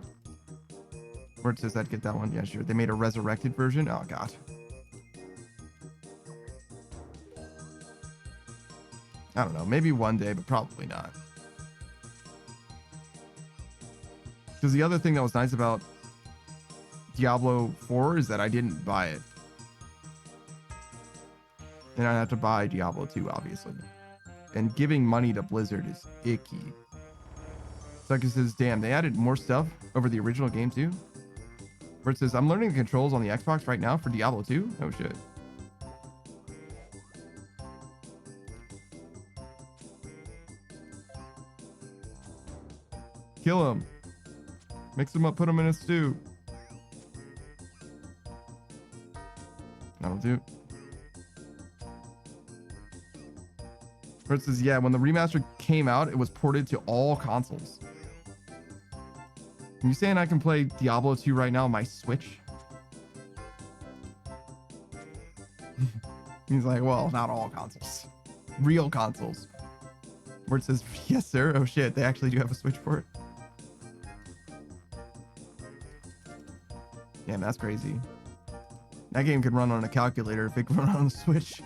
Where it says I'd get that one. Yeah, sure. They made a resurrected version. Oh god. I don't know. Maybe one day, but probably not. Because the other thing that was nice about Diablo 4 is that I didn't buy it. And I have to buy Diablo 2, obviously. And giving money to Blizzard is icky. Sucker says, damn, they added more stuff over the original game too? Where it says, I'm learning the controls on the Xbox right now for Diablo 2? Oh shit. Kill him. Mix him up, put him in a stew. That'll do. Where it says, yeah, when the remaster came out, it was ported to all consoles. Are you saying I can play Diablo 2 right now on my Switch? He's like, well, not all consoles. Real consoles. Where it says, yes, sir. Oh, shit. They actually do have a Switch for it. Damn, that's crazy. That game could run on a calculator if it could run on the Switch.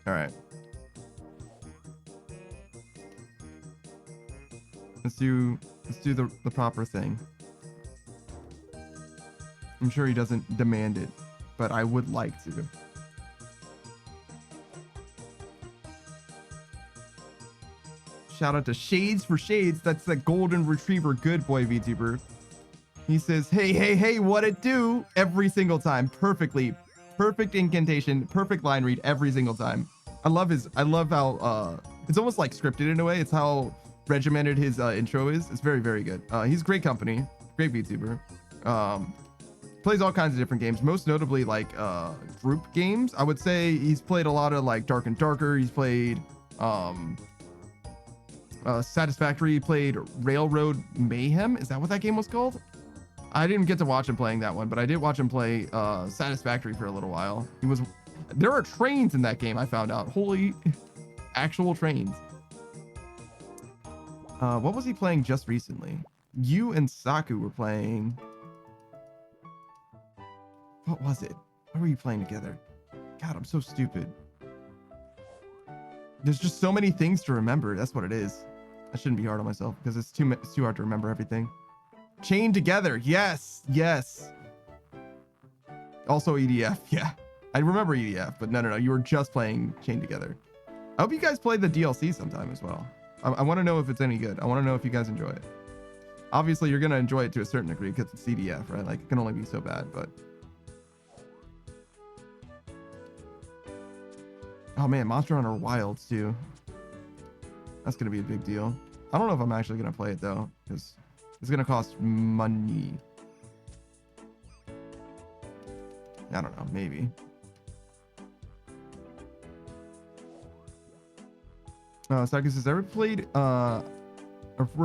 All right. Let's do the proper thing. I'm sure he doesn't demand it, but I would like to. Shout out to Shades for Shades. That's the golden retriever good boy VTuber. He says, hey, what it do? Every single time. Perfectly. Perfect incantation. Perfect line read every single time. I love how it's almost like scripted in a way. It's how regimented his intro is. It's very, very good. He's great company. Great VTuber. Plays all kinds of different games, most notably like group games. I would say he's played a lot of like Dark and Darker. He's played Satisfactory. He played Railroad Mayhem. Is that what that game was called? I didn't get to watch him playing that one, but I did watch him play Satisfactory for a little while. There are trains in that game, I found out. Holy actual trains. What was he playing just recently? You and Saku were playing. What was it? What were you playing together? God, I'm so stupid. There's just so many things to remember. That's what it is. I shouldn't be hard on myself because it's too hard to remember everything. Chained Together. Yes. Also EDF. Yeah. I remember EDF, but no. You were just playing Chained Together. I hope you guys play the DLC sometime as well. I want to know if it's any good. I want to know if you guys enjoy it. Obviously, you're going to enjoy it to a certain degree because it's EDF, right? Like, it can only be so bad, but... Oh man, Monster Hunter Wilds too. That's gonna be a big deal. I don't know if I'm actually gonna play it though, because it's gonna cost money. I don't know, maybe. Sakus says, ever played or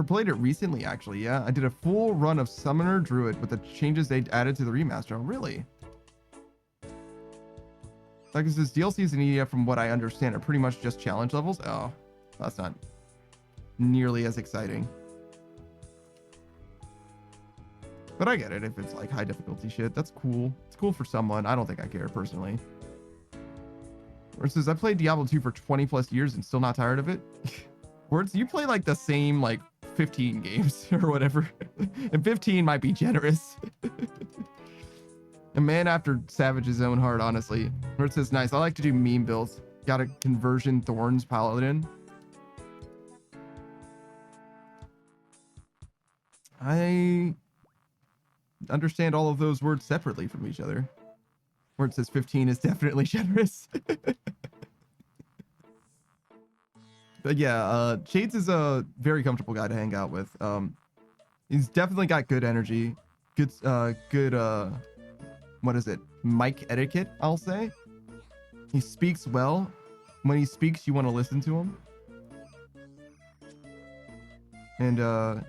played it recently, actually. Yeah, I did a full run of Summoner Druid with the changes they added to the remaster. Oh, really? Sakus says, DLCs and EDF, from what I understand, are pretty much just challenge levels. Oh, that's not nearly as exciting. But I get it if it's like high difficulty shit. That's cool. It's cool for someone. I don't think I care personally. Versus, I played Diablo 2 for 20 plus years and still not tired of it. Words, you play like the same like 15 games or whatever. And 15 might be generous. A man after Savage's own heart, honestly. Where it says, nice. I like to do meme builds. Got a conversion Thorns Paladin. I understand all of those words separately from each other. Where it says 15 is definitely generous. But yeah, Shades is a very comfortable guy to hang out with. He's definitely got good energy. Good, what is it? Mic etiquette, I'll say. He speaks well. When he speaks, you want to listen to him. And,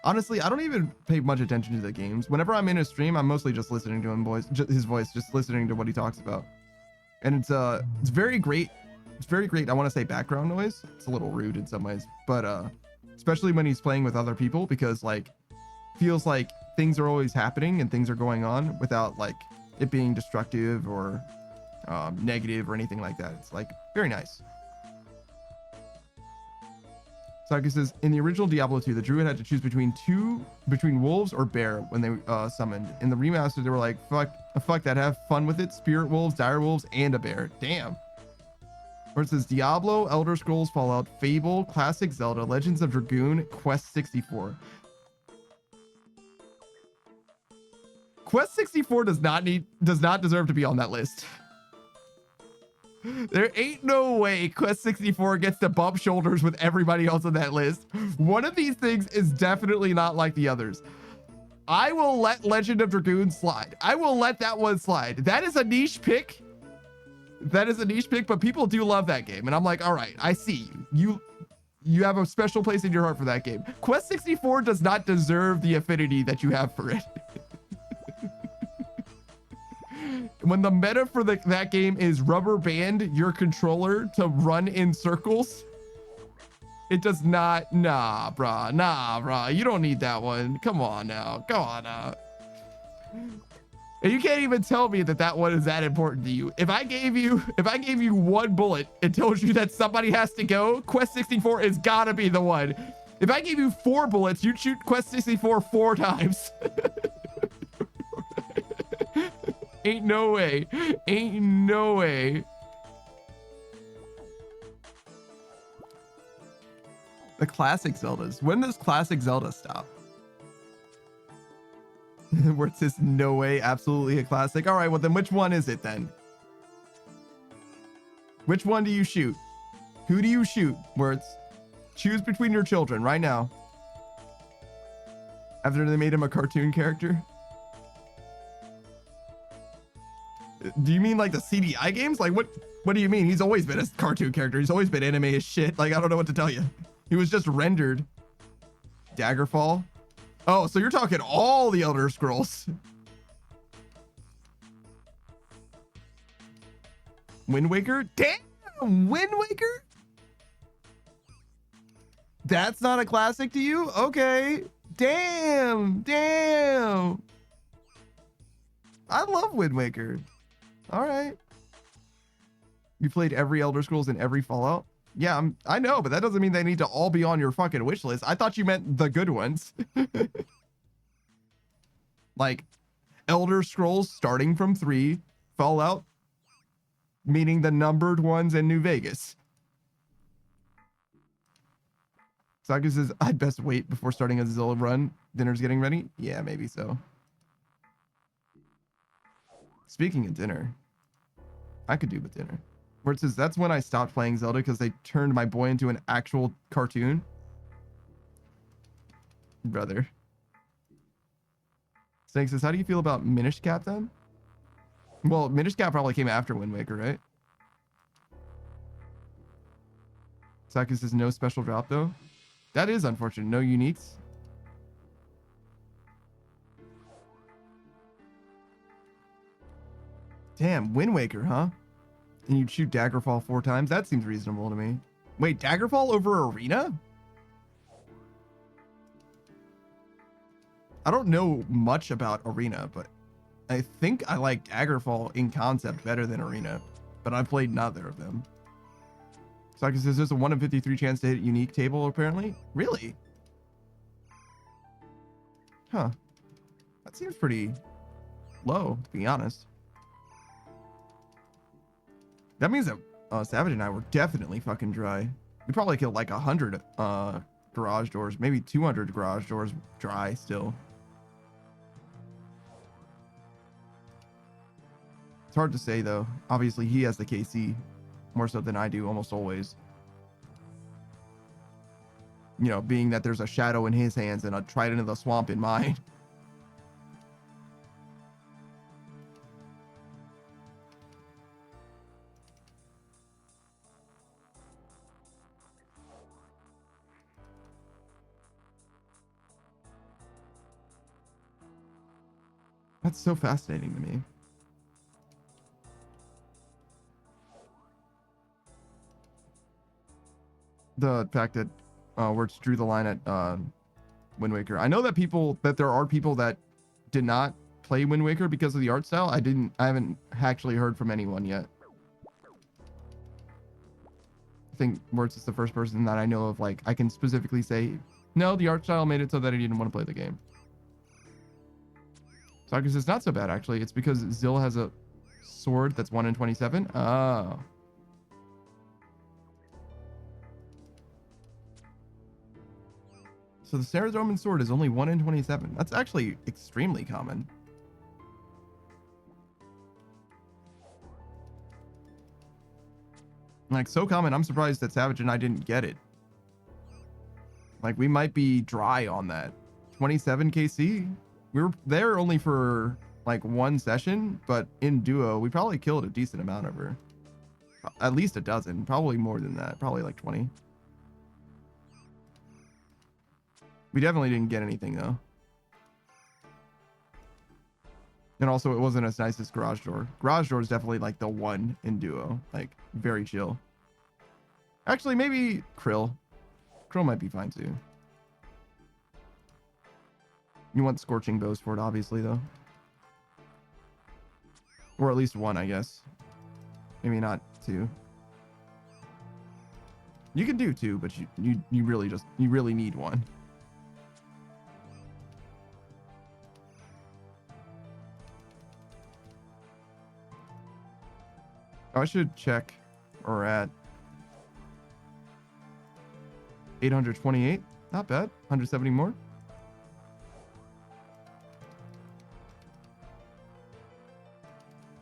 honestly, I don't even pay much attention to the games. Whenever I'm in a stream, I'm mostly just listening to his voice, just listening to what he talks about. And it's very great. It's very great. I want to say background noise. It's a little rude in some ways, but especially when he's playing with other people, because like feels like things are always happening and things are going on without like it being destructive or negative or anything like that. It's like very nice. Saki says, in the original Diablo 2, the druid had to choose between wolves or bear when they summoned. In the remaster, they were like, fuck that, have fun with it. Spirit wolves, dire wolves, and a bear. Damn. Where it says Diablo, Elder Scrolls, Fallout, Fable, Classic Zelda, Legends of Dragoon, Quest 64. Quest 64 does not deserve to be on that list. There ain't no way Quest 64 gets to bump shoulders with everybody else on that list. One of these things is definitely not like the others. I will let Legend of Dragoon slide. I will let that one slide. That is a niche pick. That is a niche pick, but people do love that game. And I'm like, all right, I see you. You have a special place in your heart for that game. Quest 64 does not deserve the affinity that you have for it. When the meta for that game is rubber band your controller to run in circles, it does not. Nah, brah. You don't need that one. Come on now. And you can't even tell me that one is that important to you. If I gave you one bullet and told you that somebody has to go, Quest 64 is gotta be the one. If I gave you 4 bullets, you'd shoot Quest 64 4 times. Ain't no way. The classic Zeldas. When does classic Zelda stop? Where it says no way, absolutely a classic. All right, well then which one is it then? Which one do you shoot? Who do you shoot? Where it's choose between your children right now. After they made him a cartoon character? Do you mean like the CDI games? Like what do you mean? He's always been a cartoon character. He's always been anime as shit. Like I don't know what to tell you. He was just rendered. Daggerfall. Oh, so you're talking all the Elder Scrolls. Wind Waker? Damn, Wind Waker? That's not a classic to you? Okay. Damn. I love Wind Waker. All right. You played every Elder Scrolls and every Fallout? Yeah, I know, but that doesn't mean they need to all be on your fucking wish list. I thought you meant the good ones. Like Elder Scrolls starting from 3, Fallout, meaning the numbered ones in New Vegas. Saga says, I'd best wait before starting a Zilla run. Dinner's getting ready? Yeah, maybe so. Speaking of dinner, I could do with dinner. Where it says, that's when I stopped playing Zelda because they turned my boy into an actual cartoon. Brother. Snake says, how do you feel about Minish Cap then? Well, Minish Cap probably came after Wind Waker, right? Saka says no special drop though. That is unfortunate. No uniques. Damn, Wind Waker, huh? And you'd shoot Daggerfall 4 times? That seems reasonable to me. Wait, Daggerfall over Arena? I don't know much about Arena, but I think I like Daggerfall in concept better than Arena, but I've played neither of them. Saka says there's a 1 in 53 chance to hit unique table, apparently. Really? Huh. That seems pretty low, to be honest. That means that Savage and I were definitely fucking dry. We probably killed like 100 garage doors, maybe 200 garage doors dry still. It's hard to say though. Obviously he has the KC more so than I do almost always. You know, being that there's a shadow in his hands and a trident of the swamp in mine. That's so fascinating to me. The fact that Wirtz drew the line at Wind Waker. I know that there are people that did not play Wind Waker because of the art style. I haven't actually heard from anyone yet. I think Wirtz is the first person that I know of, like, I can specifically say, no, the art style made it so that I didn't want to play the game. So I guess it's not so bad, actually. It's because Zill has a sword that's 1 in 27. Oh. So the Sarah's Roman sword is only 1 in 27. That's actually extremely common. Like, so common, I'm surprised that Savage and I didn't get it. Like, we might be dry on that. 27 KC? We were there only for, like, 1 session, but in duo, we probably killed a decent amount of her. At least a dozen. Probably more than that. Probably like 20. We definitely didn't get anything, though. And also, it wasn't as nice as Garage Door. Garage Door is definitely, like, the one in duo. Like, very chill. Actually, maybe Krill. Krill might be fine, too. You want Scorching Bows for it, obviously, though. Or at least 1, I guess. Maybe not 2. You can do 2, but you really need 1. I should check where we're at. 828. Not bad. 170 more.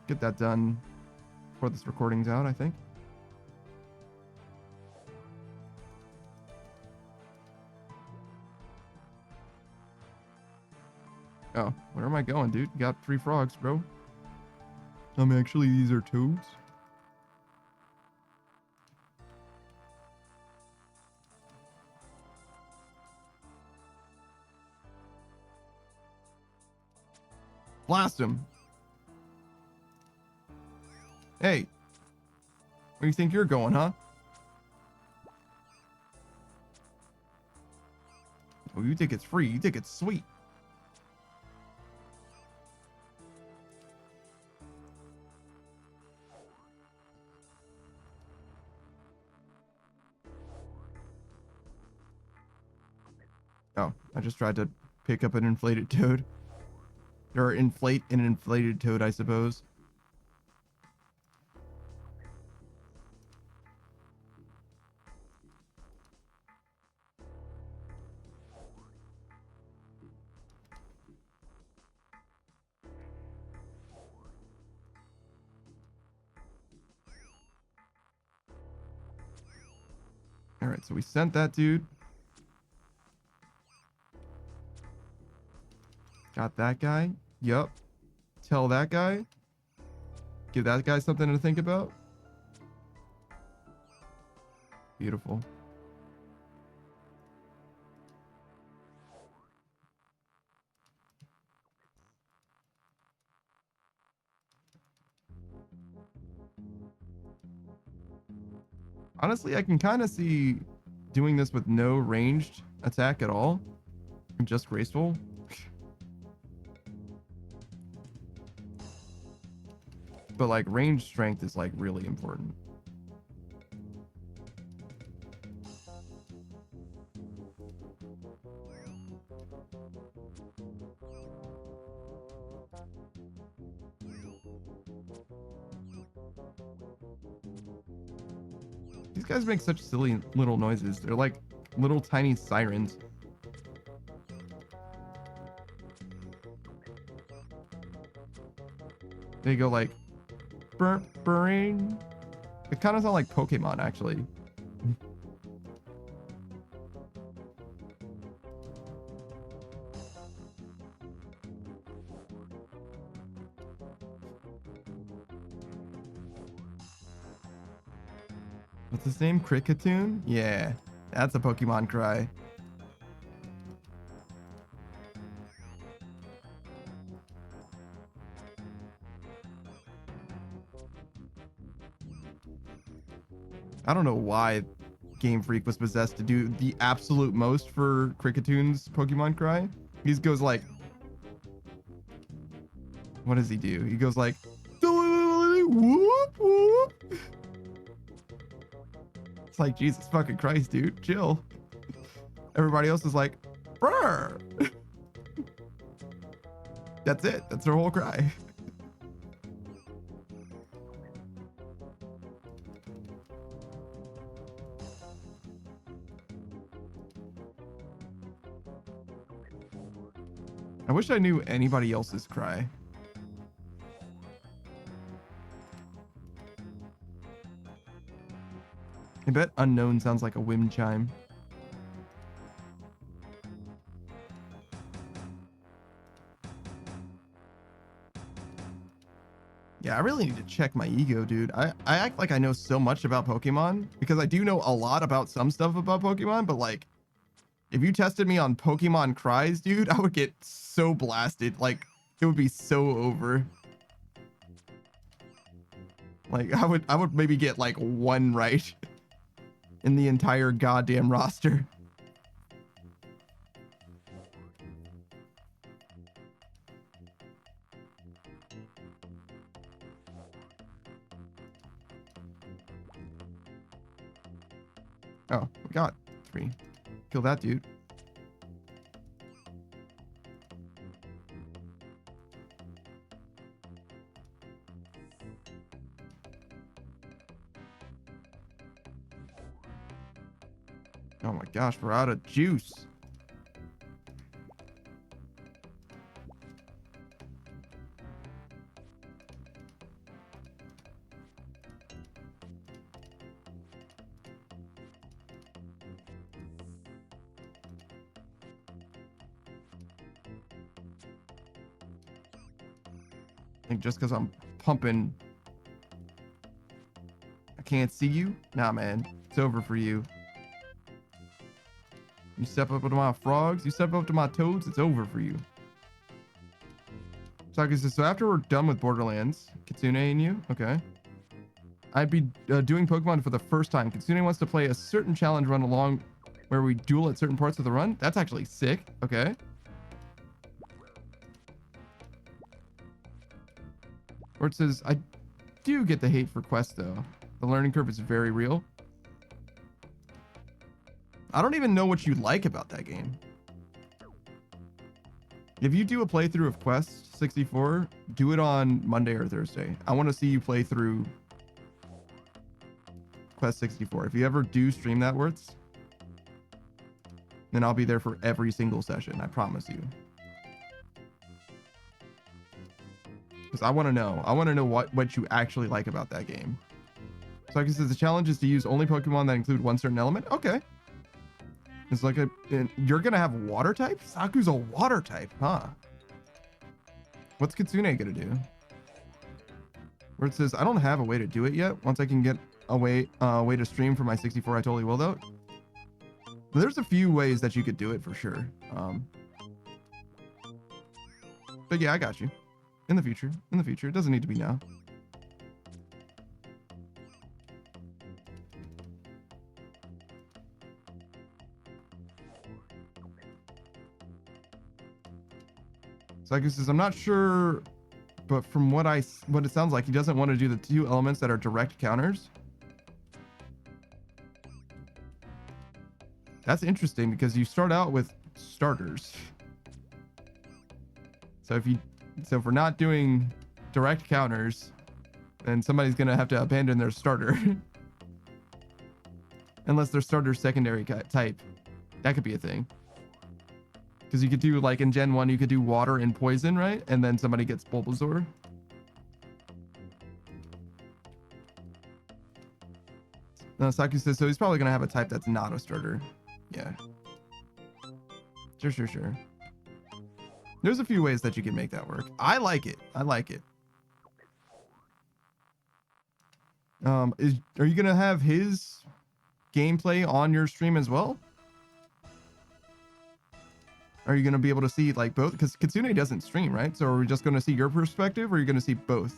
Get that done before this recording's out, I think. Oh, where am I going, dude? You got 3 frogs, bro. Actually, these are toads. Blast him. Hey. Where do you think you're going, huh? Oh, you think it's free. You think it's sweet. Oh, I just tried to pick up an inflated toad. Or inflate an inflated toad, I suppose. Alright, so we sent that dude. Got that guy. Yup. Tell that guy. Give that guy something to think about. Beautiful. Honestly, I can kind of see doing this with no ranged attack at all. Just graceful. But like range strength is like really important. These guys make such silly little noises. They're like little tiny sirens. They go like burp burring. It kind of sound like Pokemon actually. What's his name? Cricketune? Yeah, that's a Pokemon cry. I don't know why Game Freak was possessed to do the absolute most for Cricketoone's Pokemon cry. He goes like, what does he do? He goes like, whoop whoop. It's like, Jesus fucking Christ, dude, chill. Everybody else is like, brr. That's it. That's their whole cry. I wish I knew anybody else's cry. I bet unknown sounds like a wind chime. Yeah, I really need to check my ego, dude. I act like I know so much about Pokemon because I do know a lot about some stuff about Pokemon, but like, if you tested me on Pokemon cries, dude, I would get so blasted. Like, it would be so over. Like, I would maybe get like one right in the entire goddamn roster. Oh, we got 3. Kill that dude. Oh my gosh, we're out of juice. I think just because I'm pumping, I can't see you? Nah, man. It's over for you. You step up to my frogs, you step up to my toads, it's over for you. Saki says, so after we're done with Borderlands, Kitsune and you, okay. I'd be doing Pokemon for the first time. Kitsune wants to play a certain challenge run along where we duel at certain parts of the run. That's actually sick, okay. Or it says, I do get the hate for quests though. The learning curve is very real. I don't even know what you like about that game. If you do a playthrough of Quest 64, do it on Monday or Thursday. I want to see you play through Quest 64. If you ever do stream that, Worths, then I'll be there for every single session. I promise you. Because I want to know. I want to know what you actually like about that game. So like it says, the challenge is to use only Pokemon that include one certain element. Okay. It's like you're gonna have water type? Saku's a water type, huh? What's Kitsune gonna do? Where it says, I don't have a way to do it yet. Once I can get a way to stream for my 64, I totally will though. There's a few ways that you could do it for sure. But yeah, I got you. In the future. In the future. It doesn't need to be now. Psycho says, I'm not sure, but from what it sounds like, he doesn't want to do the 2 elements that are direct counters. That's interesting because you start out with starters. So if we're not doing direct counters, then somebody's gonna have to abandon their starter. Unless their starter secondary type. That could be a thing. Because you could do, like in Gen 1, you could do water and poison, right? And then somebody gets Bulbasaur. No, Saku says, so he's probably going to have a type that's not a starter. Yeah. Sure. There's a few ways that you can make that work. I like it. Are you going to have his gameplay on your stream as well? Are you going to be able to see like both? Because Kitsune doesn't stream, right? So are we just going to see your perspective or are you going to see both?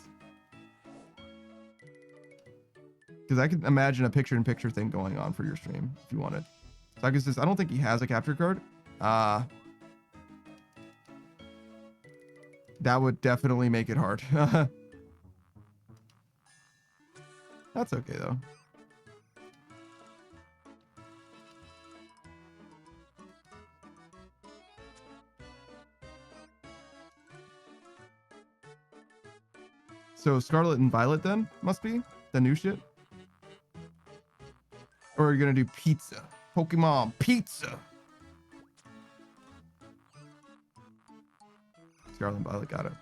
Because I can imagine a picture-in-picture thing going on for your stream if you wanted. Saga says, I don't think he has a capture card. That would definitely make it hard. That's okay, though. So Scarlet and Violet then must be the new shit. Or are you gonna do pizza? Pokemon pizza. Scarlet and Violet, got it.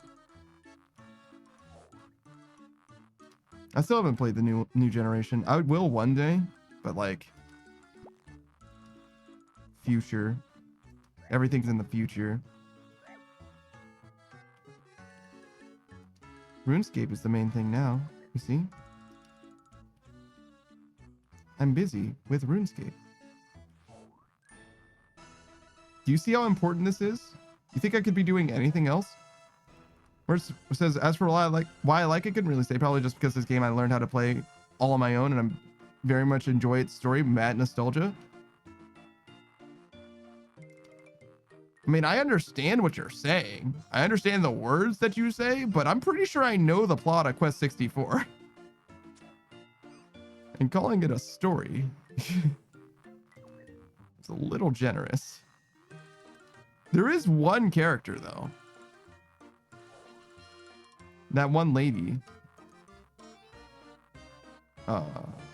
I still haven't played the new generation. I will one day, but like future. Everything's in the future. RuneScape is the main thing now, you see? I'm busy with RuneScape. Do you see how important this is? You think I could be doing anything else? Where it says, as for why I like it, couldn't really say. Probably just because this game I learned how to play all on my own, and I'm very much enjoy its story, mad nostalgia. I mean, I understand what you're saying. I understand the words that you say, but I'm pretty sure I know the plot of Quest 64. And calling it a story is a little generous. There is one character, though. That one lady.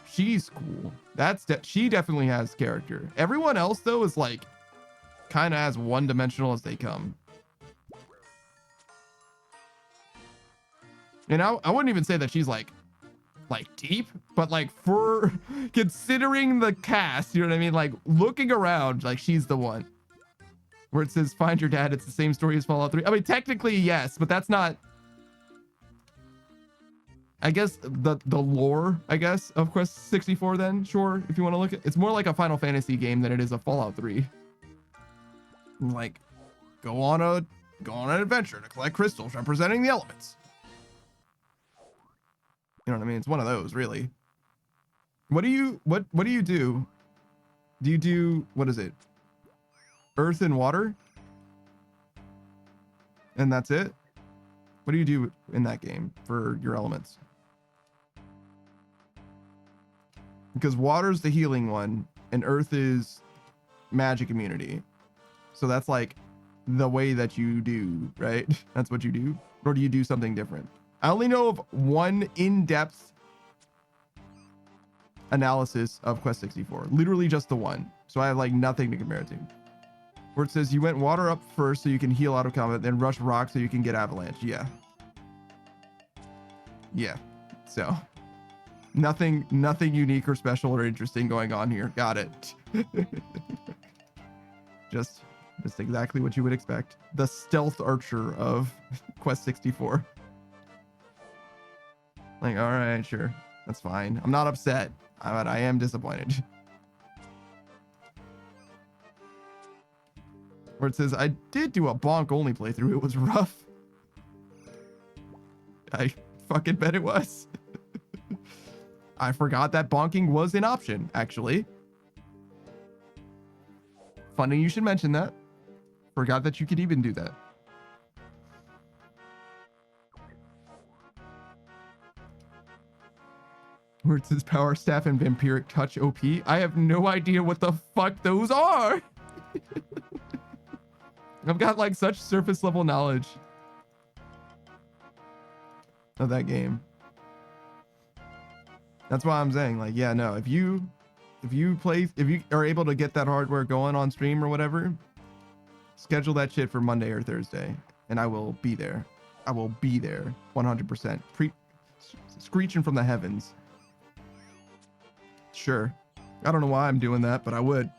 She's cool. She definitely has character. Everyone else, though, is like kind of as one-dimensional as they come. And I wouldn't even say that she's like deep, but like for considering the cast, you know what I mean? Like looking around, like she's the one. Where it says find your dad, it's the same story as Fallout 3. I mean, technically yes, but that's not, I guess, the lore, I guess, of Quest 64 then, sure, if you want to look at it's more like a Final Fantasy game than it is a Fallout 3. Like, go on an adventure to collect crystals representing the elements. You know what I mean? It's one of those, really. What do you do? Do you do, what is it? Earth and water? And that's it? What do you do in that game for your elements? Because water's the healing one, and earth is magic immunity. So that's like the way that you do, right? That's what you do? Or do you do something different? I only know of one in-depth analysis of Quest 64. Literally just the one. So I have like nothing to compare it to. Where it says you went water up first so you can heal out of combat, then rush rock so you can get avalanche. Yeah. Yeah. So nothing unique or special or interesting going on here. Got it. Just exactly what you would expect. The stealth archer of Quest 64. Like, all right, sure. That's fine. I'm not upset, but I am disappointed. Where it says, I did do a bonk only playthrough. It was rough. I fucking bet it was. I forgot that bonking was an option, actually. Funny you should mention that. Forgot that you could even do that. Where it says Power Staff and Vampiric Touch OP. I have no idea what the fuck those are. I've got like such surface level knowledge of that game. That's why I'm saying, like, yeah, no, if you are able to get that hardware going on stream or whatever, schedule that shit for Monday or Thursday, and I will be there. I will be there 100%. Screeching from the heavens. Sure. I don't know why I'm doing that, but I would.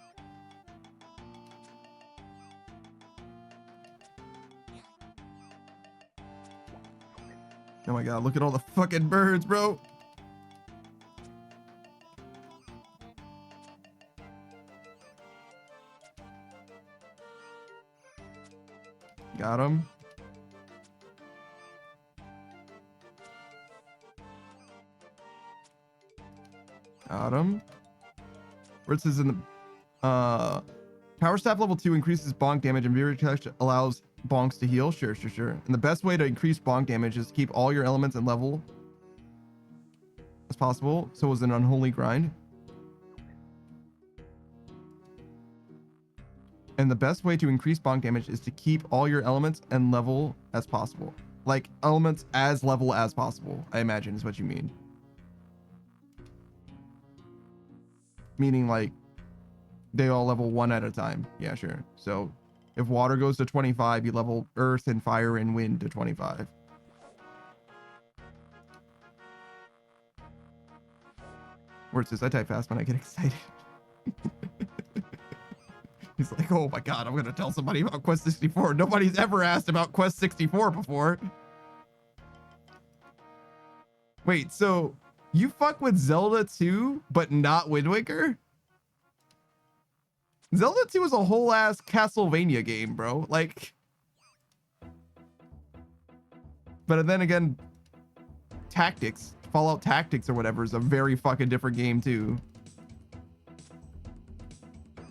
Oh my god, look at all the fucking birds, bro. Got him. Got him. Where it says in the Power Staff level 2 increases bonk damage and Vampiric Touch allows bonks to heal. Sure. And the best way to increase bonk damage is to keep all your elements and level as possible. So it was an unholy grind. And the best way to increase bonk damage is to keep all your elements and level as possible. Like elements as level as possible, I imagine is what you mean. Meaning like they all level 1 at a time. Yeah, sure. So if water goes to 25, you level earth and fire and wind to 25. Where it says, I type fast when I get excited. He's like, oh my god, I'm gonna tell somebody about Quest 64. Nobody's ever asked about Quest 64 before. Wait, so you fuck with Zelda 2, but not Wind Waker? Zelda 2 is a whole ass Castlevania game, bro. Like, but then again, Tactics, Fallout Tactics or whatever is a very fucking different game too.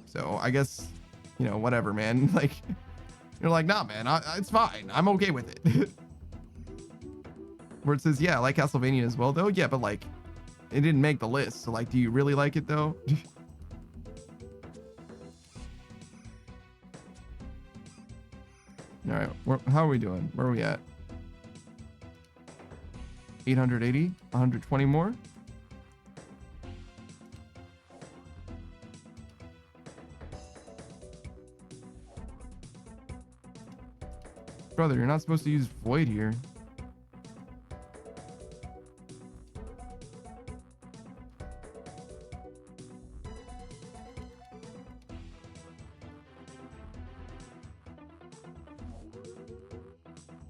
So I guess, you know, whatever, man. Like, you're like, nah, man, it's fine. I'm okay with it. Where it says, yeah, I like Castlevania as well, though. Yeah, but like, it didn't make the list. So like, do you really like it though? All right, how are we doing? Where are we at? 880, 120 more. Brother, you're not supposed to use void here.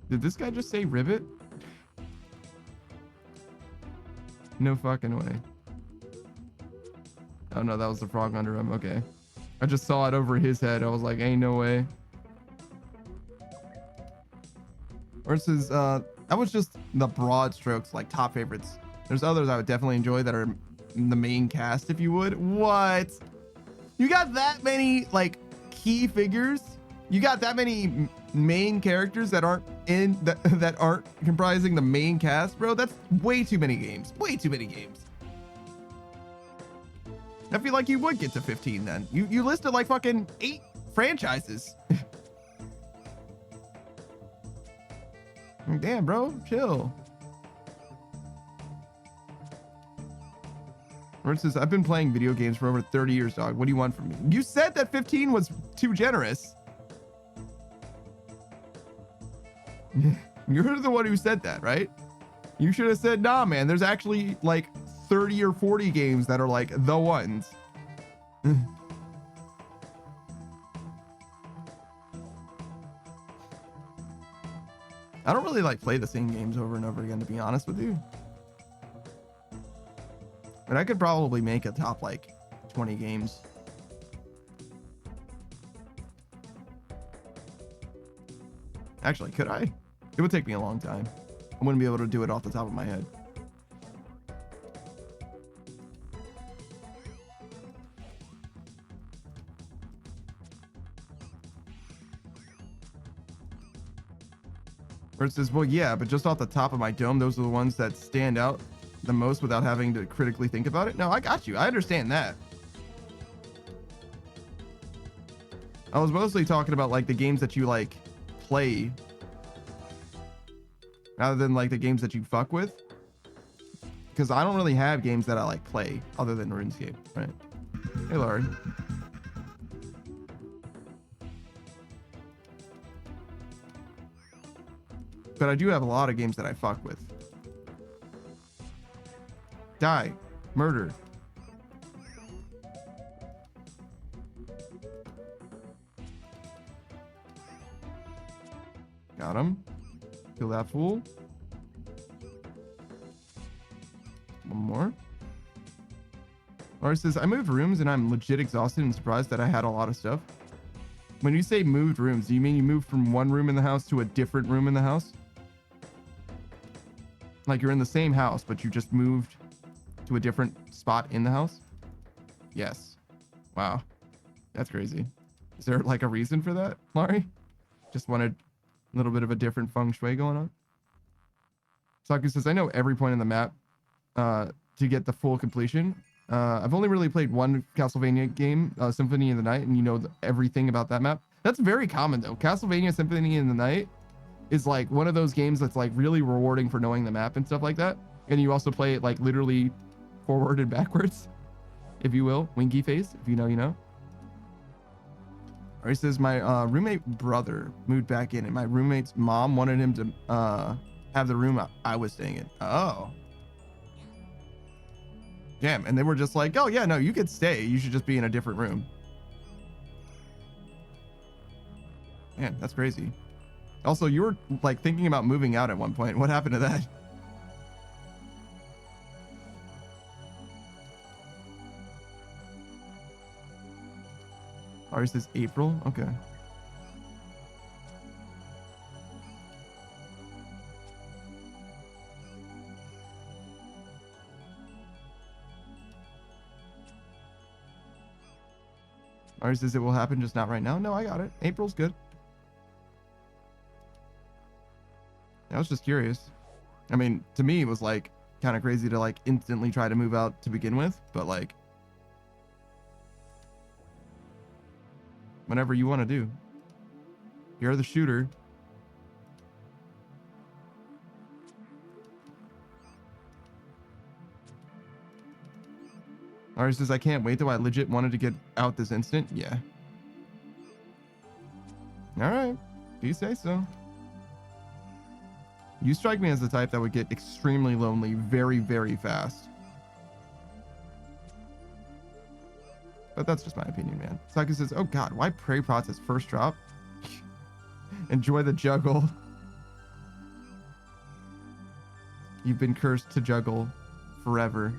Did this guy just say ribbit? No fucking way. Oh no, that was the frog under him. Okay. I just saw it over his head. I was like, ain't no way. Versus, that was just the broad strokes, like top favorites. There's others I would definitely enjoy that are in the main cast, if you would. What? You got that many, like, key figures? You got that many main characters that aren't in that aren't comprising the main cast, bro? That's way too many games. Way too many games. I feel like you would get to 15 then. You listed like fucking 8 franchises. Damn, bro, chill. For instance, I've been playing video games for over 30 years, dog. What do you want from me? You said that 15 was too generous. You're the one who said that, right? You should have said, nah, man, there's actually like 30 or 40 games that are like the ones. I don't really like play the same games over and over again, to be honest with you. But I could probably make a top like 20 games. Actually, could I? It would take me a long time. I wouldn't be able to do it off the top of my head. Where it says, well, yeah, but just off the top of my dome, those are the ones that stand out the most without having to critically think about it. No, I got you. I understand that. I was mostly talking about like the games that you like play rather than like the games that you fuck with. Because I don't really have games that I like play other than RuneScape, right? Hey, Laurie. But I do have a lot of games that I fuck with. Die. Murder. Got him. Kill that fool. One more. Laura says, I moved rooms and I'm legit exhausted and surprised that I had a lot of stuff. When you say moved rooms, do you mean you moved from one room in the house to a different room in the house? Like you're in the same house, but you just moved to a different spot in the house? Yes. Wow. That's crazy. Is there like a reason for that, Laurie? Just wanted a little bit of a different feng shui going on. Saku says, I know every point in the map to get the full completion. I've only really played one Castlevania game, Symphony of the Night, and you know everything about that map. That's very common though. Castlevania Symphony in the Night is like one of those games that's like really rewarding for knowing the map and stuff like that. And you also play it like literally forward and backwards, if you will. Winky face, if you know, you know. Or he says, my roommate brother moved back in and my roommate's mom wanted him to have the room I was staying in. Oh. Damn, and they were just like, oh yeah, no, you could stay. You should just be in a different room. Man, that's crazy. Also, you were like thinking about moving out at one point. What happened to that? Ours is April? Okay. Ours is it will happen, just not right now. No, I got it. April's good. I was just curious. I mean, to me, it was like kind of crazy to like instantly try to move out to begin with, but like whatever you want to do. You're the shooter. Ari says, I can't wait though. I legit wanted to get out this instant. Yeah. All right. Do you say so? You strike me as the type that would get extremely lonely very, very fast. But that's just my opinion, man. Saki says, oh God, why Prey Prots as first drop? Enjoy the juggle. You've been cursed to juggle forever.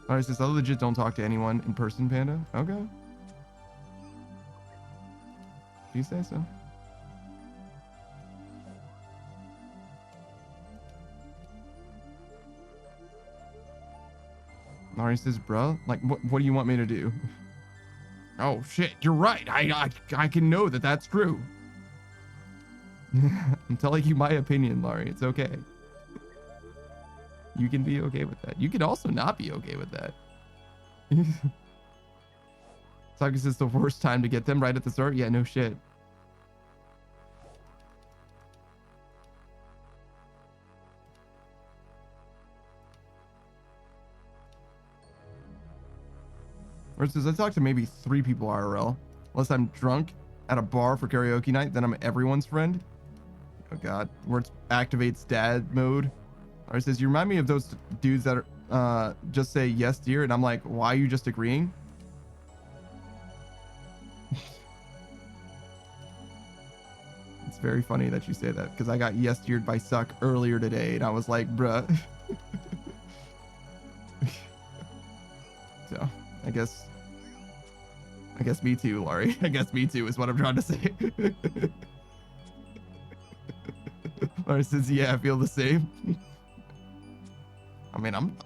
Alright, says, I legit don't talk to anyone in person, Panda. Okay. Do you say so? Laurie says, bro, like, what do you want me to do? Oh, shit, you're right. I can know that that's true. I'm telling you my opinion, Laurie. It's okay. You can be okay with that. You can also not be okay with that. Saki says, the worst time to get them right at the start? Yeah, no shit. Versus, I talked to maybe 3 people IRL. Unless I'm drunk at a bar for karaoke night, then I'm everyone's friend. Oh God, where it activates dad mode. Or it says, you remind me of those dudes that are, just say yes, dear, and I'm like, why are you just agreeing? It's very funny that you say that because I got yes, deared by Suck earlier today, and I was like, bruh. So, I guess me too, Laurie. I guess me too is what I'm trying to say. Laurie says, yeah, I feel the same. I mean, I'm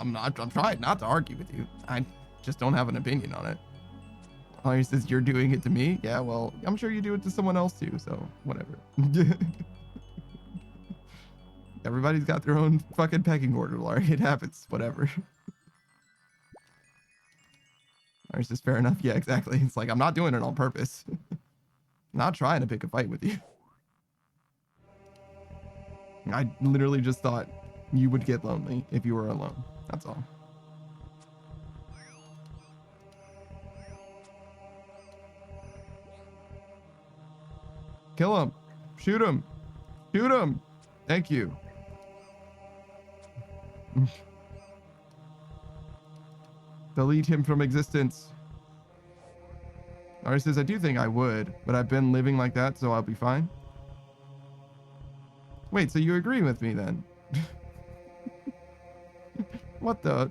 trying not to argue with you. I just don't have an opinion on it. Laurie says, you're doing it to me? Yeah, well, I'm sure you do it to someone else too, so whatever. Everybody's got their own fucking pecking order, Laurie. It happens. Whatever. Laurie's just fair enough. Yeah, exactly. It's like, I'm not doing it on purpose. I'm not trying to pick a fight with you. I literally just thought you would get lonely if you were alone. That's all. Kill him. Shoot him. Shoot him. Thank you. Delete him from existence. Ari says, I do think I would, but I've been living like that, so I'll be fine. Wait, so you agree with me then? What the?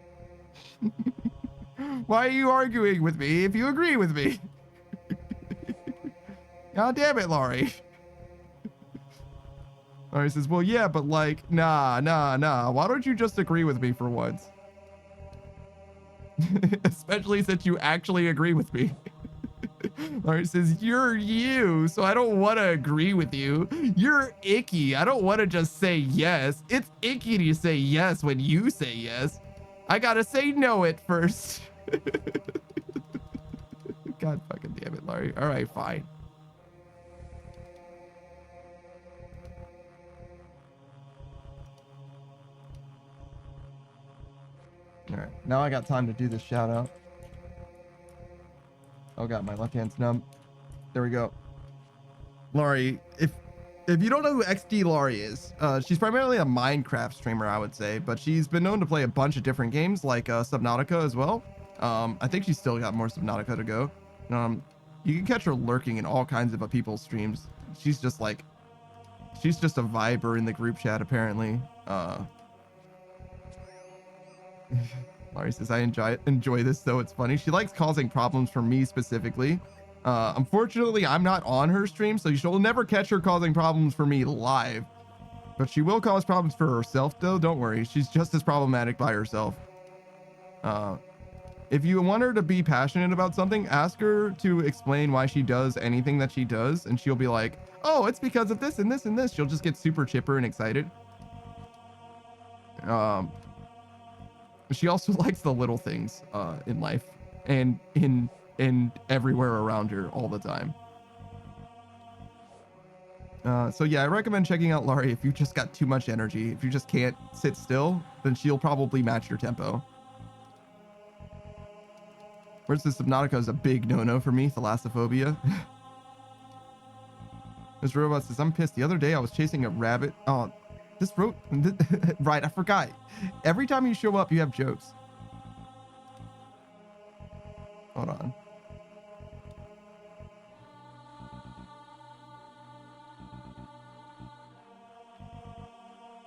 Why are you arguing with me if you agree with me? God damn it, Laurie. Laurie says, well, yeah, but like, nah. Why don't you just agree with me for once? Especially since you actually agree with me. Laurie says, you're you, so I don't want to agree with you. You're icky. I don't want to just say yes. It's icky to say yes when you say yes. I gotta say no at first. God fucking damn it, Laurie. All right, fine. All right, now I got time to do this shout out. Oh god, my left hand's numb. There we go. Laurie, if you don't know who XD Laurie is, she's primarily a Minecraft streamer, I would say, but she's been known to play a bunch of different games like Subnautica as well. I think she's still got more Subnautica to go. You can catch her lurking in all kinds of people's streams. She's just a viber in the group chat apparently. Laurie says, I enjoy this though, it's funny. She likes causing problems for me specifically. Unfortunately, I'm not on her stream, so she'll never catch her causing problems for me live. But she will cause problems for herself though, don't worry. She's just as problematic by herself. If you want her to be passionate about something, ask her to explain why she does anything that she does, and she'll be like, oh, it's because of this and this and this. She'll just get super chipper and excited. She also likes the little things in life and in everywhere around her all the time. So yeah, I recommend checking out Laurie if you just got too much energy. If you just can't sit still, then she'll probably match your tempo. Whereas the Subnautica is a big no-no for me, thalassophobia. This robot says, I'm pissed. The other day I was chasing a rabbit. Oh, this wrote right, I forgot. Every time you show up, you have jokes. Hold on.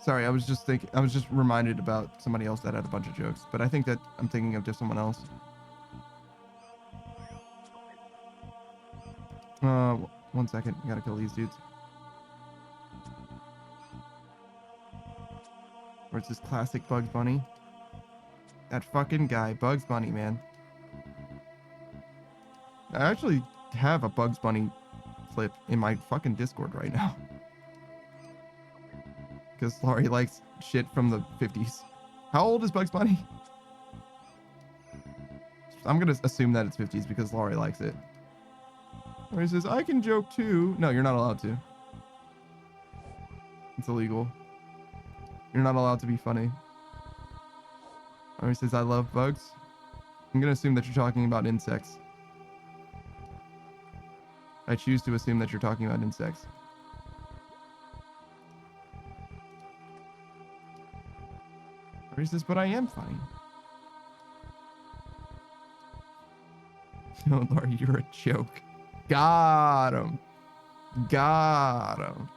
Sorry, I was just reminded about somebody else that had a bunch of jokes, but I think that I'm thinking of just someone else. One second. I gotta kill these dudes. Where's this classic Bugs Bunny? That fucking guy, Bugs Bunny, man. I actually have a Bugs Bunny clip in my fucking Discord right now. Because Laurie likes shit from the 50s. How old is Bugs Bunny? I'm gonna assume that it's 50s because Laurie likes it. Laurie says, I can joke too. No, you're not allowed to. It's illegal. You're not allowed to be funny. Laurie says, I love bugs. I'm gonna assume that you're talking about insects. I choose to assume that you're talking about insects. Laurie says, but I am funny. No, Laurie, you're a joke. Got him. Got him.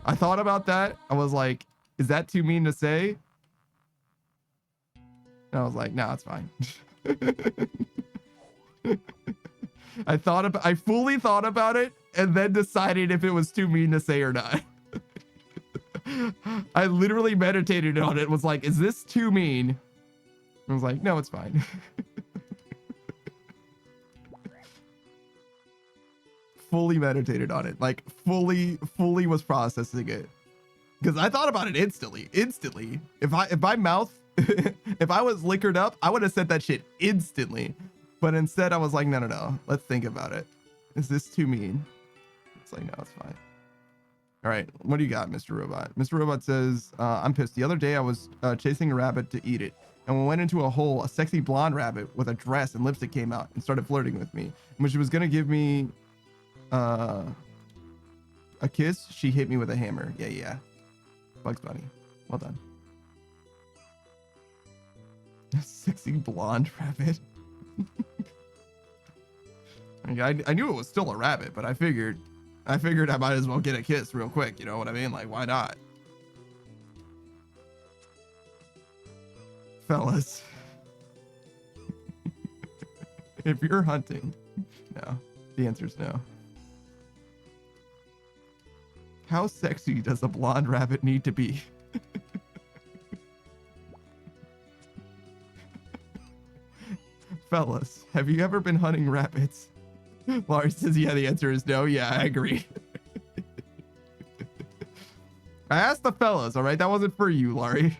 I thought about that. I was like, is that too mean to say? And I was like, no, it's fine. I fully thought about it and then decided if it was too mean to say or not. I literally meditated on it, was like, is this too mean? I was like, no, it's fine. Fully meditated on it, like fully was processing it. Because I thought about it instantly. If my mouth, if I was liquored up, I would have said that shit instantly. But instead, I was like, no. Let's think about it. Is this too mean? It's like, no, it's fine. All right, what do you got, Mr. Robot? Mr. Robot says, I'm pissed. The other day, I was chasing a rabbit to eat it. And we went into a hole, a sexy blonde rabbit with a dress and lipstick came out and started flirting with me. And when she was going to give me a kiss, she hit me with a hammer. Yeah. Bugs Bunny. Well done. A sexy blonde rabbit. I knew it was still a rabbit, but I figured I might as well get a kiss real quick. You know what I mean? Like, why not? Fellas. If you're hunting, no. The answer is no. How sexy does a blonde rabbit need to be? Fellas, have you ever been hunting rabbits? Laurie says, yeah, the answer is no. Yeah, I agree. I asked the fellas, all right? That wasn't for you, Laurie.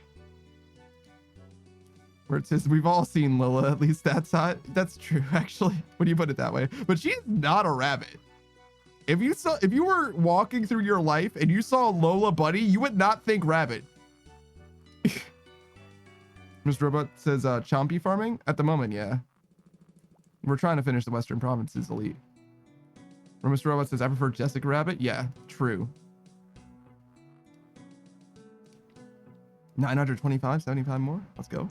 Where it says, we've all seen Lila, at least that's hot. That's true, actually, when you put it that way. But she's not a rabbit. If you were walking through your life and you saw Lola Bunny, you would not think rabbit. Mr. Robot says, Chompy farming? At the moment, yeah. We're trying to finish the Western Provinces Elite. Or Mr. Robot says, I prefer Jessica Rabbit. Yeah, true. 925, 75 more. Let's go.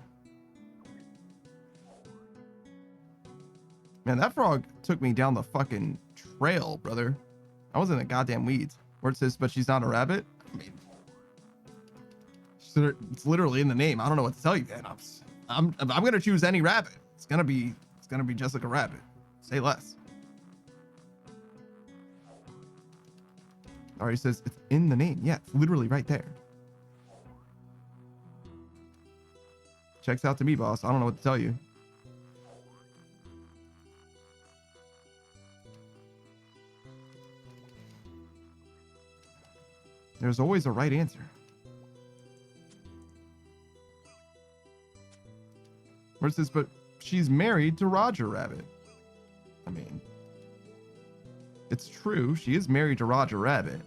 Man, that frog took me down the fucking trail, brother. I was in the goddamn weeds. Where it says, but she's not a rabbit. I mean, it's literally in the name. I don't know what to tell you, man. I'm gonna choose any rabbit. It's gonna be Jessica Rabbit. Say less. Ari says it's in the name. Yeah, it's literally right there. Checks out to me, boss. I don't know what to tell you. There's always a right answer. Where it says, but she's married to Roger Rabbit. I mean, it's true. She is married to Roger Rabbit.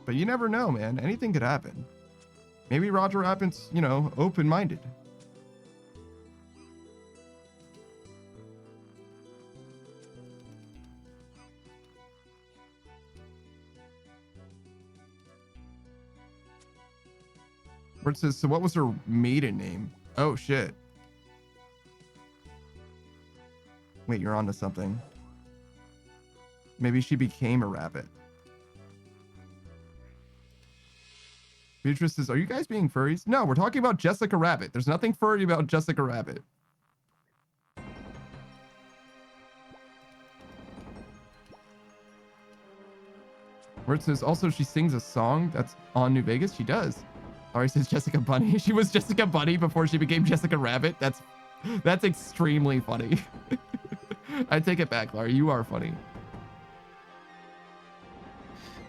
But you never know, man. Anything could happen. Maybe Roger Rabbit's, you know, open-minded. Where it says, so what was her maiden name? Oh, shit. Wait, you're onto something. Maybe she became a rabbit. Beatrice says, are you guys being furries? No, we're talking about Jessica Rabbit. There's nothing furry about Jessica Rabbit. Where it says, also she sings a song that's on New Vegas. She does. Laurie says Jessica Bunny. She was Jessica Bunny before she became Jessica Rabbit. That's extremely funny. I take it back, Laurie. You are funny.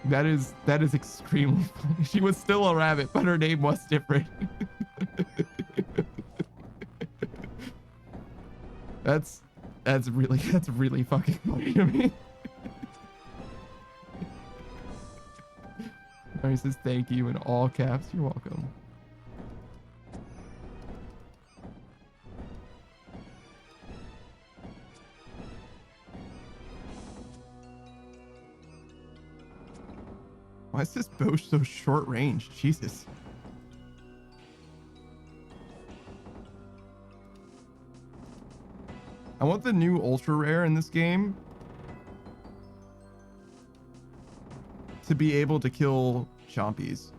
That is extremely funny. She was still a rabbit, but her name was different. That's really fucking funny to me. He says thank you in all caps. You're welcome. Why is this bow so short range? Jesus. I want the new ultra rare in this game to be able to kill Chompies.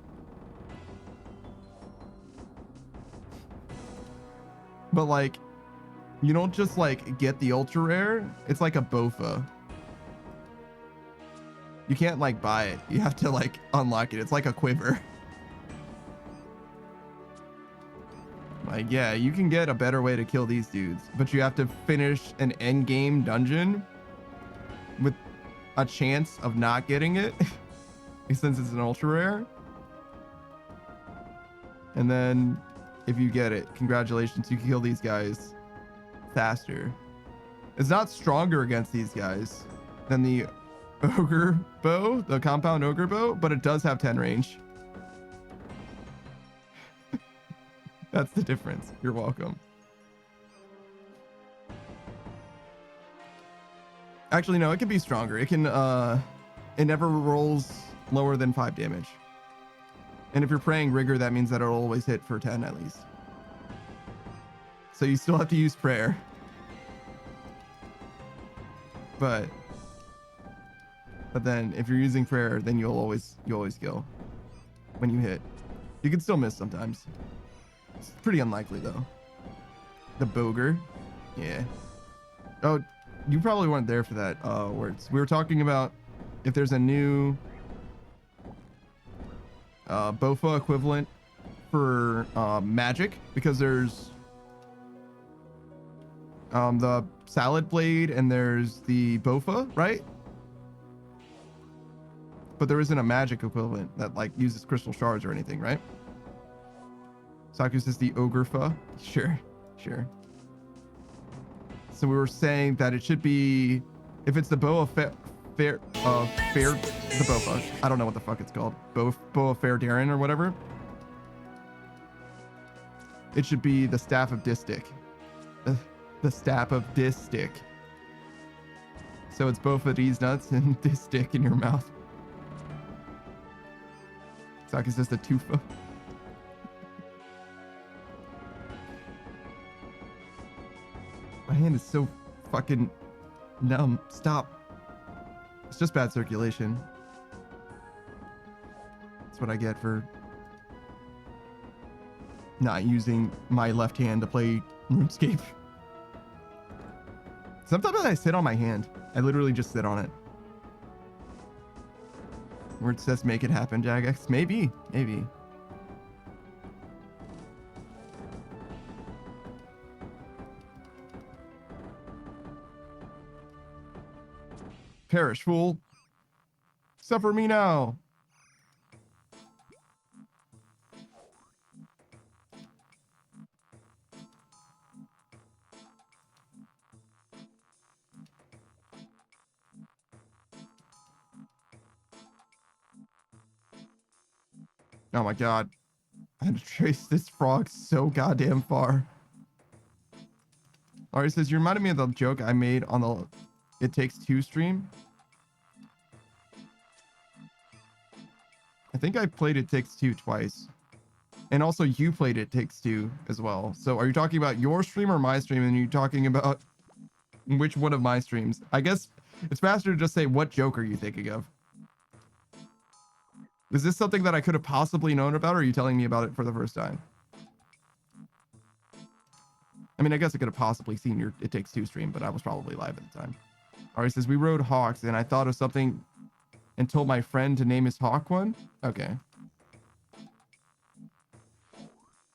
But like, you don't just like get the ultra rare. It's like a bofa. You can't like buy it. You have to like unlock it. It's like a quiver. Like, yeah, you can get a better way to kill these dudes, but you have to finish an end game dungeon with a chance of not getting it. since it's an ultra rare. And then if you get it, congratulations, you can kill these guys faster. It's not stronger against these guys than the ogre bow, the compound ogre bow, but it does have 10 range. That's the difference. You're welcome. Actually, no, it can be stronger. It can, it never rolls lower than 5 damage. And if you're praying rigor, that means that it'll always hit for 10 at least. So you still have to use prayer. But then if you're using prayer, then you always kill when you hit. You can still miss sometimes. It's pretty unlikely though. The Boger. Yeah. Oh, you probably weren't there for that words. We were talking about if there's a new BOFA equivalent for magic, because there's the salad blade and there's the BOFA, right? But there isn't a magic equivalent that like uses crystal shards or anything, right? Saku says the Ogrefa. Sure. So we were saying that it should be, if it's the Boa Fair, the BOFA. I don't know what the fuck it's called. Boa Fair Darren or whatever. It should be the Staff of Distic. The Staff of Distic. So it's both of these nuts and Distic in your mouth. Saki says the Tufa. My hand is so fucking numb. Stop. It's just bad circulation. That's what I get for not using my left hand to play RuneScape. Sometimes I sit on my hand. I literally just sit on it. Where it says make it happen, Jagex. Maybe. Perish, fool. Suffer me now. Oh my god. I had to trace this frog so goddamn far. Ari says, you reminded me of the joke I made on the It Takes Two stream. I think I played It Takes Two twice. And also you played It Takes Two as well. So are you talking about your stream or my stream? And are you talking about which one of my streams? I guess it's faster to just say, what joke are you thinking of? Is this something that I could have possibly known about, or are you telling me about it for the first time? I mean, I guess I could have possibly seen your It Takes Two stream, but I was probably live at the time. Ari says, we rode hawks, and I thought of something and told my friend to name his hawk one. Okay.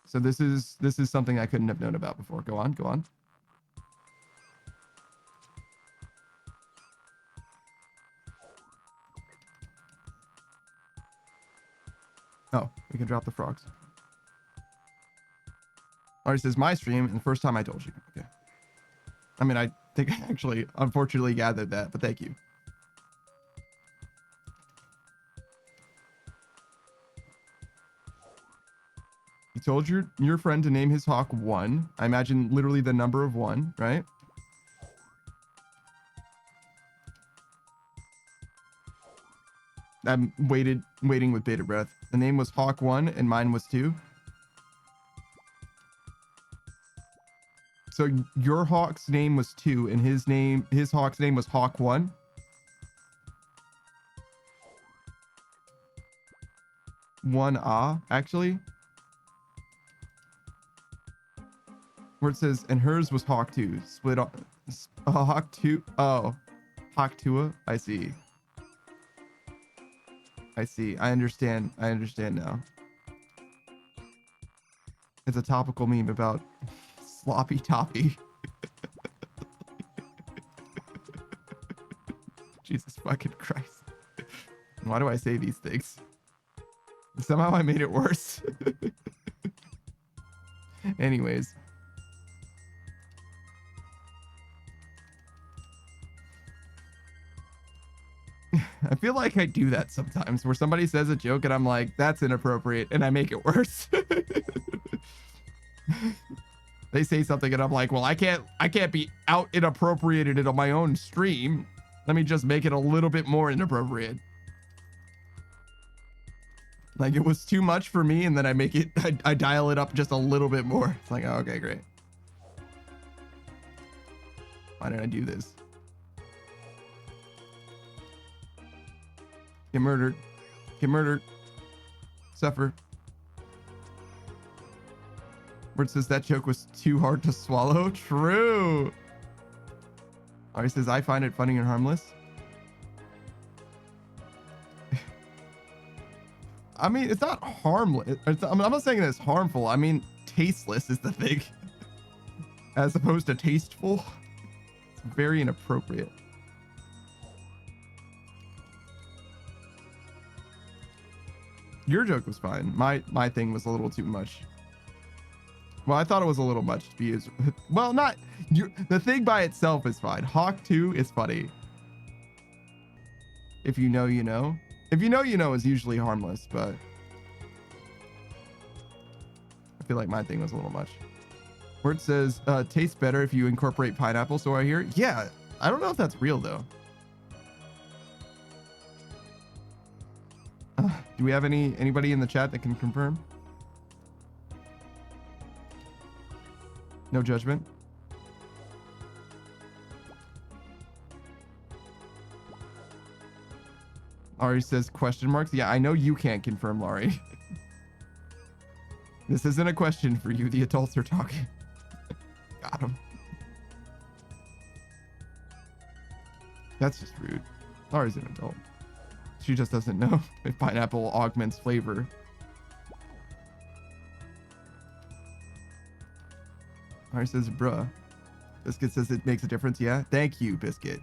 So this is something I couldn't have known about before. Go on. Oh, we can drop the frogs. Ari says, my stream, and the first time I told you. Okay. I mean, I think I actually, unfortunately, gathered that, but thank you. You told your friend to name his hawk 1. I imagine literally the number of 1, right? I'm waiting with bated breath. The name was Hawk 1 and mine was 2. So your hawk's name was 2 and his hawk's name was Hawk 1. Actually. Where it says, and hers was Hawk 2. Split off. Hawk 2. Oh. Hawk 2. I see. I understand now. It's a topical meme about sloppy toppy. Jesus fucking Christ. Why do I say these things? Somehow I made it worse. Anyways. I feel like I do that sometimes where somebody says a joke and I'm like, that's inappropriate, and I make it worse. They say something and I'm like, well, I can't be out inappropriated on my own stream. Let me just make it a little bit more inappropriate. Like it was too much for me, and then I make it, I dial it up just a little bit more. It's like, oh, okay, great. Why did I do this? Get murdered. Get murdered. Suffer. Where it says that joke was too hard to swallow. True. Ari says, I find it funny and harmless. I mean, it's not harmless. I'm not saying that it's harmful. I mean, tasteless is the thing. As opposed to tasteful. It's very inappropriate. Your joke was fine. My thing was a little too much. Well, I thought it was a little much to be as well. Not you. The thing by itself is fine. Hawk 2 is funny. If you know, you know. If you know, you know is usually harmless, but I feel like my thing was a little much. Where it says tastes better if you incorporate pineapple. So I hear, yeah. I don't know if that's real though. Do we have anybody in the chat that can confirm? No judgment. Ari says question marks. Yeah, I know you can't confirm, Laurie. This isn't a question for you. The adults are talking. Got him. That's just rude. Laurie's an adult. She just doesn't know if pineapple augments flavor. Ari says, bruh. Biscuit says it makes a difference. Yeah. Thank you, Biscuit.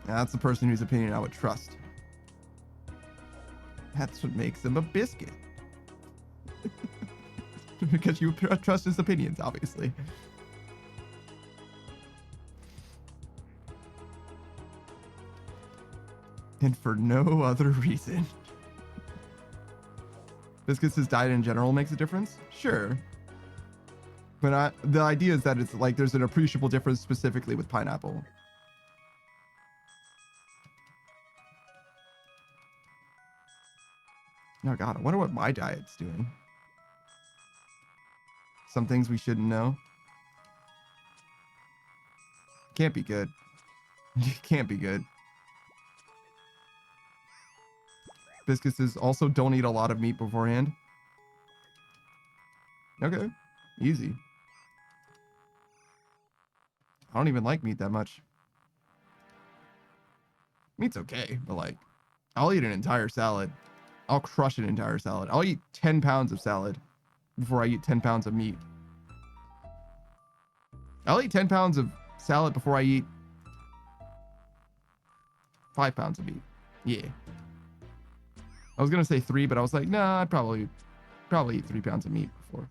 That's the person whose opinion I would trust. That's what makes him a biscuit. Because you trust his opinions, obviously. And for no other reason. Biscuit says diet in general makes a difference? Sure. But the idea is that it's like there's an appreciable difference specifically with pineapple. Oh god, I wonder what my diet's doing. Some things we shouldn't know. Can't be good. Can't be good. Biscuit says also don't eat a lot of meat beforehand. Okay, easy. I don't even like meat that much. Meat's okay, but like, I'll eat an entire salad. I'll crush an entire salad. I'll eat 10 pounds of salad before I eat 10 pounds of meat. I'll eat 10 pounds of salad before I eat 5 pounds of meat. Yeah. I was gonna say 3, but I was like, nah, I'd probably eat 3 pounds of meat before.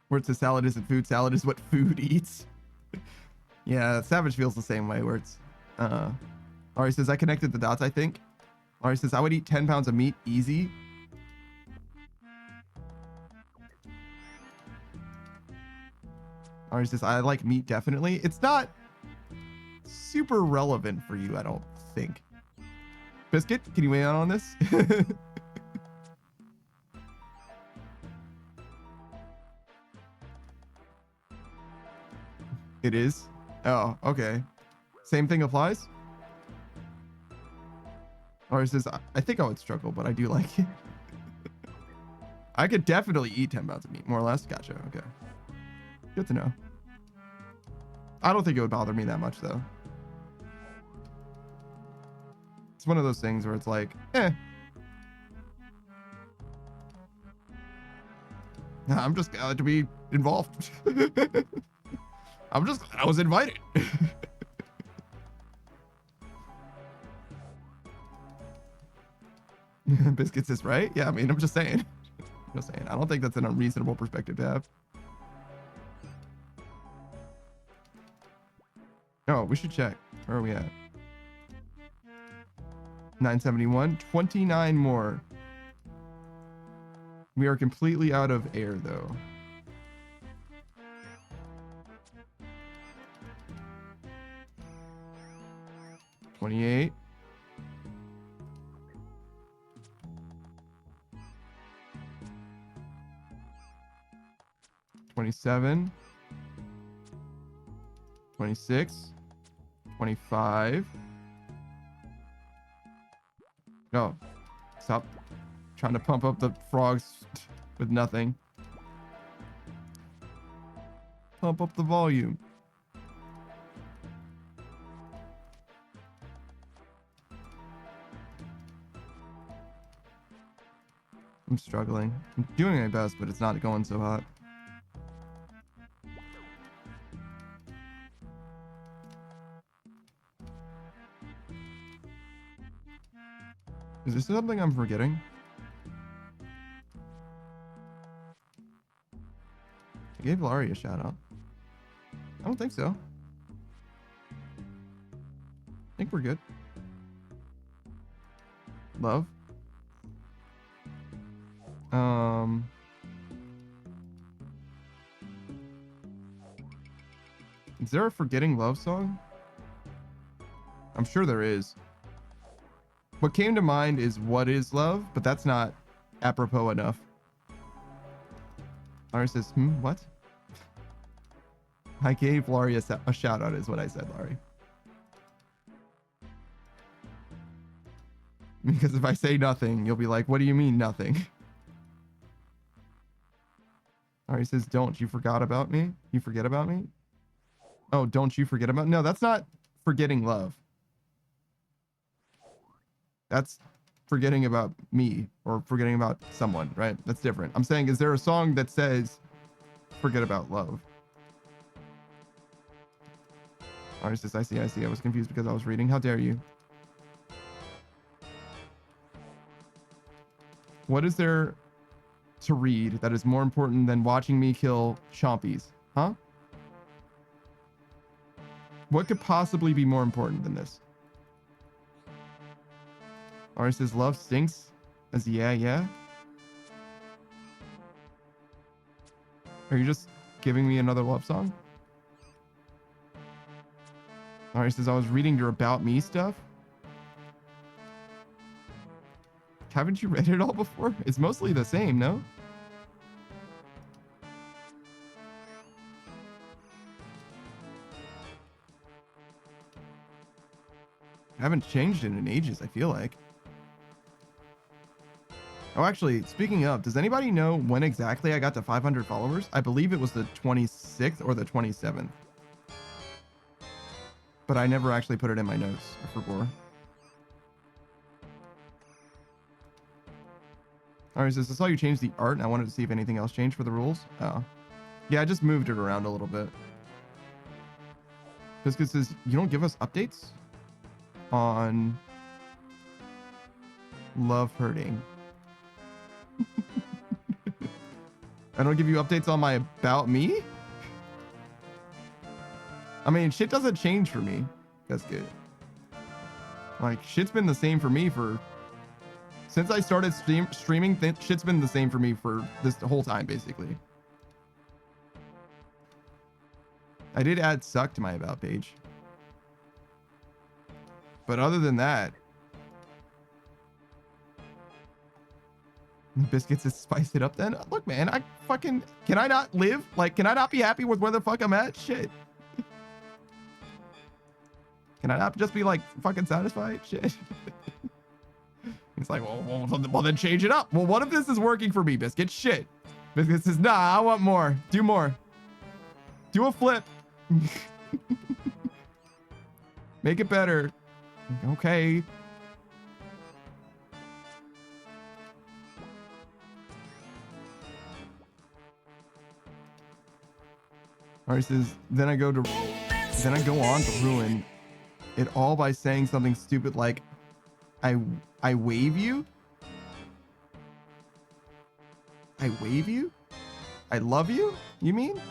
Where it says salad isn't food, salad is what food eats. Yeah, Savage feels the same way, where it's Ari says I connected the dots, I think. Ari says I would eat 10 pounds of meat easy. Ari says I like meat definitely. It's not super relevant for you, I don't think. Biscuit, can you weigh in on this? It is? Oh, okay. Same thing applies? Or it says, I think I would struggle, but I do like it. I could definitely eat 10 pounds of meat, more or less. Gotcha, okay. Good to know. I don't think it would bother me that much, though. It's one of those things where it's like, eh. Nah, I'm just glad to be involved. I'm just glad I was invited. Biscuits is right. Yeah, I mean, I'm just saying. Just saying. I don't think that's an unreasonable perspective to have. Oh, we should check. Where are we at? 971. 29 more. We are completely out of air, though. $28. $27. $26. $25. Oh, stop trying to pump up the frogs with nothing. Pump up the volume. I'm struggling. I'm doing my best, but it's not going so hot. Is this something I'm forgetting? I gave Laurie a shout out. I don't think so. I think we're good. Love. Is there a forgetting love song? I'm sure there is. What came to mind is what is love, but that's not apropos enough. Laurie says, what? I gave Laurie a shout out is what I said, Laurie. Because if I say nothing, you'll be like, what do you mean nothing? Laurie says, don't you forgot about me? You forget about me? Oh, don't you forget about... No, that's not forgetting love. That's forgetting about me or forgetting about someone, right? That's different. I'm saying, is there a song that says forget about love? Laurie says, I see. I was confused because I was reading. How dare you? What is there to read that is more important than watching me kill chompies? Huh? What could possibly be more important than this? Laurie says, love stinks. As yeah. Are you just giving me another love song? Laurie says, I was reading your about me stuff. Haven't you read it all before? It's mostly the same, no? I haven't changed it in ages, I feel like. Oh, actually, speaking of, does anybody know when exactly I got to 500 followers? I believe it was the 26th or the 27th. But I never actually put it in my notes. I forgot. Alright, says, I saw you change the art and I wanted to see if anything else changed for the rules. Oh. Yeah, I just moved it around a little bit. Biscuit says, you don't give us updates on love hurting. I don't give you updates on my about me? I mean, shit doesn't change for me. That's good. Like, shit's been the same for me for... Since I started streaming, shit's been the same for me for this whole time, basically. I did add suck to my about page. But other than that... Biscuits has spiced it up then? Look, man, I fucking... Can I not live? Like, can I not be happy with where the fuck I'm at? Shit. Can I not just be, like, fucking satisfied? Shit. He's like, well, then change it up. Well, what if this is working for me, Biscuit? Shit. Biscuit says, nah, I want more. Do more. Do a flip. Make it better. Okay. Alright, says, then I go on to ruin it all by saying something stupid like, I wave you? I wave you? I love you? You mean?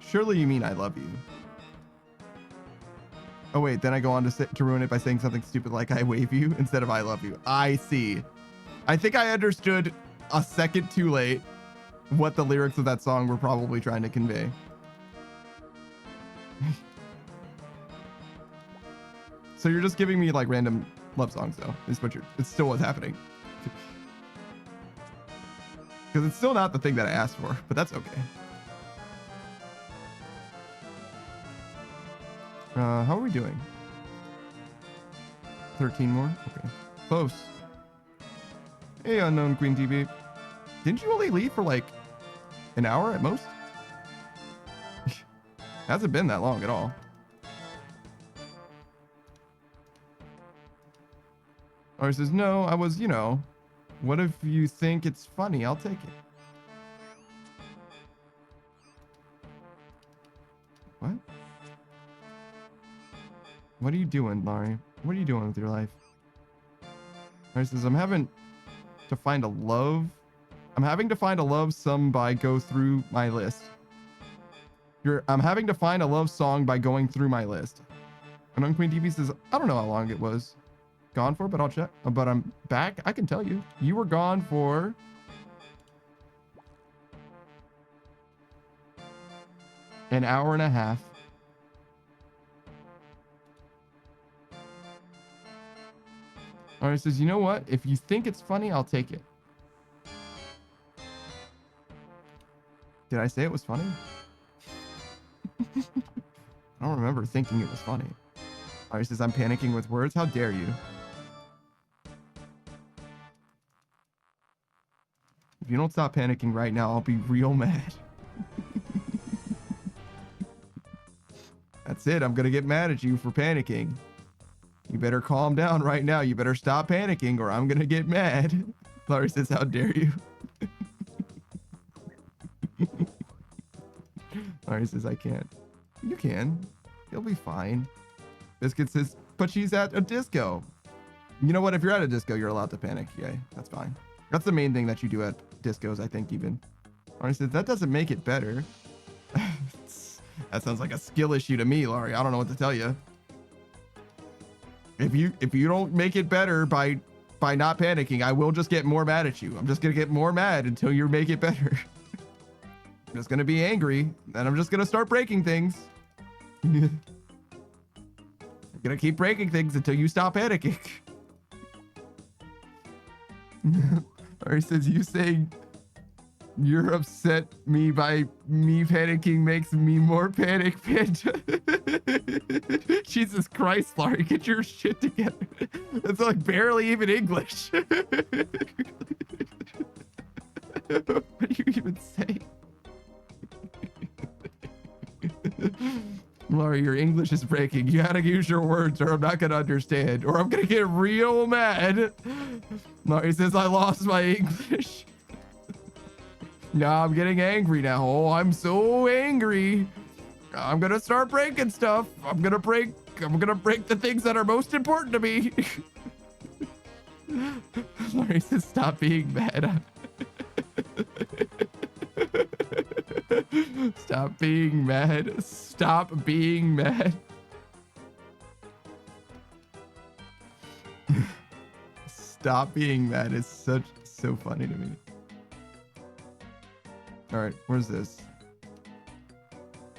Surely you mean I love you. Oh wait, then I go on to ruin it by saying something stupid like I wave you instead of I love you. I see. I think I understood a second too late what the lyrics of that song were probably trying to convey. So you're just giving me like random love songs though, is what it's still what's happening. Because it's still not the thing that I asked for, but that's okay. How are we doing? 13 more? Okay. Close. Hey, Unknown Queen TV. Didn't you only leave for like an hour at most? Hasn't been that long at all. Or says, no, I was, you know, what if you think it's funny? I'll take it. What? What are you doing, Laurie? What are you doing with your life? Or says, I'm having to find a love. I'm having to find a love song by go through my list. I'm having to find a love song by going through my list. And Unqueen TV says, I don't know how long it was gone for, but I'll check. But I'm back. I can tell you. You were gone for an hour and a half. All right, says, you know what? If you think it's funny, I'll take it. Did I say it was funny? I don't remember thinking it was funny. All right, says, I'm panicking with words. How dare you? If you don't stop panicking right now, I'll be real mad. That's it. I'm going to get mad at you for panicking. You better calm down right now. You better stop panicking or I'm going to get mad. Larry says, how dare you? Larry says, I can't. You can. You'll be fine. Biscuit says, but she's at a disco. You know what? If you're at a disco, you're allowed to panic. Yeah, that's fine. That's the main thing that you do at discos, I think, even. Laurie says, that doesn't make it better. That sounds like a skill issue to me, Laurie. I don't know what to tell you. If you don't make it better by not panicking, I will just get more mad at you. I'm just gonna get more mad until you make it better. I'm just gonna be angry, and I'm just gonna start breaking things. I'm gonna keep breaking things until you stop panicking. Or he says, you saying you're upset me by me panicking makes me more panic. Jesus Christ, Laurie, get your shit together. That's like barely even English. What do you even say? Laurie, your English is breaking. You gotta use your words or I'm not gonna understand. Or I'm gonna get real mad. Laurie says, I lost my English. Now I'm getting angry now. Oh, I'm so angry. I'm gonna start breaking stuff. I'm gonna break the things that are most important to me. Laurie says, stop being mad. Stop being mad. Stop being mad. Stop being mad is so funny to me. All right, where's this?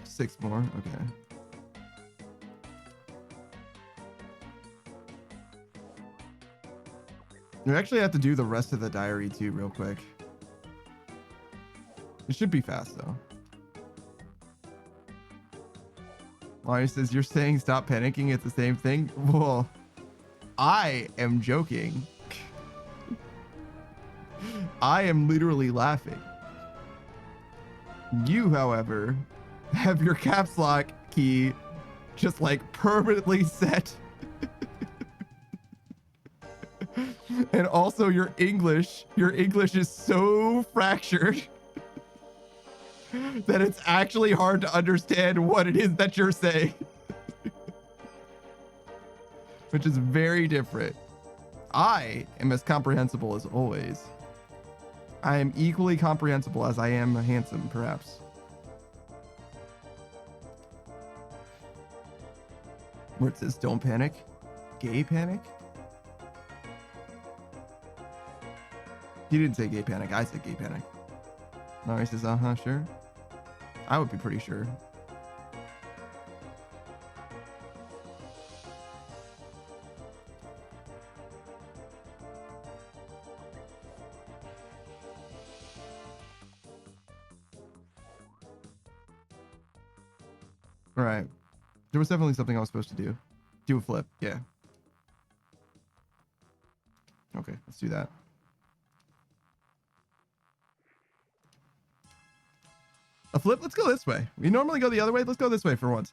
6 more. Okay. We actually have to do the rest of the diary too, real quick. It should be fast though. Mario says, you're saying stop panicking, it's the same thing? Well, I am joking. I am literally laughing. You, however, have your caps lock key just like permanently set. And also your English is so fractured that it's actually hard to understand what it is that you're saying. Which is very different. I am as comprehensible as always. I am equally comprehensible as I am handsome, perhaps. Where it says don't panic. Gay panic? He didn't say gay panic. I said gay panic. No, he says, uh-huh, sure. I would be pretty sure. All right. There was definitely something I was supposed to do. Do a flip. Yeah. Okay, let's do that. A flip? Let's go this way. We normally go the other way. Let's go this way for once.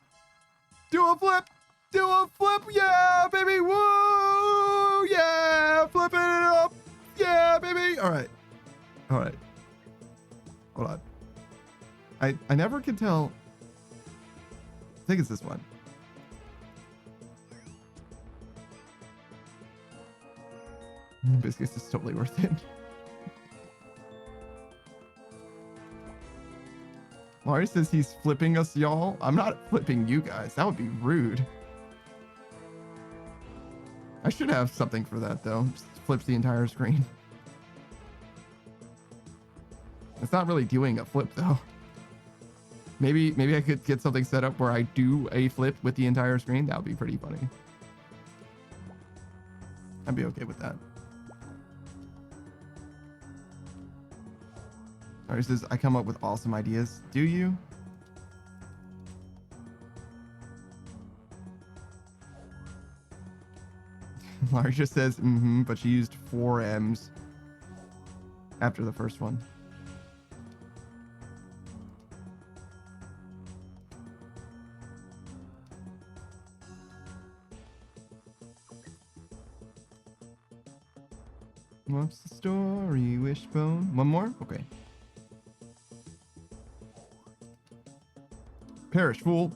Do a flip! Do a flip! Yeah, baby! Woo! Yeah! Flipping it up! Yeah, baby! All right. All right. Hold on. I never can tell. I think it's this one. Biscuits is totally worth it. Larry says he's flipping us, y'all. I'm not flipping you guys. That would be rude. I should have something for that, though. Just flips the entire screen. It's not really doing a flip, though. Maybe I could get something set up where I do a flip with the entire screen. That would be pretty funny. I'd be okay with that. Larry says, I come up with awesome ideas. Do you? Larry just says, mm-hmm, but she used 4 M's after the first one. What's the story, Wishbone? One more? Okay. Perish, fool.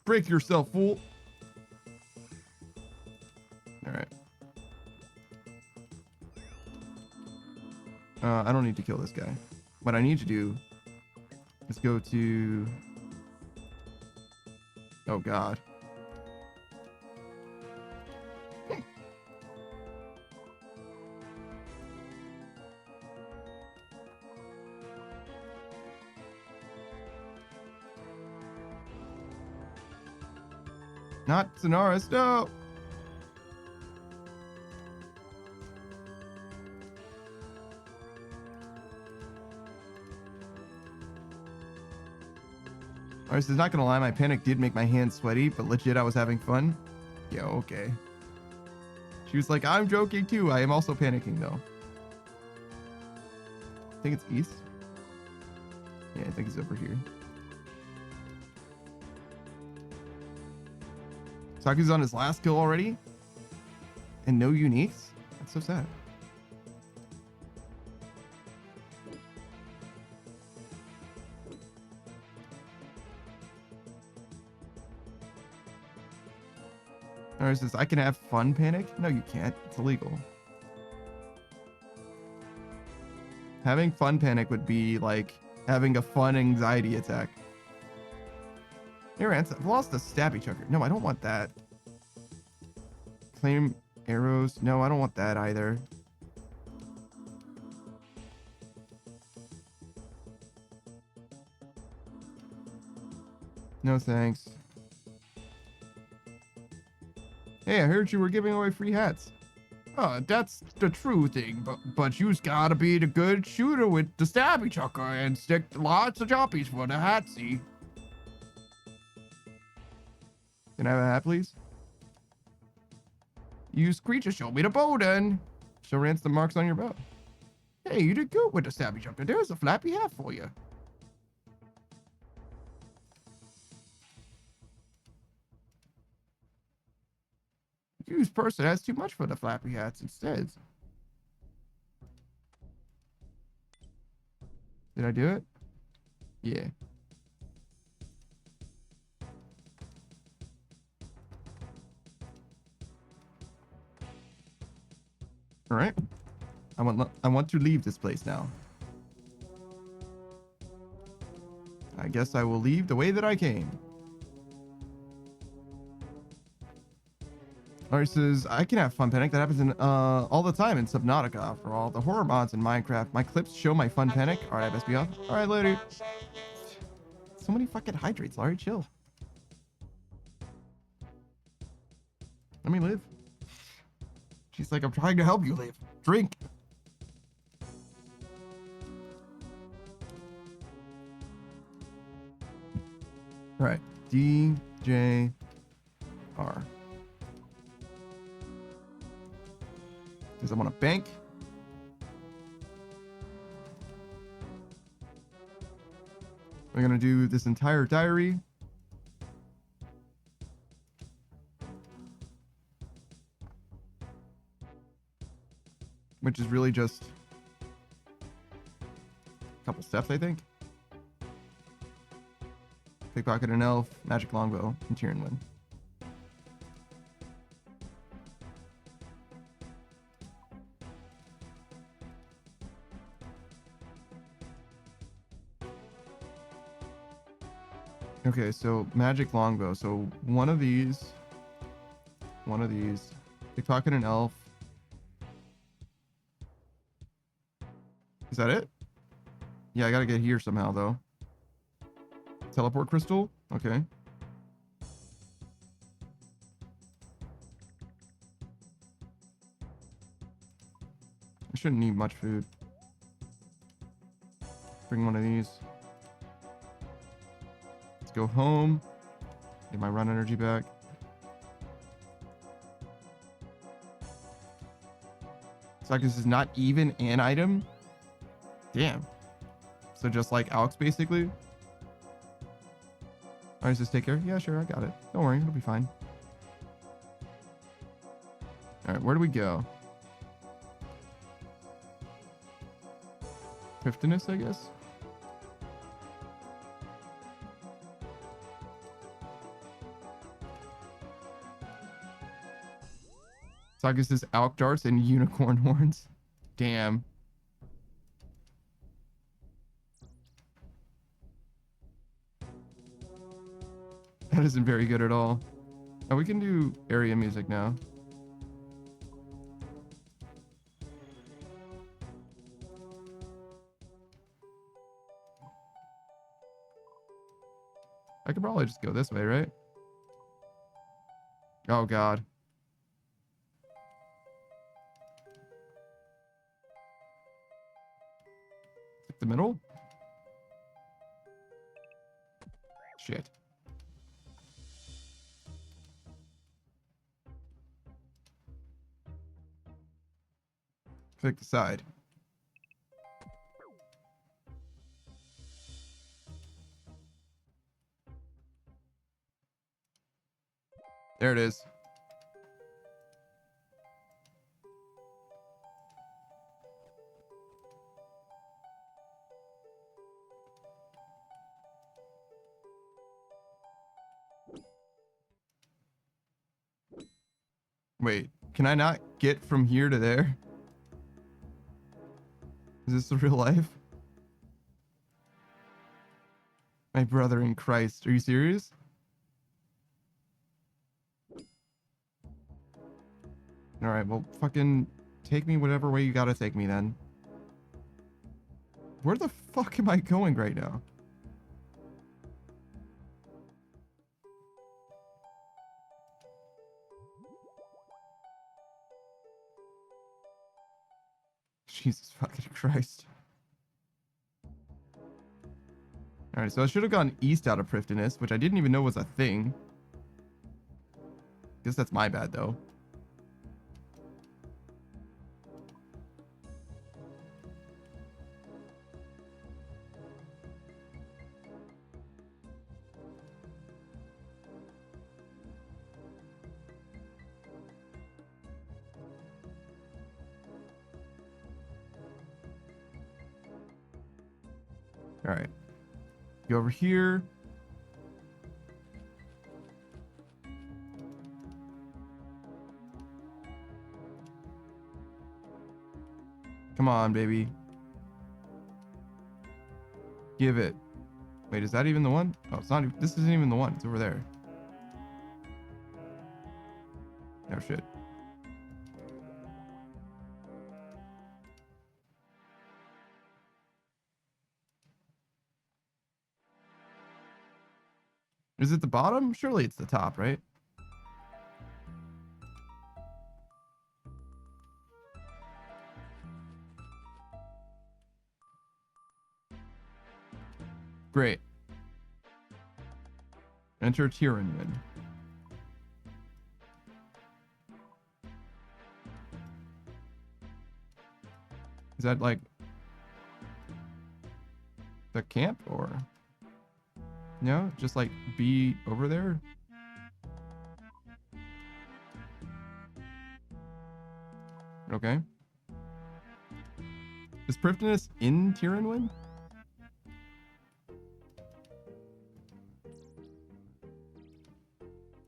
Break yourself, fool. All right. I don't need to kill this guy. What I need to do is go to... Oh, God. Not Sonoris, no! Sonoris is not gonna lie, my panic did make my hands sweaty, but legit, I was having fun. Yeah, okay. She was like, I'm joking too. I am also panicking though. I think it's east. Yeah, I think it's over here. Saku's on his last kill already? And no uniques? That's so sad. Or says, I can have fun panic? No, you can't. It's illegal. Having fun panic would be like having a fun anxiety attack. Here, I've lost a stabby chucker. No, I don't want that. Claim arrows. No, I don't want that either. No thanks. Hey, I heard you were giving away free hats. Oh, that's the true thing, but you's gotta be the good shooter with the stabby chucker and stick lots of chompies for the hat, see? Can I have a hat, please? Use creature, show me the bow then. Show Rance the marks on your bow. Hey, you did good with the stabby chucker. There's a flappy hat for you. Use person has too much for the flappy hats instead. Did I do it? Yeah. All right. I want to leave this place now. I guess I will leave the way that I came. Alright, says I can have fun panic. That happens in all the time in Subnautica for all the horror mods in Minecraft. My clips show my fun panic. Alright, I best be off. Alright, later. So many fucking hydrates, Larry. Chill. Let me live. She's like, I'm trying to help you live. Drink. All right. DJR. Because I want to bank. We're going to do this entire diary. Which is really just a couple steps, I think. Pickpocket an elf, magic longbow, and Tyrion win. Okay, so magic longbow. So one of these, pickpocket an elf. Is that it? Yeah, I gotta get here somehow though. Teleport crystal? Okay. I shouldn't need much food. Bring one of these. Let's go home. Get my run energy back. So this is not even an item? Damn. So just like Alex basically? Alright, just take care. Yeah, sure, I got it. Don't worry, it'll be fine. Alright, where do we go? Prifdinus, I guess? Sagas is Alk darts and unicorn horns. Damn. That isn't very good at all. Oh, we can do area music now. I could probably just go this way, right? Oh, God. The middle? Shit. Pick the side. There it is. Wait, can I not get from here to there? Is this the real life? My brother in Christ. Are you serious? Alright, well, fucking take me whatever way you gotta take me then. Where the fuck am I going right now? Jesus fucking Christ. Alright, so I should have gone east out of Prifdinus, which I didn't even know was a thing. Guess that's my bad, though. Alright. Go over here. Come on, baby. Give it. Wait, is that even the one? Oh, it's not. This isn't even the one. It's over there. Oh shit. Is it the bottom? Surely it's the top, right? Great. Enter Tyranid. Is that like the camp or no? Just like be over there? Okay. Is Prifdinus in Tyranid?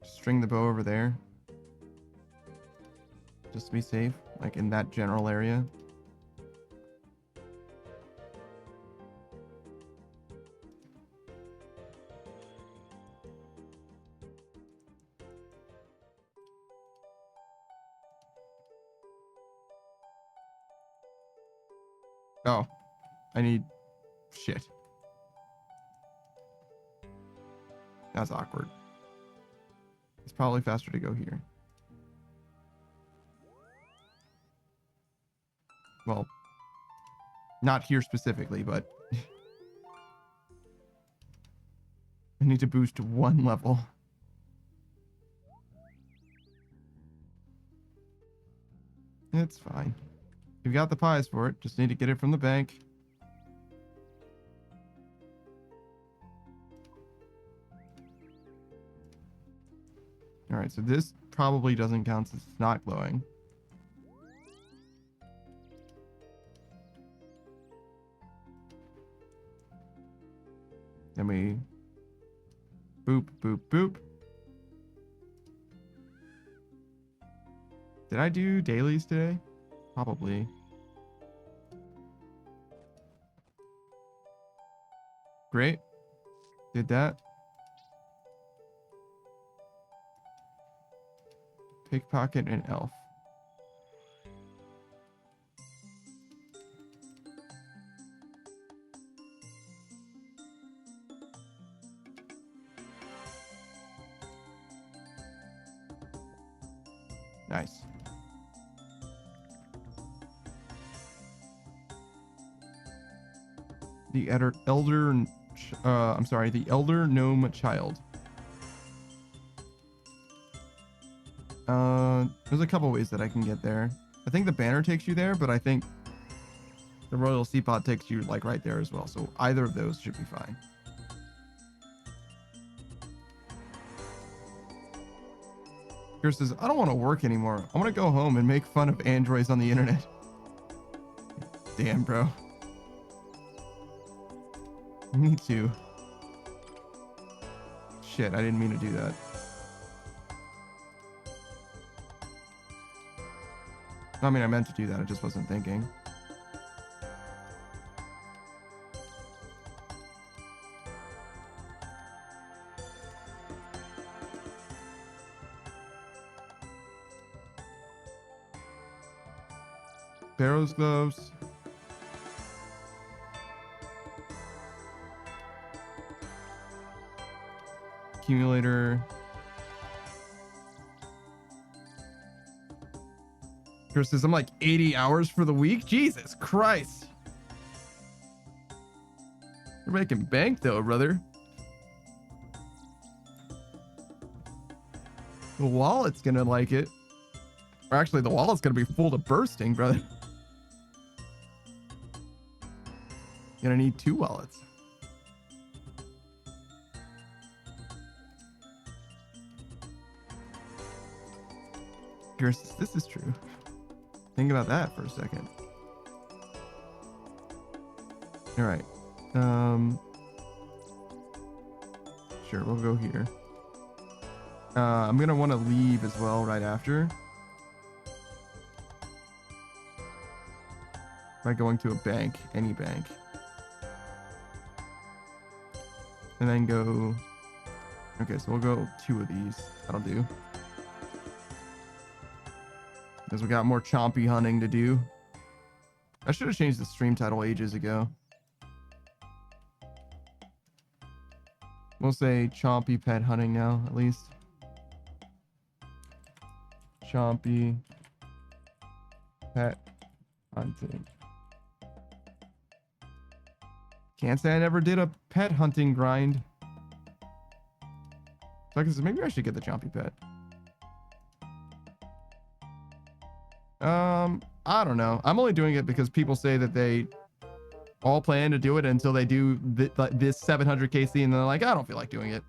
String the bow over there. Just to be safe, like in that general area. Oh, I need shit. That's awkward. It's probably faster to go here. Well, not here specifically, but I need to boost one level. It's fine. You've got the pies for it. Just need to get it from the bank. All right, so this probably doesn't count since it's not glowing. Then we boop, boop, boop. Did I do dailies today? Probably. Great. Did that. Pickpocket and elf. Nice. The the elder gnome child. There's a couple ways that I can get there. I think the banner takes you there, but I think the royal seapot takes you like right there as well. So either of those should be fine. Here says, I don't want to work anymore. I want to go home and make fun of androids on the internet. Damn, bro. Me too. Shit, I didn't mean to do that. I mean, I meant to do that. I just wasn't thinking. Barrow's gloves. Accumulator. Chris says, I'm like 80 hours for the week. Jesus Christ. You're making bank though, brother. The wallet's gonna like it. Or actually, the wallet's gonna be full to bursting, brother. Gonna need 2 wallets. Chris, this is true. Think about that for a second. All right. Sure, we'll go here. I'm gonna want to leave as well right after. by going to a bank, any bank. And then go... Okay, so we'll go 2 of these. That'll do. Because we got more Chompy hunting to do. I should have changed the stream title ages ago. We'll say Chompy pet hunting now, at least. Chompy pet hunting. Can't say I never did a pet hunting grind. So maybe I should get the Chompy pet. I don't know. I'm only doing it because people say that they all plan to do it until they do this 700k scene, and they're like, I don't feel like doing it.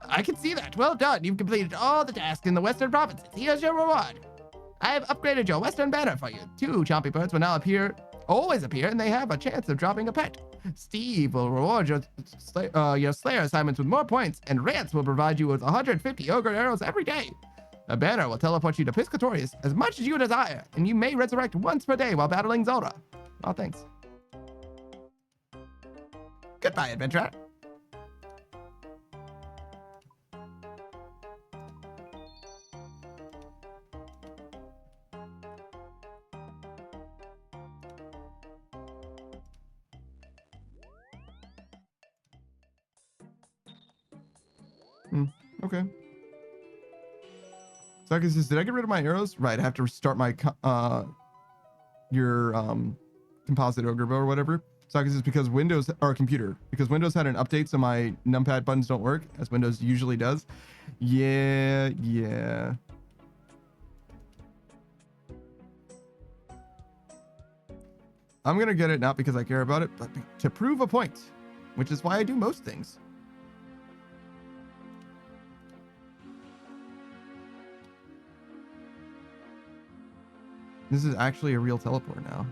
I can see that. Well done. You've completed all the tasks in the Western provinces. Here's your reward. I have upgraded your Western banner for you. 2 Chompy birds will now always appear, and they have a chance of dropping a pet. Steve will reward your Slayer assignments with more points, and Rance will provide you with 150 ogre arrows every day. A banner will teleport you to Piscatorius as much as you desire, and you may resurrect once per day while battling Zelda. Oh, thanks. Goodbye, adventurer. Okay. Saki says, did I get rid of my arrows? Right, I have to restart my composite ogre bow or whatever. Saki says, because Windows or computer, because Windows had an update, so my numpad buttons don't work as Windows usually does. Yeah. I'm gonna get it not because I care about it, but to prove a point, which is why I do most things. This is actually a real teleport now.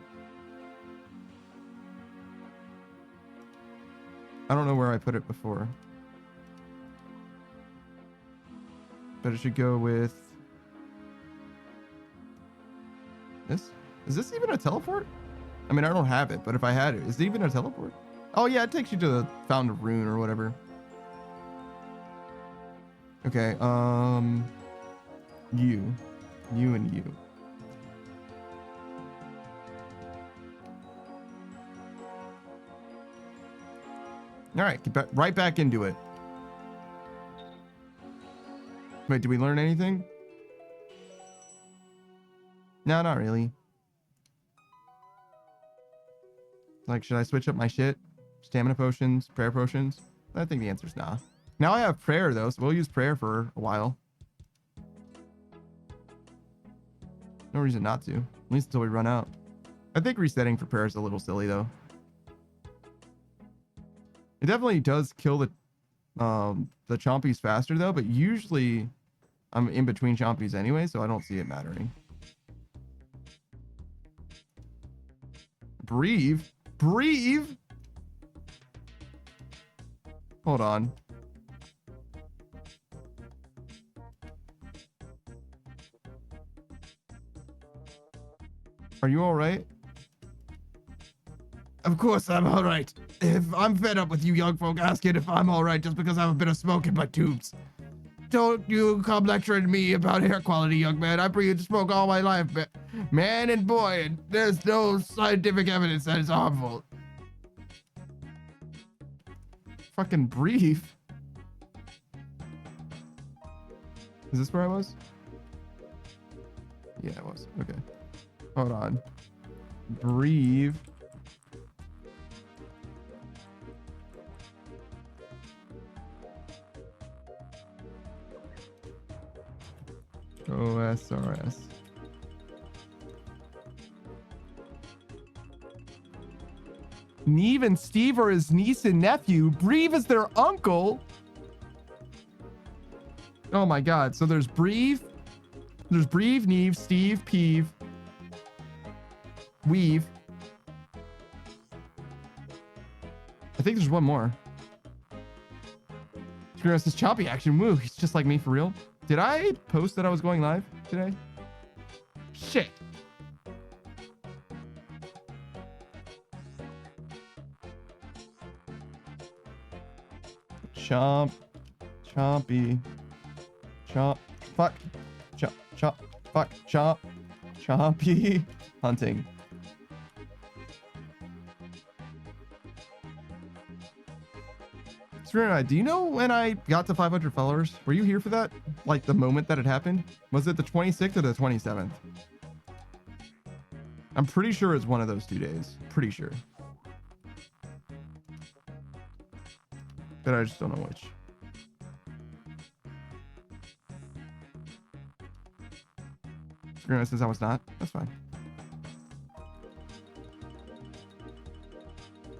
I don't know where I put it before. But it should go with this. Is this even a teleport? I mean, I don't have it, but if I had it, is it even a teleport? Oh yeah, it takes you to the Fountain of Rune or whatever. Okay, you and you. All right, get right back into it. Wait, did we learn anything? No, not really. Like, should I switch up my shit? Stamina potions, prayer potions? I think the answer is nah. Now I have prayer though, so we'll use prayer for a while. No reason not to, at least until we run out. I think resetting for prayer is a little silly though. It definitely does kill the Chompies faster though, but usually I'm in between Chompies anyway, so I don't see it mattering. Breathe? Hold on. Are you all right? Of course I'm all right. If I'm fed up with you young folk asking if I'm all right just because I have a bit of smoke in my tubes. Don't you come lecturing me about air quality, young man. I breathe smoke all my life, man and boy, and there's no scientific evidence that it's harmful. Fucking breathe. Is this where I was? Yeah, I was. Okay. Hold on. Breathe. OSRS. Neve and Steve are his niece and nephew. Breve is their uncle. Oh my god. So there's Breve. There's Breve, Neve, Steve, Peeve, Weave. I think there's one more. Screw says Chompy action. Woo, he's just like me for real. Did I post that I was going live today? Shit. Chompy. Chomp. Fuck. Chomp. Fuck. Chomp. Chompy. Hunting. Do you know when I got to 500 followers? Were you here for that? Like the moment that it happened? Was it the 26th or the 27th? I'm pretty sure it's one of those 2 days. Pretty sure. But I just don't know which. Since I was not, that's fine.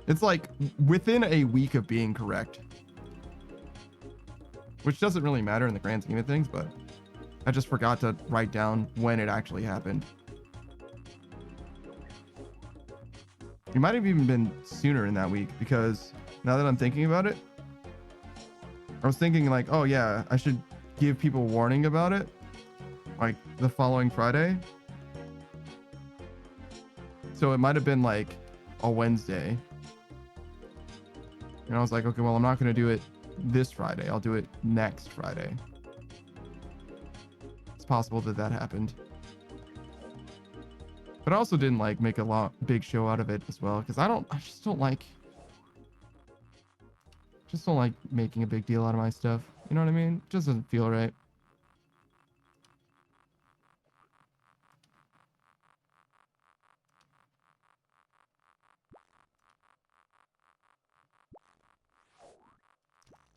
It's like within a week of being correct. Which doesn't really matter in the grand scheme of things, but I just forgot to write down when it actually happened. It might have even been sooner in that week, because now that I'm thinking about it, I was thinking like, oh yeah, I should give people warning about it, like the following Friday. So it might have been like a Wednesday. And I was like, okay, well, I'm not going to do it this Friday. I'll do it next Friday. It's possible that that happened. But I also didn't like make a big show out of it as well, because I just don't like making a big deal out of my stuff. You know what I mean? It just doesn't feel right.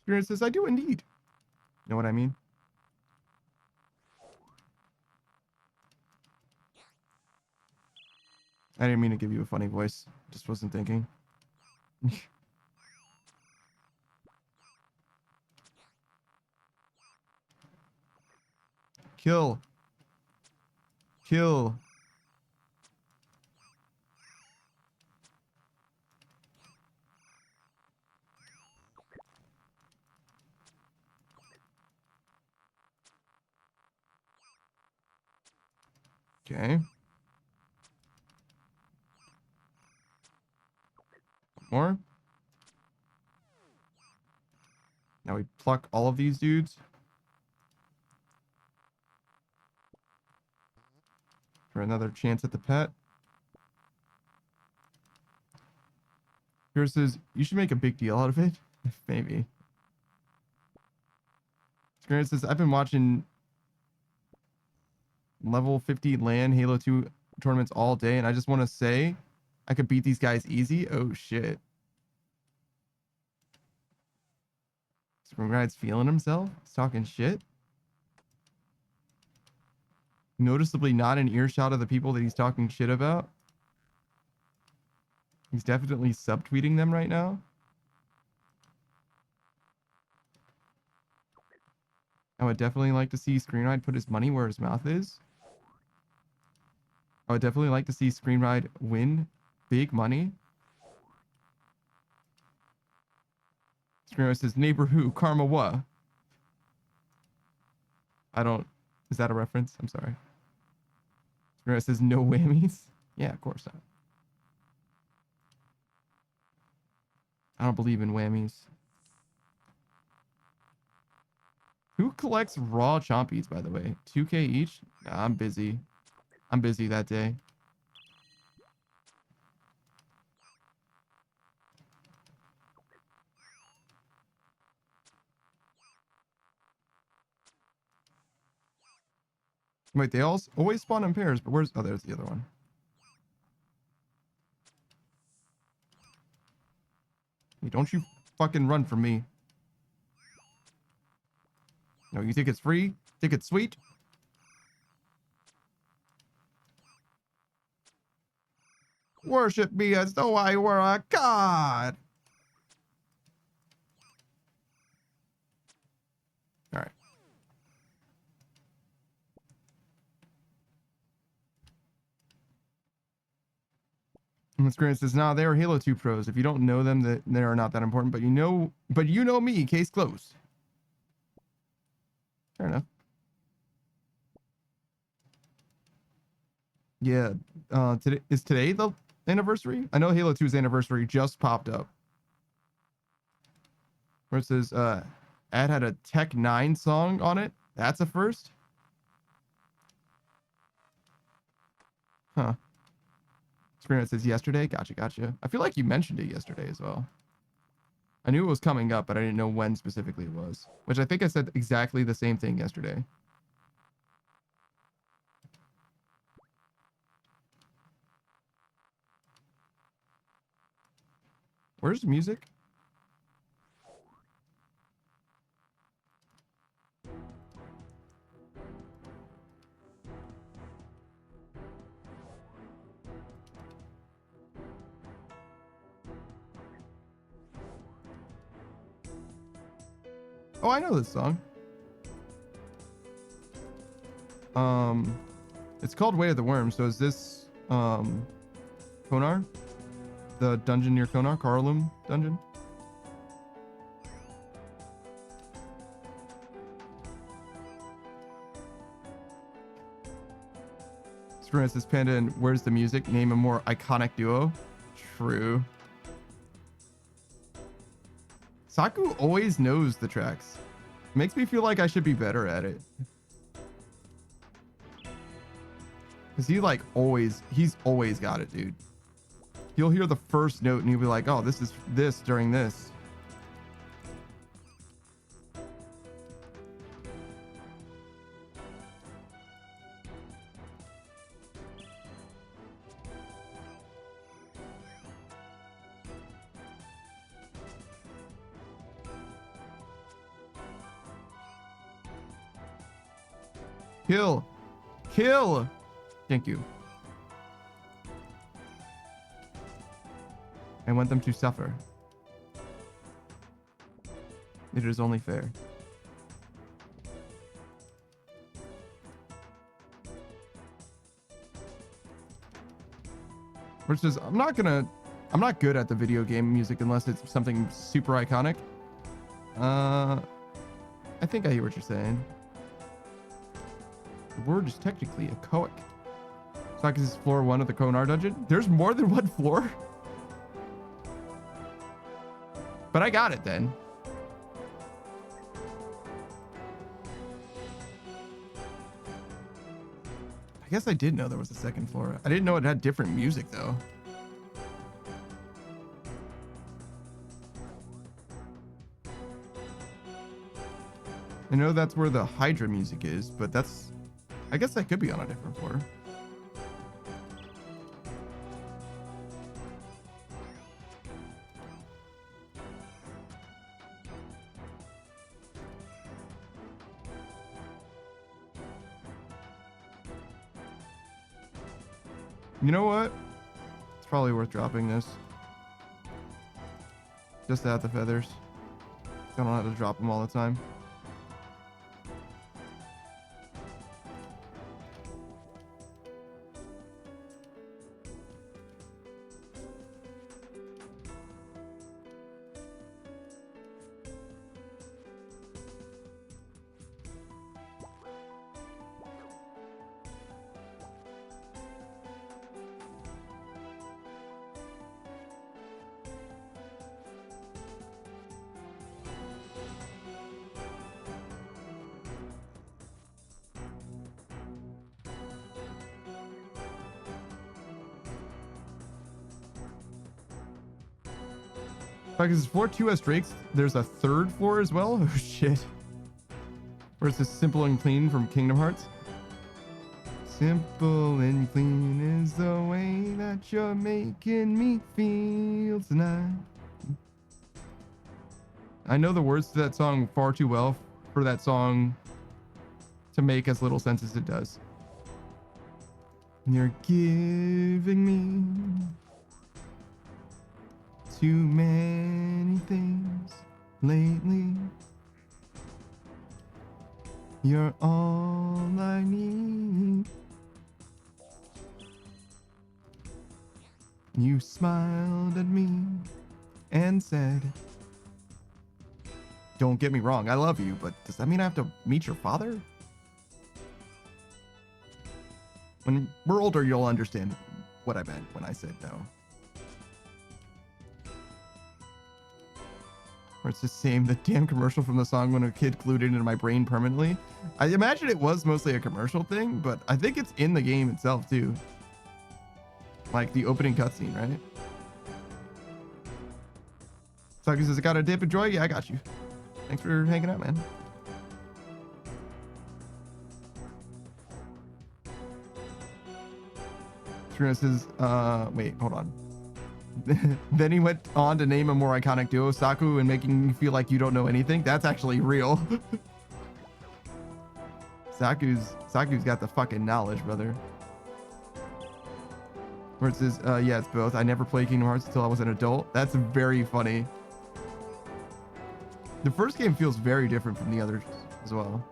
Experience says, I do indeed. You know what I mean? I didn't mean to give you a funny voice. Just wasn't thinking. Kill. Kill. Okay. More. Now we pluck all of these dudes. For another chance at the pet. Here says, you should make a big deal out of it. Maybe. Screen says, I've been watching level 50 LAN Halo 2 tournaments all day, and I just want to say I could beat these guys easy. Oh shit. Screen Ride's feeling himself. He's talking shit. Noticeably not in earshot of the people that he's talking shit about. He's definitely subtweeting them right now. I would definitely like to see Screenride put his money where his mouth is. I would definitely like to see Screenride win big money. Screenride says, neighbor who? Karma what? I don't... Is that a reference? I'm sorry. Screenride says, no whammies? Yeah, of course not. I don't believe in whammies. Who collects raw chompies, by the way? 2K each? Nah, I'm busy. I'm busy that day. Wait, they all always spawn in pairs, but where's... Oh, there's the other one. Hey, don't you fucking run from me. No, you think it's free? Think it's sweet? Worship me as though I were a god. All right. And Experience says, nah, they are Halo 2 pros. If you don't know them, that they are not that important. But you know me. Case closed. Fair enough. Yeah. Today the anniversary? I know Halo 2's anniversary just popped up. Where it says, ad had a Tech 9 song on it. That's a first? Huh. Screen it says yesterday. Gotcha. I feel like you mentioned it yesterday as well. I knew it was coming up, but I didn't know when specifically it was. Which I think I said exactly the same thing yesterday. Where's the music? Oh, I know this song. It's called Way of the Worm. So is this Konar? The dungeon near Konar, Karlum dungeon? For instance, Panda and Where's the Music? Name a more iconic duo. True. Saku always knows the tracks. Makes me feel like I should be better at it. Cause he's always got it, dude. He'll hear the first note and he'll be like, oh, this is this during this. Kill. Thank you. I want them to suffer. It is only fair. Which is, I'm not good at the video game music unless it's something super iconic. I think I hear what you're saying. The word is technically echoic. Sakus is floor 1 of the Konar dungeon. There's more than one floor? But I got it then. I guess I did know there was a second floor. I didn't know it had different music though. I know that's where the Hydra music is, but I guess that could be on a different floor. You know what? It's probably worth dropping this. Just to have the feathers. I don't have to drop them all the time. Because it's 4 2S Drakes, there's a third floor as well? Oh shit. Where's this Simple and Clean from Kingdom Hearts? Simple and clean is the way that you're making me feel tonight. I know the words to that song far too well for that song to make as little sense as it does. You're giving me too many things lately. You're all I need. You smiled at me and said, don't get me wrong, I love you, but does that mean I have to meet your father? When we're older, you'll understand what I meant when I said no. Where it's the same, the damn commercial from the song when a kid glued it into my brain permanently. I imagine it was mostly a commercial thing, but I think it's in the game itself too. Like the opening cutscene, right? Sucky says, I got a dip of joy? Yeah, I got you. Thanks for hanging out, man. Trina says, wait, hold on. Then he went on to name a more iconic duo, Saku, and making you feel like you don't know anything. That's actually real. Saku's got the fucking knowledge, brother. Where it says, yeah, it's both. I never played Kingdom Hearts until I was an adult. That's very funny. The first game feels very different from the others as well.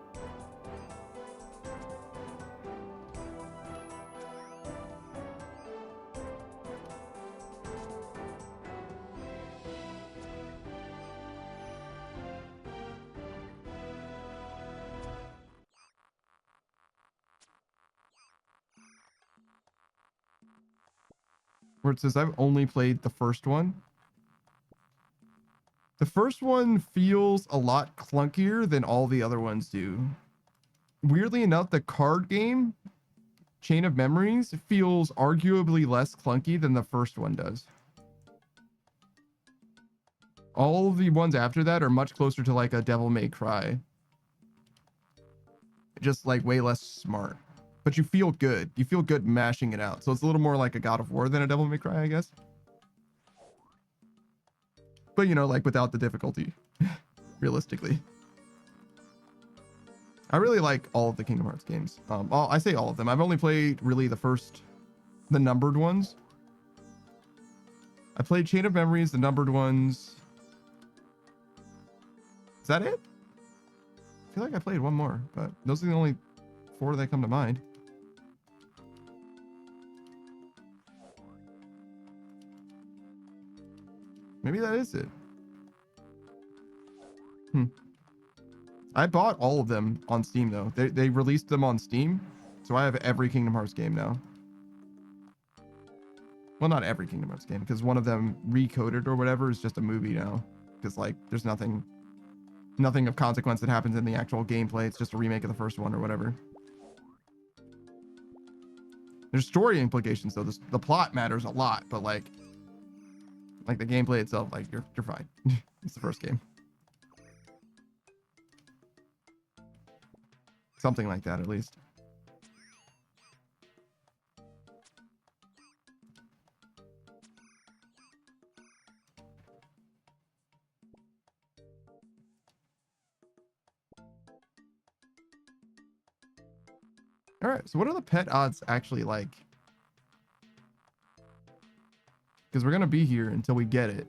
Where it says I've only played the first one. The first one feels a lot clunkier than all the other ones do. Weirdly enough, the card game, Chain of Memories, feels arguably less clunky than the first one does. All of the ones after that are much closer to like a Devil May Cry. Just like way less smart. But you feel good. You feel good mashing it out. So it's a little more like a God of War than a Devil May Cry, I guess. But you know, like without the difficulty, realistically. I really like all of the Kingdom Hearts games. I say all of them. I've only played really the numbered ones. I played Chain of Memories, the numbered ones. Is that it? I feel like I played one more, but those are the only 4 that come to mind. Maybe that is it. I bought all of them on Steam though. They released them on Steam, so I have every Kingdom Hearts game now. Well, not every Kingdom Hearts game, because one of them recoded or whatever is just a movie now. Because like there's nothing of consequence that happens in the actual gameplay. It's just a remake of the first one or whatever. There's story implications though. The plot matters a lot, but like the gameplay itself, like you're fine. It's the first game. Something like that, at least. All right, so what are the pet odds actually like? Because we're going to be here until we get it.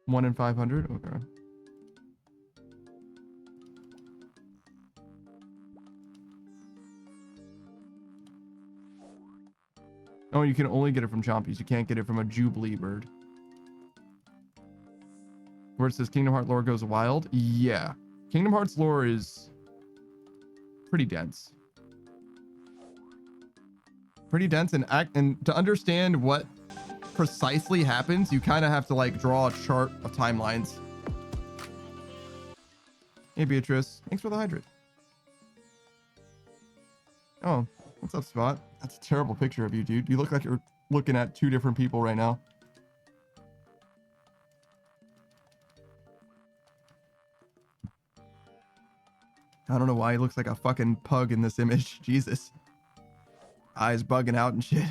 One in 500? Okay. Oh, you can only get it from Chompies. You can't get it from a Jubilee bird. Where it says Kingdom Hearts lore goes wild? Yeah. Kingdom Hearts lore is pretty dense. Pretty dense, and to understand what precisely happens, you kind of have to like draw a chart of timelines. Hey Beatrice, thanks for the hydrate. Oh, what's up, Spot? That's a terrible picture of you, dude. You look like you're looking at 2 different people right now. I don't know why he looks like a fucking pug in this image. Jesus. Eyes bugging out and shit.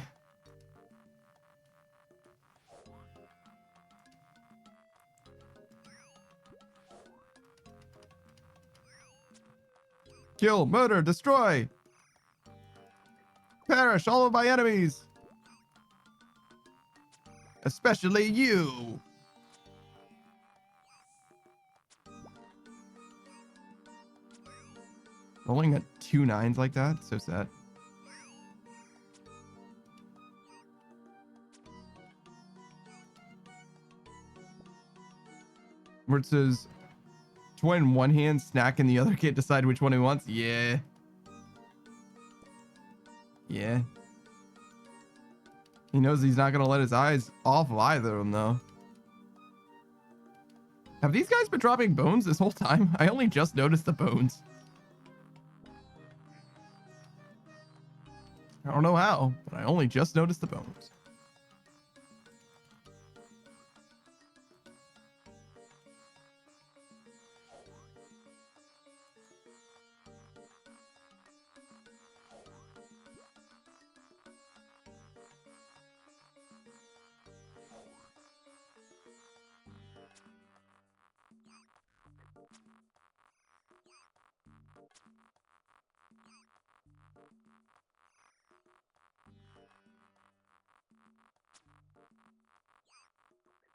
Kill, murder, destroy. Perish all of my enemies. Especially you. Rolling at 2 9s like that, so sad. Where it says toy in one hand, snack in the other, can't decide which one he wants. Yeah. Yeah. He knows he's not gonna let his eyes off of either of them, though. Have these guys been dropping bones this whole time? I only just noticed the bones. I don't know how, but I only just noticed the bones.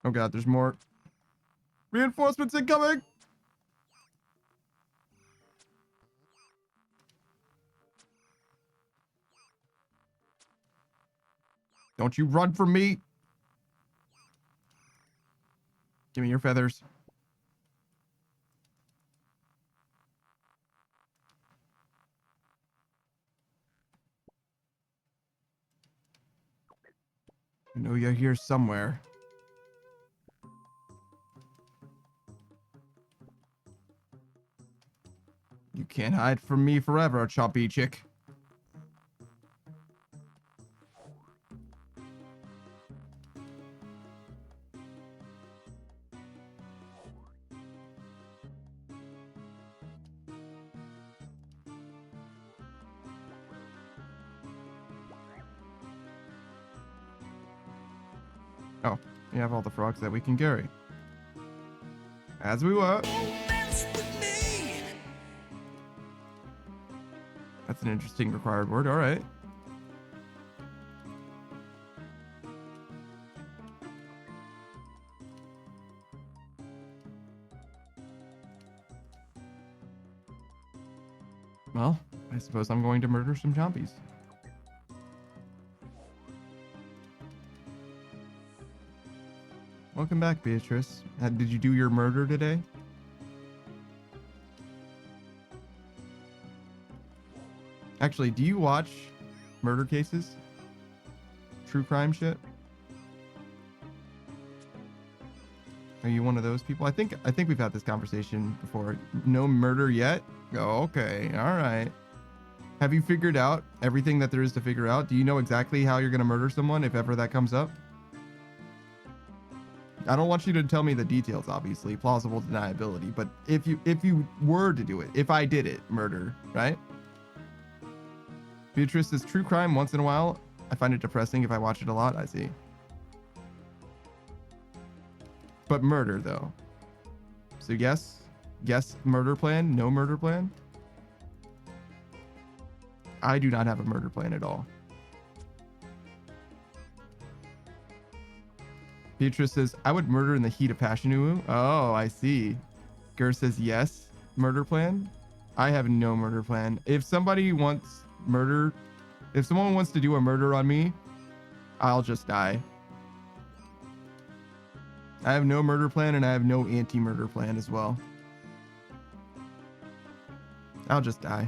Oh god, there's more reinforcements incoming. Don't you run from me. Give me your feathers. I know you're here somewhere. You can't hide from me forever, Chompy chick. Oh, we have all the frogs that we can carry. As we were. That's an interesting required word. All right. Well, I suppose I'm going to murder some chompies. Welcome back, Beatrice. Did you do your murder today? Actually, do you watch murder cases? True crime shit? Are you one of those people? I think we've had this conversation before. No murder yet? Oh, okay. All right. Have you figured out everything that there is to figure out? Do you know exactly how you're going to murder someone if ever that comes up? I don't want you to tell me the details, obviously. Plausible deniability. But if you were to do it, if I did it, murder, right? Beatrice says true crime once in a while. I find it depressing if I watch it a lot. I see. But murder, though. So yes, murder plan, no murder plan. I do not have a murder plan at all. Beatrice says, I would murder in the heat of passion. Uwu. Oh, I see. Gur says, yes, murder plan. I have no murder plan. If somebody wants murder, if someone wants to do a murder on me, I'll just die. I have no murder plan and I have no anti-murder plan as well. I'll just die.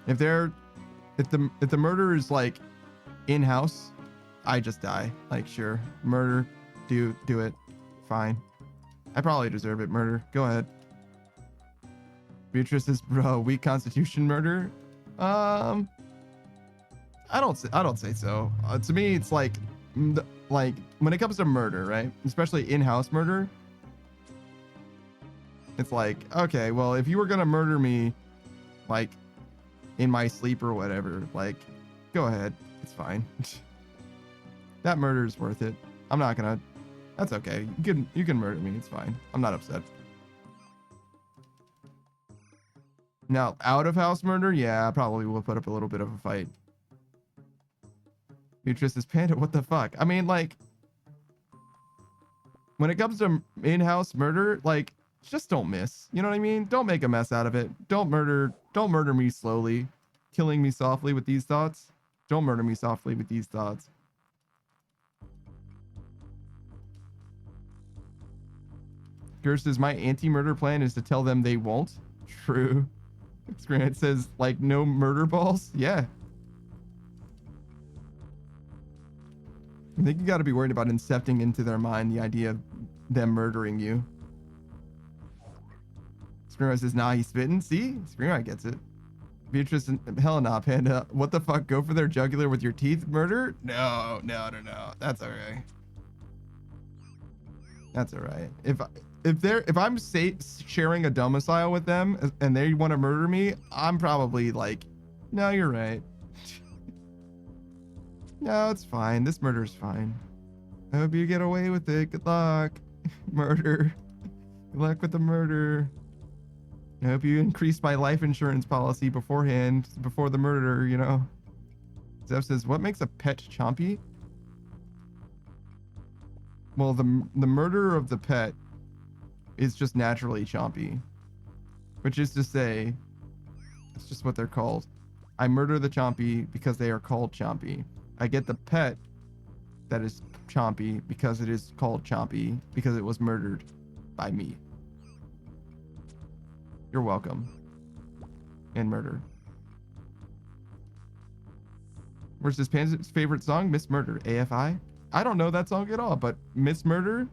If the murder is like in-house, I just die. Like, sure, murder, do it, fine. I probably deserve it. Murder, go ahead. Beatrice is bro, weak constitution murder. I don't say so. To me, it's like when it comes to murder, right? Especially in-house murder. It's like, okay, well, if you were gonna murder me, like in my sleep or whatever, like, go ahead, it's fine. That murder is worth it. I'm not gonna. That's okay. You can murder me. It's fine. I'm not upset. Now, out of house murder, yeah, probably will put up a little bit of a fight. Beatrice is Panda. What the fuck? I mean, like, when it comes to in-house murder, like, just don't miss. You know what I mean? Don't make a mess out of it. Don't murder me slowly, killing me softly with these thoughts. Don't murder me softly with these thoughts. Gur says, my anti-murder plan is to tell them they won't. True. Grant says, like, no murder balls? Yeah. I think you got to be worried about incepting into their mind the idea of them murdering you. Screamo says, nah, he's spitting. See? Screamo gets it. Beatrice and hell nah, Panda. What the fuck? Go for their jugular with your teeth? Murder? No. That's alright. That's alright. If I'm sharing a domicile with them and they want to murder me, I'm probably like, no, you're right. No, it's fine. This murder's fine. I hope you get away with it. Good luck. Murder. Good luck with the murder. I hope you increase my life insurance policy beforehand, before the murder, you know. Zev says, what makes a pet chompy? Well, the murder of the pet is just naturally chompy. Which is to say, it's just what they're called. I murder the chompy because they are called chompy. I get the pet that is chompy because it is called chompy because it was murdered by me. You're welcome. And murder. Where's this Pan's favorite song? Miss Murder. AFI? I don't know that song at all, but Miss Murder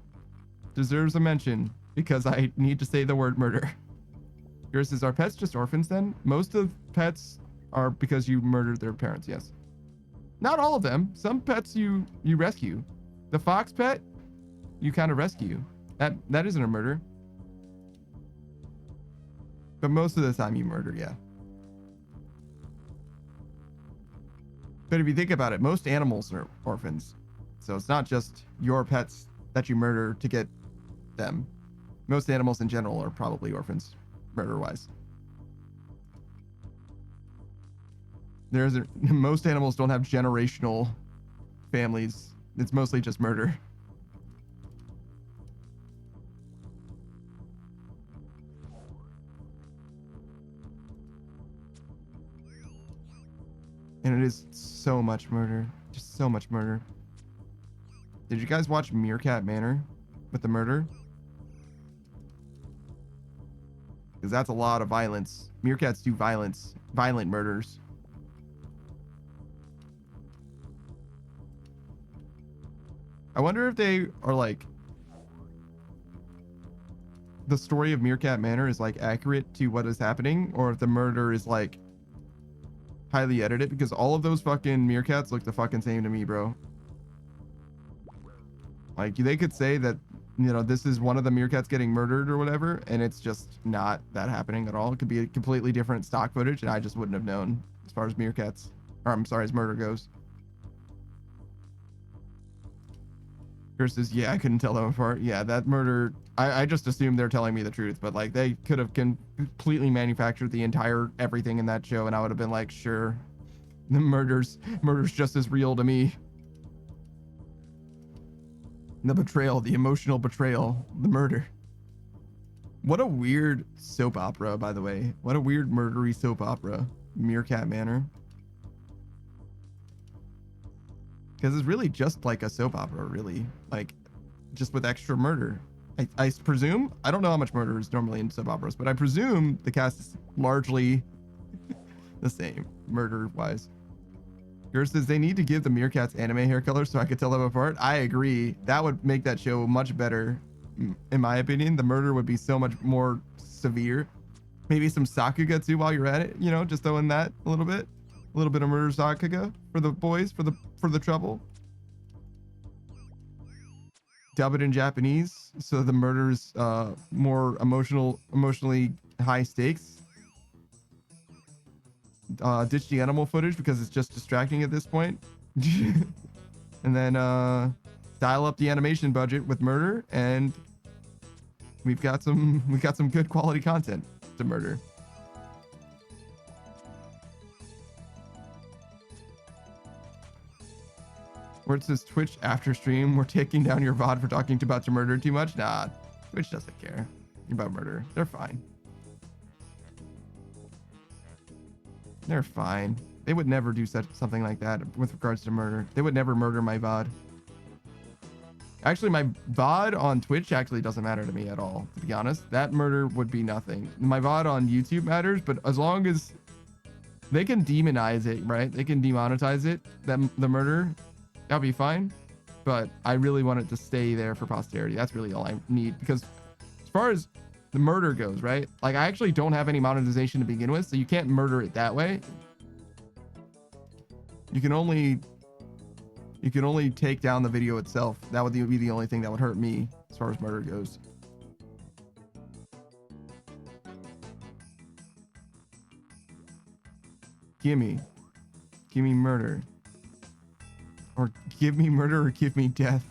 deserves a mention because I need to say the word murder. Yours says, are pets just orphans then? Most of pets are because you murdered their parents, yes. Not all of them. Some pets you rescue. The fox pet, you kind of rescue. That isn't a murder. But most of the time you murder, yeah. But if you think about it, most animals are orphans. So it's not just your pets that you murder to get them. Most animals in general are probably orphans, murder-wise. Most animals don't have generational families. It's mostly just murder. And it is so much murder. Just so much murder. Did you guys watch Meerkat Manor with the murder? Because that's a lot of violence. Meerkats do violent murders. I wonder if they are like, the story of Meerkat Manor is like accurate to what is happening, or if the murder is like highly edited, because all of those fucking meerkats look the fucking same to me, bro. Like, they could say that, you know, this is one of the meerkats getting murdered or whatever, and it's just not that happening at all. It could be a completely different stock footage, and I just wouldn't have known as far as meerkats, or I'm sorry, as murder goes. Versus, yeah, I couldn't tell them apart. Yeah, that murder, I just assumed they're telling me the truth, but like they could have completely manufactured the entire everything in that show, and I would have been like, sure, the murder's just as real to me. The betrayal, the emotional betrayal, the murder. What a weird soap opera, by the way. What a weird murdery soap opera, Meerkat Manor. Because it's really just like a soap opera, really. Like, just with extra murder. I presume, I don't know how much murder is normally in soap operas, but I presume the cast is largely the same, murder-wise. Yours says they need to give the meerkats anime hair colors so I could tell them apart. I agree. That would make that show much better, in my opinion. The murder would be so much more severe. Maybe some Sakuga too while you're at it, you know, just throwing that a little bit. A little bit of murder Sakuga for the boys, for the trouble. Dub it in Japanese so the murder's more emotionally high stakes. Ditch the animal footage because it's just distracting at this point. And then dial up the animation budget with murder, and we've got some good quality content to murder. Where it says Twitch after stream, we're taking down your VOD for talking about your murder too much. Nah, Twitch doesn't care about murder. They're fine. They're fine. They would never do something like that with regards to murder. They would never murder my VOD. Actually, my VOD on Twitch actually doesn't matter to me at all, to be honest. That murder would be nothing. My VOD on YouTube matters, but as long as they can demonize it, right? They can demonetize it, the murder, that'll be fine. but I really want it to stay there for posterity. That's really all I need, because as far as the murder goes, right? Like, I actually don't have any monetization to begin with, so you can't murder it that way. You can only take down the video itself. That would be the only thing that would hurt me as far as murder goes. Gimme murder. Or give me murder or give me death.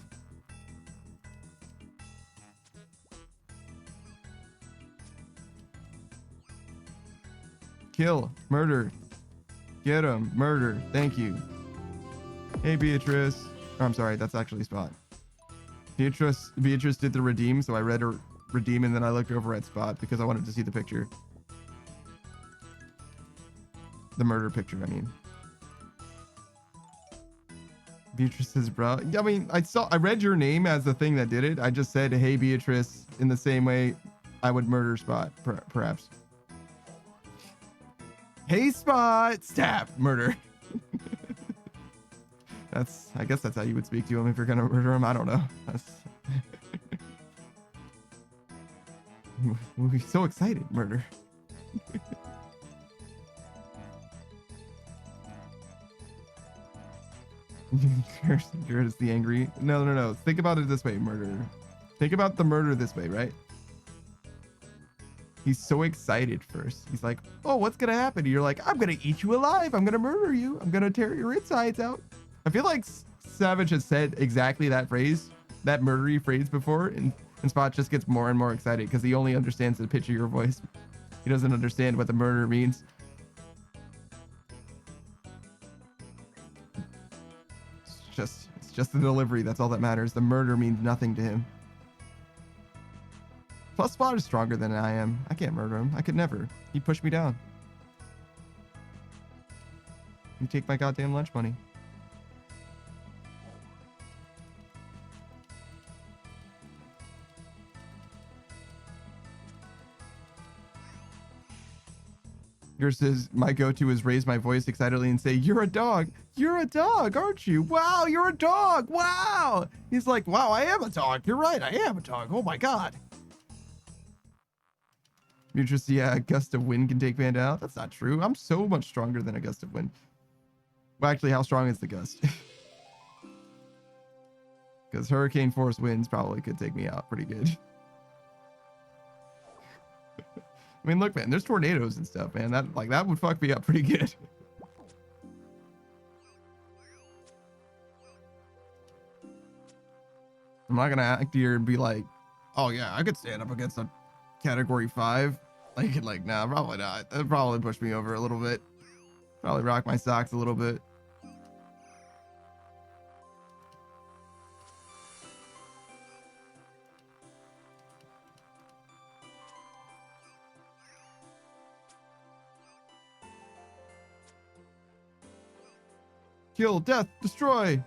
Kill, murder. Get him, murder. Thank you. Hey, Beatrice. Oh, I'm sorry, that's actually Spot. Beatrice did the redeem, so I read her redeem and then I looked over at Spot because I wanted to see the picture. The murder picture, I mean. Beatrice's bro. I mean, I read your name as the thing that did it. I just said, hey, Beatrice, in the same way I would murder Spot, perhaps. Hey, Spot, stab, murder. I guess that's how you would speak to him if you're gonna murder him. I don't know. We'll be so excited, murder. Jared is the angry. No. Think about it this way, murder. Think about the murder this way, right? He's so excited first. He's like, oh, what's gonna happen? And you're like, I'm gonna eat you alive. I'm gonna murder you. I'm gonna tear your insides out. I feel like Savage has said exactly that phrase, that murdery phrase before, and Spot just gets more and more excited because he only understands the pitch of your voice. He doesn't understand what the murder means. It's just the delivery. That's all that matters. The murder means nothing to him. Plus, Spot is stronger than I am. I can't murder him. I could never. He'd push me down. You take my goddamn lunch money. Yours says, my go-to is raise my voice excitedly and say, you're a dog. You're a dog, aren't you? Wow, you're a dog. Wow. He's like, wow, I am a dog. You're right. I am a dog. Oh my God. You're just, yeah, a gust of wind can take Panda out. That's not true. I'm so much stronger than a gust of wind. Well, actually, how strong is the gust? Because hurricane force winds probably could take me out pretty good. I mean, look, man, there's tornadoes and stuff, man. That would fuck me up pretty good. I'm not gonna act here and be like, oh yeah, I could stand up against a category 5. Like, nah, probably not. That'd probably push me over a little bit. Probably rock my socks a little bit. Kill, death, destroy.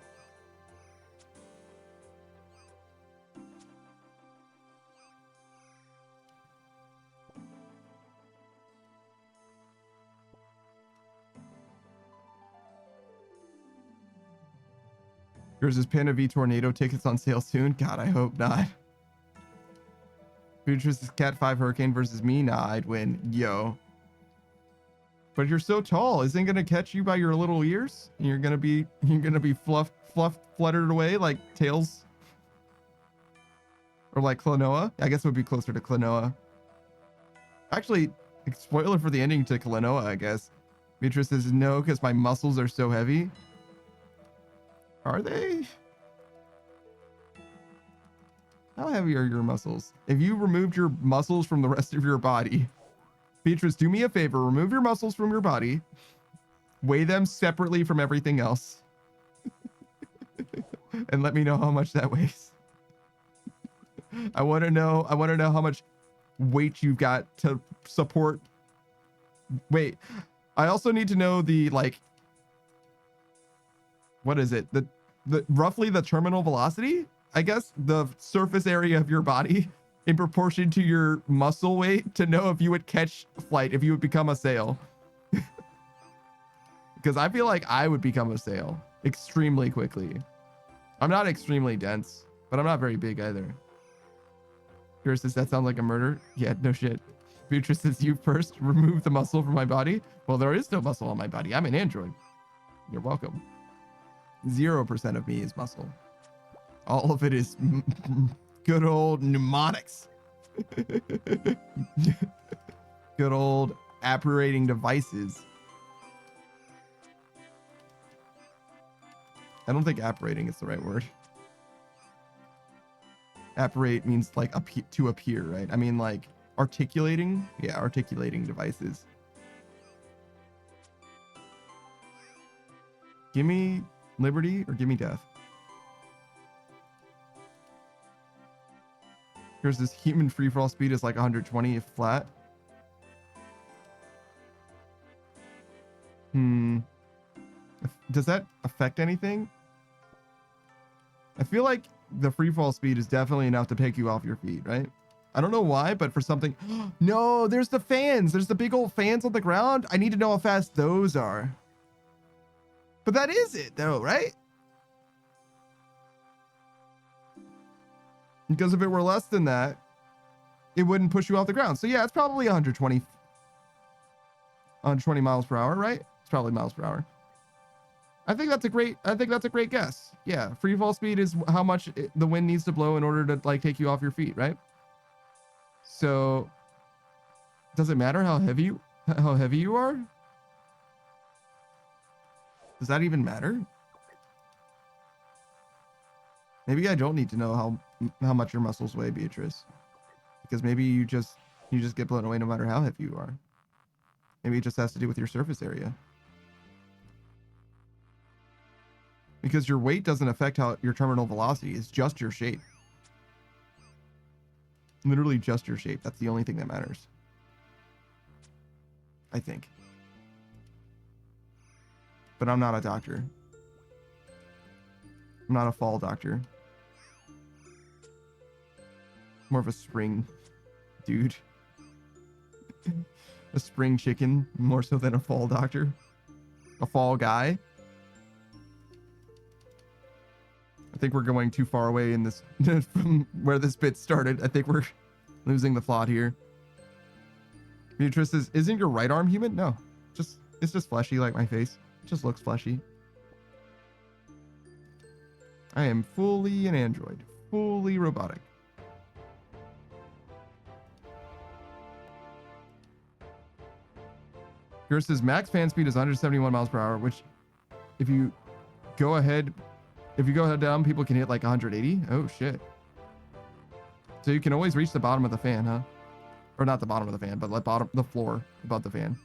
Yours is Panda V Tornado tickets on sale soon. God, I hope not. Beatrice's Cat 5 Hurricane versus me. Nah, I'd win. Yo. But you're so tall. Isn't it gonna catch you by your little ears? And you're gonna be fluttered away like Tails. Or like Klonoa. I guess it would be closer to Klonoa. Actually, spoiler for the ending to Klonoa, I guess. Beatrice says no, because my muscles are so heavy. Are they? How heavy are your muscles? If you removed your muscles from the rest of your body, Beatrice, do me a favor. Remove your muscles from your body. Weigh them separately from everything else. And let me know how much that weighs. I want to know how much weight you've got to support. Wait, I also need to know the, like, what is it? The roughly the terminal velocity, I guess, the surface area of your body in proportion to your muscle weight to know if you would catch flight, if you would become a sail. Because I feel like I would become a sail extremely quickly. I'm not extremely dense, but I'm not very big either. Yours says that sounds like a murder. Yeah, no shit. Beatrice says you first remove the muscle from my body. Well, there is no muscle on my body. I'm an android. You're welcome. 0% of me is muscle. All of it is good old mnemonics. Good old operating devices. I don't think operating is the right word. Apparate means like to appear, right? I mean like articulating. Yeah, articulating devices. Give me liberty or give me death. Here's this human free fall speed is like 120 if flat. Does that affect anything? I feel like the free fall speed is definitely enough to take you off your feet, right? I don't know why, but for something... No, there's the fans. There's the big old fans on the ground. I need to know how fast those are. But that is it, though, right? Because if it were less than that, it wouldn't push you off the ground. So yeah, it's probably 120 miles per hour, right? It's probably miles per hour. I think that's a great guess. Yeah, free fall speed is how much the wind needs to blow in order to like take you off your feet, right? So does it matter how heavy you are? Does that even matter? Maybe I don't need to know how much your muscles weigh, Beatrice. Because maybe you just get blown away no matter how heavy you are. Maybe it just has to do with your surface area. Because your weight doesn't affect how your terminal velocity. It's just your shape. Literally just your shape. That's the only thing that matters. I think. But I'm not a doctor. I'm not a fall doctor. More of a spring dude. A spring chicken, more so than a fall doctor. A fall guy. I think we're going too far away in this from where this bit started. I think we're losing the plot here. Beatrice says, isn't your right arm human? No, it's just fleshy like my face. It just looks fleshy. I am fully an android, fully robotic. Yours says max fan speed is 171 miles per hour, which if you go ahead down, people can hit like 180. Oh shit. So you can always reach the bottom of the fan, huh? Or not the bottom of the fan, but like the floor above the fan.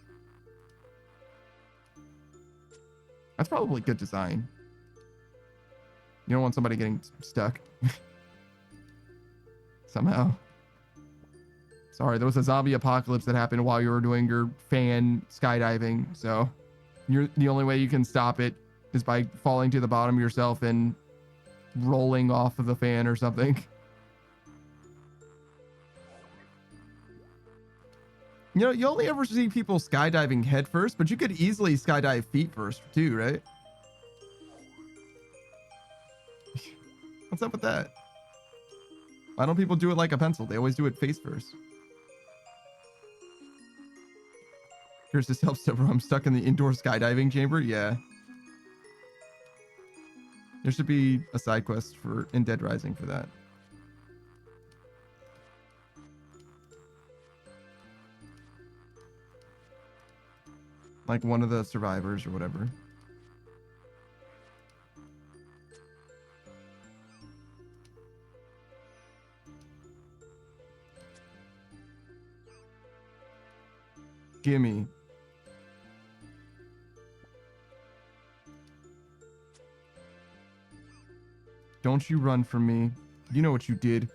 That's probably good design. You don't want somebody getting stuck. Somehow. Sorry, there was a zombie apocalypse that happened while you were doing your fan skydiving. So the only way you can stop it is by falling to the bottom yourself and rolling off of the fan or something. You know, you only ever see people skydiving head first, but you could easily skydive feet first too, right? What's up with that? Why don't people do it like a pencil? They always do it face first. Here's this help server. I'm stuck in the indoor skydiving chamber. Yeah. There should be a side quest in Dead Rising for that. Like one of the survivors or whatever. Gimme. Don't you run from me. You know what you did.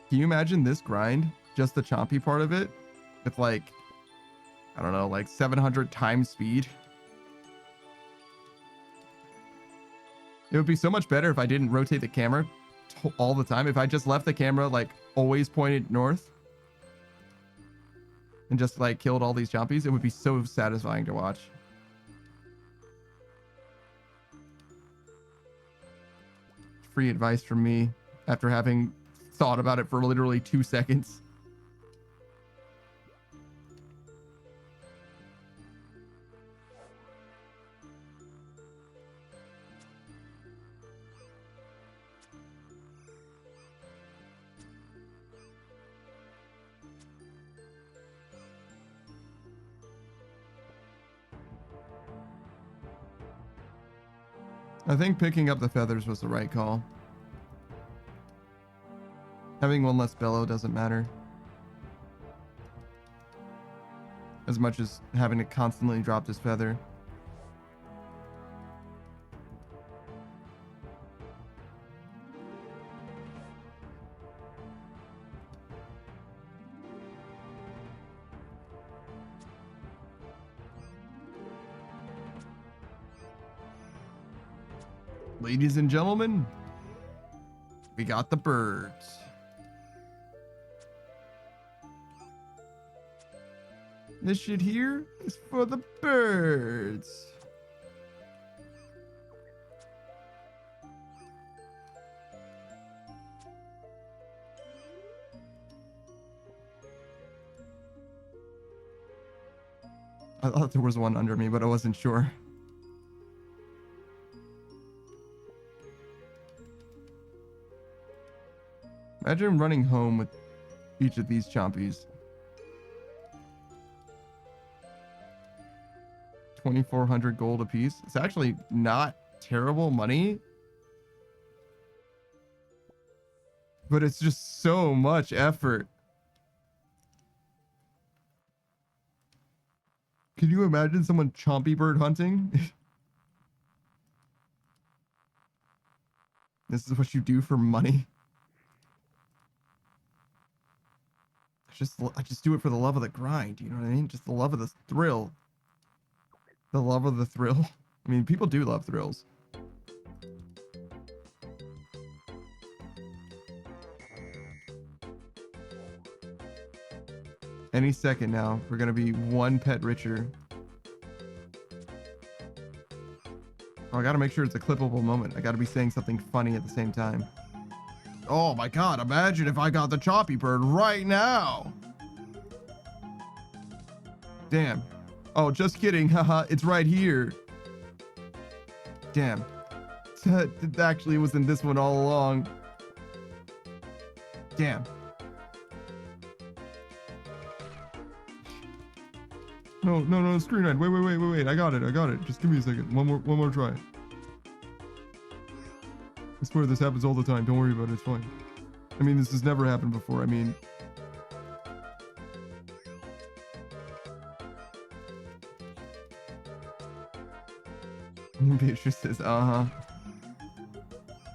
Can you imagine this grind? Just the chompy part of it? With like, I don't know, like 700 times speed? It would be so much better if I didn't rotate the camera all the time. If I just left the camera like always pointed north. And just like killed all these chompies, it would be so satisfying to watch. free advice from me after having thought about it for literally 2 seconds. I think picking up the feathers was the right call. Having one less bellow doesn't matter as much as having to constantly drop this feather. Ladies and gentlemen, we got the birds. This shit here is for the birds. I thought there was one under me, but I wasn't sure. Imagine running home with each of these chompies. 2,400 gold apiece. It's actually not terrible money, but it's just so much effort. Can you imagine someone chompy bird hunting? This is what you do for money. I just do it for the love of the grind, you know what I mean? Just the love of the thrill. The love of the thrill. I mean, people do love thrills. Any second now, we're gonna be one pet richer. Oh, I gotta make sure it's a clippable moment. I gotta be saying something funny at the same time. Oh my god, imagine if I got the choppy bird right now. Damn. Oh, just kidding. Haha, it's right here. Damn. It actually was in this one all along. Damn. No, screen ride. Wait. I got it. Just give me a second. One more try. I swear this happens all the time. Don't worry about it. It's fine. I mean, this has never happened before. I mean... Beatrice says, uh-huh.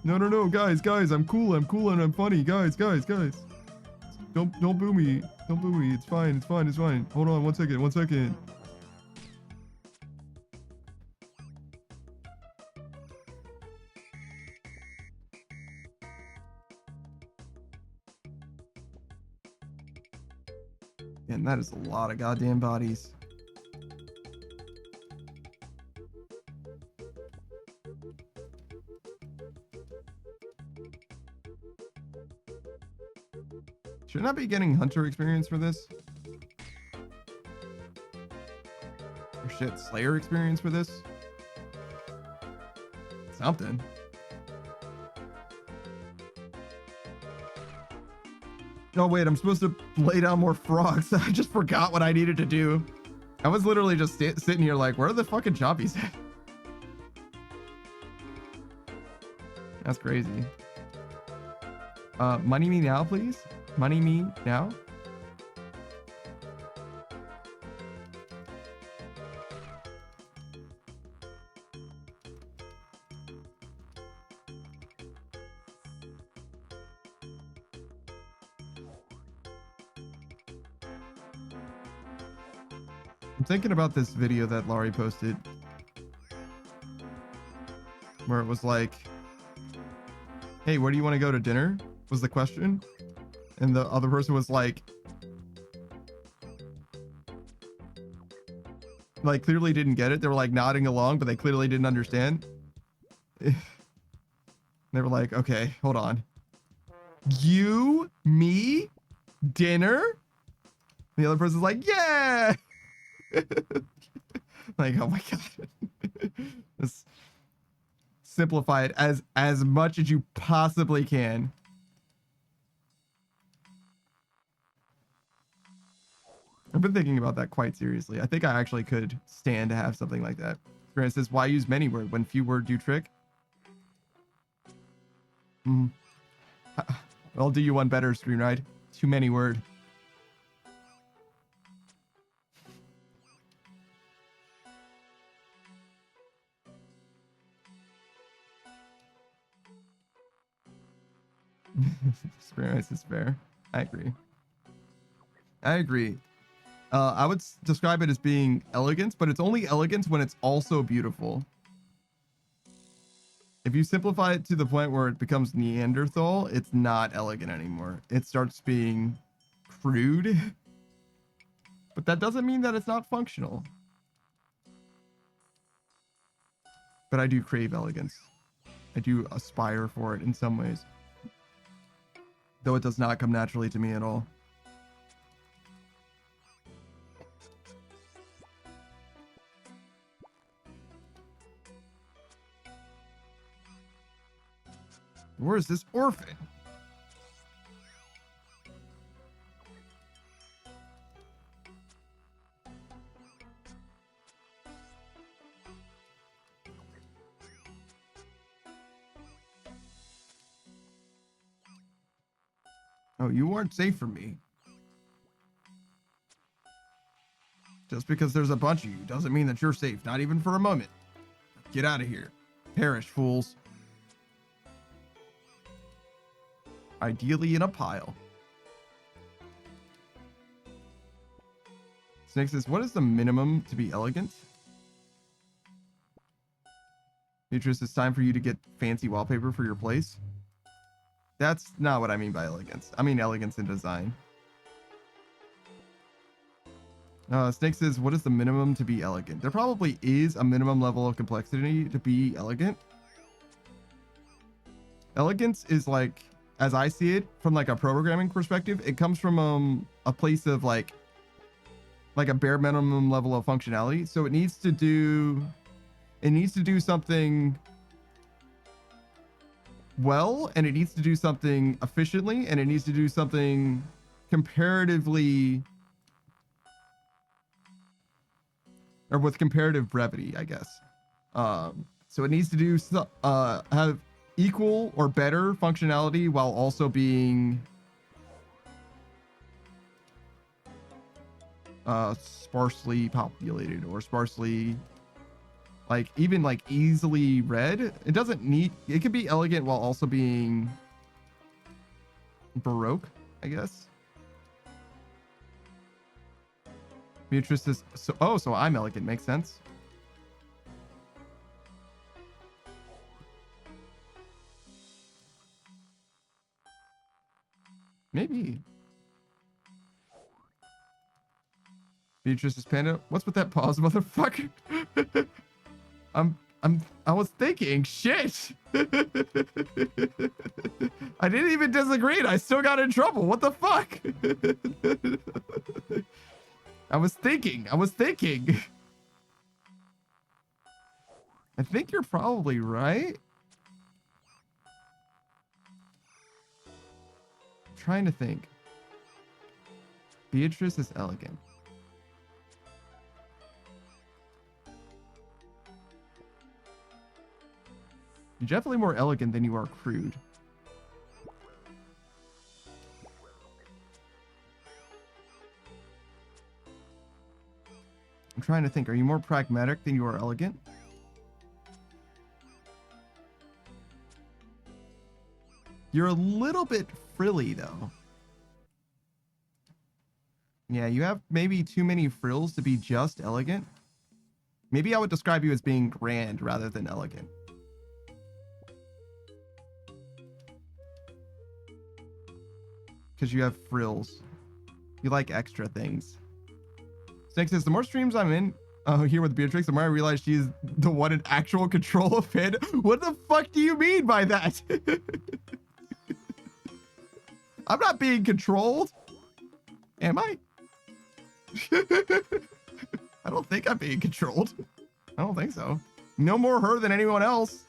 No, guys, I'm cool and I'm funny. Guys. Don't boo me. Don't boo me. It's fine. Hold on, one second. And that is a lot of goddamn bodies. Should I not be getting hunter experience for this? Or shit, slayer experience for this? Something. Oh wait, I'm supposed to lay down more frogs. I just forgot what I needed to do. I was literally just sitting here like, where are the fucking chompies at? That's crazy. Money me now, please. Money me now. I'm thinking about this video that Laurie posted where it was like, hey, where do you want to go to dinner? Was the question. And the other person was like clearly didn't get it. They were like nodding along, but they clearly didn't understand. They were like, okay, hold on. You, me, dinner? The other person's like, yeah. Like, oh my god. Let's simplify it as much as you possibly can. I've been thinking about that quite seriously. I think I actually could stand to have something like that. Grant says, why use many word when few word do trick? I'll do you one better, Screen Ride. Too many word. Screen Ride is fair. I agree. I agree. I would describe it as being elegance, but it's only elegance when it's also beautiful. If you simplify it to the point where it becomes Neanderthal, it's not elegant anymore. It starts being crude. But that doesn't mean that it's not functional. But I do crave elegance. I do aspire for it in some ways. Though it does not come naturally to me at all. Where is this orphan? Oh, you aren't safe for me. Just because there's a bunch of you doesn't mean that you're safe, not even for a moment. Get out of here. Perish, fools. Ideally in a pile. Snake says, what is the minimum to be elegant? Beatrice, it's time for you to get fancy wallpaper for your place. That's not what I mean by elegance. I mean elegance in design. Snake says, what is the minimum to be elegant? There probably is a minimum level of complexity to be elegant. Elegance is like, as I see it, from like a programming perspective, it comes from a place of like a bare minimum level of functionality. So it needs to do something well, and it needs to do something efficiently, and it needs to do something comparatively, or with comparative brevity, I guess. So it needs to do have equal or better functionality while also being sparsely populated, or sparsely, like, even like easily read. It doesn't need, it could be elegant while also being baroque, I guess. Beatrice is so I'm elegant, makes sense. Maybe. Beatrice is panda. What's with that pause, motherfucker? I was thinking, shit. I didn't even disagree and I still got in trouble. What the fuck? I was thinking. I think you're probably right. I'm trying to think. Beatrice is elegant. You're definitely more elegant than you are crude. I'm trying to think. Are you more pragmatic than you are elegant? You're a little bit frilly, though. Yeah, you have maybe too many frills to be just elegant. Maybe I would describe you as being grand rather than elegant. Because you have frills. You like extra things. Snake says, the more streams I'm in, here with Beatrix, the more I realized she's the one in actual control of Finn. What the fuck do you mean by that? I'm not being controlled. Am I? I don't think I'm being controlled. I don't think so. No more her than anyone else.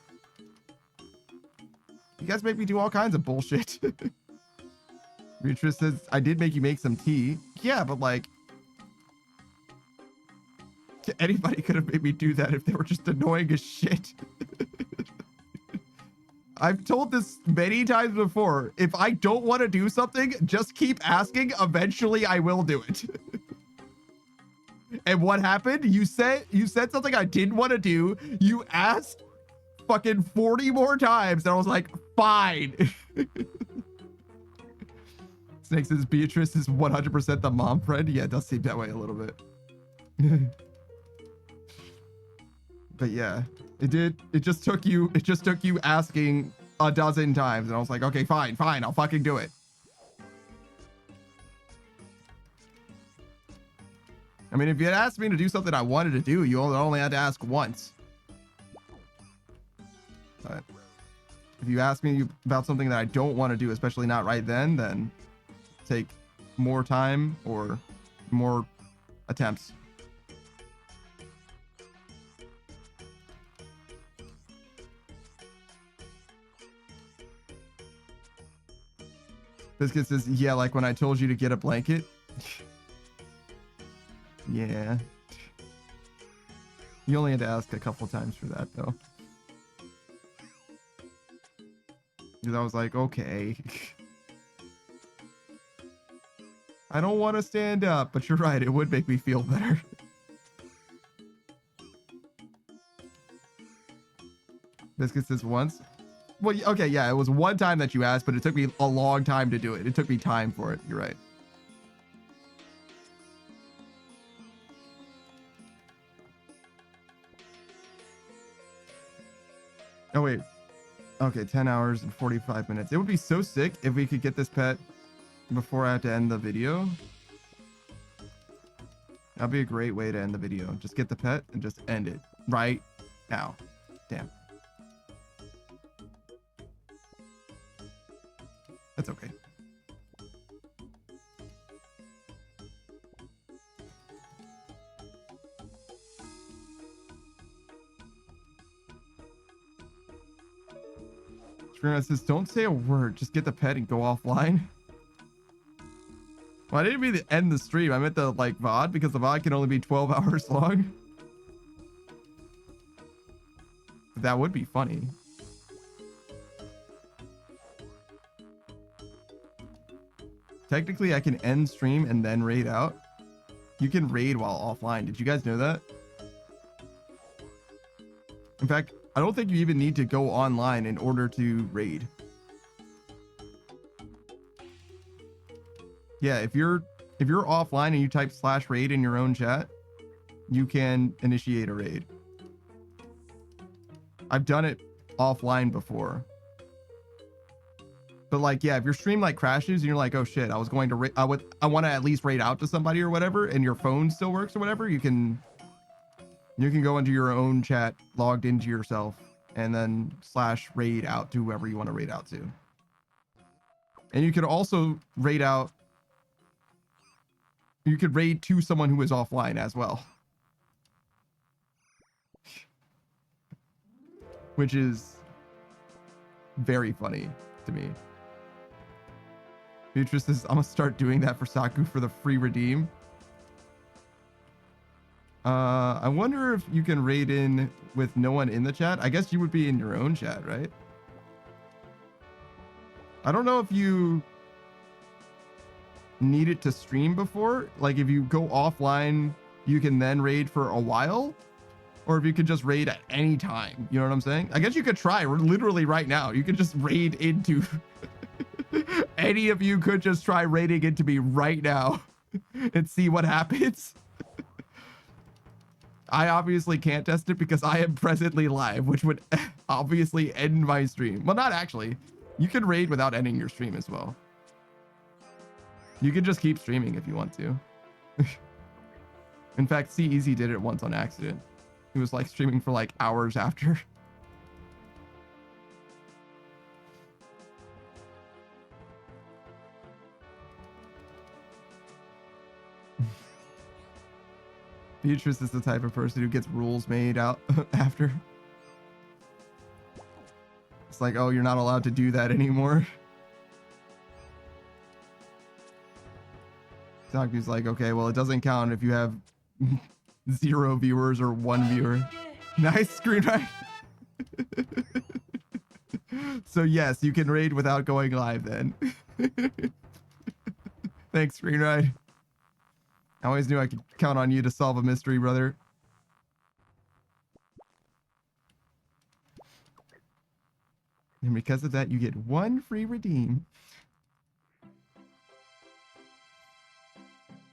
You guys make me do all kinds of bullshit. Beatrice says, I did make you make some tea. Yeah, but like, anybody could have made me do that if they were just annoying as shit. I've told this many times before. If I don't want to do something, just keep asking. Eventually, I will do it. And what happened? You said something I didn't want to do. You asked fucking 40 more times, and I was like, fine. Snake says Beatrice is 100% the mom friend. Yeah, it does seem that way a little bit. But yeah, it just took you asking a dozen times, and I was like, okay, fine, I'll fucking do it. I mean, if you had asked me to do something I wanted to do, you only had to ask once. But if you ask me about something that I don't want to do, especially not right then take more time or more attempts. Biscuit says, yeah, like when I told you to get a blanket. Yeah. You only had to ask a couple times for that, though. Because I was like, okay. I don't want to stand up, but you're right. It would make me feel better. Biscuit says once. Well, okay, yeah, it was one time that you asked, but it took me a long time to do it. It took me time for it. You're right. Oh, wait. Okay, 10 hours and 45 minutes. It would be so sick if we could get this pet before I have to end the video. That'd be a great way to end the video. Just get the pet and just end it right now. Damn. That's okay. Screamer says, don't say a word. Just get the pet and go offline. Well, I didn't mean to end the stream. I meant the like VOD, because the VOD can only be 12 hours long. But that would be funny. Technically, I can end stream and then raid out. You can raid while offline. Did you guys know that? In fact, I don't think you even need to go online in order to raid. Yeah, if you're offline and you type /raid in your own chat, you can initiate a raid. I've done it offline before. But like, yeah, if your stream like crashes and you're like, oh shit, I was going to I want to at least raid out to somebody or whatever, and your phone still works or whatever, you can go into your own chat, logged into yourself, and then /raid out to whoever you want to raid out to. And you could also raid out. You could raid to someone who is offline as well. Which is very funny to me. Beatrice says, I'm gonna start doing that for Saku for the free redeem. I wonder if you can raid in with no one in the chat. I guess you would be in your own chat, right? I don't know if you need it to stream before. Like if you go offline, you can then raid for a while, or if you could just raid at any time. You know what I'm saying? I guess you could try literally right now. You could just raid into any of you could just try raiding into me right now and see what happens. I obviously can't test it because I am presently live, which would obviously end my stream. Well, not actually. You can raid without ending your stream as well. You can just keep streaming if you want to. In fact, C Easy did it once on accident. He was like streaming for like hours after. Beatrice is the type of person who gets rules made out after. It's like, oh, you're not allowed to do that anymore. Taku's like, okay, well, it doesn't count if you have 0 viewers or 1 viewer. Nice screen ride. So yes, you can raid without going live then. Thanks, screen ride. I always knew I could count on you to solve a mystery, brother. And because of that, you get 1 free redeem.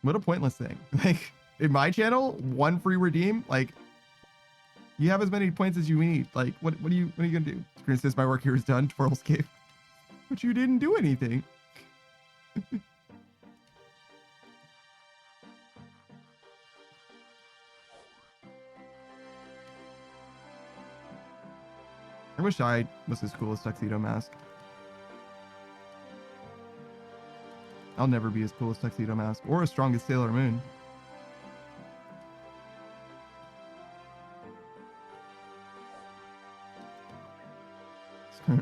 What a pointless thing. Like, in my channel, 1 free redeem, like, you have as many points as you need. Like, what are you gonna do? Screen says my work here is done, Twirls cave. But you didn't do anything. I wish I was as cool as Tuxedo Mask. I'll never be as cool as Tuxedo Mask or as strong as Sailor Moon.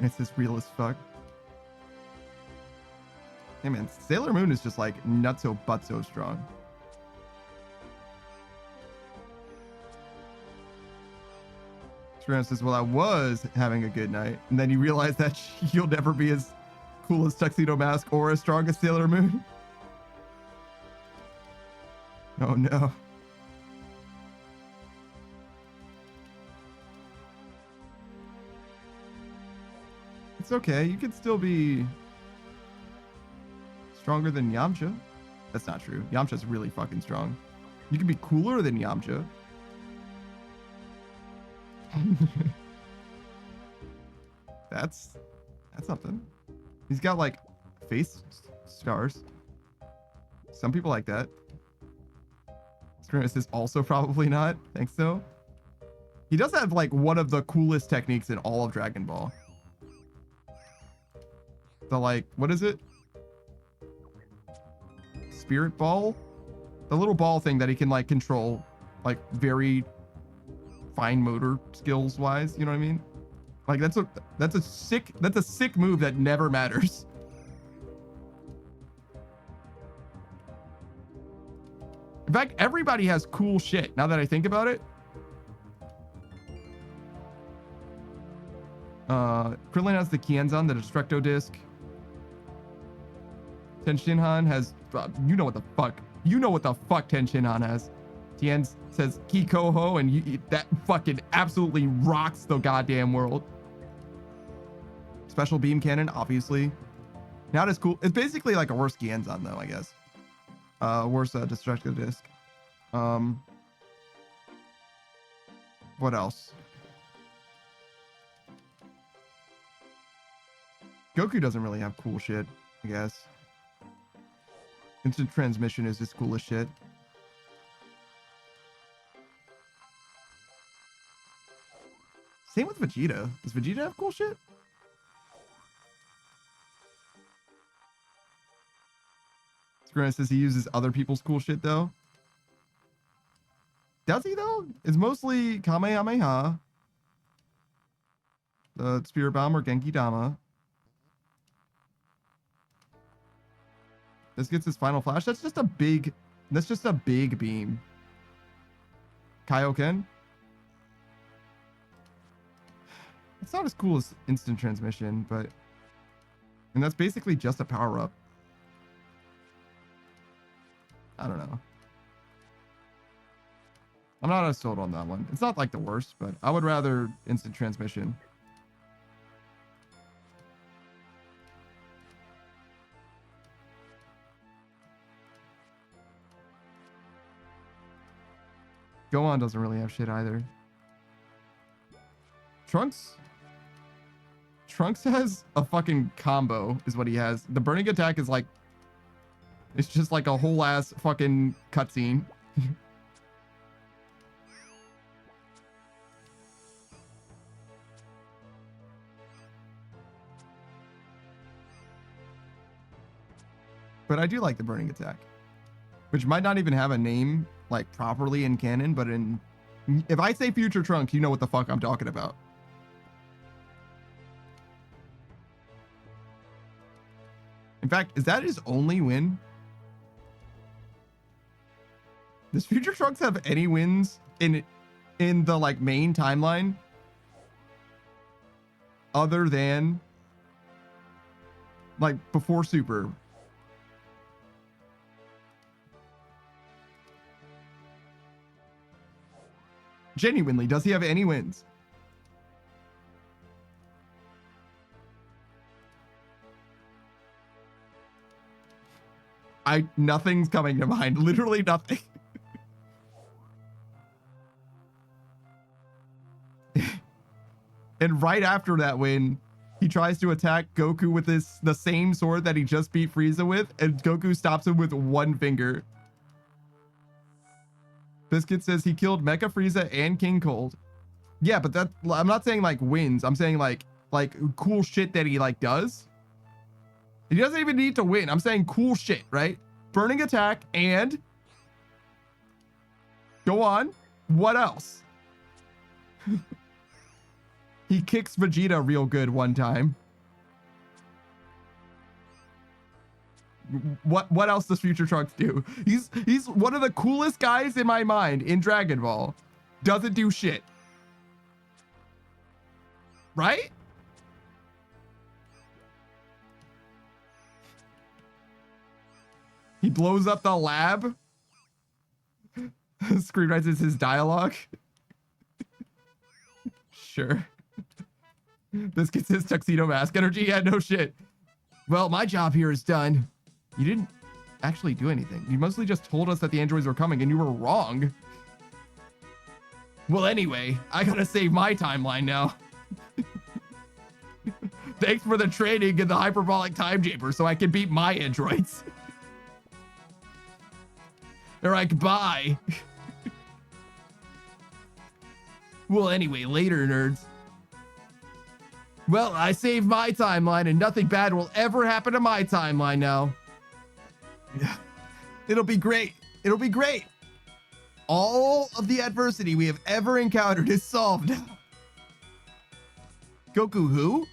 It's just real as fuck. Hey man, Sailor Moon is just like nutso butso strong. Scram says, well, I was having a good night. And then you realize that you'll never be as cool as Tuxedo Mask or as strong as Sailor Moon. Oh no. It's okay. You can still be stronger than Yamcha. That's not true. Yamcha's really fucking strong. You can be cooler than Yamcha. That's something. He's got like face scars. Some people like that. Screamus is also probably not. Thanks though. He does have like one of the coolest techniques in all of Dragon Ball. The like, what is it? Spirit ball? The little ball thing that he can like control, like very fine motor skills wise, you know what I mean? Like that's a sick move that never matters. In fact, everybody has cool shit now that I think about it. Krillin has the Kienzan, the Destructo disc. Tenshinhan has, you know what the fuck Tenshinhan has. Tien says Kikoho, and that fucking absolutely rocks the goddamn world. Special beam cannon, obviously. Not as cool. It's basically like a worse Gienzan, though, I guess. Worse Destructo disc. What else? Goku doesn't really have cool shit, I guess. Instant transmission is just cool as shit. Same with Vegeta. Does Vegeta have cool shit? Screen says he uses other people's cool shit though. Does he though? It's mostly Kamehameha, the Spirit Bomb or Genki Dama. This gets his final flash. That's just a big beam. Kaioken. It's not as cool as instant transmission, but and that's basically just a power up. I don't know. I'm not as sold on that one. It's not like the worst, but I would rather instant transmission. Gohan doesn't really have shit either. Trunks has a fucking combo is what he has. The burning attack is like, it's just like a whole ass fucking cutscene. But I do like the burning attack, which might not even have a name like properly in canon, but if I say Future Trunks, you know what the fuck I'm talking about. In fact, is that his only win? Does Future Trunks have any wins in the like main timeline other than like before Super? Genuinely, does he have any wins? Nothing's coming to mind. Literally nothing. And right after that win, he tries to attack Goku with the same sword that he just beat Frieza with, and Goku stops him with one finger. Biscuit says he killed Mecha Frieza and King Cold. Yeah, but I'm not saying like wins. I'm saying like cool shit that he like does. He doesn't even need to win. I'm saying cool shit, right? Burning attack and go on. What else? He kicks Vegeta real good one time. What else does Future Trunks do? He's one of the coolest guys in my mind in Dragon Ball. Doesn't do shit. Right? He blows up the lab. Screenwrites his dialogue. Sure. Biscuit says tuxedo mask energy. Yeah, no shit. Well, my job here is done. You didn't actually do anything. You mostly just told us that the androids were coming and you were wrong. Well, anyway, I gotta save my timeline now. Thanks for the training in the hyperbolic time chamber so I can beat my androids. They're like, bye. Well, anyway, later, nerds. Well, I saved my timeline and nothing bad will ever happen to my timeline now. Yeah. It'll be great. It'll be great. All of the adversity we have ever encountered is solved now. Goku who?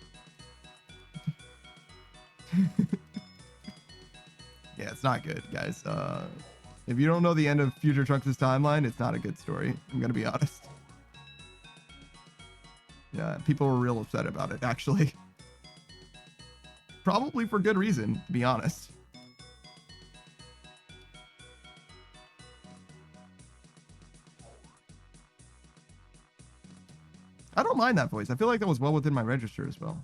Yeah, it's not good, guys. If you don't know the end of Future Trunks' timeline, it's not a good story. I'm gonna be honest. Yeah, people were real upset about it, actually. Probably for good reason, to be honest. I don't mind that voice. I feel like that was well within my register as well.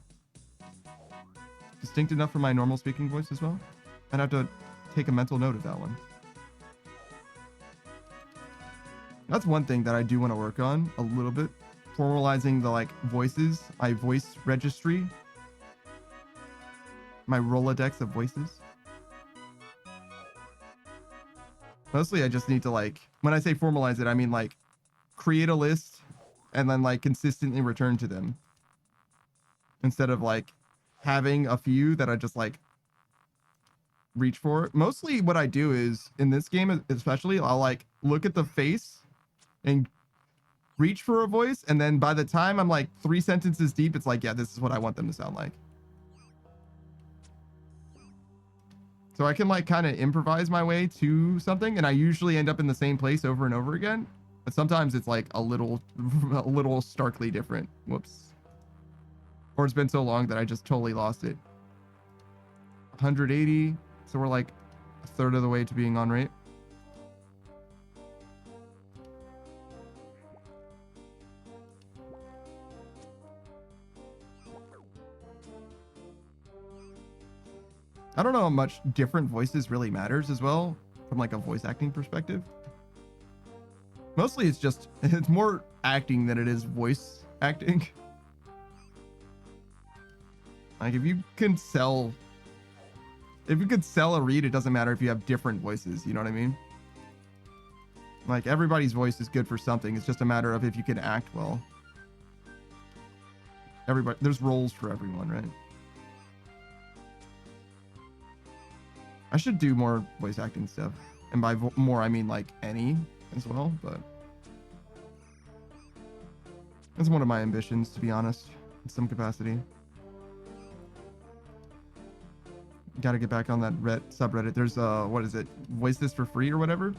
Distinct enough for my normal speaking voice as well. I'd have to take a mental note of that one. That's one thing that I do want to work on a little bit. Formalizing the like voices, my voice registry, my Rolodex of voices. Mostly I just need to like, when I say formalize it, I mean like create a list and then like consistently return to them. Instead of like having a few that I just like reach for. Mostly what I do is in this game, especially, I'll like look at the face and reach for a voice, and then by the time I'm like 3 sentences deep, it's like, yeah, this is what I want them to sound like. So I can like kind of improvise my way to something, and I usually end up in the same place over and over again. But sometimes it's like a little starkly different. Whoops. Or it's been so long that I just totally lost it. 180. So we're like a third of the way to being on rate. I don't know how much different voices really matters as well from like a voice acting perspective. Mostly it's more acting than it is voice acting. Like if you could sell a read, it doesn't matter if you have different voices, you know what I mean? Like everybody's voice is good for something. It's just a matter of if you can act well. There's roles for everyone, right? I should do more voice acting stuff. And by more, I mean like any as well, but it's one of my ambitions, to be honest, in some capacity. Got to get back on that subreddit. There's what is it? Voice this for free or whatever.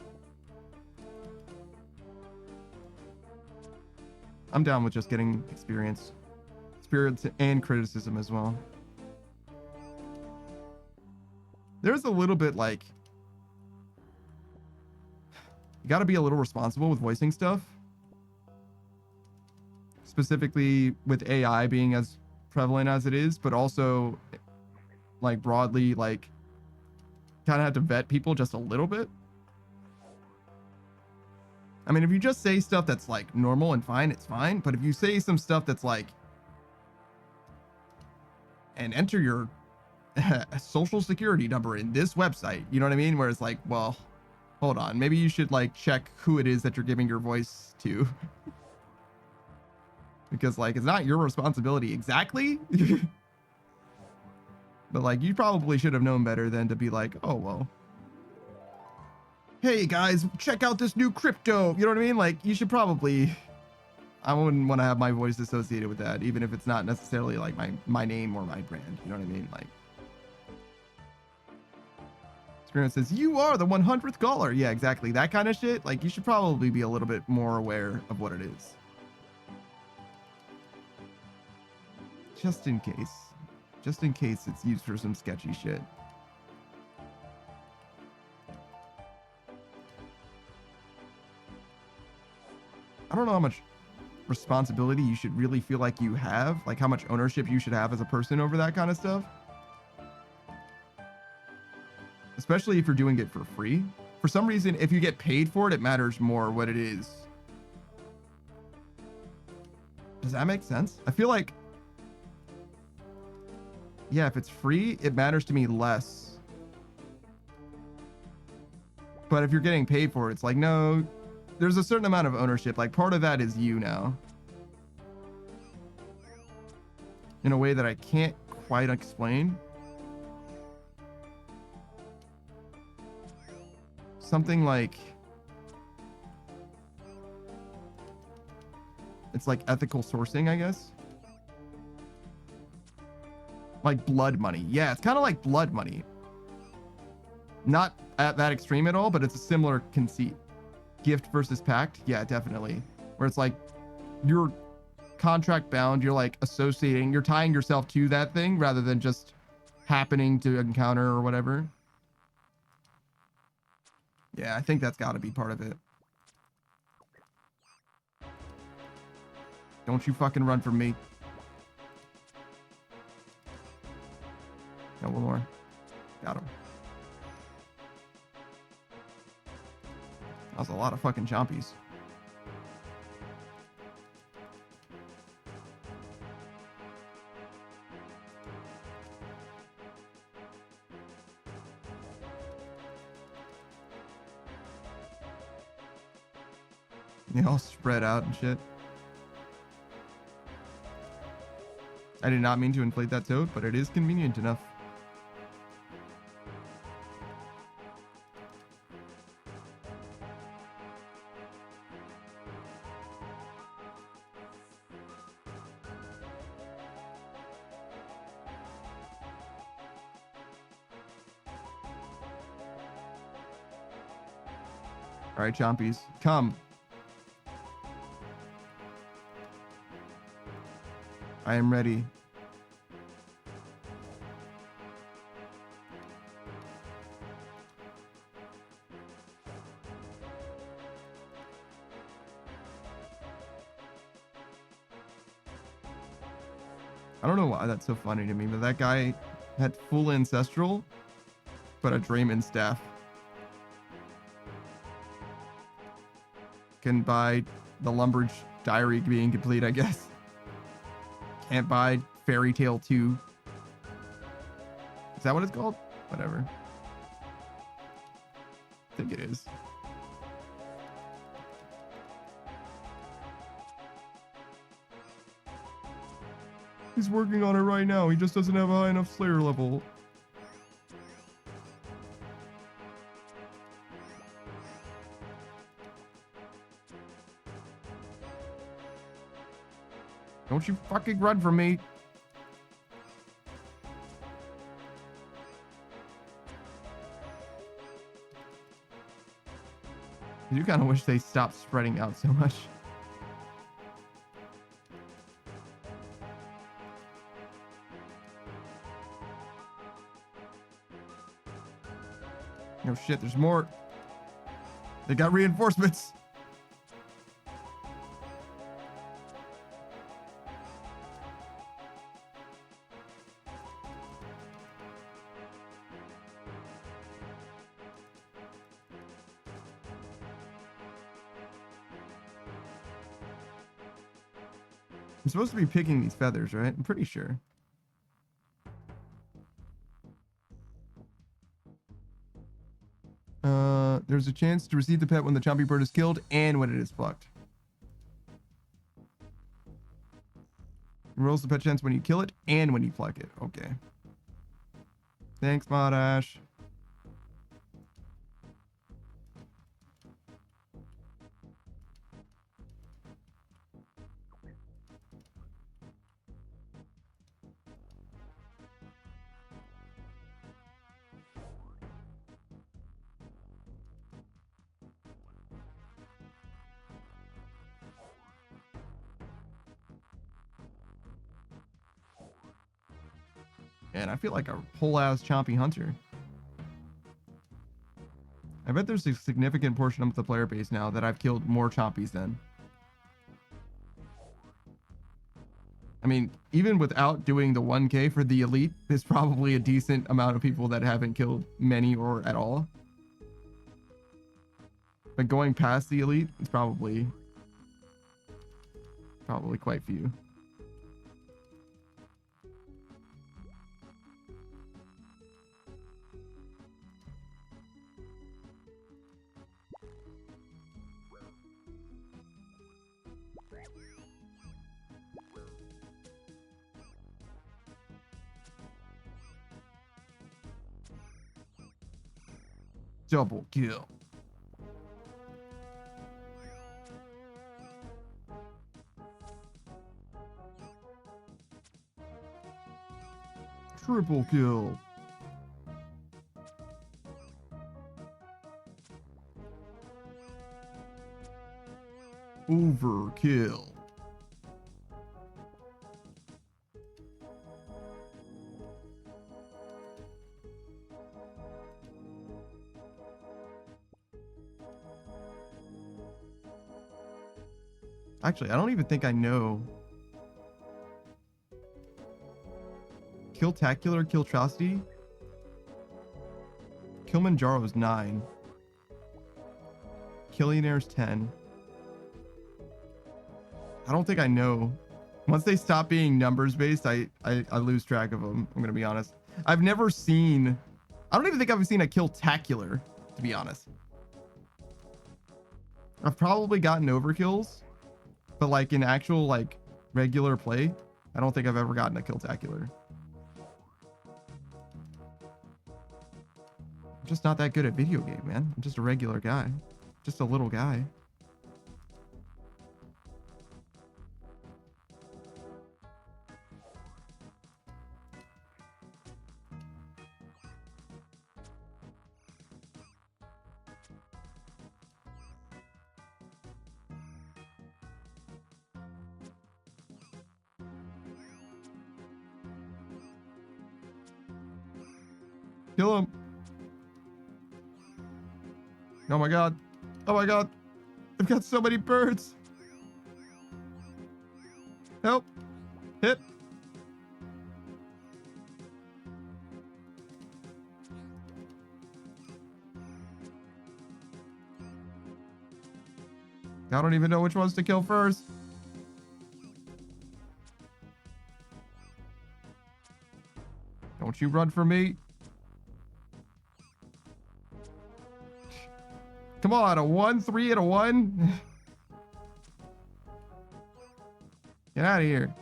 I'm down with just getting experience and criticism as well. There's a little bit like you got to be a little responsible with voicing stuff, specifically with AI being as prevalent as it is, but also like broadly, like kind of have to vet people just a little bit. I mean, if you just say stuff that's like normal and fine, it's fine. But if you say some stuff that's like, and enter your social security number in this website, you know what I mean? Where it's like, well, hold on, maybe you should like check who it is that you're giving your voice to. Because like, it's not your responsibility exactly. But like, you probably should have known better than to be like, oh, well, hey guys, check out this new crypto. You know what I mean? Like, you should probably, I wouldn't want to have my voice associated with that, even if it's not necessarily like my name or my brand. You know what I mean? Like, Experience says, you are the 100th caller. Yeah, exactly. That kind of shit. Like, you should probably be a little bit more aware of what it is. Just in case. Just in case it's used for some sketchy shit. I don't know how much responsibility you should really feel like you have, like how much ownership you should have as a person over that kind of stuff. Especially if you're doing it for free. For some reason, if you get paid for it, it matters more what it is. Does that make sense? I feel like, yeah, if it's free, it matters to me less. But if you're getting paid for it, it's like, no, there's a certain amount of ownership. Like, part of that is you now. In a way that I can't quite explain. Something like, it's like ethical sourcing, I guess. Like blood money. Yeah, it's kind of like blood money. Not at that extreme at all, but it's a similar conceit. Gift versus pact. Yeah, definitely. Where it's like you're contract bound, you're like associating, you're tying yourself to that thing rather than just happening to encounter or whatever. Yeah, I think that's got to be part of it. Don't you fucking run from me. No, one more. Got him. That was a lot of fucking chompies. They all spread out and shit. I did not mean to inflate that toad, but it is convenient enough. All right, chompies, come. I am ready. I don't know why that's so funny to me, but that guy had full ancestral, but a Drayman staff. Can buy the Lumbridge Diary being complete, I guess. Can't buy Fairy Tale 2. Is that what it's called? Whatever. I think it is. He's working on it right now. He just doesn't have a high enough Slayer level. Don't you fucking run from me. I do kind of wish they stopped spreading out so much. Oh shit, there's more. They got reinforcements. I'm supposed to be picking these feathers, right? I'm pretty sure. There's a chance to receive the pet when the chompy bird is killed and when it is plucked. Rolls the pet chance when you kill it and when you pluck it. Okay. Thanks, Modash. And I feel like a whole ass chompy hunter. I bet there's a significant portion of the player base now that I've killed more chompies than. I mean, even without doing the 1K for the elite, there's probably a decent amount of people that haven't killed many or at all. But going past the elite, it's probably quite few. Double kill. Triple kill. Overkill. Actually, I don't even think I know. Killtacular, Killtrosity. Kilimanjaro's 9. Killionaire's 10. I don't think I know. Once they stop being numbers based, I lose track of them. I'm gonna be honest. I've never seen. I don't even think I've seen a Killtacular, to be honest. I've probably gotten overkills, but like in actual like regular play, I don't think I've ever gotten a Killtacular. I'm just not that good at video game, man. I'm just a regular guy. Just a little guy. Kill him. Oh my god. Oh my god. I've got so many birds. Help. Hit. I don't even know which ones to kill first. Don't you run from me. Come on, a 1, 3, and a 1. Get out of here.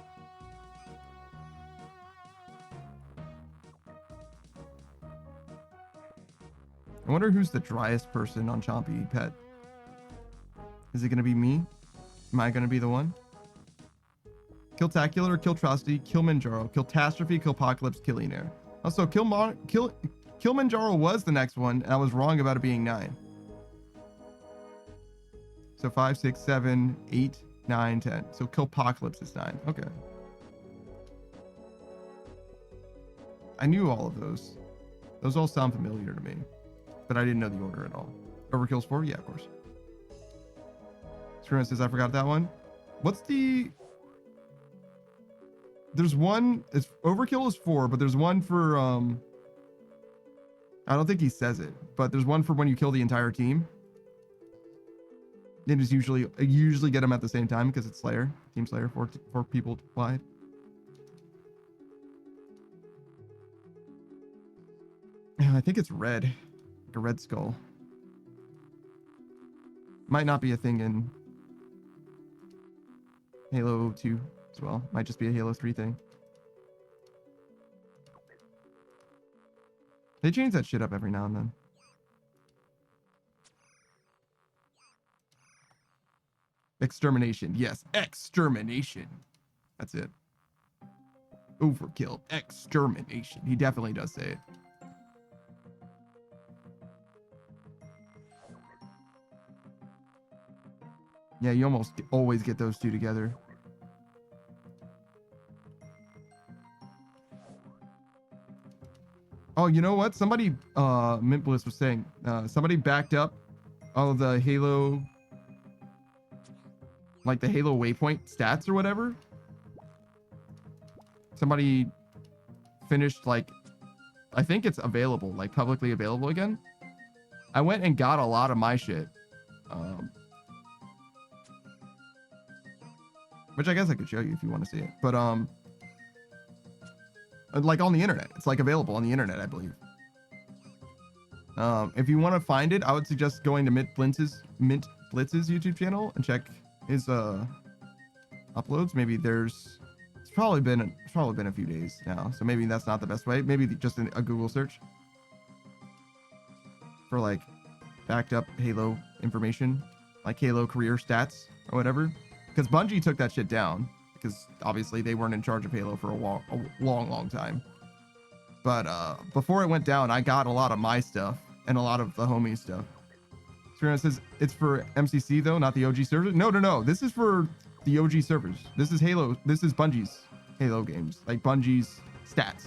I wonder who's the driest person on Chompy Pet. Is it going to be me? Am I going to be the one? Kill Tacular, Kill Trusty, Kill Manjaro, Kill Catastrophe, Kill Apocalypse, Kill Enair. Also, Kill Manjaro was the next one, and I was wrong about it being 9. So 5, 6, 7, 8, 9, 10. So Kill Apocalypse is 9. Okay. I knew all of those. Those all sound familiar to me, but I didn't know the order at all. Overkill's 4? Yeah, of course. Screw says I forgot that one. What's the... There's one... It's Overkill is 4, but there's one for... I don't think he says it, but there's one for when you kill the entire team. It is usually get them at the same time because it's Slayer. Team Slayer, 4 people wide. I think it's red. Like a red skull. Might not be a thing in Halo 2 as well. Might just be a Halo 3 thing. They change that shit up every now and then. Extermination. Yes, extermination. That's it. Overkill. Extermination. He definitely does say it. Yeah, you almost always get those two together. Oh, you know what? Somebody, Mint Bliss was saying, somebody backed up all of the Halo, like the Halo waypoint stats or whatever. Somebody finished, like, I think it's available, like publicly available again. I went and got a lot of my shit. Which I guess I could show you if you want to see it. But, like on the internet. It's like available on the internet, I believe. If you want to find it, I would suggest going to Mint Blitz's YouTube channel and check his uploads. Maybe it's probably been a few days now, so maybe that's not the best way. Maybe just a Google search for like backed up Halo information, like Halo career stats or whatever. Because Bungie took that shit down because obviously they weren't in charge of Halo for a long time. But before it went down, I got a lot of my stuff and a lot of the homie stuff. Serena says it's for MCC though, not the OG servers. No. This is for the OG servers. This is Halo. This is Bungie's Halo games, like Bungie's stats.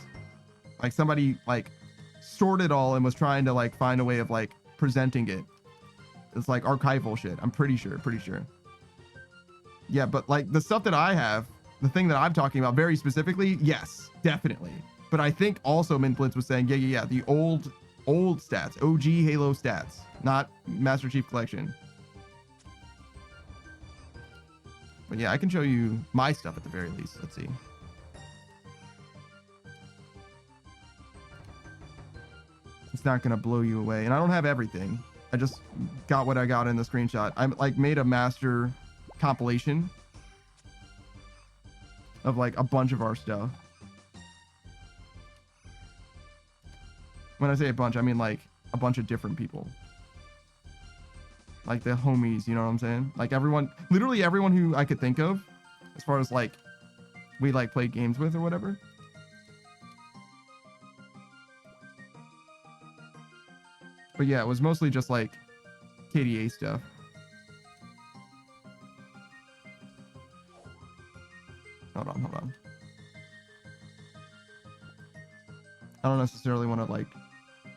Like somebody like stored it all and was trying to like find a way of like presenting it. It's like archival shit. I'm pretty sure. Yeah, but like the stuff that I have, the thing that I'm talking about very specifically, yes, definitely. But I think also Mint Blitz was saying, yeah, the old stats, OG Halo stats, not Master Chief Collection. But yeah, I can show you my stuff at the very least. Let's see. It's not gonna blow you away, and I don't have everything. I just got what I got in the screenshot. I like made a master compilation of like a bunch of our stuff. When I say a bunch, I mean like a bunch of different people, like the homies, you know what I'm saying? Like everyone, literally everyone who I could think of as far as like we like played games with or whatever. But yeah, it was mostly just like KDA stuff. Hold on. I don't necessarily want to like,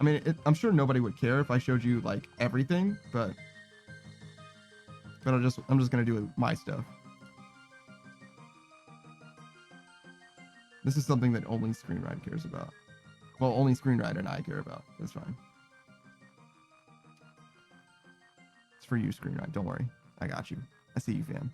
I mean, I'm sure nobody would care if I showed you like everything, but I'm just gonna do my stuff. This is something that only Screenride cares about. Well, only Screenride and I care about. That's fine. It's for you, Screenride. Don't worry. I got you. I see you, fam.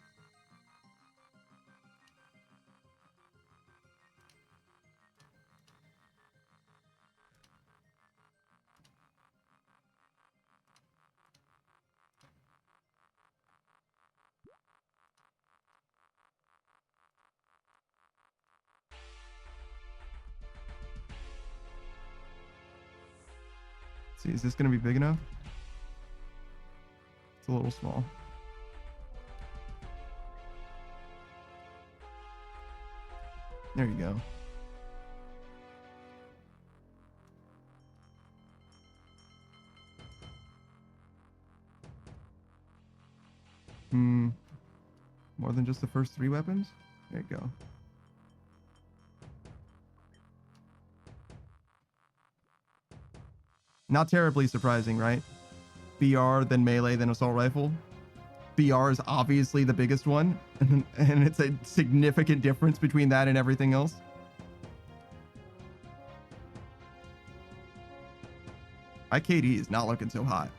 See, is this going to be big enough? It's a little small. There you go. More than just the first 3 weapons? There you go. Not terribly surprising, right? BR, then melee, then assault rifle. BR is obviously the biggest one, and it's a significant difference between that and everything else. My KD is not looking so hot.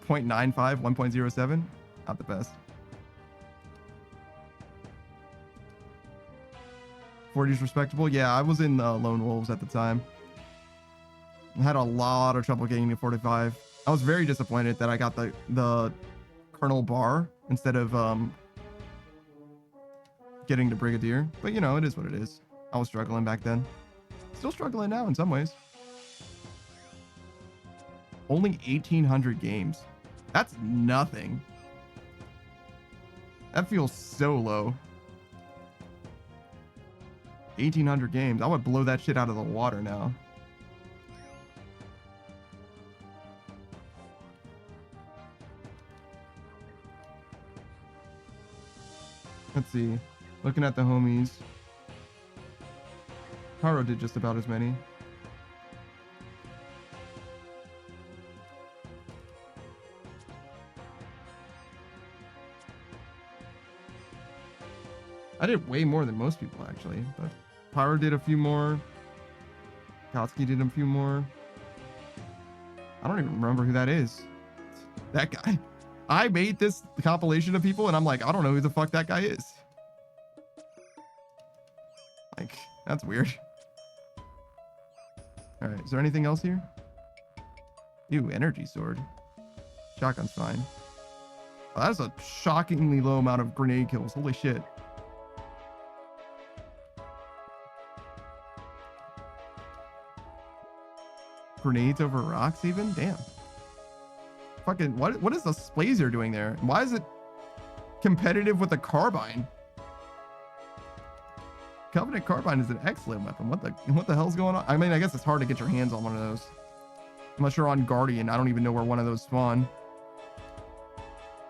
0.95, 1.07, not the best. 40's respectable. Yeah, I was in Lone Wolves at the time. I had a lot of trouble getting to 45. I was very disappointed that I got the Colonel Bar instead of getting to Brigadier. But you know, it is what it is. I was struggling back then. Still struggling now in some ways. Only 1,800 games. That's nothing. That feels so low. 1,800 games. I would blow that shit out of the water now. Let's see. Looking at the homies. Haro did just about as many. I did way more than most people, actually. But Pyro did a few more. Kotsky did a few more. I don't even remember who that is. That guy. I made this compilation of people, and I'm like, I don't know who the fuck that guy is. Like, that's weird. All right, is there anything else here? Ew, energy sword. Shotgun's fine. Oh, that's a shockingly low amount of grenade kills. Holy shit. Grenades over rocks even? Damn. Fucking, what is the Splazer doing there? Why is it competitive with the carbine? Covenant carbine is an excellent weapon. What the hell's going on? I mean, I guess it's hard to get your hands on one of those. Unless you're on Guardian. I don't even know where one of those spawn.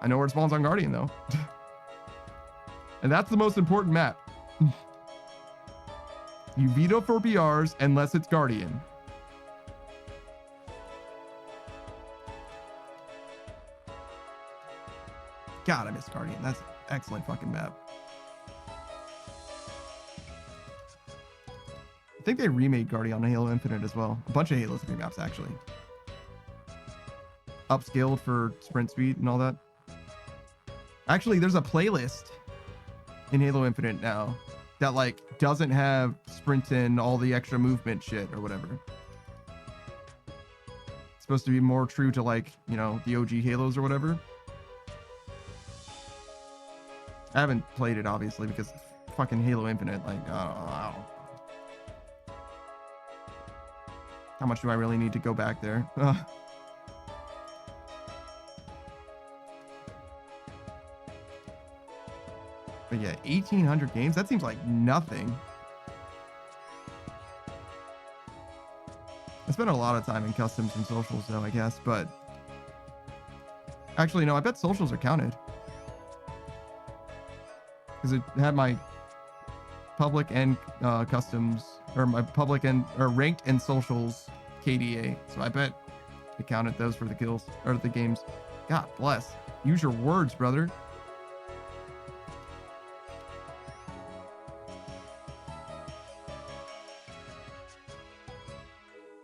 I know where it spawns on Guardian though. And that's the most important map. You veto for BRs unless it's Guardian. God, I miss Guardian. That's an excellent fucking map. I think they remade Guardian on Halo Infinite as well. A bunch of Halo 3 maps, actually. Upscaled for sprint speed and all that. Actually, there's a playlist in Halo Infinite now that, like, doesn't have sprint and all the extra movement shit or whatever. It's supposed to be more true to, like, you know, the OG Halos or whatever. I haven't played it, obviously, because fucking Halo Infinite, like, I don't. How much do I really need to go back there? Ugh. But yeah, 1,800 games? That seems like nothing. I spent a lot of time in customs and socials, though, I guess, but... Actually, no, I bet socials are counted. Because it had my public and customs, or my public and or ranked and socials KDA. So I bet it counted those for the kills or the games. God bless. Use your words, brother.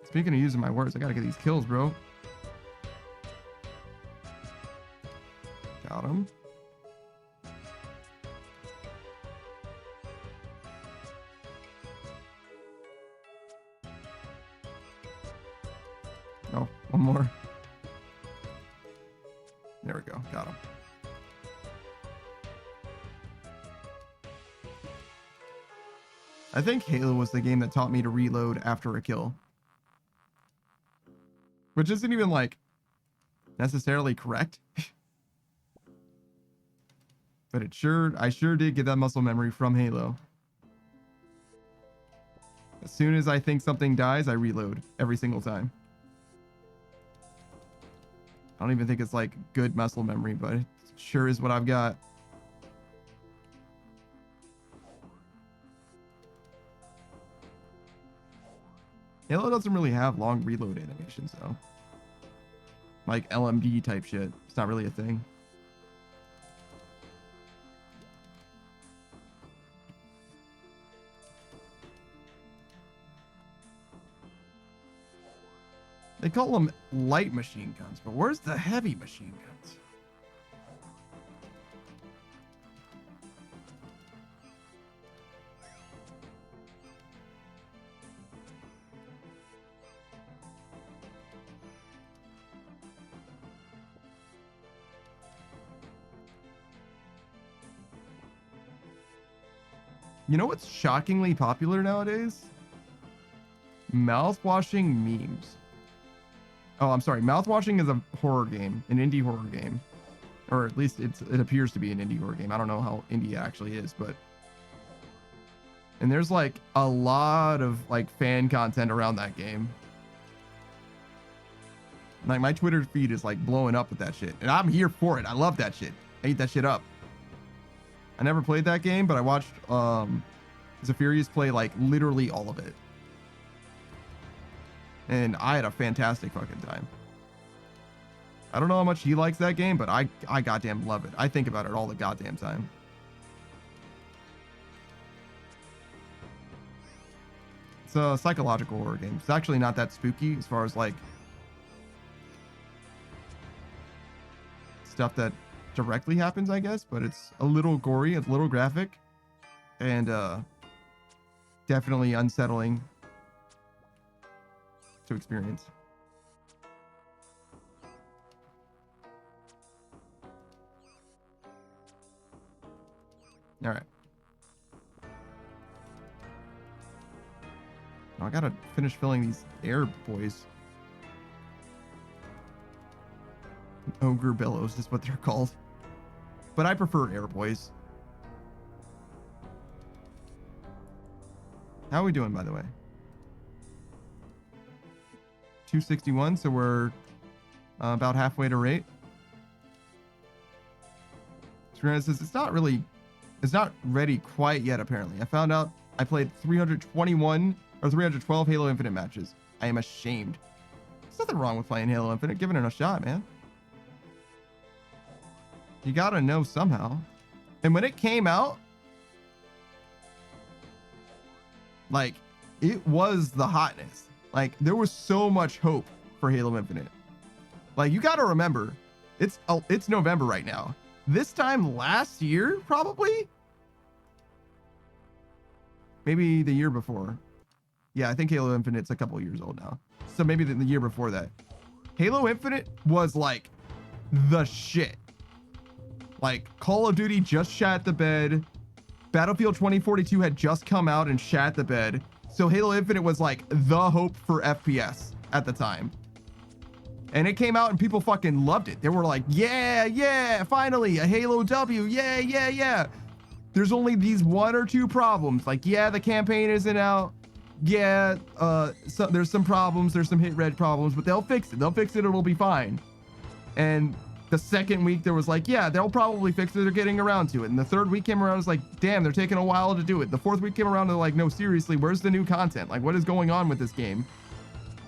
Speaking of using my words, I gotta get these kills, bro. Got him. Oh, one more. There we go. Got him. I think Halo was the game that taught me to reload after a kill. Which isn't even, like, necessarily correct. But I sure did get that muscle memory from Halo. As soon as I think something dies, I reload every single time. I don't even think it's like good muscle memory, but it sure is what I've got. Halo doesn't really have long reload animations though. Like LMD type shit. It's not really a thing. They call them light machine guns, but where's the heavy machine guns? You know what's shockingly popular nowadays? Mouthwashing memes. Oh, I'm sorry. Mouthwashing is a horror game, an indie horror game. Or at least it appears to be an indie horror game. I don't know how indie it actually is, but... And there's like a lot of like fan content around that game. Like my Twitter feed is like blowing up with that shit. And I'm here for it. I love that shit. I eat that shit up. I never played that game, but I watched Zephyrius play like literally all of it. And I had a fantastic fucking time. I don't know how much he likes that game, but I goddamn love it. I think about it all the goddamn time. It's a psychological horror game. It's actually not that spooky as far as like stuff that directly happens, I guess, but it's a little gory, it's a little graphic, and definitely unsettling to experience. All right. Now I gotta finish filling these air boys. Ogre bellows is what they're called. But I prefer air boys. How are we doing, by the way? 261, so we're about halfway to rate. Serena says it's not ready quite yet, apparently. I found out I played 321 or 312 Halo Infinite matches. I am ashamed. There's nothing wrong with playing Halo Infinite. Giving it a shot, man. You gotta know somehow. And when it came out, like, it was the hotness. Like, there was so much hope for Halo Infinite. Like, you gotta remember, it's November right now. This time last year, probably? Maybe the year before. Yeah, I think Halo Infinite's a couple years old now. So maybe the year before that. Halo Infinite was like the shit. Like, Call of Duty just shat the bed. Battlefield 2042 had just come out and shat the bed. So Halo Infinite was like the hope for FPS at the time. And it came out and people fucking loved it. They were like, yeah, finally, a Halo W, yeah. There's only these one or two problems. Like, yeah, the campaign isn't out. Yeah, so there's some problems. There's some hit red problems, but they'll fix it. They'll fix it. It'll be fine. And the second week there was like, yeah, they'll probably fix it. They're getting around to it. And the third week came around, it was like, damn, they're taking a while to do it. The fourth week came around, they're like, no, seriously, where's the new content? Like, what is going on with this game?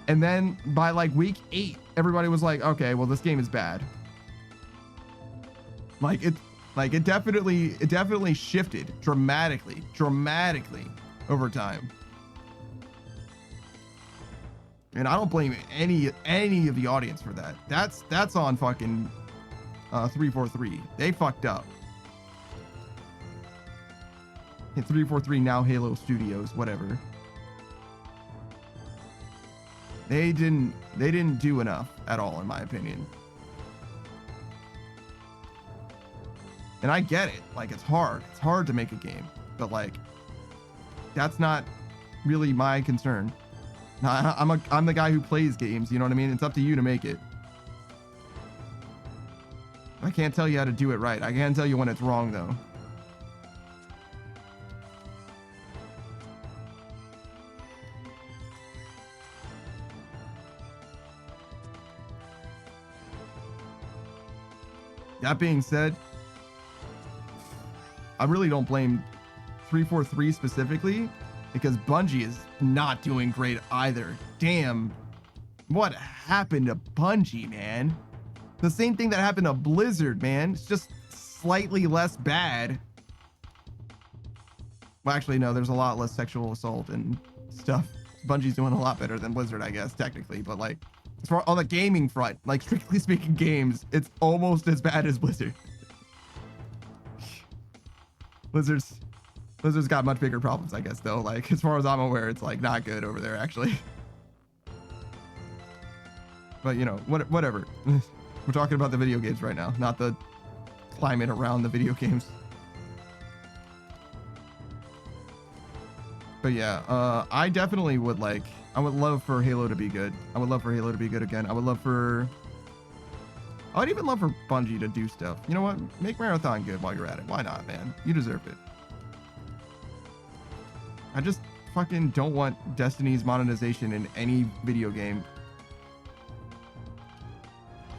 And then by like week 8, everybody was like, okay, well, this game is bad. It definitely shifted dramatically over time. And I don't blame any of the audience for that. That's on fucking 343. They fucked up. And 343 now Halo Studios, whatever. They didn't do enough at all, in my opinion. And I get it. Like, it's hard. It's hard to make a game. But like, that's not really my concern. I'm the guy who plays games, you know what I mean? It's up to you to make it. I can't tell you how to do it right. I can tell you when it's wrong, though. That being said, I really don't blame 343 specifically because Bungie is not doing great either. Damn, what happened to Bungie, man? The same thing that happened to Blizzard, man. It's just slightly less bad. Well, actually, no, there's a lot less sexual assault and stuff. Bungie's doing a lot better than Blizzard, I guess, technically. But like, as far on the gaming front, like strictly speaking games, it's almost as bad as Blizzard. Blizzard's got much bigger problems, I guess, though. Like, as far as I'm aware, it's like not good over there, actually. But you know, whatever. We're talking about the video games right now, not the climate around the video games. But yeah, I definitely would like, I would love for Halo to be good. I would love for Halo to be good again. I would even love for Bungie to do stuff. You know what? Make Marathon good while you're at it. Why not, man? You deserve it. I just fucking don't want Destiny's monetization in any video game.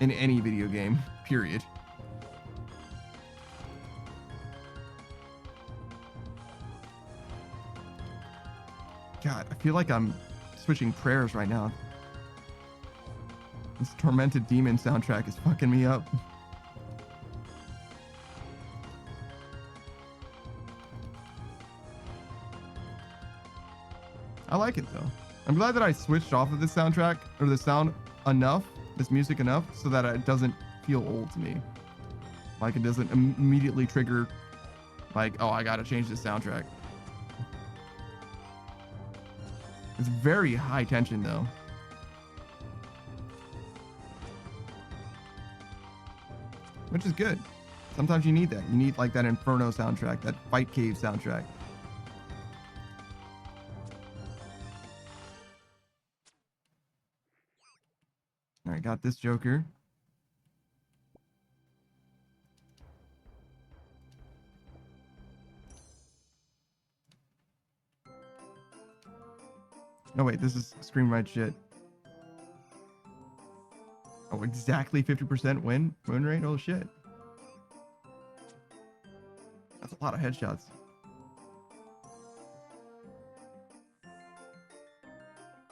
In any video game, period. God, I feel like I'm switching prayers right now. This Tormented Demon soundtrack is fucking me up. I like it though. I'm glad that I switched off of this soundtrack or the sound enough, this music enough, so that it doesn't feel old to me. Like it doesn't immediately trigger like, oh, I gotta change this soundtrack. It's very high tension though. Which is good. Sometimes you need that. You need like that Inferno soundtrack, that Fight Cave soundtrack. All right, got this Joker. No, wait, this is Scream Right Shit. Oh, exactly 50% win rate? Oh, shit. That's a lot of headshots.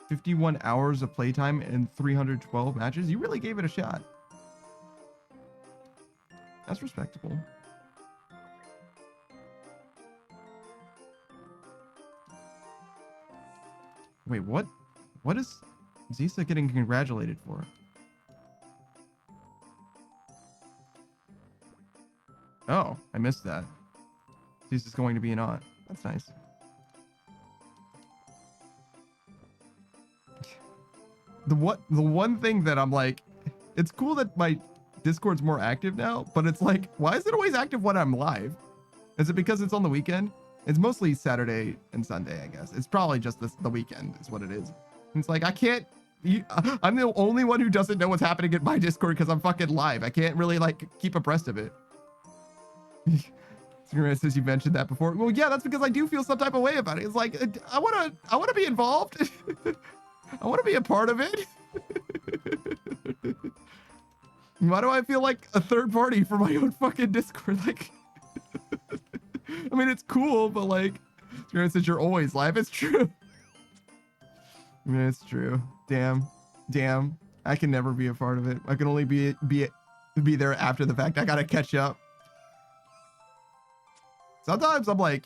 $51 hours of playtime and 312 matches? You really gave it a shot. That's respectable. Wait, what? What is Zisa getting congratulated for? Oh, I missed that. Zisa's going to be an aunt. That's nice. The one thing that I'm like, it's cool that my Discord's more active now, but it's like, why is it always active when I'm live? Is it because it's on the weekend? It's mostly Saturday and Sunday, I guess. It's probably just the weekend is what it is. And it's like, I can't, I'm the only one who doesn't know what's happening in my Discord because I'm fucking live. I can't really like keep abreast of it. Says you mentioned that before. Well, yeah, that's because I do feel some type of way about it. It's like, I want to be involved. I want to be a part of it. Why do I feel like a third party for my own fucking Discord? Like, I mean, it's cool, but like, says you're always live. It's true. I mean, it's true. Damn. I can never be a part of it. I can only be there after the fact. I gotta catch up. Sometimes I'm like,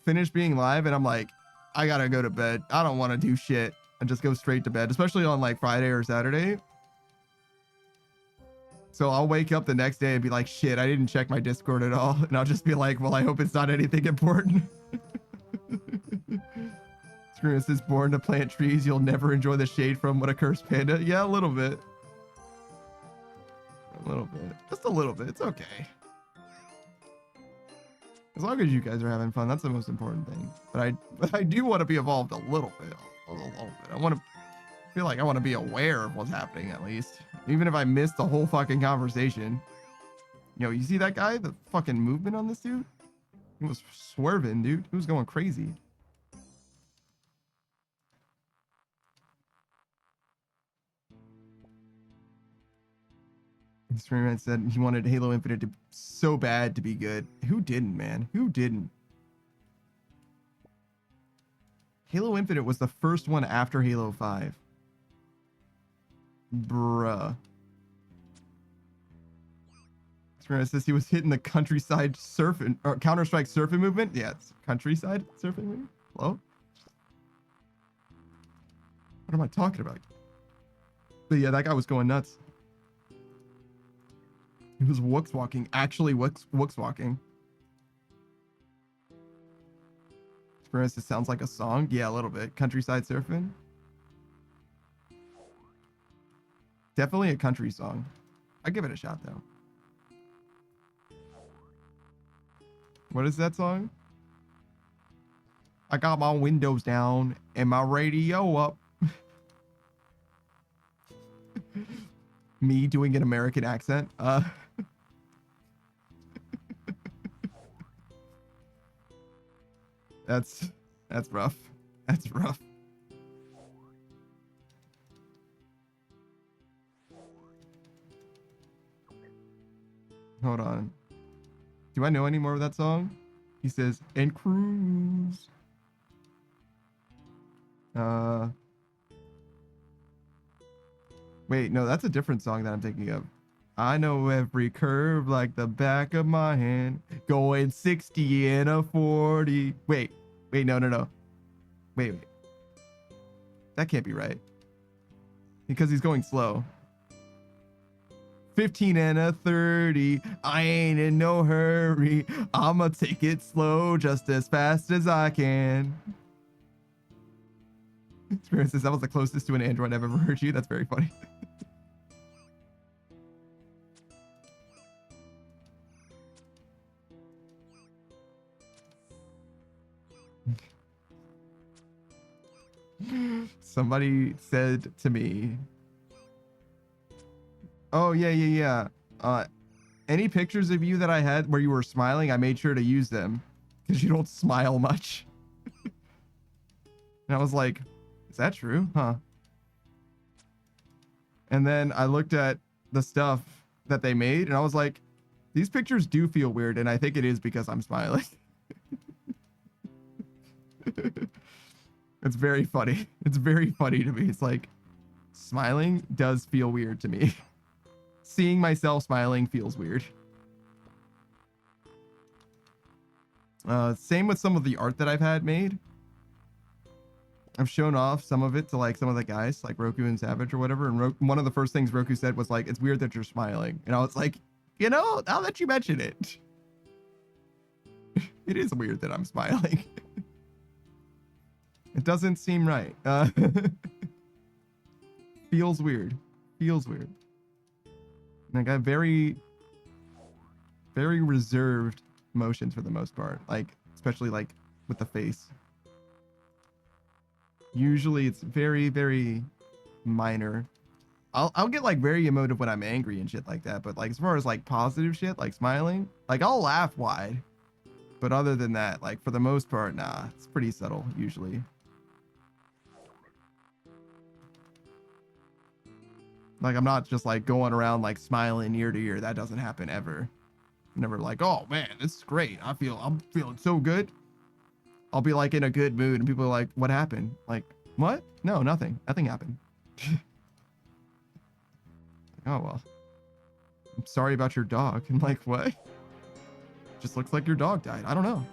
finished being live, and I'm like, I gotta go to bed. I don't want to do shit. And just go straight to bed, especially on like Friday or Saturday. So I'll wake up the next day and be like, shit, I didn't check my Discord at all. And I'll just be like, well, I hope it's not anything important. Screw is born to plant trees. You'll never enjoy the shade from what a cursed panda. Yeah, a little bit. A little bit. Just a little bit. It's okay. As long as you guys are having fun, that's the most important thing. But I do want to be involved a little bit. A little bit. I want to feel like I want to be aware of what's happening at least. Even if I missed the whole fucking conversation. Yo, you see that guy? The fucking movement on this dude? He was swerving, dude. He was going crazy. Experiment said he wanted Halo Infinite to so bad to be good. Who didn't, man? Who didn't? Halo Infinite was the first one after Halo 5. Bruh. Experiment says he was hitting the countryside surfing or Counter-Strike surfing movement. Yeah, it's countryside surfing movement. Hello? What am I talking about? But yeah, that guy was going nuts. He was wooks walking. Actually, wooks walking. Experience, it sounds like a song. Yeah, a little bit. Countryside surfing. Definitely a country song. I'd give it a shot though. What is that song? I got my windows down and my radio up. Me doing an American accent. That's rough. That's rough. Hold on. Do I know any more of that song? He says, and cruise. Wait, no, that's a different song that I'm thinking of. I know every curve like the back of my hand. Going 60 in a 40. Wait, no. Wait. That can't be right. Because he's going slow. 15 and a 30. I ain't in no hurry. I'ma take it slow just as fast as I can. Experience says that was the closest to an android I've ever heard you. That's very funny. Somebody said to me, oh yeah, any pictures of you that I had where you were smiling, I made sure to use them because you don't smile much. And I was like, is that true? Huh? And then I looked at the stuff that they made and I was like, these pictures do feel weird, and I think it is because I'm smiling. It's very funny. It's very funny to me. It's like, smiling does feel weird to me. Seeing myself smiling feels weird. Same with some of the art that I've had made. I've shown off some of it to like some of the guys, like Roku and Savage or whatever. And one of the first things Roku said was like, it's weird that you're smiling. And I was like, you know, now that you mention it, it is weird that I'm smiling. It doesn't seem right. Feels weird. Feels weird. And I got very reserved emotions for the most part. Like, especially like with the face. Usually it's very, very minor. I'll get like very emotive when I'm angry and shit like that. But like as far as like positive shit, like smiling, like I'll laugh wide. But other than that, like for the most part, nah, it's pretty subtle usually. Like, I'm not just like going around like smiling ear to ear. That doesn't happen ever. I'm never like, oh man, this is great. I'm feeling so good. I'll be like in a good mood and people are like, what happened? Like, what? No, nothing. Nothing happened. Oh, well. I'm sorry about your dog. I'm like, what? Just looks like your dog died. I don't know.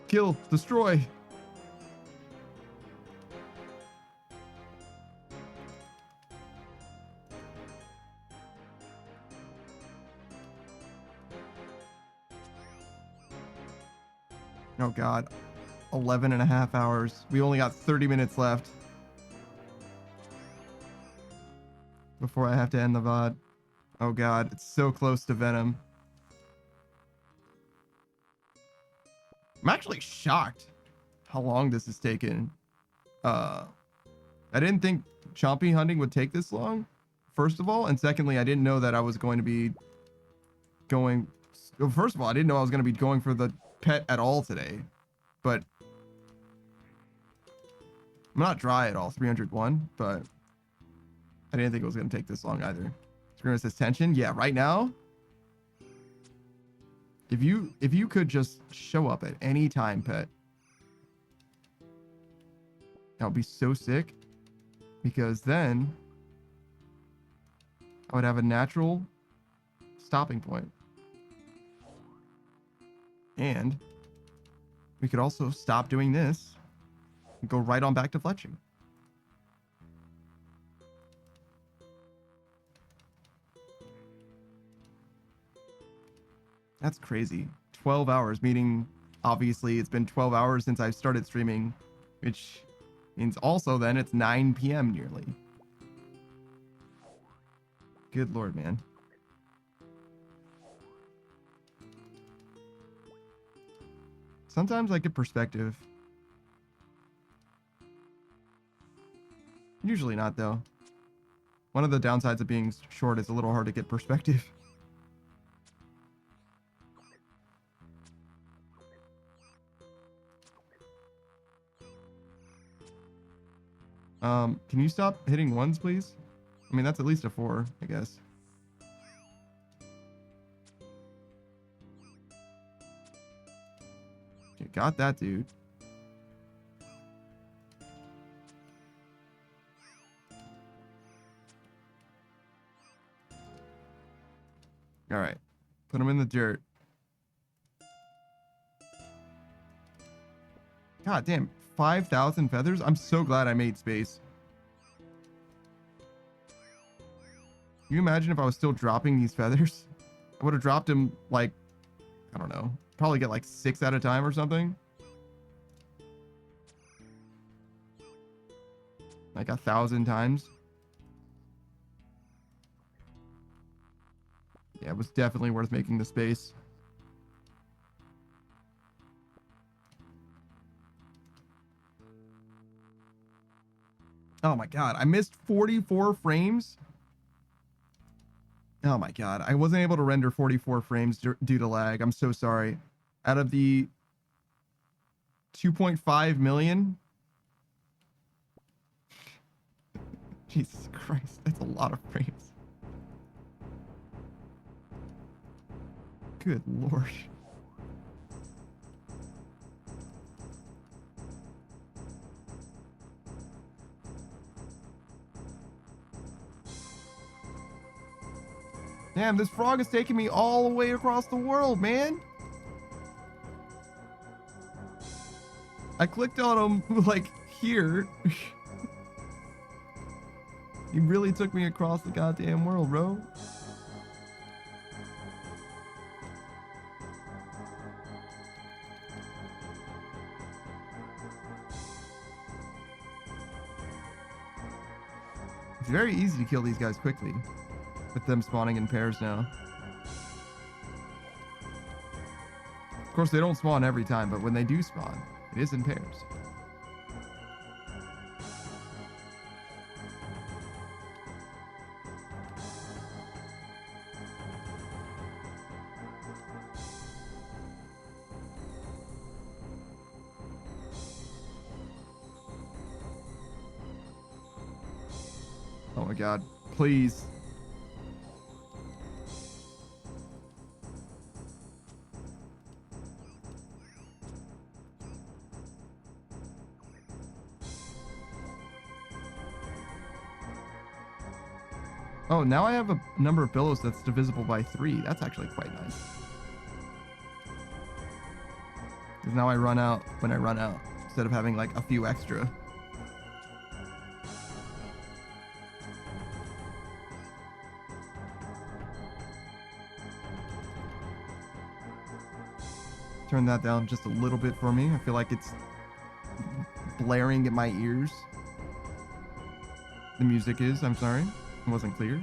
Kill, destroy. Oh God, 11 and a half hours. We only got 30 minutes left before I have to end the VOD. Oh God, it's so close to Venom. I'm actually shocked how long this has taken. I didn't think Chompy hunting would take this long, first of all. And secondly, I didn't know that I was going to be going... Well, first of all, I didn't know I was going to be going for the pet at all today. but I'm not dry at all. 301, but I didn't think it was going to take this long either. Screamer says tension. Yeah, right now, if you could just show up at any time, pet, that would be so sick, because then I would have a natural stopping point. And we could also stop doing this and go right on back to fletching. That's crazy. 12 hours, meaning obviously it's been 12 hours since I started streaming, which means also then it's 9 p.m. nearly. Good Lord, man. Sometimes I get perspective. Usually not, though. One of the downsides of being short is a little hard to get perspective. Can you stop hitting ones, please? I mean, that's at least a 4, I guess. Okay, got that, dude. All right, put him in the dirt. God damn, 5,000 feathers? I'm so glad I made space. Can you imagine if I was still dropping these feathers? I would have dropped them like, I don't know, probably get like 6 at a time or something. Like 1,000 times. Yeah, it was definitely worth making the space. Oh my god, I missed 44 frames. Oh my god, I wasn't able to render 44 frames due to lag. I'm so sorry. Out of the 2.5 million. Jesus Christ, that's a lot of frames. Good Lord. Damn, this frog is taking me all the way across the world, man. I clicked on him, like, here. He really took me across the goddamn world, bro. It's very easy to kill these guys quickly, with them spawning in pairs now. Of course, they don't spawn every time, but when they do spawn, it is in pairs. Oh my god, please. Oh, now I have a number of billows that's divisible by 3. That's actually quite nice. Because now I run out when I run out, instead of having like a few extra. Turn that down just a little bit for me. I feel like it's blaring in my ears. The music is, I'm sorry. It wasn't clear.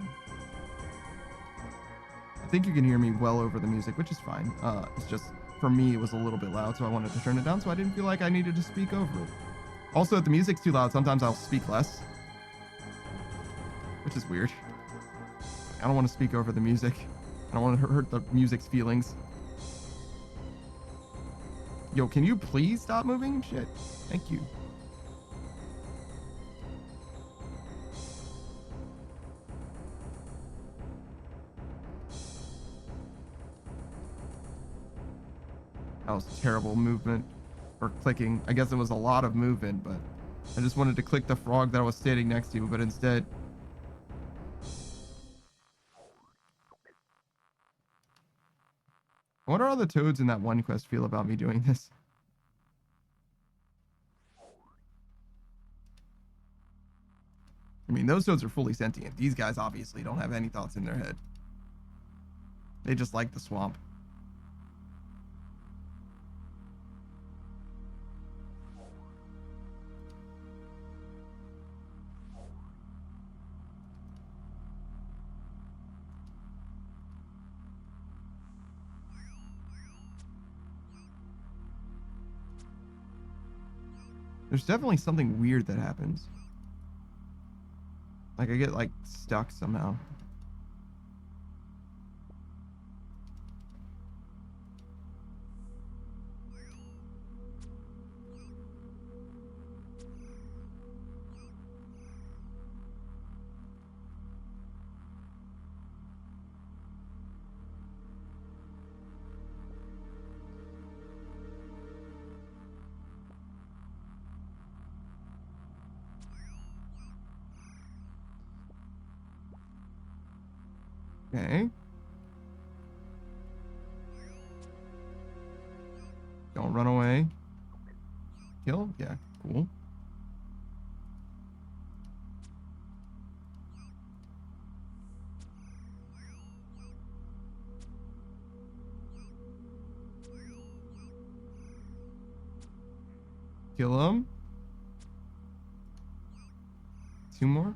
I think you can hear me well over the music, which is fine. It's just, for me, it was a little bit loud, so I wanted to turn it down, so I didn't feel like I needed to speak over it. Also, if the music's too loud, sometimes I'll speak less. Which is weird. I don't want to speak over the music. I don't want to hurt the music's feelings. Yo, can you please stop moving? Shit. Thank you. That was terrible movement. Or clicking. I guess it was a lot of movement, but I just wanted to click the frog that I was standing next to, but instead... I wonder how the toads in that one quest feel about me doing this. I mean, those toads are fully sentient. These guys obviously don't have any thoughts in their head. They just like the swamp. There's definitely something weird that happens. Like I get like stuck somehow. Okay. Don't run away. Kill? Yeah, cool. Kill him. 2 more.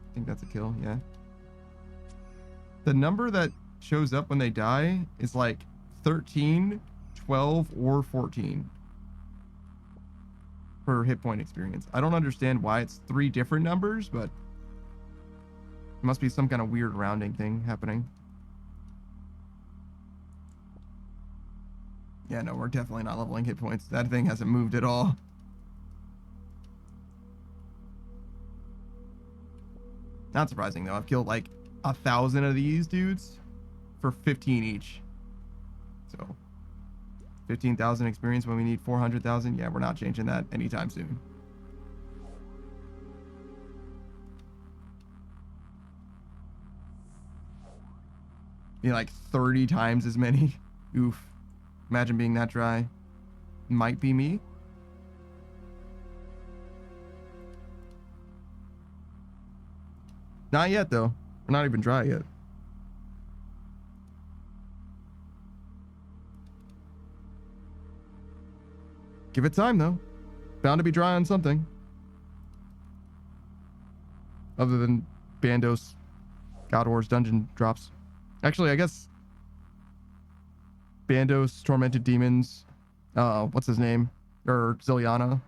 I think that's a kill, yeah. The number that shows up when they die is like 13, 12, or 14 per hit point experience. I don't understand why it's 3 different numbers, but it must be some kind of weird rounding thing happening. Yeah, no, we're definitely not leveling hit points. That thing hasn't moved at all. Not surprising though. I've killed like 1,000 of these dudes for 15 each. So 15,000 experience when we need 400,000. Yeah, we're not changing that anytime soon. Be like 30 times as many. Oof. Imagine being that dry. Might be me. Not yet, though. We're not even dry yet. Give it time, though. Bound to be dry on something. Other than Bandos, God Wars dungeon drops. Actually, I guess Bandos, Tormented Demons, what's his name? Or Ziliana.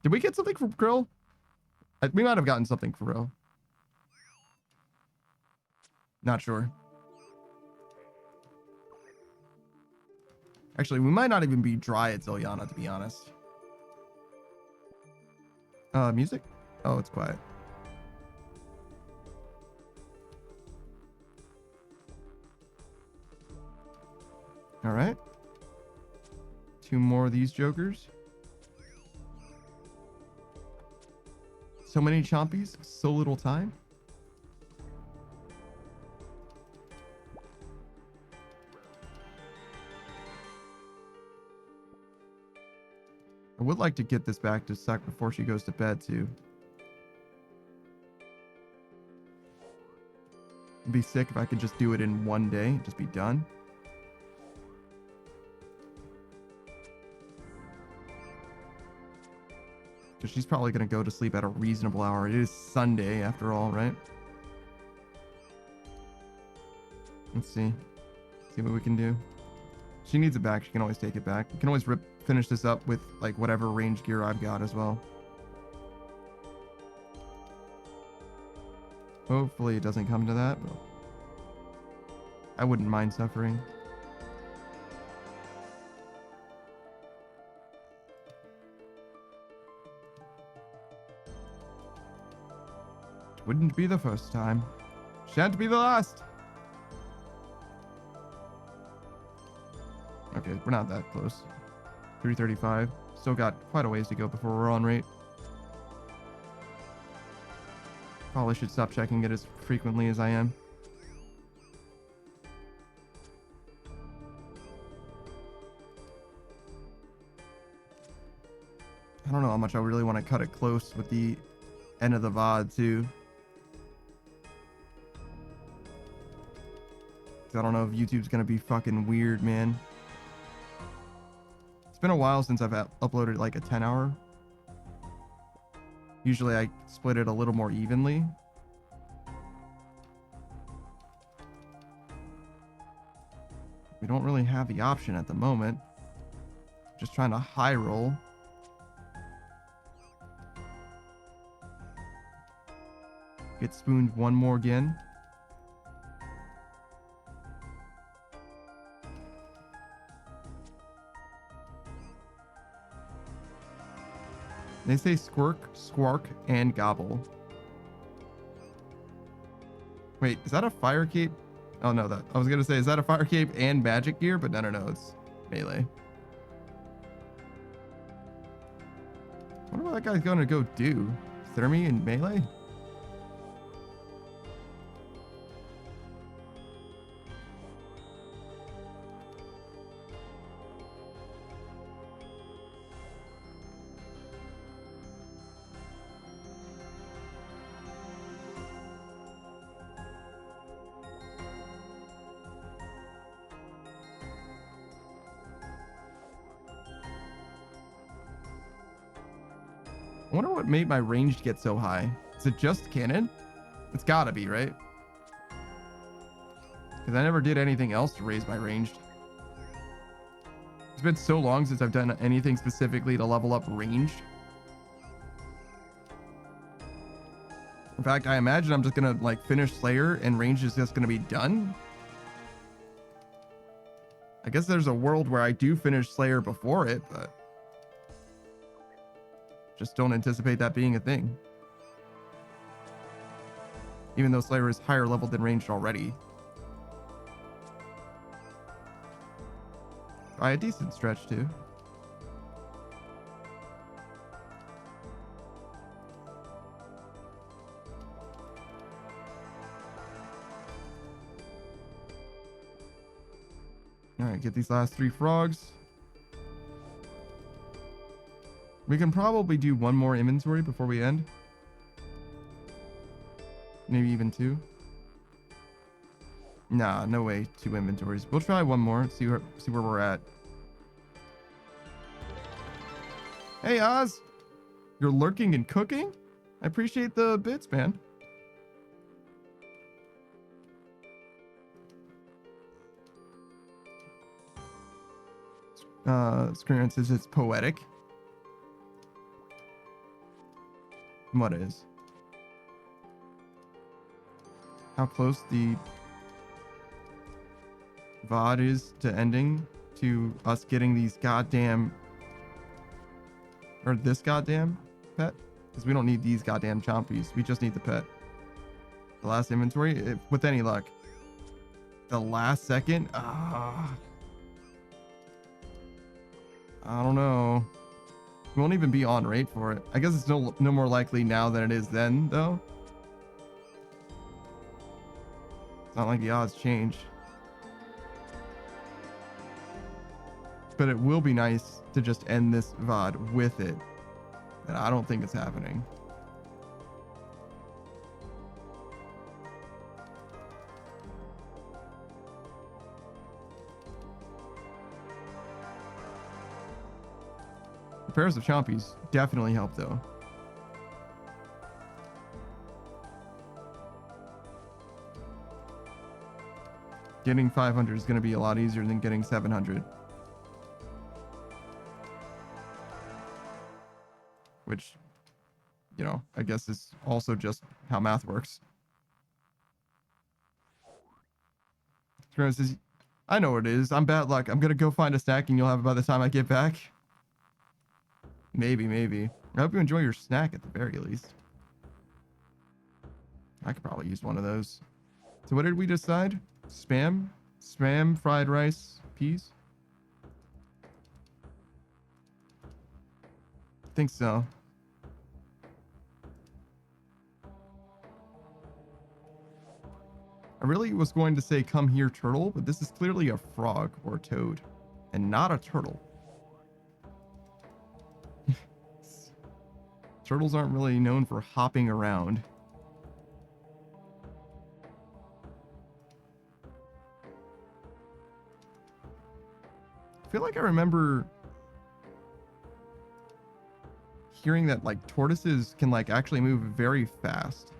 Did we get something from Krill? We might have gotten something for real. Not sure. Actually, we might not even be dry at Ziliana, to be honest. Music? Oh, it's quiet. All right. 2 more of these jokers. So many chompies, so little time. I would like to get this back to Suck before she goes to bed, too. It'd be sick if I could just do it in one day, just be done. Because she's probably going to go to sleep at a reasonable hour. It is Sunday, after all, right? Let's see. See what we can do. She needs it back. She can always take it back. We can always finish this up with like whatever range gear I've got as well. Hopefully it doesn't come to that, but I wouldn't mind suffering. Wouldn't be the first time. Shan't be the last. Okay, we're not that close. 335. Still got quite a ways to go before we're on rate. Probably should stop checking it as frequently as I am. I don't know how much I really want to cut it close with the end of the VOD too. I don't know if YouTube's gonna be fucking weird, man. It's been a while since I've uploaded like a 10-hour. Usually I split it a little more evenly. We don't really have the option at the moment. Just trying to high roll. Get spooned one more again. They say squirk, squark, and gobble. Wait, is that a fire cape? Oh no, that I was gonna say, is that a fire cape and magic gear? But no, it's melee. I wonder what that guy's gonna go do. Thermi and melee? I wonder what made my ranged get so high. Is it just cannon? It's gotta be, right? Because I never did anything else to raise my ranged. It's been so long since I've done anything specifically to level up ranged. In fact, I imagine I'm just gonna like finish Slayer and range is just gonna be done. I guess there's a world where I do finish Slayer before it, but just don't anticipate that being a thing. Even though Slayer is higher level than ranged already. By a decent stretch too. Alright, get these last 3 frogs. We can probably do one more inventory before we end. Maybe even 2. Nah, no way. 2 inventories. We'll try one more. See where we're at. Hey Oz, you're lurking and cooking? I appreciate the bits, man. Screen says it's poetic. What is? How close the VOD is to ending, to us getting these goddamn, or this goddamn pet? Because we don't need these goddamn chompies. We just need the pet. The last inventory, with any luck. The last second? I don't know. We won't even be on rate for it. I guess it's no more likely now than it is then, though. It's not like the odds change. But it will be nice to just end this VOD with it. And I don't think it's happening. The pairs of chompies definitely help though. Getting 500 is going to be a lot easier than getting 700. Which, you know, I guess is also just how math works. Scrum says, I know what it is. I'm bad luck. I'm going to go find a snack and you'll have it by the time I get back. Maybe. I hope you enjoy your snack at the very least. I could probably use one of those. So what did we decide? Spam? Spam, fried rice, peas? I think so. I really was going to say come here turtle, but this is clearly a frog or toad and not a turtle. Turtles aren't really known for hopping around. I feel like I remember hearing that like tortoises can like actually move very fast.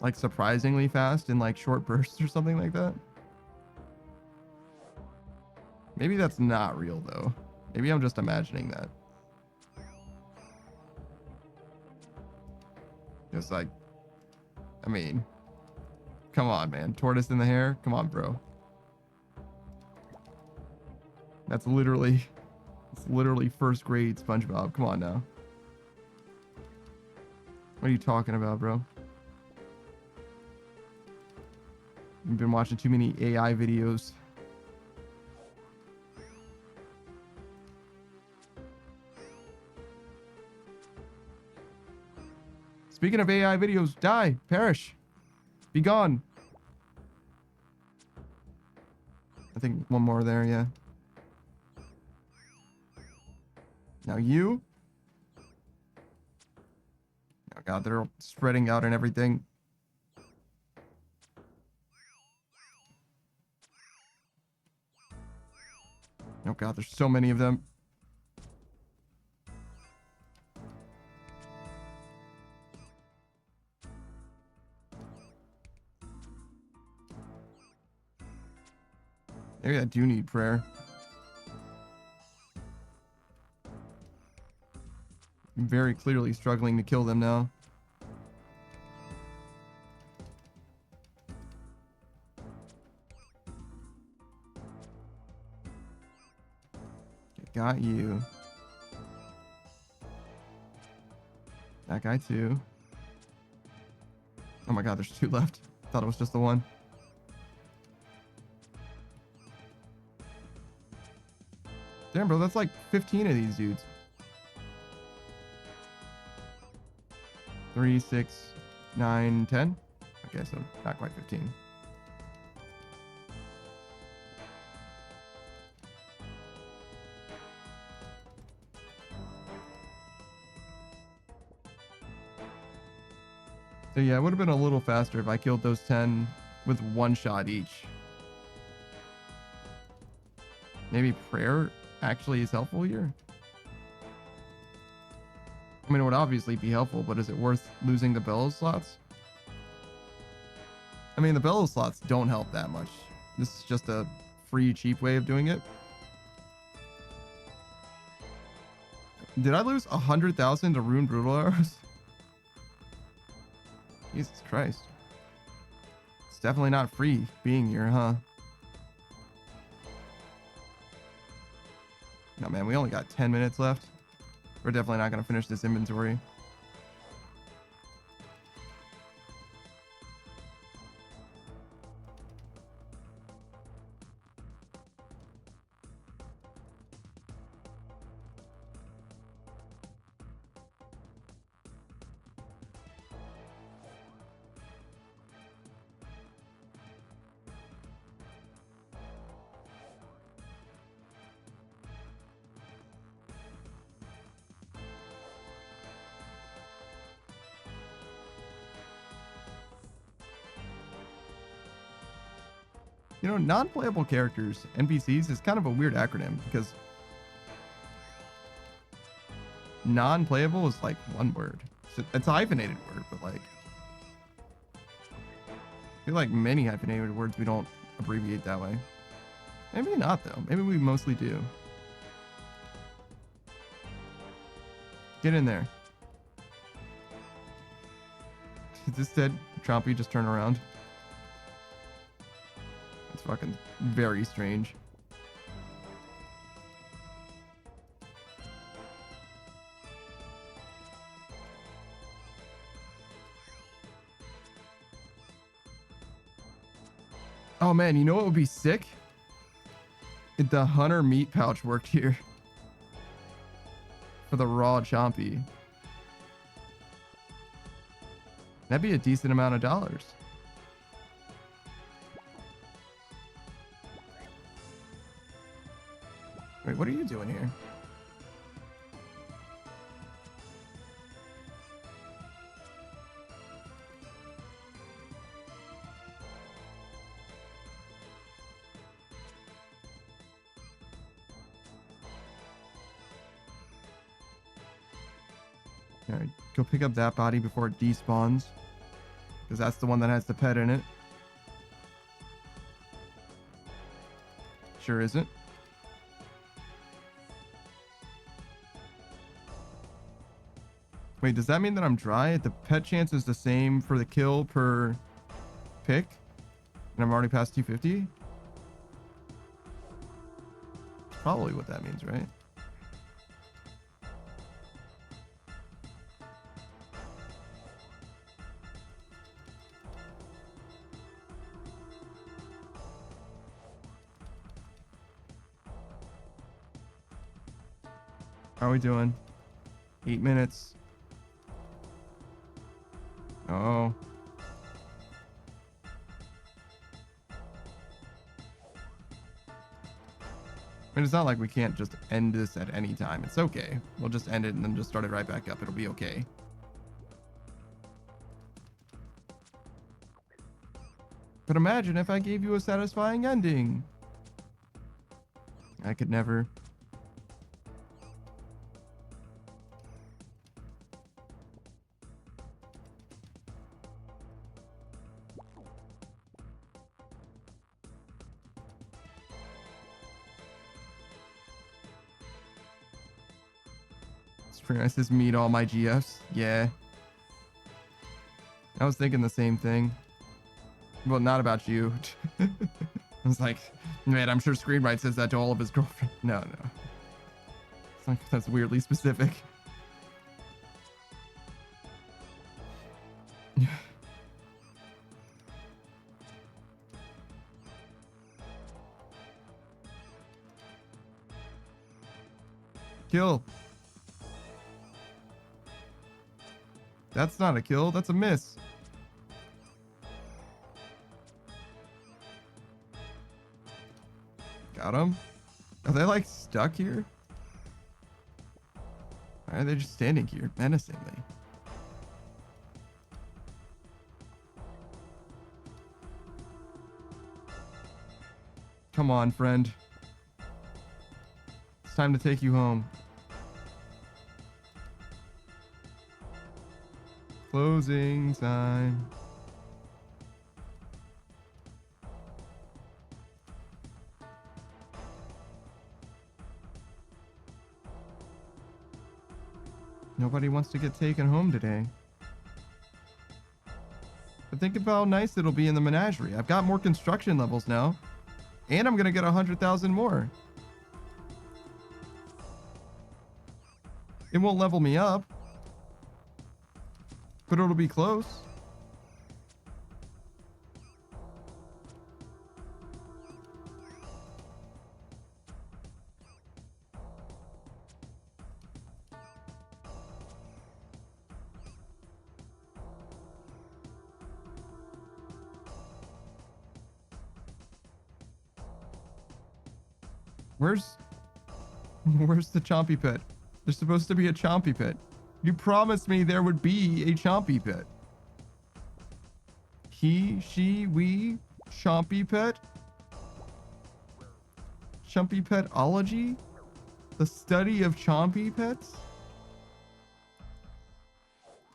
Like surprisingly fast in like short bursts or something like that. Maybe that's not real though. Maybe I'm just imagining that. It's like, I mean, come on, man. Tortoise in the hair? Come on, bro. It's literally first grade SpongeBob. Come on now. What are you talking about, bro? You've been watching too many AI videos. Speaking of AI videos, die, perish, be gone. I think one more there, yeah. Now you. Oh god, they're spreading out and everything. Oh god, there's so many of them. Maybe I do need prayer. I'm very clearly struggling to kill them now. Got you. That guy too. Oh my god, there's 2 left. Thought it was just the one. Damn, bro, that's like 15 of these dudes. 3, 6, 9, 10. Okay, so not quite 15. So yeah, it would have been a little faster if I killed those 10 with 1 shot each. Maybe prayer actually is helpful here? I mean, it would obviously be helpful, but is it worth losing the bellows slots? I mean, the bellows slots don't help that much. This is just a free, cheap way of doing it. Did I lose 100,000 to Rune Brutal Arrows? Jesus Christ. It's definitely not free being here, huh? No, man, we only got 10 minutes left. We're definitely not going to finish this inventory. You know, non-playable characters, NPCs, is kind of a weird acronym because non-playable is like one word. It's a hyphenated word, but like, I feel like many hyphenated words we don't abbreviate that way. Maybe not though. Maybe we mostly do. Get in there. Is this dead? Chompy, just turn around. It's fucking very strange. Oh man, you know what would be sick? If the hunter meat pouch worked here. For the raw Chompy. That'd be a decent amount of dollars. Wait, what are you doing here? Alright, go pick up that body before it despawns. Because that's the one that has the pet in it. Sure isn't. Wait, does that mean that I'm dry? The pet chance is the same for the kill per pick? And I'm already past 250? Probably what that means, right? How are we doing? 8 minutes. Oh. I mean, it's not like we can't just end this at any time. It's okay. We'll just end it and then just start it right back up. It'll be okay. But imagine if I gave you a satisfying ending. I could never. Nice to meet all my GFs. Yeah. I was thinking the same thing. Well, not about you. I was like, man, I'm sure Screenwrite says that to all of his girlfriends. No, no. It's like, that's weirdly specific. Kill. That's not a kill, that's a miss. Got him. Are they like stuck here? Why are they just standing here menacingly? Come on, friend. It's time to take you home. Closing time. Nobody wants to get taken home today. But think about how nice it'll be in the menagerie. I've got more construction levels now. And I'm gonna get 100,000 more. It won't level me up. But it'll be close. Where's the Chompy pit? There's supposed to be a Chompy pit. You promised me there would be a Chompy pit. He, she, we, Chompy pit? Chompy petology? The study of Chompy pets?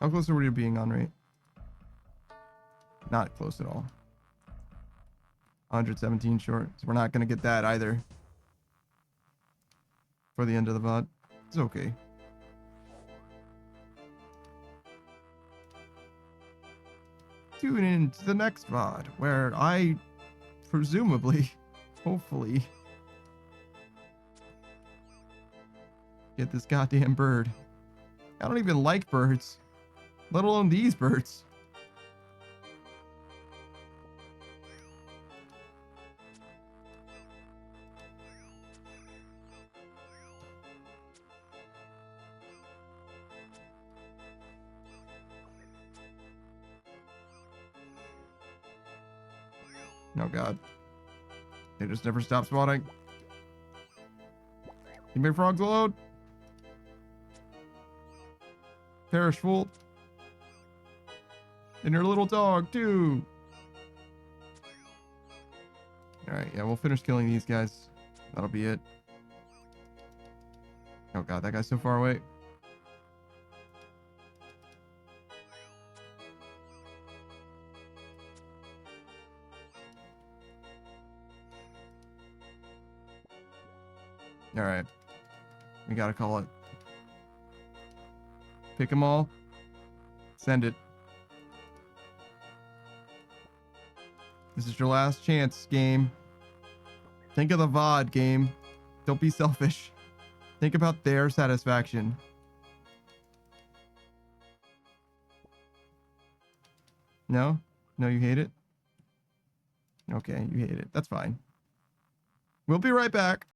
How close are we to being on rate? Not close at all. 117 short. So we're not going to get that either. For the end of the VOD. It's okay. Tune in to the next VOD, where I presumably, hopefully, get this goddamn bird. I don't even like birds, let alone these birds. Oh god. They just never stop spawning. You make frogs load. Perish, fool. And your little dog, too. Alright, yeah, we'll finish killing these guys. That'll be it. Oh god, that guy's so far away. Alright. We gotta call it. Pick them all. Send it. This is your last chance, game. Think of the VOD, game. Don't be selfish. Think about their satisfaction. No? No, you hate it? Okay, you hate it. That's fine. We'll be right back.